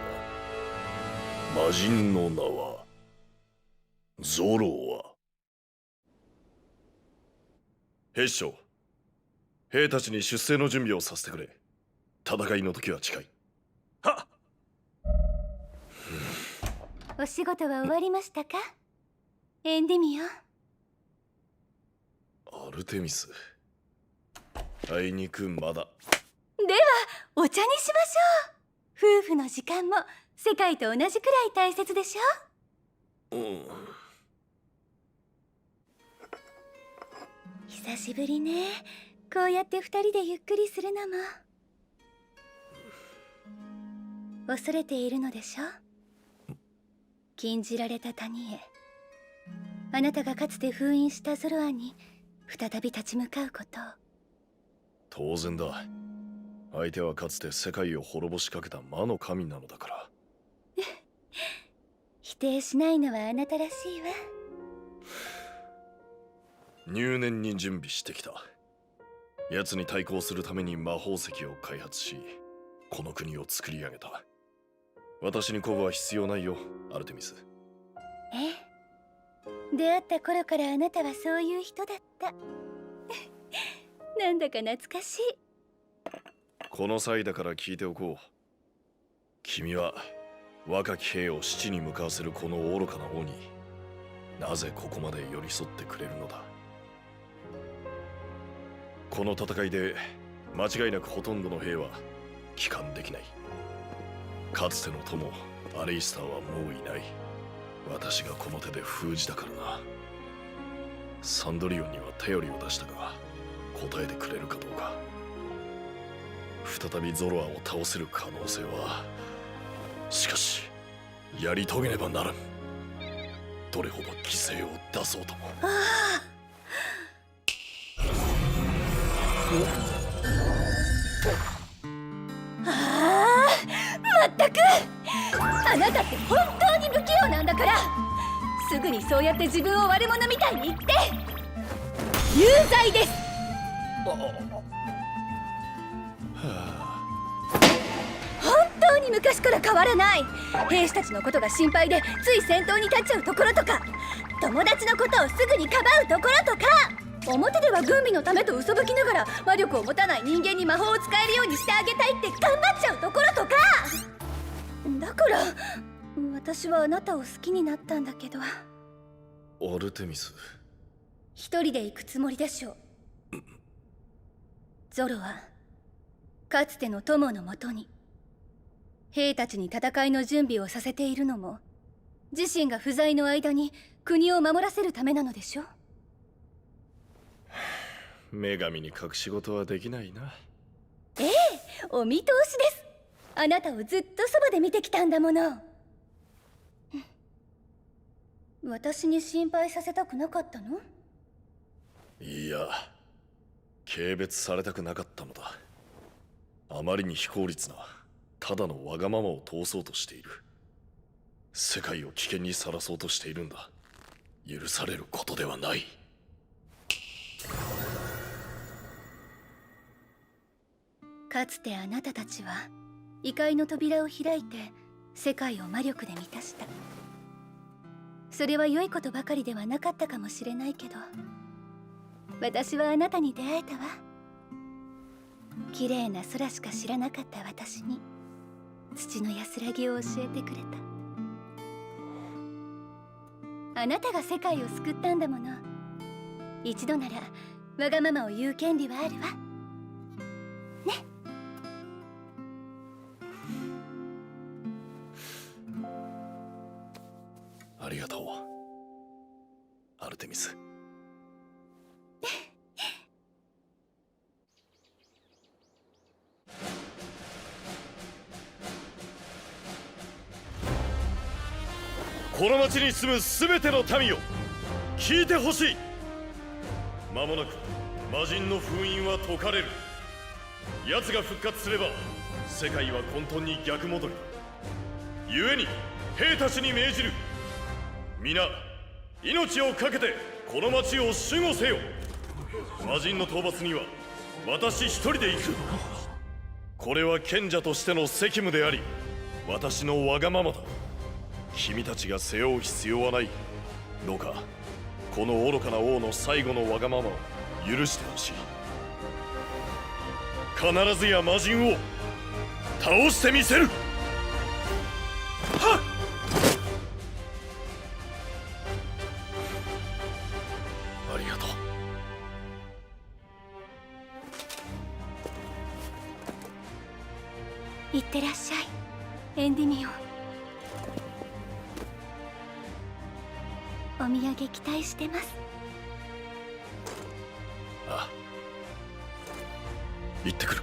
魔人の名はゾロア。兵長、兵たちに出征の準備をさせてくれ。戦いの時は近い。はっ。お仕事は終わりましたか、エンディミオン。アルテミス、あいにくまだ。ではお茶にしましょう。夫婦の時間も世界と同じくらい大切でしょ。久しぶりね。こうやって二人でゆっくりするのも。恐れているのでしょ。禁じられた谷へ、あなたがかつて封印したゾロアに再び立ち向かうことを。当然だ。相手はかつて世界を滅ぼしかけた魔の神なのだから。否定しないのはあなたらしいわ。入念に準備してきた。奴に対抗するために魔宝石を開発し、この国を作り上げた。私に鼓舞は必要ないよ、アルテミス。ええ、出会った頃からあなたはそういう人だった。なんだか懐かしい。この際だから聞いておこう。君は若き兵を死地に向かわせるこの愚かな王になぜここまで寄り添ってくれるのだ。この戦いで間違いなくほとんどの兵は帰還できない。かつての友アレイスターはもういない。私がこの手で封じたからな。サンドリオンには頼りを出したが答えてくれるかどうか。再びゾロアを倒せる可能性は、しかしやり遂げねばならん。どれほど犠牲を出そうとも。まったくあなたって本当に不器用なんだから。すぐにそうやって自分を悪者みたいに言って有罪です。本当に昔から変わらない。兵士たちのことが心配でつい先頭に立っちゃうところとか、友達のことをすぐにかばうところとか、表では軍備のためと嘘吹きながら魔力を持たない人間に魔法を使えるようにしてあげたいって頑張っちゃうところとか。だから私はあなたを好きになったんだけど。アルテミス、一人で行くつもりでしょう。ゾロはかつての友のもとに兵たちに戦いの準備をさせているのも自身が不在の間に国を守らせるためなのでしょ。女神に隠し事はできないな。ええ、お見通しです。あなたをずっとそばで見てきたんだもの。私に心配させたくなかったの？いや、軽蔑されたくなかったのだ。あまりに非効率なただのわがままを通そうとしている。世界を危険にさらそうとしているんだ。許されることではない。かつてあなたたちは異界の扉を開いて世界を魔力で満たした。それは良いことばかりではなかったかもしれないけど、私はあなたに出会えたわ。綺麗な空しか知らなかった私に土の安らぎを教えてくれた。あなたが世界を救ったんだもの。一度ならわがままを言う権利はあるわね。ありがとう、アルテミス。この町に住む全ての民よ、聞いてほしい。間もなく魔人の封印は解かれる。奴が復活すれば世界は混沌に逆戻り。故に兵たちに命じる。皆命を懸けてこの町を守護せよ。魔人の討伐には私一人で行く。これは賢者としての責務であり、私のわがままだ。君たちが背負う必要はない。どうかこの愚かな王の最後のわがままを許してほしい。必ずや魔人を倒してみせる。はっ！ありがとう。いってらっしゃい、エンディミオン。お土産期待してます。ああ、行ってくる。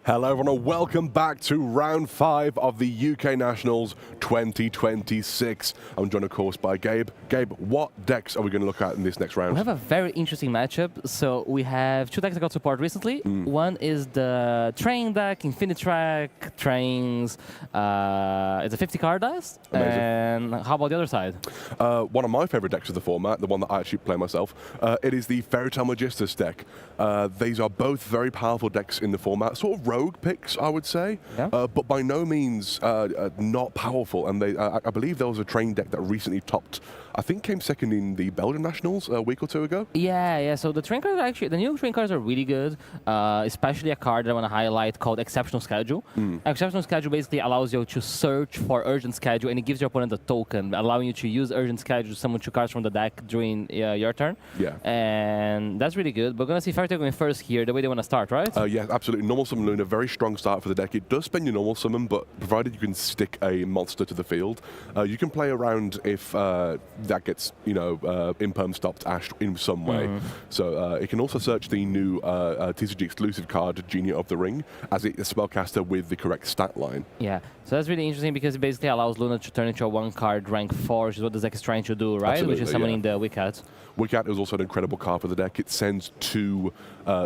Hello everyone and welcome back to round 5 of the UK Nationals 2026. I'm joined of course by Gabe. Gabe, what decks are we going to look at in this next round? We have a very interesting matchup. So we have two decks that got support recently. One is the train deck, Infinitrack, trains. It's a 50 card dice. Amazing. And how about the other side? One of my favorite decks of the format, the one that I actually play myself, it is the Fairy Tale Magistus deck. These are both very powerful decks in the format, sort of rogue picks, I would say, but by no means not powerful. And I believe there was a train deck that recently topped, I think came second in the Belgian Nationals a week or two ago. Yeah. So the train cards are actually, the new train cards are really good, especially a card that I want to highlight called Exceptional Schedule. Exceptional Schedule basically allows you to search for Urgent Schedule, and it gives your opponent a token, allowing you to use Urgent Schedule to summon 2 cards from the deck during your turn. Yeah. And that's really good. We're going to see Fairy Tale going first here, the way they want to start, right? Yeah, absolutely. Normal Summon Luna, very strong start for the deck. It does spend your normal summon, but provided you can stick a monster to the field, you can play around if that gets, imperm stopped Ash in some way. So it can also search the new TCG exclusive card, Genie of the Ring, as a spellcaster with the correct stat line. Yeah, so that's really interesting because it basically allows Luna to turn into a 1-card rank 4, which is what the deck is trying to do, right? Absolutely, which is summoning the Wicket. Wicket is also an incredible card for the deck. It sends 2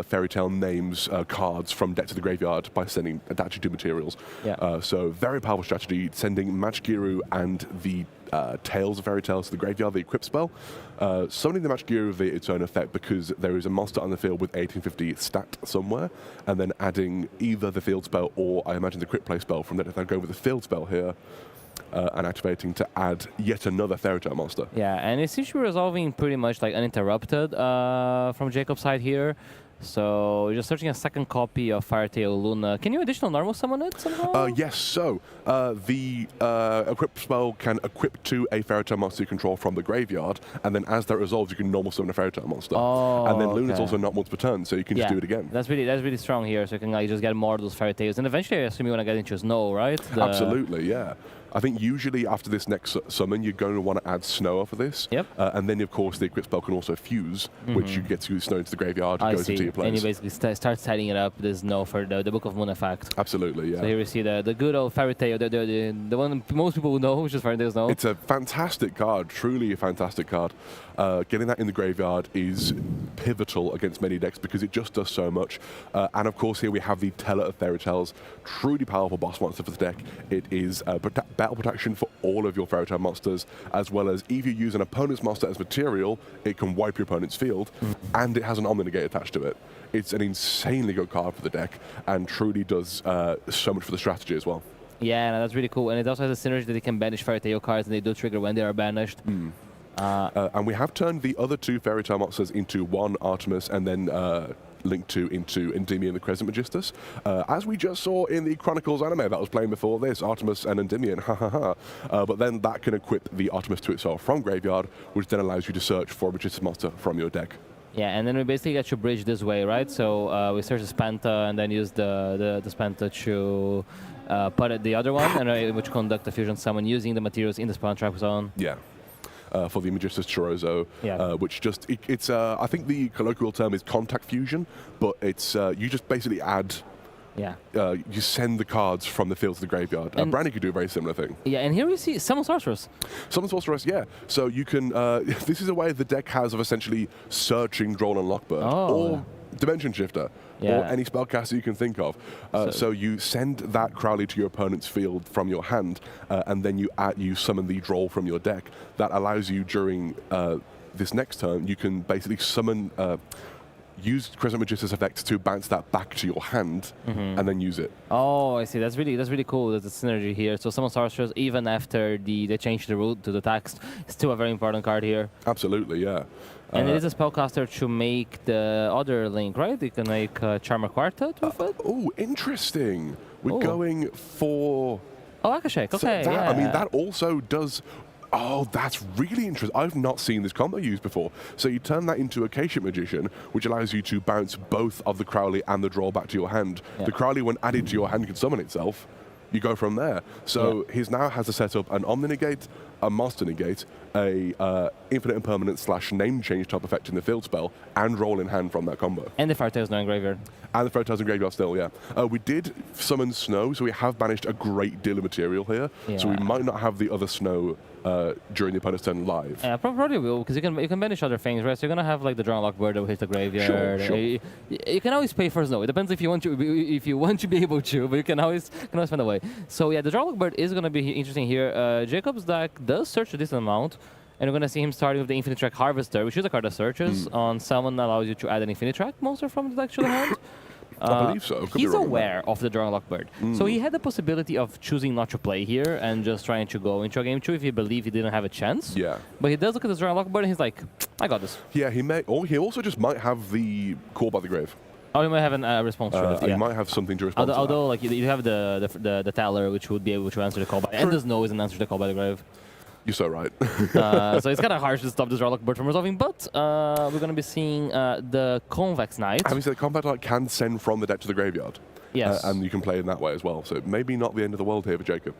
Fairy Tale names cards from deck to the graveyard by attaching 2 materials. Yeah. So very powerful strategy, sending Matchgiru and the Tales of Fairy Tales to the graveyard, the equip spell. Summoning the Matchgiru via its own effect because there is a monster on the field with 1850 stat somewhere, and then adding either the field spell or I imagine the quick play spell from that. If I go with the field spell here, and activating to add yet another Fairy Tale monster. Yeah, and it seems to be resolving pretty much like uninterrupted from Jacob's side here. So you're just searching a second copy of Fairy Tale Luna. Can you additional normal summon it somehow? Yes, so the equip spell can equip to a Fairy Tale monster you control from the graveyard, and then as that resolves, you can normal summon a Fairy Tale monster. And then Luna's also not once per turn, so you can just do it again. That's really strong here, so you can just get more of those Fairy Tales. And eventually, I assume you want to get into Snow, right? Absolutely, yeah. I think usually after this next summon, you're going to want to add Snow for this. Yep. And then, of course, the equip spell can also fuse, which you get to Snow into the graveyard, goes into your place. And you basically start setting it up, the Snow for the Book of Moon effect. Absolutely, yeah. So here we see the good old Fairy Tail, the one most people know, which is Fairy Tail Snow. It's a fantastic card, truly a fantastic card. Getting that in the graveyard is pivotal against many decks because it just does so much. And of course, here we have the Teller of Fairy Tales, truly powerful boss monster for the deck. It is battle protection for all of your Fairy Tale monsters, as well as if you use an opponent's monster as material, it can wipe your opponent's field, and it has an Omni-Negate attached to it. It's an insanely good card for the deck, and truly does so much for the strategy as well. Yeah, no, that's really cool. And it also has a synergy that it can banish Fairy Tail cards, and they do trigger when they are banished. And we have turned the other two Fairy Tale monsters into one Artemis and then linked into Endymion the Crescent Magistus. As we just saw in the Chronicles anime that was playing before this, Artemis and Endymion, but then that can equip the Artemis to itself from graveyard, which then allows you to search for a Magistus monster from your deck. Yeah, and then we basically get to bridge this way, right? So we search the Spanta and then use the Spanta to put it the other one, and which conduct a fusion summon using the materials in the spawn trap zone. Yeah. For the Magistus Chorozo, which just, it's I think the colloquial term is contact fusion, but it's, you just basically add, you send the cards from the field to the graveyard. And Brandy could do a very similar thing. Yeah, and here we see Summon Sorceress. Summon Sorceress, yeah. So you can, this is a way the deck has of essentially searching Droll and Lockbird, or Dimension Shifter, or any spellcaster you can think of. So you send that Crowley to your opponent's field from your hand, and then you summon the Droll from your deck. That allows you during this next turn, you can basically summon, use Crescent Magistus effects to bounce that back to your hand, and then use it. Oh, I see. That's really cool. There's a synergy here. So Summon Sorceress, even after they change the root to the text, is still a very important card here. Absolutely, yeah. And it is a spellcaster to make the other link, right? You can make Charmer Quartet with it. Oh, interesting. We're going for... Oh, Akashake, okay, so I mean, that also does... Oh, that's really interesting. I've not seen this combo used before. So you turn that into a Acacia Magician, which allows you to bounce both of the Crowley and the Droll back to your hand. The Crowley, when added to your hand, can summon itself. You go from there. So he now has to set up an Omni-Negate, a Monster Negate, a Infinite Impermanence / name change type effect in the field spell, and Roll in hand from that combo. And the Fairy Tail's now in graveyard. And the Fairy Tail's in graveyard still, yeah. We did summon Snow, so we have banished a great deal of material here. So we might not have the other Snow during the opponent's turn live. Yeah, probably will, because you can banish other things, right? So you're gonna have like the Drawn Lock Bird that will hit the graveyard. Sure. You can always pay for Snow. It depends if you want to be able to, but you can always find a way. So yeah, the Drawn Lock Bird is gonna be interesting here. Jacob's deck does search a decent amount. And we're going to see him starting with the Infinite Track Harvester, which is a card that searches on someone that allows you to add an Infinite Track monster from the deck to the hand. I believe so. He's aware of the Drawn Lock Bird. So he had the possibility of choosing not to play here and just trying to go into a game 2 if he believed he didn't have a chance. Yeah. But he does look at the Drawn Lock Bird and he's like, I got this. Yeah, he may. Or he also just might have the Call by the Grave. Oh, you might have a response to it. You might have something to respond to. Although like you have the Teller, which would be able to answer the Call by, and the Snow is an answer to the Call by the Grave. You're so right. So it's kind of harsh to stop this Drawn Lock Bird from resolving, but we're going to be seeing the Convex Knight. Having said, the Combat Knight can send from the deck to the graveyard. Yes. And you can play in that way as well. So maybe not the end of the world here for Jacob.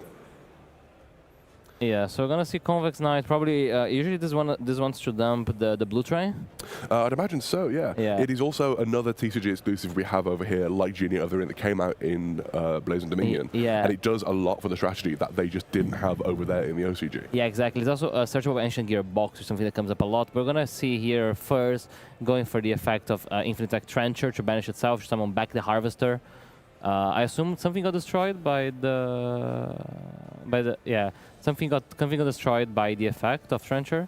Yeah, so we're gonna see Convex Knight. Probably, usually this wants to dump the blue tray. I'd imagine so. Yeah. It is also another TCG exclusive we have over here, like Genie Other that came out in Blazing Dominion. Yeah. And it does a lot for the strategy that they just didn't have over there in the OCG. Yeah, exactly. There's also a Search of Ancient Gear box, or something that comes up a lot. We're gonna see here first going for the effect of Infinite Attack Trencher to banish itself, to summon back the Harvester. I assume something got destroyed by the something got destroyed by the effect of Trencher.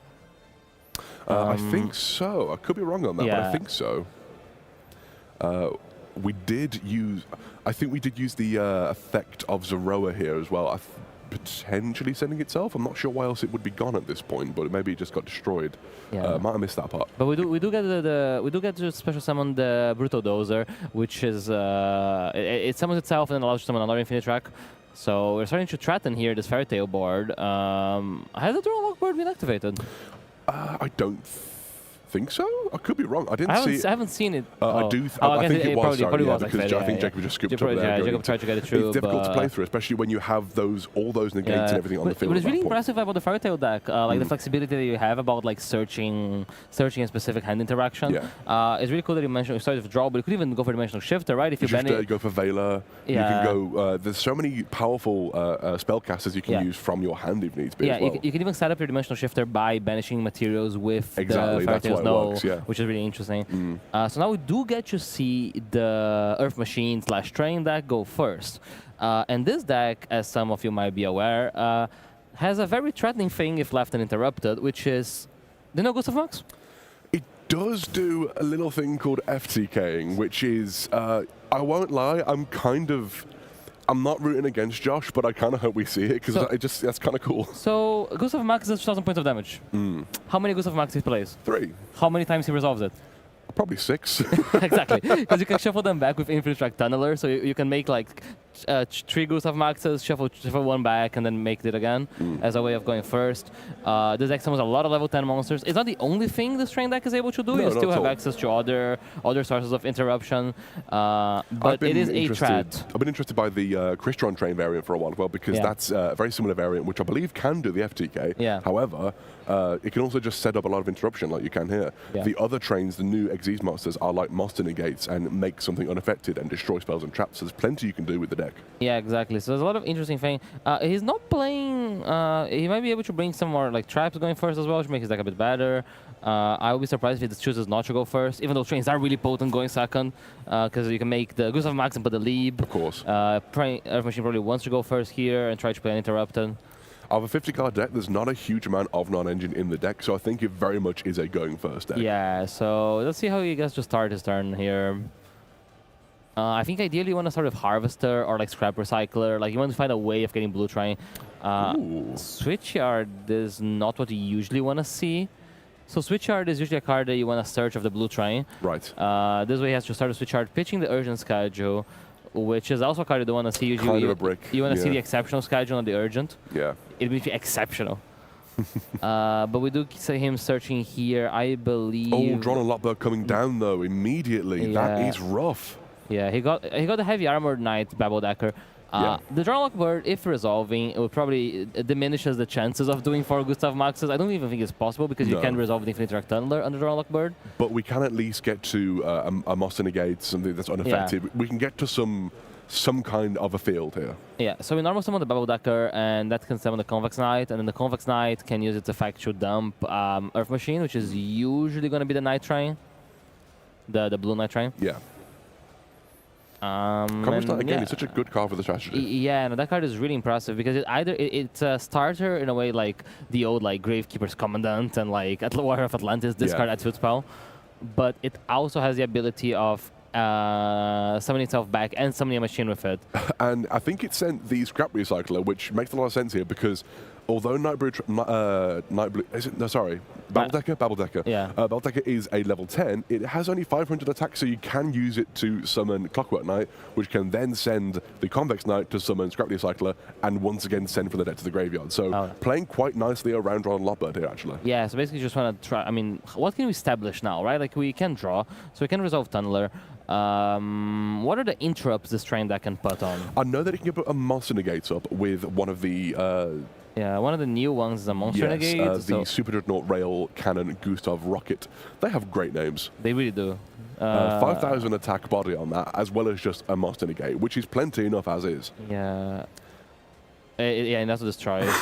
I think so. I could be wrong on that, but I think so. We did use. I think we did use the effect of Zoroa here as well. Potentially sending itself. I'm not sure why else it would be gone at this point, but maybe it just got destroyed. Yeah. Might have missed that part. But we do get to special summon the Brutal Dozer, which is it summons itself and then allows you to summon another Infinite Track. So we're starting to threaten here this Fairy Tail board. Has the Drawn Lock Bird been activated? I don't think so. I could be wrong. I didn't see it. I haven't seen it. I do. I think it was. Sorry, because I think Jacob just scooped up there. Jacob tried to get it through. It's difficult to play through, especially when you have all those negates and everything on the field. But it's really impressive about the Fairy Tail deck, like the flexibility that you have about like searching a specific hand interaction. It's really cool that you mentioned you started with draw, but you could even go for Dimensional Shifter, right? If you ban it, you go for Veiler. You can go. There's so many powerful spellcasters you can use from your hand if needs be. Yeah, as well. you can even set up your Dimensional Shifter by banishing materials with the Fairy Tail's No, which is really interesting. So now we do get to see the Earth Machine / Train deck go first. And this deck, as some of you might be aware, has a very threatening thing if left uninterrupted, which is the No Ghost of Mox. It does do a little thing called FTKing, which is, I won't lie, I'm not rooting against Josh, but I kind of hope we see it because that's kind of cool. So Ghost of Max does 2,000 points of damage. How many Ghost of Max he plays? 3. How many times he resolves it? Probably 6. Exactly, because you can shuffle them back with Infinite Track Tunneler, so you can make like 3 Ghost of Maxes, shuffle one back, and then make it again as a way of going first. This deck summons a lot of level 10 monsters. It's not the only thing this train deck is able to do. You still have access to other sources of interruption, but it is a threat. I've been interested by the Crystron train variant for a while as well, because that's a very similar variant, which I believe can do the FTK. However, it can also just set up a lot of interruption like you can here. The other trains, the new Xyz monsters, are like monster negates and make something unaffected and destroy spells and traps. So there's plenty you can do with the deck. Yeah, exactly. So there's a lot of interesting things. He's not playing... he might be able to bring some more like traps going first as well, which makes his deck a bit better. I would be surprised if he chooses not to go first, even though trains are really potent going second, because you can make the Goose of Max and put the Leap. Of course. Earth Machine probably wants to go first here and try to play uninterrupted. Out of a 50-card deck, there's not a huge amount of non-engine in the deck, so I think it very much is a going first deck. Yeah, so let's see how he gets to start his turn here. I think ideally you want to start with Harvester or like Scrap Recycler. Like you want to find a way of getting blue train. Switchyard is not what you usually want to see. So Switchyard is usually a card that you want to search of the blue train. Right. This way he has to start a Switchyard, pitching the Urgent Schedule, which is also a card you don't want to see. Usually kind of a brick. You want to see the Exceptional Schedule and the Urgent. Yeah. It will be exceptional. But we do see him searching here, I believe. Oh, Drawn and Lockbird coming down though immediately. That is rough. Yeah, he got the Heavy Armored Knight Babel Decker. The Drawn Lockbird, if resolving, it would probably diminishes the chances of doing 4 Gustav Maxes. I don't even think it's possible because you can resolve the Infinite Track Tunneler under Drawn Lockbird. But we can at least get to a Monster Negate, something that's unaffected. We can get to some kind of a field here. Yeah, so we normally summon the Babel Decker, and that can summon the Convex Knight, and then the Convex Knight can use its effect to dump Earth Machine, which is usually going to be the Night Train, the blue Night Train. Yeah. Convex Knight, again, it's such a good card for the strategy. Yeah, no, that card is really impressive because it's a starter in a way like the old like Gravekeeper's Commandant and like Warrior of Atlantis, discard at field spell, but it also has the ability of summoning itself back and summoning a machine with it. And I think it sent the Scrap Recycler, which makes a lot of sense here because although Babel Decker. Yeah. Babel Decker is a level 10. It has only 500 attack, so you can use it to summon Clockwork Knight, which can then send the Convex Knight to summon Scrap Recycler, and once again send from the deck to the graveyard. So playing quite nicely around Drawn Lockbird here, actually. Yeah. So basically, just want to try. I mean, what can we establish now, right? Like we can draw, so we can resolve Tunneler. What are the interrupts this train that can put on? I know that it can put a Monster Negate up with one of the. One of the new ones is a Monster Negate. The Super Dreadnought Rail Cannon Gustav Rocket. They have great names. They really do. 5,000 attack body on that, as well as just a Monster Negate, which is plenty enough as is. Yeah. And that's what this tries.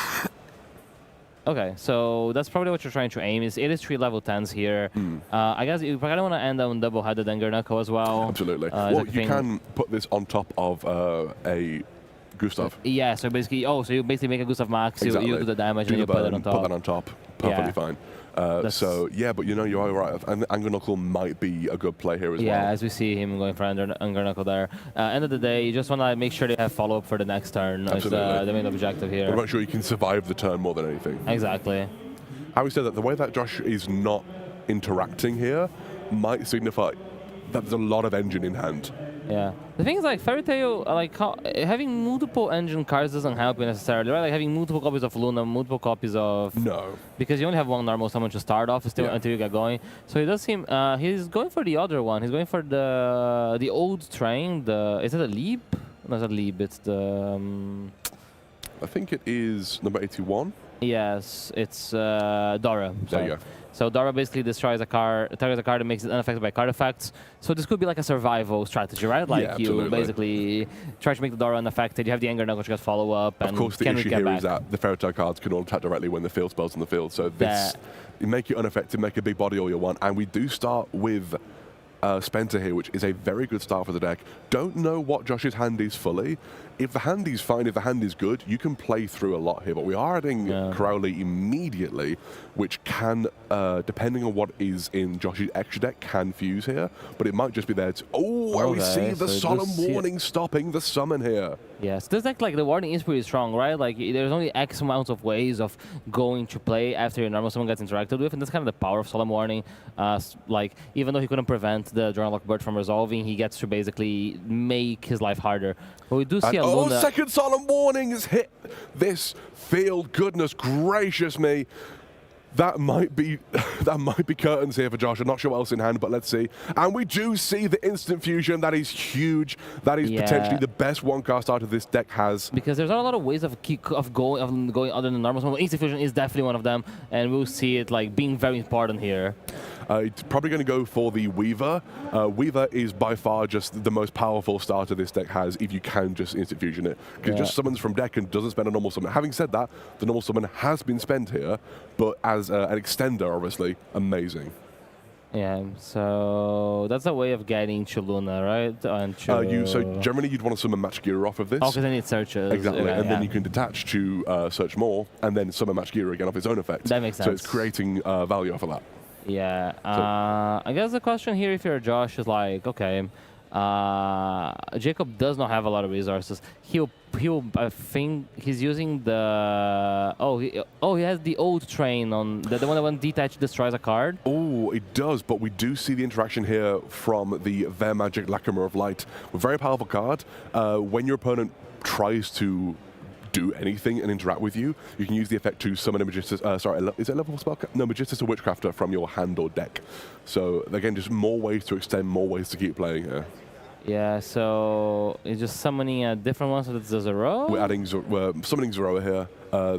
Okay, so that's probably what you're trying to aim. It is 3 level 10s here. I guess you probably want to end on double-headed Engernuckle as well. Absolutely. Well, you can put this on top of a Gustav. Yeah, so basically, so you basically make a Gustav Max, you do the damage, and you put it on top. Put that on top. Perfectly fine. So, yeah, but you know, you're right. And Engernuckle might be a good play here as well. Yeah, as we see him going for Engernuckle there. End of the day, you just want to make sure they have follow-up for the next turn. Absolutely. It's the main objective here. Make sure you can survive the turn more than anything. Exactly. Having said that, the way that Josh is not interacting here might signify that there's a lot of engine in hand. Yeah. The thing is, like, Fairy Tail, like, having multiple engine cards doesn't help you necessarily, right? Like, having multiple copies of Luna, multiple copies of... No. Because you only have one normal summon to start off still until you get going. So it does seem... he's going for the other one. He's going for the old train. Is it a Leap? No, it's not Leap. It's the... I think it is number 81. Yes, it's Dora. There you go. So Dora basically destroys a card, targets a card and makes it unaffected by card effects. So this could be like a survival strategy, right? Like you basically try to make the Dora unaffected. You have the Anger Knuckle to get follow up. And of course, the issue here is that the Fairy Tail cards can all attack directly when the field spell's on the field. So this, you make it unaffected, make a big body all you want. And we do start with Spencer here, which is a very good start for the deck. Don't know what Josh's hand is fully. If the hand is fine, if the hand is good, you can play through a lot here. But we are adding Crowley immediately, which can, depending on what is in Josh's extra deck, can fuse here. But it might just be there to... Oh, we see the Solemn Warning stopping the summon here. Yes, this deck, like, the warning is pretty strong, right? Like, there's only X amount of ways of going to play after your normal summon gets interacted with, and that's kind of the power of Solemn Warning. Like, even though he couldn't prevent the Journal Bird from resolving, he gets to basically make his life harder. But we do see a Luna... second Solemn Warning has hit this field. Goodness gracious me. That might be curtains here for Josh. I'm not sure what else in hand, but let's see. And we do see the instant fusion. That is huge. That is potentially the best one-card starter this deck has. Because there's not a lot of ways of going other than normal summon. Instant fusion is definitely one of them, and we'll see it like being very important here. It's probably going to go for the Weaver. Weaver is by far just the most powerful starter this deck has if you can just instant fusion it. Because it just summons from deck and doesn't spend a normal summon. Having said that, the normal summon has been spent here, but as an extender, obviously, amazing. Yeah, so that's a way of getting to Luna, right? And so generally you'd want to summon Match Gear off of this. Oh, because then it searches. Exactly, and then you can detach to search more, and then summon Match Gear again off its own effect. That makes sense. So it's creating value off of that. Yeah, I guess the question here, if you're Josh, is like, okay, Jacob does not have a lot of resources. He'll I think he's using the he has the old train on the one that when detach destroys a card. Oh, it does, but we do see the interaction here from the Their Magic Lacrima of Light. A very powerful card. When your opponent tries to do anything and interact with you, you can use the effect to summon a Magistus, is it level spell? No, Magistus or Witchcrafter from your hand or deck. So again, just more ways to extend, more ways to keep playing here. Yeah, so it's just summoning a different one, so that's the Zero? We're summoning Zoroa here.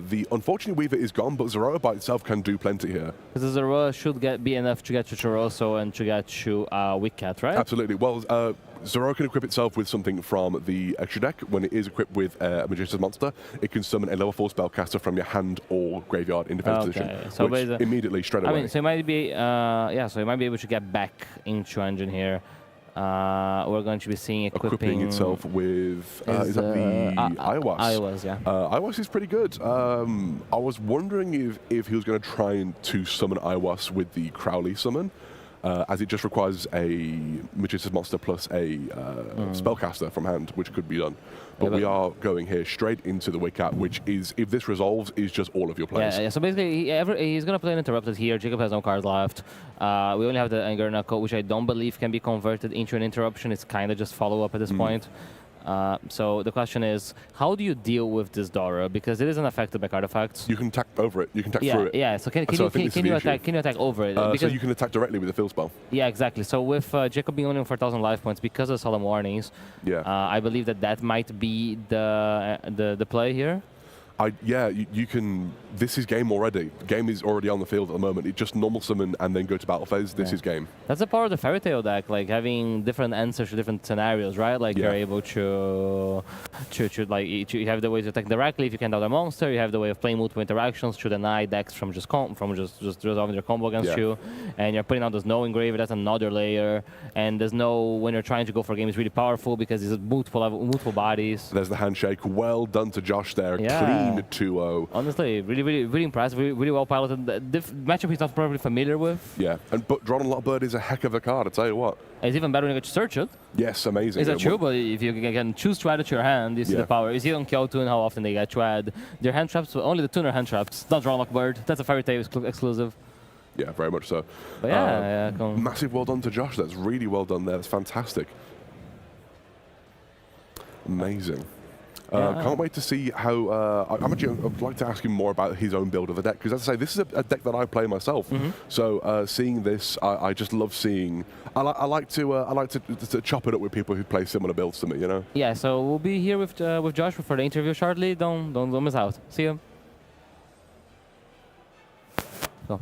The unfortunate Weaver is gone, but Zoroa by itself can do plenty here. Because the Zoroa should be enough to get to Choroso and to get to Wickcat, right? Absolutely. Well, Zoroa can equip itself with something from the extra deck. When it is equipped with a Magistus monster, it can summon a level 4 spellcaster from your hand or graveyard in defense position, so which immediately, straight away. I mean, so it might be, so it might be able to get back into engine here. We're going to be seeing equipping itself with is that the Iwas? Iwas, yeah. Iwas is pretty good. I was wondering if he was going to try to summon Iwas with the Crowley summon, as it just requires a Magistus monster plus a spellcaster from hand, which could be done. But we are going here straight into the Wickcat, which is, if this resolves, is just all of your plays. Yeah, so basically, he's going to play an Interrupted here. Jacob has no cards left. We only have the Anger Knuckle, which I don't believe can be converted into an interruption. It's kind of just follow-up at this point. So the question is, how do you deal with this Dora? Because it isn't affected by card effects. You can attack over it. You can attack through it. Yeah, so can you attack over it? So you can attack directly with the field spell. Yeah, exactly. So with Jacob being only 4,000 life points because of Solemn Warnings, I believe that might be the play here. You can. This is game already. Game is already on the field at the moment. It just normal summon and then go to battle phase. This is game. That's the power of the Fairy Tail deck, like having different answers to different scenarios, right? Like you're able to you have the way to attack directly if you can doubt a monster. You have the way of playing multiple interactions to deny decks from just resolving their combo against you, and you're putting out this No Engraver. That's another layer, and there's no when you're trying to go for a game is really powerful because it's multiple bodies. There's the handshake. Well done to Josh there. Clean 2-0. Honestly, really impressive, really well piloted. The matchup he's not probably familiar with. Yeah, but Drawn Unlocked Bird is a heck of a card, I tell you what. It's even better when you get to search it. Yes, amazing. Is that true? But if you can choose to add it to your hand, you see the power. You see on Kyoto and how often they get to add their hand traps, only the tuner hand traps, not Drawn Unlocked Bird. That's a Fairy Tail exclusive. Yeah, very much so. But massive well done to Josh. That's really well done there. That's fantastic. Amazing. Can't wait to see how. I'd like to ask him more about his own build of the deck, because as I say, this is a deck that I play myself. So seeing this, I just love seeing. I like to chop it up with people who play similar builds to me. You know. Yeah. So we'll be here with Josh for the interview shortly. Don't miss out. See you. So.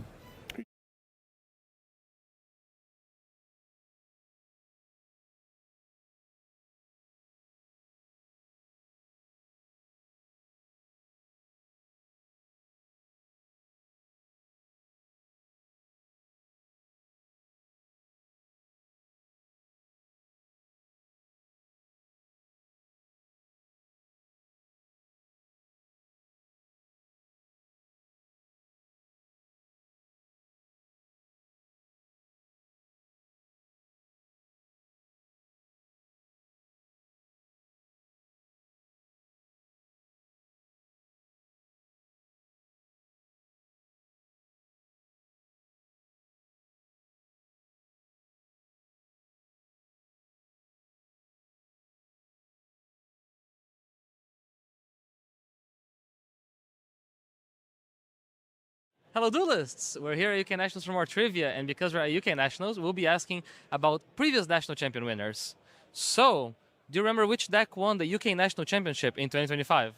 Hello duelists! We're here at UK Nationals for more trivia, and because we're at UK Nationals, we'll be asking about previous national champion winners. So, do you remember which deck won the UK National Championship in 2025?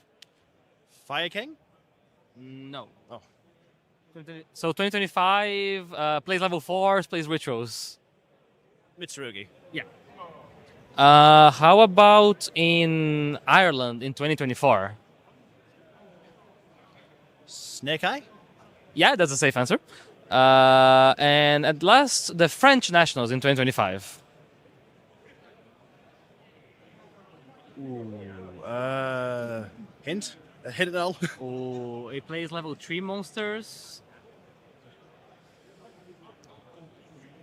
Fire King? No. Oh. So 2025 plays level 4s, plays rituals. Mitsurugi. Yeah. How about in Ireland in 2024? Snake Eye? Yeah, that's a safe answer. And at last, the French nationals in 2025. Hint? Hit it all. Oh, it plays level 3 monsters.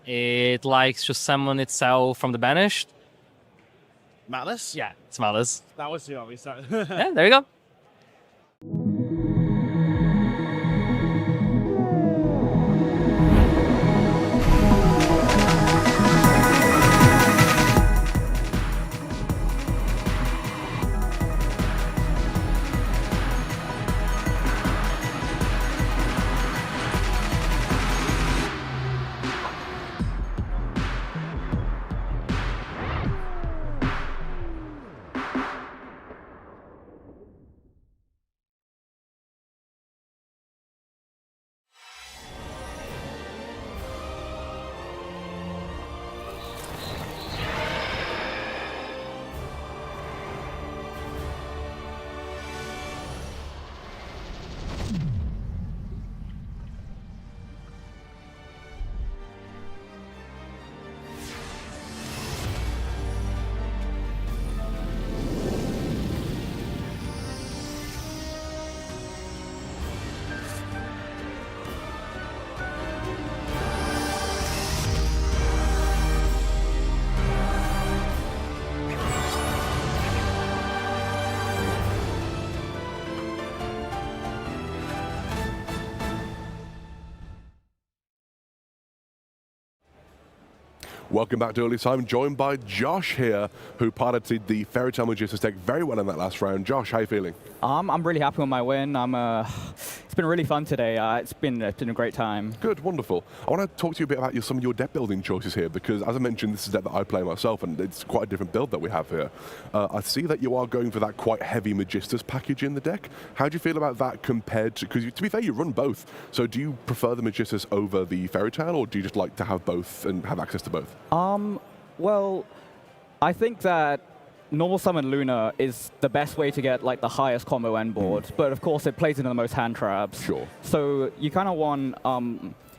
It likes to summon itself from the banished. Malice? Yeah, it's Malice. That was the obvious. Yeah, there you go. Welcome back to Early Time, joined by Josh here, who piloted the Fairy Tale Magician's deck very well in that last round. Josh, how are you feeling? I'm really happy with my win. It's been really fun today. It's been a great time. Good, wonderful. I want to talk to you a bit about some of your deck building choices here, because as I mentioned, this is a deck that I play myself, and it's quite a different build that we have here. I see that you are going for that quite heavy Magistas package in the deck. How do you feel about that compared to, because to be fair, you run both. So do you prefer the Magistas over the Fairy Tale, or do you just like to have both and have access to both? Well, I think that normal summon Luna is the best way to get like the highest combo end board, but of course it plays into the most hand traps. Sure. So you kind of want,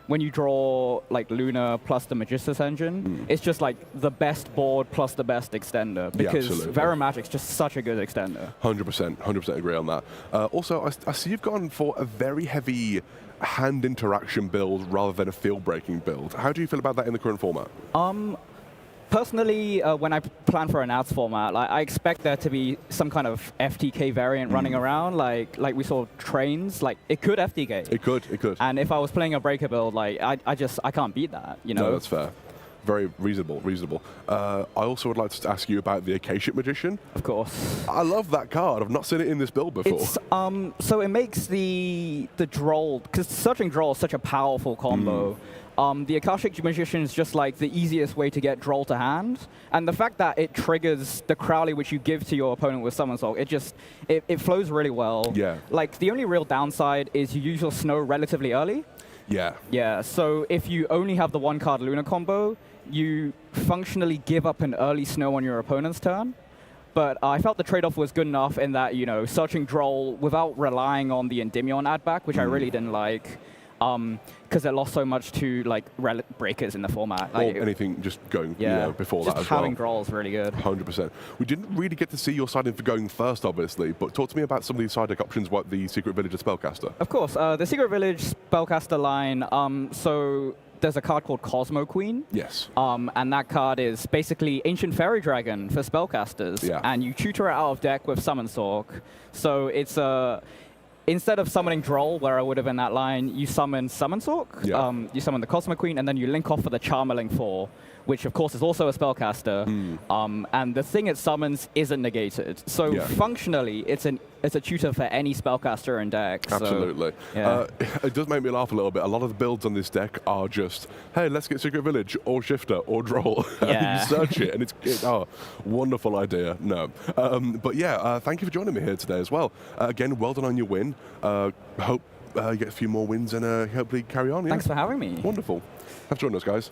when you draw like Luna plus the Magistas engine, it's just like the best board plus the best extender, because Vera Magic's just such a good extender. 100% agree on that. Also, I see you've gone for a very heavy hand interaction build rather than a field breaking build. How do you feel about that in the current format? Personally, when I plan for an outs format, I expect there to be some kind of FTK variant running around, like we saw trains. Like it could FTK. It could. And if I was playing a breaker build, like I can't beat that. You know. No, that's fair. Very reasonable, reasonable. I also would like to ask you about the Acacia Magician. Of course. I love that card. I've not seen it in this build before. It's, so it makes the Droll, because Searching Droll is such a powerful combo. The Akashic Magician is just like the easiest way to get Droll to hand. And the fact that it triggers the Crowley which you give to your opponent with Summon Soul, it flows really well. Yeah. Like, the only real downside is you use your Snow relatively early. Yeah. Yeah, so if you only have the one card Luna combo, you functionally give up an early Snow on your opponent's turn. But I felt the trade-off was good enough in that, you know, Searching Droll without relying on the Endymion add-back, which I really didn't like, because it lost so much to, like, breakers in the format. Like, or anything just going before that as well. Just having Droll is really good. 100%. We didn't really get to see your side in for going first, obviously, but talk to me about some of these side deck options, like the Secret Village of Spellcaster. Of course. The Secret Village Spellcaster line, so there's a card called Cosmo Queen. Yes. And that card is basically Ancient Fairy Dragon for spellcasters. Yeah. And you tutor it out of deck with Summon Sork. So it's instead of summoning Droll, where I would have in that line, you summon Summon Sork. Yeah. You summon the Cosmo Queen, and then you link off for the Charmerling 4, which of course is also a spellcaster. And the thing it summons isn't negated. So functionally, it's a tutor for any spellcaster in deck. Absolutely. So, it does make me laugh a little bit. A lot of the builds on this deck are just, hey, let's get Secret Village, or Shifter, or Droll. Yeah. You search it, and it's wonderful idea. No. But yeah, thank you for joining me here today as well. Again, well done on your win. Hope you get a few more wins and hopefully carry on. Yeah? Thanks for having me. Wonderful. Have joined us, guys.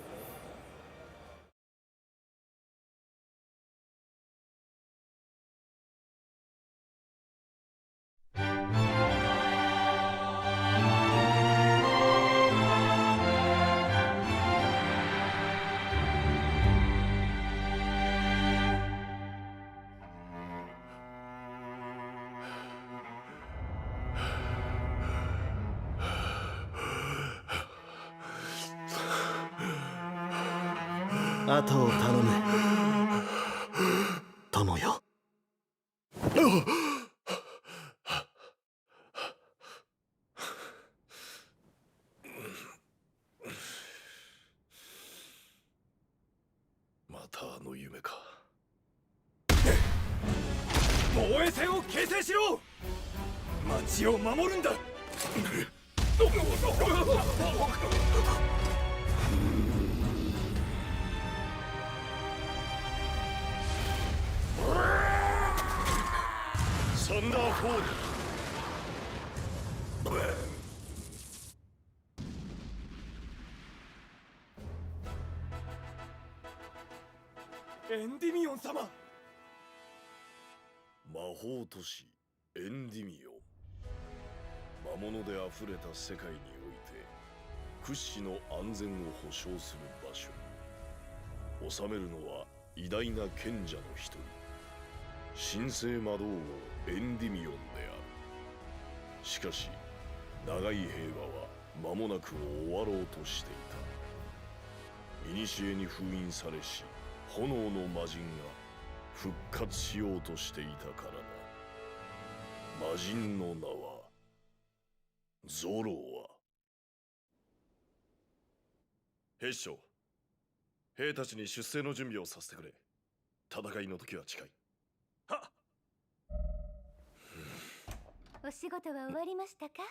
お仕事は終わりましたか？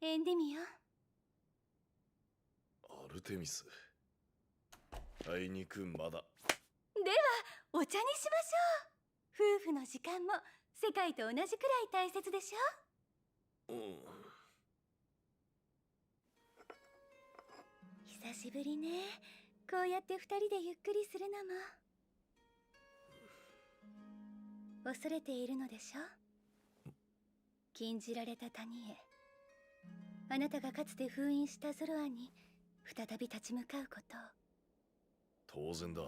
エンディミオン。アルテミス。あいにくまだ。ではお茶にしましょう。夫婦の時間も世界と同じくらい大切でしょ。久しぶりね。こうやって二人でゆっくりするのも。恐れているのでしょ。禁じられた谷へ。あなたがかつて封印したゾロアに再び立ち向かうことを。当然だ。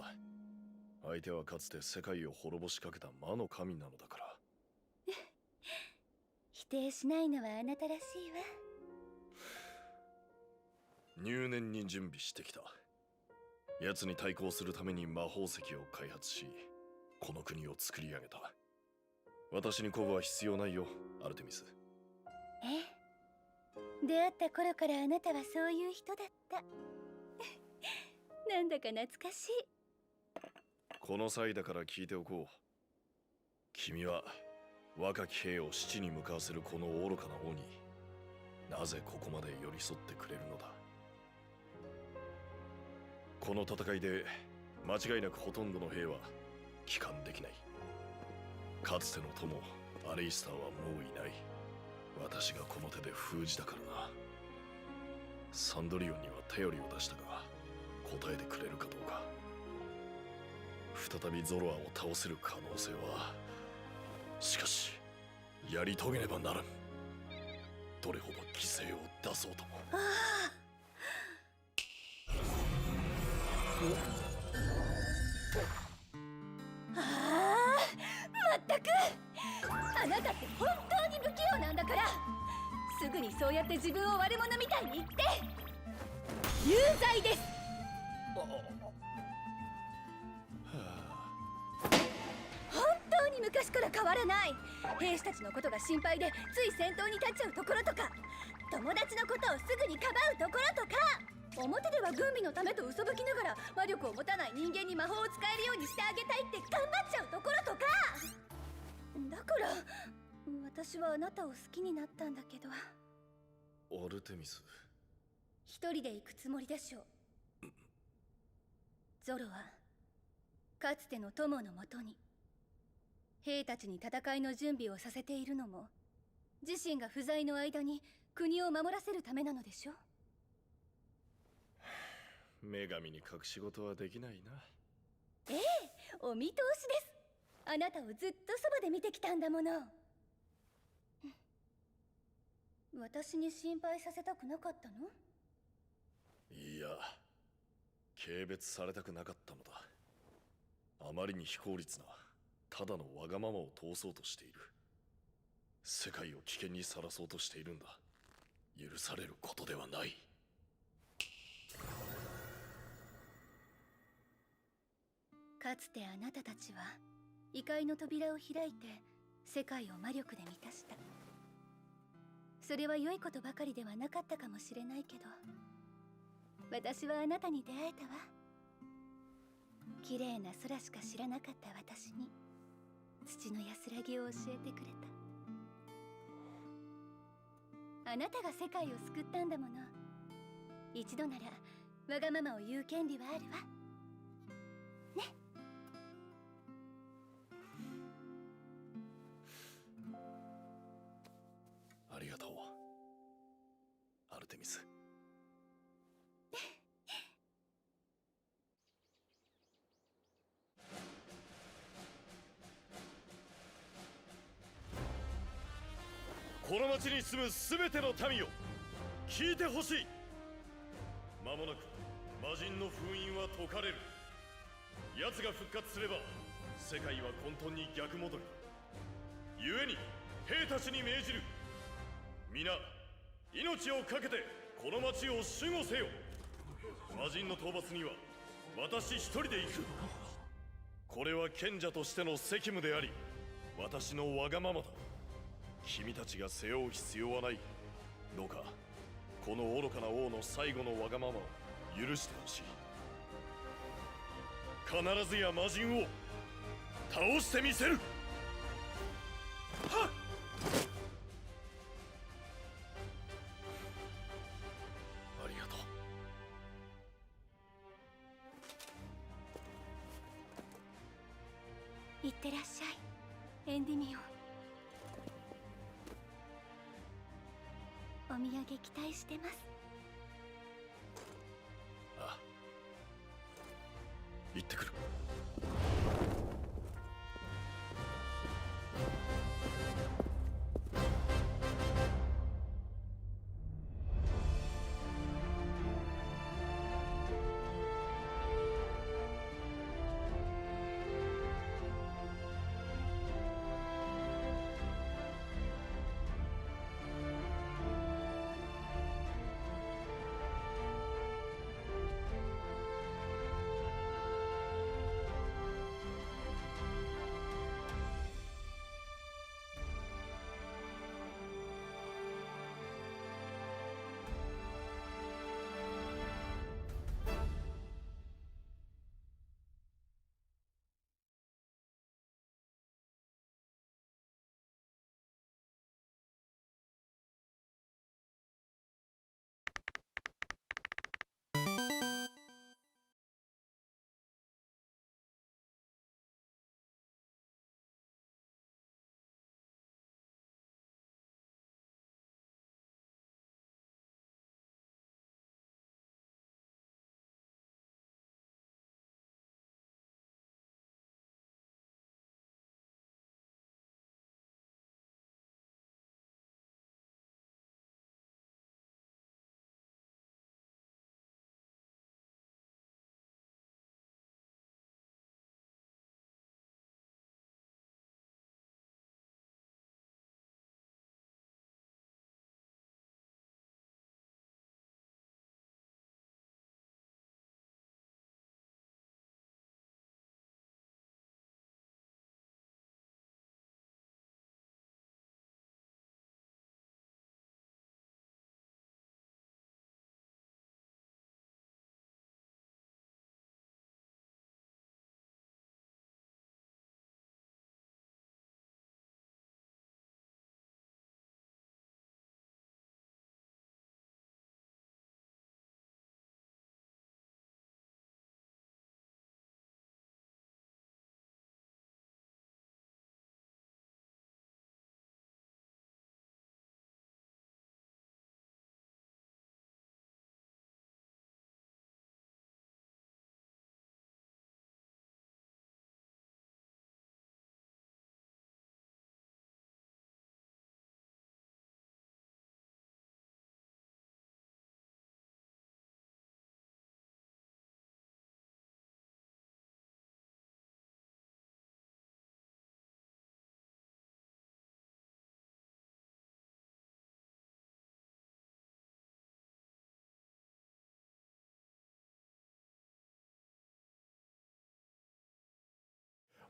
相手はかつて世界を滅ぼしかけた魔の神なのだから。否定しないのはあなたらしいわ。入念に準備してきた。奴に対抗するために魔法石を開発し、この国を作り上げた。私に鼓舞は必要ないよ、アルテミス。出会った頃からあなたはそういう人だった。なんだか懐かしい。この際だから聞いておこう。君は若き兵を死地に向かわせるこの愚かな王になぜここまで寄り添ってくれるのだ。この戦いで間違いなくほとんどの兵は帰還できない。かつての友アレイスターはもういない。私がこの手で封じたからな。サンドリオンには頼りを出したが答えてくれるかどうか。再びゾロアを倒せる可能性はしかしやり遂げねばならん。どれほど犠牲を出そうとも。まったくあなたって本当に不器用なんだから、すぐにそうやって自分を悪者みたいに言って。有罪です。本当に昔から変わらない。兵士たちのことが心配でつい先頭に立っちゃうところとか、友達のことをすぐにかばうところとか、表では軍備のためと嘘吹きながら魔力を持たない人間に魔法を使えるようにしてあげたいって頑張っちゃうところとか。だから私はあなたを好きになったんだけど。アルテミス、一人で行くつもりでしょう。ゾロはかつての友のもとに兵たちに戦いの準備をさせているのも自身が不在の間に国を守らせるためなのでしょ。女神に隠し事はできないな。ええ、お見通しです。あなたをずっとそばで見てきたんだもの。私に心配させたくなかったの？いや、軽蔑されたくなかったのだ。あまりに非効率なただのわがままを通そうとしている。世界を危険にさらそうとしているんだ。許されることではない。かつてあなたたちは異界の扉を開いて世界を魔力で満たした。それは良いことばかりではなかったかもしれないけど、私はあなたに出会えたわ。綺麗な空しか知らなかった私に土の安らぎを教えてくれた。あなたが世界を救ったんだもの。一度ならわがままを言う権利はあるわね。ありがとう、アルテミス。この町に住む全ての民よ、聞いてほしい。間もなく魔人の封印は解かれる。奴が復活すれば世界は混沌に逆戻り。故に兵たちに命じる。皆命を懸けてこの町を守護せよ。魔人の討伐には私一人で行く。これは賢者としての責務であり、私のわがままだ。君たちが背負う必要はない。どうかこの愚かな王の最後のわがままを許してほしい。必ずや魔人を倒してみせる。はっ！ありがとう。いってらっしゃい、エンディミオン。お土産期待してます。ああ、行ってくる。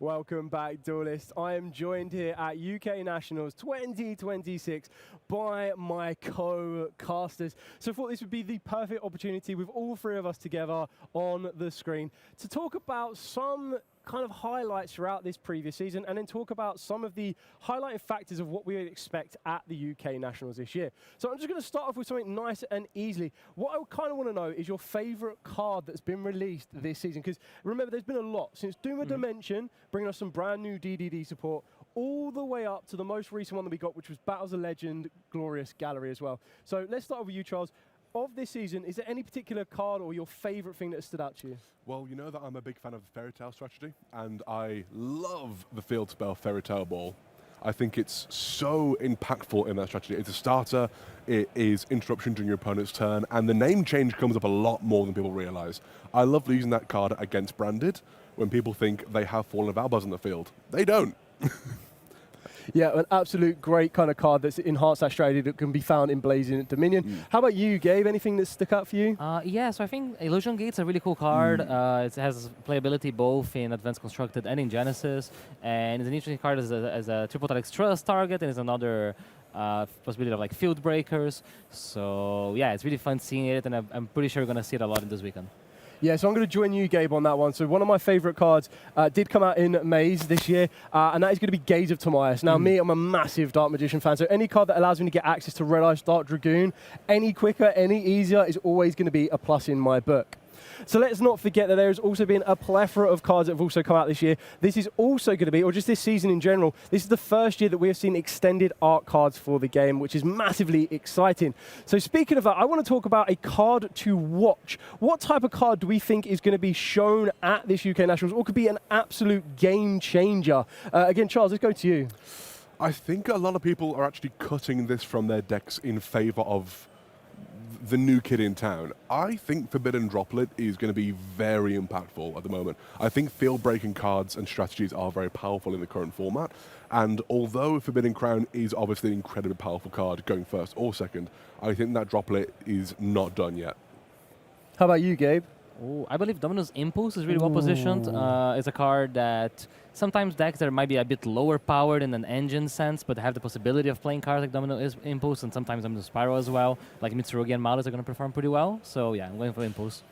Welcome back, Duelists. I am joined here at UK Nationals 2026 by my co-casters. So I thought this would be the perfect opportunity with all three of us together on the screen to talk about some kind of highlights throughout this previous season and then talk about some of the highlighting factors of what we would expect at the UK Nationals this year. So I'm just going to start off with something nice and easily. What I kind of want to know is your favourite card that's been released this season, because remember there's been a lot since Doom of Dimension, bringing us some brand new DDD support, all the way up to the most recent one that we got, which was Battles of Legend Glorious Gallery as well. So let's start with you, Charles. Of this season, is there any particular card or your favourite thing that has stood out to you? Well, you know that I'm a big fan of the Fairy Tale strategy, and I love the field spell Fairy Tale Ball. I think it's so impactful in that strategy. It's a starter, it is interruption during your opponent's turn, and the name change comes up a lot more than people realise. I love using that card against Branded when people think they have Fallen Valbars on the field. They don't. Yeah, an absolute great kind of card that's enhanced that strategy that can be found in Blazing Dominion. How about you, Gabe? Anything that stuck out for you? Yeah, so I think Illusion Gate's a really cool card. It has playability both in Advanced Constructed and in Genesis, and it's an interesting card as a triple Tactics Trust target, and it's another possibility of like Field Breakers. So yeah, it's really fun seeing it, and I'm pretty sure we're going to see it a lot in this weekend. Yeah, so I'm going to join you, Gabe, on that one. So one of my favourite cards did come out in Maze this year, and that is going to be Gaze of Timaeus. Now, me, I'm a massive Dark Magician fan, so any card that allows me to get access to Red Ice Dark Dragoon any quicker, any easier, is always going to be a plus in my book. So let's not forget that there has also been a plethora of cards that have also come out this year. This is also going to be, or just this season in general, this is the first year that we have seen extended art cards for the game, which is massively exciting. So speaking of that, I want to talk about a card to watch. What type of card do we think is going to be shown at this UK Nationals, or could be an absolute game changer? Again, Charles, let's go to you. I think a lot of people are actually cutting this from their decks in favour of the new kid in town. I think Forbidden Droplet is going to be very impactful at the moment. I think field-breaking cards and strategies are very powerful in the current format, and although Forbidden Crown is obviously an incredibly powerful card going first or second, I think that Droplet is not done yet. How about you, Gabe? Oh, I believe Domino's Impulse is really well positioned. It's a card that sometimes decks that might be a bit lower powered in an engine sense, but have the possibility of playing cards like Domino Impulse, and sometimes Domino Spiral as well. Like Mitsurugi and Malus are going to perform pretty well. So yeah, I'm going for Impulse.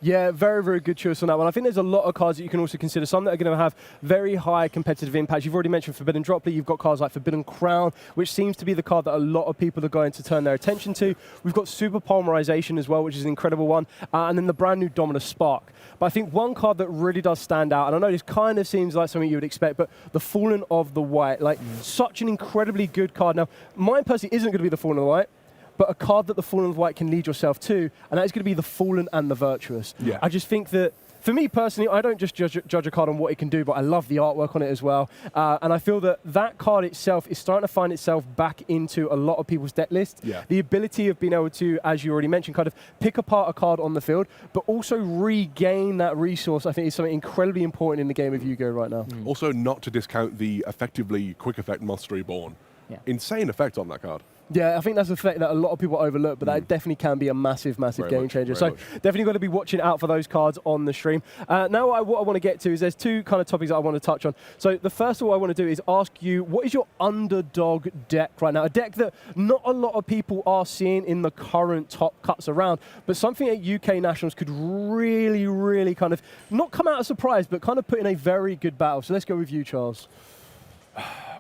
Yeah, very, very good choice on that one. I think there's a lot of cards that you can also consider. Some that are going to have very high competitive impact. You've already mentioned Forbidden Droplet. You've got cards like Forbidden Crown, which seems to be the card that a lot of people are going to turn their attention to. We've got Super Polymerization as well, which is an incredible one. And then the brand new Dominus Spark. But I think one card that really does stand out, and I know this kind of seems like something you would expect, but the Fallen of the White. Like, such an incredibly good card. Now, mine personally isn't going to be the Fallen of the White, but a card that the Fallen of White can lead yourself to, and that is going to be the Fallen and the Virtuous. Yeah. I just think that, for me personally, I don't just judge a card on what it can do, but I love the artwork on it as well. And I feel that that card itself is starting to find itself back into a lot of people's deck lists. Yeah. The ability of being able to, as you already mentioned, kind of pick apart a card on the field, but also regain that resource, I think is something incredibly important in the game of Yu-Gi-Oh! Right now. Also, not to discount the effectively quick effect Monster Reborn. Yeah. Insane effect on that card. Yeah, I think that's a fact that a lot of people overlook, but that definitely can be a massive, massive game changer. So definitely got to be watching out for those cards on the stream. Now what I want to get to is there's two kind of topics that I want to touch on. So the first of all I want to do is ask you, what is your underdog deck right now? A deck that not a lot of people are seeing in the current top cuts around, but something at UK Nationals could really, really kind of not come out as a surprise, but kind of put in a very good battle. So let's go with you, Charles.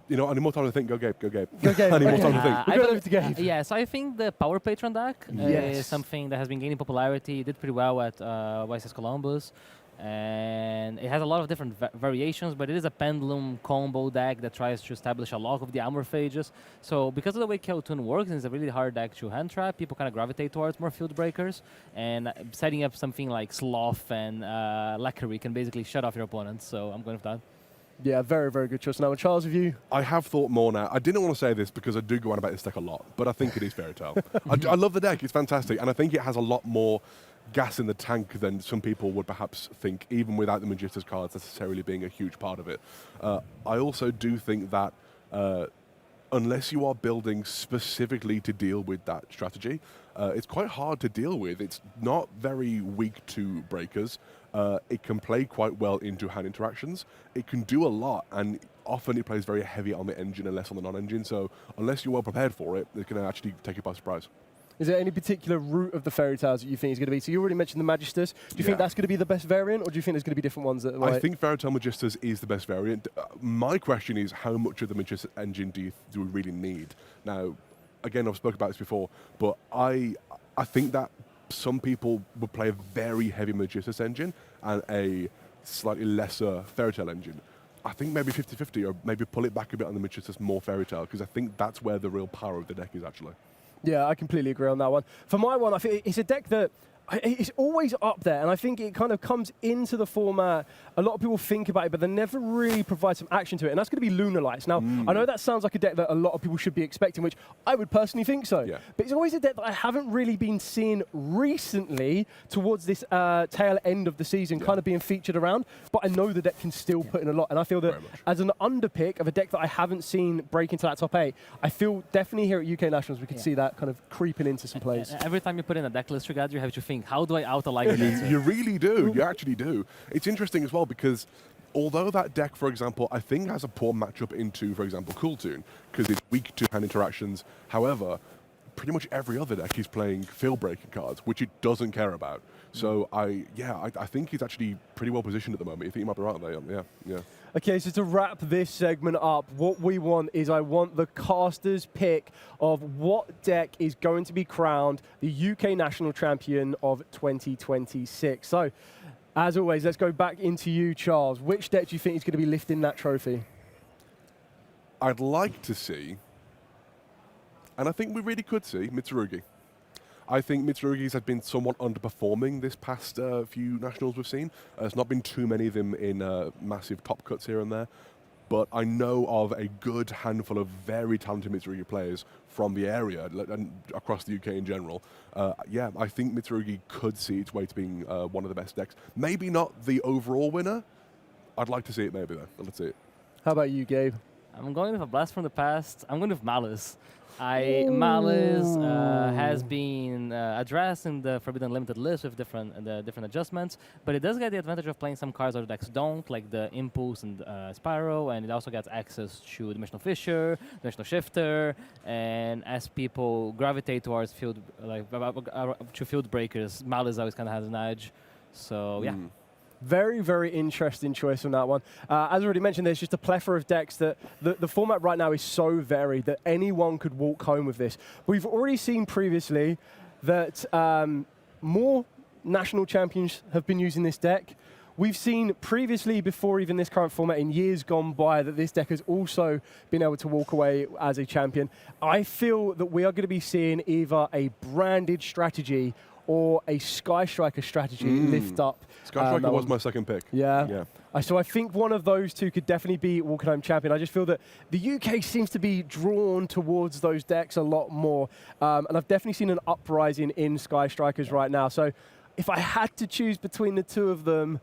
You know, I need more time to think. Go Gabe, go Gabe. Go Gabe. I need more time to think. We'll go over to Gabe. Yeah, so I think the Power Patron deck is something that has been gaining popularity. It did pretty well at YSS Columbus. And it has a lot of different variations, but it is a pendulum combo deck that tries to establish a lock of the Amorphages. So because of the way Keotun works, it's a really hard deck to hand trap. People kind of gravitate towards more field breakers, and setting up something like Sloth and Lacquery can basically shut off your opponents. So I'm going with that. Yeah, very, very good choice. Now, Charles, with you? I have thought more now. I didn't want to say this because I do go on about this deck a lot, but I think it is Fairy Tale. I love the deck. It's fantastic. And I think it has a lot more gas in the tank than some people would perhaps think, even without the Magittas cards necessarily being a huge part of it. I also do think that unless you are building specifically to deal with that strategy, it's quite hard to deal with. It's not very weak to breakers. It can play quite well into hand interactions. It can do a lot, and often it plays very heavy on the engine and less on the non-engine. So unless you're well prepared for it, it can actually take you by surprise. Is there any particular route of the Fairy Tales that you think is going to be? So you already mentioned the Magisters. Do you think that's going to be the best variant, or do you think there's going to be different ones that? I think Fairy Tale Magisters is the best variant. My question is, how much of the Magistus engine do we really need? Now, again, I've spoken about this before, but I think that some people would play a very heavy Magistus engine and a slightly lesser Fairy Tale engine. I think maybe 50-50, or maybe pull it back a bit on the Magistus, more Fairy Tale, because I think that's where the real power of the deck is actually. Yeah, I completely agree on that one. For my one, I think it's a deck that it's always up there, and I think it kind of comes into the format. A lot of people think about it, but they never really provide some action to it, and that's going to be Lunar Lights. Now, I know that sounds like a deck that a lot of people should be expecting, which I would personally think so. Yeah. But it's always a deck that I haven't really been seeing recently towards this tail end of the season, kind of being featured around. But I know the deck can still put in a lot, and I feel that as an underpick of a deck that I haven't seen break into that top 8, I feel definitely here at UK Nationals we could see that kind of creeping into some plays. Every time you put in a deck list together, you have to think, how do I out-align it? You really do. You actually do. It's interesting as well because although that deck, for example, I think has a poor matchup into, for example, Cool Tune, because it's weak to hand interactions. However, pretty much every other deck is playing field-breaking cards, which it doesn't care about. So I think he's actually pretty well positioned at the moment. You think you might be right there? Yeah. Okay, so to wrap this segment up, what we want is I want the caster's pick of what deck is going to be crowned the UK National Champion of 2026. So, as always, let's go back into you, Charles. Which deck do you think is going to be lifting that trophy? I'd like to see, and I think we really could see, Mitsurugi. I think Mitsurugi's have been somewhat underperforming this past few nationals we've seen. There's not been too many of them in massive top cuts here and there, but I know of a good handful of very talented Mitsurugi players from the area and across the UK in general. I think Mitsurugi could see its way to being one of the best decks. Maybe not the overall winner. I'd like to see it maybe though. Let's see it. How about you, Gabe? I'm going with a blast from the past. I'm going with Malice. Malice has been addressed in the Forbidden Limited list with different adjustments, but it does get the advantage of playing some cards other decks don't, like the Impulse and Spyro, and it also gets access to Dimensional Fissure, Dimensional Shifter, and as people gravitate towards field breakers, Malice always kind of has an edge. So yeah. Very, very interesting choice on that one. As already mentioned, there's just a plethora of decks that the format right now is so varied that anyone could walk home with this. We've already seen previously that more national champions have been using this deck. We've seen previously, before even this current format, in years gone by, that this deck has also been able to walk away as a champion. I feel that we are going to be seeing either a branded strategy or a Sky Striker strategy lift up. Sky Striker was my second pick. Yeah. So I think one of those two could definitely be walking home champion. I just feel that the UK seems to be drawn towards those decks a lot more. And I've definitely seen an uprising in Sky Strikers right now. So if I had to choose between the two of them,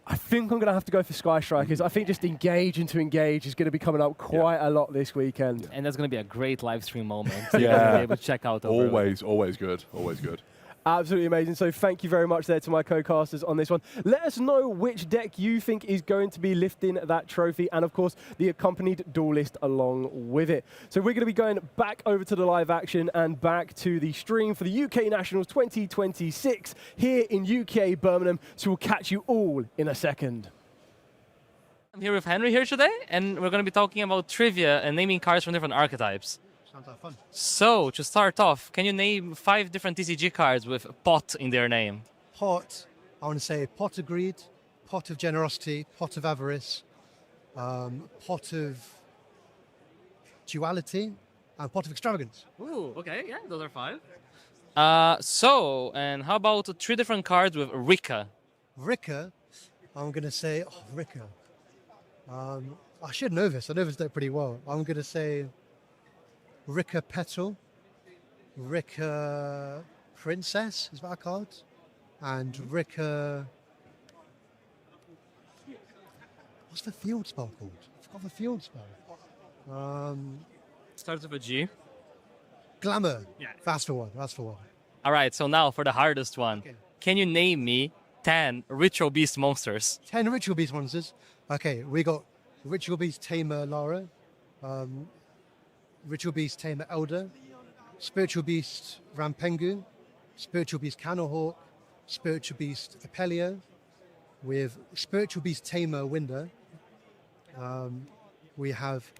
I think I'm going to have to go for Sky Strikers. I think just engage into engage is going to be coming up quite a lot this weekend. And that's going to be a great live stream moment. You're going to be able to check out. Always good. Always good. Absolutely amazing. So thank you very much there to my co-casters on this one. Let us know which deck you think is going to be lifting that trophy, and of course the accompanied duel list along with it. So we're going to be going back over to the live action and back to the stream for the UK Nationals 2026 here in UK Birmingham. So we'll catch you all in a second. I'm here with Henry here today, and we're going to be talking about trivia and naming cards from different archetypes. Sounds like fun. So, to start off, can you name 5 different TCG cards with pot in their name? Pot, I want to say Pot of Greed, Pot of Generosity, Pot of Avarice, Pot of Duality, and Pot of Extravagance. Ooh, okay, yeah, those are 5. And how about 3 different cards with Rika? Rika, I'm going to say, Rika. I should know this. I know this deck pretty well. I'm going to say Rika Petal, Rika Princess, is that a card? And Rika... What's the field spell called? I forgot the field spell. Starts with a G. Glamour. Yeah. That's the one. That's the one. All right, so now for the hardest one. Okay. Can you name me 10 Ritual Beast monsters? 10 Ritual Beast monsters. Okay, we got Ritual Beast Tamer Lara, Ritual Beast Tamer Elder, Spiritual Beast Rampengu, Spiritual Beast Canohawk, Spiritual Beast Apelio, with Spiritual Beast Tamer Winder. We have,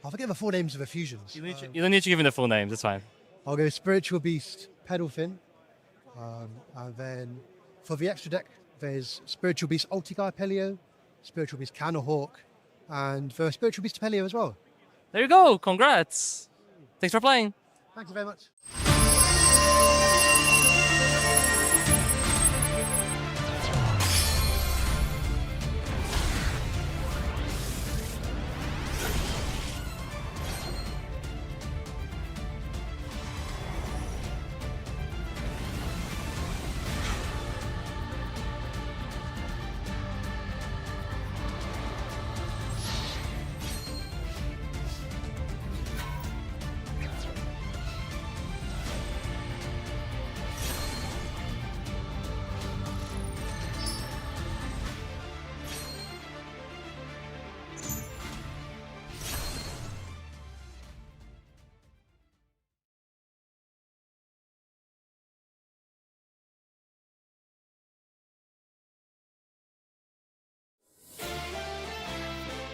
I forget the full names of the fusions. You don't need to give me the full names, it's fine. I'll go Spiritual Beast Pedalfin. And then for the extra deck, there's Spiritual Beast Ultigar Apelio, Spiritual Beast Canohawk, and the Spiritual Beast Apelio as well. There you go, congrats. Thanks for playing. Thank you very much.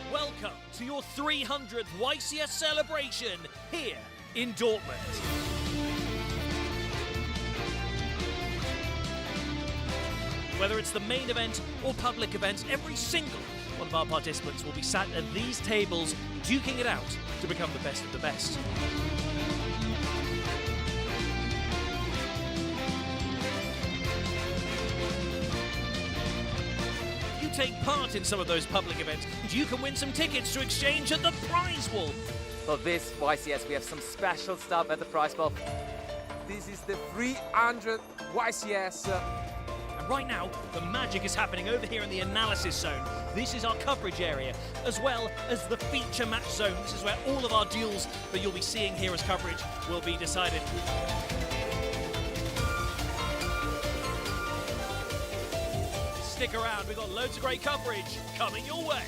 Welcome to your 300th YCS celebration here in Dortmund. Whether it's the main event or public events, every single one of our participants will be sat at these tables duking it out to become the best of the best. Take part in some of those public events, and you can win some tickets to exchange at the prize wall. For this YCS, we have some special stuff at the prize wall. This is the 300 YCS. And right now, the magic is happening over here in the analysis zone. This is our coverage area, as well as the feature match zone. This is where all of our duels that you'll be seeing here as coverage will be decided. Stick around, we've got loads of great coverage coming your way.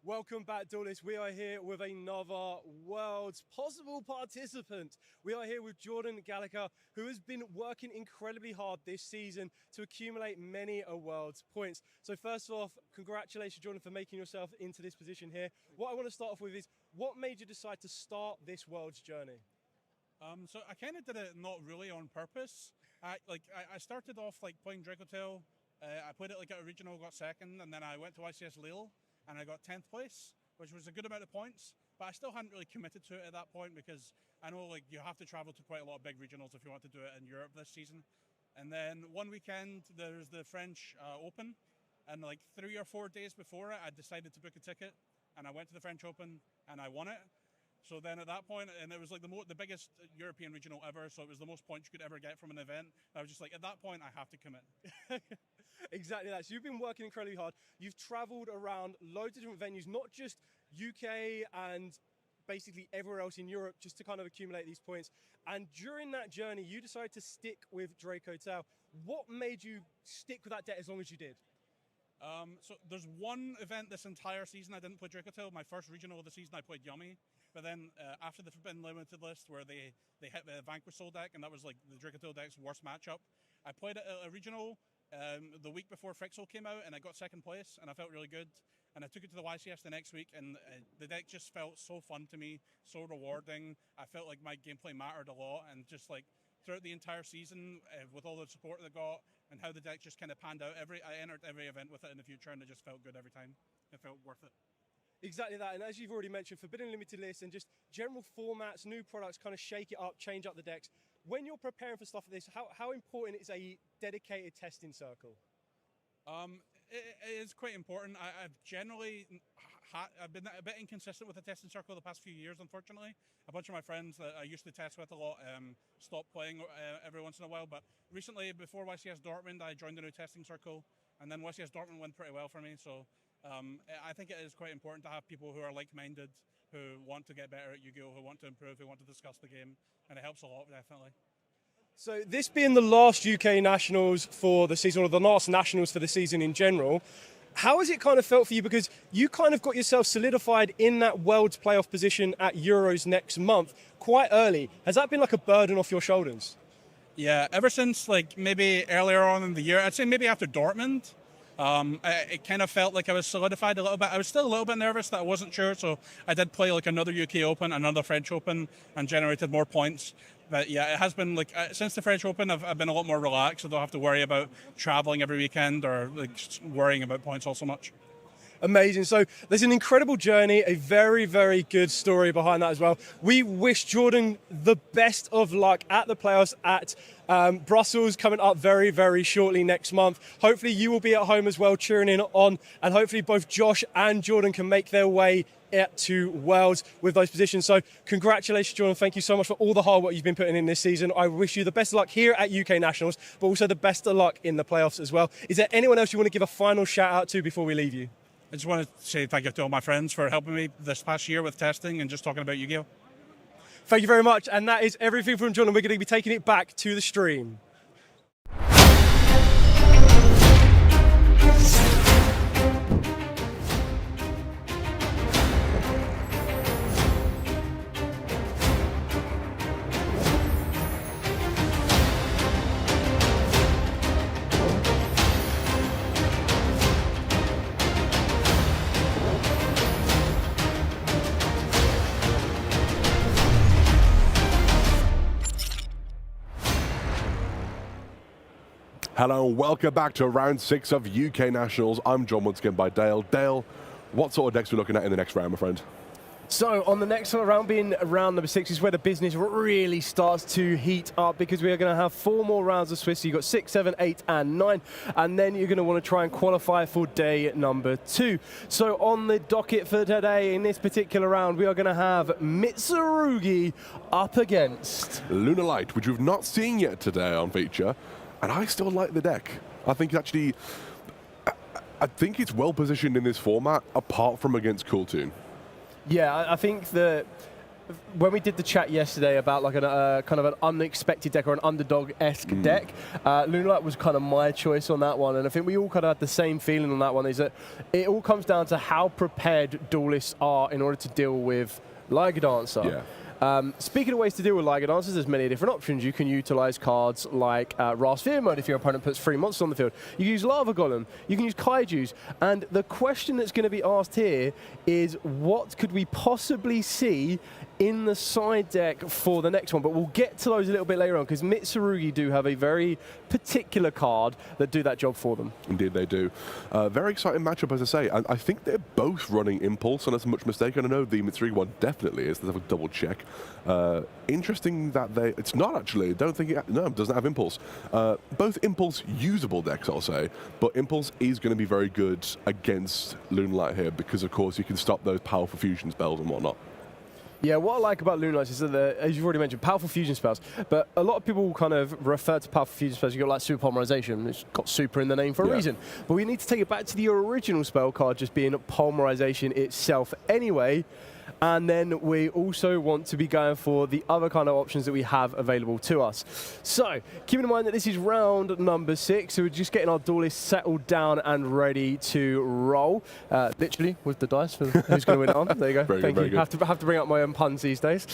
Welcome back, duelists. We are here with another Worlds possible participant. We are here with Jordan Gallagher, who has been working incredibly hard this season to accumulate many Worlds points. So first off, congratulations, Jordan, for making yourself into this position here. What I want to start off with is, what made you decide to start this Worlds journey? So I kind of did it not really on purpose. I started off playing Dracotail. I played it at a regional, got second, and then I went to ICS Lille and I got 10th place, which was a good amount of points. But I still hadn't really committed to it at that point because I know you have to travel to quite a lot of big regionals if you want to do it in Europe this season. And then one weekend there's the French Open, and like 3 or 4 days before it, I decided to book a ticket, and I went to the French Open and I won it. So then at that point, and it was like the biggest European regional ever, so it was the most points you could ever get from an event. I was just like, at that point, I have to commit. Exactly that. So you've been working incredibly hard. You've traveled around loads of different venues, not just UK and basically everywhere else in Europe, just to kind of accumulate these points. And during that journey, you decided to stick with Draco Tail. What made you stick with that deck as long as you did? So there's one event this entire season I didn't play Draco Tail. My first regional of the season I played Yummy. But then after the Forbidden Limited list where they hit the Vanquish Soul deck, and that was like the Draco Tail deck's worst matchup, I played a regional the week before Frixel came out, and I got second place, and I felt really good. And I took it to the YCS the next week, and the deck just felt so fun to me, so rewarding. I felt like my gameplay mattered a lot, and just like throughout the entire season, with all the support that I got, and how the deck just kind of panned out. I entered every event with it in the future, and it just felt good every time. It felt worth it. Exactly that, and as you've already mentioned, Forbidden Limited lists and just general formats, new products, kind of shake it up, change up the decks. When you're preparing for stuff like this, how important is a dedicated testing circle? It is quite important. I've generally I've been a bit inconsistent with the testing circle the past few years, unfortunately. A bunch of my friends that I used to test with a lot stopped playing every once in a while. But recently, before YCS Dortmund, I joined a new testing circle, and then YCS Dortmund went pretty well for me. So I think it is quite important to have people who are like-minded, who want to get better at Yu-Gi-Oh!, who want to improve, who want to discuss the game, and it helps a lot, definitely. So this being the last UK Nationals for the season, or the last Nationals for the season in general, how has it kind of felt for you? Because you kind of got yourself solidified in that Worlds playoff position at Euros next month quite early. Has that been like a burden off your shoulders? Yeah, ever since like maybe earlier on in the year, I'd say maybe after Dortmund, it kind of felt like I was solidified a little bit. I was still a little bit nervous that I wasn't sure, so I did play like another UK Open, another French Open, and generated more points. But yeah, it has been like since the French Open, I've been a lot more relaxed. I don't have to worry about traveling every weekend or like worrying about points all so much. Amazing. So there's an incredible journey, a very, very good story behind that as well. We wish Jordan the best of luck at the playoffs at Brussels, coming up very, very shortly next month. Hopefully you will be at home as well, cheering in on, and hopefully both Josh and Jordan can make their way to Worlds with those positions. So congratulations, Jordan. Thank you so much for all the hard work you've been putting in this season. I wish you the best of luck here at UK Nationals, but also the best of luck in the playoffs as well. Is there anyone else you want to give a final shout out to before we leave you? I just want to say thank you to all my friends for helping me this past year with testing and just talking about Yu-Gi-Oh! Thank you very much. And that is everything from Jordan. We're going to be taking it back to the stream. Hello and welcome back to round 6 of UK Nationals. I'm John once again by Dale. Dale, what sort of decks are we looking at in the next round, my friend? So on the next round, being round number 6, is where the business really starts to heat up, because we are going to have 4 more rounds of Swiss. So you've got 6, 7, 8, and 9. And then you're going to want to try and qualify for day number 2. So on the docket for today, in this particular round, we are going to have Mitsurugi up against Lunar Light, which we've not seen yet today on feature. And I still like the deck. I think actually, I think it's well positioned in this format, apart from against Cool Toon. Yeah, I think that when we did the chat yesterday about like a kind of an unexpected deck or an underdog-esque deck, Lunar Light was kind of my choice on that one. And I think we all kind of had the same feeling on that one, is that it all comes down to how prepared duelists are in order to deal with Liger Dancer. Yeah. Speaking of ways to deal with Liger Dancers, there's many different options. You can utilize cards like Ra's Fear Mode if your opponent puts 3 monsters on the field. You can use Lava Golem. You can use Kaijus. And the question that's going to be asked here is, what could we possibly see in the side deck for the next one, but we'll get to those a little bit later on because Mitsurugi do have a very particular card that do that job for them. Indeed they do. Very exciting matchup, as I say. And I think they're both running Impulse, unless I'm much mistaken. I know the Mitsurugi one definitely is. Let's have a double check. Interesting that it's not actually. Don't think it doesn't have Impulse. Both Impulse usable decks, I'll say, but Impulse is going to be very good against Lunalight here because, of course, you can stop those powerful fusion spells and whatnot. Yeah, what I like about Lunalight is that, as you've already mentioned, powerful fusion spells. But a lot of people kind of refer to powerful fusion spells. You've got like Super Polymerization. It's got super in the name for a reason. But we need to take it back to the original spell card just being Polymerization itself anyway. And then we also want to be going for the other kind of options that we have available to us. So, keeping in mind that this is round number 6, so we're just getting our duelists settled down and ready to roll. Literally, with the dice for who's going to win it on. There you go. Thank you. Have to bring up my own puns these days.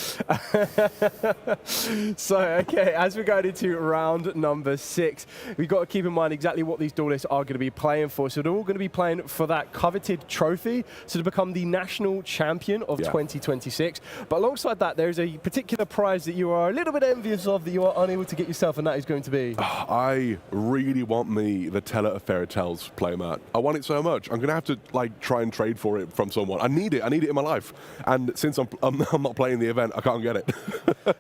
So, okay, as we're going into round number 6, we've got to keep in mind exactly what these duelists are going to be playing for. So, they're all going to be playing for that coveted trophy, so to become the national champion of 2026. But alongside that, there is a particular prize that you are a little bit envious of that you are unable to get yourself, and that is going to be... I really want the Teller of Fairy Tales playmat. I want it so much. I'm going to have to try and trade for it from someone. I need it in my life. And since I'm not playing the event, I can't get it.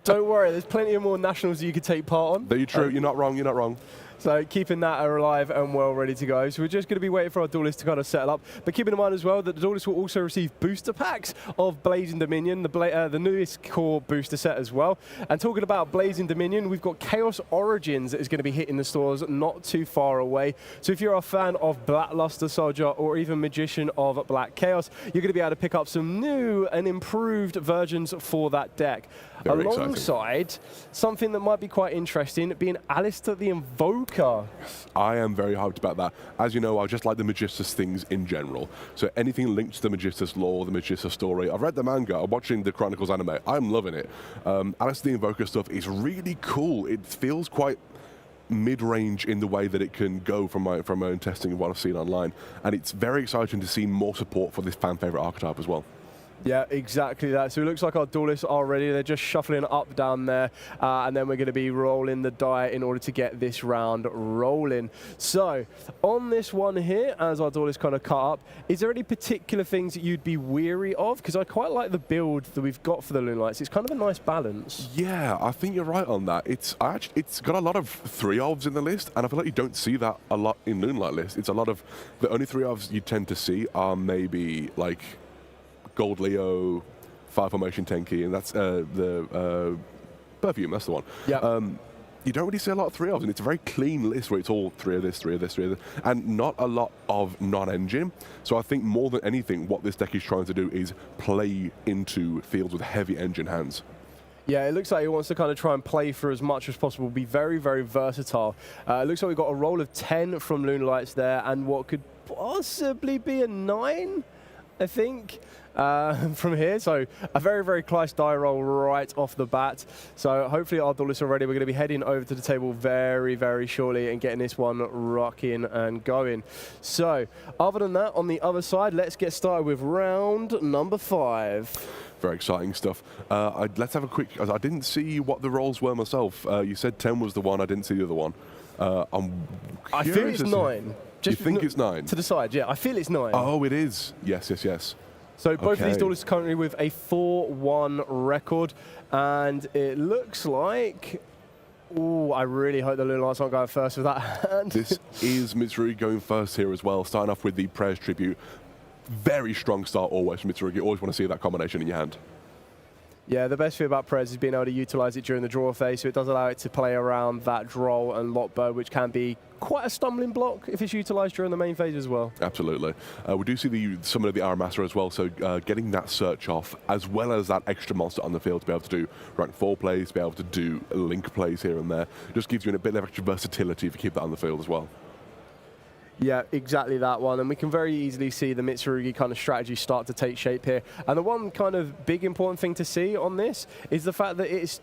Don't worry, there's plenty of more nationals that you could take part on. You're true. You're not wrong. So keeping that alive and well ready to go. So we're just going to be waiting for our duelists to kind of settle up. But keeping in mind as well that the duelists will also receive booster packs of Blazing Dominion, the newest core booster set as well. And talking about Blazing Dominion, we've got Chaos Origins that is going to be hitting the stores not too far away. So if you're a fan of Blackluster Soldier or even Magician of Black Chaos, you're going to be able to pick up some new and improved versions for that deck. Very alongside something that might be quite interesting, being Alistair the Invoker. I am very hyped about that. As you know, I just like the Magistus things in general. So anything linked to the Magistus lore, the Magistus story. I've read the manga, I'm watching the Chronicles anime. I'm loving it. Alistair the Invoker stuff is really cool. It feels quite mid-range in the way that it can go from my own testing of what I've seen online. And it's very exciting to see more support for this fan-favorite archetype as well. Yeah, exactly that. So it looks like our duelists are ready. They're just shuffling up down there. And then we're going to be rolling the die in order to get this round rolling. So on this one here, as our duelists kind of cut up, is there any particular things that you'd be weary of? Because I quite like the build that we've got for the Lunalights. It's kind of a nice balance. Yeah, I think you're right on that. It's got a lot of 3-ofs in the list, and I feel like you don't see that a lot in Lunalight lists. It's a lot of... The only 3-ofs you tend to see are maybe like... Gold Leo, 5 Formation Tenki, and that's the Perfume, that's the one. Yeah. You don't really see a lot of 3-ofs, and it's a very clean list where it's all 3 of this, 3 of this, 3 of this, and not a lot of non-engine. So I think more than anything, what this deck is trying to do is play into fields with heavy engine hands. Yeah, it looks like he wants to kind of try and play for as much as possible, be very, very versatile. It looks like we've got a roll of 10 from Lunalights there, and what could possibly be a 9, I think. From here, so a very, very close die roll right off the bat. So hopefully our duelists are ready. We're going to be heading over to the table very, very shortly and getting this one rocking and going. So other than that, on the other side, let's get started with round number 5. Very exciting stuff. Let's have a quick... I didn't see what the rolls were myself. You said 10 was the one. I didn't see the other one. I feel it's 9. You think it's 9? To the side, yeah. I feel it's 9. Oh, it is. Yes. So both of these duelists are currently with a 4-1 record, and it looks like... Ooh, I really hope the Lunalights aren't going first with that hand. This is Mitsurugi going first here as well, starting off with the Prayers Tribute. Very strong start always from Mitsurugi. You always want to see that combination in your hand. Yeah, the best thing about Prez is being able to utilize it during the draw phase, so it does allow it to play around that draw and lock bird, which can be quite a stumbling block if it's utilized during the main phase as well. Absolutely. We do see the summon of the Aramaster as well, so getting that search off, as well as that extra monster on the field to be able to do rank 4 plays, to be able to do link plays here and there, just gives you a bit of extra versatility if you keep that on the field as well. Yeah, exactly that one. And we can very easily see the Mitsurugi kind of strategy start to take shape here. And the one kind of big important thing to see on this is the fact that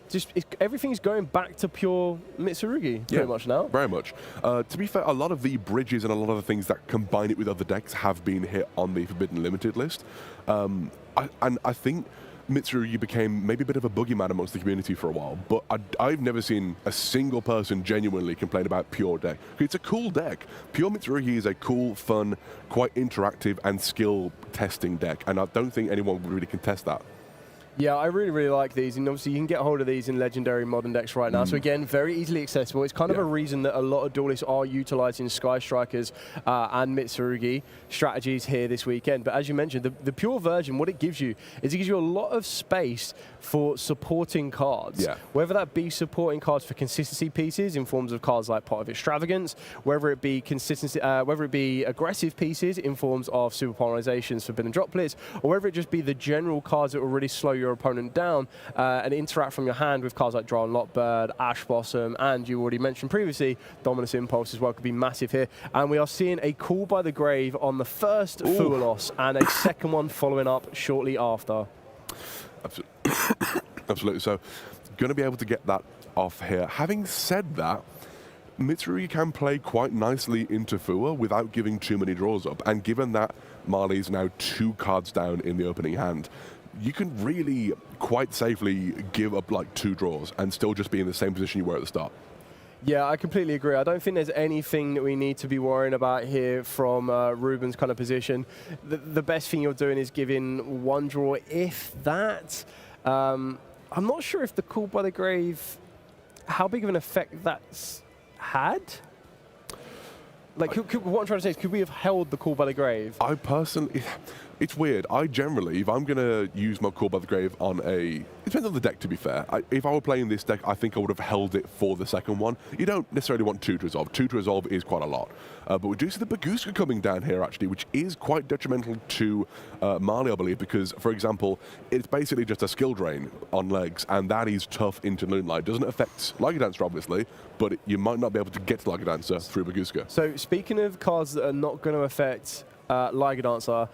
everything's going back to pure Mitsurugi pretty much now. Very much. To be fair, a lot of the bridges and a lot of the things that combine it with other decks have been hit on the Forbidden Limited list. And I think Mitsurugi became maybe a bit of a boogeyman amongst the community for a while, but I've never seen a single person genuinely complain about Pure deck. It's a cool deck. Pure Mitsurugi is a cool, fun, quite interactive and skill-testing deck, and I don't think anyone would really contest that. Yeah, I really, really like these, and obviously you can get hold of these in Legendary Modern decks right now. So again, very easily accessible. It's kind of a reason that a lot of duelists are utilizing Sky Strikers and Mitsurugi strategies here this weekend. But as you mentioned, the pure version, what it gives you is it gives you a lot of space for supporting cards. Yeah. Whether that be supporting cards for consistency pieces in forms of cards like Pot of Extravagance, whether it be consistency, whether it be aggressive pieces in forms of Super Polarizations, Forbidden Droplets, or whether it just be the general cards that will really slow your opponent down and interact from your hand with cards like Drawn Lockbird, Ash Blossom, and you already mentioned previously, Dominus Impulse as well could be massive here. And we are seeing a Call by the Grave on the first Fualos and a second one following up shortly after. Absolutely. So, going to be able to get that off here. Having said that, Mitsurugi can play quite nicely into Fua without giving too many draws up. And given that Marley's now 2 cards down in the opening hand, you can really quite safely give up like 2 draws and still just be in the same position you were at the start. Yeah, I completely agree. I don't think there's anything that we need to be worrying about here from Ruben's kind of position. The best thing you're doing is giving 1 draw, if that. I'm not sure if the Call by the Grave, how big of an effect that's had. Like, what I'm trying to say is, could we have held the Call by the Grave? I personally, it's weird. I generally, if I'm going to use my Call by the Grave on it depends on the deck, to be fair. If I were playing this deck, I think I would have held it for the second one. You don't necessarily want 2 to resolve. 2 to resolve is quite a lot. But we do see the Baguska coming down here, actually, which is quite detrimental to Marley, I believe, because, for example, it's basically just a skill drain on legs, and that is tough into Moonlight. Doesn't affect Liger Dancer, obviously, but you might not be able to get to Liger Dancer through Baguska. So, speaking of cards that are not going to affect Liger Dancer,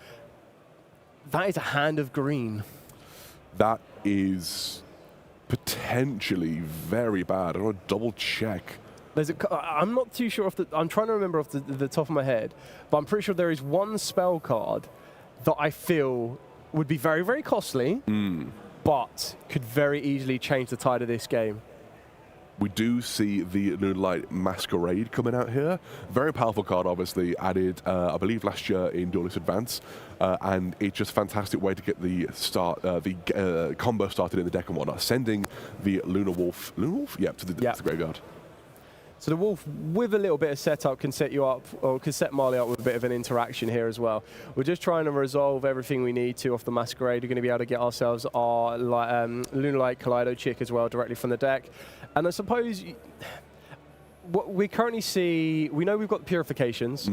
that is a Hand of Green. That is potentially very bad. I want to double check. I'm not too sure I'm trying to remember off the top of my head, but I'm pretty sure there is one spell card that I feel would be very, very costly, but could very easily change the tide of this game. We do see the Moonlight Masquerade coming out here. Very powerful card, obviously, added, I believe, last year in Duelist Advance. And it's just a fantastic way to get the combo started in the deck and whatnot. Sending the Lunar Wolf, yeah, to the graveyard. So the Wolf, with a little bit of setup, can set you up, or can set Marley up with a bit of an interaction here as well. We're just trying to resolve everything we need to off the Masquerade. We're going to be able to get ourselves our Lunalight Kaleido Chick as well directly from the deck. And I suppose what we currently see, we know we've got Purifications.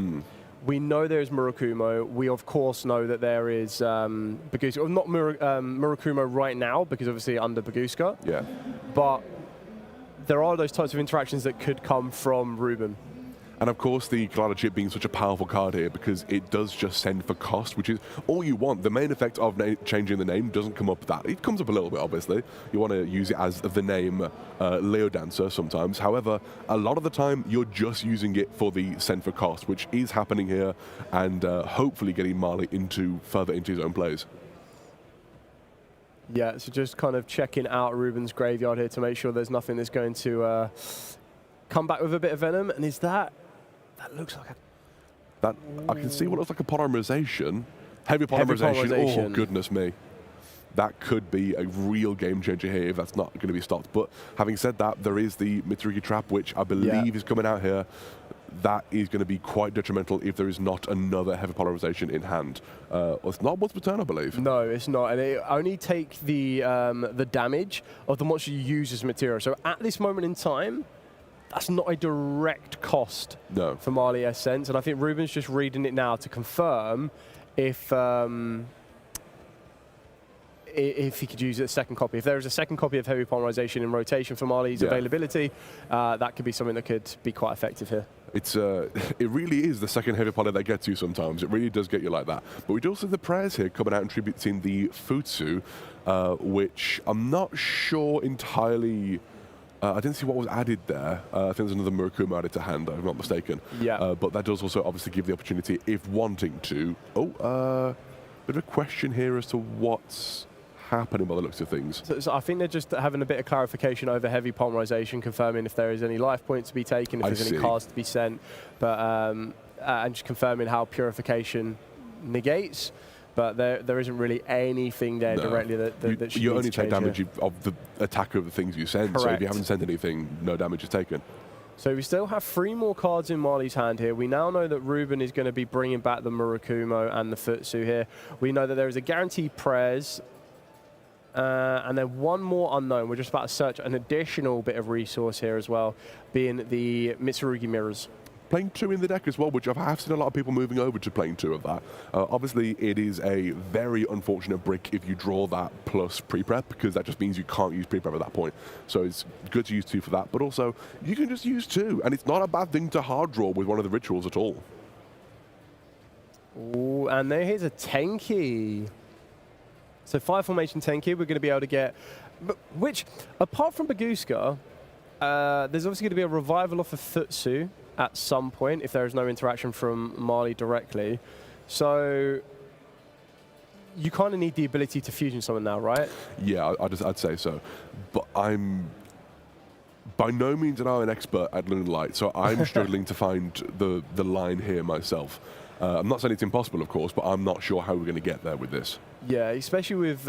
We know there's Murakumo. We, of course, know that there is Baguska. Not Murakumo right now, because obviously under Baguska. Yeah. But there are those types of interactions that could come from Ruben. And of course, the Kaleido Chip being such a powerful card here because it does just send for cost, which is all you want. The main effect of changing the name doesn't come up that. It comes up a little bit, obviously. You want to use it as the name Leo Dancer sometimes. However, a lot of the time, you're just using it for the send for cost, which is happening here, and hopefully getting Marley further into his own plays. Yeah, so just kind of checking out Ruben's graveyard here to make sure there's nothing that's going to come back with a bit of venom. And is that looks like a... I can see what looks like a polymerization. Heavy polymerization. Oh, goodness me. That could be a real game changer here if that's not going to be stopped. But having said that, there is the Mitsurugi Trap, which I believe is coming out here. That is going to be quite detrimental if there is not another heavy polarization in hand. It's not once per turn, I believe. No, it's not, and it only takes the damage of the monster you use as material. So at this moment in time, that's not a direct cost for Marley Essence, and I think Ruben's just reading it now to confirm if he could use a second copy. If there is a second copy of Heavy Polymerization in rotation for Marley's availability, that could be something that could be quite effective here. It really is the second heavy poly that gets you sometimes. It really does get you like that. But we do also have the prayers here coming out and tributing the Futsu, which I'm not sure entirely... I didn't see what was added there. I think there's another Murakumo added to hand, if I'm not mistaken. Yeah. But that does also obviously give the opportunity, if wanting to... bit of a question here as to what's happening by the looks of things. So I think they're just having a bit of clarification over heavy polymerization, confirming if there is any life points to be taken, if there's any cards to be sent, but and just confirming how purification negates. But there isn't really anything there directly that you only take damage of the attack of the things you send. Correct. So if you haven't sent anything, no damage is taken. So we still have 3 more cards in Marley's hand here. We now know that Ruben is going to be bringing back the Murakumo and the Futsu here. We know that there is a guaranteed Prez, and then one more unknown. We're just about to search an additional bit of resource here as well, being the Mitsurugi Mirrors. Playing 2 in the deck as well, which I have seen a lot of people moving over to playing 2 of that. Obviously, it is a very unfortunate brick if you draw that plus pre-prep, because that just means you can't use pre-prep at that point. So it's good to use 2 for that, but also you can just use 2, and it's not a bad thing to hard draw with one of the rituals at all. Ooh, and here's a Tenki. So 5 formation Tenki, we're going to be able to get, which, apart from Baguska, there's obviously going to be a revival off of Futsu at some point if there is no interaction from Marley directly. So you kind of need the ability to fusion someone now, right? Yeah, I'd say so. But I'm by no means an expert at Lunalight, so I'm struggling to find the line here myself. I'm not saying it's impossible, of course, but I'm not sure how we're going to get there with this. Yeah, especially with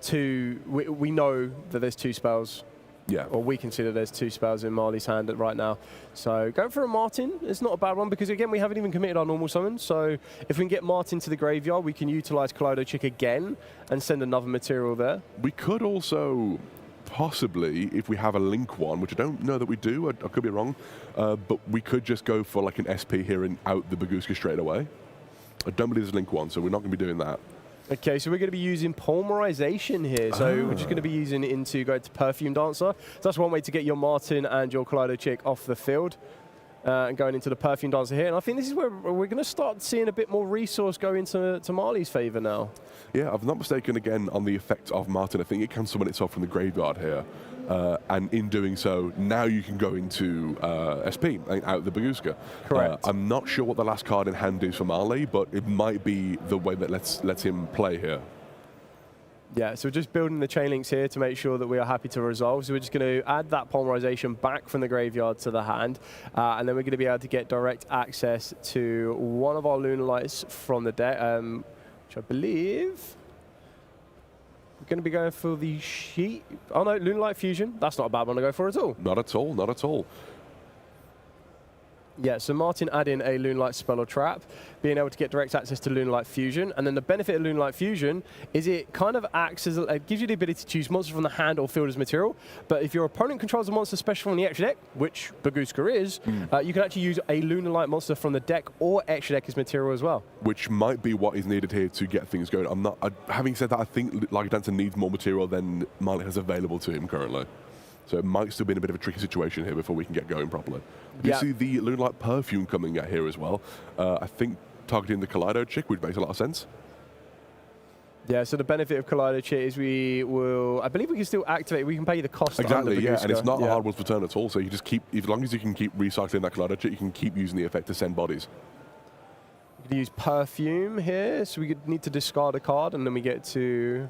2, we know that there's 2 spells. Yeah. Or we consider there's 2 spells in Marley's hand right now. So going for a Martin is not a bad one, because again, we haven't even committed our normal summon. So if we can get Martin to the graveyard, we can utilize Kaleido Chick again and send another material there. We could also possibly, if we have a Link one, which I don't know that we do, I could be wrong, but we could just go for like an SP here and out the Baguska straight away. I don't believe there's a Link one, so we're not going to be doing that. Okay, so we're going to be using Polymerization here. So we're just going to be using it into go to Perfume Dancer. So that's one way to get your Martin and your Kaleido Chick off the field. And going into the Perfume Dancer here. And I think this is where we're going to start seeing a bit more resource go into Marley's favor now. Yeah, if I'm not mistaken, again, on the effect of Martin, I think it can summon itself from the graveyard here. And in doing so, now you can go into SP, out the Baguska. Correct. I'm not sure what the last card in hand is for Marley, but it might be the way that lets him play here. Yeah, so we're just building the chain links here to make sure that we are happy to resolve. So we're just going to add that Polymerization back from the graveyard to the hand. And then we're going to be able to get direct access to one of our Lunalights from the deck, which I believe we're going to be going for the sheet. Oh no, Lunalight Fusion. That's not a bad one to go for at all. Not at all, not at all. Yeah, so Martin adding a Lunalight spell or trap, being able to get direct access to Lunalight Fusion, and then the benefit of Lunalight Fusion is it kind of acts as, it gives you the ability to choose monsters from the hand or field as material, but if your opponent controls a monster special from the extra deck, which Baguska is, you can actually use a Lunalight monster from the deck or extra deck as material as well. Which might be what is needed here to get things going. Having said that, I think Like Dancer needs more material than Marley has available to him currently. So it might still be in a bit of a tricky situation here before we can get going properly. You see the Lunalight Perfume coming out here as well. I think targeting the Kaleido Chick, which makes a lot of sense. Yeah, so the benefit of Kaleido Chick is we will, I believe we can still activate, we can pay the cost. Exactly, yeah, and it's not a hard ones per turn at all, so you just keep, as long as you can keep recycling that Kaleido Chick, you can keep using the effect to send bodies. We can use Perfume here, so we could need to discard a card, and then we get to...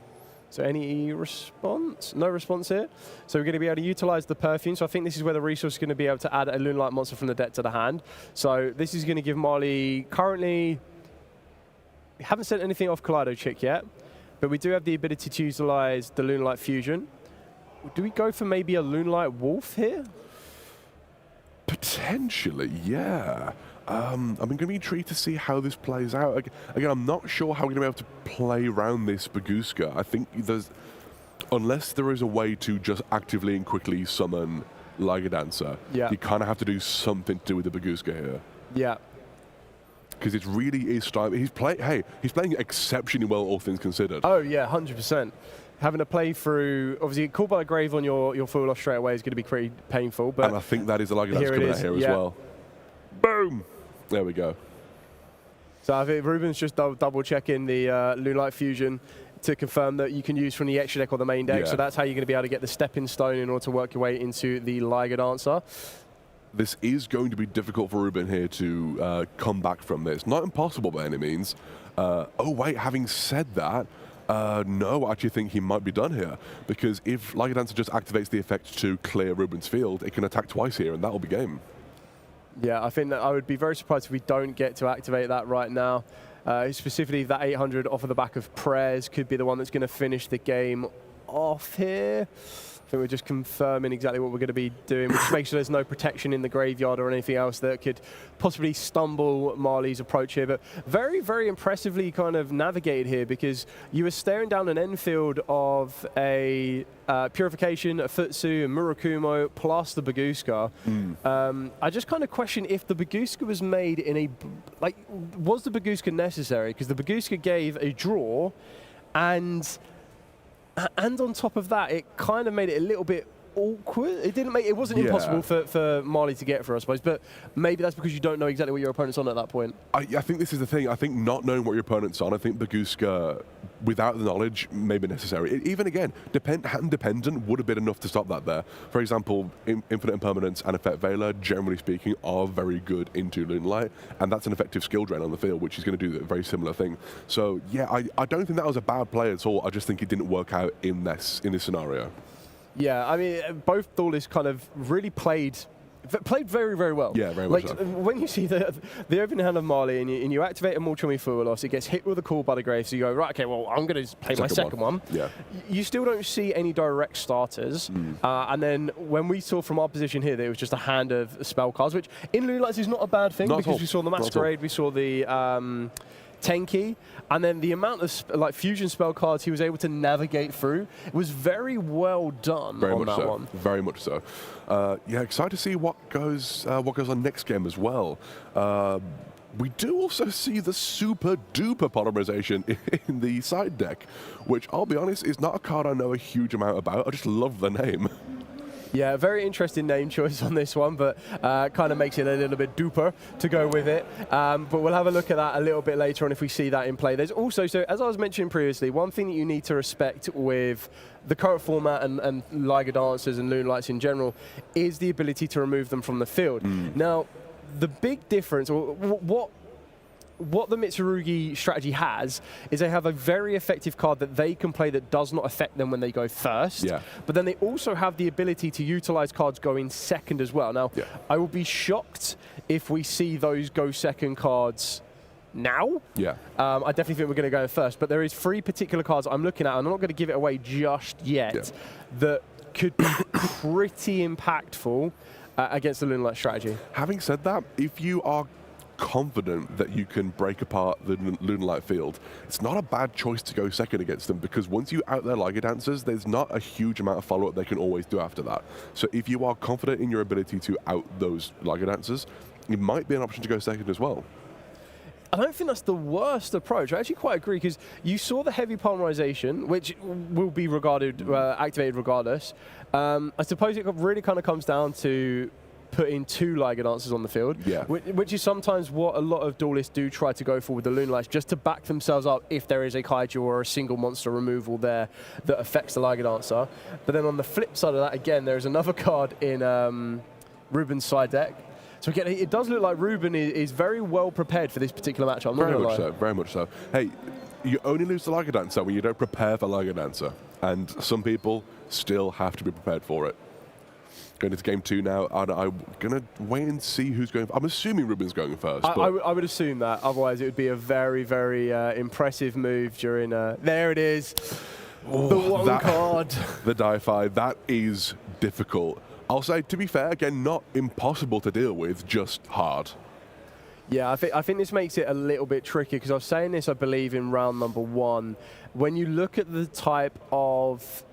So any response? No response here. So we're going to be able to utilize the Perfume. So I think this is where the resource is going to be able to add a Lunalight monster from the deck to the hand. So this is going to give Marley currently... We haven't sent anything off Kaleido Chick yet, but we do have the ability to utilize the Lunalight Fusion. Do we go for maybe a Lunalight Wolf here? Potentially, yeah. I'm going to be intrigued to see how this plays out. Again, I'm not sure how we're going to be able to play around this Baguska. I think unless there is a way to just actively and quickly summon Liga Dancer, you kind of have to do something to do with the Baguska here. Yeah. Because it really is style. He's playing exceptionally well, all things considered. Oh yeah, 100%. Having to play through, obviously, called by a grave on your full loss straight away is going to be pretty painful. But and I think that is the Liga Dancer coming out here as well. Boom! There we go. So I think Ruben's just double checking the Lunalight Fusion to confirm that you can use from the extra deck or the main deck. Yeah. So that's how you're going to be able to get the stepping stone in order to work your way into the Liga Dancer. This is going to be difficult for Ruben here to come back from this. Not impossible by any means. Oh wait, having said that, No, I actually think he might be done here, because if Liger Dancer just activates the effect to clear Ruben's field, it can attack twice here, and that'll be game. Yeah, I think that I would be very surprised if we don't get to activate that right now. Specifically, that 800 off of the back of prayers could be the one that's going to finish the game off here. I think we're just confirming exactly what we're going to be doing. We'll just make sure there's no protection in the graveyard or anything else that could possibly stumble Marley's approach here. But very, very impressively kind of navigated here, because you were staring down an end field of a Purification, a Futsu, a Murakumo, plus the Baguska. I just kind of question if the Baguska was made in a... Like, was the Baguska necessary? Because the Baguska gave a draw, and on top of that, it kind of made it a little bit awkward. It wasn't impossible for Marley to get for, I suppose, but maybe that's because you don't know exactly what your opponent's on at that point. I think this is the thing. I think not knowing what your opponent's on, I think Baguska, without the knowledge, may be necessary. Even again, hand dependent would have been enough to stop that there. For example, Infinite Impermanence and Effect Veiler, generally speaking, are very good into Moonlight, and that's an effective skill drain on the field, which is going to do a very similar thing. So yeah, I don't think that was a bad play at all. I just think it didn't work out in this scenario. Yeah, I mean, both duelists kind of really played very, very well. Yeah, very much so. When you see the opening hand of Marley and you activate a Mulchumi Fuelos, it gets hit with a Call by the Grave, so you go, right, okay, well, I'm going to play my second one. Yeah. You still don't see any direct starters. And then when we saw from our position here that it was just a hand of spell cards, which in Moonlight is not a bad thing, because we saw the Masquerade, we saw the Tenki, and then the amount of fusion spell cards he was able to navigate through was very well done. Very on much that so. one. Very much so. Yeah, excited to see what goes on next game as well. We do also see the super duper polymerization in the side deck, which I'll be honest is not a card I know a huge amount about. I just love the name. Yeah, very interesting name choice on this one, but kind of makes it a little bit duper to go with it. But we'll have a look at that a little bit later on if we see that in play. There's also, so as I was mentioning previously, one thing that you need to respect with the current format and Liger Dancers and Moonlights in general is the ability to remove them from the field. Now, the big difference, or what the Mitsurugi strategy has is they have a very effective card that they can play that does not affect them when they go first. Yeah. But then they also have the ability to utilize cards going second as well. Now, I will be shocked if we see those go second cards now. Yeah. I definitely think we're going to go first. But there is 3 particular cards I'm looking at, and I'm not going to give it away just yet, that could be pretty impactful against the Moonlight strategy. Having said that, if you are confident that you can break apart the Lunalight field, it's not a bad choice to go second against them, because once you out their Liger Dancers, there's not a huge amount of follow-up they can always do after that. So if you are confident in your ability to out those Liger Dancers, it might be an option to go second as well. I don't think that's the worst approach. I actually quite agree, because you saw the heavy polymerization, which will be regarded activated regardless. I suppose it really kind of comes down to putting 2 Liger Dancers on the field, which is sometimes what a lot of duelists do try to go for with the Lunalights, just to back themselves up if there is a Kaiju or a single monster removal there that affects the Liger Dancer. But then on the flip side of that, again, there's another card in Ruben's side deck. So again, it does look like Ruben is very well prepared for this particular matchup. I'm not Very gonna much lie. so, very much so. Hey, you only lose the Liger Dancer when you don't prepare for Liger Dancer, and some people still have to be prepared for it. Going into game 2 now, and I'm going to wait and see who's going. I'm assuming Ruben's going first. I would assume that. Otherwise, it would be a very, very impressive move during... there it is. The one card. The Di-Fi. That is difficult. I'll say, to be fair, again, not impossible to deal with, just hard. Yeah, I think this makes it a little bit tricky, because I was saying this, I believe, in round number 1. When you look at the type of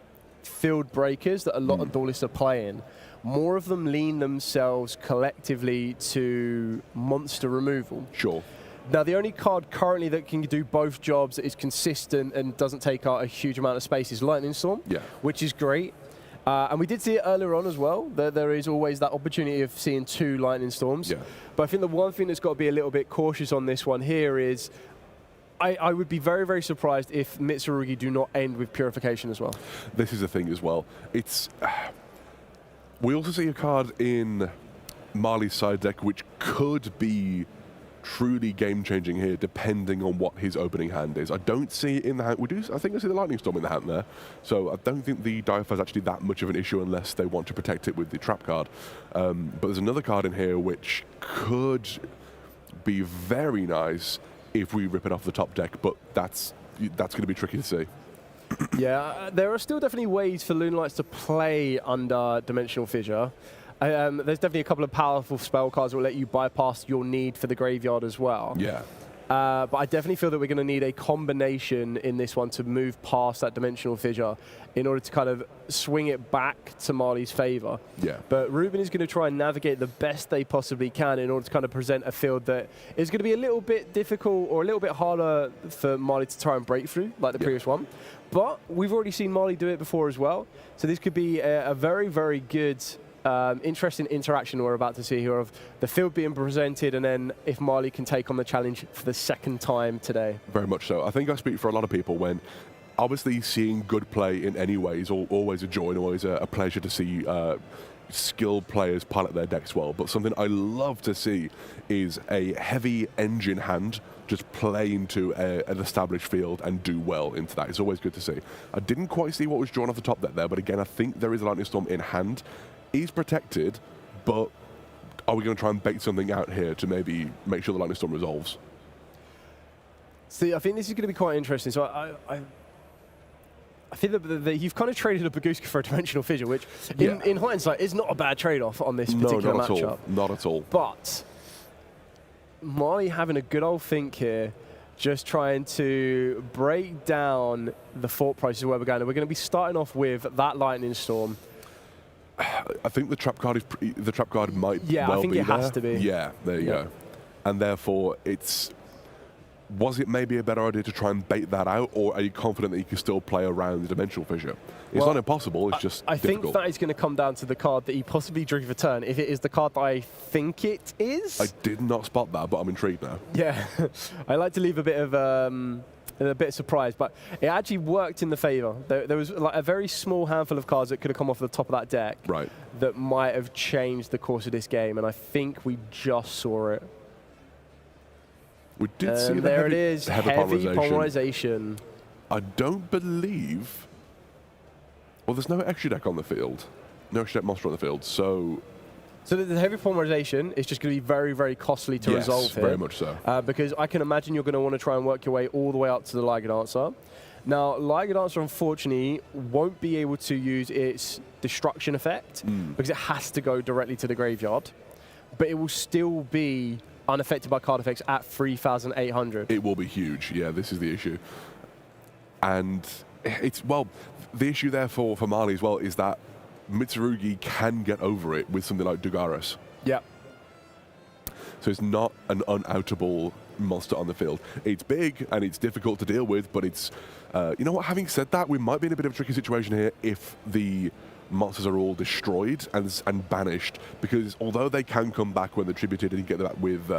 field breakers that a lot of duelists are playing, more of them lean themselves collectively to monster removal. Sure. Now, the only card currently that can do both jobs, that is consistent and doesn't take out a huge amount of space, is Lightning Storm, which is great. And we did see it earlier on as well. There is always that opportunity of seeing 2 Lightning Storms. But I think the one thing that's got to be a little bit cautious on this one here is I would be very, very surprised if Mitsurugi do not end with Purification as well. This is the thing as well. It's... we also see a card in Marley's side deck which could be truly game-changing here, depending on what his opening hand is. I don't see it in the hand. I think I see the Lightning Storm in the hand there. So I don't think the Diapha is actually that much of an issue unless they want to protect it with the trap card. But there's another card in here which could be very nice if we rip it off the top deck, but that's going to be tricky to see. Yeah, there are still definitely ways for Lunalights to play under Dimensional Fissure. There's definitely a couple of powerful spell cards that will let you bypass your need for the graveyard as well. Yeah. But I definitely feel that we're going to need a combination in this one to move past that Dimensional Fissure in order to kind of swing it back to Marley's favor. Yeah. But Ruben is going to try and navigate the best they possibly can in order to kind of present a field that is going to be a little bit difficult or a little bit harder for Marley to try and break through, like the previous one. But we've already seen Marley do it before as well. So this could be a very, very good, interesting interaction we're about to see here of the field being presented, and then if Marley can take on the challenge for the second time today. Very much so. I think I speak for a lot of people when obviously seeing good play in any way is always a joy and always a pleasure to see skilled players pilot their decks well. But something I love to see is a heavy engine hand just play into an established field and do well into that. It's always good to see. I didn't quite see what was drawn off the top deck there, but again, I think there is a Lightning Storm in hand. He's protected, but are we going to try and bait something out here to maybe make sure the Lightning Storm resolves? See, I think this is going to be quite interesting. So I think that you've kind of traded a Baguska for a Dimensional Fissure, which in hindsight is not a bad trade-off on this particular matchup. At all. Not at all. But Marley having a good old think here, just trying to break down the thought process where we're going. We're going to be starting off with that Lightning Storm. I think the trap card might well be there. Yeah, I think it has to be. Yeah, there you go. And therefore, was it maybe a better idea to try and bait that out, or are you confident that you can still play around the Dimensional Fissure? It's not impossible, it's just I difficult. think that is going to come down to the card that he possibly drew for turn, if it is the card that I think it is. I did not spot that, but I'm intrigued now. Yeah, I like to leave a bit of surprise, but it actually worked in the favour. There was like a very small handful of cards that could have come off the top of that deck that might have changed the course of this game, and I think we just saw it. We did see the there it is, heavy polymerization. I don't believe... Well, there's no extra deck on the field. No extra deck monster on the field, so... So the heavy polymerization is just going to be very, very costly to resolve here. Very much so. Because I can imagine you're going to want to try and work your way all the way up to the Liga Dancer. Now, Liga Dancer, unfortunately, won't be able to use its destruction effect because it has to go directly to the graveyard. But it will still be unaffected by card effects at 3,800. It will be huge. Yeah, this is the issue. And it's, well, the issue there for Marley as well is that Mitsurugi can get over it with something like Dugaris. Yeah. So it's not an unoutable monster on the field. It's big and it's difficult to deal with, but it's, you know what, having said that, we might be in a bit of a tricky situation here if the monsters are all destroyed and banished, because although they can come back when they're tributed, and you get that with,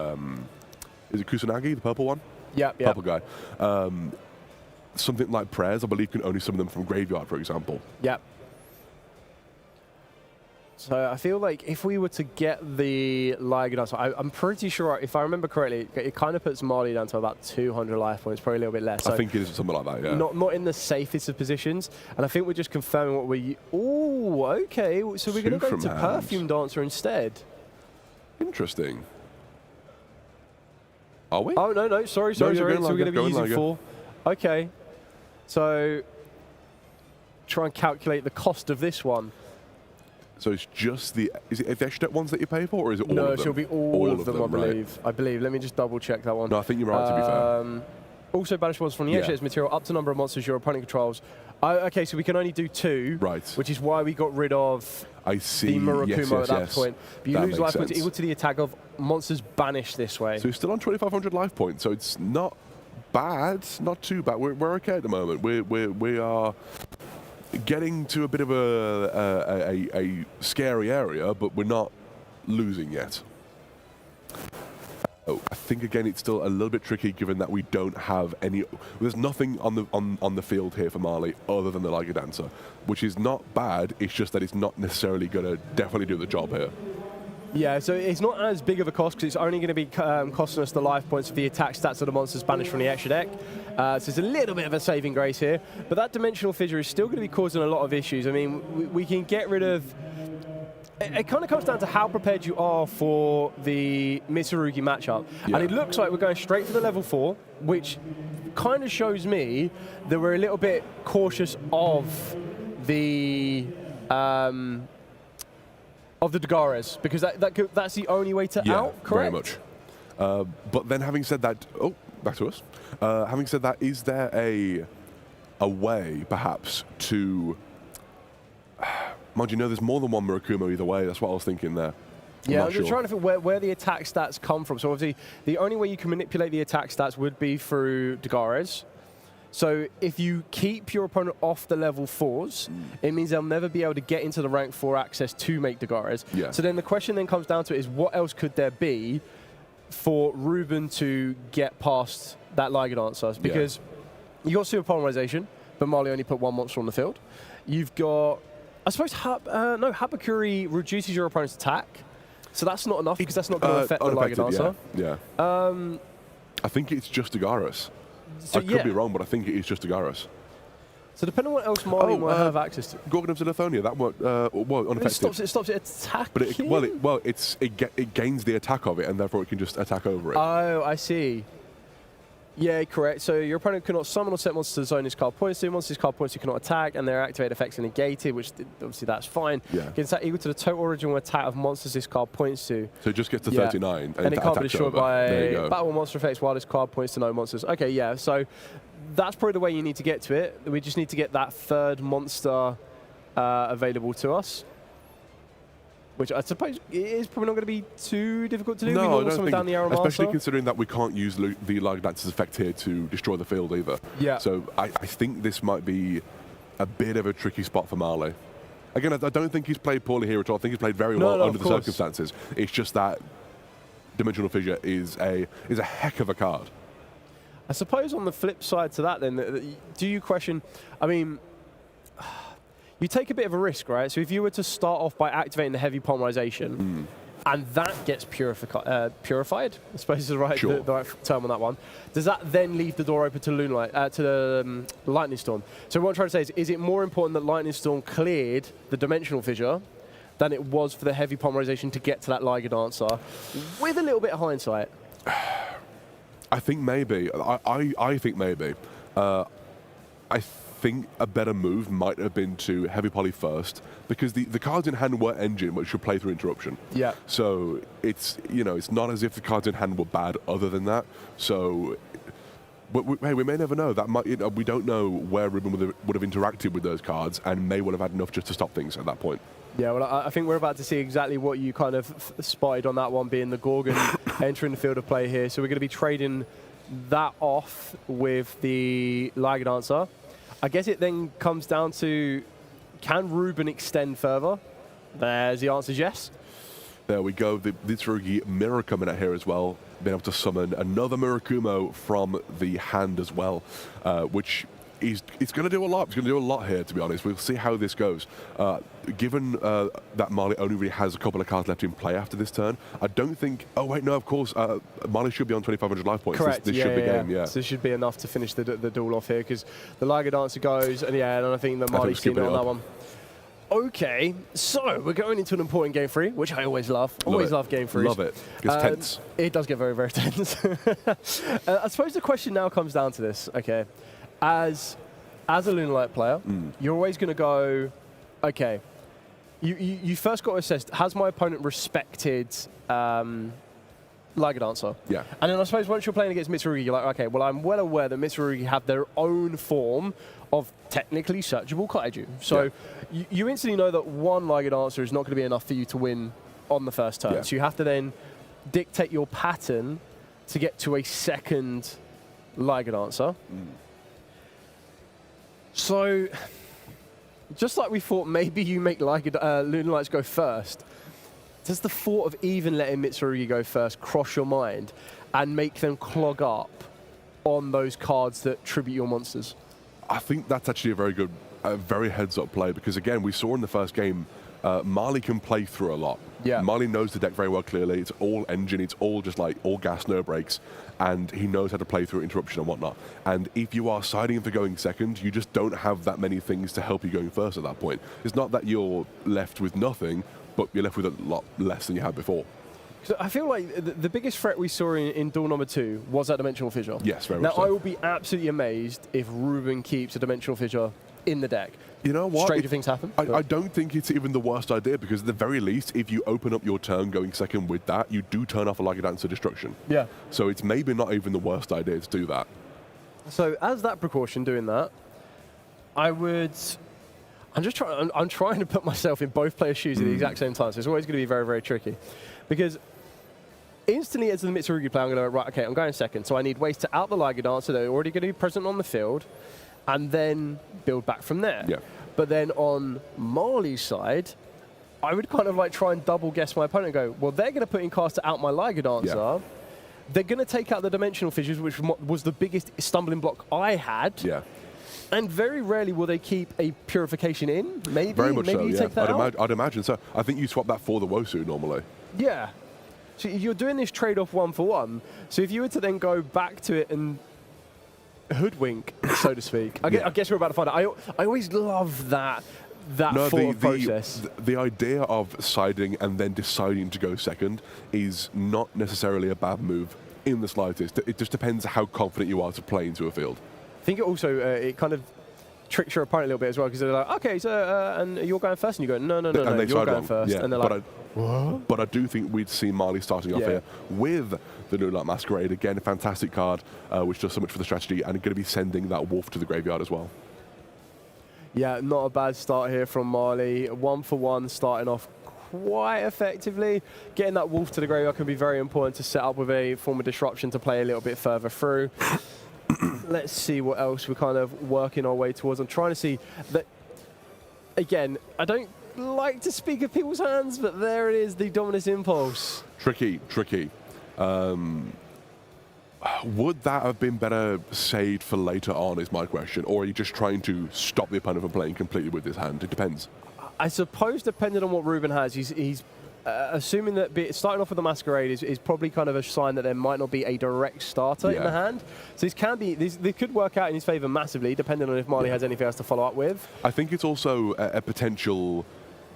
is it Kusanagi, the purple one? Yeah, yeah. Purple guy. Something like Prayers, I believe, can only summon them from Graveyard, for example. Yeah. So I feel like if we were to get the Liga Dancer, I'm pretty sure, if I remember correctly, it kind of puts Marley down to about 200 life points, probably a little bit less. I think it is something like that, yeah. Not in the safest of positions. And I think we're just confirming what we... Oh, okay. So we're going to go to Perfume Dancer instead. Interesting. Are we? Oh, no. Sorry. So we're going to be using 4. Okay. So try and calculate the cost of this one. So it's just the... Is it the extra ones that you pay for, or is it all of them? No, it should be all of them, I believe. Right. I believe. Let me just double check that one. No, I think you're right, to be fair. Also, banish monsters from the HX material up to number of monsters your opponent controls. Okay, so we can only do 2. Right. Which is why we got rid of the Murakumo at that point. But you lose life points sense. equal to the attack of monsters banished this way. So we're still on 2,500 life points, so it's not bad, not too bad. We're okay at the moment. We are getting to a bit of a scary area, but we're not losing yet. I think again it's still a little bit tricky given that we don't have any. There's nothing on the field here for Marley other than the Liga Dancer, which is not bad. It's just that it's not necessarily going to definitely do the job here. Yeah, so it's not as big of a cost because it's only going to be costing us the life points for the attack stats of the monsters banished from the extra deck. So it's a little bit of a saving grace here. But that dimensional fissure is still going to be causing a lot of issues. I mean, we can get rid of... It kind of comes down to how prepared you are for the Mitsurugi matchup. Yeah. And it looks like we're going straight for the level 4, which kind of shows me that we're a little bit cautious of the Dagares, because that's the only way to out, correct? Very much. But then having said that, oh, back to us. Having said that, is there a way, perhaps, to... Mind you, there's more than one Murakumo either way. That's what I was thinking there. I'm just trying to think where the attack stats come from. So obviously, the only way you can manipulate the attack stats would be through Dagares. So if you keep your opponent off the level 4s, it means they'll never be able to get into the rank 4 access to make Dagares. Yeah. So then the question then comes down to is what else could there be for Ruben to get past that Liga Dancer? Because you got Super Polymerization, but Marley only put one monster on the field. You've got... I suppose Habakuri reduces your opponent's attack, so that's not enough because that's not going to affect the Liga Dancer. Yeah. I think it's just Dagares. So I could be wrong, but I think it is just Dagares. So depending on what else Marley might have access to. Gorgon of Xenophonia, that won't, well, unaffected. It stops it attacking? But it gains the attack of it, and therefore it can just attack over it. Oh, I see. Yeah, correct. So your opponent cannot summon or set monsters to the zone his card points to. Monsters card points you cannot attack, and their activated effects are negated, which obviously that's fine. Yeah. Against that equal to the total original attack of monsters this card points to. So it just gets to 39. And it can't be destroyed by go. battle monster effects while this card points to no monsters. Okay, yeah. So that's probably the way you need to get to it. We just need to get that third monster available to us. Which I suppose is probably not going to be too difficult to do. No, we don't think, down the arrow especially master. considering that we can't use the Liga Dancer's effect here to destroy the field either. Yeah. So I think this might be a bit of a tricky spot for Marley. Again, I don't think he's played poorly here at all. I think he's played very well under the circumstances. It's just that Dimensional Fissure is a heck of a card. I suppose on the flip side to that then, do you question, I mean, you take a bit of a risk, right? So if you were to start off by activating the heavy polymerization, and that gets purified, I suppose is the right term on that one, does that then leave the door open to the Lightning Storm? So what I'm trying to say is it more important that Lightning Storm cleared the Dimensional Fissure than it was for the heavy polymerization to get to that Liga Dancer, with a little bit of hindsight? I think maybe. I think maybe. I think a better move might have been to heavy poly first, because the cards in hand were engine, which should play through interruption. Yeah. So it's it's not as if the cards in hand were bad other than that. So hey, we may never know. That might we don't know where Ruben would have interacted with those cards, and may well have had enough just to stop things at that point. Yeah, well, I think we're about to see exactly what you kind of spotted on that one, being the Gorgon entering the field of play here. So we're going to be trading that off with the Liga Dancer. I guess it then comes down to, can Ruben extend further? There's the answer, yes. There we go. The Tsurugi mirror coming out here as well, being able to summon another Murakumo from the hand as well, which it's going to do a lot. It's going to do a lot here, to be honest. We'll see how this goes. Given that Marley only really has a couple of cards left in play after this turn, I don't think... Oh, wait, no, of course. Marley should be on 2,500 life points. Correct. This should be game, yeah. So this should be enough to finish the duel off here, because the Liga Dancer goes, and and I think that Marley's seen it on that one. Okay, so we're going into an important game 3, which I always love. Always love game 3s. Love it. It's tense. It does get very, very tense. I suppose the question now comes down to this, okay. As a Lunalight player, you're always going to go, okay, you first got to assess, has my opponent respected Liga Dancer? Yeah. And then I suppose once you're playing against Mitsurugi, you're like, okay, well, I'm well aware that Mitsurugi have their own form of technically searchable kaiju. So you instantly know that one Liga Dancer is not going to be enough for you to win on the first turn. So you have to then dictate your pattern to get to a second Liga Dancer. So, just like we thought maybe you make Lunalights go first, does the thought of even letting Mitsurugi go first cross your mind and make them clog up on those cards that tribute your monsters? I think that's actually a very good, very heads-up play, because again, we saw in the first game Marley can play through a lot. Yeah. Marley knows the deck very well, clearly. It's all engine, it's all just like all gas, no brakes. And he knows how to play through interruption and whatnot. And if you are siding him for going second, you just don't have that many things to help you going first at that point. It's not that you're left with nothing, but you're left with a lot less than you had before. So I feel like the biggest threat we saw in duel number 2 was that Dimensional Fissure. Yes, very now, much so. I will be absolutely amazed if Ruben keeps a Dimensional Fissure in the deck. You know what? Stranger things happen. I don't think it's even the worst idea, because at the very least, if you open up your turn going second with that, you do turn off a Liga Dancer Destruction. Yeah. So it's maybe not even the worst idea to do that. So as that precaution, doing that, I'm trying to put myself in both players' shoes at the exact same time, so it's always going to be very, very tricky. Because instantly as the Mitsurugi player, I'm going to go, right, okay, I'm going second, so I need ways to out the Liga Dancer. They're already going to be present on the field, and then build back from there. Yeah. But then on Marley's side, I would kind of like try and double guess my opponent and go, well, they're going to put in cards to out my Liga Dancer. Yeah. They're going to take out the Dimensional Fissures, which was the biggest stumbling block I had. Yeah. And very rarely will they keep a Purification in. Maybe. Very much maybe so, you yeah. take that out. I'd imagine so. I think you swap that for the Wosu normally. Yeah. So you're doing this trade-off 1-for-1. So if you were to then go back to it and hoodwink, so to speak, I guess we're about to find out. I always love that form of process. The idea of siding and then deciding to go second is not necessarily a bad move in the slightest. It just depends how confident you are to play into a field. I think it also it kind of tricks your opponent a little bit as well, because they're like, okay, so and you're going first, and you go, no, you're going first, and they're like, what? But I do think we'd see Marley starting off here with the Moonlight Masquerade. Again, a fantastic card, which does so much for the strategy, and going to be sending that wolf to the graveyard as well. Yeah, not a bad start here from Marley. 1-for-1, starting off quite effectively. Getting that wolf to the graveyard can be very important to set up with a form of disruption to play a little bit further through. Let's see what else we're kind of working our way towards. I'm trying to see that. Again, I don't like to speak of people's hands, but there it is, the Dominus Impulse. Tricky. Would that have been better saved for later on, is my question, or are you just trying to stop the opponent from playing completely with his hand? It depends. I suppose, depending on what Ruben has, he's assuming that starting off with the Masquerade is probably kind of a sign that there might not be a direct starter in the hand. So this could work out in his favour massively, depending on if Marley has anything else to follow up with. I think it's also a potential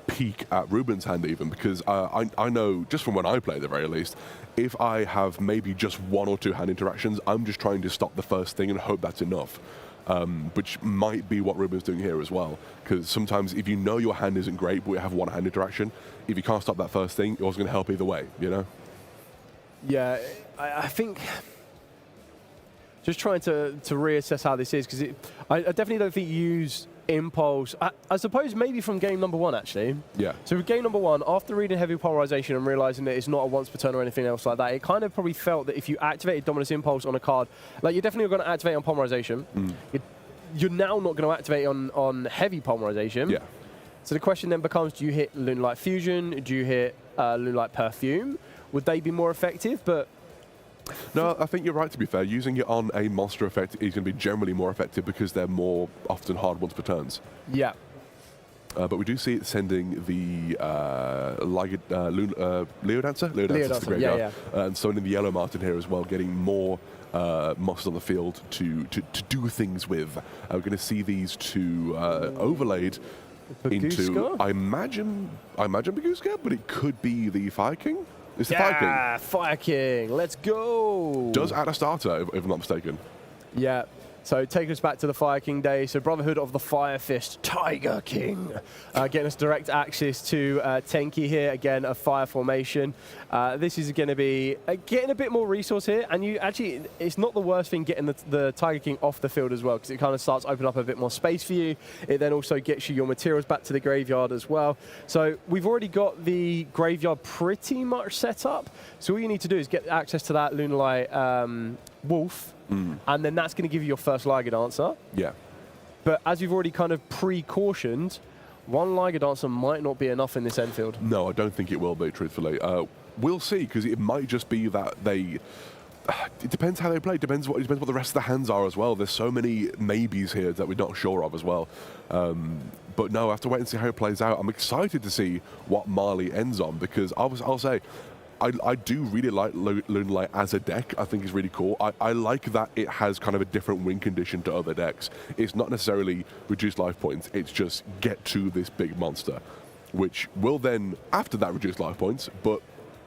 peek at Ruben's hand even, because I know, just from when I play at the very least, if I have maybe just 1 or 2 hand interactions, I'm just trying to stop the first thing and hope that's enough. Which might be what Ruben's doing here as well, because sometimes if you know your hand isn't great but you have 1 hand interaction, if you can't stop that first thing, it wasn't going to help either way, you know? Yeah, I think just trying to reassess how this is, because I definitely don't think you use Impulse. I suppose maybe from game number 1, actually. Yeah. So with game number 1, after reading Heavy Polarization and realizing that it's not a once per turn or anything else like that, it kind of probably felt that if you activated Dominus Impulse on a card, like you're definitely going to activate on Polarization. You're now not going to activate on Heavy Polarization. Yeah. So the question then becomes, do you hit Lunalight Fusion? Do you hit Lunalight Perfume? Would they be more effective? But no, I think you're right, to be fair. Using it on a monster effect is going to be generally more effective because they're more often hard once per turns. Yeah. But we do see it sending the Leo Dancer to the graveyard. And summoning the Yellow Martin here as well, getting more monsters on the field to do things with. We're going to see these 2 overlaid into, I imagine Baguska, but it could be the Fire King. It's the Fire King. Yeah, Fire King. Let's go. Does add a starter, if I'm not mistaken. Yeah. So taking us back to the Fire King day. So Brotherhood of the Fire Fist, Tiger King. Getting us direct access to Tenki here. Again, a fire formation. This is going to be getting a bit more resource here. And you actually, it's not the worst thing getting the Tiger King off the field as well, because it kind of starts opening up a bit more space for you. It then also gets you your materials back to the graveyard as well. So we've already got the graveyard pretty much set up. So all you need to do is get access to that Lunalight Wolf. And then that's going to give you your first Liga Dancer. Yeah. But as you've already kind of pre-cautioned, 1 Liga Dancer might not be enough in this Enfield. No, I don't think it will be, truthfully. We'll see, because it might just be that they... It depends how they play. It depends what the rest of the hands are as well. There's so many maybes here that we're not sure of as well. But no, I have to wait and see how it plays out. I'm excited to see what Marley ends on, because I'll say, I do really like Lunalight as a deck. I think it's really cool. I like that it has kind of a different win condition to other decks. It's not necessarily reduce life points, it's just get to this big monster, which will then, after that, reduce life points, but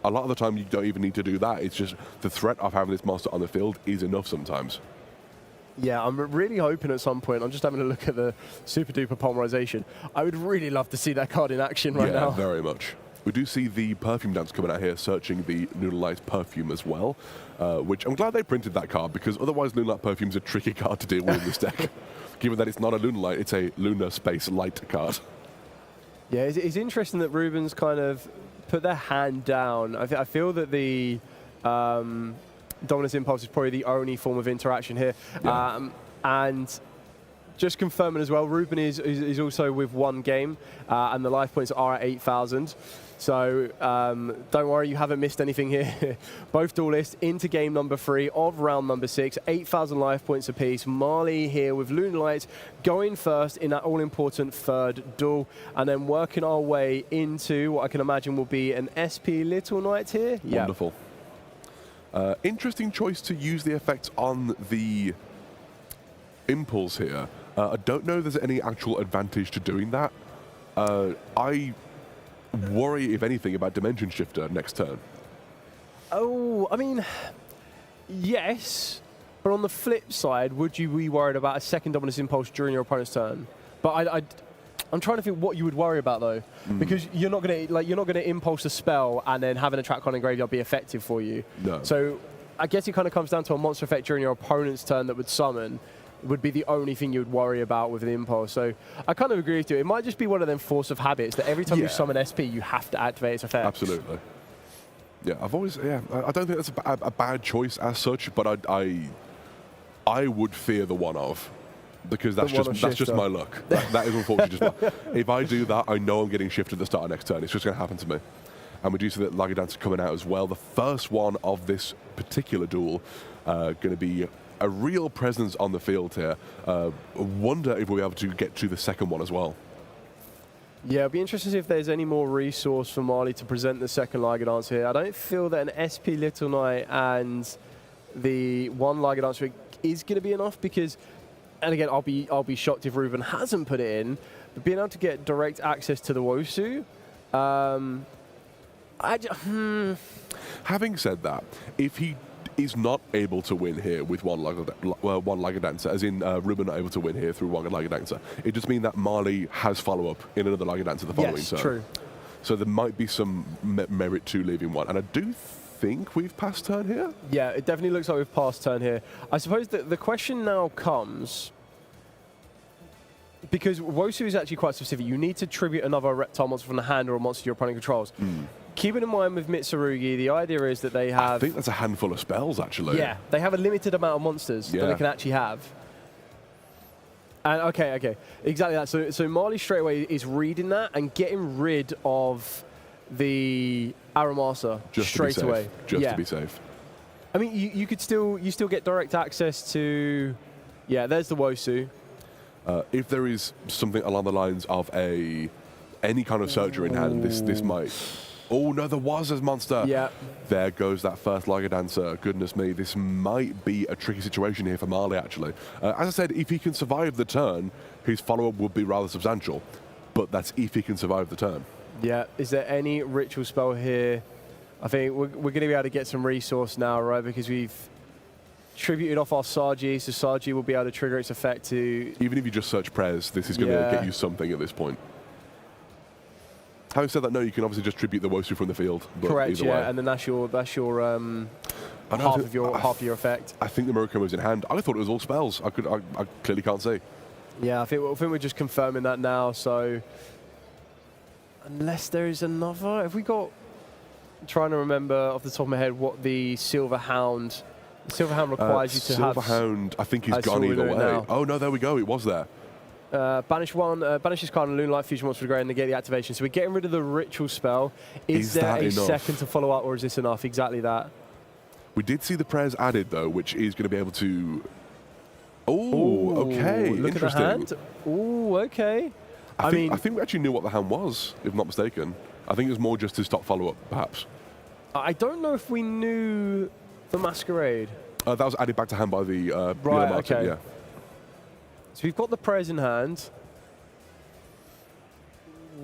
a lot of the time you don't even need to do that. It's just the threat of having this monster on the field is enough sometimes. Yeah, I'm really hoping at some point, I'm just having a look at the Super Duper Polymerization. I would really love to see that card in action right now. Yeah, very much. We do see the Perfume Dance coming out here, searching the Lunalight Perfume as well, which I'm glad they printed that card, because otherwise Lunalight Perfume is a tricky card to deal with in this deck. Given that it's not a Lunalight, it's a Lunar Space Light card. Yeah, it's interesting that Ruben's kind of put their hand down. I feel that the Dominance Impulse is probably the only form of interaction here. Yeah. And just confirming as well, Ruben is also with one game, and the life points are at 8,000. So don't worry, you haven't missed anything here. Both duelists into game number 3 of round number 6, 8,000 life points apiece. Marley here with Lunalight going first in that all-important third duel, and then working our way into what I can imagine will be an SP Little Knight here. Wonderful. Interesting choice to use the effects on the Impulse here. I don't know if there's any actual advantage to doing that. I worry, if anything, about Dimension Shifter next turn. Oh, I mean, yes, but on the flip side, would you be worried about a second Dominance Impulse during your opponent's turn? But I'm trying to think what you would worry about though, because you're not gonna impulse a spell and then having a track on in graveyard be effective for you. No. So I guess it kind of comes down to a monster effect during your opponent's turn that would summon. Would be the only thing you would worry about with the Impulse. So I kind of agree with you. It might just be one of them force of habits that every time you summon SP, you have to activate its effect. Absolutely. Yeah, I don't think that's a bad choice as such, but I would fear the one-of, because that's just my luck. That is unfortunately just my, if I do that, I know I'm getting shifted at the start of next turn. It's just going to happen to me. And we do see that Laggy Dancer coming out as well. The first one of this particular duel going to be a real presence on the field here. Wonder if we'll be able to get to the second one as well. Yeah, it'll be interesting to see if there's any more resource for Marley to present the second Liger Dancer here. I don't feel that an SP Little Knight and the one Liger Dancer is going to be enough, because, and again, I'll be shocked if Ruben hasn't put it in, but being able to get direct access to the Wosu, Having said that, if he is not able to win here with one Liger Dancer, as in Ruben not able to win here through one Liger Dancer, it just means that Marley has follow-up in another Liger Dancer the following turn. Yes, true. So there might be some merit to leaving one. And I do think we've passed turn here. Yeah, it definitely looks like we've passed turn here. I suppose that the question now comes, because Wosu is actually quite specific. You need to tribute another reptile monster from the hand or a monster your opponent controls. Keeping in mind with Mitsurugi, the idea is that they have... I think that's a handful of spells, actually. Yeah, they have a limited amount of monsters that they can actually have. And okay, exactly that. So Marley straight away is reading that and getting rid of the Aramasa straight away. Just to be safe. I mean, you could still get direct access to... Yeah, there's the Wosu. If there is something along the lines of any kind of searcher in hand, this might... Oh no, there was a monster. Yeah. There goes that first Liger Dancer. Goodness me, this might be a tricky situation here for Marley, actually. As I said, if he can survive the turn, his follow-up would be rather substantial. But that's if he can survive the turn. Yeah, is there any ritual spell here? I think we're going to be able to get some resource now, right? Because we've tributed off our Saji, so Saji will be able to trigger its effect to... Even if you just search Prez, this is going to get you something at this point. Having said that, no, you can obviously just tribute the Wosu from the field. Correct, yeah, and then that's your half of your effect. I think the Murakumo is in hand. I thought it was all spells. I clearly can't see. Yeah, I think we're just confirming that now. So unless there is another, have we got? I'm trying to remember off the top of my head what the Silver Hound. The Silver Hound requires you to have. Silver Hound, I think he's gone either way. Now. Oh no, there we go. It was there. Banish this card and Lunalight Fusion Monster Grey and negate the activation. So we're getting rid of the ritual spell. Is there a second to follow up, or is this enough? Exactly that. We did see the prayers added though, which is going to be able to... Oh, okay, look interesting. at the hand. Oh, okay. I think we actually knew what the hand was, if not mistaken. I think it was more just to stop follow-up, perhaps. I don't know if we knew the Masquerade. That was added back to hand by the right, Martin, okay. yeah. So we've got the prayers in hand.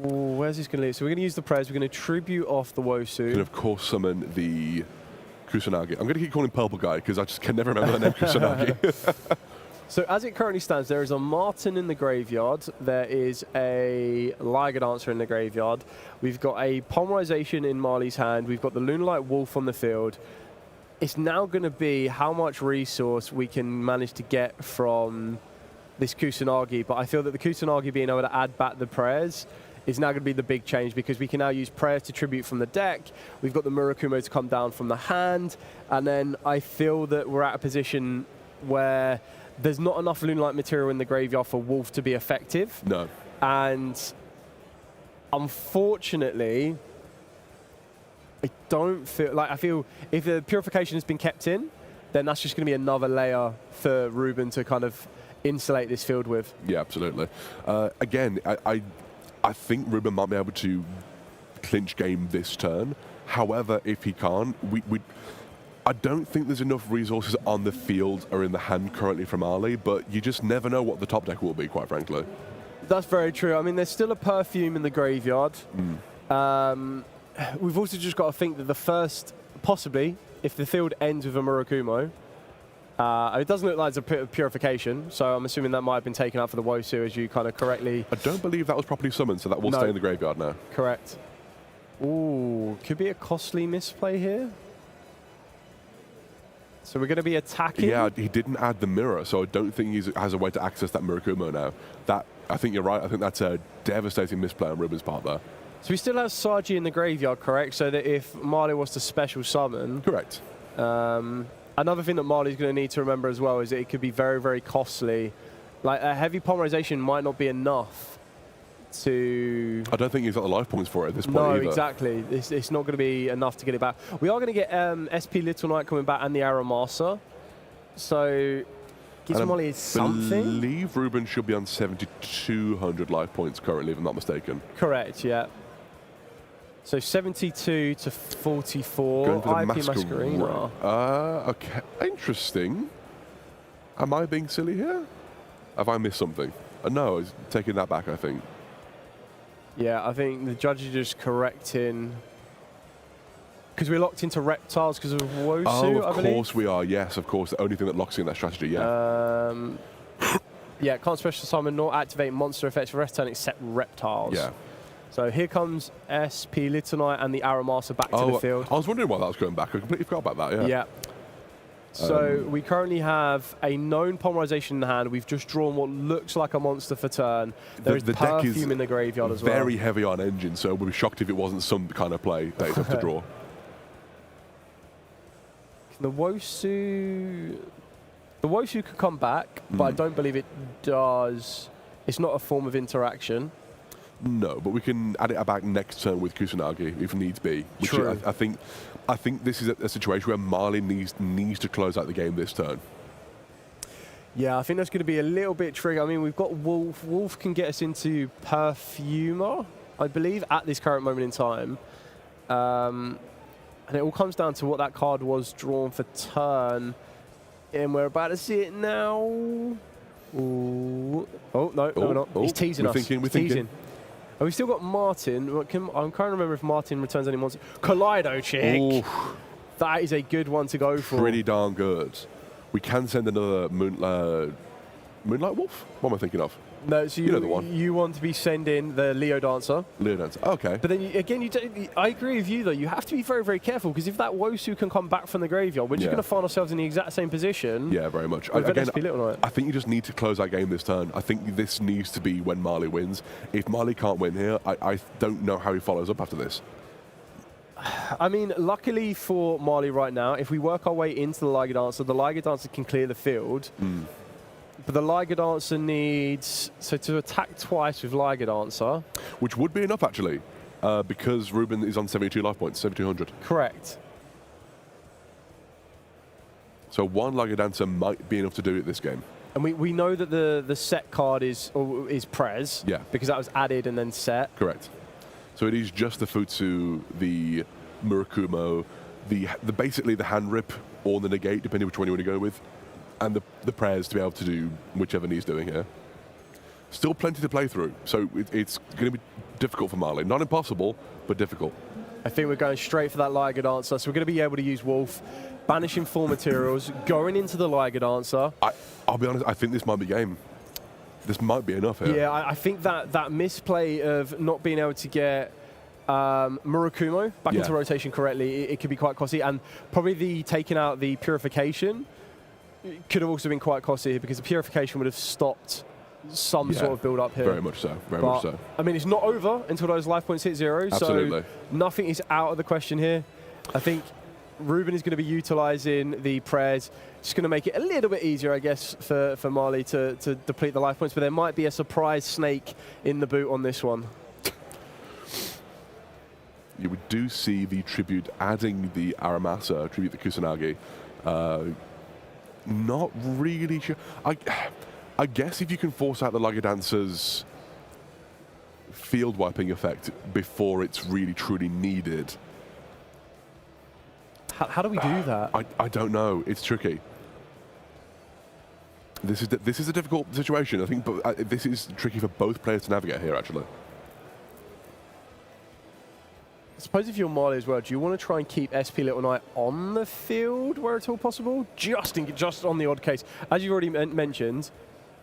Ooh, where's this going to lead? So we're going to use the prayers. We're going to tribute off the Wosu. Can, of course, summon the Kusanagi. I'm going to keep calling him Purple Guy because I just can never remember the name Kusanagi. So as it currently stands, there is a Martin in the graveyard. There is a Liger Dancer in the graveyard. We've got a Polymerization in Marley's hand. We've got the Lunalight Wolf on the field. It's now going to be how much resource we can manage to get from this Kusanagi. But I feel that the Kusanagi being able to add back the prayers is now going to be the big change, because we can now use prayers to tribute from the deck. We've got the Murakumo to come down from the hand. And then I feel that we're at a position where there's not enough Lunalight material in the graveyard for Wolf to be effective. No. And unfortunately, I don't feel like, I feel if the Purification has been kept in, then that's just going to be another layer for Ruben to kind of insulate this field with. Yeah, absolutely. Again, I think Ruben might be able to clinch game this turn. However, if he can't, I don't think there's enough resources on the field or in the hand currently from Ali, but you just never know what the top deck will be, quite frankly. That's very true. I mean, there's still a Perfume in the graveyard. We've also just got to think that the first, possibly, if the field ends with a Murakumo, it doesn't look like it's a Purification, so I'm assuming that might have been taken out for the Wosu, as you kind of correctly... I don't believe that was properly summoned, so that will stay in the graveyard now. Correct. Ooh, could be a costly misplay here. So we're going to be attacking? Yeah, he didn't add the mirror, so I don't think he has a way to access that Murakumo now. I think you're right. I think that's a devastating misplay on Ruben's part there. So we still have Saji in the graveyard, correct? So that if Marley was to special summon... Correct. Another thing that Marley's going to need to remember as well is that it could be very, very costly. Like, a heavy Polymerization might not be enough to... I don't think he's got the life points for it at this point No, either. exactly. It's not going to be enough to get it back. We are going to get SP Little Knight coming back and the Aramasa. So, gives Molly something. I believe Ruben should be on 7,200 life points currently, if I'm not mistaken. Correct, yeah. So 72 to 44. Going for the IP Masquerina. Okay, interesting. Am I being silly here? Have I missed something? No, I was taking that back, I think. Yeah, I think the judge is just correcting. Because we're locked into reptiles because of Wosu, Oh, I believe. of course we are. Yes, of course. The only thing that locks in that strategy, yeah. Yeah, can't special summon nor activate monster effects for rest turn except reptiles. Yeah. So here comes SP Little Knight and the Aramasa back to the field. I was wondering why that was going back. I completely forgot about that, yeah. Yeah. So we currently have a known Polymerization in the hand. We've just drawn what looks like a monster for turn. There is Perfume in the graveyard as well. Very heavy on engine, so we'd be shocked if it wasn't some kind of play that he'd have to draw. The Wosu could come back, but I don't believe it does. It's not a form of interaction. No, but we can add it back next turn with Kusanagi if needs be. Which True. I think this is a situation where Marley needs to close out the game this turn. Yeah, I think that's going to be a little bit tricky. I mean, we've got Wolf. Wolf can get us into Perfumer, I believe, at this current moment in time. And it all comes down to what that card was drawn for turn. And we're about to see it now. Ooh. Oh, no, we're not. He's teasing us. We're thinking. And we've still got Martin. I'm trying to remember if Martin returns any monsters. Kaleido Chick. That is a good one to go for. Pretty darn good. We can send another Moonlight Wolf? What am I thinking of? No, so you know the one. You want to be sending the Leo Dancer. Leo Dancer, okay. But then, I agree with you, though. You have to be very, very careful, because if that Wosu can come back from the graveyard, we're just going to find ourselves in the exact same position. Yeah, very much. Again, I think you just need to close that game this turn. I think this needs to be when Marley wins. If Marley can't win here, I don't know how he follows up after this. I mean, luckily for Marley right now, if we work our way into the Liger Dancer can clear the field. But the Liger Dancer needs... So to attack twice with Liger Dancer... Which would be enough, actually, because Ruben is on 72 life points, 7,200. Correct. So one Liger Dancer might be enough to do it this game. And we know that the set card is Prez. Yeah. Because that was added and then set. Correct. So it is just the Futsu, the Murakumo, the basically the hand rip or the negate, depending which one you want to go with, and the prayers to be able to do whichever he's doing here. Still plenty to play through, so it's going to be difficult for Marley. Not impossible, but difficult. I think we're going straight for that Liger Dancer, so we're going to be able to use Wolf, banishing 4 materials, going into the Liger Dancer. I'll be honest, I think this might be game. This might be enough here. Yeah, I think that misplay of not being able to get Murakumo back into rotation correctly, it could be quite costly, and probably the taking out the Purification could have also been quite costly here, because the Purification would have stopped some sort of build up here. Very much so, very much so. I mean, it's not over until those life points hit 0, Absolutely. so nothing is out of the question here. I think Ruben is going to be utilising the prayers, just going to make it a little bit easier, I guess, for Marley to deplete the life points, but there might be a surprise snake in the boot on this one. We do see the tribute adding the Aramasa, tribute the Kusanagi. Not really sure. I guess if you can force out the Liger Dancer's field wiping effect before it's really truly needed. How do we do that? I don't know. It's tricky. This is a difficult situation. I think this is tricky for both players to navigate here, actually. I suppose if you're Marley as well, do you want to try and keep SP Little Knight on the field where it's all possible? Just on the odd case. As you've already mentioned,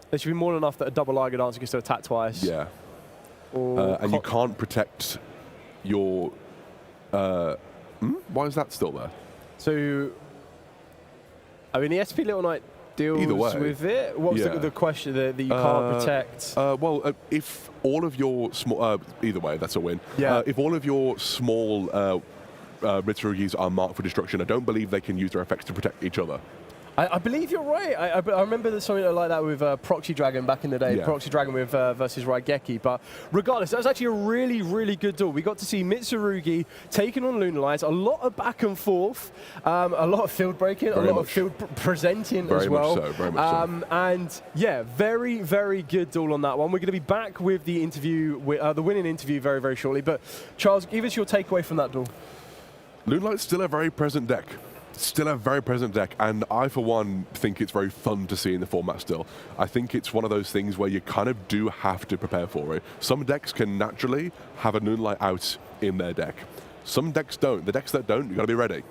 there should be more than enough that a double Liger Dancer gets to attack twice. Yeah. And you can't protect your... why is that still there? So, I mean, the SP Little Knight deals with it. What was the question that you can't protect? Well, if all of your small... either way, that's a win. Yeah. If all of your small Ritsurugis are marked for destruction, I don't believe they can use their effects to protect each other. I believe you're right. I remember there's something like that with Proxy Dragon back in the day. Yeah. Proxy Dragon with versus Raigeki. But regardless, that was actually a really, really good duel. We got to see Mitsurugi taking on Lunalight. A lot of back and forth, a lot of field breaking, a lot of field presenting as well. Very much so. And yeah, very, very good duel on that one. We're going to be back with the interview, the winning interview very, very shortly. But Charles, give us your takeaway from that duel. Lunalight's still a very present deck. Still a very present deck, and I, for one, think it's very fun to see in the format still. I think it's one of those things where you kind of do have to prepare for it. Some decks can naturally have a Moonlight out in their deck. Some decks don't. The decks that don't, you've got to be ready.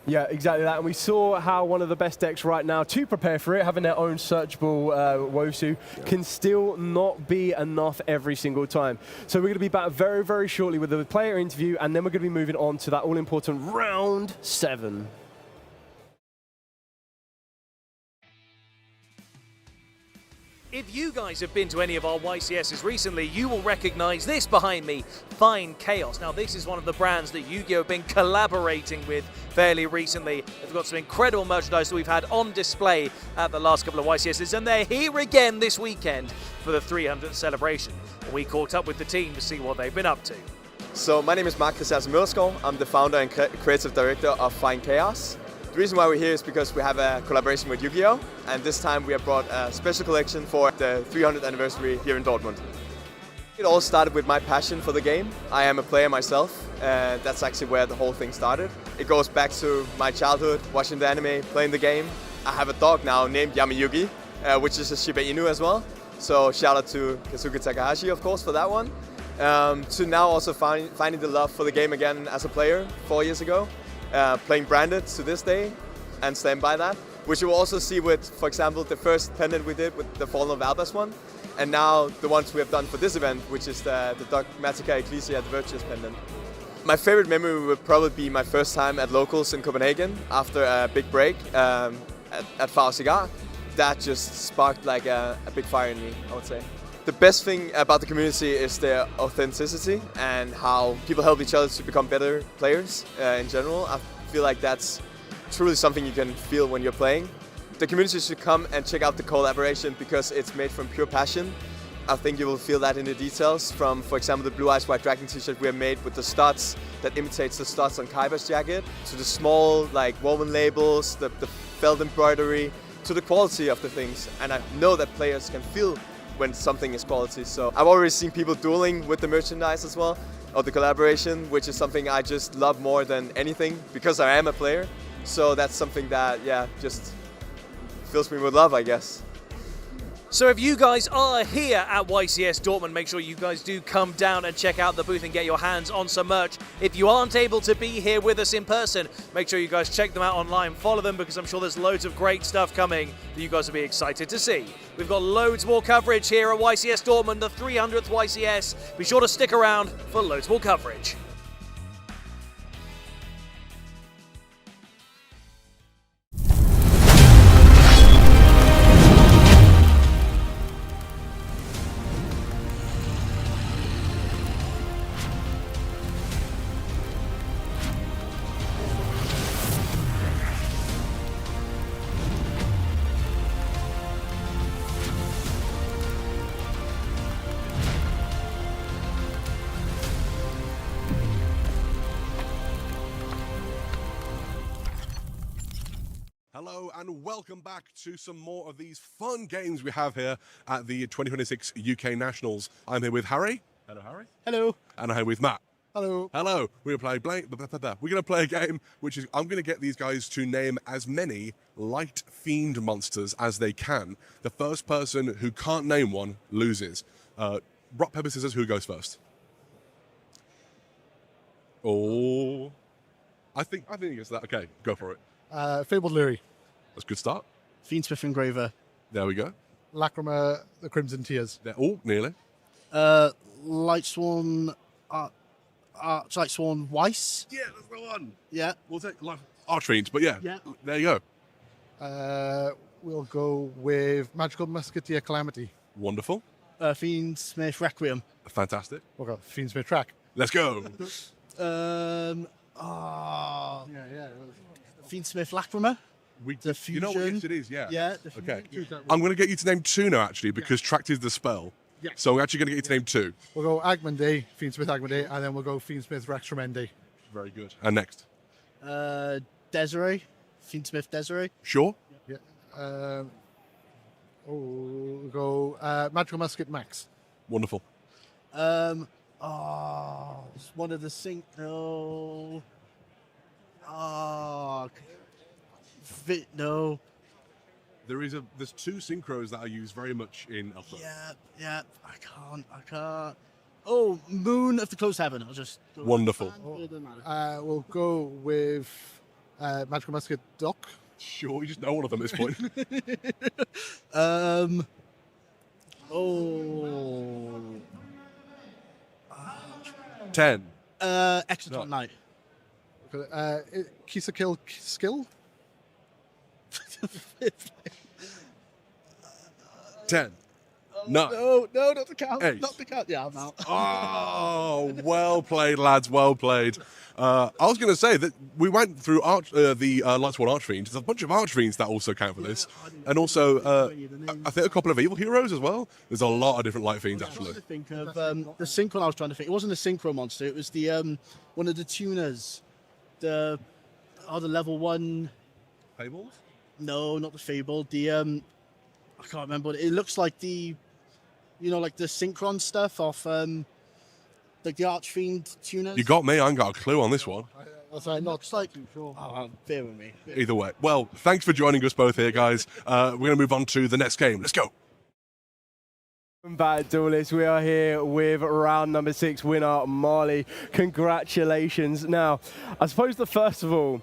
Yeah, exactly that. And we saw how one of the best decks right now to prepare for it, having their own searchable Wosu, can still not be enough every single time. So we're going to be back very, very shortly with the player interview, and then we're going to be moving on to that all-important round 7. If you guys have been to any of our YCSs recently, you will recognize this behind me, Fine Chaos. Now, this is one of the brands that Yu-Gi-Oh! Have been collaborating with fairly recently. They've got some incredible merchandise that we've had on display at the last couple of YCSs, and they're here again this weekend for the 300th celebration. We caught up with the team to see what they've been up to. So my name is Mark Christiansen Møllerskov. I'm the founder and creative director of Fine Chaos. The reason why we're here is because we have a collaboration with Yu-Gi-Oh! And this time we have brought a special collection for the 300th anniversary here in Dortmund. It all started with my passion for the game. I am a player myself, and that's actually where the whole thing started. It goes back to my childhood, watching the anime, playing the game. I have a dog now named Yamayugi, which is a Shiba Inu as well. So shout out to Kazuki Takahashi, of course, for that one. To now also finding the love for the game again as a player 4 years ago. Playing branded to this day and stand by that, which you will also see with, for example, the first pendant we did with the Fallen of Albus one, and now the ones we have done for this event, which is the Dogmatica Ecclesia, the Virtuous pendant. My favorite memory would probably be my first time at Locals in Copenhagen after a big break at Far Cigar. That just sparked like a big fire in me, I would say. The best thing about the community is their authenticity and how people help each other to become better players in general. I feel like that's truly something you can feel when you're playing. The community should come and check out the collaboration because it's made from pure passion. I think you will feel that in the details from, for example, the Blue Eyes White Dragon t-shirt we have made with the studs that imitates the studs on Kaiba's jacket, to the small like woven labels, the felt embroidery, to the quality of the things, and I know that players can feel when something is quality. So I've already seen people dueling with the merchandise as well, or the collaboration, which is something I just love more than anything because I am a player. So that's something that, yeah, just fills me with love, I guess. So if you guys are here at YCS Dortmund, make sure you guys do come down and check out the booth and get your hands on some merch. If you aren't able to be here with us in person, make sure you guys check them out online, follow them, because I'm sure there's loads of great stuff coming that you guys will be excited to see. We've got loads more coverage here at YCS Dortmund, the 300th YCS. Be sure to stick around for loads more coverage. Hello and welcome back to some more of these fun games we have here at the 2026 UK Nationals. I'm here with Harry. Hello, Harry. Hello. And I'm here with Matt. Hello. Hello. We're going to play a game which is I'm going to get these guys to name as many light fiend monsters as they can. The first person who can't name one loses. Rock, paper, scissors, who goes first? Oh. I think it's that. Okay, go for it. Fabled Lurie. That's a good start. Fiendsmith Engraver. There we go. Lacrima, the Crimson Tears. Nearly. Lightsworn, Lightsworn Weiss. Yeah, that's the one. Yeah. We'll take Archfiends, but yeah, there you go. We'll go with Magical Musketeer Calamity. Wonderful. Fiendsmith Requiem. Fantastic. We'll go Fiendsmith Track. Let's go. Fiendsmith Lacrima. The fusion. You know what? Yes, it is. Yeah. Yeah. Okay. I'm going to get you to name two now, actually, because tracked is the spell. Yeah. So we're actually going to get you to name two. We'll go Agmande, Fiendsmith Agmande, and then we'll go Fiendsmith Rex Tremendi. Very good. And next? Desiree, Fiendsmith Desiree. Sure. Yeah. We'll go Magical Musket Max. Wonderful. It's one of the sync. No. No. There's two synchros that I use very much in Alpha. Yeah. I can't. Oh, Moon of the Closed Heaven. I'll just. Wonderful. We'll go with Magical Musket Doc. Sure, you just know one of them at this point. 10. Exoton Knight. Kisa Kill Skill. 10. No, not the count. 8. Not the count. Yeah, I'm out. Oh, well played, lads. Well played. I was going to say that we went through the Lightsworn Archfiend. There's a bunch of Archfiends that also count for this. And also, I think a couple of Evil Heroes as well. There's a lot of different Light Fiends, actually. I was trying to think of the synchro I was trying to think. It wasn't a synchro monster. It was the one of the tuners. The level 1. Fables? No, not the Fable. The I can't remember. It looks like the, like the Synchron stuff off like the Archfiend tuners. You got me. I ain't got a clue on this one. Looks like. Bear with me. Either way. Well, thanks for joining us both here, guys. We're going to move on to the next game. Let's go. Welcome back, duelists. We are here with round number 6 winner, Marley. Congratulations. Now, I suppose that first of all,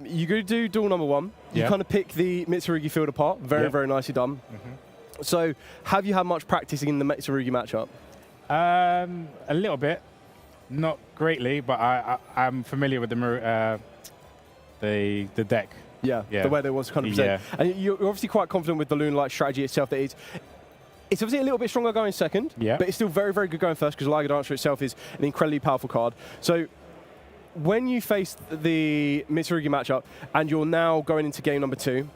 you go do duel number 1. You kind of pick the Mitsurugi field apart. Very, very nicely done. Mm-hmm. So, have you had much practice in the Mitsurugi matchup? A little bit. Not greatly, but I'm familiar with the deck. Yeah, the way they want to kind of present. And you're obviously quite confident with the Lunalight strategy itself. That it's obviously a little bit stronger going second, but it's still very, very good going first because Liga Dancer itself is an incredibly powerful card. So when you face the Mitsurugi matchup and you're now going into game number 2,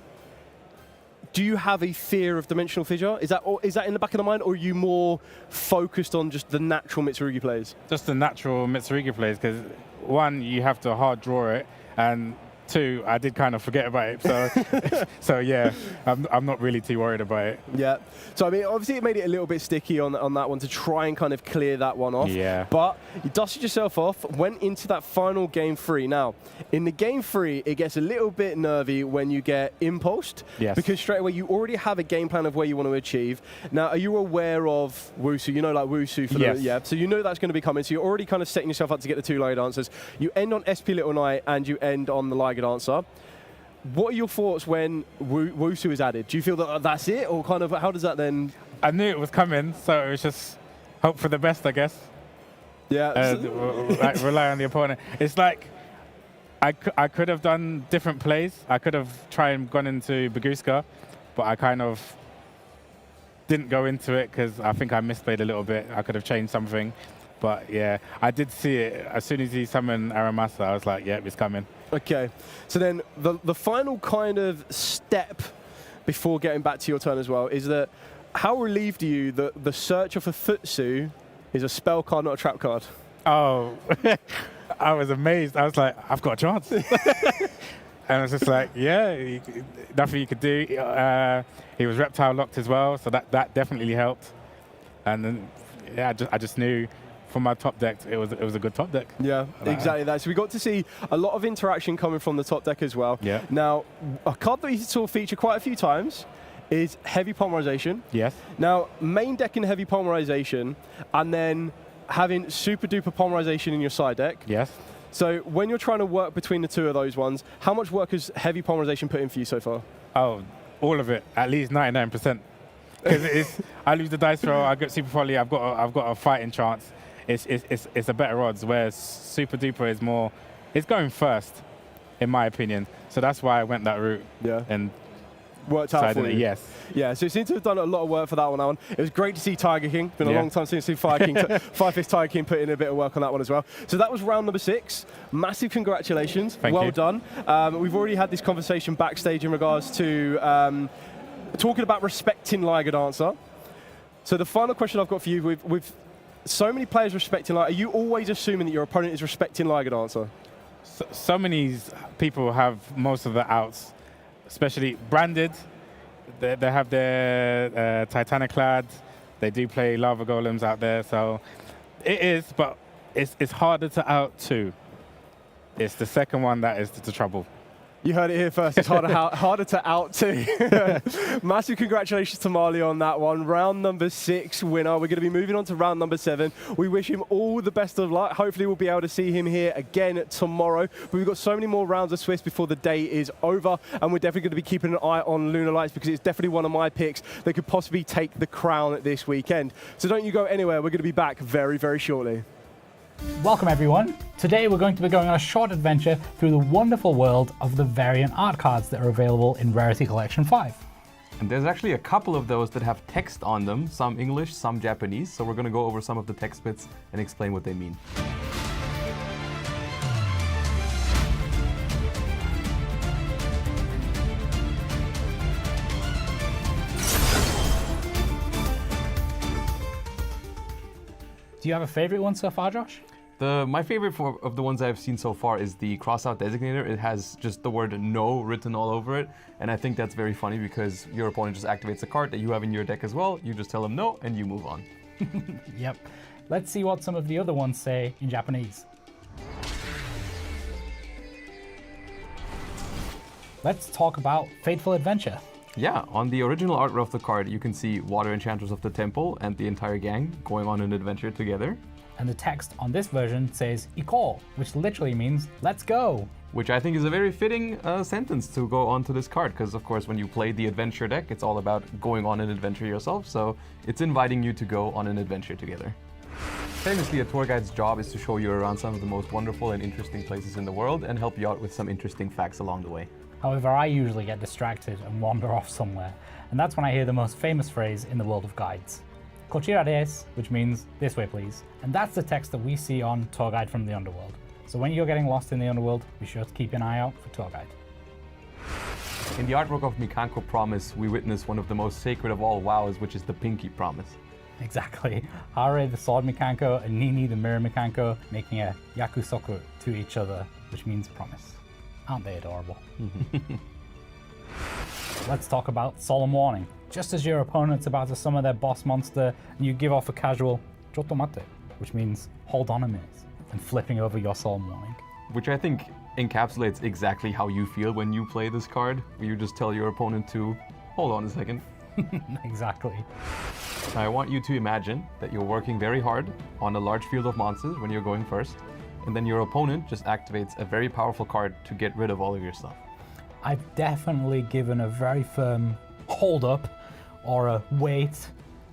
do you have a fear of Dimensional Fissure? Is that in the back of the mind, or are you more focused on just the natural Mitsurugi plays? Just the natural Mitsurugi plays, because one, you have to hard draw it, and 2, I did kind of forget about it. So, so yeah, I'm not really too worried about it. Yeah. So I mean, obviously it made it a little bit sticky on that one to try and kind of clear that one off. Yeah. But you dusted yourself off, went into that final game 3. Now, in the game 3, it gets a little bit nervy when you get impulsed. Yes. Because straight away you already have a game plan of where you want to achieve. Now, are you aware of Wusu? You know, like Wusu for yes. the yeah. So you know that's going to be coming. So you're already kind of setting yourself up to get the 2 Liger Dancers. You end on SP Little Knight and you end on the Liger Dancer. What are your thoughts when Wusu is added? Do you feel that that's it, or kind of how does that then? I knew it was coming, so it was just hope for the best, I guess. Yeah. Like rely on the opponent. It's like I could have done different plays. I could have tried and gone into Baguska, but I kind of didn't go into it because I think I misplayed a little bit. I could have changed something. But yeah, I did see it. As soon as he summoned Aramasa, I was like, yep, it's coming. Okay, so then the final kind of step before getting back to your turn as well is that how relieved are you that the Searcher for Futsu is a spell card, not a trap card? Oh, I was amazed. I was like, I've got a chance. And I was just like, yeah, nothing you could do. He was reptile locked as well, so that definitely helped. And then, yeah, I just knew from my top deck, it was a good top deck. Yeah, exactly that. So we got to see a lot of interaction coming from the top deck as well. Yeah. Now, a card that we saw feature quite a few times is Heavy Polymerization. Yes. Now, main deck in Heavy Polymerization, and then having Super Duper Polymerization in your side deck. Yes. So when you're trying to work between the 2 of those ones, how much work has Heavy Polymerization put in for you so far? Oh, all of it, at least 99%. Because I lose the dice roll, I get Super Poly, I've got a fighting chance. It's a better odds, whereas Super Duper is more, it's going first, in my opinion. So that's why I went that route. Yeah. And worked out for you. Yes. Yeah, so it seems to have done a lot of work for that one. It was great to see Tiger King. It's been a long time since we've seen Fire King. Fist Tiger King put in a bit of work on that one as well. So that was round number 6. Massive congratulations. Thank you. Done. We've already had this conversation backstage in regards to talking about respecting Liger Dancer. So the final question I've got for you, with so many players respecting Liger, are you always assuming that your opponent is respecting Liger Dancer? So many people have most of the outs, especially branded. They have their Titaniclad. They do play Lava Golems out there, so it is, but it's harder to out too. It's the second one that is the trouble. You heard it here first. It's harder to out too. Massive congratulations to Marley on that one. Round number 6 winner. We're going to be moving on to round number 7. We wish him all the best of luck. Hopefully we'll be able to see him here again tomorrow. But we've got so many more rounds of Swiss before the day is over. And we're definitely going to be keeping an eye on Lunar Lights because it's definitely one of my picks that could possibly take the crown this weekend. So don't you go anywhere. We're going to be back very, very shortly. Welcome everyone. Today we're going to be going on a short adventure through the wonderful world of the variant art cards that are available in Rarity Collection 5. And there's actually a couple of those that have text on them, some English, some Japanese, so we're going to go over some of the text bits and explain what they mean. Do you have a favorite one so far, Josh? My favorite of the ones I've seen so far is the crossout designator. It has just the word no written all over it, and I think that's very funny because your opponent just activates a card that you have in your deck as well. You just tell them no, and you move on. Yep. Let's see what some of the other ones say in Japanese. Let's talk about Fateful Adventure. Yeah, on the original art of the card, you can see Water Enchanters of the Temple and the entire gang going on an adventure together. And the text on this version says "Iko," which literally means "let's go." Which I think is a very fitting sentence to go onto this card, because of course when you play the adventure deck, it's all about going on an adventure yourself, so it's inviting you to go on an adventure together. Famously, a tour guide's job is to show you around some of the most wonderful and interesting places in the world and help you out with some interesting facts along the way. However, I usually get distracted and wander off somewhere, and that's when I hear the most famous phrase in the world of guides. Kochira desu, which means "this way please," and that's the text that we see on Tour Guide from the Underworld. So when you're getting lost in the Underworld, be sure to keep an eye out for Tour Guide. In the artwork of Mikanko Promise, we witness one of the most sacred of all vows, which is the Pinky Promise. Exactly. Hare, the sword Mikanko, and Nini, the mirror Mikanko, making a yakusoku to each other, which means promise. Aren't they adorable? Let's talk about Solemn Warning. Just as your opponent's about to summon their boss monster, and you give off a casual "Chotomate," which means hold on a minute, and flipping over your Solemn Warning. Which I think encapsulates exactly how you feel when you play this card, where you just tell your opponent to hold on a second. Exactly. I want you to imagine that you're working very hard on a large field of monsters when you're going first, and then your opponent just activates a very powerful card to get rid of all of your stuff. I've definitely given a very firm hold up or a wait,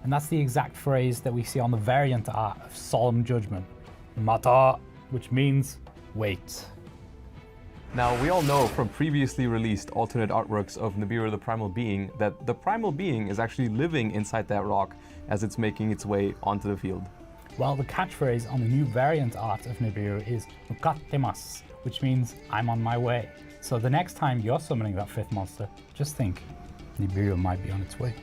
and that's the exact phrase that we see on the variant art of Solemn Judgment. Mata, which means wait. Now, we all know from previously released alternate artworks of Nibiru the Primal Being that the Primal Being is actually living inside that rock as it's making its way onto the field. Well, the catchphrase on the new variant art of Nibiru is "Mukattemasu," which means I'm on my way. So the next time you're summoning that 5th monster, just think, Nibiru might be on its way.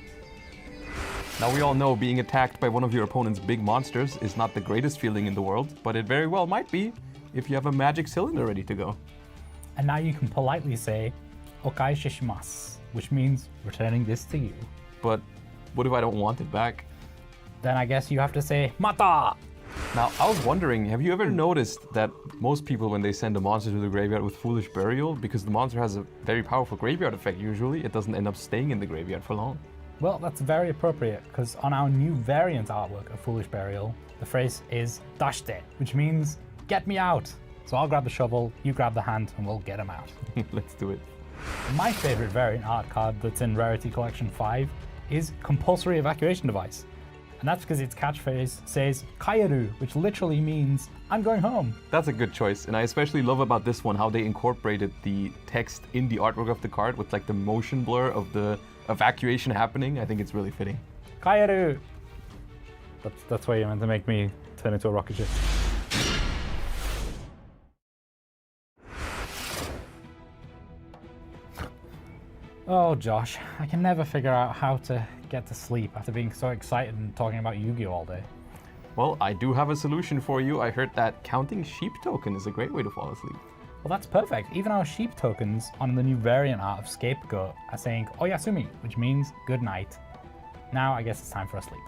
Now, we all know being attacked by one of your opponent's big monsters is not the greatest feeling in the world, but it very well might be if you have a magic cylinder ready to go. And now you can politely say, "Okaishe shimasu," which means returning this to you. But what if I don't want it back? Then I guess you have to say, "Mata!" Now, I was wondering, have you ever noticed that most people, when they send a monster to the graveyard with Foolish Burial, because the monster has a very powerful graveyard effect usually, it doesn't end up staying in the graveyard for long? Well, that's very appropriate, because on our new variant artwork of Foolish Burial, the phrase is "Dashite," which means get me out. So I'll grab the shovel, you grab the hand, and we'll get him out. Let's do it. My favorite variant art card that's in Rarity Collection 5 is Compulsory Evacuation Device. And that's because its catchphrase says "Kaeru," which literally means I'm going home. That's a good choice, and I especially love about this one how they incorporated the text in the artwork of the card with like the motion blur of the evacuation happening. I think it's really fitting. Kaeru! That's why you meant to make me turn into a rocket ship. Oh, Josh, I can never figure out how to get to sleep after being so excited and talking about Yu-Gi-Oh all day. Well, I do have a solution for you. I heard that counting sheep token is a great way to fall asleep. Well, that's perfect. Even our sheep tokens on the new variant art of Scapegoat are saying "Oyasumi," which means good night. Now I guess it's time for a sleep.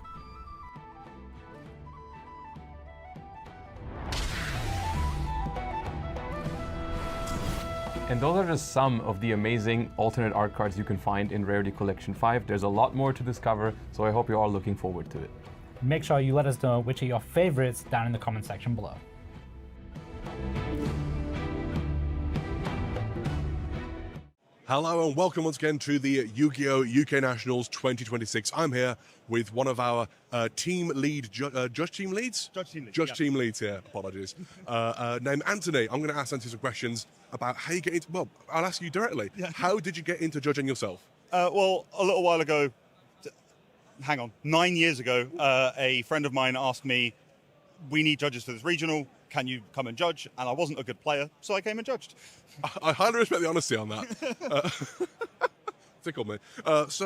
And those are just some of the amazing alternate art cards you can find in Rarity Collection 5. There's a lot more to discover, so I hope you're all looking forward to it. Make sure you let us know which are your favorites down in the comment section below. Hello and welcome once again to the Yu-Gi-Oh! UK Nationals 2026. I'm here with one of our team lead, judge team leads? Judge team leads here, apologies. Named Anthony. I'm going to ask Anthony some questions about how you get into, well, I'll ask you directly. Yeah. How did you get into judging yourself? Well, a little while ago, 9 years ago, a friend of mine asked me, we need judges for this regional, can you come and judge? And I wasn't a good player, so I came and judged. I highly respect the honesty on that. Tickled me. That's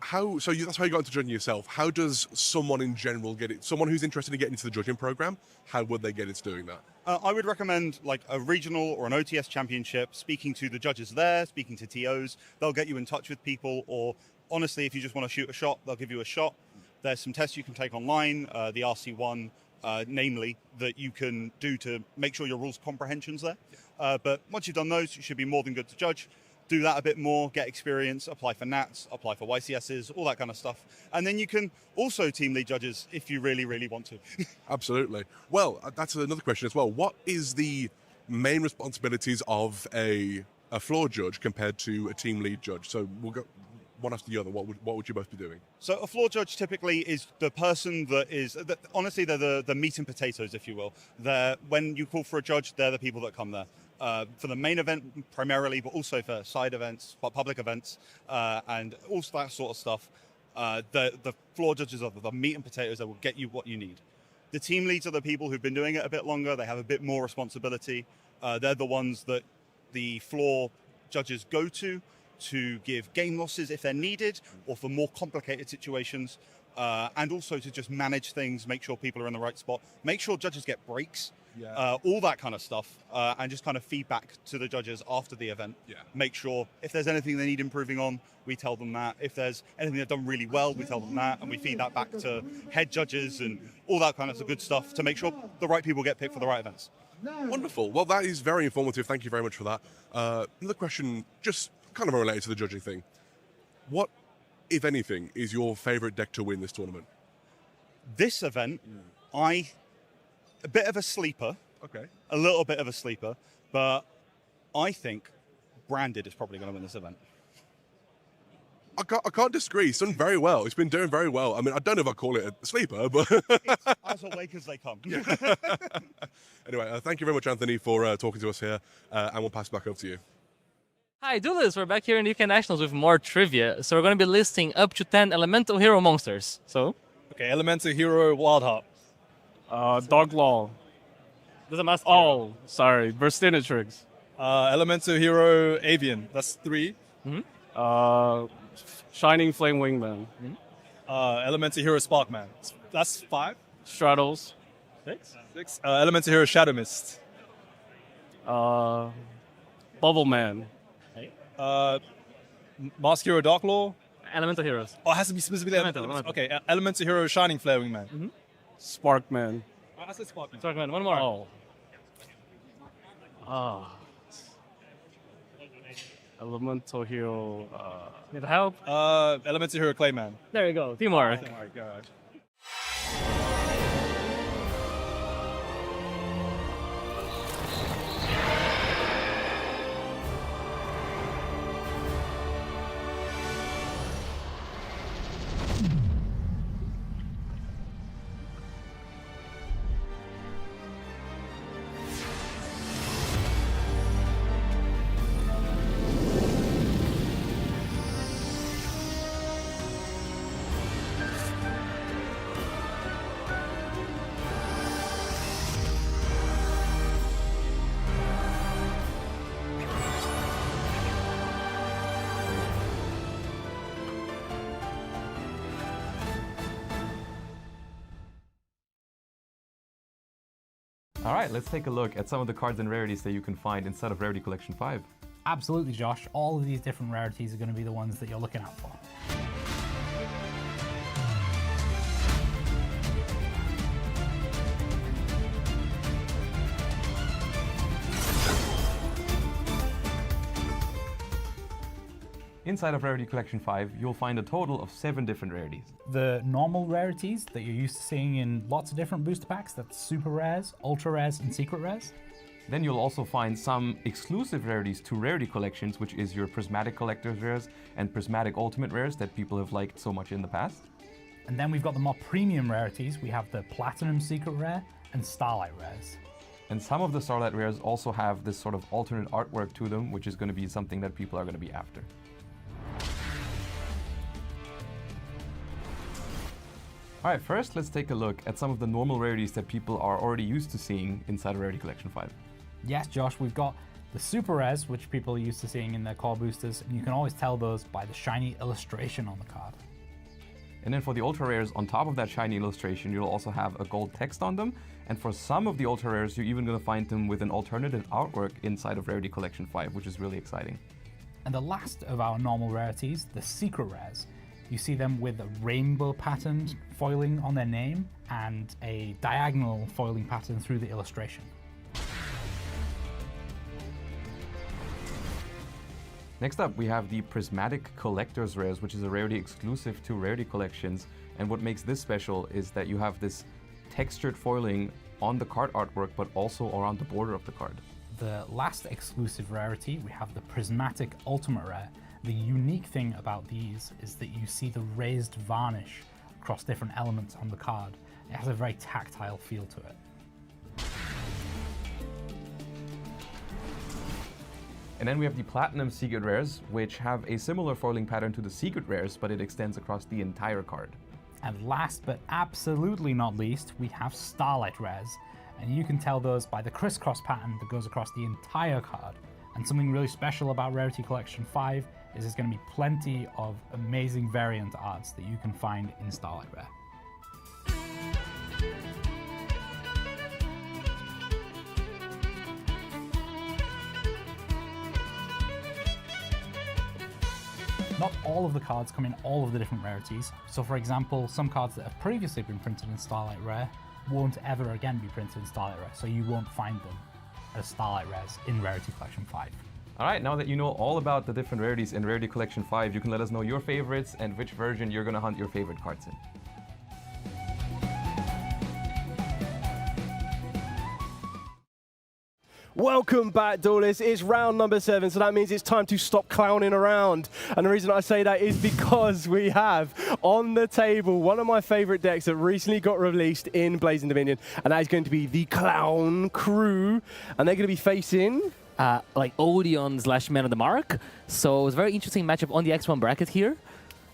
how you got into judging yourself. How does someone in general get it? Someone who's interested in getting into the judging program, how would they get into doing that? I would recommend like a regional or an OTS championship, speaking to the judges there, speaking to TOs. They'll get you in touch with people, or honestly, if you just want to shoot a shot, they'll give you a shot. There's some tests you can take online, the RC1, namely, that you can do to make sure your rules comprehension's there. But once you've done those, you should be more than good to judge. Do that a bit more, get experience, apply for NATs, apply for YCSs, all that kind of stuff. And then you can also team lead judges if you really, really want to. Absolutely. Well, that's another question as well. What is the main responsibilities of a floor judge compared to a team lead judge? So we'll go one after the other. What would you both be doing? So a floor judge typically is the person that is, honestly, they're the meat and potatoes, if you will. When you call for a judge, they're the people that come there. For the main event primarily, but also for side events, public events, and all that sort of stuff. The floor judges are the meat and potatoes that will get you what you need. The team leads are the people who've been doing it a bit longer. They have a bit more responsibility. They're the ones that the floor judges go to give game losses if they're needed, or for more complicated situations, and also to just manage things, make sure people are in the right spot, make sure judges get breaks. all that kind of stuff, and just kind of feedback to the judges after the event. Make sure if there's anything they need improving on, we tell them that. If there's anything they've done really well, we tell them that, and we feed that back to head judges and all that kind of good stuff to make sure the right people get picked for the right events. Wonderful. Well, that is very informative. Thank you very much for that. Another question, just kind of related to the judging thing. What, if anything, is your favorite deck to win this tournament? This event, a bit of a sleeper. Okay. A little bit of a sleeper, but I think Branded is probably going to win this event. I can't disagree. It's done very well. It's been doing very well. I mean, I don't know if I call it a sleeper, but... It's as awake as they come. Anyway, thank you very much, Anthony, for talking to us here, and we'll pass it back over to you. Hi, Dulis. We're back here in the UK Nationals with more trivia. So we're going to be listing up to 10 elemental hero monsters. So? Okay, elemental hero Wildheart. Doglaw. Doesn't matter. Oh, sorry, Burstinatrix. Elemental hero Avian. That's 3. Shining Flame Wingman. Elemental hero Sparkman. That's 5. Straddles. 6. Elemental hero Shadow Mist. Bubble Man. Mask hero Darklaw. Elemental heroes. Oh, it has to be specifically elemental. Okay, elemental hero Shining Flare Wingman. Sparkman. I said Sparkman. Sparkman. One more. Elemental hero. Need help? Elemental hero Clayman. There you go. Teamwork. Oh my god. All right, let's take a look at some of the cards and rarities that you can find inside of Rarity Collection 5. Absolutely, Josh. All of these different rarities are going to be the ones that you're looking out for. Inside of Rarity Collection 5, you'll find a total of 7 different rarities. The normal rarities that you're used to seeing in lots of different booster packs, that's super rares, ultra rares, and secret rares. Then you'll also find some exclusive rarities to Rarity Collections, which is your Prismatic Collector's Rares and Prismatic Ultimate Rares that people have liked so much in the past. And then we've got the more premium rarities. We have the Platinum Secret Rare and Starlight Rares. And some of the Starlight Rares also have this sort of alternate artwork to them, which is going to be something that people are going to be after. Alright, first let's take a look at some of the normal rarities that people are already used to seeing inside of Rarity Collection 5. Yes, Josh, we've got the super rares, which people are used to seeing in their core boosters, and you can always tell those by the shiny illustration on the card. And then for the ultra rares, on top of that shiny illustration, you'll also have a gold text on them. And for some of the ultra rares, you're even going to find them with an alternative artwork inside of Rarity Collection 5, which is really exciting. And the last of our normal rarities, the secret rares. You see them with a rainbow patterned foiling on their name and a diagonal foiling pattern through the illustration. Next up, we have the Prismatic Collector's Rares, which is a rarity exclusive to Rarity Collections. And what makes this special is that you have this textured foiling on the card artwork, but also around the border of the card. The last exclusive rarity, we have the Prismatic Ultimate Rare. The unique thing about these is that you see the raised varnish across different elements on the card. It has a very tactile feel to it. And then we have the Platinum Secret Rares, which have a similar foiling pattern to the Secret Rares, but it extends across the entire card. And last but absolutely not least, we have Starlight Rares. And you can tell those by the crisscross pattern that goes across the entire card. And something really special about Rarity Collection 5 is there's going to be plenty of amazing variant arts that you can find in Starlight Rare. Not all of the cards come in all of the different rarities. So for example, some cards that have previously been printed in Starlight Rare won't ever again be printed in Starlight Rare, so you won't find them as Starlight Rares in Rarity Collection 5. Alright, now that you know all about the different rarities in Rarity Collection 5, you can let us know your favorites and which version you're going to hunt your favorite cards in. Welcome back, duelists. It's round number 7, so that means it's time to stop clowning around. And the reason I say that is because we have on the table one of my favorite decks that recently got released in Blazing Dominion, and that is going to be the Clown Crew. And they're going to be facing... like Odeon / Man of the Mark. So it's a very interesting matchup on the X1 bracket here.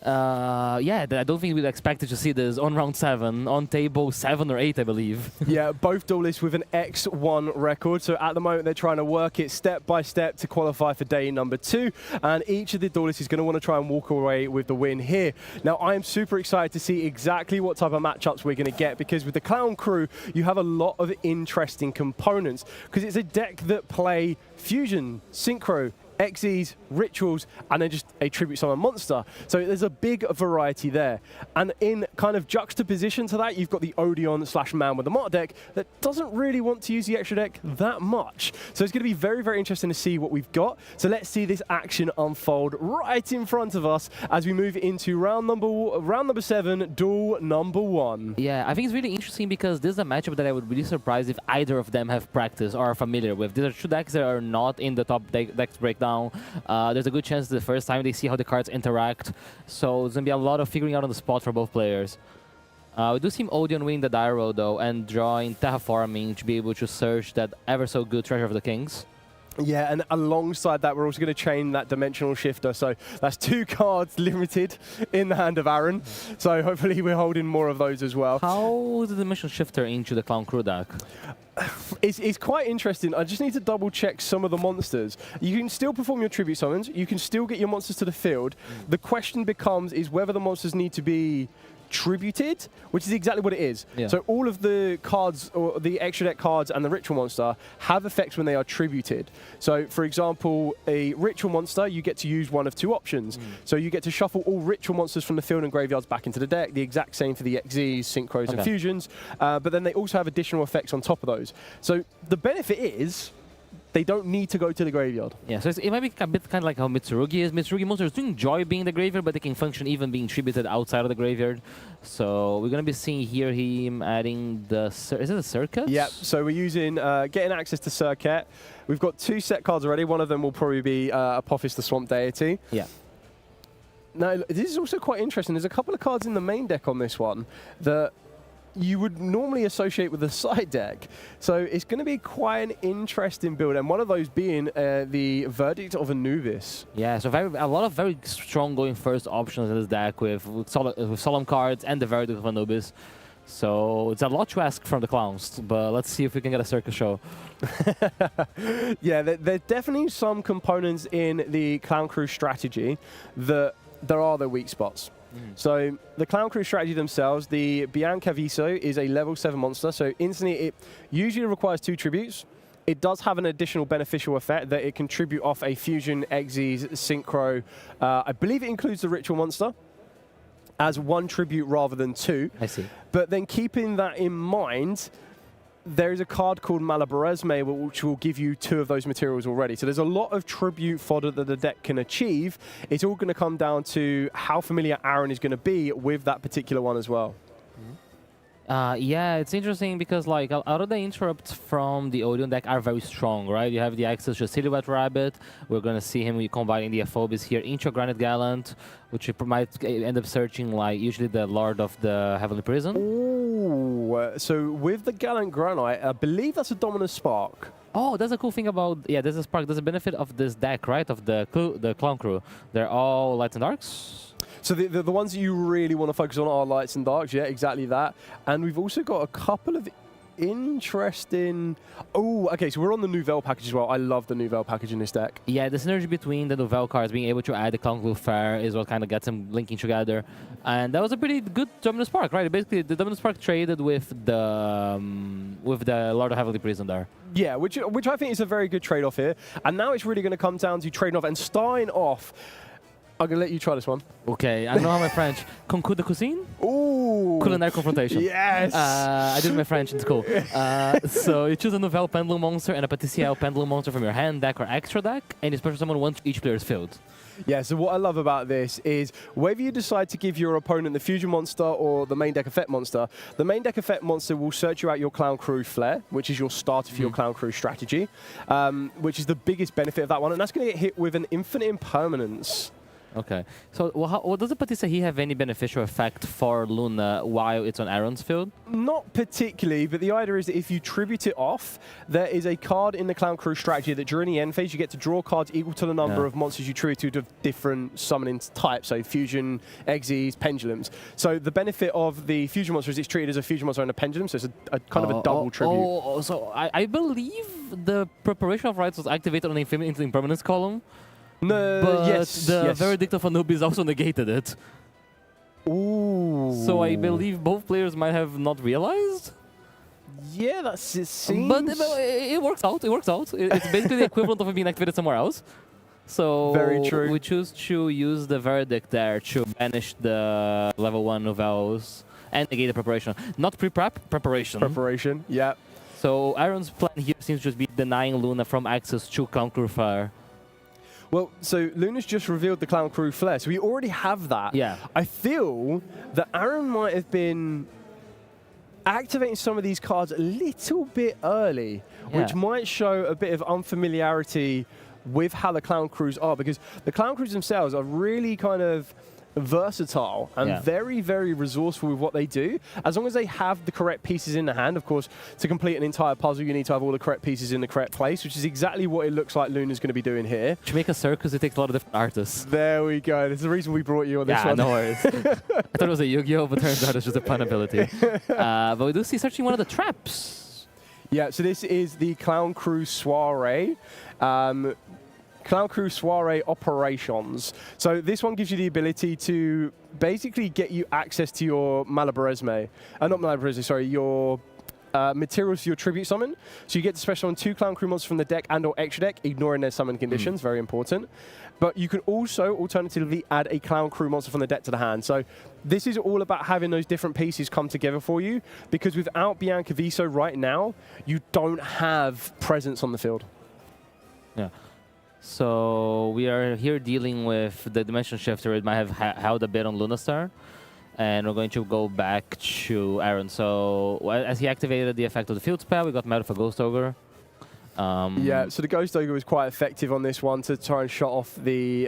Yeah, I don't think we'd expected to see this on round 7, on table 7 or 8, I believe. Yeah, both duelists with an X1 record. So at the moment, they're trying to work it step by step to qualify for day number 2. And each of the duelists is going to want to try and walk away with the win here. Now, I am super excited to see exactly what type of matchups we're going to get, because with the Clown Crew, you have a lot of interesting components, because it's a deck that play Fusion, Synchro, Xyz, Rituals, and then just a Tribute Summon monster. So there's a big variety there. And in kind of juxtaposition to that, you've got the Odeon / Man with the Mark deck that doesn't really want to use the extra deck that much. So it's going to be very, very interesting to see what we've got. So let's see this action unfold right in front of us as we move into round number 7, duel number 1. Yeah, I think it's really interesting because this is a matchup that I would be really surprised if either of them have practice or are familiar with. These are two decks that are not in the top decks breakdown. There's a good chance the first time they see how the cards interact. So it's going to be a lot of figuring out on the spot for both players. We do see Odeon winning the Dyro, though, and drawing Terraforming to be able to search that ever so good Treasure of the Kings. Yeah, and alongside that, we're also going to chain that Dimensional Shifter. So that's 2 cards limited in the hand of Aaron. So hopefully we're holding more of those as well. How is the Dimensional Shifter into the Clown Crew deck? It's quite interesting. I just need to double check some of the monsters. You can still perform your tribute summons. You can still get your monsters to the field. The question becomes is whether the monsters need to be tributed, which is exactly what it is. Yeah. So all of the cards, or the extra deck cards and the ritual monster have effects when they are tributed. So for example, a ritual monster, you get to use one of 2 options. So you get to shuffle all ritual monsters from the field and graveyards back into the deck. The exact same for the Xyz, Synchros, and Fusions. But then they also have additional effects on top of those. So the benefit is they don't need to go to the graveyard. Yeah, so it might be a bit kind of like how Mitsurugi is. Mitsurugi monsters do enjoy being in the graveyard, but they can function even being tributed outside of the graveyard. So we're going to be seeing here him adding the... Is it a Circuit? Yeah, so we're using getting access to Circuit. We've got 2 set cards already. One of them will probably be Apophis the Swamp Deity. Yeah. Now, this is also quite interesting. There's a couple of cards in the main deck on this one that you would normally associate with the side deck. So it's going to be quite an interesting build, and one of those being the Verdict of Anubis. Yeah, so a lot of very strong going first options in this deck with Solemn cards and the Verdict of Anubis. So it's a lot to ask from the Clowns, but let's see if we can get a circus show. Yeah, there's definitely some components in the Clown Crew strategy that there are the weak spots. So the Clown Crew strategy themselves, the Biancaviso is a level 7 monster, so instantly it usually requires 2 tributes. It does have an additional beneficial effect that it can tribute off a Fusion, Xyz, Synchro. I believe it includes the Ritual monster as 1 tribute rather than 2. I see. But then keeping that in mind, there is a card called Malabaresme which will give you 2 of those materials already. So there's a lot of tribute fodder that the deck can achieve. It's all going to come down to how familiar Aaron is going to be with that particular one as well. Yeah, it's interesting because like a lot of the interrupts from the Odeon deck are very strong, right? You have the access to Silhouette Rabbit. We're going to see him combining the Aphobis here into a Granite Gallant, which might end up searching like usually the Lord of the Heavenly Prison. Ooh, so with the Gallant Granite, I believe that's a Dominus Spark. Oh, that's a cool thing about, yeah, there's a Spark. There's a benefit of this deck, right? Of the Clown Crew. They're all Lights and Darks. So the ones that you really want to focus on are Lights and Darks, yeah, exactly that. And we've also got a couple of interesting... Oh, okay, so we're on the Nouvelle package as well. I love the Nouvelle package in this deck. Yeah, the synergy between the Nouvelle cards, being able to add the Clown Crew Fair is what kind of gets them linking together. And that was a pretty good Dominus Spark, right? Basically, the Dominus Spark traded with the Lord of Heavenly Prison there. Yeah, which I think is a very good trade-off here. And now it's really going to come down to trading off and starting off. I'm going to let you try this one. Okay, I don't know how my French. Concours de cuisine? Ooh. Culinary confrontation. Yes. I did my French in school. So you choose a Nouvelle Pendulum monster and a Paticiel Pendulum monster from your hand deck or extra deck, and you special summon once each player's field. Yeah, so what I love about this is whether you decide to give your opponent the fusion monster or the main deck effect monster, the main deck effect monster will search you out your Clown Crew Flair, which is your starter for your Clown Crew strategy, which is the biggest benefit of that one, and that's going to get hit with an infinite impermanence. Okay. So does the Paticiel have any beneficial effect for Luna while it's on Aaron's field? Not particularly, but the idea is that if you tribute it off, there is a card in the Clown Crew strategy that during the end phase you get to draw cards equal to the number of monsters you tribute to different summoning types, so fusion, exes, pendulums. So the benefit of the fusion monster is it's treated as a fusion monster and a pendulum, so it's a kind of a double tribute. So I believe the Preparation of Rites was activated on the Infinite Impermanence column. No, but the Verdict of Anubis also negated it. Ooh. So I believe both players might have not realized. Yeah, it seems. But it works out. It works out. It's basically the equivalent of it being activated somewhere else. So very true. We choose to use the Verdict there to banish the level 1 Novels and negate the Preparation. Not pre-prep, preparation. Preparation, yeah. So Aaron's plan here seems to just be denying Luna from access to Conquer Fire. Well, so Luna's just revealed the Clown Crew Flair, so we already have that. Yeah. I feel that Aaron might have been activating some of these cards a little bit early, which might show a bit of unfamiliarity with how the Clown Crews are, because the Clown Crews themselves are really kind of versatile and very, very resourceful with what they do. As long as they have the correct pieces in the hand, of course, to complete an entire puzzle, you need to have all the correct pieces in the correct place, which is exactly what it looks like Luna's going to be doing here. To make a circus, it takes a lot of different artists. There we go. That's the reason we brought you on this one. No worries. I thought it was a Yu-Gi-Oh, but turns out it's just a pun ability. But we do see searching one of the traps. Yeah, so this is the Clown Crew Soiree. Clown Crew Soiree Operations. So this one gives you the ability to basically get you access to your Malabaresme. Not Malabaresme, sorry, your materials for your tribute summon. So you get to special on 2 Clown Crew monsters from the deck and or extra deck, ignoring their summon conditions, very important. But you can also alternatively add a Clown Crew monster from the deck to the hand. So this is all about having those different pieces come together for you, because without Bianca Viso right now, you don't have presence on the field. Yeah. So we are here dealing with the Dimension Shifter. It might have held a bit on Lunastar. And we're going to go back to Aaron. So as he activated the effect of the field spell, we got Mad of a Ghost Ogre. Yeah, so the Ghost Ogre was quite effective on this one to try and shut off the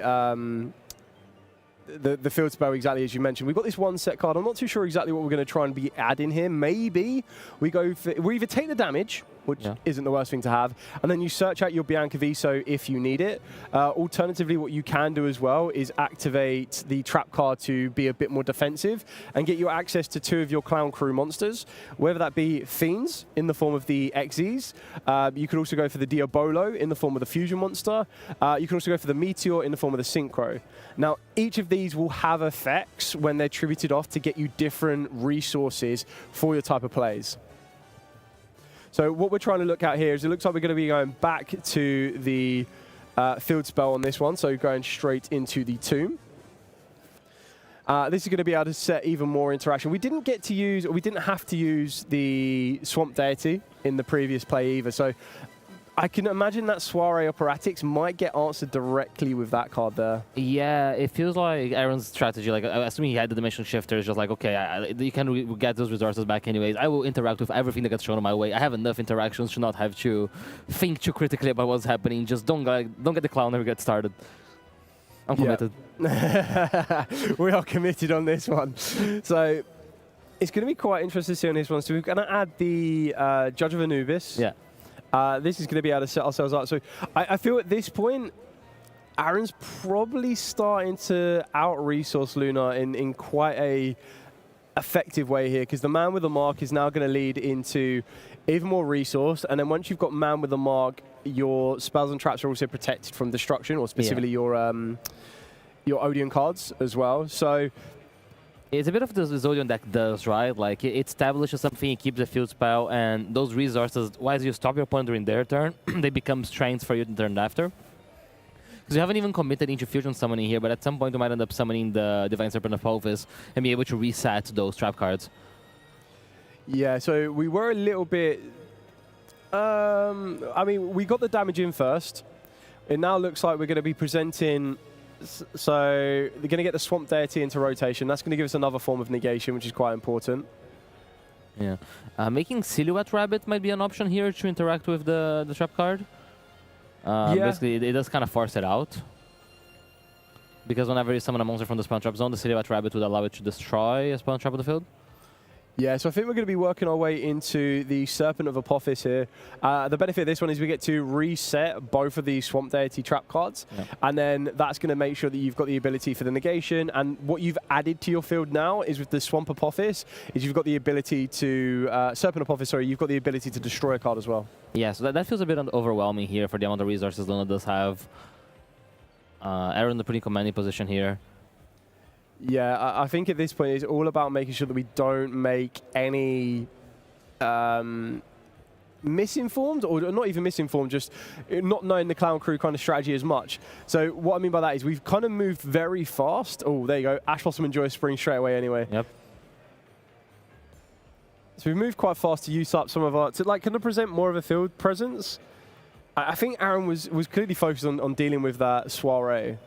field spell, exactly as you mentioned. We've got this one set card. I'm not too sure exactly what we're going to try and be adding here. Maybe we either take the damage, which isn't the worst thing to have, and then you search out your Bianca Viso if you need it. Alternatively, what you can do as well is activate the trap card to be a bit more defensive and get you access to 2 of your Clown Crew monsters, whether that be Fiends in the form of the Xyz. You could also go for the Diabolo in the form of the Fusion monster. You can also go for the Meteor in the form of the Synchro. Now, each of these will have effects when they're tributed off to get you different resources for your type of plays. So what we're trying to look at here is it looks like we're going to be going back to the field spell on this one, so going straight into the tomb. This is going to be able to set even more interaction. We didn't have to use the Swamp Deity in the previous play either, so I can imagine that Soiree Operatics might get answered directly with that card there. Yeah, it feels like Aaron's strategy, like assuming he had the Dimension Shifter, is just like, okay, you can get those resources back anyways. I will interact with everything that gets thrown my way. I have enough interactions to not have to think too critically about what's happening. Just don't get the clown, never get started. I'm committed. Yeah. We are committed on this one. So it's going to be quite interesting to see on this one. So we're going to add the Judge of Anubis. Yeah. This is going to be able to set ourselves up. So I feel at this point, Aaron's probably starting to out-resource Luna in quite a effective way here, because the Man with the Mark is now going to lead into even more resource. And then once you've got Man with the Mark, your spells and traps are also protected from destruction, or specifically your Odeon cards as well. So it's a bit of the Zodion deck does, right? Like, it establishes something, it keeps the field spell, and those resources, once you stop your opponent during their turn, they become strengths for you in the turn after. Because you haven't even committed into fusion summoning here, but at some point you might end up summoning the Divine Serpent of Apophis and be able to reset those trap cards. Yeah, so we were a little bit... I mean, we got the damage in first. It now looks like we're going to be presenting... So they're going to get the Swamp Deity into rotation. That's going to give us another form of negation, which is quite important. Yeah. Making Silhouette Rabbit might be an option here to interact with the trap card. Basically, it does kind of force it out. Because whenever you summon a monster from the spawn trap zone, the Silhouette Rabbit would allow it to destroy a spawn trap of the field. Yeah, so I think we're going to be working our way into the Serpent of Apophis here. The benefit of this one is we get to reset both of the Swamp Deity trap cards, and then that's going to make sure that you've got the ability for the negation. And what you've added to your field now is with the Swamp Apophis, is you've got the ability to Serpent Apophis. Sorry, you've got the ability to destroy a card as well. Yeah, so that feels a bit overwhelming here for the amount of resources Luna does have. Aaron in the pretty commanding position here. Yeah, I think at this point it's all about making sure that we don't make any misinformed, or not even misinformed, just not knowing the Clown Crew kind of strategy as much. So what I mean by that is we've kind of moved very fast. Oh, there you go. Ash Blossom and Joyous Spring straight away anyway. Yep. So we've moved quite fast to use up some of our... to like kind of present more of a field presence. I think Aaron was clearly focused on dealing with that soiree.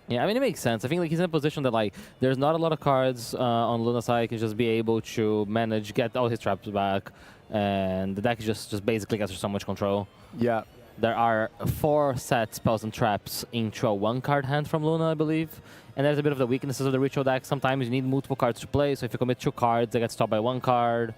Yeah, I mean, it makes sense. I think like he's in a position that like there's not a lot of cards on Luna's side. He can just be able to manage, get all his traps back, and the deck is just basically gets so much control. Yeah. There are 4 set spells and traps into a 1-card hand from Luna, I believe. And there's a bit of the weaknesses of the ritual deck. Sometimes you need multiple cards to play, so if you commit 2 cards, they get stopped by 1 card.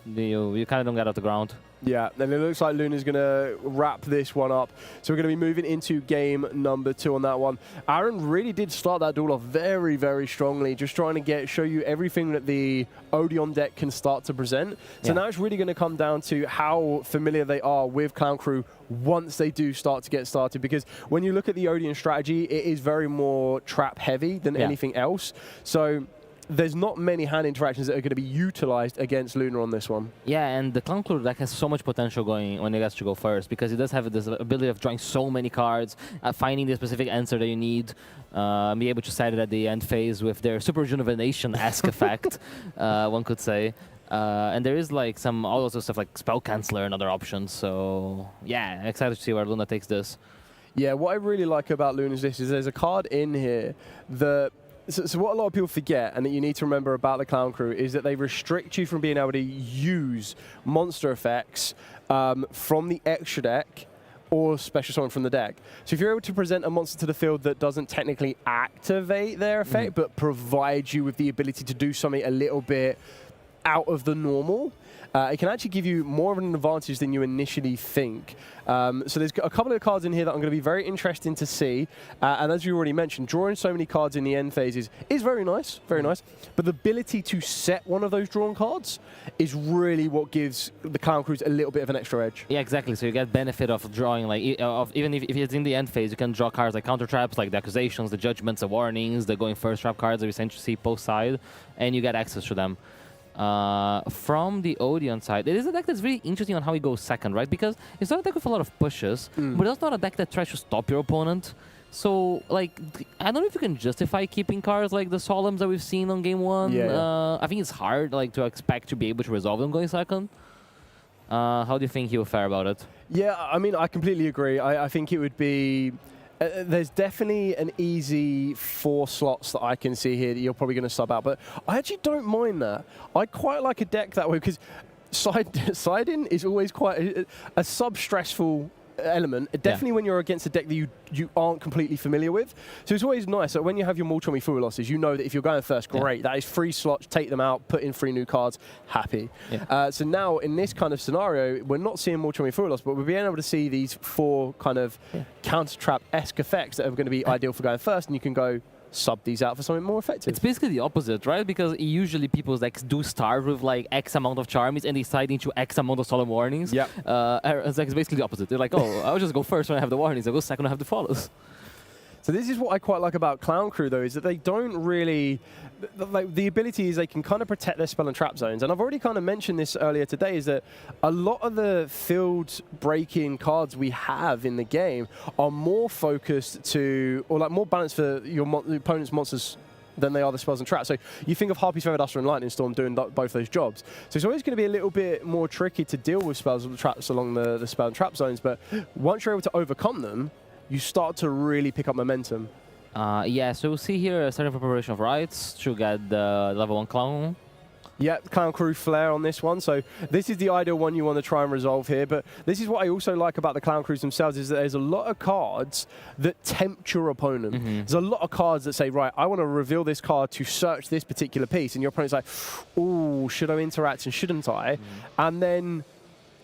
You kind of don't get off the ground. Yeah, and it looks like Luna's going to wrap this one up. So we're going to be moving into game number 2 on that one. Aaron really did start that duel off very, very strongly, just trying to show you everything that the Odeon deck can start to present. So now it's really going to come down to how familiar they are with Clown Crew once they do start to get started. Because when you look at the Odeon strategy, it is very more trap heavy than anything else. So there's not many hand interactions that are going to be utilized against Luna on this one. Yeah, and the Clown Crew deck has so much potential going when it gets to go first, because it does have this ability of drawing so many cards, finding the specific answer that you need, be able to set it at the end phase with their Super Rejuvenation-esque effect, one could say. And there is like all those stuff like Spell Canceller and other options, so yeah, excited to see where Luna takes this. Yeah, what I really like about Luna is there's a card in here that... So what a lot of people forget, and that you need to remember about the Clown Crew, is that they restrict you from being able to use monster effects from the extra deck or special summon from the deck. So if you're able to present a monster to the field that doesn't technically activate their effect, but provides you with the ability to do something a little bit out of the normal, it can actually give you more of an advantage than you initially think. So there's a couple of cards in here that I'm going to be very interested to see. And as you already mentioned, drawing so many cards in the end phases is very nice, very nice. But the ability to set one of those drawn cards is really what gives the Clown Crews a little bit of an extra edge. Yeah, exactly. So you get benefit of drawing, like even if it's in the end phase, you can draw cards like counter traps, like the accusations, the judgments, the warnings, the going first trap cards that we essentially see post side, and you get access to them. From the Odeon side, it is a deck that's really interesting on how he goes second, right? Because it's not a deck with a lot of pushes, but it's not a deck that tries to stop your opponent. So, like, I don't know if you can justify keeping cards like the Solemns that we've seen on game 1. Yeah. I think it's hard, like, to expect to be able to resolve them going second. How do you think he will fare about it? Yeah, I mean, I completely agree. I think it would be... there's definitely an easy 4 slots that I can see here that you're probably going to sub out, but I actually don't mind that. I quite like a deck that way, because side-in is always quite a sub-stressful element, definitely when you're against a deck that you aren't completely familiar with. So it's always nice that when you have your Moltomi Full losses, you know that if you're going first, great, that is 3 slots, take them out, put in 3 new cards, happy. So now in this kind of scenario, we're not seeing Moltomi Full loss, but we're being able to see these 4 kind of counter-trap-esque effects that are going to be ideal for going first, and you can go sub these out for something more effective. It's basically the opposite, right? Because usually people's decks do start with like X amount of charms and they side into X amount of solemn warnings. Yeah. It's basically the opposite. They're like, oh, I'll just go first when I have the warnings. I'll go second when I have the follows. So this is what I quite like about Clown Crew, though, is that they don't really... Like, the ability is they can kind of protect their spell and trap zones. And I've already kind of mentioned this earlier today, is that a lot of the field breaking cards we have in the game are more focused to, or like more balanced for your opponent's monsters than they are the spells and traps. So you think of Harpy's Feather Duster and Lightning Storm doing both those jobs. So it's always going to be a little bit more tricky to deal with spells and traps along the spell and trap zones. But once you're able to overcome them, you start to really pick up momentum. Yeah, so we'll see here a starting preparation of rights to get the level 1 clown. Yeah, Clown Crew Flare on this one. So this is the ideal one you want to try and resolve here. But this is what I also like about the Clown Crews themselves, is that there's a lot of cards that tempt your opponent. There's a lot of cards that say, right, I want to reveal this card to search this particular piece. And your opponent's like, oh, should I interact and shouldn't I? And then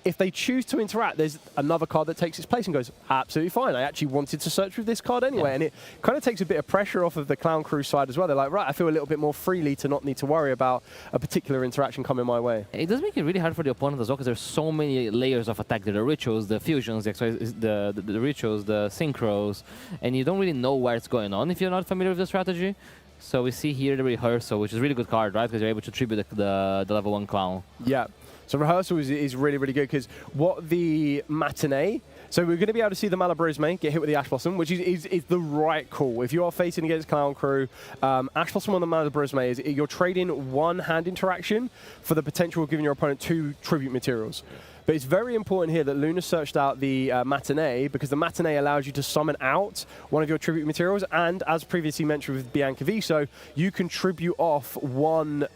if they choose to interact, there's another card that takes its place and goes, absolutely fine. I actually wanted to search with this card anyway. And it kind of takes a bit of pressure off of the Clown Crew side as well. They're like, right, I feel a little bit more freely to not need to worry about a particular interaction coming my way. It does make it really hard for the opponent as well, because there's so many layers of attack. There are the rituals, the fusions, the rituals, the synchros, and you don't really know where it's going on if you're not familiar with the strategy. So we see here the Rehearsal, which is a really good card, right? Because you're able to tribute the level 1 clown. Yeah. So Rehearsal is really, really good, because what the Matinee... So we're going to be able to see the Malabrisme get hit with the Ash Blossom, which is the right call. If you are facing against Clown Crew, Ash Blossom on the Malabrisme is you're trading one hand interaction for the potential of giving your opponent 2 tribute materials. But it's very important here that Luna searched out the Matinee, because the Matinee allows you to summon out one of your tribute materials, and as previously mentioned with Bianca Viso, you can tribute off one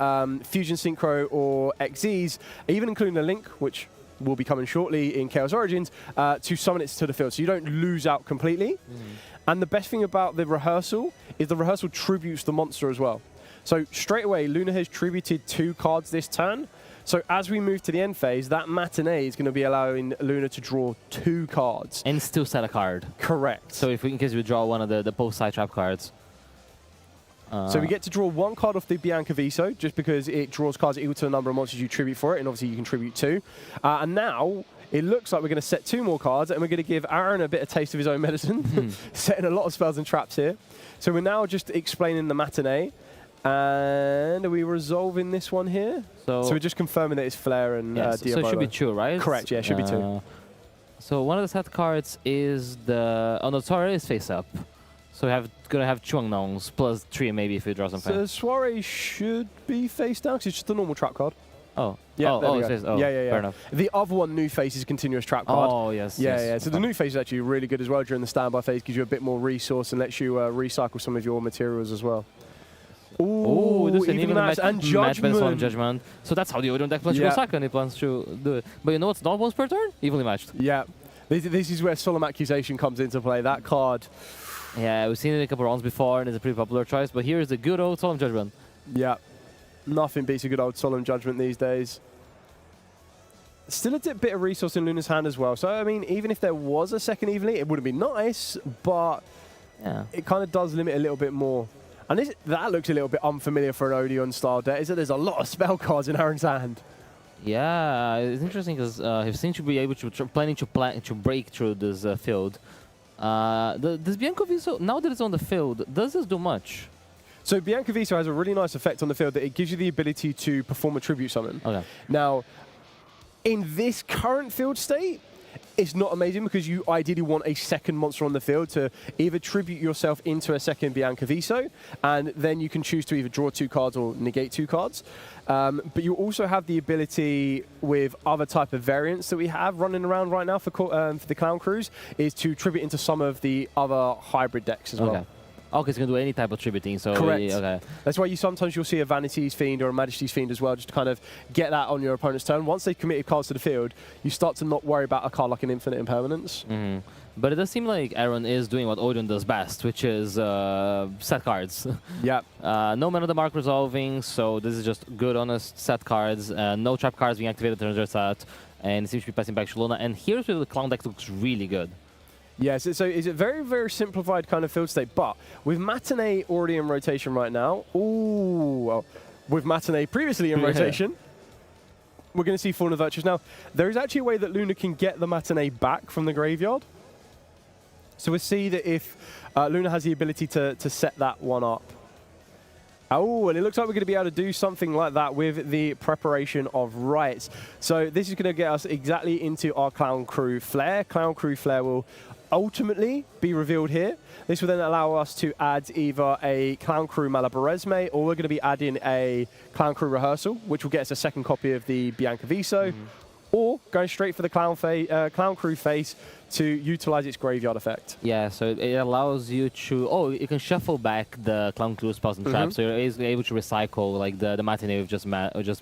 Fusion Synchro or XZs, even including the Link, which will be coming shortly in Chaos Origins, to summon it to the field, so you don't lose out completely. And the best thing about the Rehearsal is the Rehearsal tributes the monster as well. So straight away, Luna has tributed 2 cards this turn. So as we move to the end phase, that Matinee is going to be allowing Luna to draw 2 cards. And still set a card. Correct. So in case we draw one of the post-side trap cards. So we get to draw 1 card off the Bianca Viso, just because it draws cards equal to the number of monsters you tribute for it, and obviously you can tribute 2. And now it looks like we're going to set 2 more cards, and we're going to give Aaron a bit of taste of his own medicine, setting a lot of spells and traps here. So we're now just explaining the Matinee. And are we resolving this one here? So we're just confirming that it's Flare and yes, Diabolo. So it should be 2, right? Correct, yeah, it should be 2. So one of the set cards is the... Oh no, Soiree is face up. So we're going to have 2 unknowns, plus 3 maybe if we draw something. So Soiree should be face down, because it's just a normal trap card. Oh. Yeah, yeah, fair enough. The other one, New Face, is a continuous trap card. Oh, yes. Yeah. So the New Face is actually really good as well during the standby phase, gives you a bit more resource and lets you recycle some of your materials as well. Ooh, this is an even match and Judgment. So that's how the Odin deck plans to go second. It plans to do it. But you know what's not once per turn? Evenly matched. Yeah. This is where Solemn Accusation comes into play. That card. Yeah, we've seen it in a couple rounds before, and it's a pretty popular choice. But here's the good old Solemn Judgment. Yeah. Nothing beats a good old Solemn Judgment these days. Still a bit of resource in Luna's hand as well. So, I mean, even if there was a second evenly, it wouldn't be nice, but it kind of does limit a little bit more. And that looks a little bit unfamiliar for an Odeon-style deck, is that there's a lot of spell cards in Aaron's hand. Yeah, it's interesting because he seems to be able to planning to break through this field. Does Bianca Viso, now that it's on the field, does this do much? So Bianca Viso has a really nice effect on the field that it gives you the ability to perform a tribute summon. Okay. Now, in this current field state, it's not amazing because you ideally want a second monster on the field to either tribute yourself into a second Bianca Viso, and then you can choose to either draw 2 cards or negate 2 cards. But you also have the ability with other type of variants that we have running around right now for the Clown Crews is to tribute into some of the other hybrid decks as well. Okay, it's going to do any type of tributing. So correct. Okay. That's why you'll see a Vanity's Fiend or a Majesty's Fiend as well, just to kind of get that on your opponent's turn. Once they've committed cards to the field, you start to not worry about a card like an Infinite Impermanence. But it does seem like Aaron is doing what Odin does best, which is set cards. Yeah. No Man of the Mark resolving, so this is just good, honest set cards. No trap cards being activated turns are set, and it seems to be passing back Shalona. And here's where the Clown deck looks really good. Yes, so it's a very, very simplified kind of field state, but with Matinee already in rotation right now, with Matinee previously in rotation, we're going to see Fallen of Virtues. Now, there is actually a way that Luna can get the Matinee back from the graveyard. So we'll see that if Luna has the ability to set that one up. Oh, and it looks like we're going to be able to do something like that with the preparation of rights. So this is going to get us exactly into our Clown Crew Flare. Clown Crew Flare will ultimately be revealed here. This will then allow us to add either a Clown Crew Malabaresme, or we're going to be adding a Clown Crew Rehearsal, which will get us a second copy of the Bianca Viso, or going straight for the Clown Crew face to utilize its graveyard effect. Yeah, so it allows you to, you can shuffle back the Clown Crew spells and traps, so you're able to recycle like the matinee we've just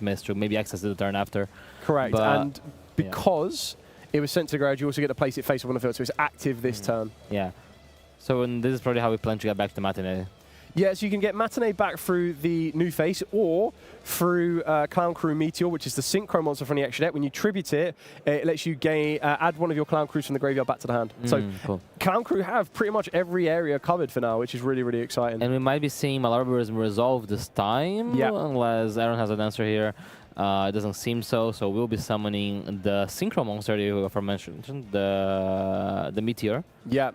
missed, to maybe access the turn after. Correct, and because it was sent to the garage, you also get to place it face up on the field, so it's active this turn. Yeah, so this is probably how we plan to get back to matinee. Yeah, so you can get Matinee back through the new face or through Clown Crew Meteor, which is the Synchro monster from the extra deck. When you tribute it, it lets you add one of your Clown Crews from the graveyard back to the hand. So cool. Clown Crew have pretty much every area covered for now, which is really, really exciting. And we might be seeing Malabarism resolve this time, unless Aaron has an answer here. It doesn't seem so, so we'll be summoning the Synchro monster that you mentioned, the Meteor. Yeah.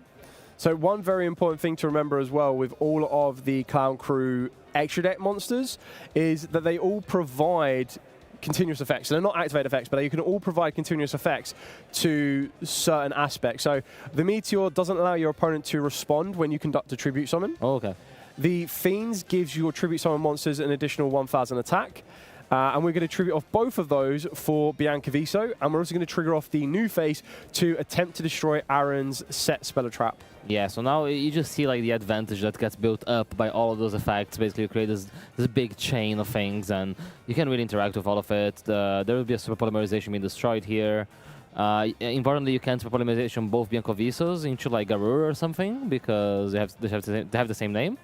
So one very important thing to remember as well with all of the Clown Crew extra deck monsters is that they all provide continuous effects. So they're not activate effects, but you can all provide continuous effects to certain aspects. So the Meteor doesn't allow your opponent to respond when you conduct a tribute summon. Oh, okay. The Fiends gives your tribute summon monsters an additional 1,000 attack. And we're going to tribute off both of those for Bianca Viso, and we're also going to trigger off the new face to attempt to destroy Aaron's set Speller Trap. Yeah, so now you just see like the advantage that gets built up by all of those effects. Basically, you create this big chain of things, and you can really interact with all of it. There will be a super polymerization being destroyed here. Importantly, you can super polymerization both Bianca Visos into like Garura or something, because they have the same name.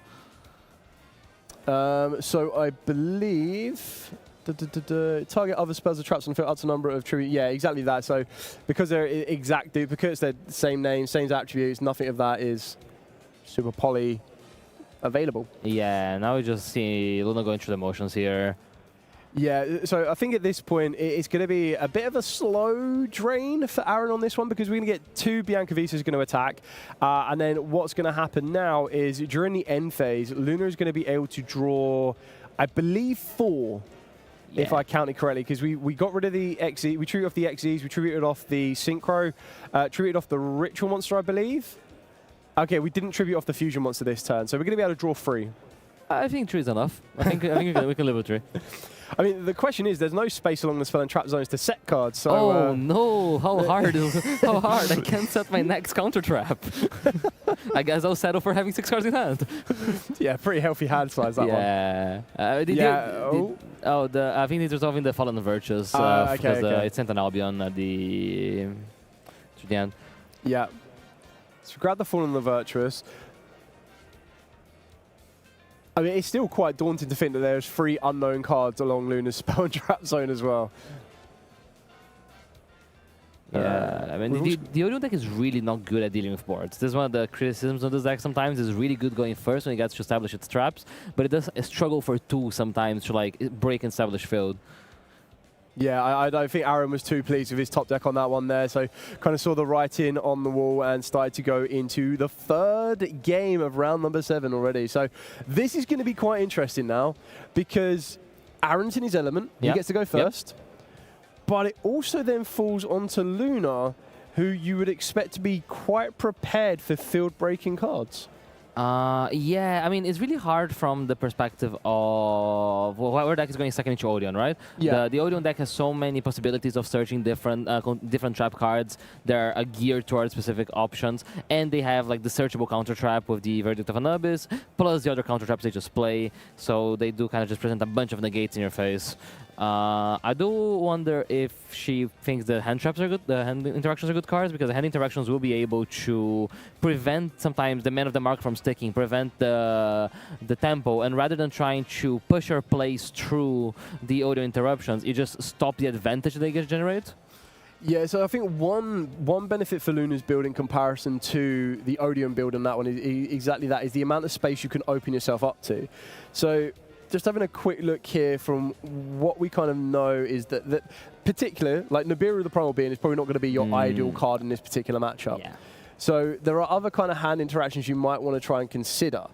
So I believe target other spells or traps on the field up to number of tribute. Yeah, exactly that. So because they're exact duplicates, they're the same name, same attributes, nothing of that is super poly available. Yeah, now we just see Luna going through the motions here. Yeah, so I think at this point it's going to be a bit of a slow drain for Aaron on this one, because we're going to get two Bianca Visos going to attack. And then what's going to happen now is during the end phase, Luna is going to be able to draw, I believe, 4. Yeah. If I counted correctly, because we got rid of the XE, we treated off the XEs, we treated off the Synchro, treated off the Ritual Monster, I believe. Okay, we didn't tribute off the Fusion Monster this turn, so we're going to be able to draw 3. I think 3 is enough. I think we can live with 3. I mean, the question is, there's no space along the spell and trap zones to set cards. So, oh no! How hard? How hard? I can't set my next counter trap. I guess I'll settle for having 6 cards in hand. Yeah, pretty healthy hand size that one. I think it's resolving the Fallen Virtues because it sent an Albion at the end. Yeah. So grab the Fallen Virtuous. I mean, it's still quite daunting to think that there's 3 unknown cards along Luna's spell and trap zone as well. Yeah, I mean, the Odeon deck is really not good at dealing with boards. This is one of the criticisms of this deck sometimes. It's really good going first when it gets to establish its traps, but it does struggle for 2 sometimes to like break and establish field. Yeah, I don't think Aaron was too pleased with his top deck on that one there, so kind of saw the writing on the wall and started to go into the 3rd game of round number 7 already. So this is going to be quite interesting now, because Aaron's in his element, he gets to go first, but it also then falls onto Luna, who you would expect to be quite prepared for field-breaking cards. Yeah, I mean, it's really hard from the perspective of our deck is going second into Odeon, right? Yeah. The Odeon deck has so many possibilities of searching different trap cards. They're geared towards specific options, and they have like the searchable counter trap with the Verdict of Anubis, plus the other counter traps they just play. So they do kind of just present a bunch of negates in your face. I do wonder if she thinks the hand traps are good, the hand interactions are good cards, because the hand interactions will be able to prevent sometimes the Man of the Mark from sticking, prevent the tempo, and rather than trying to push or place through the audio interruptions, you just stop the advantage they get generate. Yeah, so I think one benefit for Luna's build in comparison to the Odeon build on that one is exactly that, is the amount of space you can open yourself up to. So just having a quick look here from what we kind of know is that particular, like Nibiru the Primal Being is probably not going to be your ideal card in this particular matchup. Yeah. So there are other kind of hand interactions you might want to try and consider.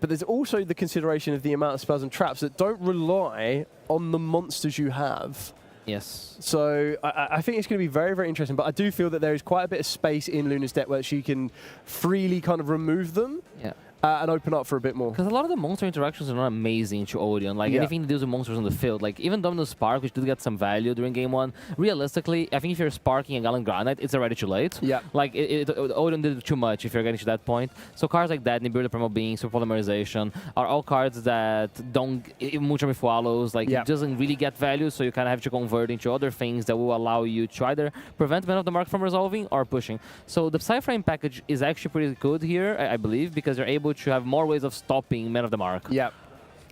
But there's also the consideration of the amount of spells and traps that don't rely on the monsters you have. Yes. So I think it's going to be very, very interesting. But I do feel that there is quite a bit of space in Luna's deck where she can freely kind of remove them. Yeah. And open up for a bit more. Because a lot of the monster interactions are not amazing to Odeon. Like anything to do with monsters on the field. Like even Domino Spark, which did get some value during game 1. Realistically, I think if you're sparking a Gallant Granite, it's already too late. Yeah. Like Odeon did too much if you're getting to that point. So cards like that, Nibiru the Primal Being, Super Polymerization, are all cards that don't Mucha Follows. Like it doesn't really get value, so you kind of have to convert into other things that will allow you to either prevent Men of the Mark from resolving or pushing. So the Psyframe package is actually pretty good here, I believe, because you're able to have more ways of stopping Men of the Mark. Yeah.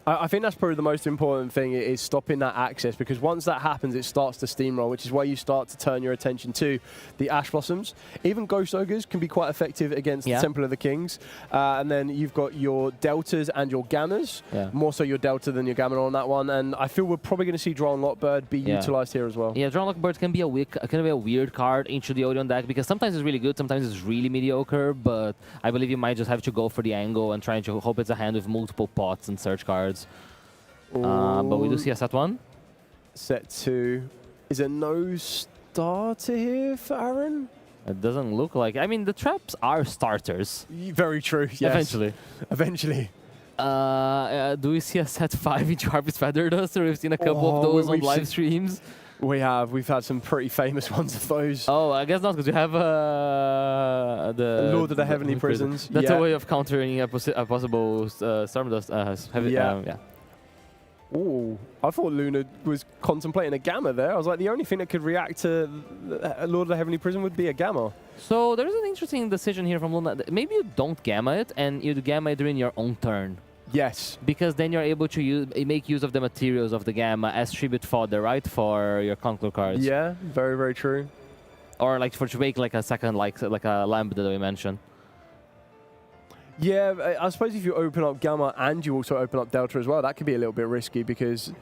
I think that's probably the most important thing, is stopping that access, because once that happens, it starts to steamroll, which is why you start to turn your attention to the Ash Blossoms. Even Ghost Ogres can be quite effective against the Temple of the Kings. And then you've got your Deltas and your Gammas. More so your Delta than your Gamma on that one. And I feel we're probably going to see Drawn Lockbird be utilized here as well. Yeah, Drawn Lockbird can be a weird card into the Odeon deck, because sometimes it's really good, sometimes it's really mediocre, but I believe you might just have to go for the angle and try to hope it's a hand with multiple pots and search cards. But we do see a set 1. Set 2. Is there no starter here for Aaron? It doesn't look like. I mean, the traps are starters. Very true, yes. Eventually. Eventually. Do we see a set 5 into Harvest Feather Duster? We've seen a couple of those on live streams. We have. We've had some pretty famous ones of those. Oh, I guess not, because you have the Lord of the Heavenly Prisons. That's a way of countering a possible Storm Dust. Yeah. Ooh, I thought Luna was contemplating a Gamma there. I was like, the only thing that could react to Lord of the Heavenly Prison would be a Gamma. So there's an interesting decision here from Luna. Maybe you don't Gamma it, and you Gamma it during your own turn. Yes. Because then you're able to make use of the materials of the Gamma as tribute fodder, right, for your Conqueror cards. Yeah, very, very true. Or like to make like a second, like a Lambda that we mentioned. Yeah, I suppose if you open up Gamma and you also open up Delta as well, that could be a little bit risky, because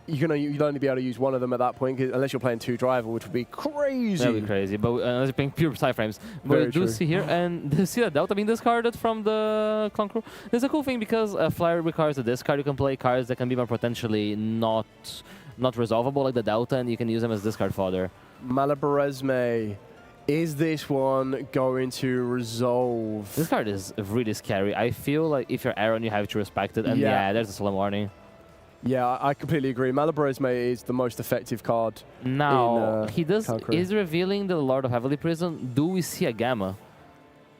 you'd only be able to use one of them at that point, unless you're playing 2 driver, which would be crazy. That would be crazy, but unless you're playing pure Psyframes. But we do see here, and do you see that Delta being discarded from the Conqueror? There's a cool thing, because Flyer requires a discard. You can play cards that can be more potentially not resolvable, like the Delta, and you can use them as discard fodder. Malabaresme. Is this one going to resolve? This card is really scary. I feel like if you're Aaron, you have to respect it. And yeah there's a solemn warning. Yeah, I completely agree. Malabaresme is the most effective card. Now, in, he is revealing the Lord of Heavenly Prison. Do we see a Gamma?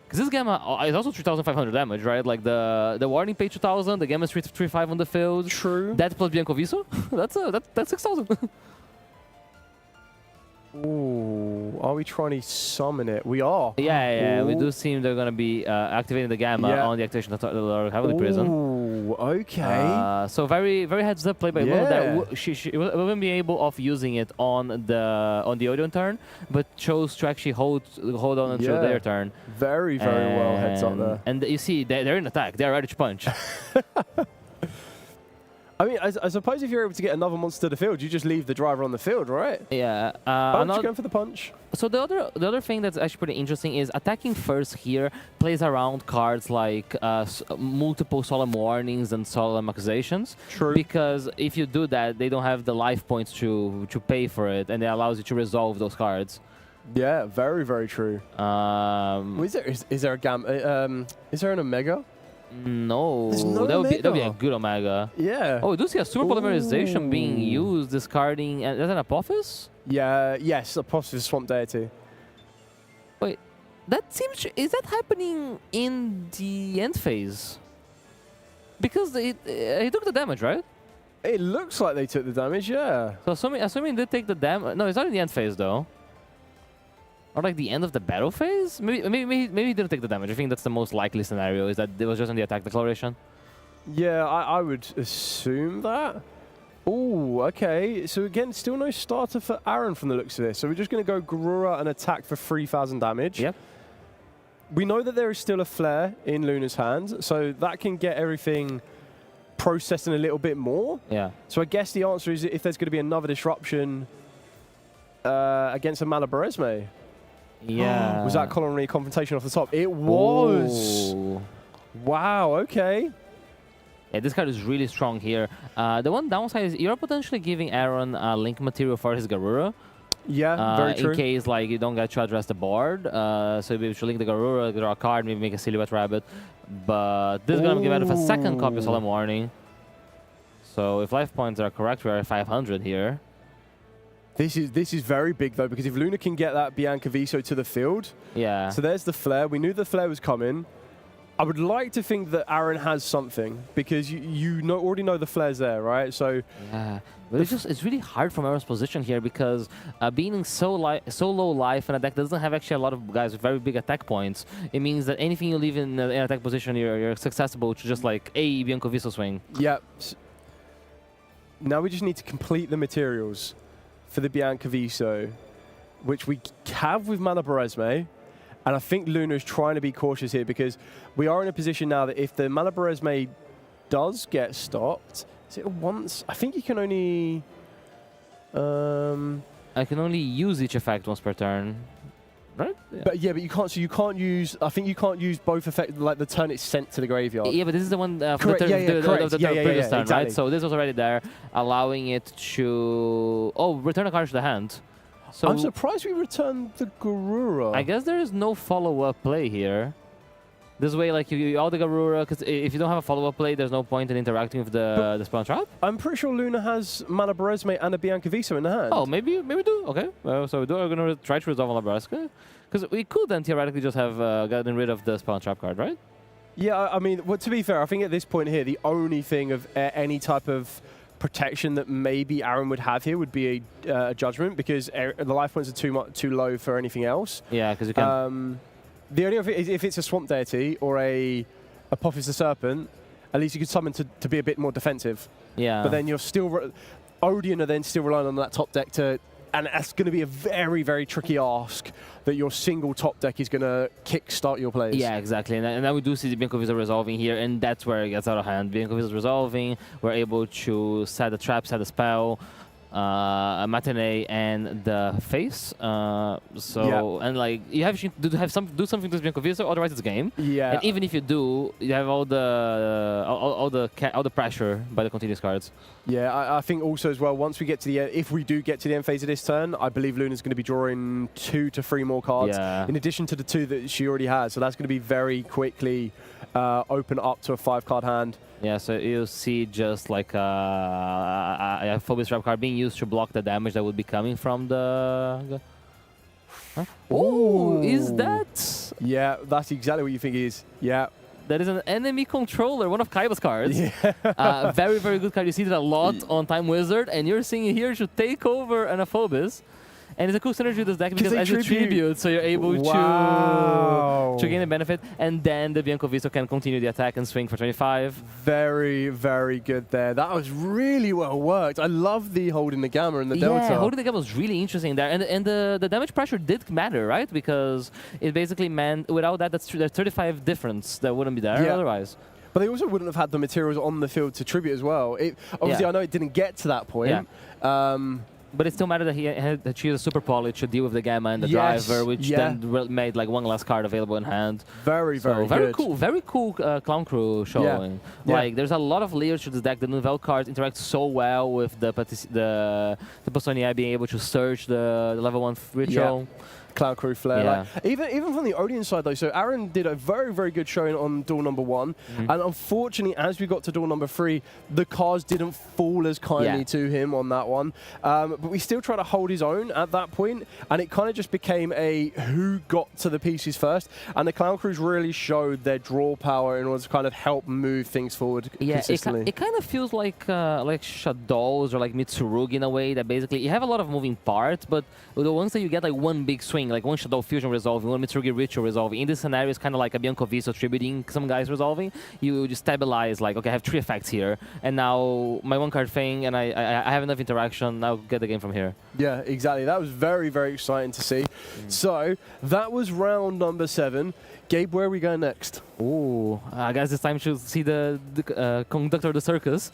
Because this Gamma is also 3,500 damage, right? Like the warning pay 2,000, the Gamma is 3,500 on the field. True. That plus Bianco Viso, that's 6,000. Ooh, are we trying to summon it? We are. Yeah, Ooh. we do seem they're going to be activating the Gamma on the activation of the Lord of Heavenly Prison. Ooh, okay. So very, very heads up play by Luna that she wouldn't be able of using it on the Odeon turn, but chose to actually hold on until their turn. Very, very well heads up there. And you see, they're in attack. They're ready to punch. I mean, I suppose if you're able to get another monster to the field, you just leave the driver on the field, right? Yeah. Just going for the punch. So the other thing that's actually pretty interesting is attacking first here plays around cards like multiple solemn warnings and solemn accusations. True. Because if you do that, they don't have the life points to pay for it, and it allows you to resolve those cards. Yeah, very, very true. Is there a Gamma? Is there an Omega? No, There's no that would be a good Omega. Yeah. Oh, we do see a Super Polymerization being used, discarding. Is that an Apophis? Yeah, yes, Apophis Swamp Deity. Wait, that seems. Is that happening in the end phase? Because he took the damage, right? It looks like they took the damage, yeah. So assuming they take the damage. No, it's not in the end phase though. Or like the end of the battle phase? Maybe he didn't take the damage. I think that's the most likely scenario, is that it was just on the attack declaration. Yeah, I would assume that. Ooh, okay. So again, still no starter for Aaron from the looks of this. So we're just going to go Garura and attack for 3,000 damage. Yep. We know that there is still a Flare in Luna's hands, so that can get everything processing a little bit more. Yeah. So I guess the answer is if there's going to be another disruption against a Malabaresme. Yeah. Was that culinary confrontation off the top? It was. Ooh. Wow, okay. Yeah, this card is really strong here. The one downside is you're potentially giving Aaron link material for his Garura. Yeah, very true. In case like you don't get to address the board. So maybe you should link the Garura, draw a card, maybe make a Silhouette Rabbit. But this is going to give out of a second copy of Solemn Warning. So if life points are correct, we're at 500 here. This is very big though, because if Luna can get that Bianca Viso to the field, yeah. So there's the flare. We knew the flare was coming. I would like to think that Aaron has something, because you already know the flare's there, right? So yeah, but it's really hard from Aaron's position here, because being so low life in a deck that doesn't have actually a lot of guys with very big attack points, it means that anything you leave in attack position, you're successful to just like a Bianco Viso swing. Yeah. Now we just need to complete the materials for the Bianca Viso, which we have with Mana Beresme. And I think Luna is trying to be cautious here, because we are in a position now that if the Mana Beresme does get stopped, is it once? I think you can only... I can only use each effect once per turn, right? Yeah. But you can't. So you can't use. I think you can't use both effects. Like the turn it's sent to the graveyard. Yeah, but this is the one for correct. the turn, the previous turn, exactly. right? So this was already there, allowing it to return a card to the hand. So I'm surprised we returned the Garura. I guess there is no follow-up play here. This way, like you all the Garura, because if you don't have a follow-up play, there's no point in interacting with the Spawn Trap. I'm pretty sure Luna has Mana Beresme and a Bianca Viso in the hand. Oh, maybe we do. Okay, so we're going to try to resolve Nebraska, because we could then theoretically just have gotten rid of the Spawn Trap card, right? Yeah, I mean, well, to be fair, I think at this point here, the only thing of any type of protection that maybe Aaron would have here would be a Judgment, because the life points are too low for anything else. Yeah, because you can. The only other thing is if it's a Swamp Deity or a Apophis the Serpent, at least you could summon to be a bit more defensive. Yeah. But then you're still... Odion are then still relying on that top deck to... And that's going to be a very, very tricky ask that your single top deck is going to kickstart your plays. Yeah, exactly. And now we do see the Bianco Viso resolving here, and that's where it gets out of hand. Bianco Viso is resolving. We're able to set the trap, set the spell, a matinee, and the face. And like you have to do something to Bianco Viso, otherwise it's game. Yeah. And even if you do, you have all the pressure by the continuous cards. Yeah, I think also as well, once we get to the end, if we do get to the end phase of this turn, I believe Luna's going to be drawing 2 to 3 more cards, in addition to the 2 that she already has. So that's going to be very quickly open up to a 5-card hand. Yeah, so you'll see just like a Phobos Trap card being used to block the damage that would be coming from the... Huh? Oh, is that? Yeah, that's exactly what you think it is. Yeah. That is an enemy controller, one of Kaiba's cards. Yeah. Very, very good card. You see that a lot on Time Wizard, and you're seeing it here to take over an Aphobos. And it's a cool synergy with this deck because as a tribute, so you're able to gain a benefit, and then the Bianco Viso can continue the attack and swing for 25. Very, very good there. That was really well worked. I love the holding the gamma and the delta. Yeah, holding the gamma was really interesting there, and the damage pressure did matter, right? Because it basically meant without that, there's 35 difference that wouldn't be there otherwise. But they also wouldn't have had the materials on the field to tribute as well. Obviously, I know it didn't get to that point. But it still mattered that she used a Super Poly to deal with the Gamma and the Driver, which then made like one last card available in hand. Very cool. Very cool Clown Crew showing. Like, there's a lot of layers to this deck. The Nouvelle cards interact so well with the Posonia being able to search the level 1 ritual. Clown Crew Flare. Like, even from the Odeon side though, so Aaron did a very, very good showing on duel number 1, and unfortunately as we got to duel number 3, the cards didn't fall as kindly to him on that one. But we still tried to hold his own at that point, and it kind of just became a who got to the pieces first, and the Clown Crews really showed their draw power in order to kind of help move things forward consistently. It kind of feels like Shadows or like Mitsurugi in a way, that basically you have a lot of moving parts, but the ones that you get like one big swing, like one Shadow Fusion resolving, one Mitsurugi Ritual resolving. In this scenario, it's kind of like a Bianco Viso tributing some guys resolving. You just stabilize, like, okay, I have 3 effects here, and now my 1-card thing, and I have enough interaction, I'll get the game from here. Yeah, exactly. That was very, very exciting to see. So, that was round number 7. Gabe, where are we going next? Oh, I guess it's time to see the conductor of the circus.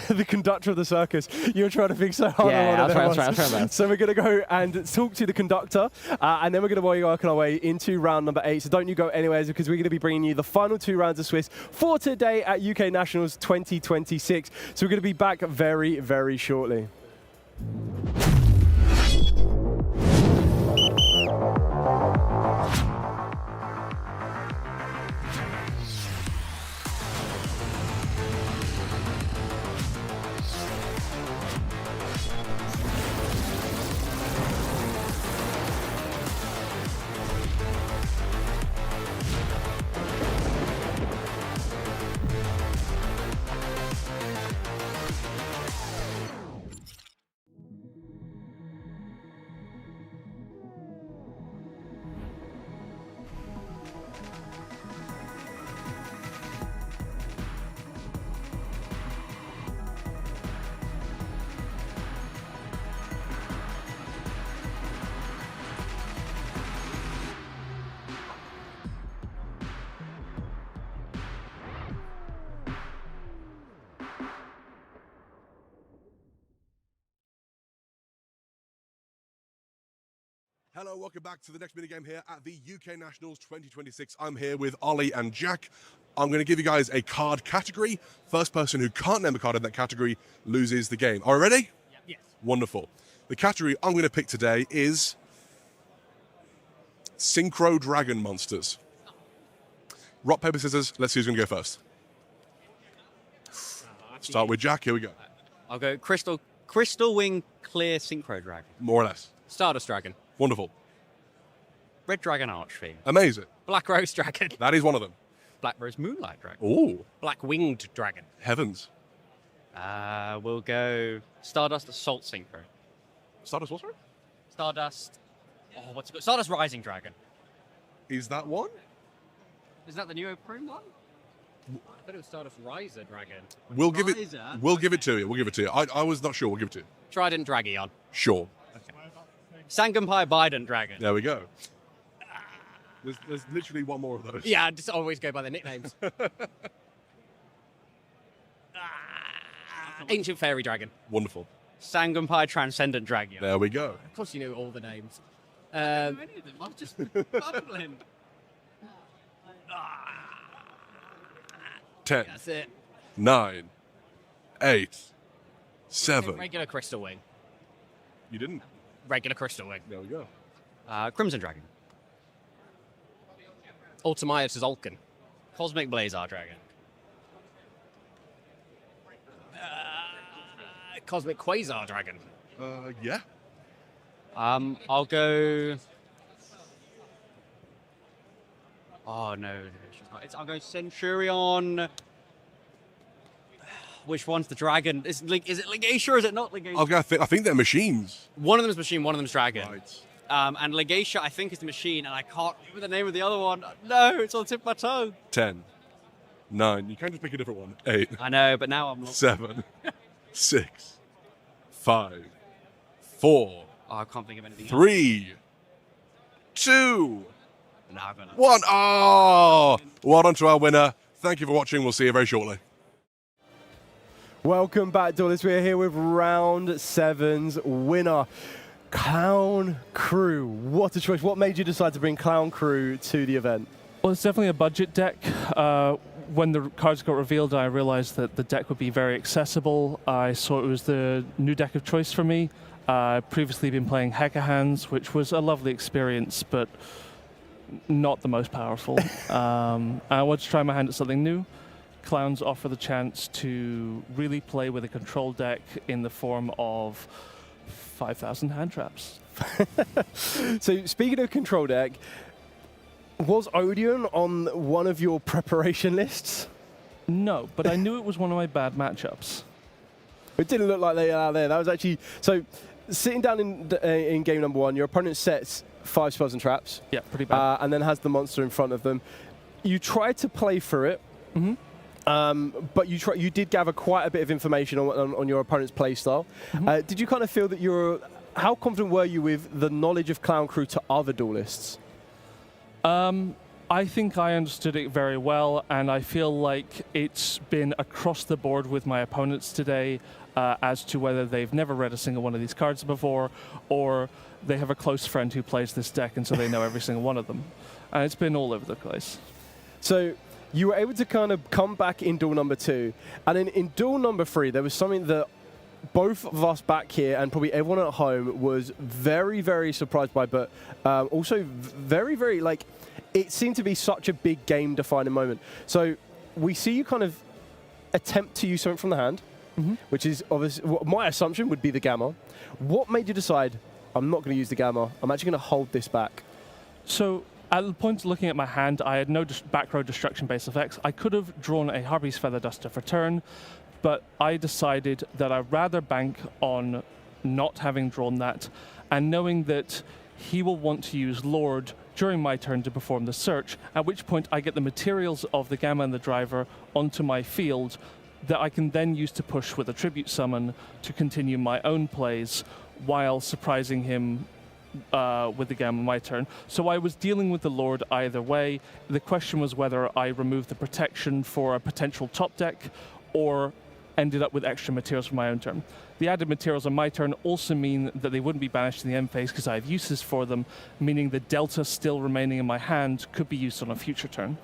The conductor of the circus. You're trying to think so hard. Yeah, I'll try my best. So we're going to go and talk to the conductor, and then we're going to be working our way into round number 8. So don't you go anywhere, because we're going to be bringing you the final 2 rounds of Swiss for today at UK Nationals 2026. So we're going to be back very, very shortly. Hello, welcome back to the next minigame here at the UK Nationals 2026. I'm here with Ollie and Jack. I'm going to give you guys a card category. First person who can't name a card in that category loses the game. Are you ready? Yes. Wonderful. The category I'm going to pick today is Synchro Dragon Monsters. Rock, paper, scissors. Let's see who's going to go first. Start with Jack. Here we go. I'll go Crystal Wing Clear Synchro Dragon. More or less. Stardust Dragon. Wonderful. Red Dragon Archfiend. Amazing. Black Rose Dragon. That is one of them. Black Rose Moonlight Dragon. Ooh. Black Winged Dragon. Heavens. We'll go Stardust Assault Synchro. Stardust what, sorry? Stardust... Oh, what's it called? Stardust Rising Dragon. Is that one? Is that the new Prime one? I thought it was Stardust Riser Dragon. We'll give it to you. We'll give it to you. I was not sure. We'll give it to you. Trident Dragion. Sure. Sangenpai Bident Dragon. There we go. There's literally one more of those. Yeah, I just always go by the nicknames. Ancient Fairy Dragon. Wonderful. Sangenpai Transcendent Dragon. There we go. Of course you knew all the names. I don't know any of them. I'm just bubbling. 10. That's it. 9. 8. 7. Regular Crystal Wing. You didn't. Regular Crystal Wing. There we go. Crimson Dragon. Ultimius Zolkin. Cosmic Blazar Dragon. Cosmic Quasar Dragon. Yeah. I'll go... Oh, no. I'll go Centurion... Which one's the dragon? Is it Legatia or is it not Legatia? I think they're machines. One of them is machine, one of them is dragon. Right. And Legatia, I think, is the machine, and I can't remember the name of the other one. No, it's on the tip of my tongue. 10. 9. You can just pick a different one. 8. I know, but now I'm lost. 7. 6. 5. 4. Oh, I can't think of anything 3. 2. No, I'm gonna... 1. Oh! Well done to our winner. Thank you for watching. We'll see you very shortly. Welcome back, Dollars. We're here with round 7's winner, Clown Crew. What a choice. What made you decide to bring Clown Crew to the event? Well, it's definitely a budget deck. When the cards got revealed, I realized that the deck would be very accessible. I saw it was the new deck of choice for me. I've previously been playing Hacker Hands, which was a lovely experience, but not the most powerful. I wanted to try my hand at something new. Clowns offer the chance to really play with a control deck in the form of 5,000 hand traps. So speaking of control deck, was Odeon on one of your preparation lists? No, but I knew it was one of my bad matchups. It didn't look like they are there. That was actually... So sitting down in game number 1, your opponent sets 5 spells and traps. Yeah, pretty bad. And then has the monster in front of them. You tried to play through it. Mm-hmm. But you did gather quite a bit of information on your opponent's playstyle. Mm-hmm. Did you kind of feel that how confident were you with the knowledge of Clown Crew to other duelists? I think I understood it very well, and I feel like it's been across the board with my opponents today as to whether they've never read a single one of these cards before, or they have a close friend who plays this deck, and so they know every single one of them. And it's been all over the place. So you were able to kind of come back in duel number 2, and then in duel number 3, there was something that both of us back here and probably everyone at home was very, very surprised by, but also very, very, like, it seemed to be such a big game-defining moment. So we see you kind of attempt to use something from the hand, which is obviously, my assumption would be the Gamma. What made you decide, I'm not going to use the Gamma, I'm actually going to hold this back? So at the point of looking at my hand, I had no back row destruction-based effects. I could have drawn a Harpy's Feather Duster for turn, but I decided that I'd rather bank on not having drawn that, and knowing that he will want to use Lord during my turn to perform the search, at which point I get the materials of the Gamma and the Driver onto my field that I can then use to push with a Tribute Summon to continue my own plays while surprising him with the Gamma on my turn. So I was dealing with the Lord either way. The question was whether I removed the protection for a potential top deck or ended up with extra materials for my own turn. The added materials on my turn also mean that they wouldn't be banished in the end phase because I have uses for them, meaning the delta still remaining in my hand could be used on a future turn.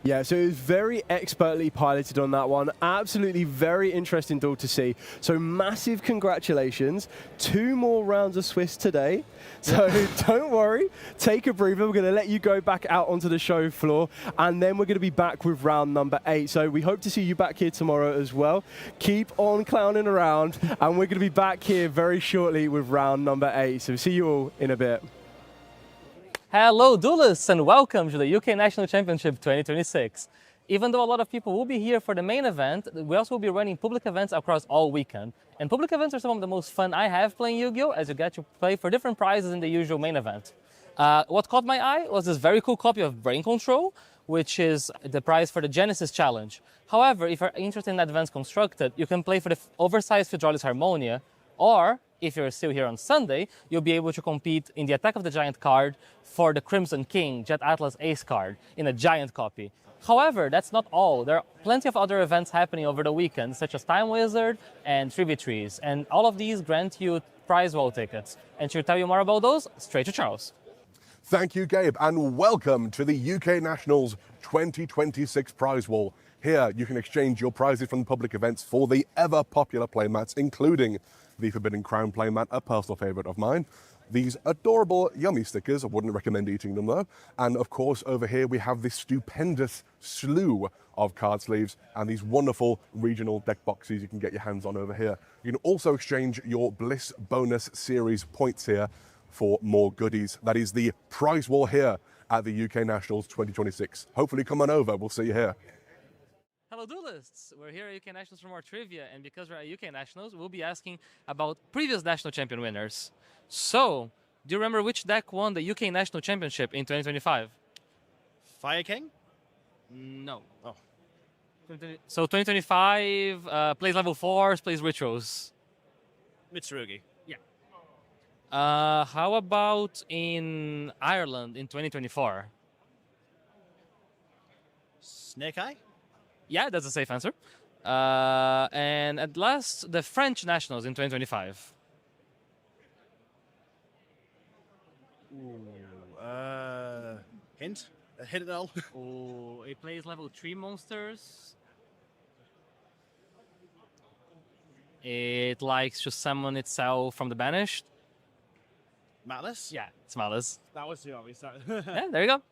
Yeah, so it was very expertly piloted on that one. Absolutely very interesting duel to see. So massive congratulations. 2 more rounds of Swiss today. So don't worry, take a breather. We're going to let you go back out onto the show floor, and then we're going to be back with round number 8. So we hope to see you back here tomorrow as well. Keep on clowning around, and we're going to be back here very shortly with round number 8. So see you all in a bit. Hello duelists and welcome to the UK National Championship 2026. Even though a lot of people will be here for the main event, we also will be running public events across all weekend. And public events are some of the most fun I have playing Yu-Gi-Oh! As you get to play for different prizes in the usual main event. What caught my eye was this very cool copy of Brain Control, which is the prize for the Genesis Challenge. However, if you're interested in Advanced Constructed, you can play for the oversized Hydraulis Harmonia, or if you're still here on Sunday, you'll be able to compete in the Attack of the Giant card for the Crimson King Jet Atlas Ace card in a giant copy. However, that's not all. There are plenty of other events happening over the weekend, such as Time Wizard and Trivia Trees, and all of these grant you prize wall tickets. And to tell you more about those, straight to Charles. Thank you, Gabe, and welcome to the UK Nationals 2026 prize wall. Here, you can exchange your prizes from the public events for the ever-popular playmats, including the Forbidden Crown playmat, a personal favourite of mine. These adorable yummy stickers, I wouldn't recommend eating them though. And of course, over here we have this stupendous slew of card sleeves and these wonderful regional deck boxes you can get your hands on over here. You can also exchange your Bliss Bonus Series points here for more goodies. That is the prize wall here at the UK Nationals 2026. Hopefully come on over, we'll see you here. Hello duelists! We're here at UK Nationals for more trivia, and because we're at UK Nationals, we'll be asking about previous national champion winners. So, do you remember which deck won the UK National Championship in 2025? Fire King? No. Oh. So 2025 plays level 4s, plays Rituals. Mitsurugi. Yeah. How about in Ireland in 2024? Snake Eye? Yeah, that's a safe answer. And at last, the French Nationals in 2025. Hint? A hint at all? Oh, it plays level 3 monsters. It likes to summon itself from the banished. Malice? Yeah, it's Malice. That was too obvious. Yeah, there you go.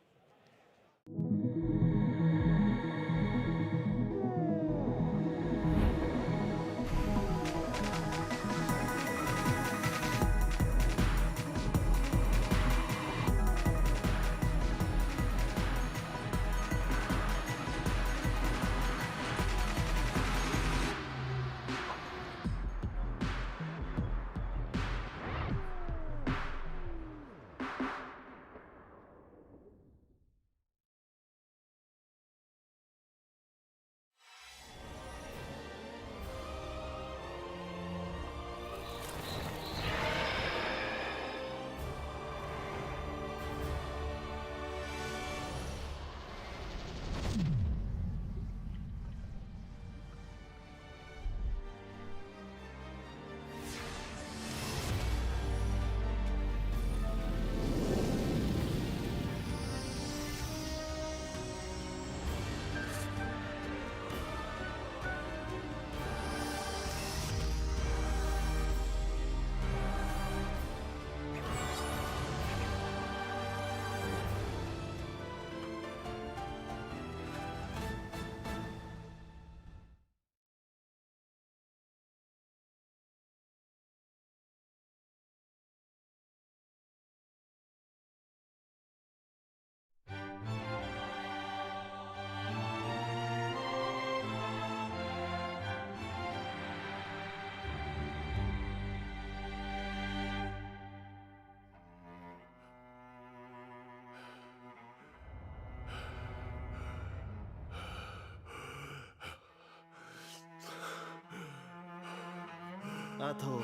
後を頼む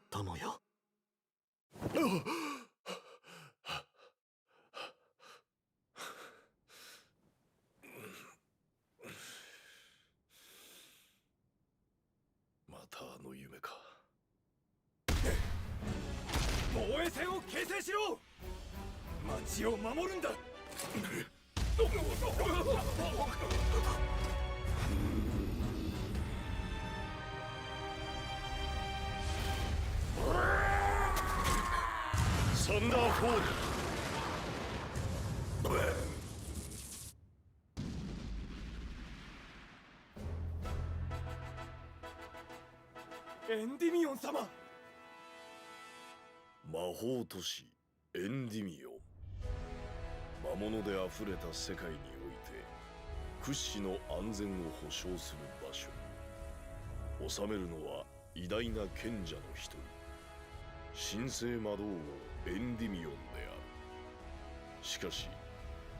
友よ。またあの夢か。防衛線を形成しろ。町を守るんだ。サンダーフォード。エンディミオン様。魔法都市エンディミオン。魔物であふれた世界において屈指の安全を保障する場所。治めるのは偉大な賢者の一人、神聖魔導王エンディミオンである。しかし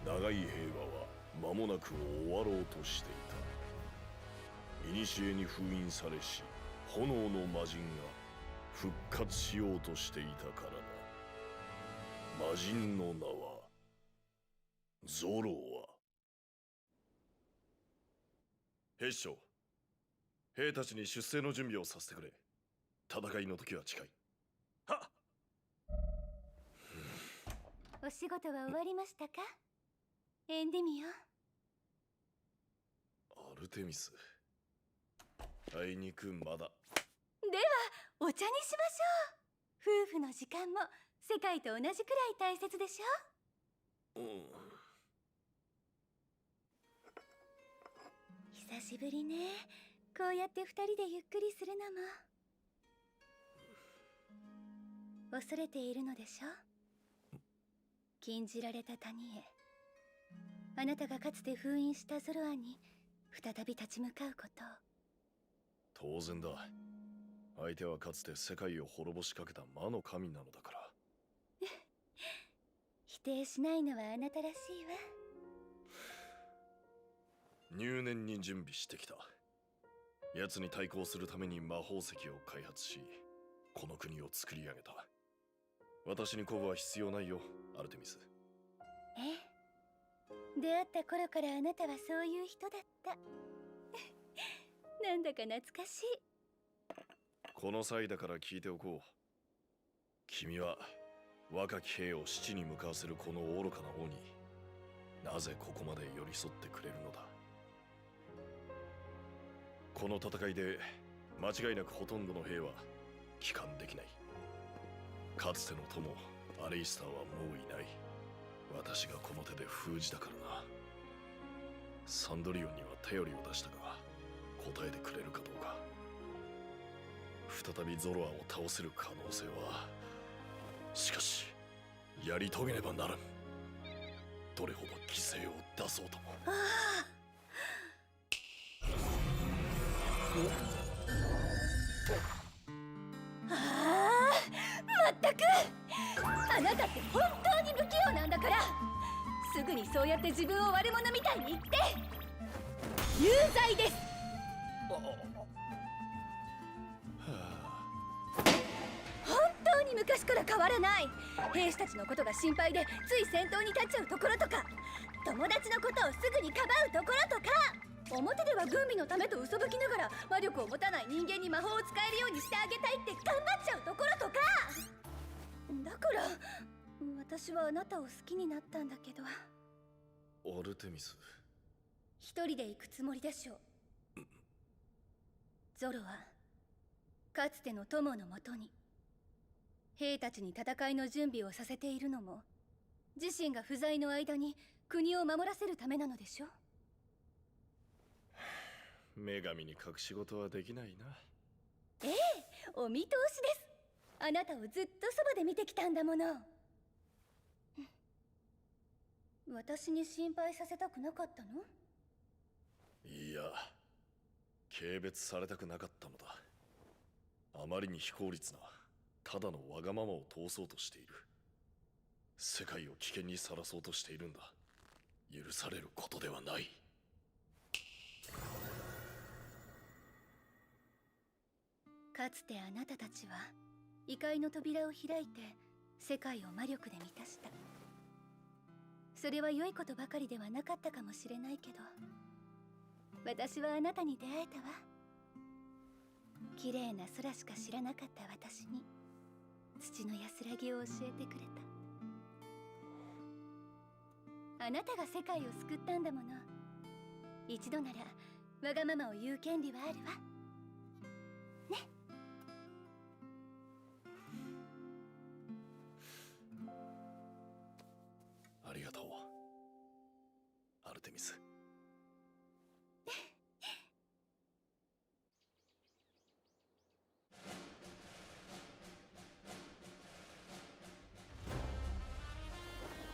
長い平和は間もなく終わろうとしていた。古に封印されし炎の魔人が復活しようとしていたからだ。魔人の名はゾロア。兵士長、兵たちに出征の準備をさせてくれ。戦いの時は近い。お仕事は終わりましたか、エンディミオン。アルテミス、あいにくまだ。ではお茶にしましょう。夫婦の時間も世界と同じくらい大切でしょ。久しぶりね。こうやって二人でゆっくりするのも。恐れているのでしょ。禁じられた谷へ、あなたがかつて封印したゾロアに再び立ち向かうことを。当然だ。相手はかつて世界を滅ぼしかけた魔の神なのだから。否定しないのはあなたらしいわ。入念に準備してきた。奴に対抗するために魔法石を開発し、この国を作り上げた。私に鼓舞は必要ないよ、アルテミス。ええ、出会った頃からあなたはそういう人だった。なんだか懐かしい。この際だから聞いておこう。君は若き兵を死地に向かわせるこの愚かな王になぜここまで寄り添ってくれるのだ。この戦いで間違いなくほとんどの兵は帰還できない。かつての友アレイスターはもういない。私がこの手で封じたからな。サンドリオンには頼りを出したが答えてくれるかどうか。再びゾロアを倒せる可能性は、しかしやり遂げねばならん。どれほど犠牲を出そうとも。まったくあなたって本当に不器用なんだから。すぐにそうやって自分を悪者みたいに言って有罪です。本当に昔から変わらない。兵士たちのことが心配でつい先頭に立っちゃうところとか、友達のことをすぐにかばうところとか、表では軍備のためと嘘吹きながら魔力を持たない人間に魔法を使えるようにしてあげたいって頑張っちゃうところとか。だから私はあなたを好きになったんだけど。アルテミス、一人で行くつもりでしょう。ゾロはかつての友のもとに兵たちに戦いの準備をさせているのも自身が不在の間に国を守らせるためなのでしょ。女神に隠し事はできないな。ええ、お見通しです。あなたをずっとそばで見てきたんだもの。私に心配させたくなかったの？いや、軽蔑されたくなかったのだ。あまりに非効率なただのわがままを通そうとしている。世界を危険にさらそうとしているんだ。許されることではない。かつてあなたたちは異界の扉を開いて世界を魔力で満たした。それは良いことばかりではなかったかもしれないけど、私はあなたに出会えたわ。綺麗な空しか知らなかった私に土の安らぎを教えてくれた。あなたが世界を救ったんだもの。一度ならわがままを言う権利はあるわね。ありがとう、アルテミス。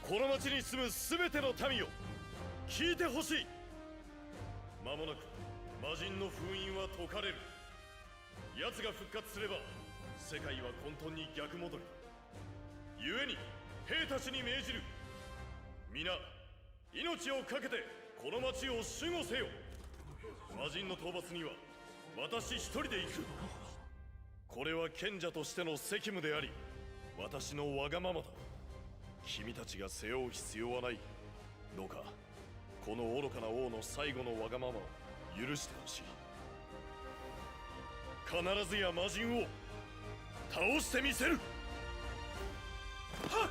この町に住む全ての民よ、聞いてほしい。間もなく魔人の封印は解かれる。奴が復活すれば世界は混沌に逆戻り。故に兵たちに命じる。皆命を懸けてこの町を守護せよ。魔人の討伐には私一人で行く。これは賢者としての責務であり、私のわがままだ。君たちが背負う必要はない。どうかこの愚かな王の最後のわがままを許してほしい。必ずや魔人を倒してみせる。はっ！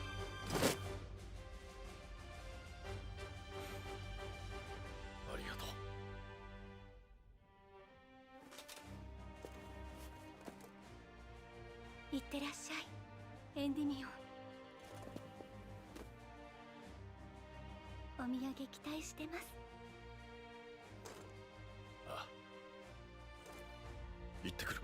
ありがとう。いってらっしゃい、エンディミオン。お土産期待してます。ああ、行ってくる。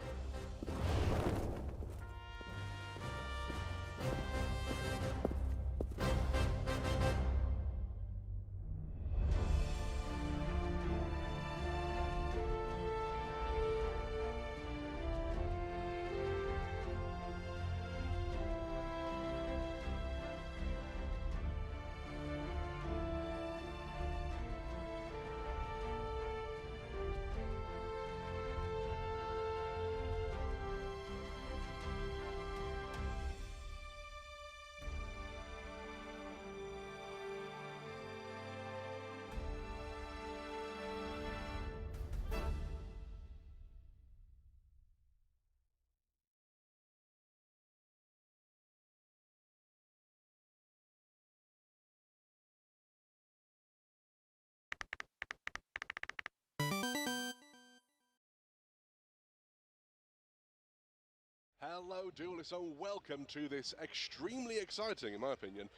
Hello, Duelists, and welcome to this extremely exciting, in my opinion,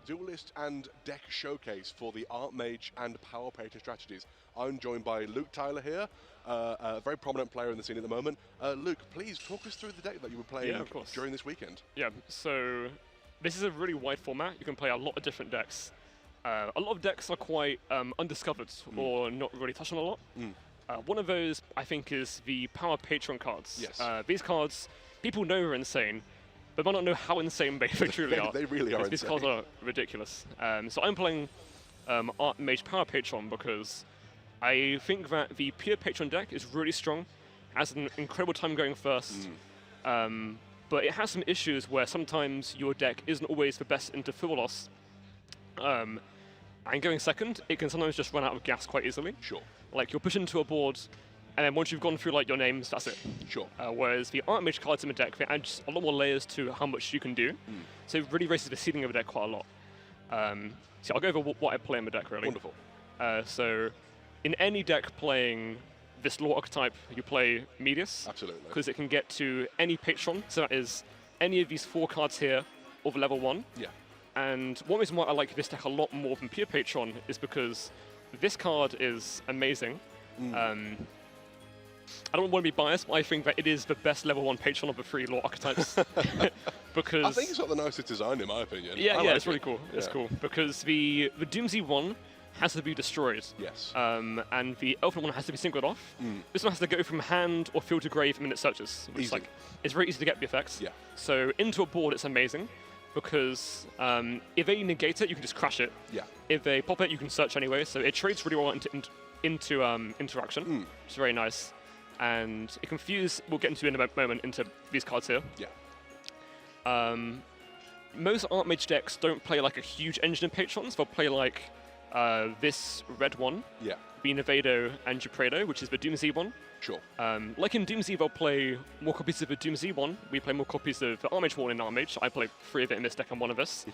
Duelist and deck showcase for the Archmage and Power Patron strategies. I'm joined by Luke Tyler here, a very prominent player in the scene at the moment. Luke, please talk us through the deck that you were playing during this weekend. Yeah, so this is a really wide format. You can play a lot of different decks. A lot of decks are quite undiscovered or not really touched on a lot. One of those, I think, is the Power Patron cards. Yes. These cards, people know are insane, but might not know how insane they truly are. They really are These insane. cards are ridiculous. So I'm playing Archmage Power Patron because I think that the pure Patron deck is really strong, has an incredible time going first, but it has some issues where sometimes your deck isn't always the best into full loss. And going second, it can sometimes just run out of gas quite easily. Sure. Like, you'll push into a board, and then once you've gone through, like, your names, that's it. Sure. Whereas the Archmage cards in the deck, they add just a lot more layers to how much you can do. So it really raises the ceiling of the deck quite a lot. So I'll go over what I play in the deck, really. Wonderful. So in any deck playing this lore archetype, you play Medius. Absolutely. Because it can get to any Patron, so that is any of these 4 cards here of level 1. Yeah. And one reason why I like this deck a lot more than pure Patron is because this card is amazing. I don't want to be biased, but I think that it is the best level 1 Patron of the 3 lore archetypes. Because I think it's got the nicest design, in my opinion. Yeah, like it's really cool. It's cool because the Doomsday one has to be destroyed. Yes. And the Elfin one has to be singled off. This one has to go from hand or field to grave minute searches, which is like it's very easy to get the effects. Yeah. So into a board, it's amazing because if they negate it, you can just crash it. Yeah. If they pop it, you can search anyway. So it trades really well into interaction. Which is very nice. and it can fuse, we'll get into in a moment, into these cards here. Yeah. Most Archmage decks don't play like a huge engine of patrons. They'll play like this red one, yeah, Nevado and Jupredo, which is the Doomsday one. Sure. Like in Doomsday, they'll play more copies of the Doomsday one. We play more copies of the Archmage one in Archmage. I play 3 of it in this deck and 1 of this.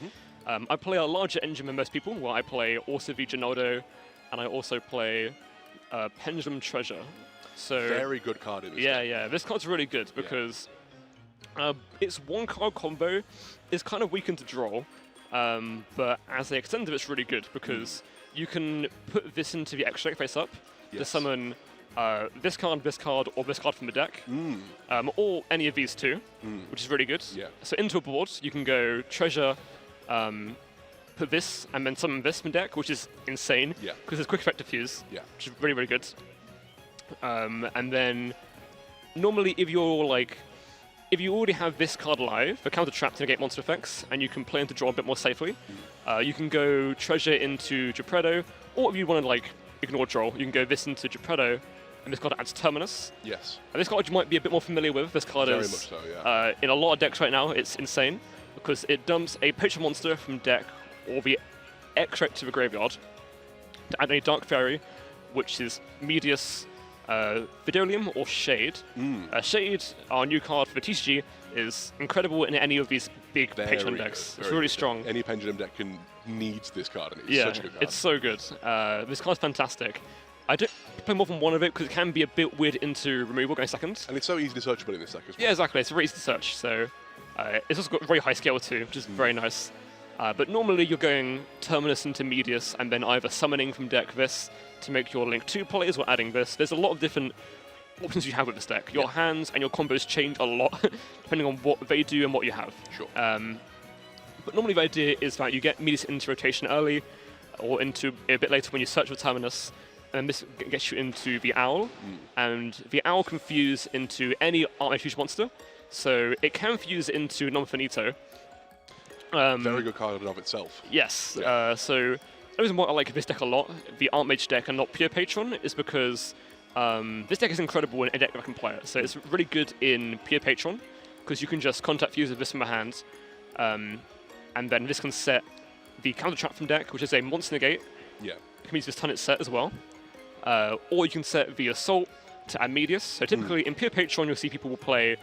I play a larger engine than most people, where I play also the Genado, and I also play Pendulum Treasure. So very good card in this Yeah, deck. yeah. This card's really good because its 1-card combo is kind of weakened to draw, but as they extend it, it's really good because you can put this into the extra deck face up to summon this card, or this card from the deck, or any of these 2, which is really good. Yeah. So into a board, you can go Treasure, put this, and then summon this from the deck, which is insane because it's quick effect to fuse, which is really, really good. And then normally if you already have this card live, the counter trap to negate monster effects, and you can play into draw a bit more safely, you can go Treasure into Jupredo, or if you want to like ignore draw, you can go this into Jupredo, and this card adds Terminus. Yes. And this card you might be a bit more familiar with. This card Very is much so, yeah. in a lot of decks right now. It's insane because it dumps a patron monster from deck or the extract to the graveyard to add a Dark Fairy, which is Medius, Vidolium, or Shade. Shade, our new card for the TCG, is incredible in any of these big patron decks. It's really strong. Any Pendulum deck needs this card, and it's Yeah, such a good card. it's so good. This card's fantastic. I don't play more than 1 of it because it can be a bit weird into removal going second. And it's so easily searchable in this deck as well. Yeah, exactly. It's very easy to search. So it's also got very high scale too, which is very nice. But normally you're going Terminus into Medius and then either summoning from deck this to make your Link 2 plays or adding this. There's a lot of different options you have with this deck. Your hands and your combos change a lot depending on what they do and what you have. Sure. But normally the idea is that you get Medius into rotation early or into a bit later when you search for Terminus, and this gets you into the Owl, and the Owl can fuse into any Archmage Fusion monster, so it can fuse into Non-Finito. Very good card in and of itself. Yes, so the reason why I like this deck a lot, the Archmage deck and not pure Patron, is because this deck is incredible in a deck that can play it. So it's really good in pure Patron, because you can just contact fuse with this from my hand, and then this can set the counter trap from deck, which is a monster negate. Yeah. It can use this turn it's set as well. Or you can set the Assault to add Medius. So typically in pure Patron, you'll see people will play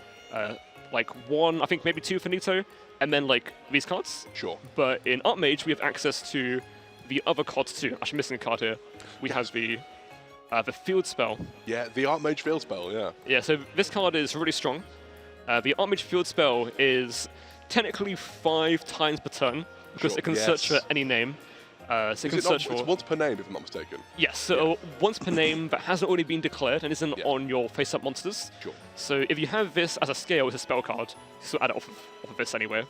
like 1, I think maybe 2 Finito, and then like these cards. Sure. But in Archmage, we have access to the other cards too. Actually, missing a card here. We have the Field Spell. Yeah, the Archmage Field Spell, yeah. Yeah, so this card is really strong. The Archmage Field Spell is technically 5 times per turn, because it can search for any name. So it can search for... It's once per name, if I'm not mistaken. Yes, so once per name that hasn't already been declared and isn't on your face-up monsters. Sure. So if you have this as a scale, it's a spell card. So add it off of this anyway.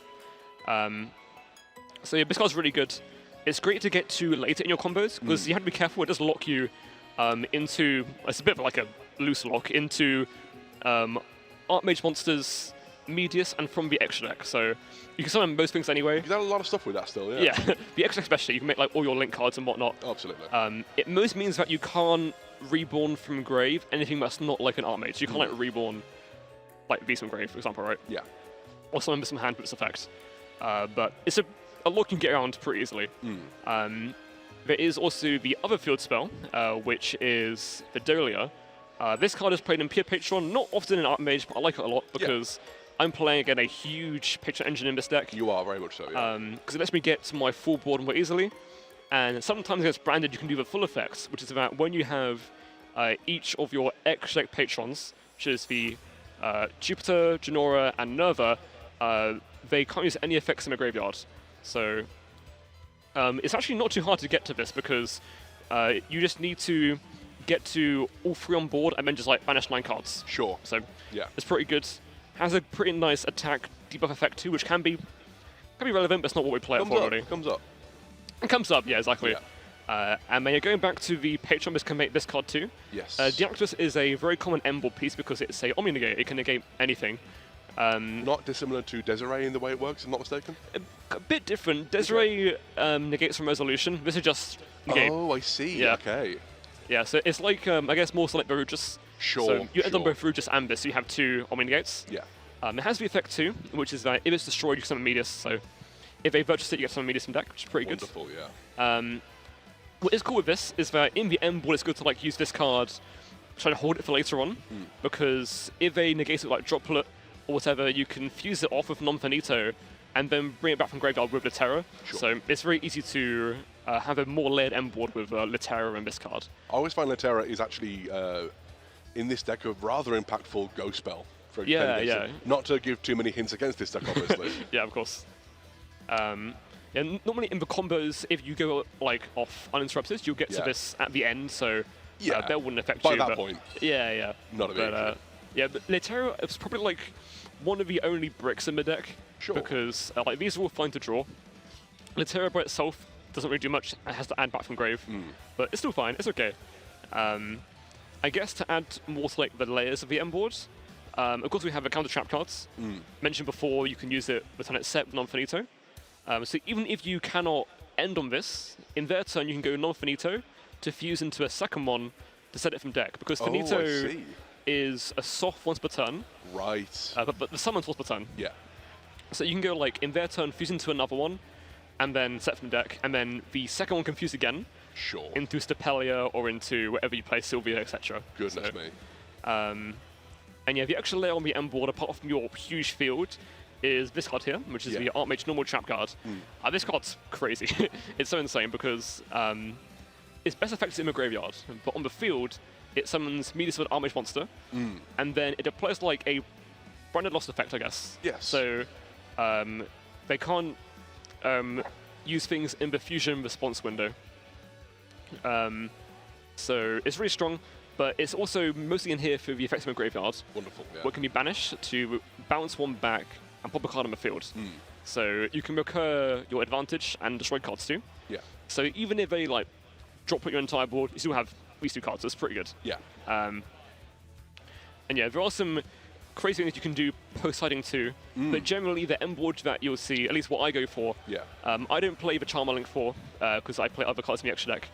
So yeah, this card's really good. It's great to get to later in your combos, because you have to be careful. It does lock you into... It's a bit of like a loose lock into Archmage monsters, Medius, and from the extra deck. So you can summon most things anyway. You can do a lot of stuff with that still, yeah. Yeah, the extra deck especially, you can make like all your link cards and whatnot. Absolutely. It most means that you can't reborn from grave anything that's not like an Archmage. You can't like reborn like Beast from Grave, for example, right? Yeah. Or summon with some hand with this effect. But it's a lot you can get around pretty easily. There is also the other field spell, which is Vidolia. This card is played in pure Patron, not often in Archmage, but I like it a lot because I'm playing again a huge Patron engine in this deck. You are, very much so, yeah. Because it lets me get to my full board more easily. And sometimes against Branded, you can do the full effects, which is that when you have each of your extra deck patrons, which is the Jupiter, Genora, and Nerva, they can't use any effects in the graveyard. So it's actually not too hard to get to this because you just need to get to all 3 on board and then just like banish 9 cards. Sure. So yeah, it's pretty good. Has a pretty nice attack debuff effect too, which can be relevant, but it's not what we play it for already. Comes up. It comes up, yeah, exactly. Yeah. And then you're going back to the Patron, this can make this card too. Yes. Deactus is a very common end board piece because it's a Omni Negate. It can negate anything. Not dissimilar to Desiree in the way it works, if I'm not mistaken? A bit different. Desiree negates from Resolution. This is just negate. Oh, I see. Yeah. Okay. Yeah, so it's like, I guess, more so like Baruchus. Sure. So you end on both Rudis and this, so you have 2 Omni-Negates. Yeah. It has the effect too, which is that if it's destroyed, you can summon Medius. So if a Virtual State, you get summon Medius from deck, which is pretty Wonderful, good. yeah. What is cool with this is that in the end board, it's good to like use this card, try to hold it for later on, because if a negate it like Droplet or whatever, you can fuse it off with Non-Finito and then bring it back from graveyard with Litera. Sure. So it's very easy to have a more layered end board with Litera and this card. I always find Litera is actually, in this deck, a rather impactful Ghost spell. For Yeah. Not to give too many hints against this deck, obviously. Yeah, of course. Normally in the combos, if you go like off uninterrupted, you'll get to this at the end, so that wouldn't affect you. By that point. Yeah. Not a big issue. Yeah, but Litera is probably like one of the only bricks in the deck. Sure. Because like these are all fine to draw. Litera by itself doesn't really do much. It has to add back from grave, but it's still fine. It's okay. I guess to add more to like the layers of the end board, of course we have the counter trap cards. Mentioned before, you can use it with turn it set non-finito. So even if you cannot end on this, in their turn you can go non-finito to fuse into a second one to set it from deck, because finito is a soft once per turn. Right. But the summon's once per turn. Yeah. So you can go like in their turn, fuse into another one, and then set from deck, and then the second one can fuse again. Sure. Into Stapelia or into whatever you play, Sylvia, etc. Goodness me. And yeah, the extra layer on the end board, apart from your huge field, is this card here, which is the Archmage normal trap card. This card's crazy. It's so insane because it's best effective in the graveyard, but on the field, it summons Medius with Archmage monster, and then it applies like a branded lost effect, I guess. Yes. So they can't use things in the fusion response window. So it's really strong, but it's also mostly in here for the effects of the graveyard. Wonderful, yeah. What can be banished to bounce one back and pop a card on the field. So you can recur your advantage and destroy cards too. Yeah. So even if they like drop your entire board, you still have these 2 cards, so it's pretty good. Yeah. And yeah, there are some crazy things you can do post-siding too, but generally the end board that you'll see, at least what I go for, I don't play the Charmer Link 4 because I play other cards in the extra deck,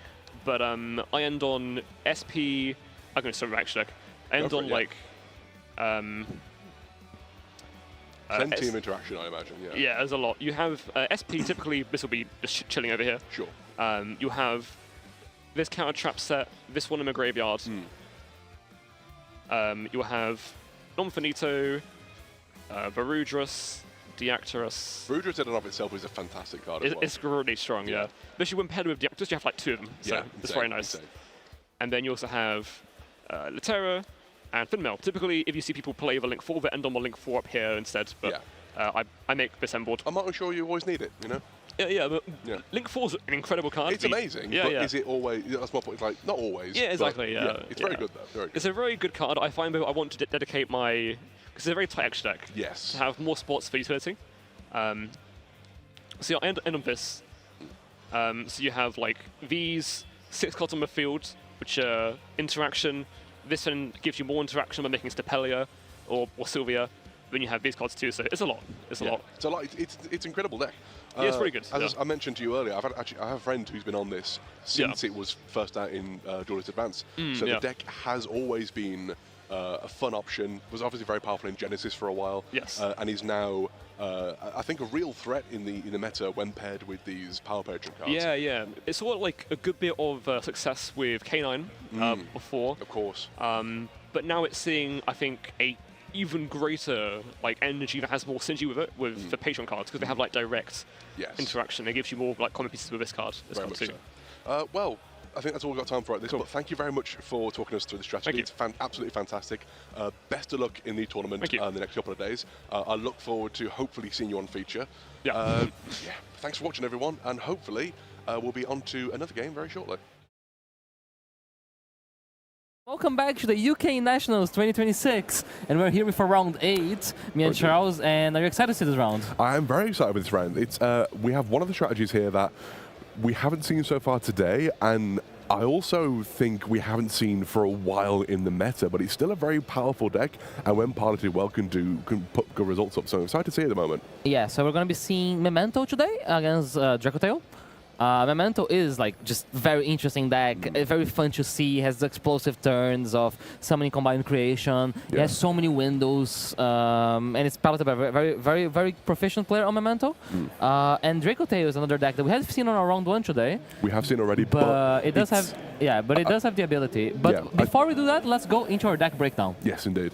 but I end on SP, I'm going to start my extra deck, I end on like... Plenty of interaction, I imagine, yeah. Yeah, there's a lot. You have SP, typically this will be just chilling over here. Sure. You have this counter trap set, this one in the graveyard. You'll have Non-Finito, Varudris, Deactorus. Varudris in and of itself is a fantastic card as well. It's really strong, yeah. Especially when paired with Deactorus, you have like 2 of them, so it's very nice. Insane. And then you also have Litera and Finmail. Typically, if you see people play the Link 4, they end on the Link 4 up here instead, but I make this end board. I'm not sure you always need it, you know? Yeah, but Link 4 is an incredible card. It's amazing, but is it always... That's my point. It's like, not always. Yeah, exactly, It's very good, though. Very good. It's a very good card. I find that I want to dedicate my... Because it's a very tight extra deck. Yes. To have more spots for utility. So yeah, I end on this. So you have, like, these 6 cards on the field, which are interaction. This one gives you more interaction by making Stapelia or Sylvia. Then you have these cards too, so it's a lot. It's a lot. It's a lot. It's incredible deck. Yeah, it's pretty good. As I mentioned to you earlier, I have a friend who's been on this since it was first out in Duelist Advance. So the deck has always been a fun option. Was obviously very powerful in Genesis for a while. Yes. And is now, I think, a real threat in the meta when paired with these Power Patron cards. Yeah. It's sort of like a good bit of success with K9 before. Of course. But now it's seeing, I think, a even greater like energy that has more synergy with it with the Patron cards, because they have like direct interaction. It gives you more like common pieces with this card. Very much so. Well, I think that's all we've got time for at this. But thank you very much for talking us through the strategy. It's absolutely fantastic. Best of luck in the tournament in the next couple of days. I look forward to hopefully seeing you on feature. Thanks for watching, everyone, and hopefully we'll be on to another game very shortly. Welcome back to the UK Nationals 2026, and we're here for round 8, me and Charles, and are you excited to see this round? I am very excited with this round. It's we have one of the strategies here that we haven't seen so far today, and I also think we haven't seen for a while in the meta, but it's still a very powerful deck, and when piloted well can put good results up, so I'm excited to see it at the moment. Yeah, so we're going to be seeing Memento today against Dracotail. Memento is like just very interesting deck, very fun to see. Has the explosive turns of summoning combined creation. It has so many windows, and it's piloted by a very proficient player on Memento. And Draco Tail is another deck that we have seen on our round 1 today. We have seen already, but it does have it does have the ability. But before we do that, let's go into our deck breakdown. Yes, indeed.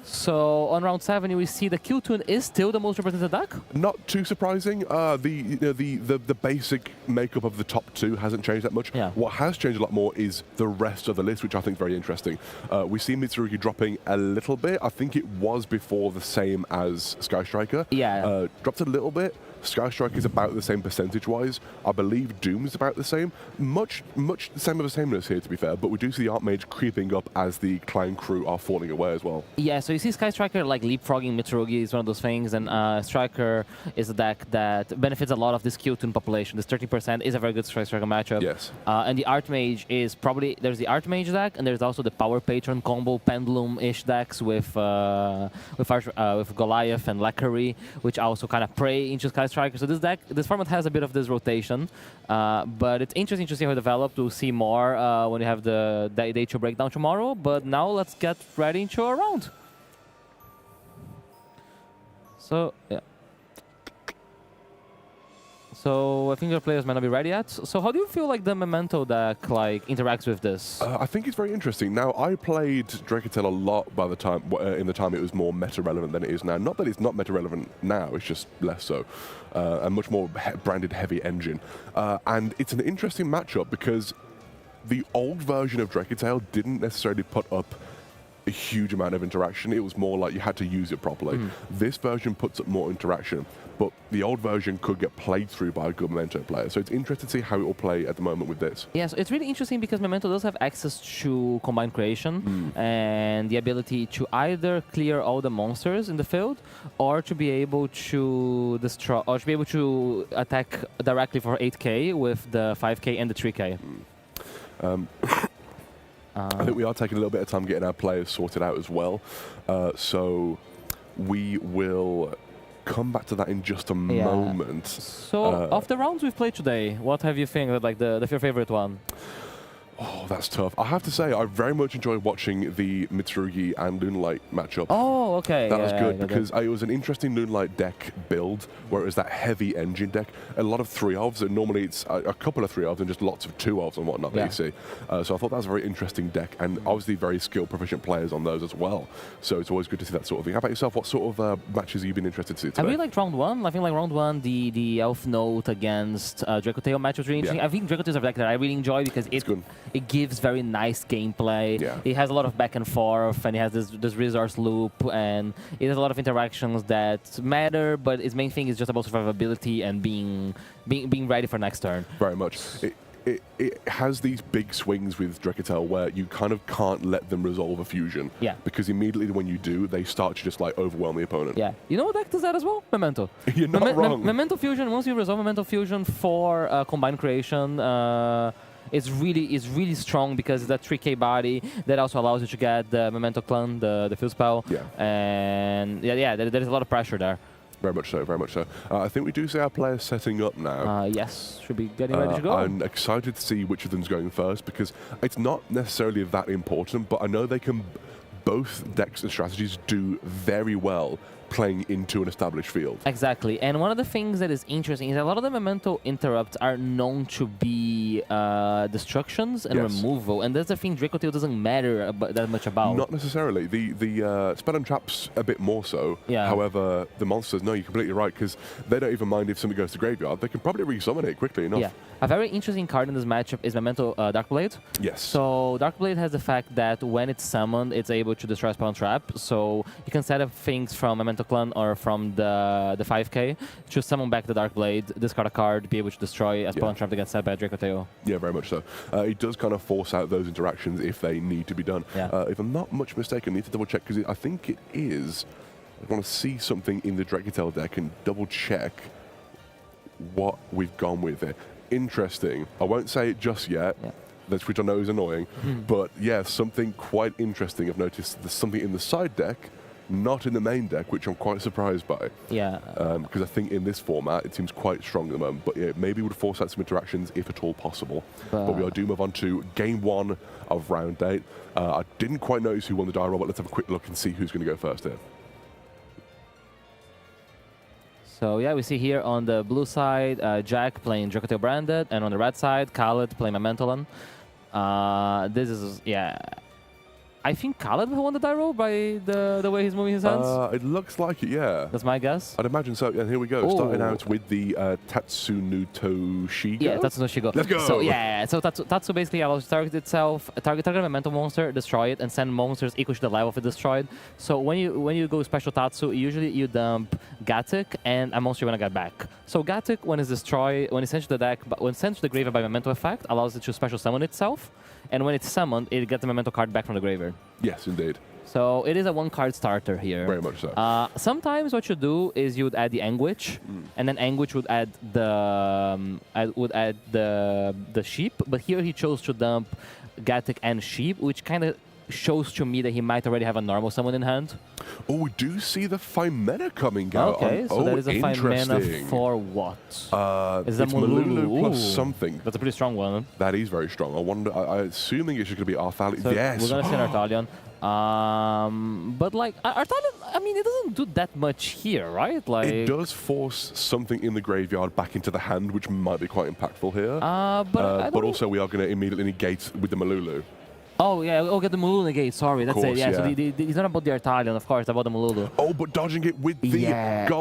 So on round 7, we see the Q-Tune is still the most represented deck. Not too surprising. The basic makeup of the top 2 hasn't changed that much. What has changed a lot more is the rest of the list, which I think is very interesting. We see Mitsurugi dropping a little bit. I think it was before the same as Sky Striker. Yeah. Dropped a little bit. Sky Striker is about the same percentage-wise. I believe Doom is about the same. Much the same of a sameness here, to be fair. But we do see the Archmage creeping up as the Clown crew are falling away as well. Yeah, so you see Sky Striker like leapfrogging Mitsurugi is one of those things, and Striker is a deck that benefits a lot of this Q-Tune population. This 13% is a very good Sky Striker matchup. Yes. And the Archmage is probably, there's the Archmage deck, and there's also the Power Patron combo Pendulum-ish decks with Goliath and Lekari, which also kind of prey into Sky Striker. So this format has a bit of this rotation, but it's interesting to see how it develops. We'll see more when we have the day 2 breakdown tomorrow. But now let's get ready into a round. So yeah. So I think your players might not be ready yet. So how do you feel like the Memento deck like interacts with this? I think it's very interesting. Now, I played Dracotel a lot by the time in the time it was more meta relevant than it is now. Not that it's not meta relevant now; it's just less so. A much more branded heavy engine, and it's an interesting matchup because the old version of Dracotel didn't necessarily put up a huge amount of interaction. It was more like you had to use it properly. This version puts up more interaction, but the old version could get played through by a good Memento player. So it's interesting to see how it will play at the moment with this. Yeah, so it's really interesting because Memento does have access to combined creation and the ability to either clear all the monsters in the field or to be able to destroy, or to be able to attack directly for 8k with the 5k and the 3k. I think we are taking a little bit of time getting our players sorted out as well. So we will come back to that in just a moment. So of the rounds we've played today, what have you think like your favorite one? Oh, that's tough. I have to say, I very much enjoyed watching the Mitsurugi and Lunalight matchup. Oh, okay. That was good because it was an interesting Lunalight deck build where it was that heavy engine deck. A lot of 3-elves, and normally it's a couple of 3-elves and just lots of 2-elves and whatnot that you see. So I thought that was a very interesting deck, and obviously very skilled, proficient players on those as well. So it's always good to see that sort of thing. How about yourself? What sort of matches have you been interested to see today? I really liked round 1. I think like round 1, the Elf Note against Dracotail match was really interesting. I think Dracotail is a deck that I really enjoy because it gives very nice gameplay. It has a lot of back and forth, and it has this resource loop, and it has a lot of interactions that matter, but its main thing is just about survivability and being ready for next turn. Very much. It has these big swings with Dracotel where you kind of can't let them resolve a fusion. Yeah. Because immediately when you do, they start to just like overwhelm the opponent. Yeah. You know what deck does that as well? Memento. You're not wrong. Memento Fusion, once you resolve Memento Fusion for combined creation, it's really strong because it's that 3k body that also allows you to get the Memento Clan, the field spell. Yeah. And there's a lot of pressure there. Very much so, very much so. I think we do see our players setting up now. Yes, should be getting ready to go. I'm excited to see which of them's going first because it's not necessarily that important, but I know they can, both decks and strategies do very well playing into an established field. Exactly, and one of the things that is interesting is a lot of the Memento interrupts are known to be destructions and removal, and that's the thing Dracotail doesn't matter that much about. Not necessarily. The spell and traps a bit more so. Yeah. However, the monsters, no, you're completely right, because they don't even mind if something goes to graveyard. They can probably resummon it quickly enough. Yeah. A very interesting card in this matchup is Memento Darkblade. Yes. So Darkblade has the fact that when it's summoned, it's able to destroy spell and trap. So you can set up things from Memento Clan or from the 5k to summon back the Darkblade, discard a card, be able to destroy a spell and trap that gets set by Dracotail. Yeah, very much so. It does kind of force out those interactions if they need to be done. Yeah. If I'm not much mistaken, I need to double check because I think it is. I want to see something in the Dracotail deck and double check what we've gone with it. Interesting. I won't say it just yet, which I know is annoying, but yeah, something quite interesting. I've noticed there's something in the side deck not in the main deck, which I'm quite surprised by. Yeah. Because I think in this format, it seems quite strong at the moment. But yeah, maybe would force out some interactions if at all possible. But we do move on to game 1 of round 8. I didn't quite notice who won the die roll, but let's have a quick look and see who's going to go first here. So yeah, we see here on the blue side, Jack playing Dracotale Branded, and on the red side, Khaled playing Mamentolon. This is, yeah, I think Khaled won the die roll by the way he's moving his hands. It looks like it, yeah. That's my guess. I'd imagine so. And here we go, starting out with the Tatsuno Shigo. Yeah, Tatsuno Shigo. Let's go. So yeah, so Tatsu basically allows to target a Memento monster, destroy it, and send monsters equal to the level of it destroyed. So when you go special Tatsu, usually you dump Gatic and a monster you're gonna get back. So Gatic, when it's destroyed, when it's sent to the deck, when sent to the graveyard by Memento effect, allows it to special summon itself. And when it's summoned, it gets the Memento card back from the graveyard. Yes, indeed. So it is a one-card starter here. Very much so. Sometimes what you do is you would add the Anguish, and then Anguish would add the Sheep. But here he chose to dump Gatic and Sheep, which kind of shows to me that he might already have a normal summon in hand. Oh, we do see the 5-mana coming out. Okay, so that is a 5-mana for what? Is that Malulu plus something? That's a pretty strong one. That is very strong. I wonder. I'm assuming it's just going to be Arthalion. So yes. We're going to see an Arthalion. But like Arthalion, I mean, it doesn't do that much here, right? Like it does force something in the graveyard back into the hand, which might be quite impactful here. But also we are going to immediately negate with the Malulu. Oh, yeah, we'll get the Malulu negate, sorry, that's it. Yeah, yeah. so it's not about the Arthalion, of course, it's about the Malulu. Oh, but dodging it with the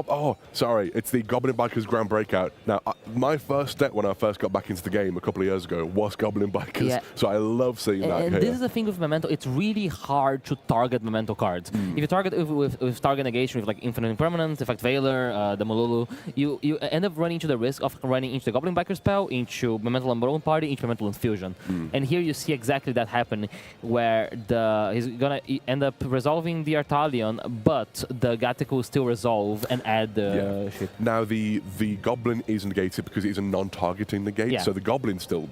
Oh, sorry, it's the Goblin Bikers Grand Breakout. Now, my first step when I first got back into the game a couple of years ago was Goblin Bikers, Yeah. so I love seeing that And here. this is the thing with Memento, it's really hard to target Memento cards. If you target with target negation, with like Infinite Impermanence, Effect Veiler, the Malulu, you end up running into the risk of running into the Goblin Biker spell, into Memento Lone Party, into Memento Infusion. And here you see exactly that happen, where he's gonna end up resolving the Arthalion, but the Gatic will still resolve and add the ship. Now, the Goblin is negated because it is a non-targeting negate, Yeah. so the Goblin's still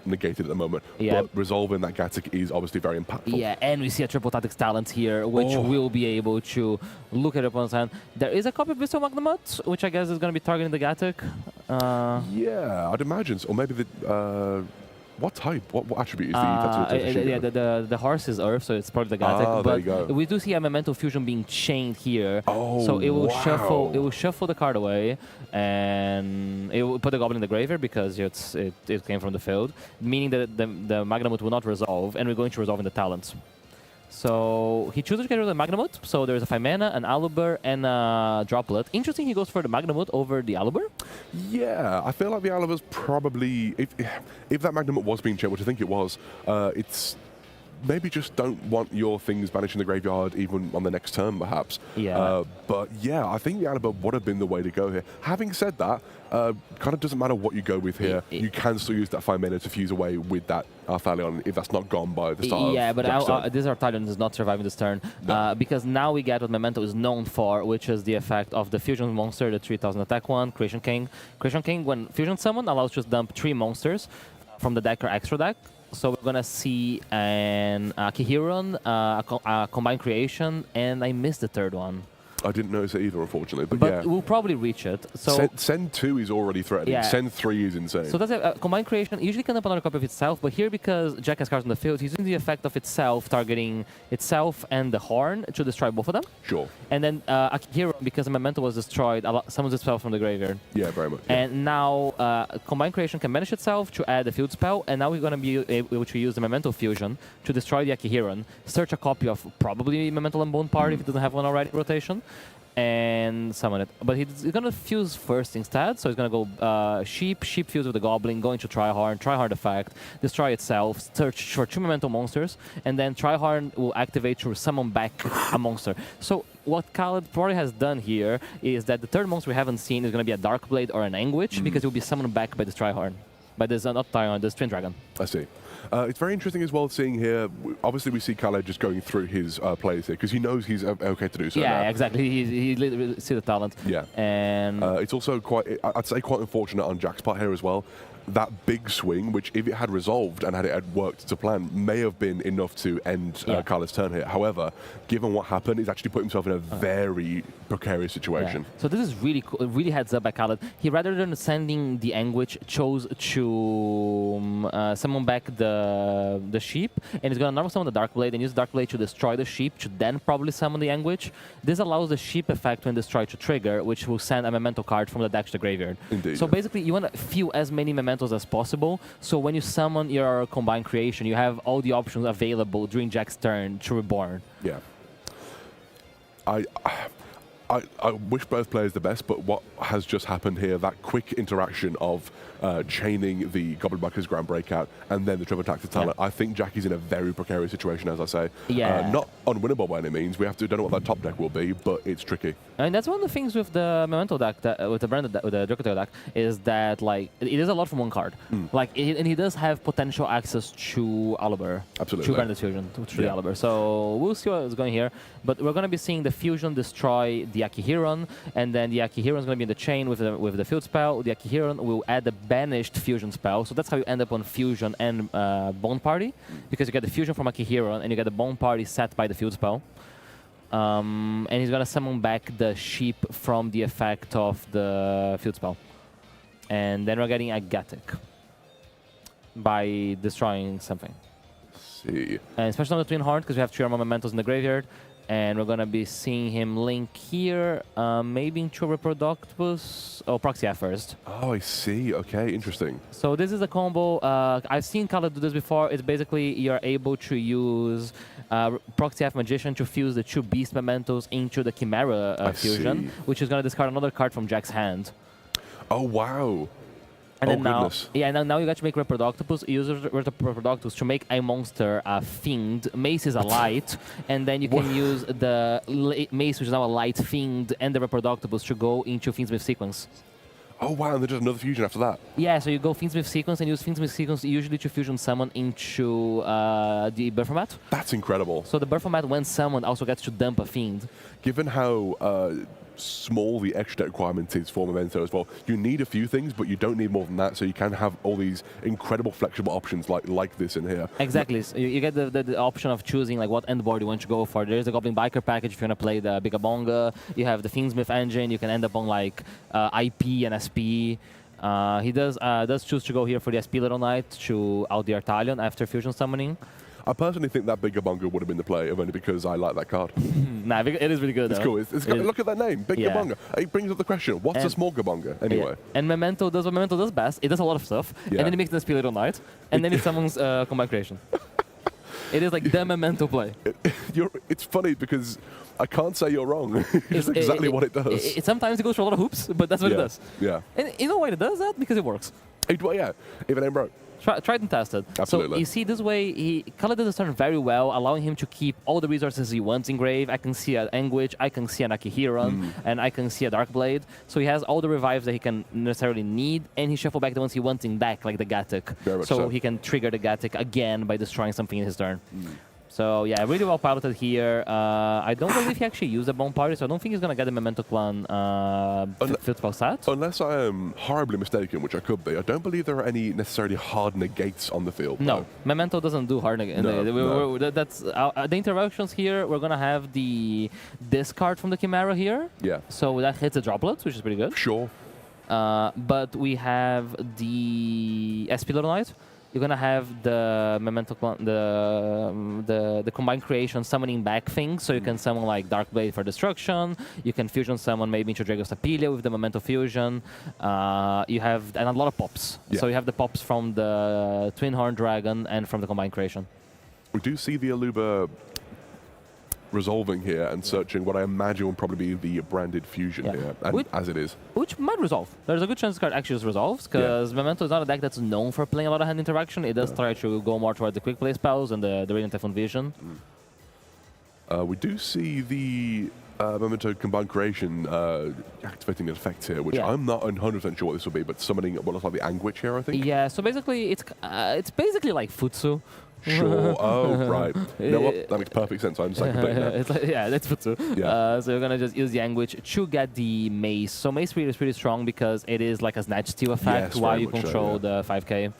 negated at the moment. Yeah. But resolving that Gatic is obviously very impactful. Yeah, and we see a triple Tactics talent here, which will be able to look at opponent's hand. There is a copy of Bestow Magnamut, which I guess is going to be targeting the Gatic. Yeah, I'd imagine so. Or maybe the... what type? What attribute is the Tatsuno? Yeah, the horse is Earth, so it's probably the Gatic. Oh, but there you go. we do see a Memento Fusion being chained here. Oh, so it will wow. shuffle the card away, and it will put the Goblin in the graveyard because it came from the field, meaning that the Magnamut will not resolve, and we're going to resolve in the talents. So he chooses to get rid of the Magnamut. So there's a 5-mana, an Aluber, and a Droplet. Interesting, he goes for the Magnamut over the Aluber. Yeah, I feel like the Aluber's probably... If that Magnamut was being checked, which I think it was, it's... Maybe just don't want your things banished in the graveyard even on the next turn, perhaps. Yeah. But yeah, I think the Aluber would have been the way to go here. Having said that, kind of doesn't matter what you go with here. You can still use that 5-mana to fuse away with that Arthalion if that's not gone by the start Yeah, of but next turn. this Arthalion is not surviving this turn because now we get what Memento is known for, which is the effect of the Fusion monster, the 3000 attack one, Creation King. Creation King, when Fusion Summon, allows you to dump 3 monsters from the deck or extra deck. So we're gonna see an Kihiron, a Combined Creation, and I missed the third one. I didn't notice it either, unfortunately. But yeah. we'll probably reach it. So Send 2 is already threatening. Yeah. Send 3 is insane. So that's a Combined Creation. Usually can up another copy of itself, but here because Jack has cards on the field, he's using the effect of itself, targeting itself and the Horn to destroy both of them. Sure. And then Akihiro, because the Memento was destroyed, summons itself from the graveyard. Yeah, very much. Yeah. And now Combined Creation can banish itself to add a field spell, and now we're going to be able to use the Memento Fusion to destroy the Akihiron, search a copy of probably Memento Lone Party if it doesn't have one already in rotation, and summon it. But he's going to fuse first instead, so he's going to go Sheep fuse with the Goblin, going to Tryhard effect, destroy itself, search for 2 Memento monsters, and then Tryhard will activate to summon back a monster. So what Khaled probably has done here is that the third monster we haven't seen is going to be a Darkblade or an Anguish, because it will be summoned back by this Tryhard. By this, not Tryhard, this Twin Dragon. I see. It's very interesting as well seeing here. Obviously, we see Khaled just going through his plays here because he knows he's okay to do so. Yeah, now. exactly. He literally see the talent. Yeah. And it's also I'd say quite unfortunate on Jack's part here as well. That big swing, which if it had resolved and it had worked to plan, may have been enough to end Khaled's turn here. However, given what happened, he's actually put himself in a very precarious situation. So this is really cool, really heads up by Khaled. He, rather than sending the Anguish, chose to summon back the sheep, and he's going to normal summon the Dark Blade and use Dark Blade to destroy the sheep, to then probably summon the Anguish. This allows the sheep effect when destroyed to trigger, which will send a memento card from the deck to the graveyard. Indeed. So basically, you want to fill as many mementos as possible, so when you summon your combined creation, you have all the options available during Jack's turn to reborn. Yeah. I wish both players the best, but what has just happened here, that quick interaction of chaining the Goblin Bucker's Grand Breakout and then the triple attack to talent, I think Jackie's in a very precarious situation, as I say. Yeah. Not unwinnable by any means. We have to don't know what that top deck will be, but it's tricky. And that's one of the things with the Memento deck, with the branded with the Dracoteo deck, is that like it is a lot from one card. Like, and he does have potential access to Oliver. Absolutely. To branded fusion, to the Oliver. So we'll see what is going here. But we're going to be seeing the fusion destroy the Akihiron, and then the Akihiron is going to be in the chain with the field spell. The Akihiron will add the banished fusion spell. So that's how you end up on fusion and Bone Party, because you get the fusion from Akihiron and you get the Bone Party set by the field spell. And he's going to summon back the sheep from the effect of the field spell. And then we're getting a Gatic by destroying something. See. And especially on the Twin Heart, because we have 3 more mementos in the graveyard. And we're going to be seeing him link here, maybe into Reproductibus. Oh, Proxy F first. Oh, I see. Okay, interesting. So this is a combo. I've seen Khaled do this before. It's basically you're able to use Proxy F Magician to fuse the 2 Beast Mementos into the Chimera fusion, which is going to discard another card from Jack's hand. Oh, wow. And then goodness. now you got to make Reproductibus. Use Reproductibus to make a monster a Fiend. Mace is a light, and then you can use the Mace, which is now a light Fiend, and the Reproductibus to go into Fiendsmith Sequence. Oh wow, and there's just another fusion after that. Yeah, so you go Fiendsmith Sequence and use Fiendsmith Sequence usually to fusion summon into the Baphomet. That's incredible. So the Baphomet, when summoned, also gets to dump a Fiend. Given how small the extra deck requirement is for Memento as well, you need a few things, but you don't need more than that, so you can have all these incredible flexible options like this in here. Exactly. So you get the option of choosing like what end board you want to go for. There's a Goblin Biker package if you want to play the Bigabonga. You have the Fiendsmith engine. You can end up on like IP and SP. He does choose to go here for the SP Little Knight to out the Artalion after fusion summoning. I personally think that Bigabonga would have been the play, only because I like that card. Nah, it is really good. It's cool. Look at that name, Bigabonga. It brings up the question, what's a small Gabonga anyway? Yeah. And Memento does what Memento does best. It does a lot of stuff, and then it makes the SP Little Knight, and then it summons Combined Creation. It is like the Memento play. It's funny because I can't say you're wrong. It's exactly what it does. Sometimes it goes for a lot of hoops, but that's what it does. Yeah. And you know why it does that? Because it works. Well, yeah, if it ain't broke. Tried and tested. Absolutely. So you see, this way, Khaled does turn very well, allowing him to keep all the resources he wants in grave. I can see an Anguish, I can see an Akihiron, and I can see a Dark Blade. So he has all the revives that he can necessarily need, and he shuffle back the ones he wants in deck, like the Gatic. So he can trigger the Gatic again by destroying something in his turn. So yeah, really well piloted here. I don't believe he actually used a Bone Party, so I don't think he's going to get the Memento Clan field spell set. Unless I am horribly mistaken, which I could be, I don't believe there are any necessarily hard negates on the field. No, though. Memento doesn't do hard negates. That's the interactions here. We're going to have the discard from the Chimera here. Yeah. So that hits the droplets, which is pretty good. Sure. But we have the SP Little Knight. You're gonna have the Memento, the Combined Creation summoning back things, so you can summon like Dark Blade for destruction. You can fusion summon maybe into Dragos Tapilia with the Memento Fusion. You have a lot of pops. Yeah. So you have the pops from the Twin Horn Dragon and from the Combined Creation. We do see the Aluba resolving here and searching what I imagine will probably be the branded fusion here, and as it is. Which might resolve. There's a good chance the card actually just resolves, because Memento is not a deck that's known for playing a lot of hand interaction. It does try to go more towards the quick play spells and the Radiant Typhoon Vision. We do see the Memento Combined Creation activating an effect here, which I'm not 100% sure what this will be, but summoning what looks like the Anguish here, I think. Yeah, so basically it's basically like Futsu. Sure. Oh, right. You know what? That makes perfect sense. I understand completely now. It's like, yeah, that's Futsu. Yeah. So you're gonna just use the Anguish to get the Mace. So Mace Speed is pretty strong because it is like a Snatch Steal effect Yes, while very you much so, control yeah. the 5k.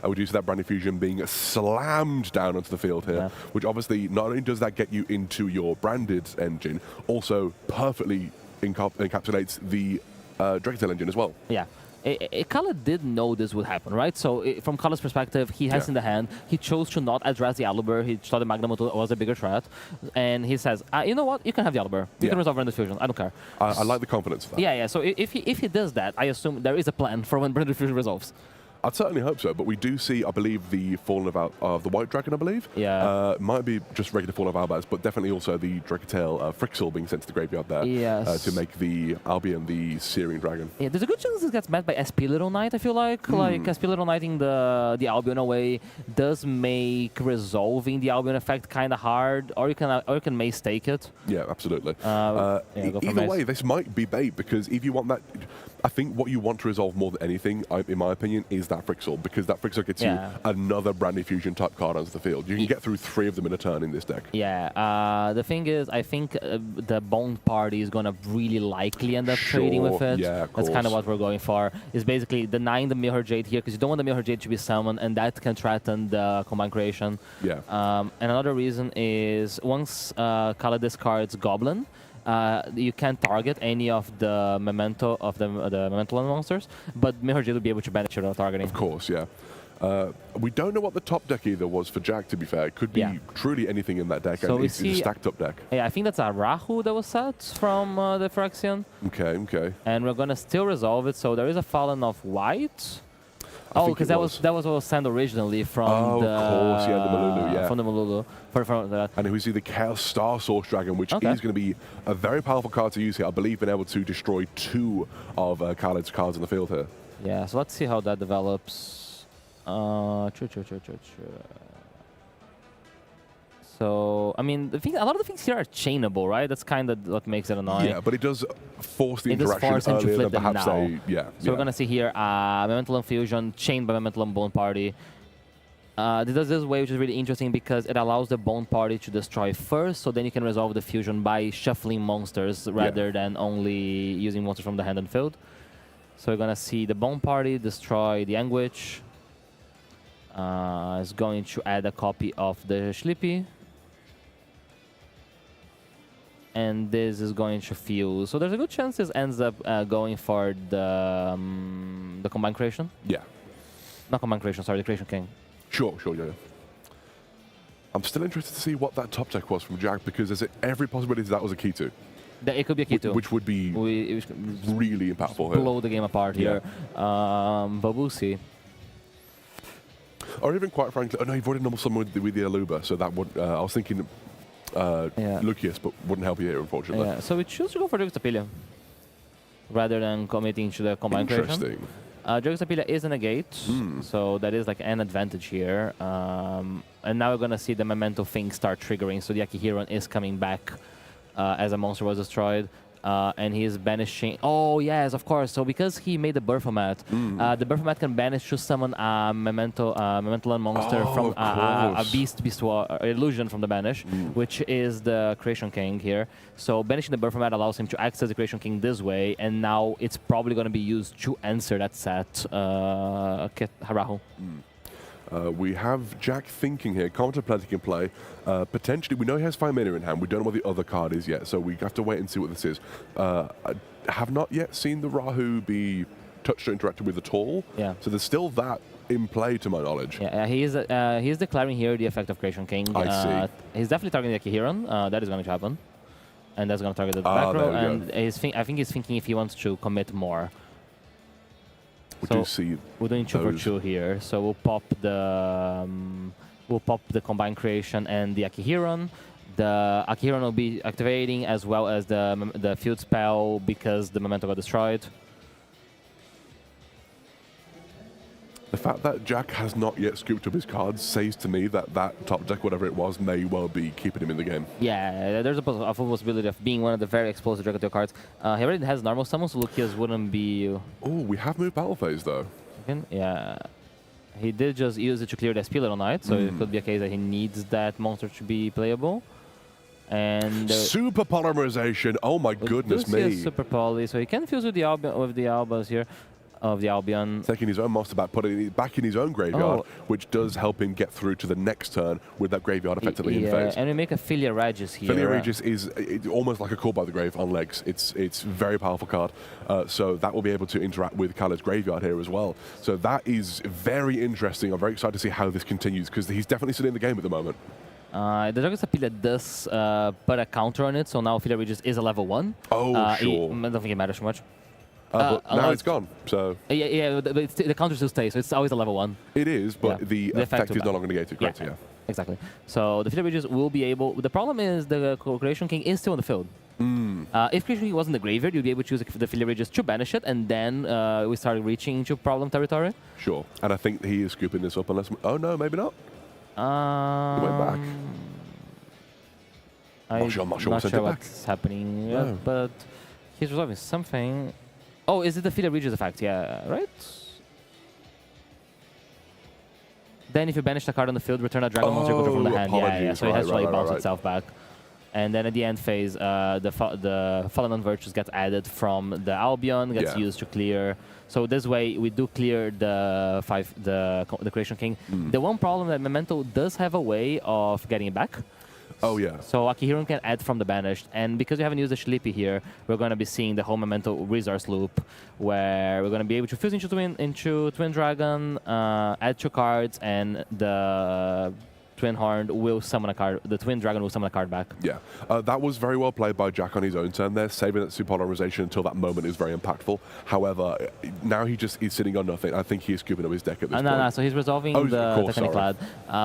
I would use that Brand New Fusion being slammed down onto the field here, which obviously not only does that get you into your branded engine, also perfectly encapsulates the Dragtail engine as well. Yeah. Kala did know this would happen, right? So from Kala's perspective, he has in the hand. He chose to not address the Aluber. He thought the Magnum was a bigger threat. And he says, you know what? You can have the Aluber. You can resolve Branded Fusion. I don't care. I like the confidence of that. Yeah, yeah. So if he does that, I assume there is a plan for when Branded Fusion resolves. I'd certainly hope so, but we do see, I believe, the Fallen of the White Dragon, I believe. Yeah. Might be just regular Fallen of Albaz, but definitely also the Dragatail Frixel being sent to the graveyard there to make the Albion the Searing Dragon. Yeah, there's a good chance this gets met by SP Little Knight, I feel like. Like, SP Little Knighting the Albion away does make resolving the Albion effect kind of hard, or you can Mace take it. Yeah, absolutely. Either way, this might be bait, because if you want that... I think what you want to resolve more than anything, in my opinion, is that Frixel, because that Frixel gets you another Brand New Fusion type card onto the field. You can get through 3 of them in a turn in this deck. Yeah, the thing is, I think the Bone Party is going to really likely end up trading with it. Yeah, of That's kind of what we're going for, is basically denying the Mirror Jade here, because you don't want the Mirror Jade to be summoned, and that can threaten the Combined Creation. Yeah. And another reason is, once Kala discards Goblin, you can't target any of the memento of the Memento monsters, but Mirror Jade will be able to banish it without targeting. Of course, yeah. We don't know what the top deck either was for Jack, to be fair. It could be truly anything in that deck, So and it's a stacked up deck. Yeah, I think that's a Rahu that was set from the Phyrexian. Okay. And we're going to still resolve it, so there is a Fallen of White. Because that was what was sent originally from the... of course, yeah, the Malulu, yeah. From the Malulu. And we see the Chaos Star Source Dragon, which is going to be a very powerful card to use here. I believe being able to destroy 2 of Khaled's cards in the field here. Yeah, so let's see how that develops. So, I mean, a lot of the things here are chainable, right? That's kind of what makes it annoying. Yeah, but it does force the It does interaction force him to earlier flip than them perhaps now. So we're going to see here Momentalum Fusion chained by Momentalum Bone Party. It does this way, which is really interesting because it allows the Bone Party to destroy first, so then you can resolve the fusion by shuffling monsters rather than only using monsters from the hand and field. So we're going to see the Bone Party destroy the Anguish. It's going to add a copy of the Schlippy. And this is going to fuse. So there's a good chance this ends up going for the Combined Creation. Yeah. Not Combined Creation, sorry, the Creation King. Sure, yeah. I'm still interested to see what that top deck was from Jack, because there's every possibility that was a key to. It could be a key to. Which would be really impactful here. Blow the game apart here. But we'll see. Or even, quite frankly, oh no, you've already normal summoned with the Aluba, so that would, I was thinking Lucius, but wouldn't help you here, unfortunately. Yeah, so we choose to go for Dragstapelia rather than committing to the Combined Creation. Interesting. Dragstapelia is a negate, so that is like an advantage here. And now we're going to see the Memento thing start triggering, so the Akihiron is coming back as a monster was destroyed. And he's banishing... Oh, yes, of course. So because he made the Berfomat, the Berfomat can banish to summon a Memento monster from a Beast illusion from the banish, which is the Creation King here. So banishing the Berfomat allows him to access the Creation King this way, and now it's probably going to be used to answer that set, Harahu. We have Jack thinking here, contemplating in play. Potentially, we know he has 5 mana in hand. We don't know what the other card is yet, so we have to wait and see what this is. I have not yet seen the Rahu be touched or interacted with at all. Yeah. So there's still that in play, to my knowledge. Yeah, he's declaring here the effect of Creation King. I see. He's definitely targeting the Akihiron. That is going to happen. And that's going to target the back row. And I think he's thinking if he wants to commit more. We're doing 2 for 2 here, so we'll pop the Combined Creation and the Akihiron. The Akihiron will be activating as well as the field spell because the Memento got destroyed. The fact that Jack has not yet scooped up his cards says to me that that top deck, whatever it was, may well be keeping him in the game. Yeah, there's a full possibility of being one of the very explosive Dragon Tail cards. He already has normal summons, so Lucius wouldn't be... Oh, we have moved Battle Phase, though. Yeah. He did just use it to clear the SP Little Knight, so it could be a case that he needs that monster to be playable. And super polymerization! Oh my goodness me! Super poly, so he can fuse with the Albas here. Of the Albion. Taking his own monster back, putting it back in his own graveyard, which does help him get through to the next turn with that graveyard effectively in phase. And we make a Philia Regis here. Philia Regis is almost like a Call by the Grave on legs. It's a very powerful card. So that will be able to interact with Kala's graveyard here as well. So that is very interesting. I'm very excited to see how this continues because he's definitely still in the game at the moment. The Dragon Sapila does put a counter on it, so now Philia Regis is a level 1. Oh, sure. I don't think it matters too much. But now it's gone, so... Yeah, but the counter still stays, so it's always a level 1. It is, but the effect is no longer negated, correct? Yeah. Exactly. So the Philia Regis will be able... The problem is the Creation King is still in the field. If Creation King was in the graveyard, you'd be able to use the Philia Regis to banish it, and then we started reaching into problem territory. Sure. And I think he is scooping this up unless... Oh, no, maybe not. He went back. I'm not sure what's happening yet, but he's resolving something. Oh, is it the Philia Regis effect? Yeah, right? Then if you banish the card on the field, return a Dragon Monster control from the hand. Yeah, so it has to bounce itself back. And then at the end phase, the Fallen on Virtues gets added from the Albion, gets used to clear. So this way, we do clear the Creation King. The one problem that Memento does have a way of getting it back. Oh, yeah. So Akihiro can add from the banished. And because we haven't used the Shlippy here, we're going to be seeing the whole Memento resource loop, where we're going to be able to fuse into Twin Dragon, add 2 cards, and the Twin Horn will summon a card. The Twin Dragon will summon a card back. Yeah, that was very well played by Jack on his own turn there, saving that super polarization until that moment is very impactful. However, now he's sitting on nothing. I think he's scooping up his deck at this point. No, so he's resolving the Titaniclad.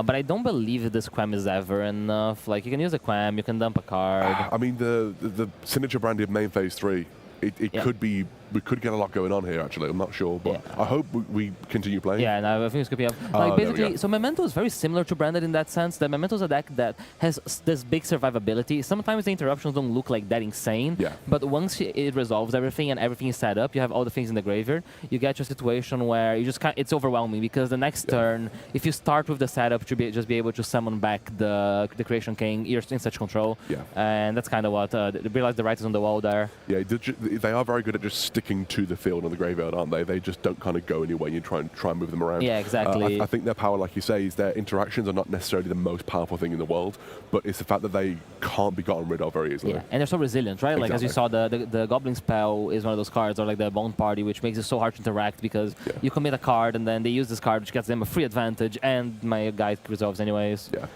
But I don't believe this Quam is ever enough. Like, you can use a Quam, you can dump a card. I mean, the signature branded main phase 3, it could be... We could get a lot going on here, actually. I'm not sure, but I hope we continue playing. Yeah, no, I think it's going to be... Like, basically, so Memento is very similar to Branded in that sense. That Memento is a deck that has this big survivability. Sometimes the interruptions don't look like that insane, but once it resolves everything and everything is set up, you have all the things in the graveyard, you get to a situation where you just can't... It's overwhelming, because the next turn, if you start with the setup to just be able to summon back the Creation King, you're in such control. And that's kind of what... realize the writers on the wall there. Yeah, they are very good at just sticking to the field on the graveyard, aren't they? They just don't kind of go anywhere. You try and move them around. Yeah, exactly. I think their power, like you say, is their interactions are not necessarily the most powerful thing in the world, but it's the fact that they can't be gotten rid of very easily. Yeah, and they're so resilient, right? Like, as you saw, the Goblin Spell is one of those cards, or like the Bone Party, which makes it so hard to interact because you commit a card and then they use this card, which gets them a free advantage, and my guy resolves anyways. Yeah.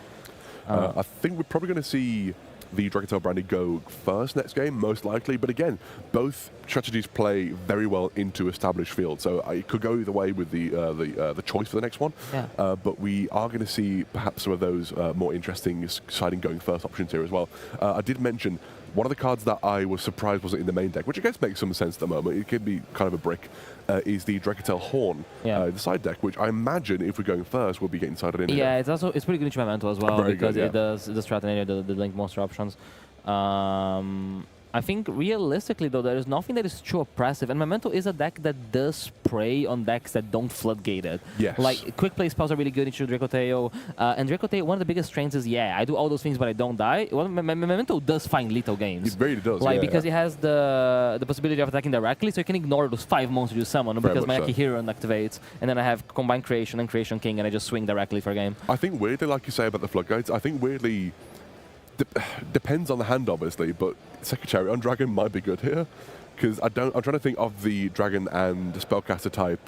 I think we're probably going to see the Dragon Tail Brandy go first next game, most likely. But again, both strategies play very well into established field, so it could go either way with the choice for the next one. But we are going to see perhaps some of those more interesting siding going first options here as well. I did mention one of the cards that I was surprised wasn't in the main deck, which I guess makes some sense at the moment. It could be kind of a brick. Is the Dragon Tail Horn, the side deck, which I imagine if we're going first, we'll be getting sided in here. Yeah, it's pretty good into Memento as well, because it does threaten the link monster options. I think realistically, though, there is nothing that is too oppressive. And Memento is a deck that does prey on decks that don't floodgate it. Yes. Like, quick play spells are really good into Draco Tail. And Draco Tail, one of the biggest strengths is, I do all those things, but I don't die. Well, Memento does find lethal games. It really does, like, because it has the possibility of attacking directly, so you can ignore those 5 monsters you summon, because my Akihiro activates, and then I have Combined Creation and Creation King, and I just swing directly for a game. I think weirdly, like you say about the floodgates, I think weirdly... depends on the hand, obviously, but Secretary on Dragon might be good here. Because I'm trying to think of the Dragon and Spellcaster type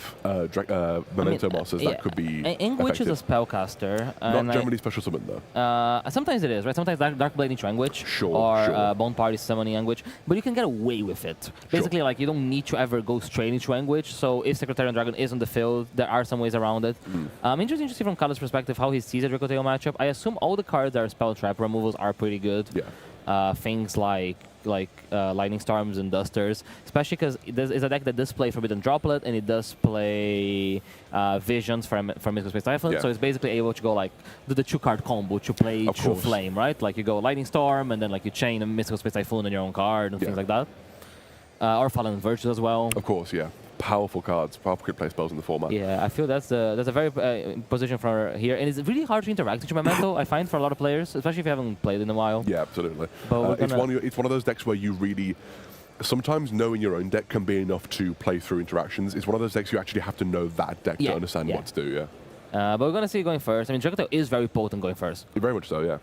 Memento monsters that could be Anguish is a Spellcaster. Not generally special summon, though. Sometimes it is, right? Sometimes Darkblade into Anguish. Or Bone Party summoning Anguish. But you can get away with it. Basically, like, you don't need to ever go straight into Anguish. So if Secretary on Dragon is on the field, there are some ways around it. Interesting to see from Carlos' perspective how he sees the Draco Tail matchup. I assume all the cards that are Spell Trap removals are pretty good. Yeah. things like Lightning Storms and Dusters, especially because it's a deck that does play Forbidden Droplet and it does play Visions from Mystical Space Typhoon, so it's basically able to go like do the 2-card combo to play True Flame, right? Like you go Lightning Storm and then like you chain a Mystical Space Typhoon on your own card and things like that. Or Fallen Virtues as well. Of course, yeah. Powerful cards, powerful quick play spells in the format. Yeah, I feel that's a very position for here, and it's really hard to interact with Memento. I find for a lot of players, especially if you haven't played in a while. Yeah, absolutely. But it's one of those decks where you really. Sometimes knowing your own deck can be enough to play through interactions. It's one of those decks you actually have to know that deck to understand what to do. Yeah. But we're gonna see it going first. I mean, Dragoteo is very potent going first. Very much so. Yeah.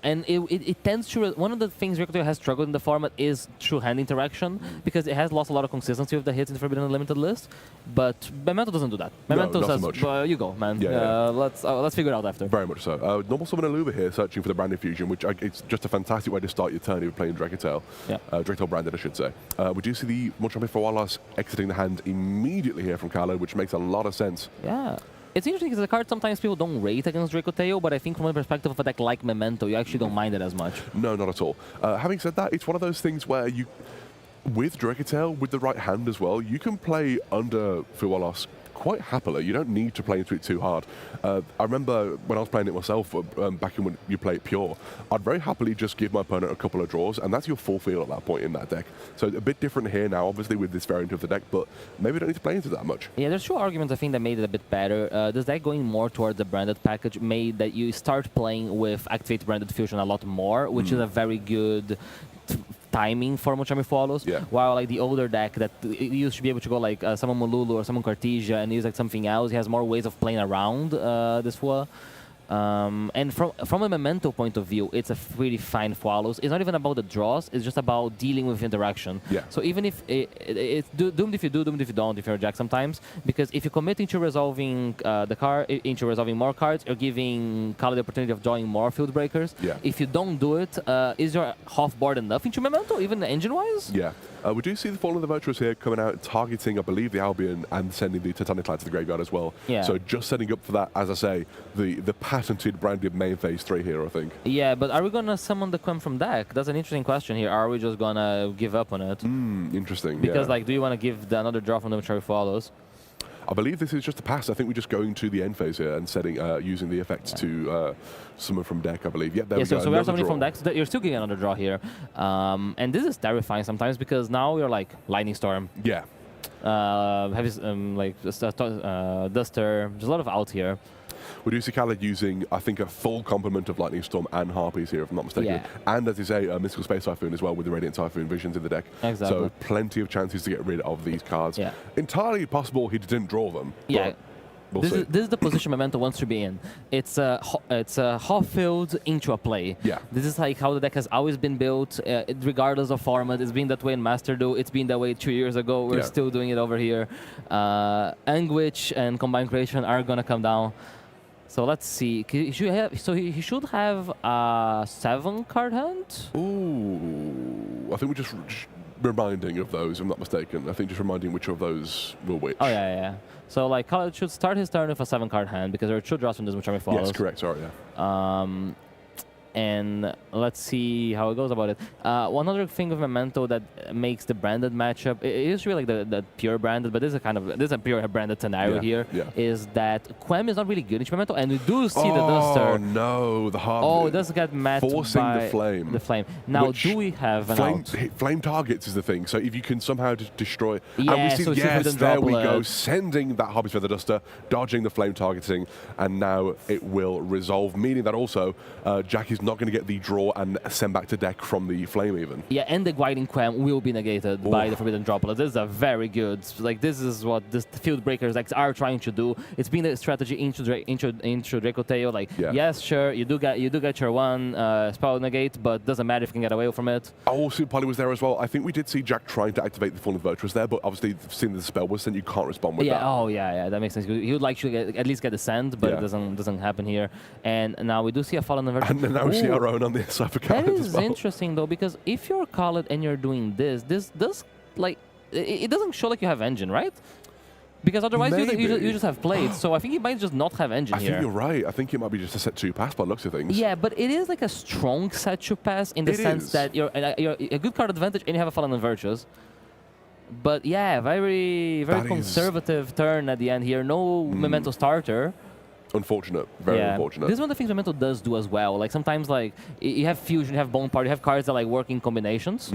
And it tends to... One of the things Dragoteo has struggled in the format is through hand interaction, because it has lost a lot of consistency with the hits in the Forbidden Unlimited list, but Memento doesn't do that. Memento not says, so much. You go, man. Let's figure it out after. Very much so. Normal Summon Aluva here, searching for the Branded Fusion, which it's just a fantastic way to start your turn if you're playing Dragoteo. Yeah. Dragoteo Branded, I should say. We do see the Munchamp for Wallace exiting the hand immediately here from Kalo, which makes a lot of sense. Yeah. It's interesting because the card sometimes people don't rate against Dragoteo, but I think from the perspective of a deck like Memento, you actually don't mind it as much. No, not at all. Having said that, it's one of those things where you, with Dragoteo, with the right hand as well, you can play under Fuwalos quite happily. You don't need to play into it too hard. I remember when I was playing it myself, back in when you play it pure, I'd very happily just give my opponent a couple of draws, and that's your full field at that point in that deck. So a bit different here now, obviously, with this variant of the deck, but maybe you don't need to play into that much. Yeah, there's two arguments I think that made it a bit better. This deck going more towards the branded package made that you start playing with Activate Branded Fusion a lot more, which is a very good timing for Munchamp follows, while like the older deck that it used to be able to go like summon Molulu or summon Cartesia and use like something else, he has more ways of playing around this Fua. And from a Memento point of view, it's a really fine follows. It's not even about the draws, it's just about dealing with interaction. Yeah. So even if it's doomed if you do, doomed if you don't, if you're a Jack sometimes, because if you commit into resolving into resolving more cards, you're giving Kalo the opportunity of drawing more field breakers. Yeah. If you don't do it, is your half board enough into Memento, even engine-wise? Yeah. We do see the Fallen of the Virtuous here coming out, targeting, I believe, the Albion and sending the Titanic Lad to the graveyard as well. Yeah. So just setting up for that, as I say, the patented branded main phase 3 here, I think. Yeah, but are we going to summon the Quem from deck? That's an interesting question here. Are we just going to give up on it? Interesting, Because, like, do you want to give another draw from the Mature Follows? I believe this is just a pass. I think we're just going to the end phase here and setting, using the effects to summon from deck, I believe. Yeah, there we go. So we are summoning from deck. So you're still getting another draw here. And this is terrifying sometimes because now you're like Lightning Storm. Yeah. Heavy, Duster. There's a lot of out here. We do see Khaled using, I think, a full complement of Lightning Storm and Harpies here, if I'm not mistaken. Yeah. And, as you say, a Mystical Space Typhoon as well with the Radiant Typhoon Visions in the deck. Exactly. So plenty of chances to get rid of these cards. Yeah. Entirely possible he didn't draw them. Yeah. We'll see. This is the position Memento wants to be in. It's a half field into a play. Yeah. This is like how the deck has always been built, regardless of format. It's been that way in Master Duel. It's been that way 2 years ago. We're still doing it over here. Anguish and Combined Creation are gonna come down. So let's see. He should have a 7-card hand. Ooh, I think we're just reminding of those. I'm not mistaken. I think just reminding which of those will which. Oh yeah. So like Khaled should start his turn with a 7-card hand because there are 2 draws from this Munchamp follows. Yes, correct. Sorry, yeah. And let's see how it goes about it. One other thing of Memento that makes the branded matchup, it is really like the pure branded, but this is a pure branded scenario here. Yeah. Is that Quem is not really good in Memento, and we do see the Oh Duster. no, the Harp. Oh, it does get matched forcing by the flame. The flame. Now, Which do we have an out? Flame targets is the thing. So if you can somehow destroy, Yeah, and we see, so yes, there we go, droplet. sending that Harpy's Feather Duster, dodging the flame targeting, and now it will resolve, meaning that also Jack is not going to get the draw and send back to deck from the flame even. Yeah, and the Guiding Quem will be negated by the Forbidden Droplet. This is a very good, like this is what the Field Breakers decks are trying to do. It's been a strategy into Dragoteo. Like, yes, sure, you do get your one spell negate, but doesn't matter if you can get away from it. Oh, Super Poly was there as well. I think we did see Jack trying to activate the Fallen Virtuous there, but obviously seeing the spell was sent, you can't respond with that. Oh yeah, that makes sense. He would like to at least get the send, but it doesn't happen here. And now we do see a Fallen Virtuous. And then now we see our own on the side for Khaled That as is well. interesting though, because if you're Khaled and you're doing this does like it doesn't show like you have engine, right? Because otherwise Maybe. you just have played. So I think he might just not have engine I here. think you're right. I think it might be just a set 2 pass by the looks of things. Yeah, but it is like a strong set to pass in the sense that you're a good card advantage and you have a Fallen and Virtues. But yeah, very conservative turn at the end here. No Memento starter. Unfortunate. Very unfortunate. This is one of the things Memento does do as well. Like sometimes like you have Fusion, you have Bone Party, you have cards that like work in combinations.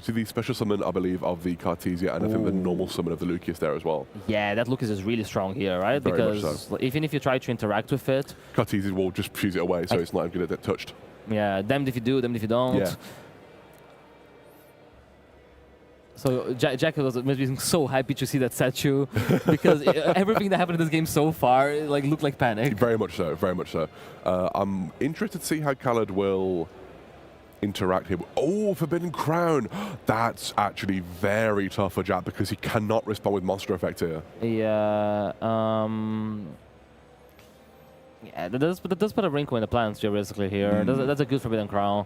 See the special summon, I believe, of the Cartesia, and I think the normal summon of the Lucius there as well. Yeah, that Lucas is really strong here, right? Very because much so. even if you try to interact with it, Cartesia will just fuse it away, so it's not even going to get touched. Yeah, damned if you do, damned if you don't. Yeah. So Jack must be so happy to see that statue because everything that happened in this game so far like looked like panic. Very much so, very much so. I'm interested to see how Khaled will interact here. Oh, Forbidden Crown! That's actually very tough for Jack because he cannot respond with Monster Effect here. Yeah, yeah, that does put a wrinkle in the plans theoretically here. That's a good Forbidden Crown.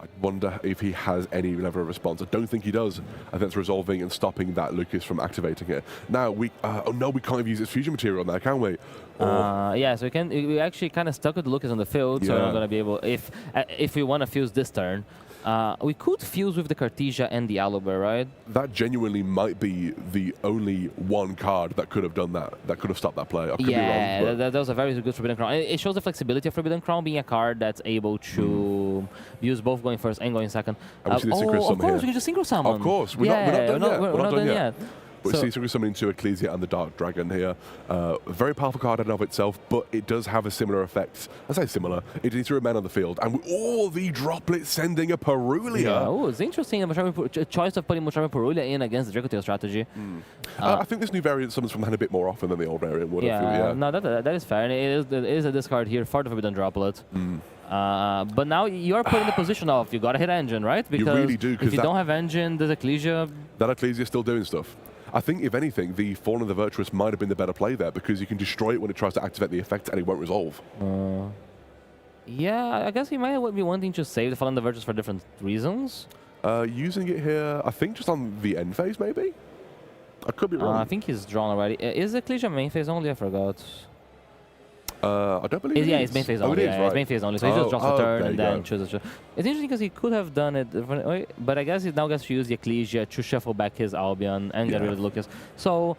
I wonder if he has any level of response. I don't think he does. I think it's resolving and stopping that Lucas from activating it. Now, oh no, we can't even use its fusion material now, can we? Yeah, so we actually kind of stuck with Lucas on the field, so we're not going to be able, if we want to fuse this turn, we could fuse with the Cartesia and the Alobar, right? That genuinely might be the only one card that could have done that, that could have stopped that play. I could be wrong. That was a very good Forbidden Crown. It shows the flexibility of Forbidden Crown being a card that's able to use both going first and going second. And we see the Synchro Summon of course, here. we can just Synchro Summon. Of course, we're not done yet. But So- we see Synchro Summon into Ecclesia and the Dark Dragon here. A very powerful card in and of itself, but it does have a similar effect. I say similar. It needs to remain on the field. And with all the droplets sending a Perulia. Yeah, oh, it's interesting. A choice of putting Mushroom Perulia in against the Dracotail strategy. I think this new variant summons from the hand a bit more often than the old variant would. I feel, No, that is fair. And it is a discard here for the Forbidden Droplet. But now you are put in the position of you got to hit engine, right? Because really do, if you don't have engine, there's Ecclesia. That Ecclesia is still doing stuff. I think, if anything, the Fallen and the Virtuous might have been the better play there because you can destroy it when it tries to activate the effect and it won't resolve. Yeah, I guess he might be wanting to save the Fallen and the Virtuous for different reasons. Using it here, I think just on the end phase, maybe? I could be wrong. I think he's drawn already. Is Ecclesia main phase only? I forgot. I don't believe it is. It's main phase only. Oh, it is, right. It's main phase only. So he just draws the turn there and you then go. chooses. It's interesting because he could have done it, but I guess he now gets to use the Ecclesia to shuffle back his Albion and get rid of Lucas. So,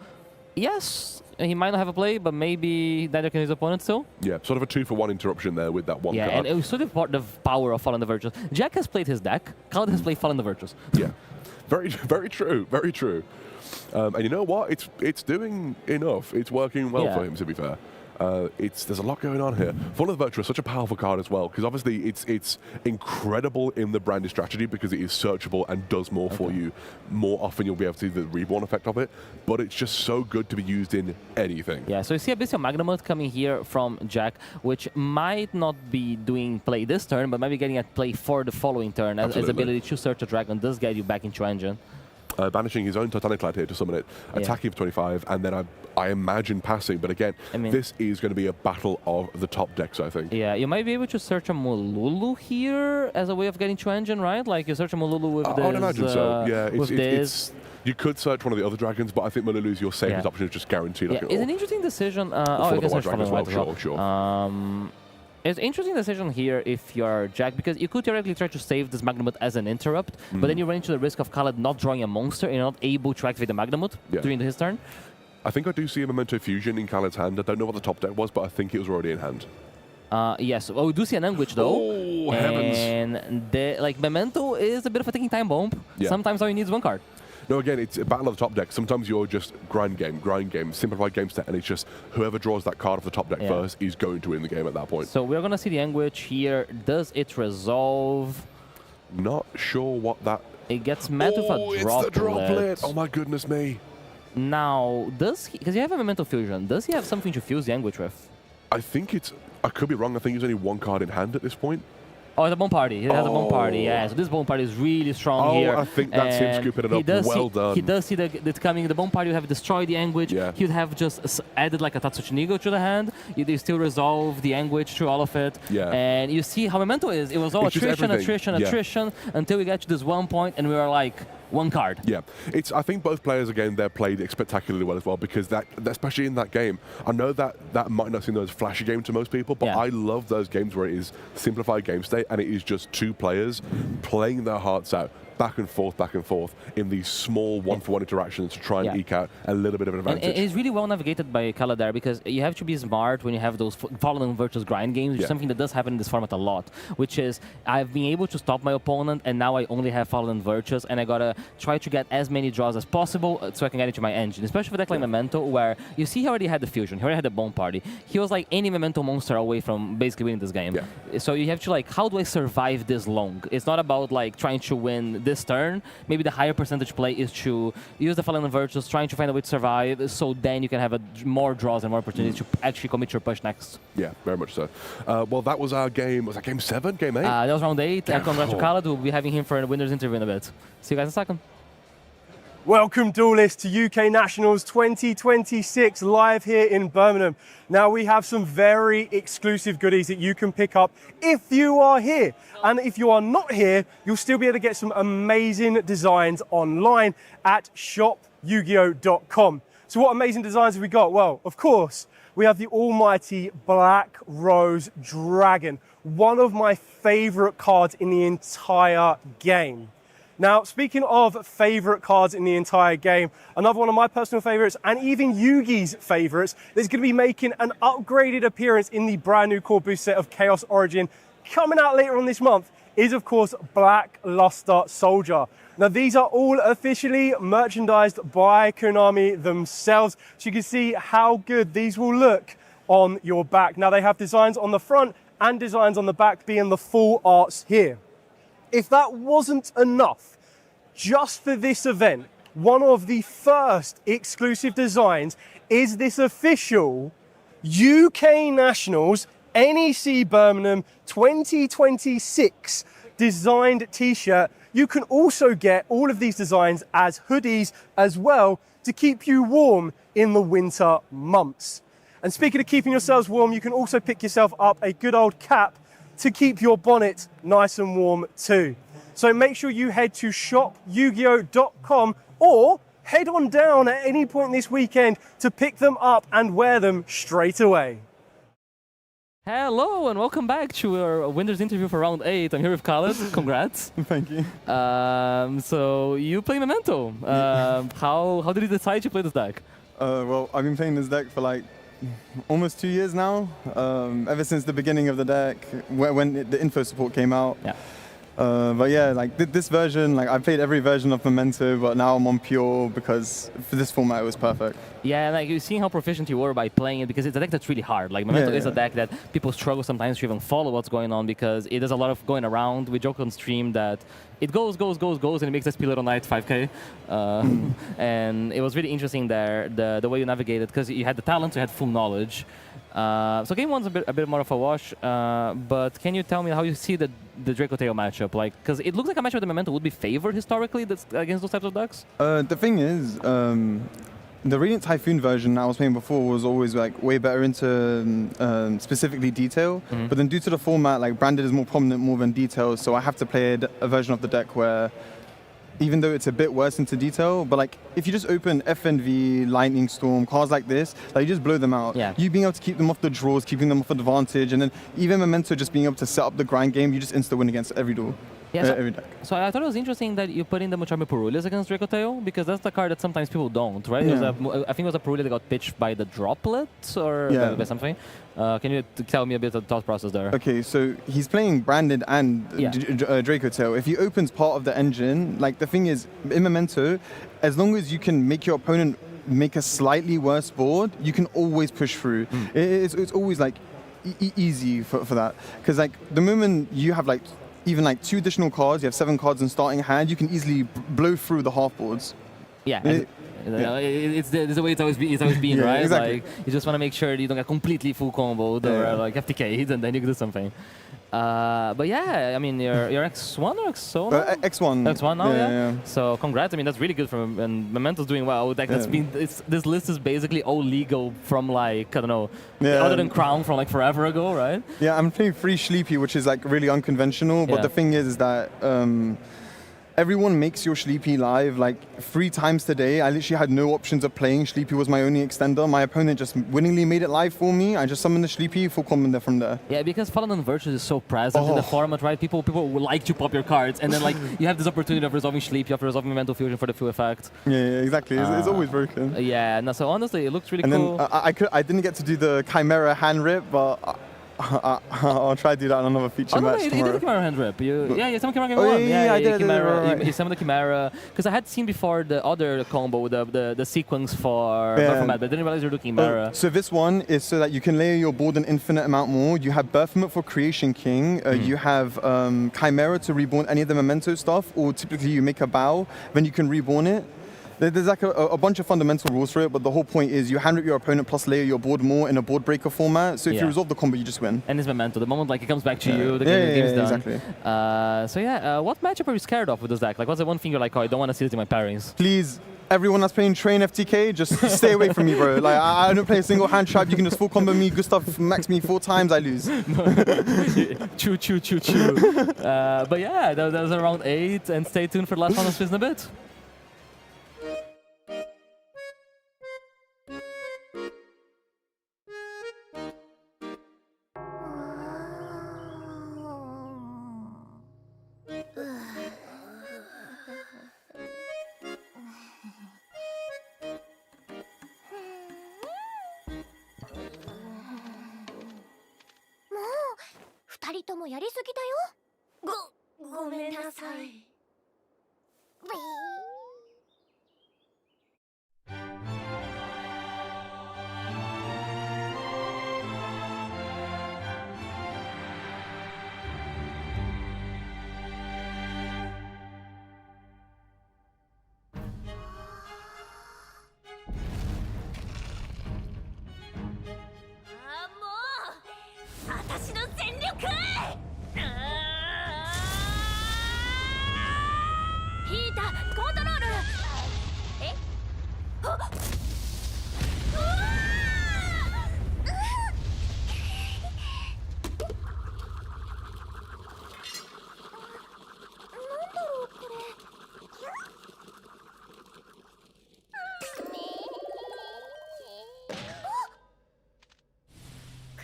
yes, he might not have a play, but maybe neither can his opponent still. Yeah, sort of a 2-for-1 interruption there with that one Yeah, card. and it was sort of part of the power of Fallen the Virtuous. Jack has played his deck. Khaled has played Fallen the Virtuous. Yeah, very true, very true. And you know what? It's doing enough. It's working well for him, to be fair. There's a lot going on here. Fallen the Virtuous is such a powerful card as well, because obviously it's incredible in the branded strategy because it is searchable and does more for you. More often you'll be able to see the reborn effect of it, but it's just so good to be used in anything. Yeah, so you see Abyssal Magnamut coming here from Jack, which might not be doing play this turn, but maybe getting a play for the following turn, as his ability to search a dragon does get you back into engine. Banishing his own Titanic Lad here to summon it, attacking for 25, and then I imagine passing. But again, this is going to be a battle of the top decks, I think. Yeah, you might be able to search a Mululu here as a way of getting to engine, right? Like you search a Mululu with this. I would imagine so. Yeah, it's you could search one of the other dragons, but I think Mululu's your safest option is just guaranteed. Yeah, it's an interesting decision. I can search Fallen White as well. Sure. It's an interesting decision here if you're Jack, because you could theoretically try to save this Magnamut as an interrupt, but then you run into the risk of Khaled not drawing a monster and you're not able to activate the Magnamut during his turn. I think I do see a Memento Fusion in Khaled's hand. I don't know what the top deck was, but I think it was already in hand. Yes. Oh, we do see an Anguish though. Oh, heavens. And Memento is a bit of a ticking time bomb. Yeah. Sometimes all you need is one card. No, again, it's a battle of the top deck. Sometimes you're just grind game, simplified game set, and it's just whoever draws that card off the top deck first is going to win the game at that point. So we're going to see the Anguish here. Does it resolve? Not sure what that... It gets met with a droplet. It's the droplet! Oh my goodness me. Now, does he... Because you have a Memento Fusion. Does he have something to fuse the Anguish with? I think it's... I could be wrong. I think there's only one card in hand at this point. Oh, the Bone Party. He has a Bone Party, yeah. So this Bone Party is really strong here. I think that's him scooping it up. Well done. He does see that coming. The Bone Party would have destroyed the Anguish. Yeah. He would have just added like a Tatsujinigo to the hand. You still resolve the Anguish through all of it. Yeah. And you see how Memento is. It was all attrition, until we got to this one point, and we were like, one card. Yeah, I think both players, again, they're played spectacularly well as well, because that especially in that game, I know that might not seem as flashy game to most people, but I love those games where it is simplified game state and it is just two players playing their hearts out, back and forth in these small one-for-one interactions to try and eke out a little bit of an advantage. And it's really well navigated by Kala there, because you have to be smart when you have those fallen versus grind games, which is something that does happen in this format a lot, which is I've been able to stop my opponent and now I only have fallen virtues and I gotta try to get as many draws as possible so I can get into my engine, especially for a deck like Memento, where you see he already had the fusion, he already had the Bone Party. He was like any Memento monster away from basically winning this game. So you have to like, how do I survive this long? It's not about like trying to win this turn. Maybe the higher percentage play is to use the Fallen Virtues, trying to find a way to survive, so then you can have more draws and more opportunities to actually commit your push next. Yeah, very much so. Well, that was our game. Was that game 7? Game 8? That was round 8. Congrats to Khaled. We'll be having him for a winner's interview in a bit. See you guys in a second. Welcome, duelists, to UK Nationals 2026 live here in Birmingham. Now, we have some very exclusive goodies that you can pick up if you are here. And if you are not here, you'll still be able to get some amazing designs online at shopyugio.com. So what amazing designs have we got? Well, of course, we have the almighty Black Rose Dragon, one of my favorite cards in the entire game. Now, speaking of favorite cards in the entire game, another one of my personal favorites, and even Yugi's favorites, that's going to be making an upgraded appearance in the brand new core boost set of Chaos Origin coming out later on this month, is of course Black Luster Soldier. Now, these are all officially merchandised by Konami themselves, so you can see how good these will look on your back. Now, they have designs on the front and designs on the back, being the full arts here. If that wasn't enough, just for this event, one of the first exclusive designs is this official UK Nationals NEC Birmingham 2026 designed t-shirt. You can also get all of these designs as hoodies as well to keep you warm in the winter months. And speaking of keeping yourselves warm, you can also pick yourself up a good old cap to keep your bonnet nice and warm too. So make sure you head to shopyugio.com or head on down at any point this weekend to pick them up and wear them straight away. Hello and welcome back to our winner's interview for round 8. I'm here with Khaled. Congrats. Thank you. So you play Memento. How did you decide to play this deck? Well, I've been playing this deck for like almost 2 years now, ever since the beginning of the deck, when the info support came out. Yeah. But yeah, like this version, like I played every version of Memento, but now I'm on Pure because for this format it was perfect. Yeah, like you've seen how proficient you were by playing it, because it's a deck that's really hard. Like Memento is a deck that people struggle sometimes to even follow what's going on, because it does a lot of going around. We joke on stream that it goes, and it makes SP Little Knight 5k. And it was really interesting there, the way you navigated, because you had the talent, you had full knowledge. So game 1's a bit more of a wash, but can you tell me how you see the Draco Tail matchup? Like, because it looks like a matchup that Memento would be favored historically against those types of decks. The thing is, the Radiant Typhoon version I was playing before was always like way better into specifically detail, but then due to the format, like Branded is more prominent more than detail, so I have to play a version of the deck where, even though it's a bit worse into detail, but like if you just open FNV, Lightning Storm, cards like this, like you just blow them out. Yeah. You being able to keep them off the draws, keeping them off advantage, and then even Memento just being able to set up the grind game, you just insta-win against every duel. Yeah, every deck. So I thought it was interesting that you put in the Muchame Purulias against Draco Tail, because that's the card that sometimes people don't, right? Yeah. I think it was a Purulia that got pitched by the Droplet or by something. Can you tell me a bit of the thought process there? Okay, so he's playing Branded and Draco Tail. If he opens part of the engine, like the thing is, in Memento, as long as you can make your opponent make a slightly worse board, you can always push through. It's always like easy for that. Because like the moment you have like even like 2 additional cards, you have 7 cards in starting hand, you can easily blow through the half boards. Yeah. It's the way it's always been, right? Exactly. Like you just want to make sure that you don't get completely full comboed or like FTK'd, and then you can do something. But yeah, I mean, you're X1 or X1? X1. X1 now, yeah. So congrats. I mean, that's really good for and Memento's doing well. Like that's been this list is basically all legal from like, I don't know, other than Crown from like forever ago, right? Yeah, I'm playing Free Sleepy, which is like really unconventional. But the thing is that everyone makes your Sleepy live like 3 times today. I literally had no options of playing. Sleepy was my only extender. My opponent just willingly made it live for me. I just summoned the Sleepy, full combo from there. Yeah, because Fallen on Virtues is so present in the format, right? People would like to pop your cards, and then like you have this opportunity of resolving Sleepy, of resolving Mental Fusion for the full effect. Yeah, exactly. It's always broken. Yeah, no, so honestly, it looks really and cool. Then I didn't get to do the Chimera hand rip, but I'll try to do that on another feature match You tomorrow. did the Chimera hand rip. You summoned Chimera game Oh, 1. yeah, I did. Chimera, Right. you summoned the Chimera. Because I had seen before the other combo, the sequence for Baphomet, but I didn't realize you were doing Chimera. So this one is so that you can layer your board an infinite amount more. You have Baphomet for Creation King. You have Chimera to reborn any of the Memento stuff, or typically you make a bow, then you can reborn it. There's like a bunch of fundamental rules for it, but the whole point is you hand rip your opponent plus layer your board more in a board breaker format. So if you resolve the combo, you just win. And it's Memento. The moment like it comes back to you, the game is done. Exactly. What matchup are you scared of with this deck? Like, what's the one thing you're like, oh, I don't want to see this in my pairings? Please, everyone that's playing Train FTK, just stay away from me, bro. Like, I don't play a single hand trap. You can just full combo me, Gustav max me 4 times, I lose. Choo. But yeah, that was around 8, and stay tuned for the last round of Fizz in a bit.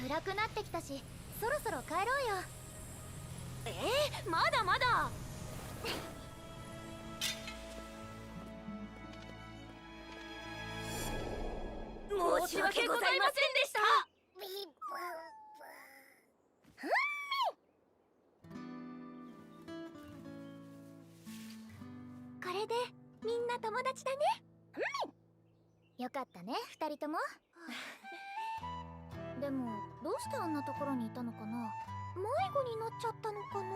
暗くなってきたし、そろそろ帰ろうよ。まだまだ。申し訳ございませんでした。これでみんな友達だね。よかったね、2人とも。でもどうしてあんなところにいたのかな。迷子になっちゃったのかな。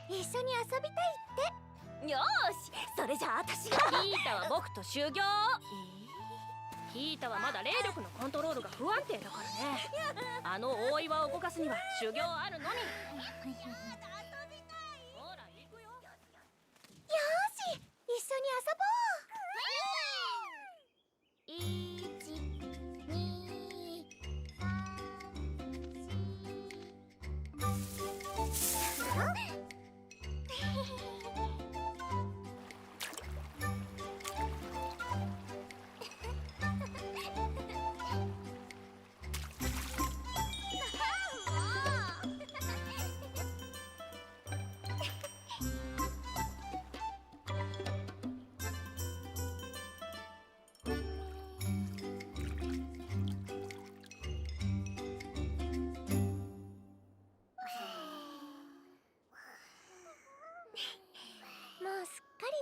一緒に遊びたいって。よーし、それじゃあ私が。ヒータは僕と修行。ヒータはまだ霊力のコントロールが不安定だからね。あの大岩を動かすには修行あるのみ。ほら行くよ。よーし、一緒に遊ぼう。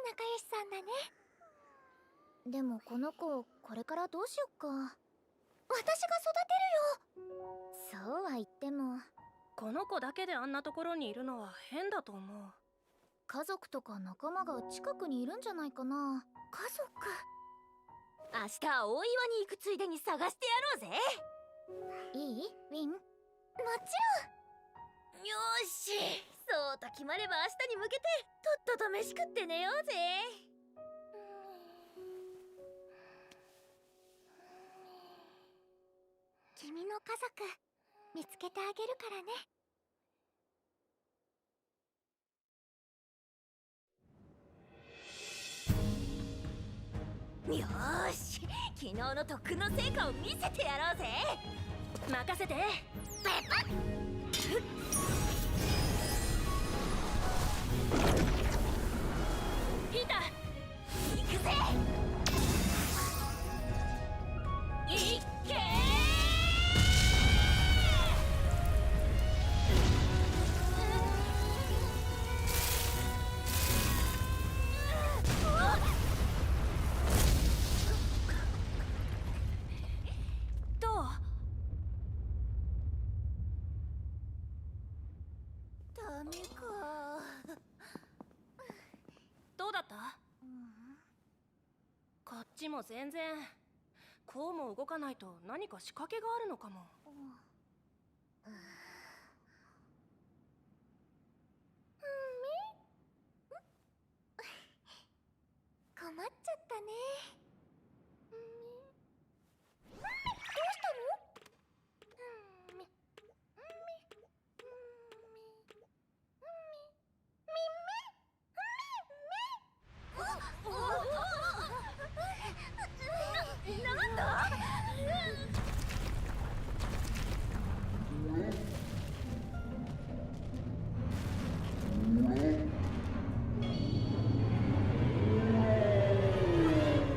仲良しさんだね。でもこの子これからどうしよっか。私が育てるよ。そうは言ってもこの子だけであんなところにいるのは変だと思う。家族とか仲間が近くにいるんじゃないかな。家族。明日大岩に行くついでに探してやろうぜ。いい？ウィン？もちろん。よし、そうと決まれば明日に向けてとっとと飯食って寝ようぜ。君の家族見つけてあげるからね。よーし、昨日の特訓の成果を見せてやろうぜ。任せて。ペパッ。ヒーター、行くぜ。いっけー。どう？ダメか。どうだった？こっちも全然。こうも動かないと何か仕掛けがあるのかも。困っちゃったね。どうしたの？なんだ？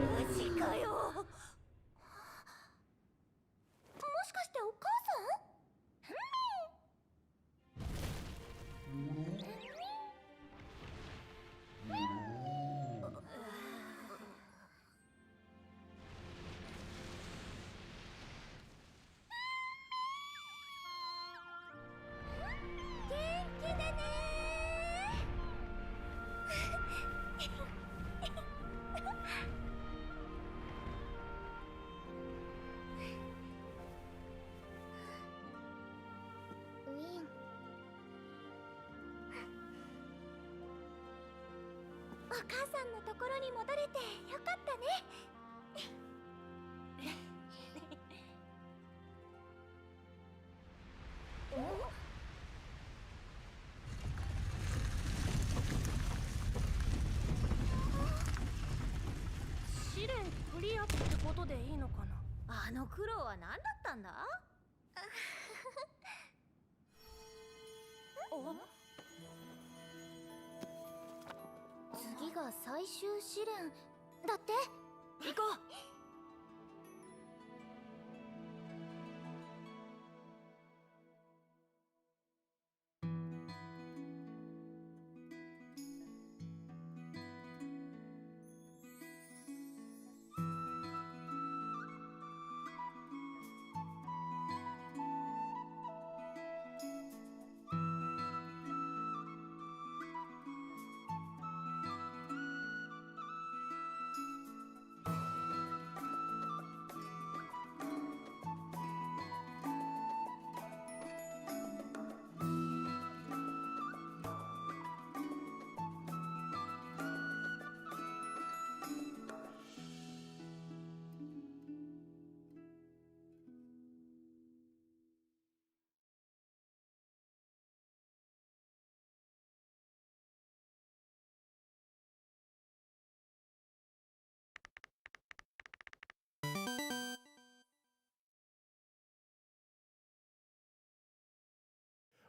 マジかよ。もしかしてお母さん？元気でねウィン。お母さんのところに戻れてよかったね。試練クリアってことでいいのかな。あの苦労は何だったんだ？次が最終試練だって。行こう。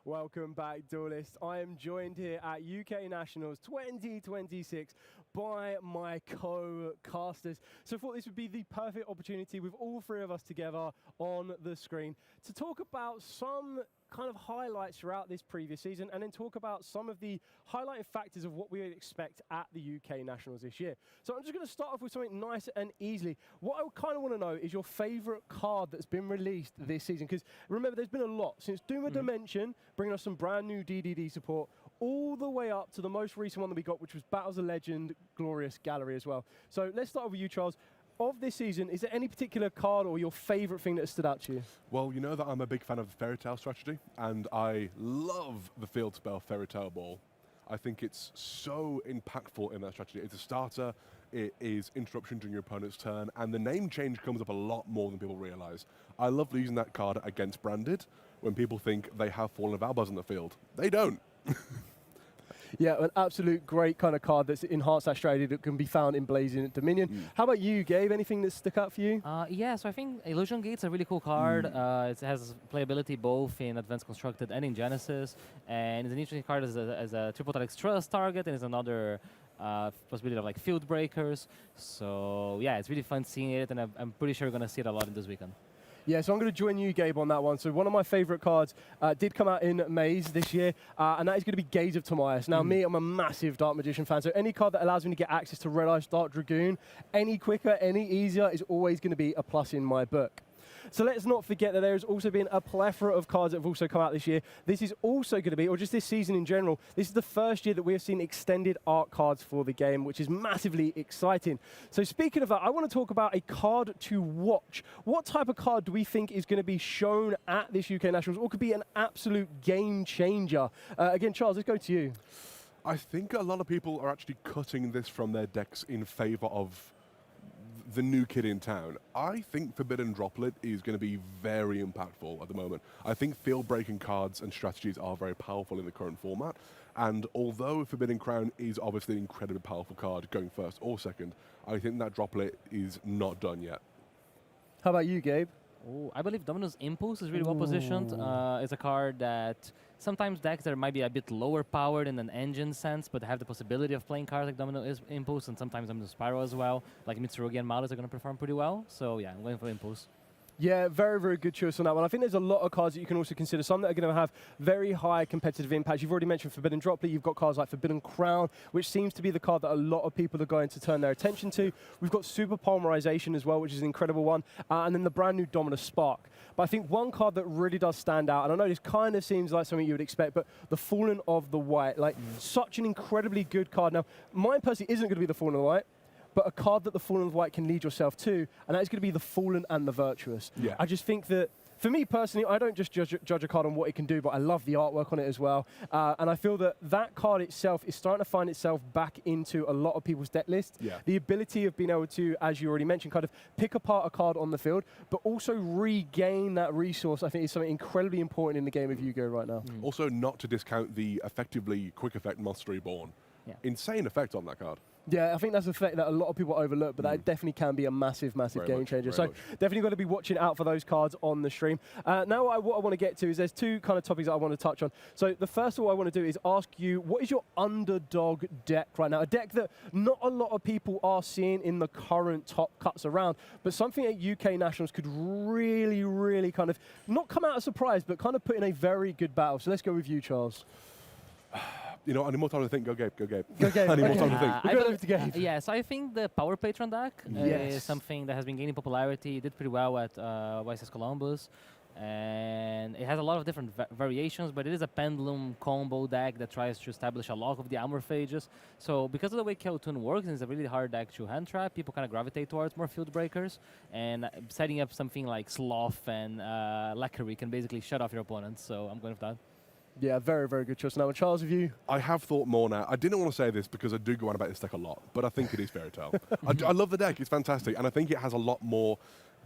Welcome back, duelists. I am joined here at UK Nationals 2026 by my co-casters. So I thought this would be the perfect opportunity with all three of us together on the screen to talk about some kind of highlights throughout this previous season and then talk about some of the highlighting factors of what we would expect at the UK Nationals this year. So I'm just going to start off with something nice and easily. What I kind of want to know is your favourite card that's been released this season, because remember there's been a lot since Doom of Dimension, bringing us some brand new DDD support, all the way up to the most recent one that we got, which was Battles of Legend Glorious Gallery as well. So let's start with you, Charles. Of this season, is there any particular card or your favourite thing that has stood out to you? Well, you know that I'm a big fan of the Fairy Tale strategy, and I love the field spell Fairy Tale Ball. I think it's so impactful in that strategy. It's a starter, it is interruption during your opponent's turn, and the name change comes up a lot more than people realize. I love using that card against Branded when people think they have Fallen of Albaz on the field. They don't. Yeah, an absolute great kind of card that's enhanced that strategy that can be found in Blazing Dominion. How about you, Gabe? Anything that stuck out for you? Yeah, so I think Illusion Gate's a really cool card. It has playability both in Advanced Constructed and in Genesis, and it's an interesting card as a triple trust target, and it's another possibility of like field breakers. So yeah, it's really fun seeing it, and I'm pretty sure we're going to see it a lot in this weekend. Yeah, so I'm going to join you, Gabe, on that one. So one of my favorite cards did come out in Maze this year, and that is going to be Gaze of Timaeus. Now, me, I'm a massive Dark Magician fan, so any card that allows me to get access to Red Ice Dark Dragoon, any quicker, any easier, is always going to be a plus in my book. So let's not forget that there has also been a plethora of cards that have also come out this year. This is also going to be, or just this season in general, this is the first year that we have seen extended art cards for the game, which is massively exciting. So speaking of that, I want to talk about a card to watch. What type of card do we think is going to be shown at this UK Nationals, or could be an absolute game changer? Again, Charles, let's go to you. I think a lot of people are actually cutting this from their decks in favor of the new kid in town. I think Forbidden Droplet is going to be very impactful at the moment. I think field-breaking cards and strategies are very powerful in the current format, and although Forbidden Crown is obviously an incredibly powerful card going first or second, I think that Droplet is not done yet. How about you, Gabe? Oh, I believe Domino's Impulse is really well positioned. It's a card that sometimes decks that might be a bit lower powered in an engine sense, but have the possibility of playing cards like Domino's Impulse, and sometimes Domino's Spiral as well. Like Mitsurugi and Malus are going to perform pretty well. So yeah, I'm going for Impulse. Yeah, very, very good choice on that one. I think there's a lot of cards that you can also consider. Some that are going to have very high competitive impact. You've already mentioned Forbidden Droplet. You've got cards like Forbidden Crown, which seems to be the card that a lot of people are going to turn their attention to. We've got Super Polymerization as well, which is an incredible one. And then the brand new Dominus Spark. But I think one card that really does stand out, and I know this kind of seems like something you would expect, but the Fallen of the White. Like, such an incredibly good card. Now, mine personally isn't going to be the Fallen of the White, but a card that the Fallen of the White can lead yourself to, and that is going to be the Fallen and the Virtuous. Yeah. I just think that, for me personally, I don't just judge a card on what it can do, but I love the artwork on it as well. And I feel that that card itself is starting to find itself back into a lot of people's deck lists. Yeah. The ability of being able to, as you already mentioned, kind of pick apart a card on the field, but also regain that resource, I think is something incredibly important in the game of Yu-Gi-Oh! Right now. Also, not to discount the effectively quick effect Monster Reborn. Yeah. Insane effect on that card. Yeah, I think that's a fact that a lot of people overlook, but that definitely can be a massive, massive game changer. So definitely got to be watching out for those cards on the stream. Now what I want to get to is there's two kind of topics that I want to touch on. So the first of all I want to do is ask you, what is your underdog deck right now? A deck that not a lot of people are seeing in the current top cuts around, but something at UK Nationals could really, really kind of not come out as a surprise, but kind of put in a very good battle. So let's go with you, Charles. You know, I need more time to think. Go Gabe, go Gabe. Go Gabe. I need more time to think. Yeah, so I think the Power Patron deck is something that has been gaining popularity. It did pretty well at YCS Columbus, and it has a lot of different variations, but it is a pendulum combo deck that tries to establish a lock of the Amorphages. So because of the way Keotun works, it's a really hard deck to hand trap. People kind of gravitate towards more field breakers, and setting up something like Sloth and Lacquery can basically shut off your opponents. So I'm going with that. Yeah, very, very good choice. Now, Charles, have you? I have thought more now. I didn't want to say this because I do go on about this deck a lot, but I think it is Fairy Tail. I love the deck. It's fantastic. And I think it has a lot more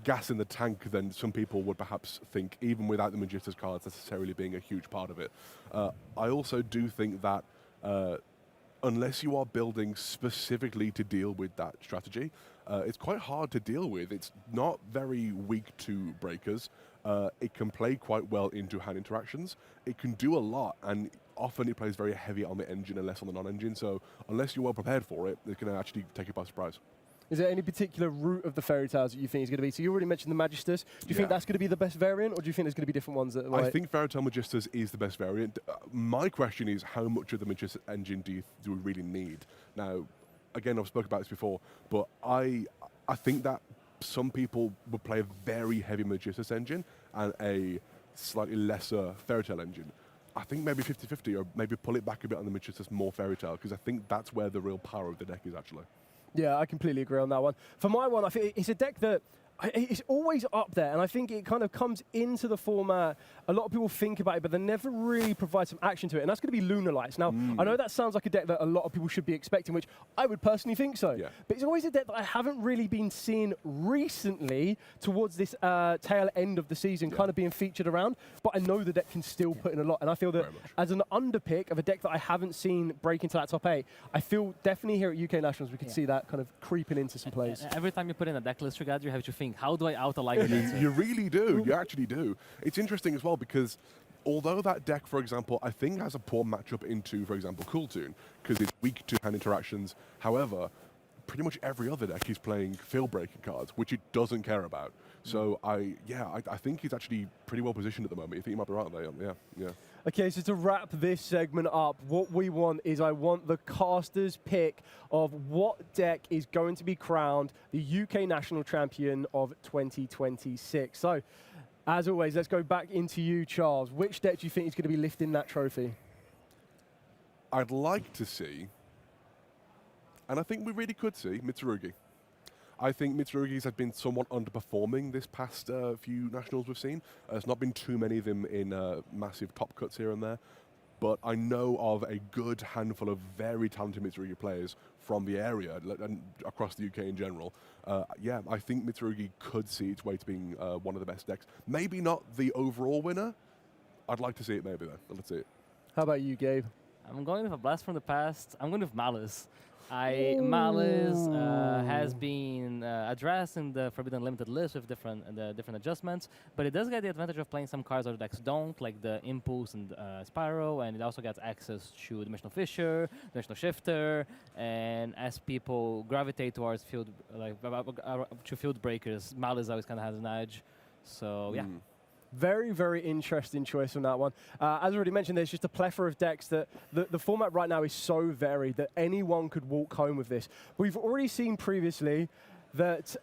gas in the tank than some people would perhaps think, even without the Magistas cards necessarily being a huge part of it. I also do think that unless you are building specifically to deal with that strategy, it's quite hard to deal with. It's not very weak to breakers. It can play quite well into hand interactions. It can do a lot, and often it plays very heavy on the engine and less on the non-engine. So unless you're well prepared for it, it can actually take you by surprise. Is there any particular route of the Fairy Tales that you think is going to be? So you already mentioned the Magisters. Do you think that's going to be the best variant, or do you think there's going to be different ones? That I think Fairy Tail Magisters is the best variant. My question is, how much of the Magistas engine do we really need? Now, again, I've spoken about this before, but I think that some people would play a very heavy Magistas engine and a slightly lesser Fairy Tail engine. I think maybe 50-50, or maybe pull it back a bit on the Magistas, more Fairy Tail, because I think that's where the real power of the deck is actually. Yeah, I completely agree on that one. For my one, I think it's a deck that It's always up there, and I think it kind of comes into the format. A lot of people think about it, but they never really provide some action to it, and that's going to be Lunar Lights. Now, I know that sounds like a deck that a lot of people should be expecting, which I would personally think so. Yeah. But it's always a deck that I haven't really been seeing recently towards this tail end of the season, kind of being featured around. But I know the deck can still put in a lot, and I feel that as an underpick of a deck that I haven't seen break into that top 8, I feel definitely here at UK Nationals we could see that kind of creeping into some plays. Every time you put in a deck list together, you have to think, how do I out-align it? You really do. You actually do. It's interesting as well because although that deck, for example, I think has a poor matchup into, for example, Cool Tune, because it's weak to hand interactions. However, pretty much every other deck is playing field-breaking cards, which it doesn't care about. So I think he's actually pretty well positioned at the moment. You think he might be right there? Yeah. Okay, so to wrap this segment up, what we want is I want the caster's pick of what deck is going to be crowned the UK National Champion of 2026. So, as always, let's go back into you, Charles. Which deck do you think is going to be lifting that trophy? I'd like to see, and I think we really could see, Mitsurugi. I think Mitsurugi's have been somewhat underperforming this past few nationals we've seen. There's not been too many of them in massive top cuts here and there, but I know of a good handful of very talented Mitsurugi players from the area and across the UK in general. I think Mitsurugi could see its way to being one of the best decks. Maybe not the overall winner. I'd like to see it maybe though. Let's see it. How about you, Gabe? I'm going with a blast from the past. I'm going with Malice. Malice has been addressed in the Forbidden Limited list with different adjustments, but it does get the advantage of playing some cards other decks don't, like the Impulse and Spyro, and it also gets access to Dimensional Fissure, Dimensional Shifter, and as people gravitate towards field breakers, Malice always kind of has an edge. So yeah. Very, very interesting choice on that one. As already mentioned, there's just a plethora of decks that the format right now is so varied that anyone could walk home with this. We've already seen previously that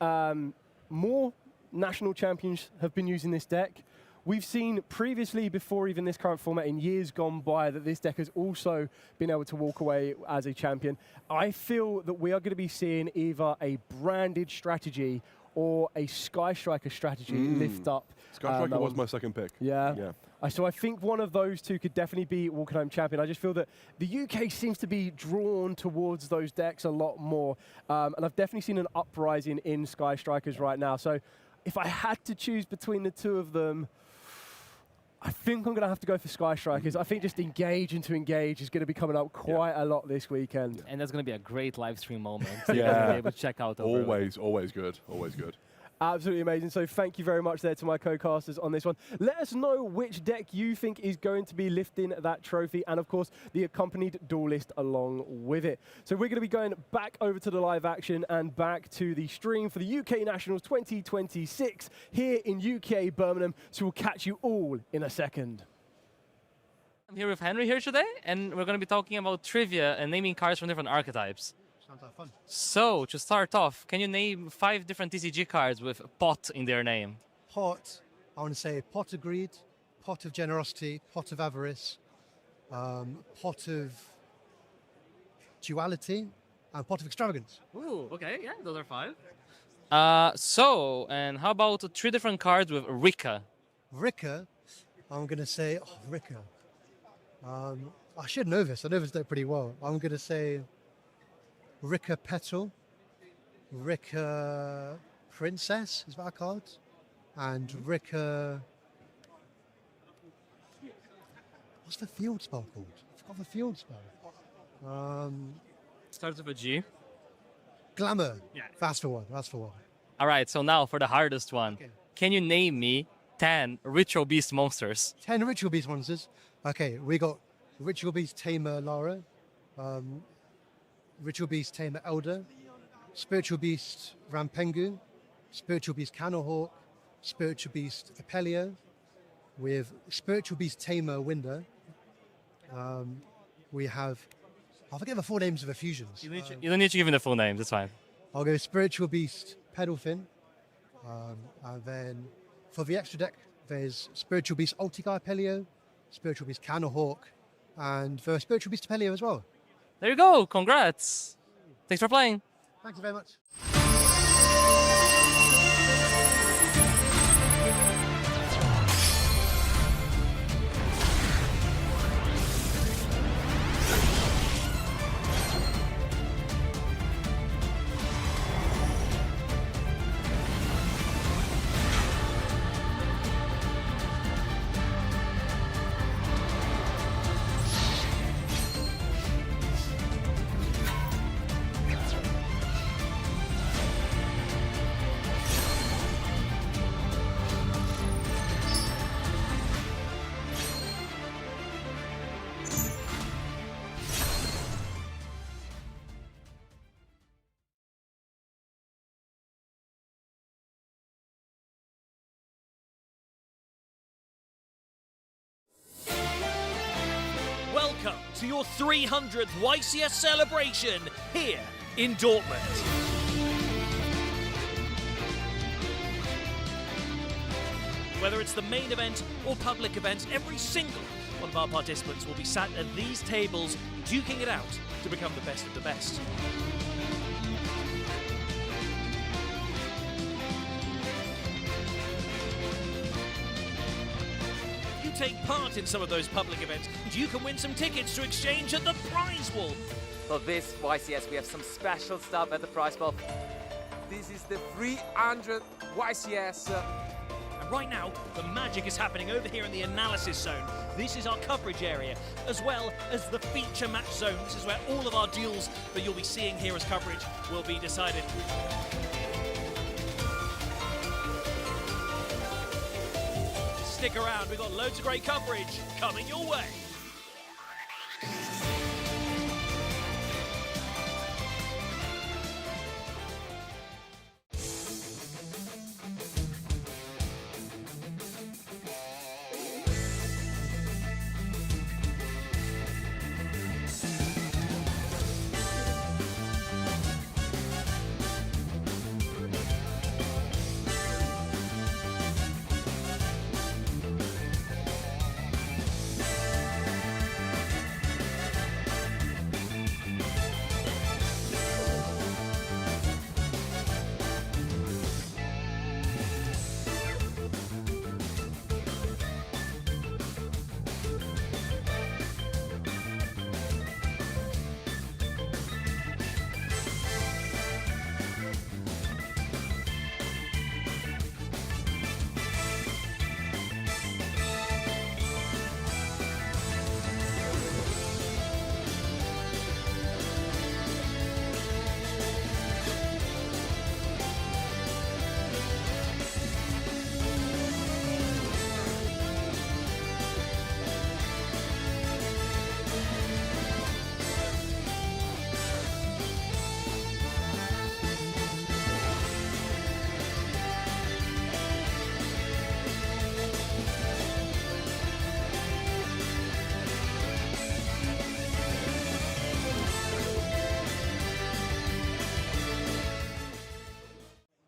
more national champions have been using this deck. We've seen previously, before even this current format, in years gone by, that this deck has also been able to walk away as a champion. I feel that we are going to be seeing either a branded strategy or a Sky Striker strategy lift up. Sky Striker was my second pick. Yeah. So I think one of those two could definitely be walking home champion. I just feel that the UK seems to be drawn towards those decks a lot more. And I've definitely seen an uprising in Sky Strikers right now. So if I had to choose between the two of them, I think I'm going to have to go for Sky Strikers. I think just engage into engage is going to be coming up quite a lot this weekend. And that's going to be a great live stream moment. So you're going to be able to check out. Always good. Always good. Absolutely amazing. So thank you very much there to my co-casters on this one. Let us know which deck you think is going to be lifting that trophy, and of course the accompanied duel list along with it. So we're going to be going back over to the live action and back to the stream for the UK Nationals 2026 here in UK Birmingham. So we'll catch you all in a second. I'm here with Henry here today, and we're going to be talking about trivia and naming cards from different archetypes. Sounds like fun. So, to start off, can you name 5 different TCG cards with pot in their name? Pot, I want to say Pot of Greed, Pot of Generosity, Pot of Avarice, Pot of Duality, and Pot of Extravagance. Ooh, okay, yeah, those are 5. And how about 3 different cards with Rika? Rika, I'm going to say, Rika. I should know this. I know this deck pretty well. I'm going to say Rika Petal, Rika Princess is that a card, and Rika. What's the field spell called? I forgot the field spell. Starts with a G. Glamour. Yeah. That's the one. All right, so now for the hardest one. Okay. Can you name me 10 Ritual Beast monsters? 10 Ritual Beast monsters. Okay, we got Ritual Beast Tamer Lara. Ritual Beast Tamer Elder, Spiritual Beast Rampengu, Spiritual Beast Canohawk, Spiritual Beast Apelio, with Spiritual Beast Tamer Winder. We have, I forget the full names of the fusions. You don't need to give me the full names, it's fine. I'll go Spiritual Beast Pedalfin, and then for the extra deck, there's Spiritual Beast Ultigar Apelio, Spiritual Beast Canohawk, and the Spiritual Beast Apelio as well. There you go, congrats. Thanks for playing. Thank you very much. to your 300th YCS celebration here in Dortmund. Whether it's the main event or public events, every single one of our participants will be sat at these tables duking it out to become the best of the best. If you take part in some of those public events, you can win some tickets to exchange at the prize wall. For this YCS, we have some special stuff at the prize wall. This is the 300 YCS. And right now, the magic is happening over here in the analysis zone. This is our coverage area, as well as the feature match zone. This is where all of our deals that you'll be seeing here as coverage will be decided. Stick around, we've got loads of great coverage coming your way.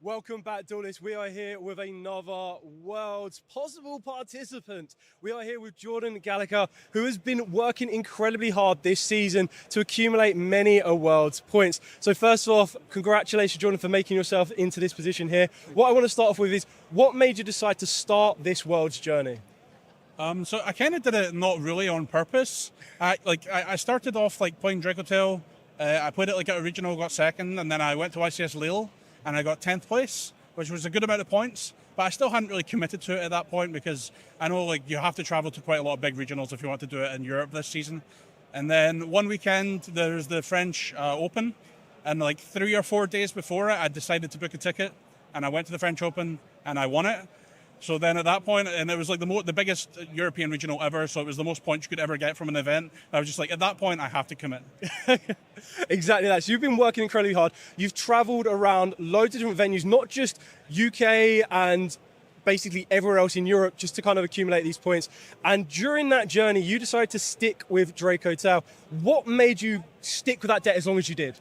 Welcome back, duelists. We are here with another Worlds possible participant. We are here with Jordan Gallagher, who has been working incredibly hard this season to accumulate many Worlds points. So first off, congratulations, Jordan, for making yourself into this position here. What I want to start off with is, what made you decide to start this Worlds journey? So I kind of did it not really on purpose. I started off playing Dracotel. I played it at regional, got second, and then I went to ICS Lille and I got 10th place, which was a good amount of points. But I still hadn't really committed to it at that point because I know you have to travel to quite a lot of big regionals if you want to do it in Europe this season. And then one weekend there's the French Open, and 3 or 4 days before it, I decided to book a ticket, and I went to the French Open and I won it. So then at that point, and it was the biggest European regional ever, so it was the most points you could ever get from an event. I was just at that point, I have to commit. Exactly that. So you've been working incredibly hard. You've travelled around loads of different venues, not just UK and basically everywhere else in Europe, just to kind of accumulate these points. And during that journey, you decided to stick with Dracotel. What made you stick with that deck as long as you did?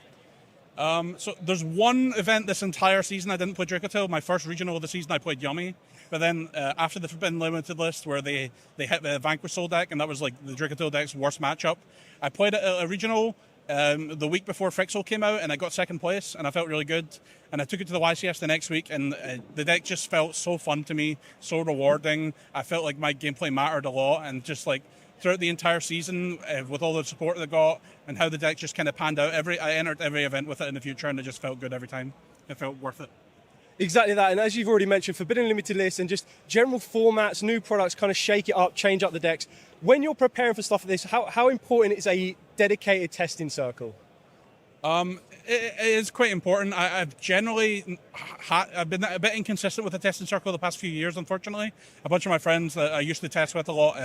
So there's one event this entire season I didn't play Dracotel. My first regional of the season, I played Yummy. But then after the Forbidden Limited list, where they hit the Vanquish Soul deck, and that was the Dracotel deck's worst matchup, I played it at a regional the week before Frixel came out, and I got second place, and I felt really good. And I took it to the YCS the next week, and the deck just felt so fun to me, so rewarding. I felt like my gameplay mattered a lot, and just throughout the entire season, with all the support that I got, and how the deck just kind of panned out. I entered every event with it in the future, and it just felt good every time. It felt worth it. Exactly that, and as you've already mentioned, Forbidden Limited List and just general formats, new products, kind of shake it up, change up the decks. When you're preparing for stuff like this, how important is a dedicated testing circle? It is quite important. I've generally I've been a bit inconsistent with the testing circle the past few years, unfortunately. A bunch of my friends that I used to test with a lot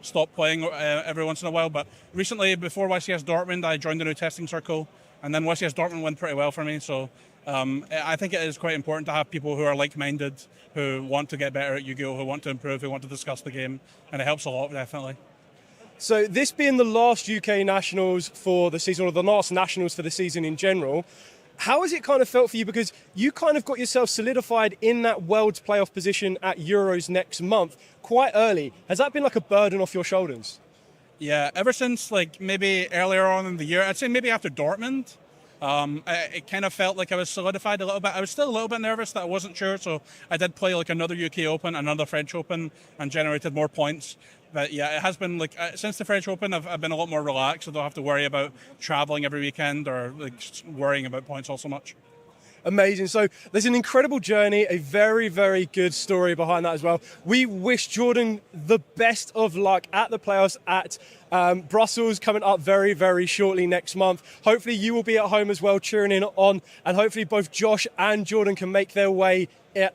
stopped playing every once in a while, but recently, before YCS Dortmund, I joined the new testing circle, and then YCS Dortmund went pretty well for me, so I think it is quite important to have people who are like-minded, who want to get better at Yu-Gi-Oh!, who want to improve, who want to discuss the game, and it helps a lot, definitely. So this being the last UK Nationals for the season, or the last Nationals for the season in general, how has it kind of felt for you? Because you kind of got yourself solidified in that Worlds playoff position at Euros next month quite early. Has that been like a burden off your shoulders? Yeah, ever since like maybe earlier on in the year, I'd say maybe after Dortmund, it kind of felt like I was solidified a little bit. I was still a little bit nervous that I wasn't sure, so I did play like another UK Open, another French Open, and generated more points. But yeah, it has been like since the French Open, I've been a lot more relaxed. I don't have to worry about traveling every weekend or like worrying about points all so much. Amazing. So there's an incredible journey, a very, very good story behind that as well. We wish Jordan the best of luck at the playoffs at Brussels coming up very, very shortly next month. Hopefully you will be at home as well cheering in on, and hopefully both Josh and Jordan can make their way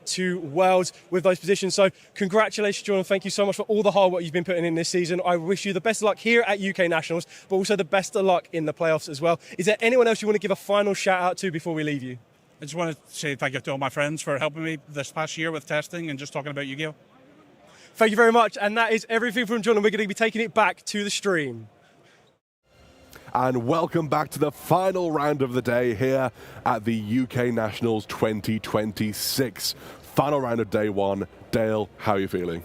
to Worlds with those positions. So congratulations, Jordan. Thank you so much for all the hard work you've been putting in this season. I wish you the best of luck here at UK Nationals, but also the best of luck in the playoffs as well. Is there anyone else you want to give a final shout out to before we leave you? I just want to say thank you to all my friends for helping me this past year with testing and just talking about Yu-Gi-Oh! Thank you very much. And that is everything from Jordan. We're going to be taking it back to the stream. And welcome back to the final round of the day here at the UK Nationals 2026. Final round of day one. Dale, how are you feeling?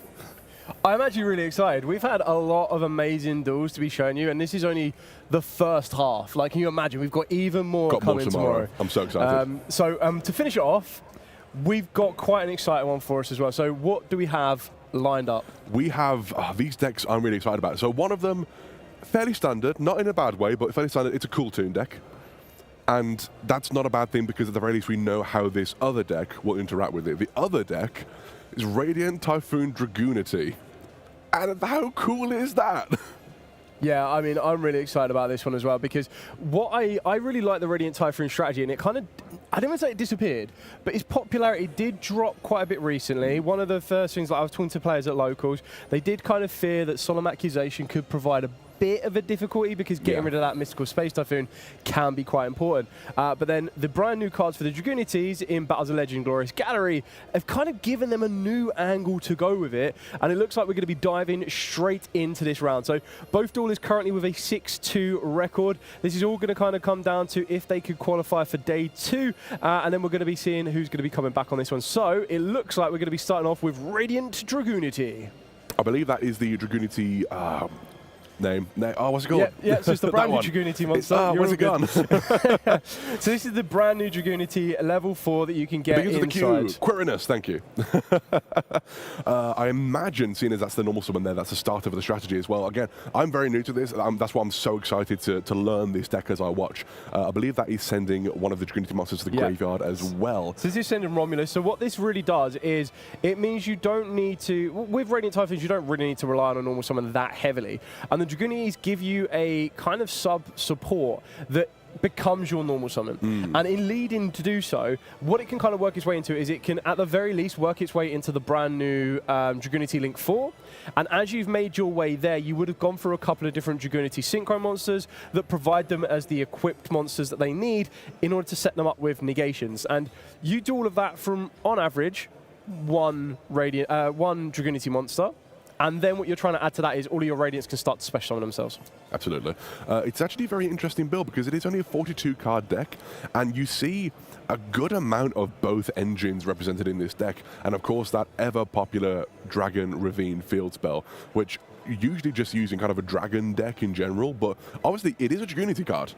I'm actually really excited. We've had a lot of amazing duels to be showing you, and this is only the first half. Like, can you imagine? We've got even more coming tomorrow. I'm so excited. To finish it off, we've got quite an exciting one for us as well. So what do we have lined up? We have these decks I'm really excited about. So one of them, fairly standard, not in a bad way, but fairly standard. It's a Cool Toon deck. And that's not a bad thing because at the very least we know how this other deck will interact with it. The other deck is Radiant Typhoon Dragoonity. And how cool is that? Yeah, I mean, I'm really excited about this one as well because what I really like the Radiant Typhoon strategy, and it kind of, I don't want to say it disappeared, but its popularity did drop quite a bit recently. One of the first things that I was talking to players at locals, they did kind of fear that Solemn Accusation could provide a bit of a difficulty because getting rid of that Mystical Space Typhoon can be quite important. But then the brand new cards for the Dragoonities in Battles of Legend Glorious Gallery have kind of given them a new angle to go with it, and it looks like we're going to be diving straight into this round. So both duelists currently with a 6-2 record. This is all going to kind of come down to if they could qualify for day two, and then we're going to be seeing who's going to be coming back on this one. So it looks like we're going to be starting off with Radiant Dragoonity. I believe that is the Dragoonity name. Oh, what's it called? Yeah, so it's the brand new Dragoonity monster. Where's it gone? So this is the brand new Dragoonity level 4 that you can get inside. The Q. Quirinus, thank you. I imagine, seeing as that's the normal summon there, that's the start of the strategy as well. Again, I'm very new to this. That's why I'm so excited to learn this deck as I watch. I believe that is sending one of the Dragoonity monsters to the graveyard as well. So this is sending Romulus. So what this really does is it means you don't need to, with Radiant Typhoons, you don't really need to rely on a normal summon that heavily. And the Dragoonities give you a kind of sub-support that becomes your normal summon. And in leading to do so, what it can kind of work its way into is it can, at the very least, work its way into the brand new Dragoonity Link 4. And as you've made your way there, you would have gone through a couple of different Dragoonity Synchro monsters that provide them as the equipped monsters that they need in order to set them up with negations. And you do all of that from, on average, one Dragoonity monster. And then what you're trying to add to that is all of your Radiants can start to special summon themselves. Absolutely. It's actually a very interesting build because it is only a 42-card deck, and you see a good amount of both engines represented in this deck. And of course, that ever-popular Dragon Ravine field spell, which you usually just use in kind of a dragon deck in general, but obviously it is a Dragoonity card.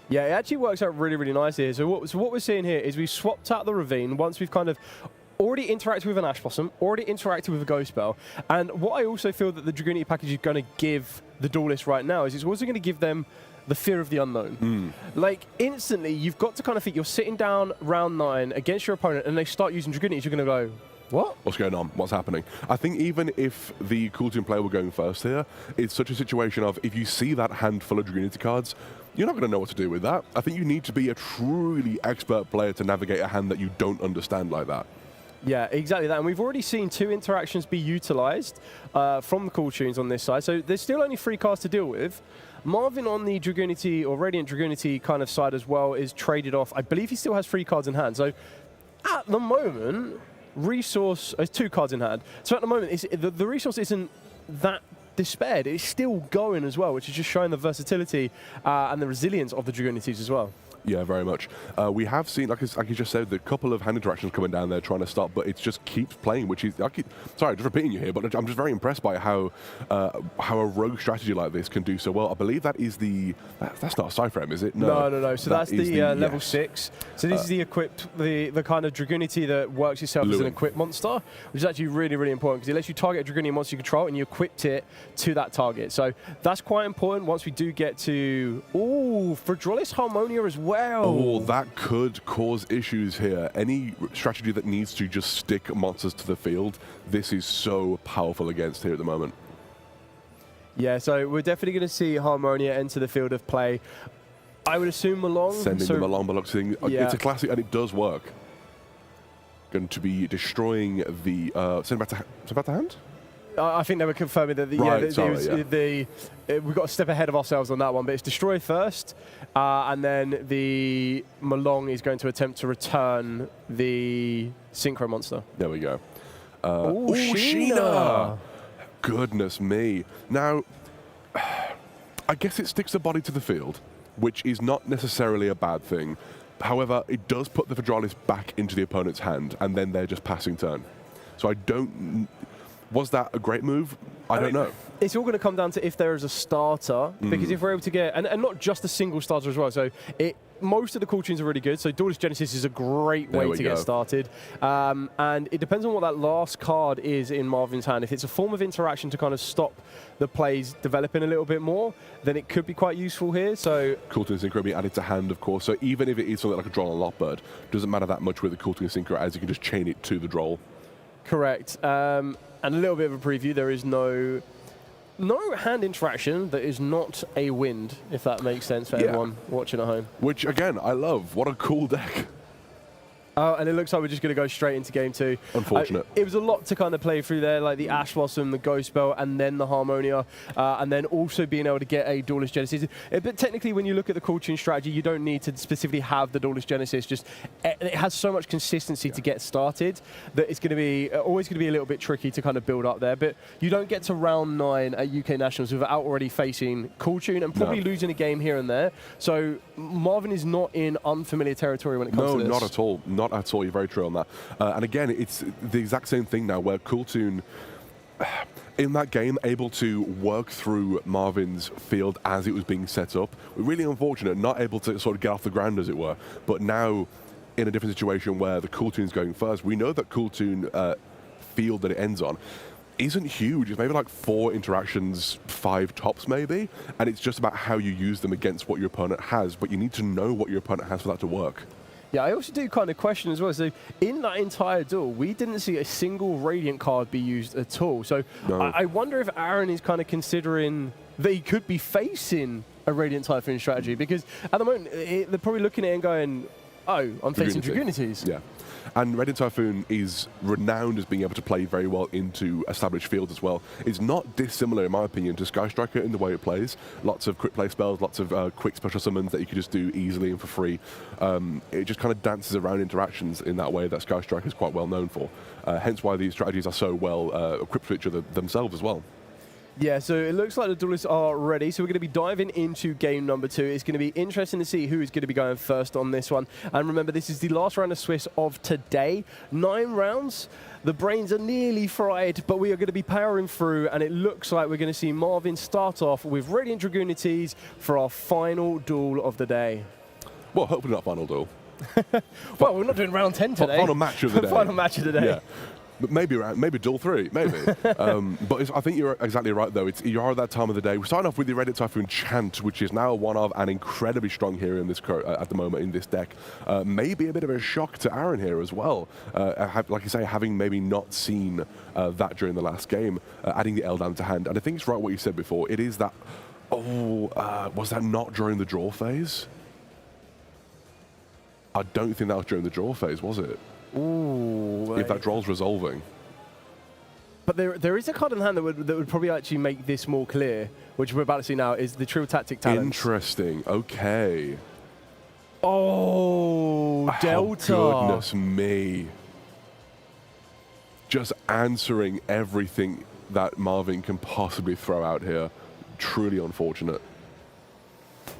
Yeah, it actually works out really, really nice here. So what we're seeing here is we've swapped out the Ravine once we've kind of already interacted with an Ash Blossom, already interacted with a Ghost Spell. And what I also feel that the Dragoonity package is going to give the duelists right now is it's also going to give them the fear of the unknown. Like, instantly, you've got to kind of think you're sitting down round 9 against your opponent and they start using Dragoonities, you're going to go, what? What's going on? What's happening? I think even if the Cool Toon player were going first here, it's such a situation of if you see that handful of Dragoonity cards, you're not going to know what to do with that. I think you need to be a truly expert player to navigate a hand that you don't understand like that. Yeah, exactly that. And we've already seen 2 interactions be utilized from the Cool Tunes on this side. So there's still only 3 cards to deal with. Marvin on the Dragoonity or Radiant Dragoonity kind of side as well is traded off. I believe he still has 3 cards in hand. So at the moment, Resource has 2 cards in hand. So at the moment, the Resource isn't that despaired. It's still going as well, which is just showing the versatility and the resilience of the Dragonities as well. Yeah, very much. We have seen, like you just said, the couple of hand interactions coming down there trying to stop, but it just keeps playing, which is, sorry, just repeating you here, but I'm just very impressed by how a rogue strategy like this can do so well. I believe that is that's not a Cypher, is it? No. So that's the level 6. So this is the equipped, the kind of Dragonity that works itself as an equipped monster, which is actually really, really important because it lets you target a Dragonian monster you control and you equipped it to that target. So that's quite important once we do get to, Fredrolis Harmonia as well. Oh, that could cause issues here. Any strategy that needs to just stick monsters to the field, this is so powerful against here at the moment. Yeah, so we're definitely going to see Harmonia enter the field of play. I would assume Malong. Sending the Malong Malong thing. Yeah. It's a classic, and it does work. Going to be destroying the... send back to hand? I think they were confirming that we've got a step ahead of ourselves on that one, but it's destroy first, and then the Malong is going to attempt to return the Synchro monster. There we go. Sheena! Goodness me. Now, I guess it sticks the body to the field, which is not necessarily a bad thing. However, it does put the Fredrolis back into the opponent's hand, and then they're just passing turn. So I don't... Was that a great move? I don't know. It's all going to come down to if there is a starter, because if we're able to get, and not just a single starter as well, so most of the cool tunes are really good, so Duelist Genesis is a great way to get started. And it depends on what that last card is in Marvin's hand. If it's a form of interaction to kind of stop the plays developing a little bit more, then it could be quite useful here. So Cool Tune Synchro being added to hand, of course, so even if it is something like a Droll and Lockbird, doesn't matter that much with the Cool Tune Synchro, as you can just chain it to the Droll. Correct. And a little bit of a preview, there is no hand interaction that is not a wind, if that makes sense for everyone watching at home. Which, again, I love. What a cool deck. And it looks like we're just going to go straight into game 2. Unfortunate. It was a lot to kind of play through there, like the Ash Blossom, the Ghost Belt, and then the Harmonia, and then also being able to get a Duelist Genesis. But technically, when you look at the Cool Tune strategy, you don't need to specifically have the Duelist Genesis. Just it has so much consistency to get started that it's going to be always going to be a little bit tricky to kind of build up there. But you don't get to round 9 at UK Nationals without already facing Cool Tune and probably losing a game here and there. So Marvin is not in unfamiliar territory when it comes to this. No, not at all. Not at all. You're very true on that. And again, it's the exact same thing now where Cool Tune, in that game, able to work through Marvin's field as it was being set up. Really unfortunate, not able to sort of get off the ground, as it were. But now, in a different situation where the Cool Tune's going first, we know that Cool Tune field that it ends on isn't huge. It's maybe like 4 interactions, 5 tops maybe, and it's just about how you use them against what your opponent has, but you need to know what your opponent has for that to work. Yeah, I also do kind of question as well. So in that entire duel, we didn't see a single Radiant card be used at all. So I wonder if Aaron is kind of considering that he could be facing a Radiant Typhoon strategy, because at the moment, they're probably looking at it and going, oh, I'm facing Dragonities. Yeah. And Radiant Typhoon is renowned as being able to play very well into established fields as well. It's not dissimilar, in my opinion, to Sky Striker in the way it plays. Lots of quick play spells, lots of quick special summons that you can just do easily and for free. It just kind of dances around interactions in that way that Sky Striker is quite well known for. Hence why these strategies are so well equipped for each other themselves as well. Yeah, so it looks like the duelists are ready. So we're going to be diving into game number 2. It's going to be interesting to see who is going to be going first on this one. And remember, this is the last round of Swiss of today. 9 rounds. The brains are nearly fried, but we are going to be powering through, and it looks like we're going to see Marvin start off with Radiant Dragonities for our final duel of the day. Well, hopefully not final duel. Well, we're not doing round 10 today. Final match of the day. Final match of the day. Yeah. But maybe duel 3, maybe. But I think you're exactly right, though. You are at that time of the day. We start off with the Radiant Typhoon Chant, which is now one of an incredibly strong hero in this at the moment in this deck. Maybe a bit of a shock to Aaron here as well. Like you say, having maybe not seen that during the last game, adding the Eldan to hand. And I think it's right what you said before. It is that. Was that not during the draw phase? I don't think that was during the draw phase, was it? Ooh, if that draw's resolving. But there is a card in hand that would probably actually make this more clear, which we're about to see now, is the True Tactic Talents. Interesting. Okay. Oh, Delta. Goodness me. Just answering everything that Marvin can possibly throw out here. Truly unfortunate.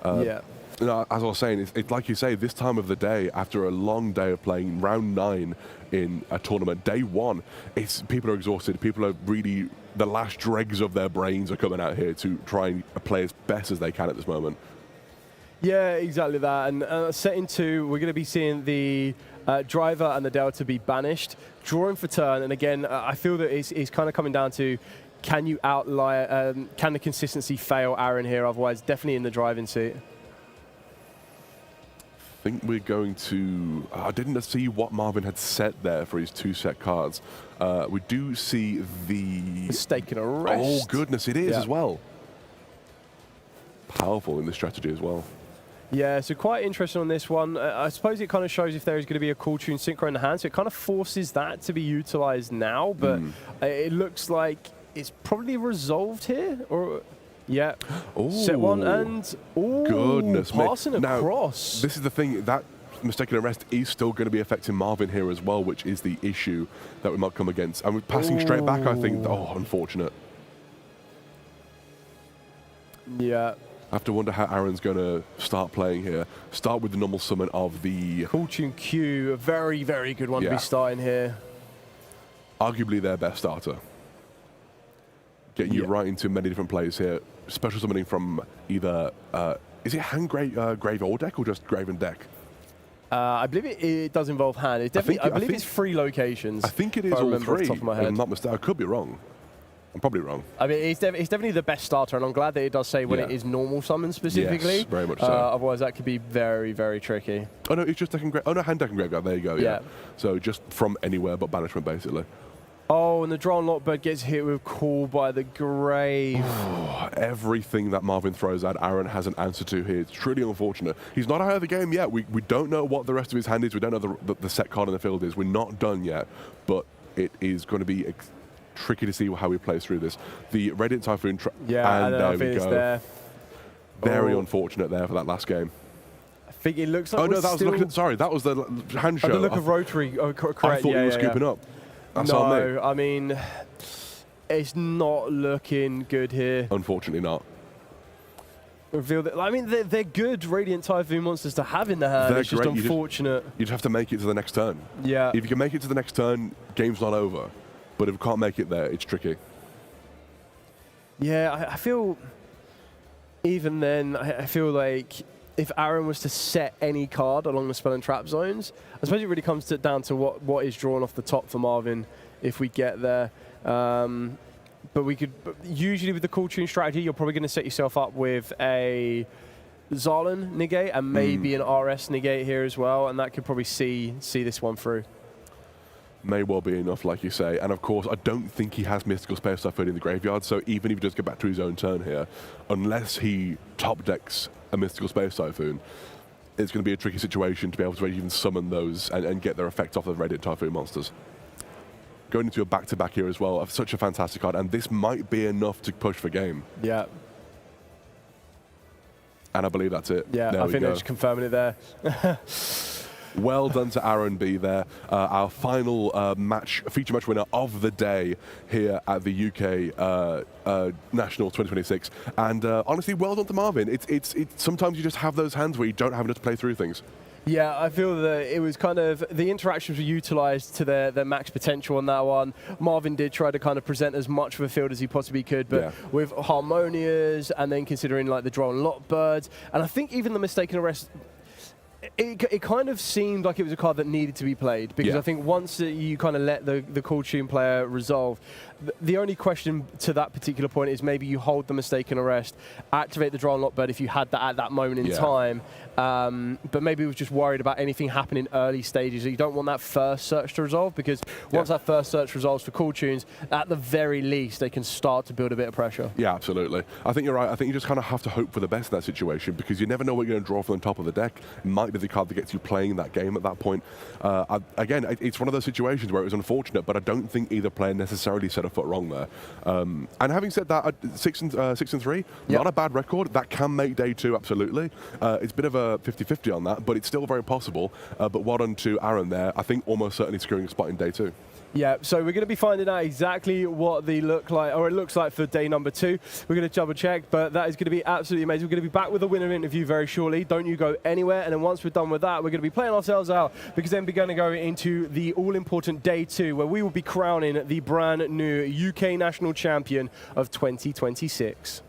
Yeah. As I was saying, it's like you say, this time of the day, after a long day of playing round 9 in a tournament, day 1, people are exhausted. People are really, the last dregs of their brains are coming out here to try and play as best as they can at this moment. Yeah, exactly that. And setting 2, we're going to be seeing the driver and the delta be banished, drawing for turn. And again, I feel that it's kind of coming down to, can you outlier, can the consistency fail Aaron here? Otherwise, definitely in the driving seat. I think we're going to... I didn't see what Marvin had set there for his 2 set cards. We do see the... Mistaken arrest. Oh, goodness, it is as well. Powerful in this strategy as well. Yeah, so quite interesting on this one. I suppose it kind of shows if there is going to be a cool tune synchro in the hand, so it kind of forces that to be utilized now, but it looks like it's probably resolved here, or... Yeah, set 1 and goodness, passing now, across. This is the thing, that mistaken arrest is still going to be affecting Marvin here as well, which is the issue that we might come against. And we're passing straight back, I think. Oh, unfortunate. Yeah. I have to wonder how Aaron's going to start playing here. Start with the normal summon of the... Cool tune Q, a very, very good one to be starting here. Arguably their best starter. Getting you right into many different plays here. Special summoning from either, is it hand grave or deck, or just grave and deck? I believe it does involve hand. It's definitely, I believe it's 3 locations. I think it is all 3. Off the top of my head. I'm not mistaken. I could be wrong. I'm probably wrong. I mean, it's definitely the best starter, and I'm glad that it does say when it is normal summon specifically. Yes, very much so. Otherwise, that could be very, very tricky. Oh no, it's just deck and grave. Oh no, hand deck and grave. There you go. Yeah. So just from anywhere but banishment, basically. Oh, and the drawn lockbird gets hit with Call by the Grave. Oh, everything that Marvin throws at Aaron has an answer to here. It's truly unfortunate. He's not out of the game yet. We don't know what the rest of his hand is. We don't know the set card in the field is. We're not done yet, but it is going to be tricky to see how he plays through this. The Radiant Typhoon, and there we go. There. Very unfortunate there for that last game. I think it looks like oh no, that was looking at, sorry, that was the hand show. The look of Rotary. Oh, correct. I thought he was scooping up. That's on me. No, I mean, it's not looking good here. Unfortunately not. Reveal that. I mean, they're good Radiant Typhoon monsters to have in the hand. They're it's just great. unfortunate. You just have to make it to the next turn. Yeah. If you can make it to the next turn, game's not over. But if you can't make it there, it's tricky. Yeah, I feel... Even then, I feel like if Aaron was to set any card along the spell and trap zones, I suppose it really comes down to what is drawn off the top for Marvin if we get there. But we could, usually with the cool tune strategy, you're probably going to set yourself up with a Zarlan negate and maybe an RS negate here as well, and that could probably see this one through. May well be enough, like you say. And of course, I don't think he has Mystical Space Typhoon in the graveyard, so even if he does go back to his own turn here, unless he top decks a Mystical Space Typhoon, it's going to be a tricky situation to be able to even summon those and get their effect off the Radiant Typhoon monsters. Going into a back-to-back here as well, such a fantastic card, and this might be enough to push for game. Yeah. And I believe that's it. Yeah, I think they're just confirming it there. Well done to Aaron B there. Our final feature match winner of the day here at the UK National 2026. And honestly, well done to Marvin. It's sometimes you just have those hands where you don't have enough to play through things. Yeah, I feel that it was kind of, the interactions were utilised to their max potential on that one. Marvin did try to kind of present as much of a field as he possibly could, but with Harmonias and then considering like the draw and lot birds, and I think even the mistaken arrest, it kind of seemed like it was a card that needed to be played, because I think once you kind of let the cool tune player resolve, the only question to that particular point is maybe you hold the mistaken arrest, activate the draw and lot bird if you had that at that moment in time, but maybe he was just worried about anything happening early stages. You don't want that first search to resolve, because once that first search resolves for cool tunes, at the very least they can start to build a bit of pressure. Yeah, absolutely. I think you're right. I think you just kind of have to hope for the best in that situation, because you never know what you're going to draw from the top of the deck. It might be the card that gets you playing that game at that point. Again, it's one of those situations where it was unfortunate, but I don't think either player necessarily set a foot wrong there. And having said that, 6-3, not a bad record. That can make day 2, absolutely. It's a bit of a 50-50 on that, but it's still very possible. But well done to Aaron there. I think almost certainly securing a spot in day 2. Yeah, so we're going to be finding out exactly what they look like, or it looks like for day number 2. We're going to double check, but that is going to be absolutely amazing. We're going to be back with a winner interview very shortly. Don't you go anywhere. And then once we're done with that, we're going to be playing ourselves out, because then we're going to go into the all-important day 2, where we will be crowning the brand new UK national champion of 2026.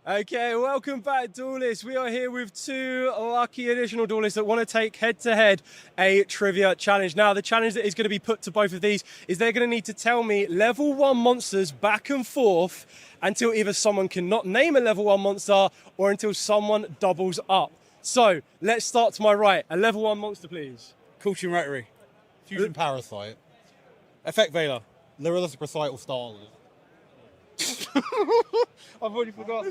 Okay, welcome back, duelists. We are here with 2 lucky additional duelists that want to take head-to-head a trivia challenge. Now, the challenge that is going to be put to both of these is they're going to need to tell me level 1 monsters back and forth until either someone cannot name a level 1 monster or until someone doubles up. So, let's start to my right. A level 1 monster, please. Caution Rotary, Fusion Parasite, Effect Veiler, Lorilla Recital Starlers. I've already forgot.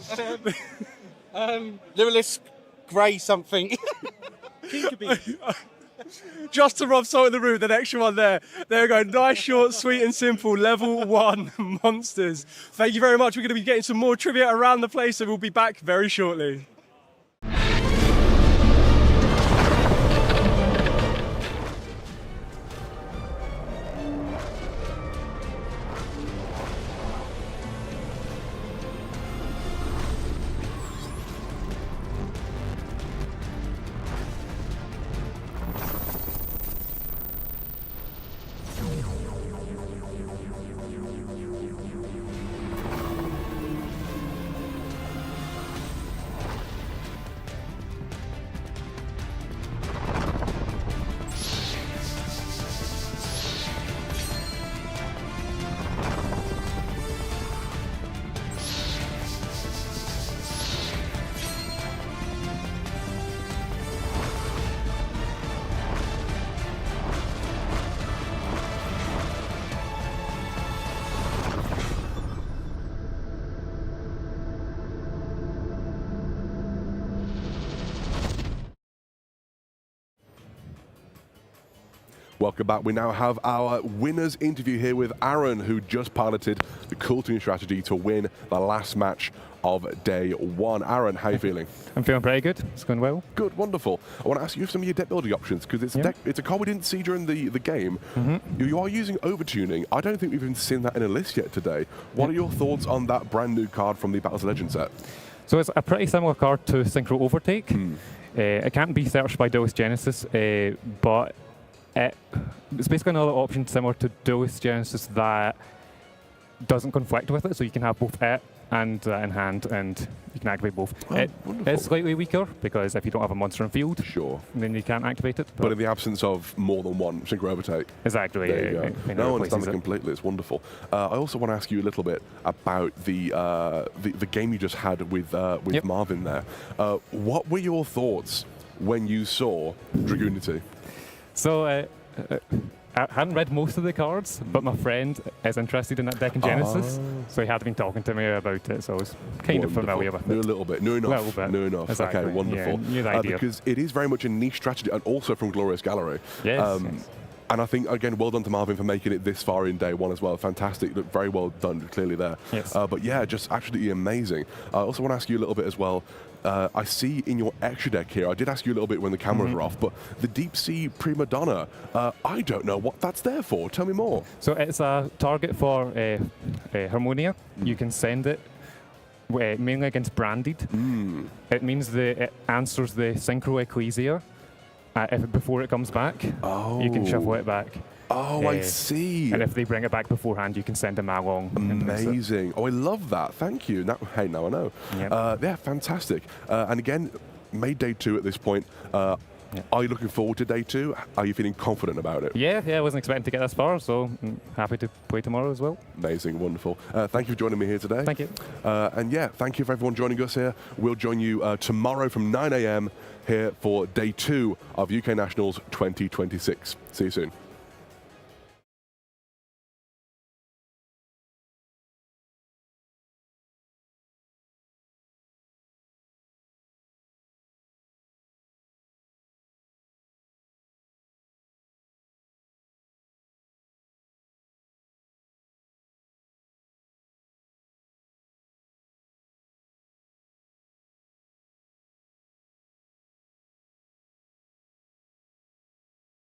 Lyrillist Grey something. Just to rub salt in the room, the next one there. There we go. Nice, short, sweet and simple level 1 monsters. Thank you very much. We're going to be getting some more trivia around the place, so we'll be back very shortly. Welcome back. We now have our winners interview here with Aaron, who just piloted the Cool Toon strategy to win the last match of day 1. Aaron, how are you feeling? I'm feeling pretty good. It's going well. Good, wonderful. I want to ask you some of your deck building options, because it's a card we didn't see during the game. You are using overtuning. I don't think we've even seen that in a list yet today. What are your thoughts on that brand new card from the Battles of Legends set? So it's a pretty similar card to Synchro Overtake. It can't be searched by Duelist Genesis, but it's basically another option similar to Duelist Genesis that doesn't conflict with it, so you can have both it and in hand, and you can activate both. It's slightly weaker because if you don't have a monster in field, then you can't activate it. But in the absence of more than one Synchro Overtake. Exactly. There you go. No, I understand it completely. It's wonderful. I also want to ask you a little bit about the game you just had with Marvin there. What were your thoughts when you saw Dragoonity? So I hadn't read most of the cards, but my friend is interested in that deck in Genesis, so he had been talking to me about it, so I was kind of familiar with it. Knew a little bit, knew enough. Knew enough. Exactly. Okay, wonderful. Yeah, knew the idea. Because it is very much a niche strategy, and also from Glorious Gallery. Yes. And I think, again, well done to Marvin for making it this far in day 1 as well. Fantastic. Look, very well done, clearly there. Yes. But yeah, just absolutely amazing. I also want to ask you a little bit as well. I see in your extra deck here, I did ask you a little bit when the cameras were off, but the Deep Sea Prima Donna, I don't know what that's there for. Tell me more. So it's a target for Harmonia. You can send it mainly against Branded. It means it answers the Synchro Ecclesia before it comes back. You can shuffle it back. Oh, I see. And if they bring it back beforehand, you can send them along. Amazing. Oh, I love that. Thank you. Now I know. Yeah, fantastic. And again, made day 2 at this point. Are you looking forward to day 2? Are you feeling confident about it? Yeah, I wasn't expecting to get this far, so I'm happy to play tomorrow as well. Amazing, wonderful. Thank you for joining me here today. Thank you. And yeah, thank you for everyone joining us here. We'll join you tomorrow from 9 AM here for day 2 of UK Nationals 2026. See you soon.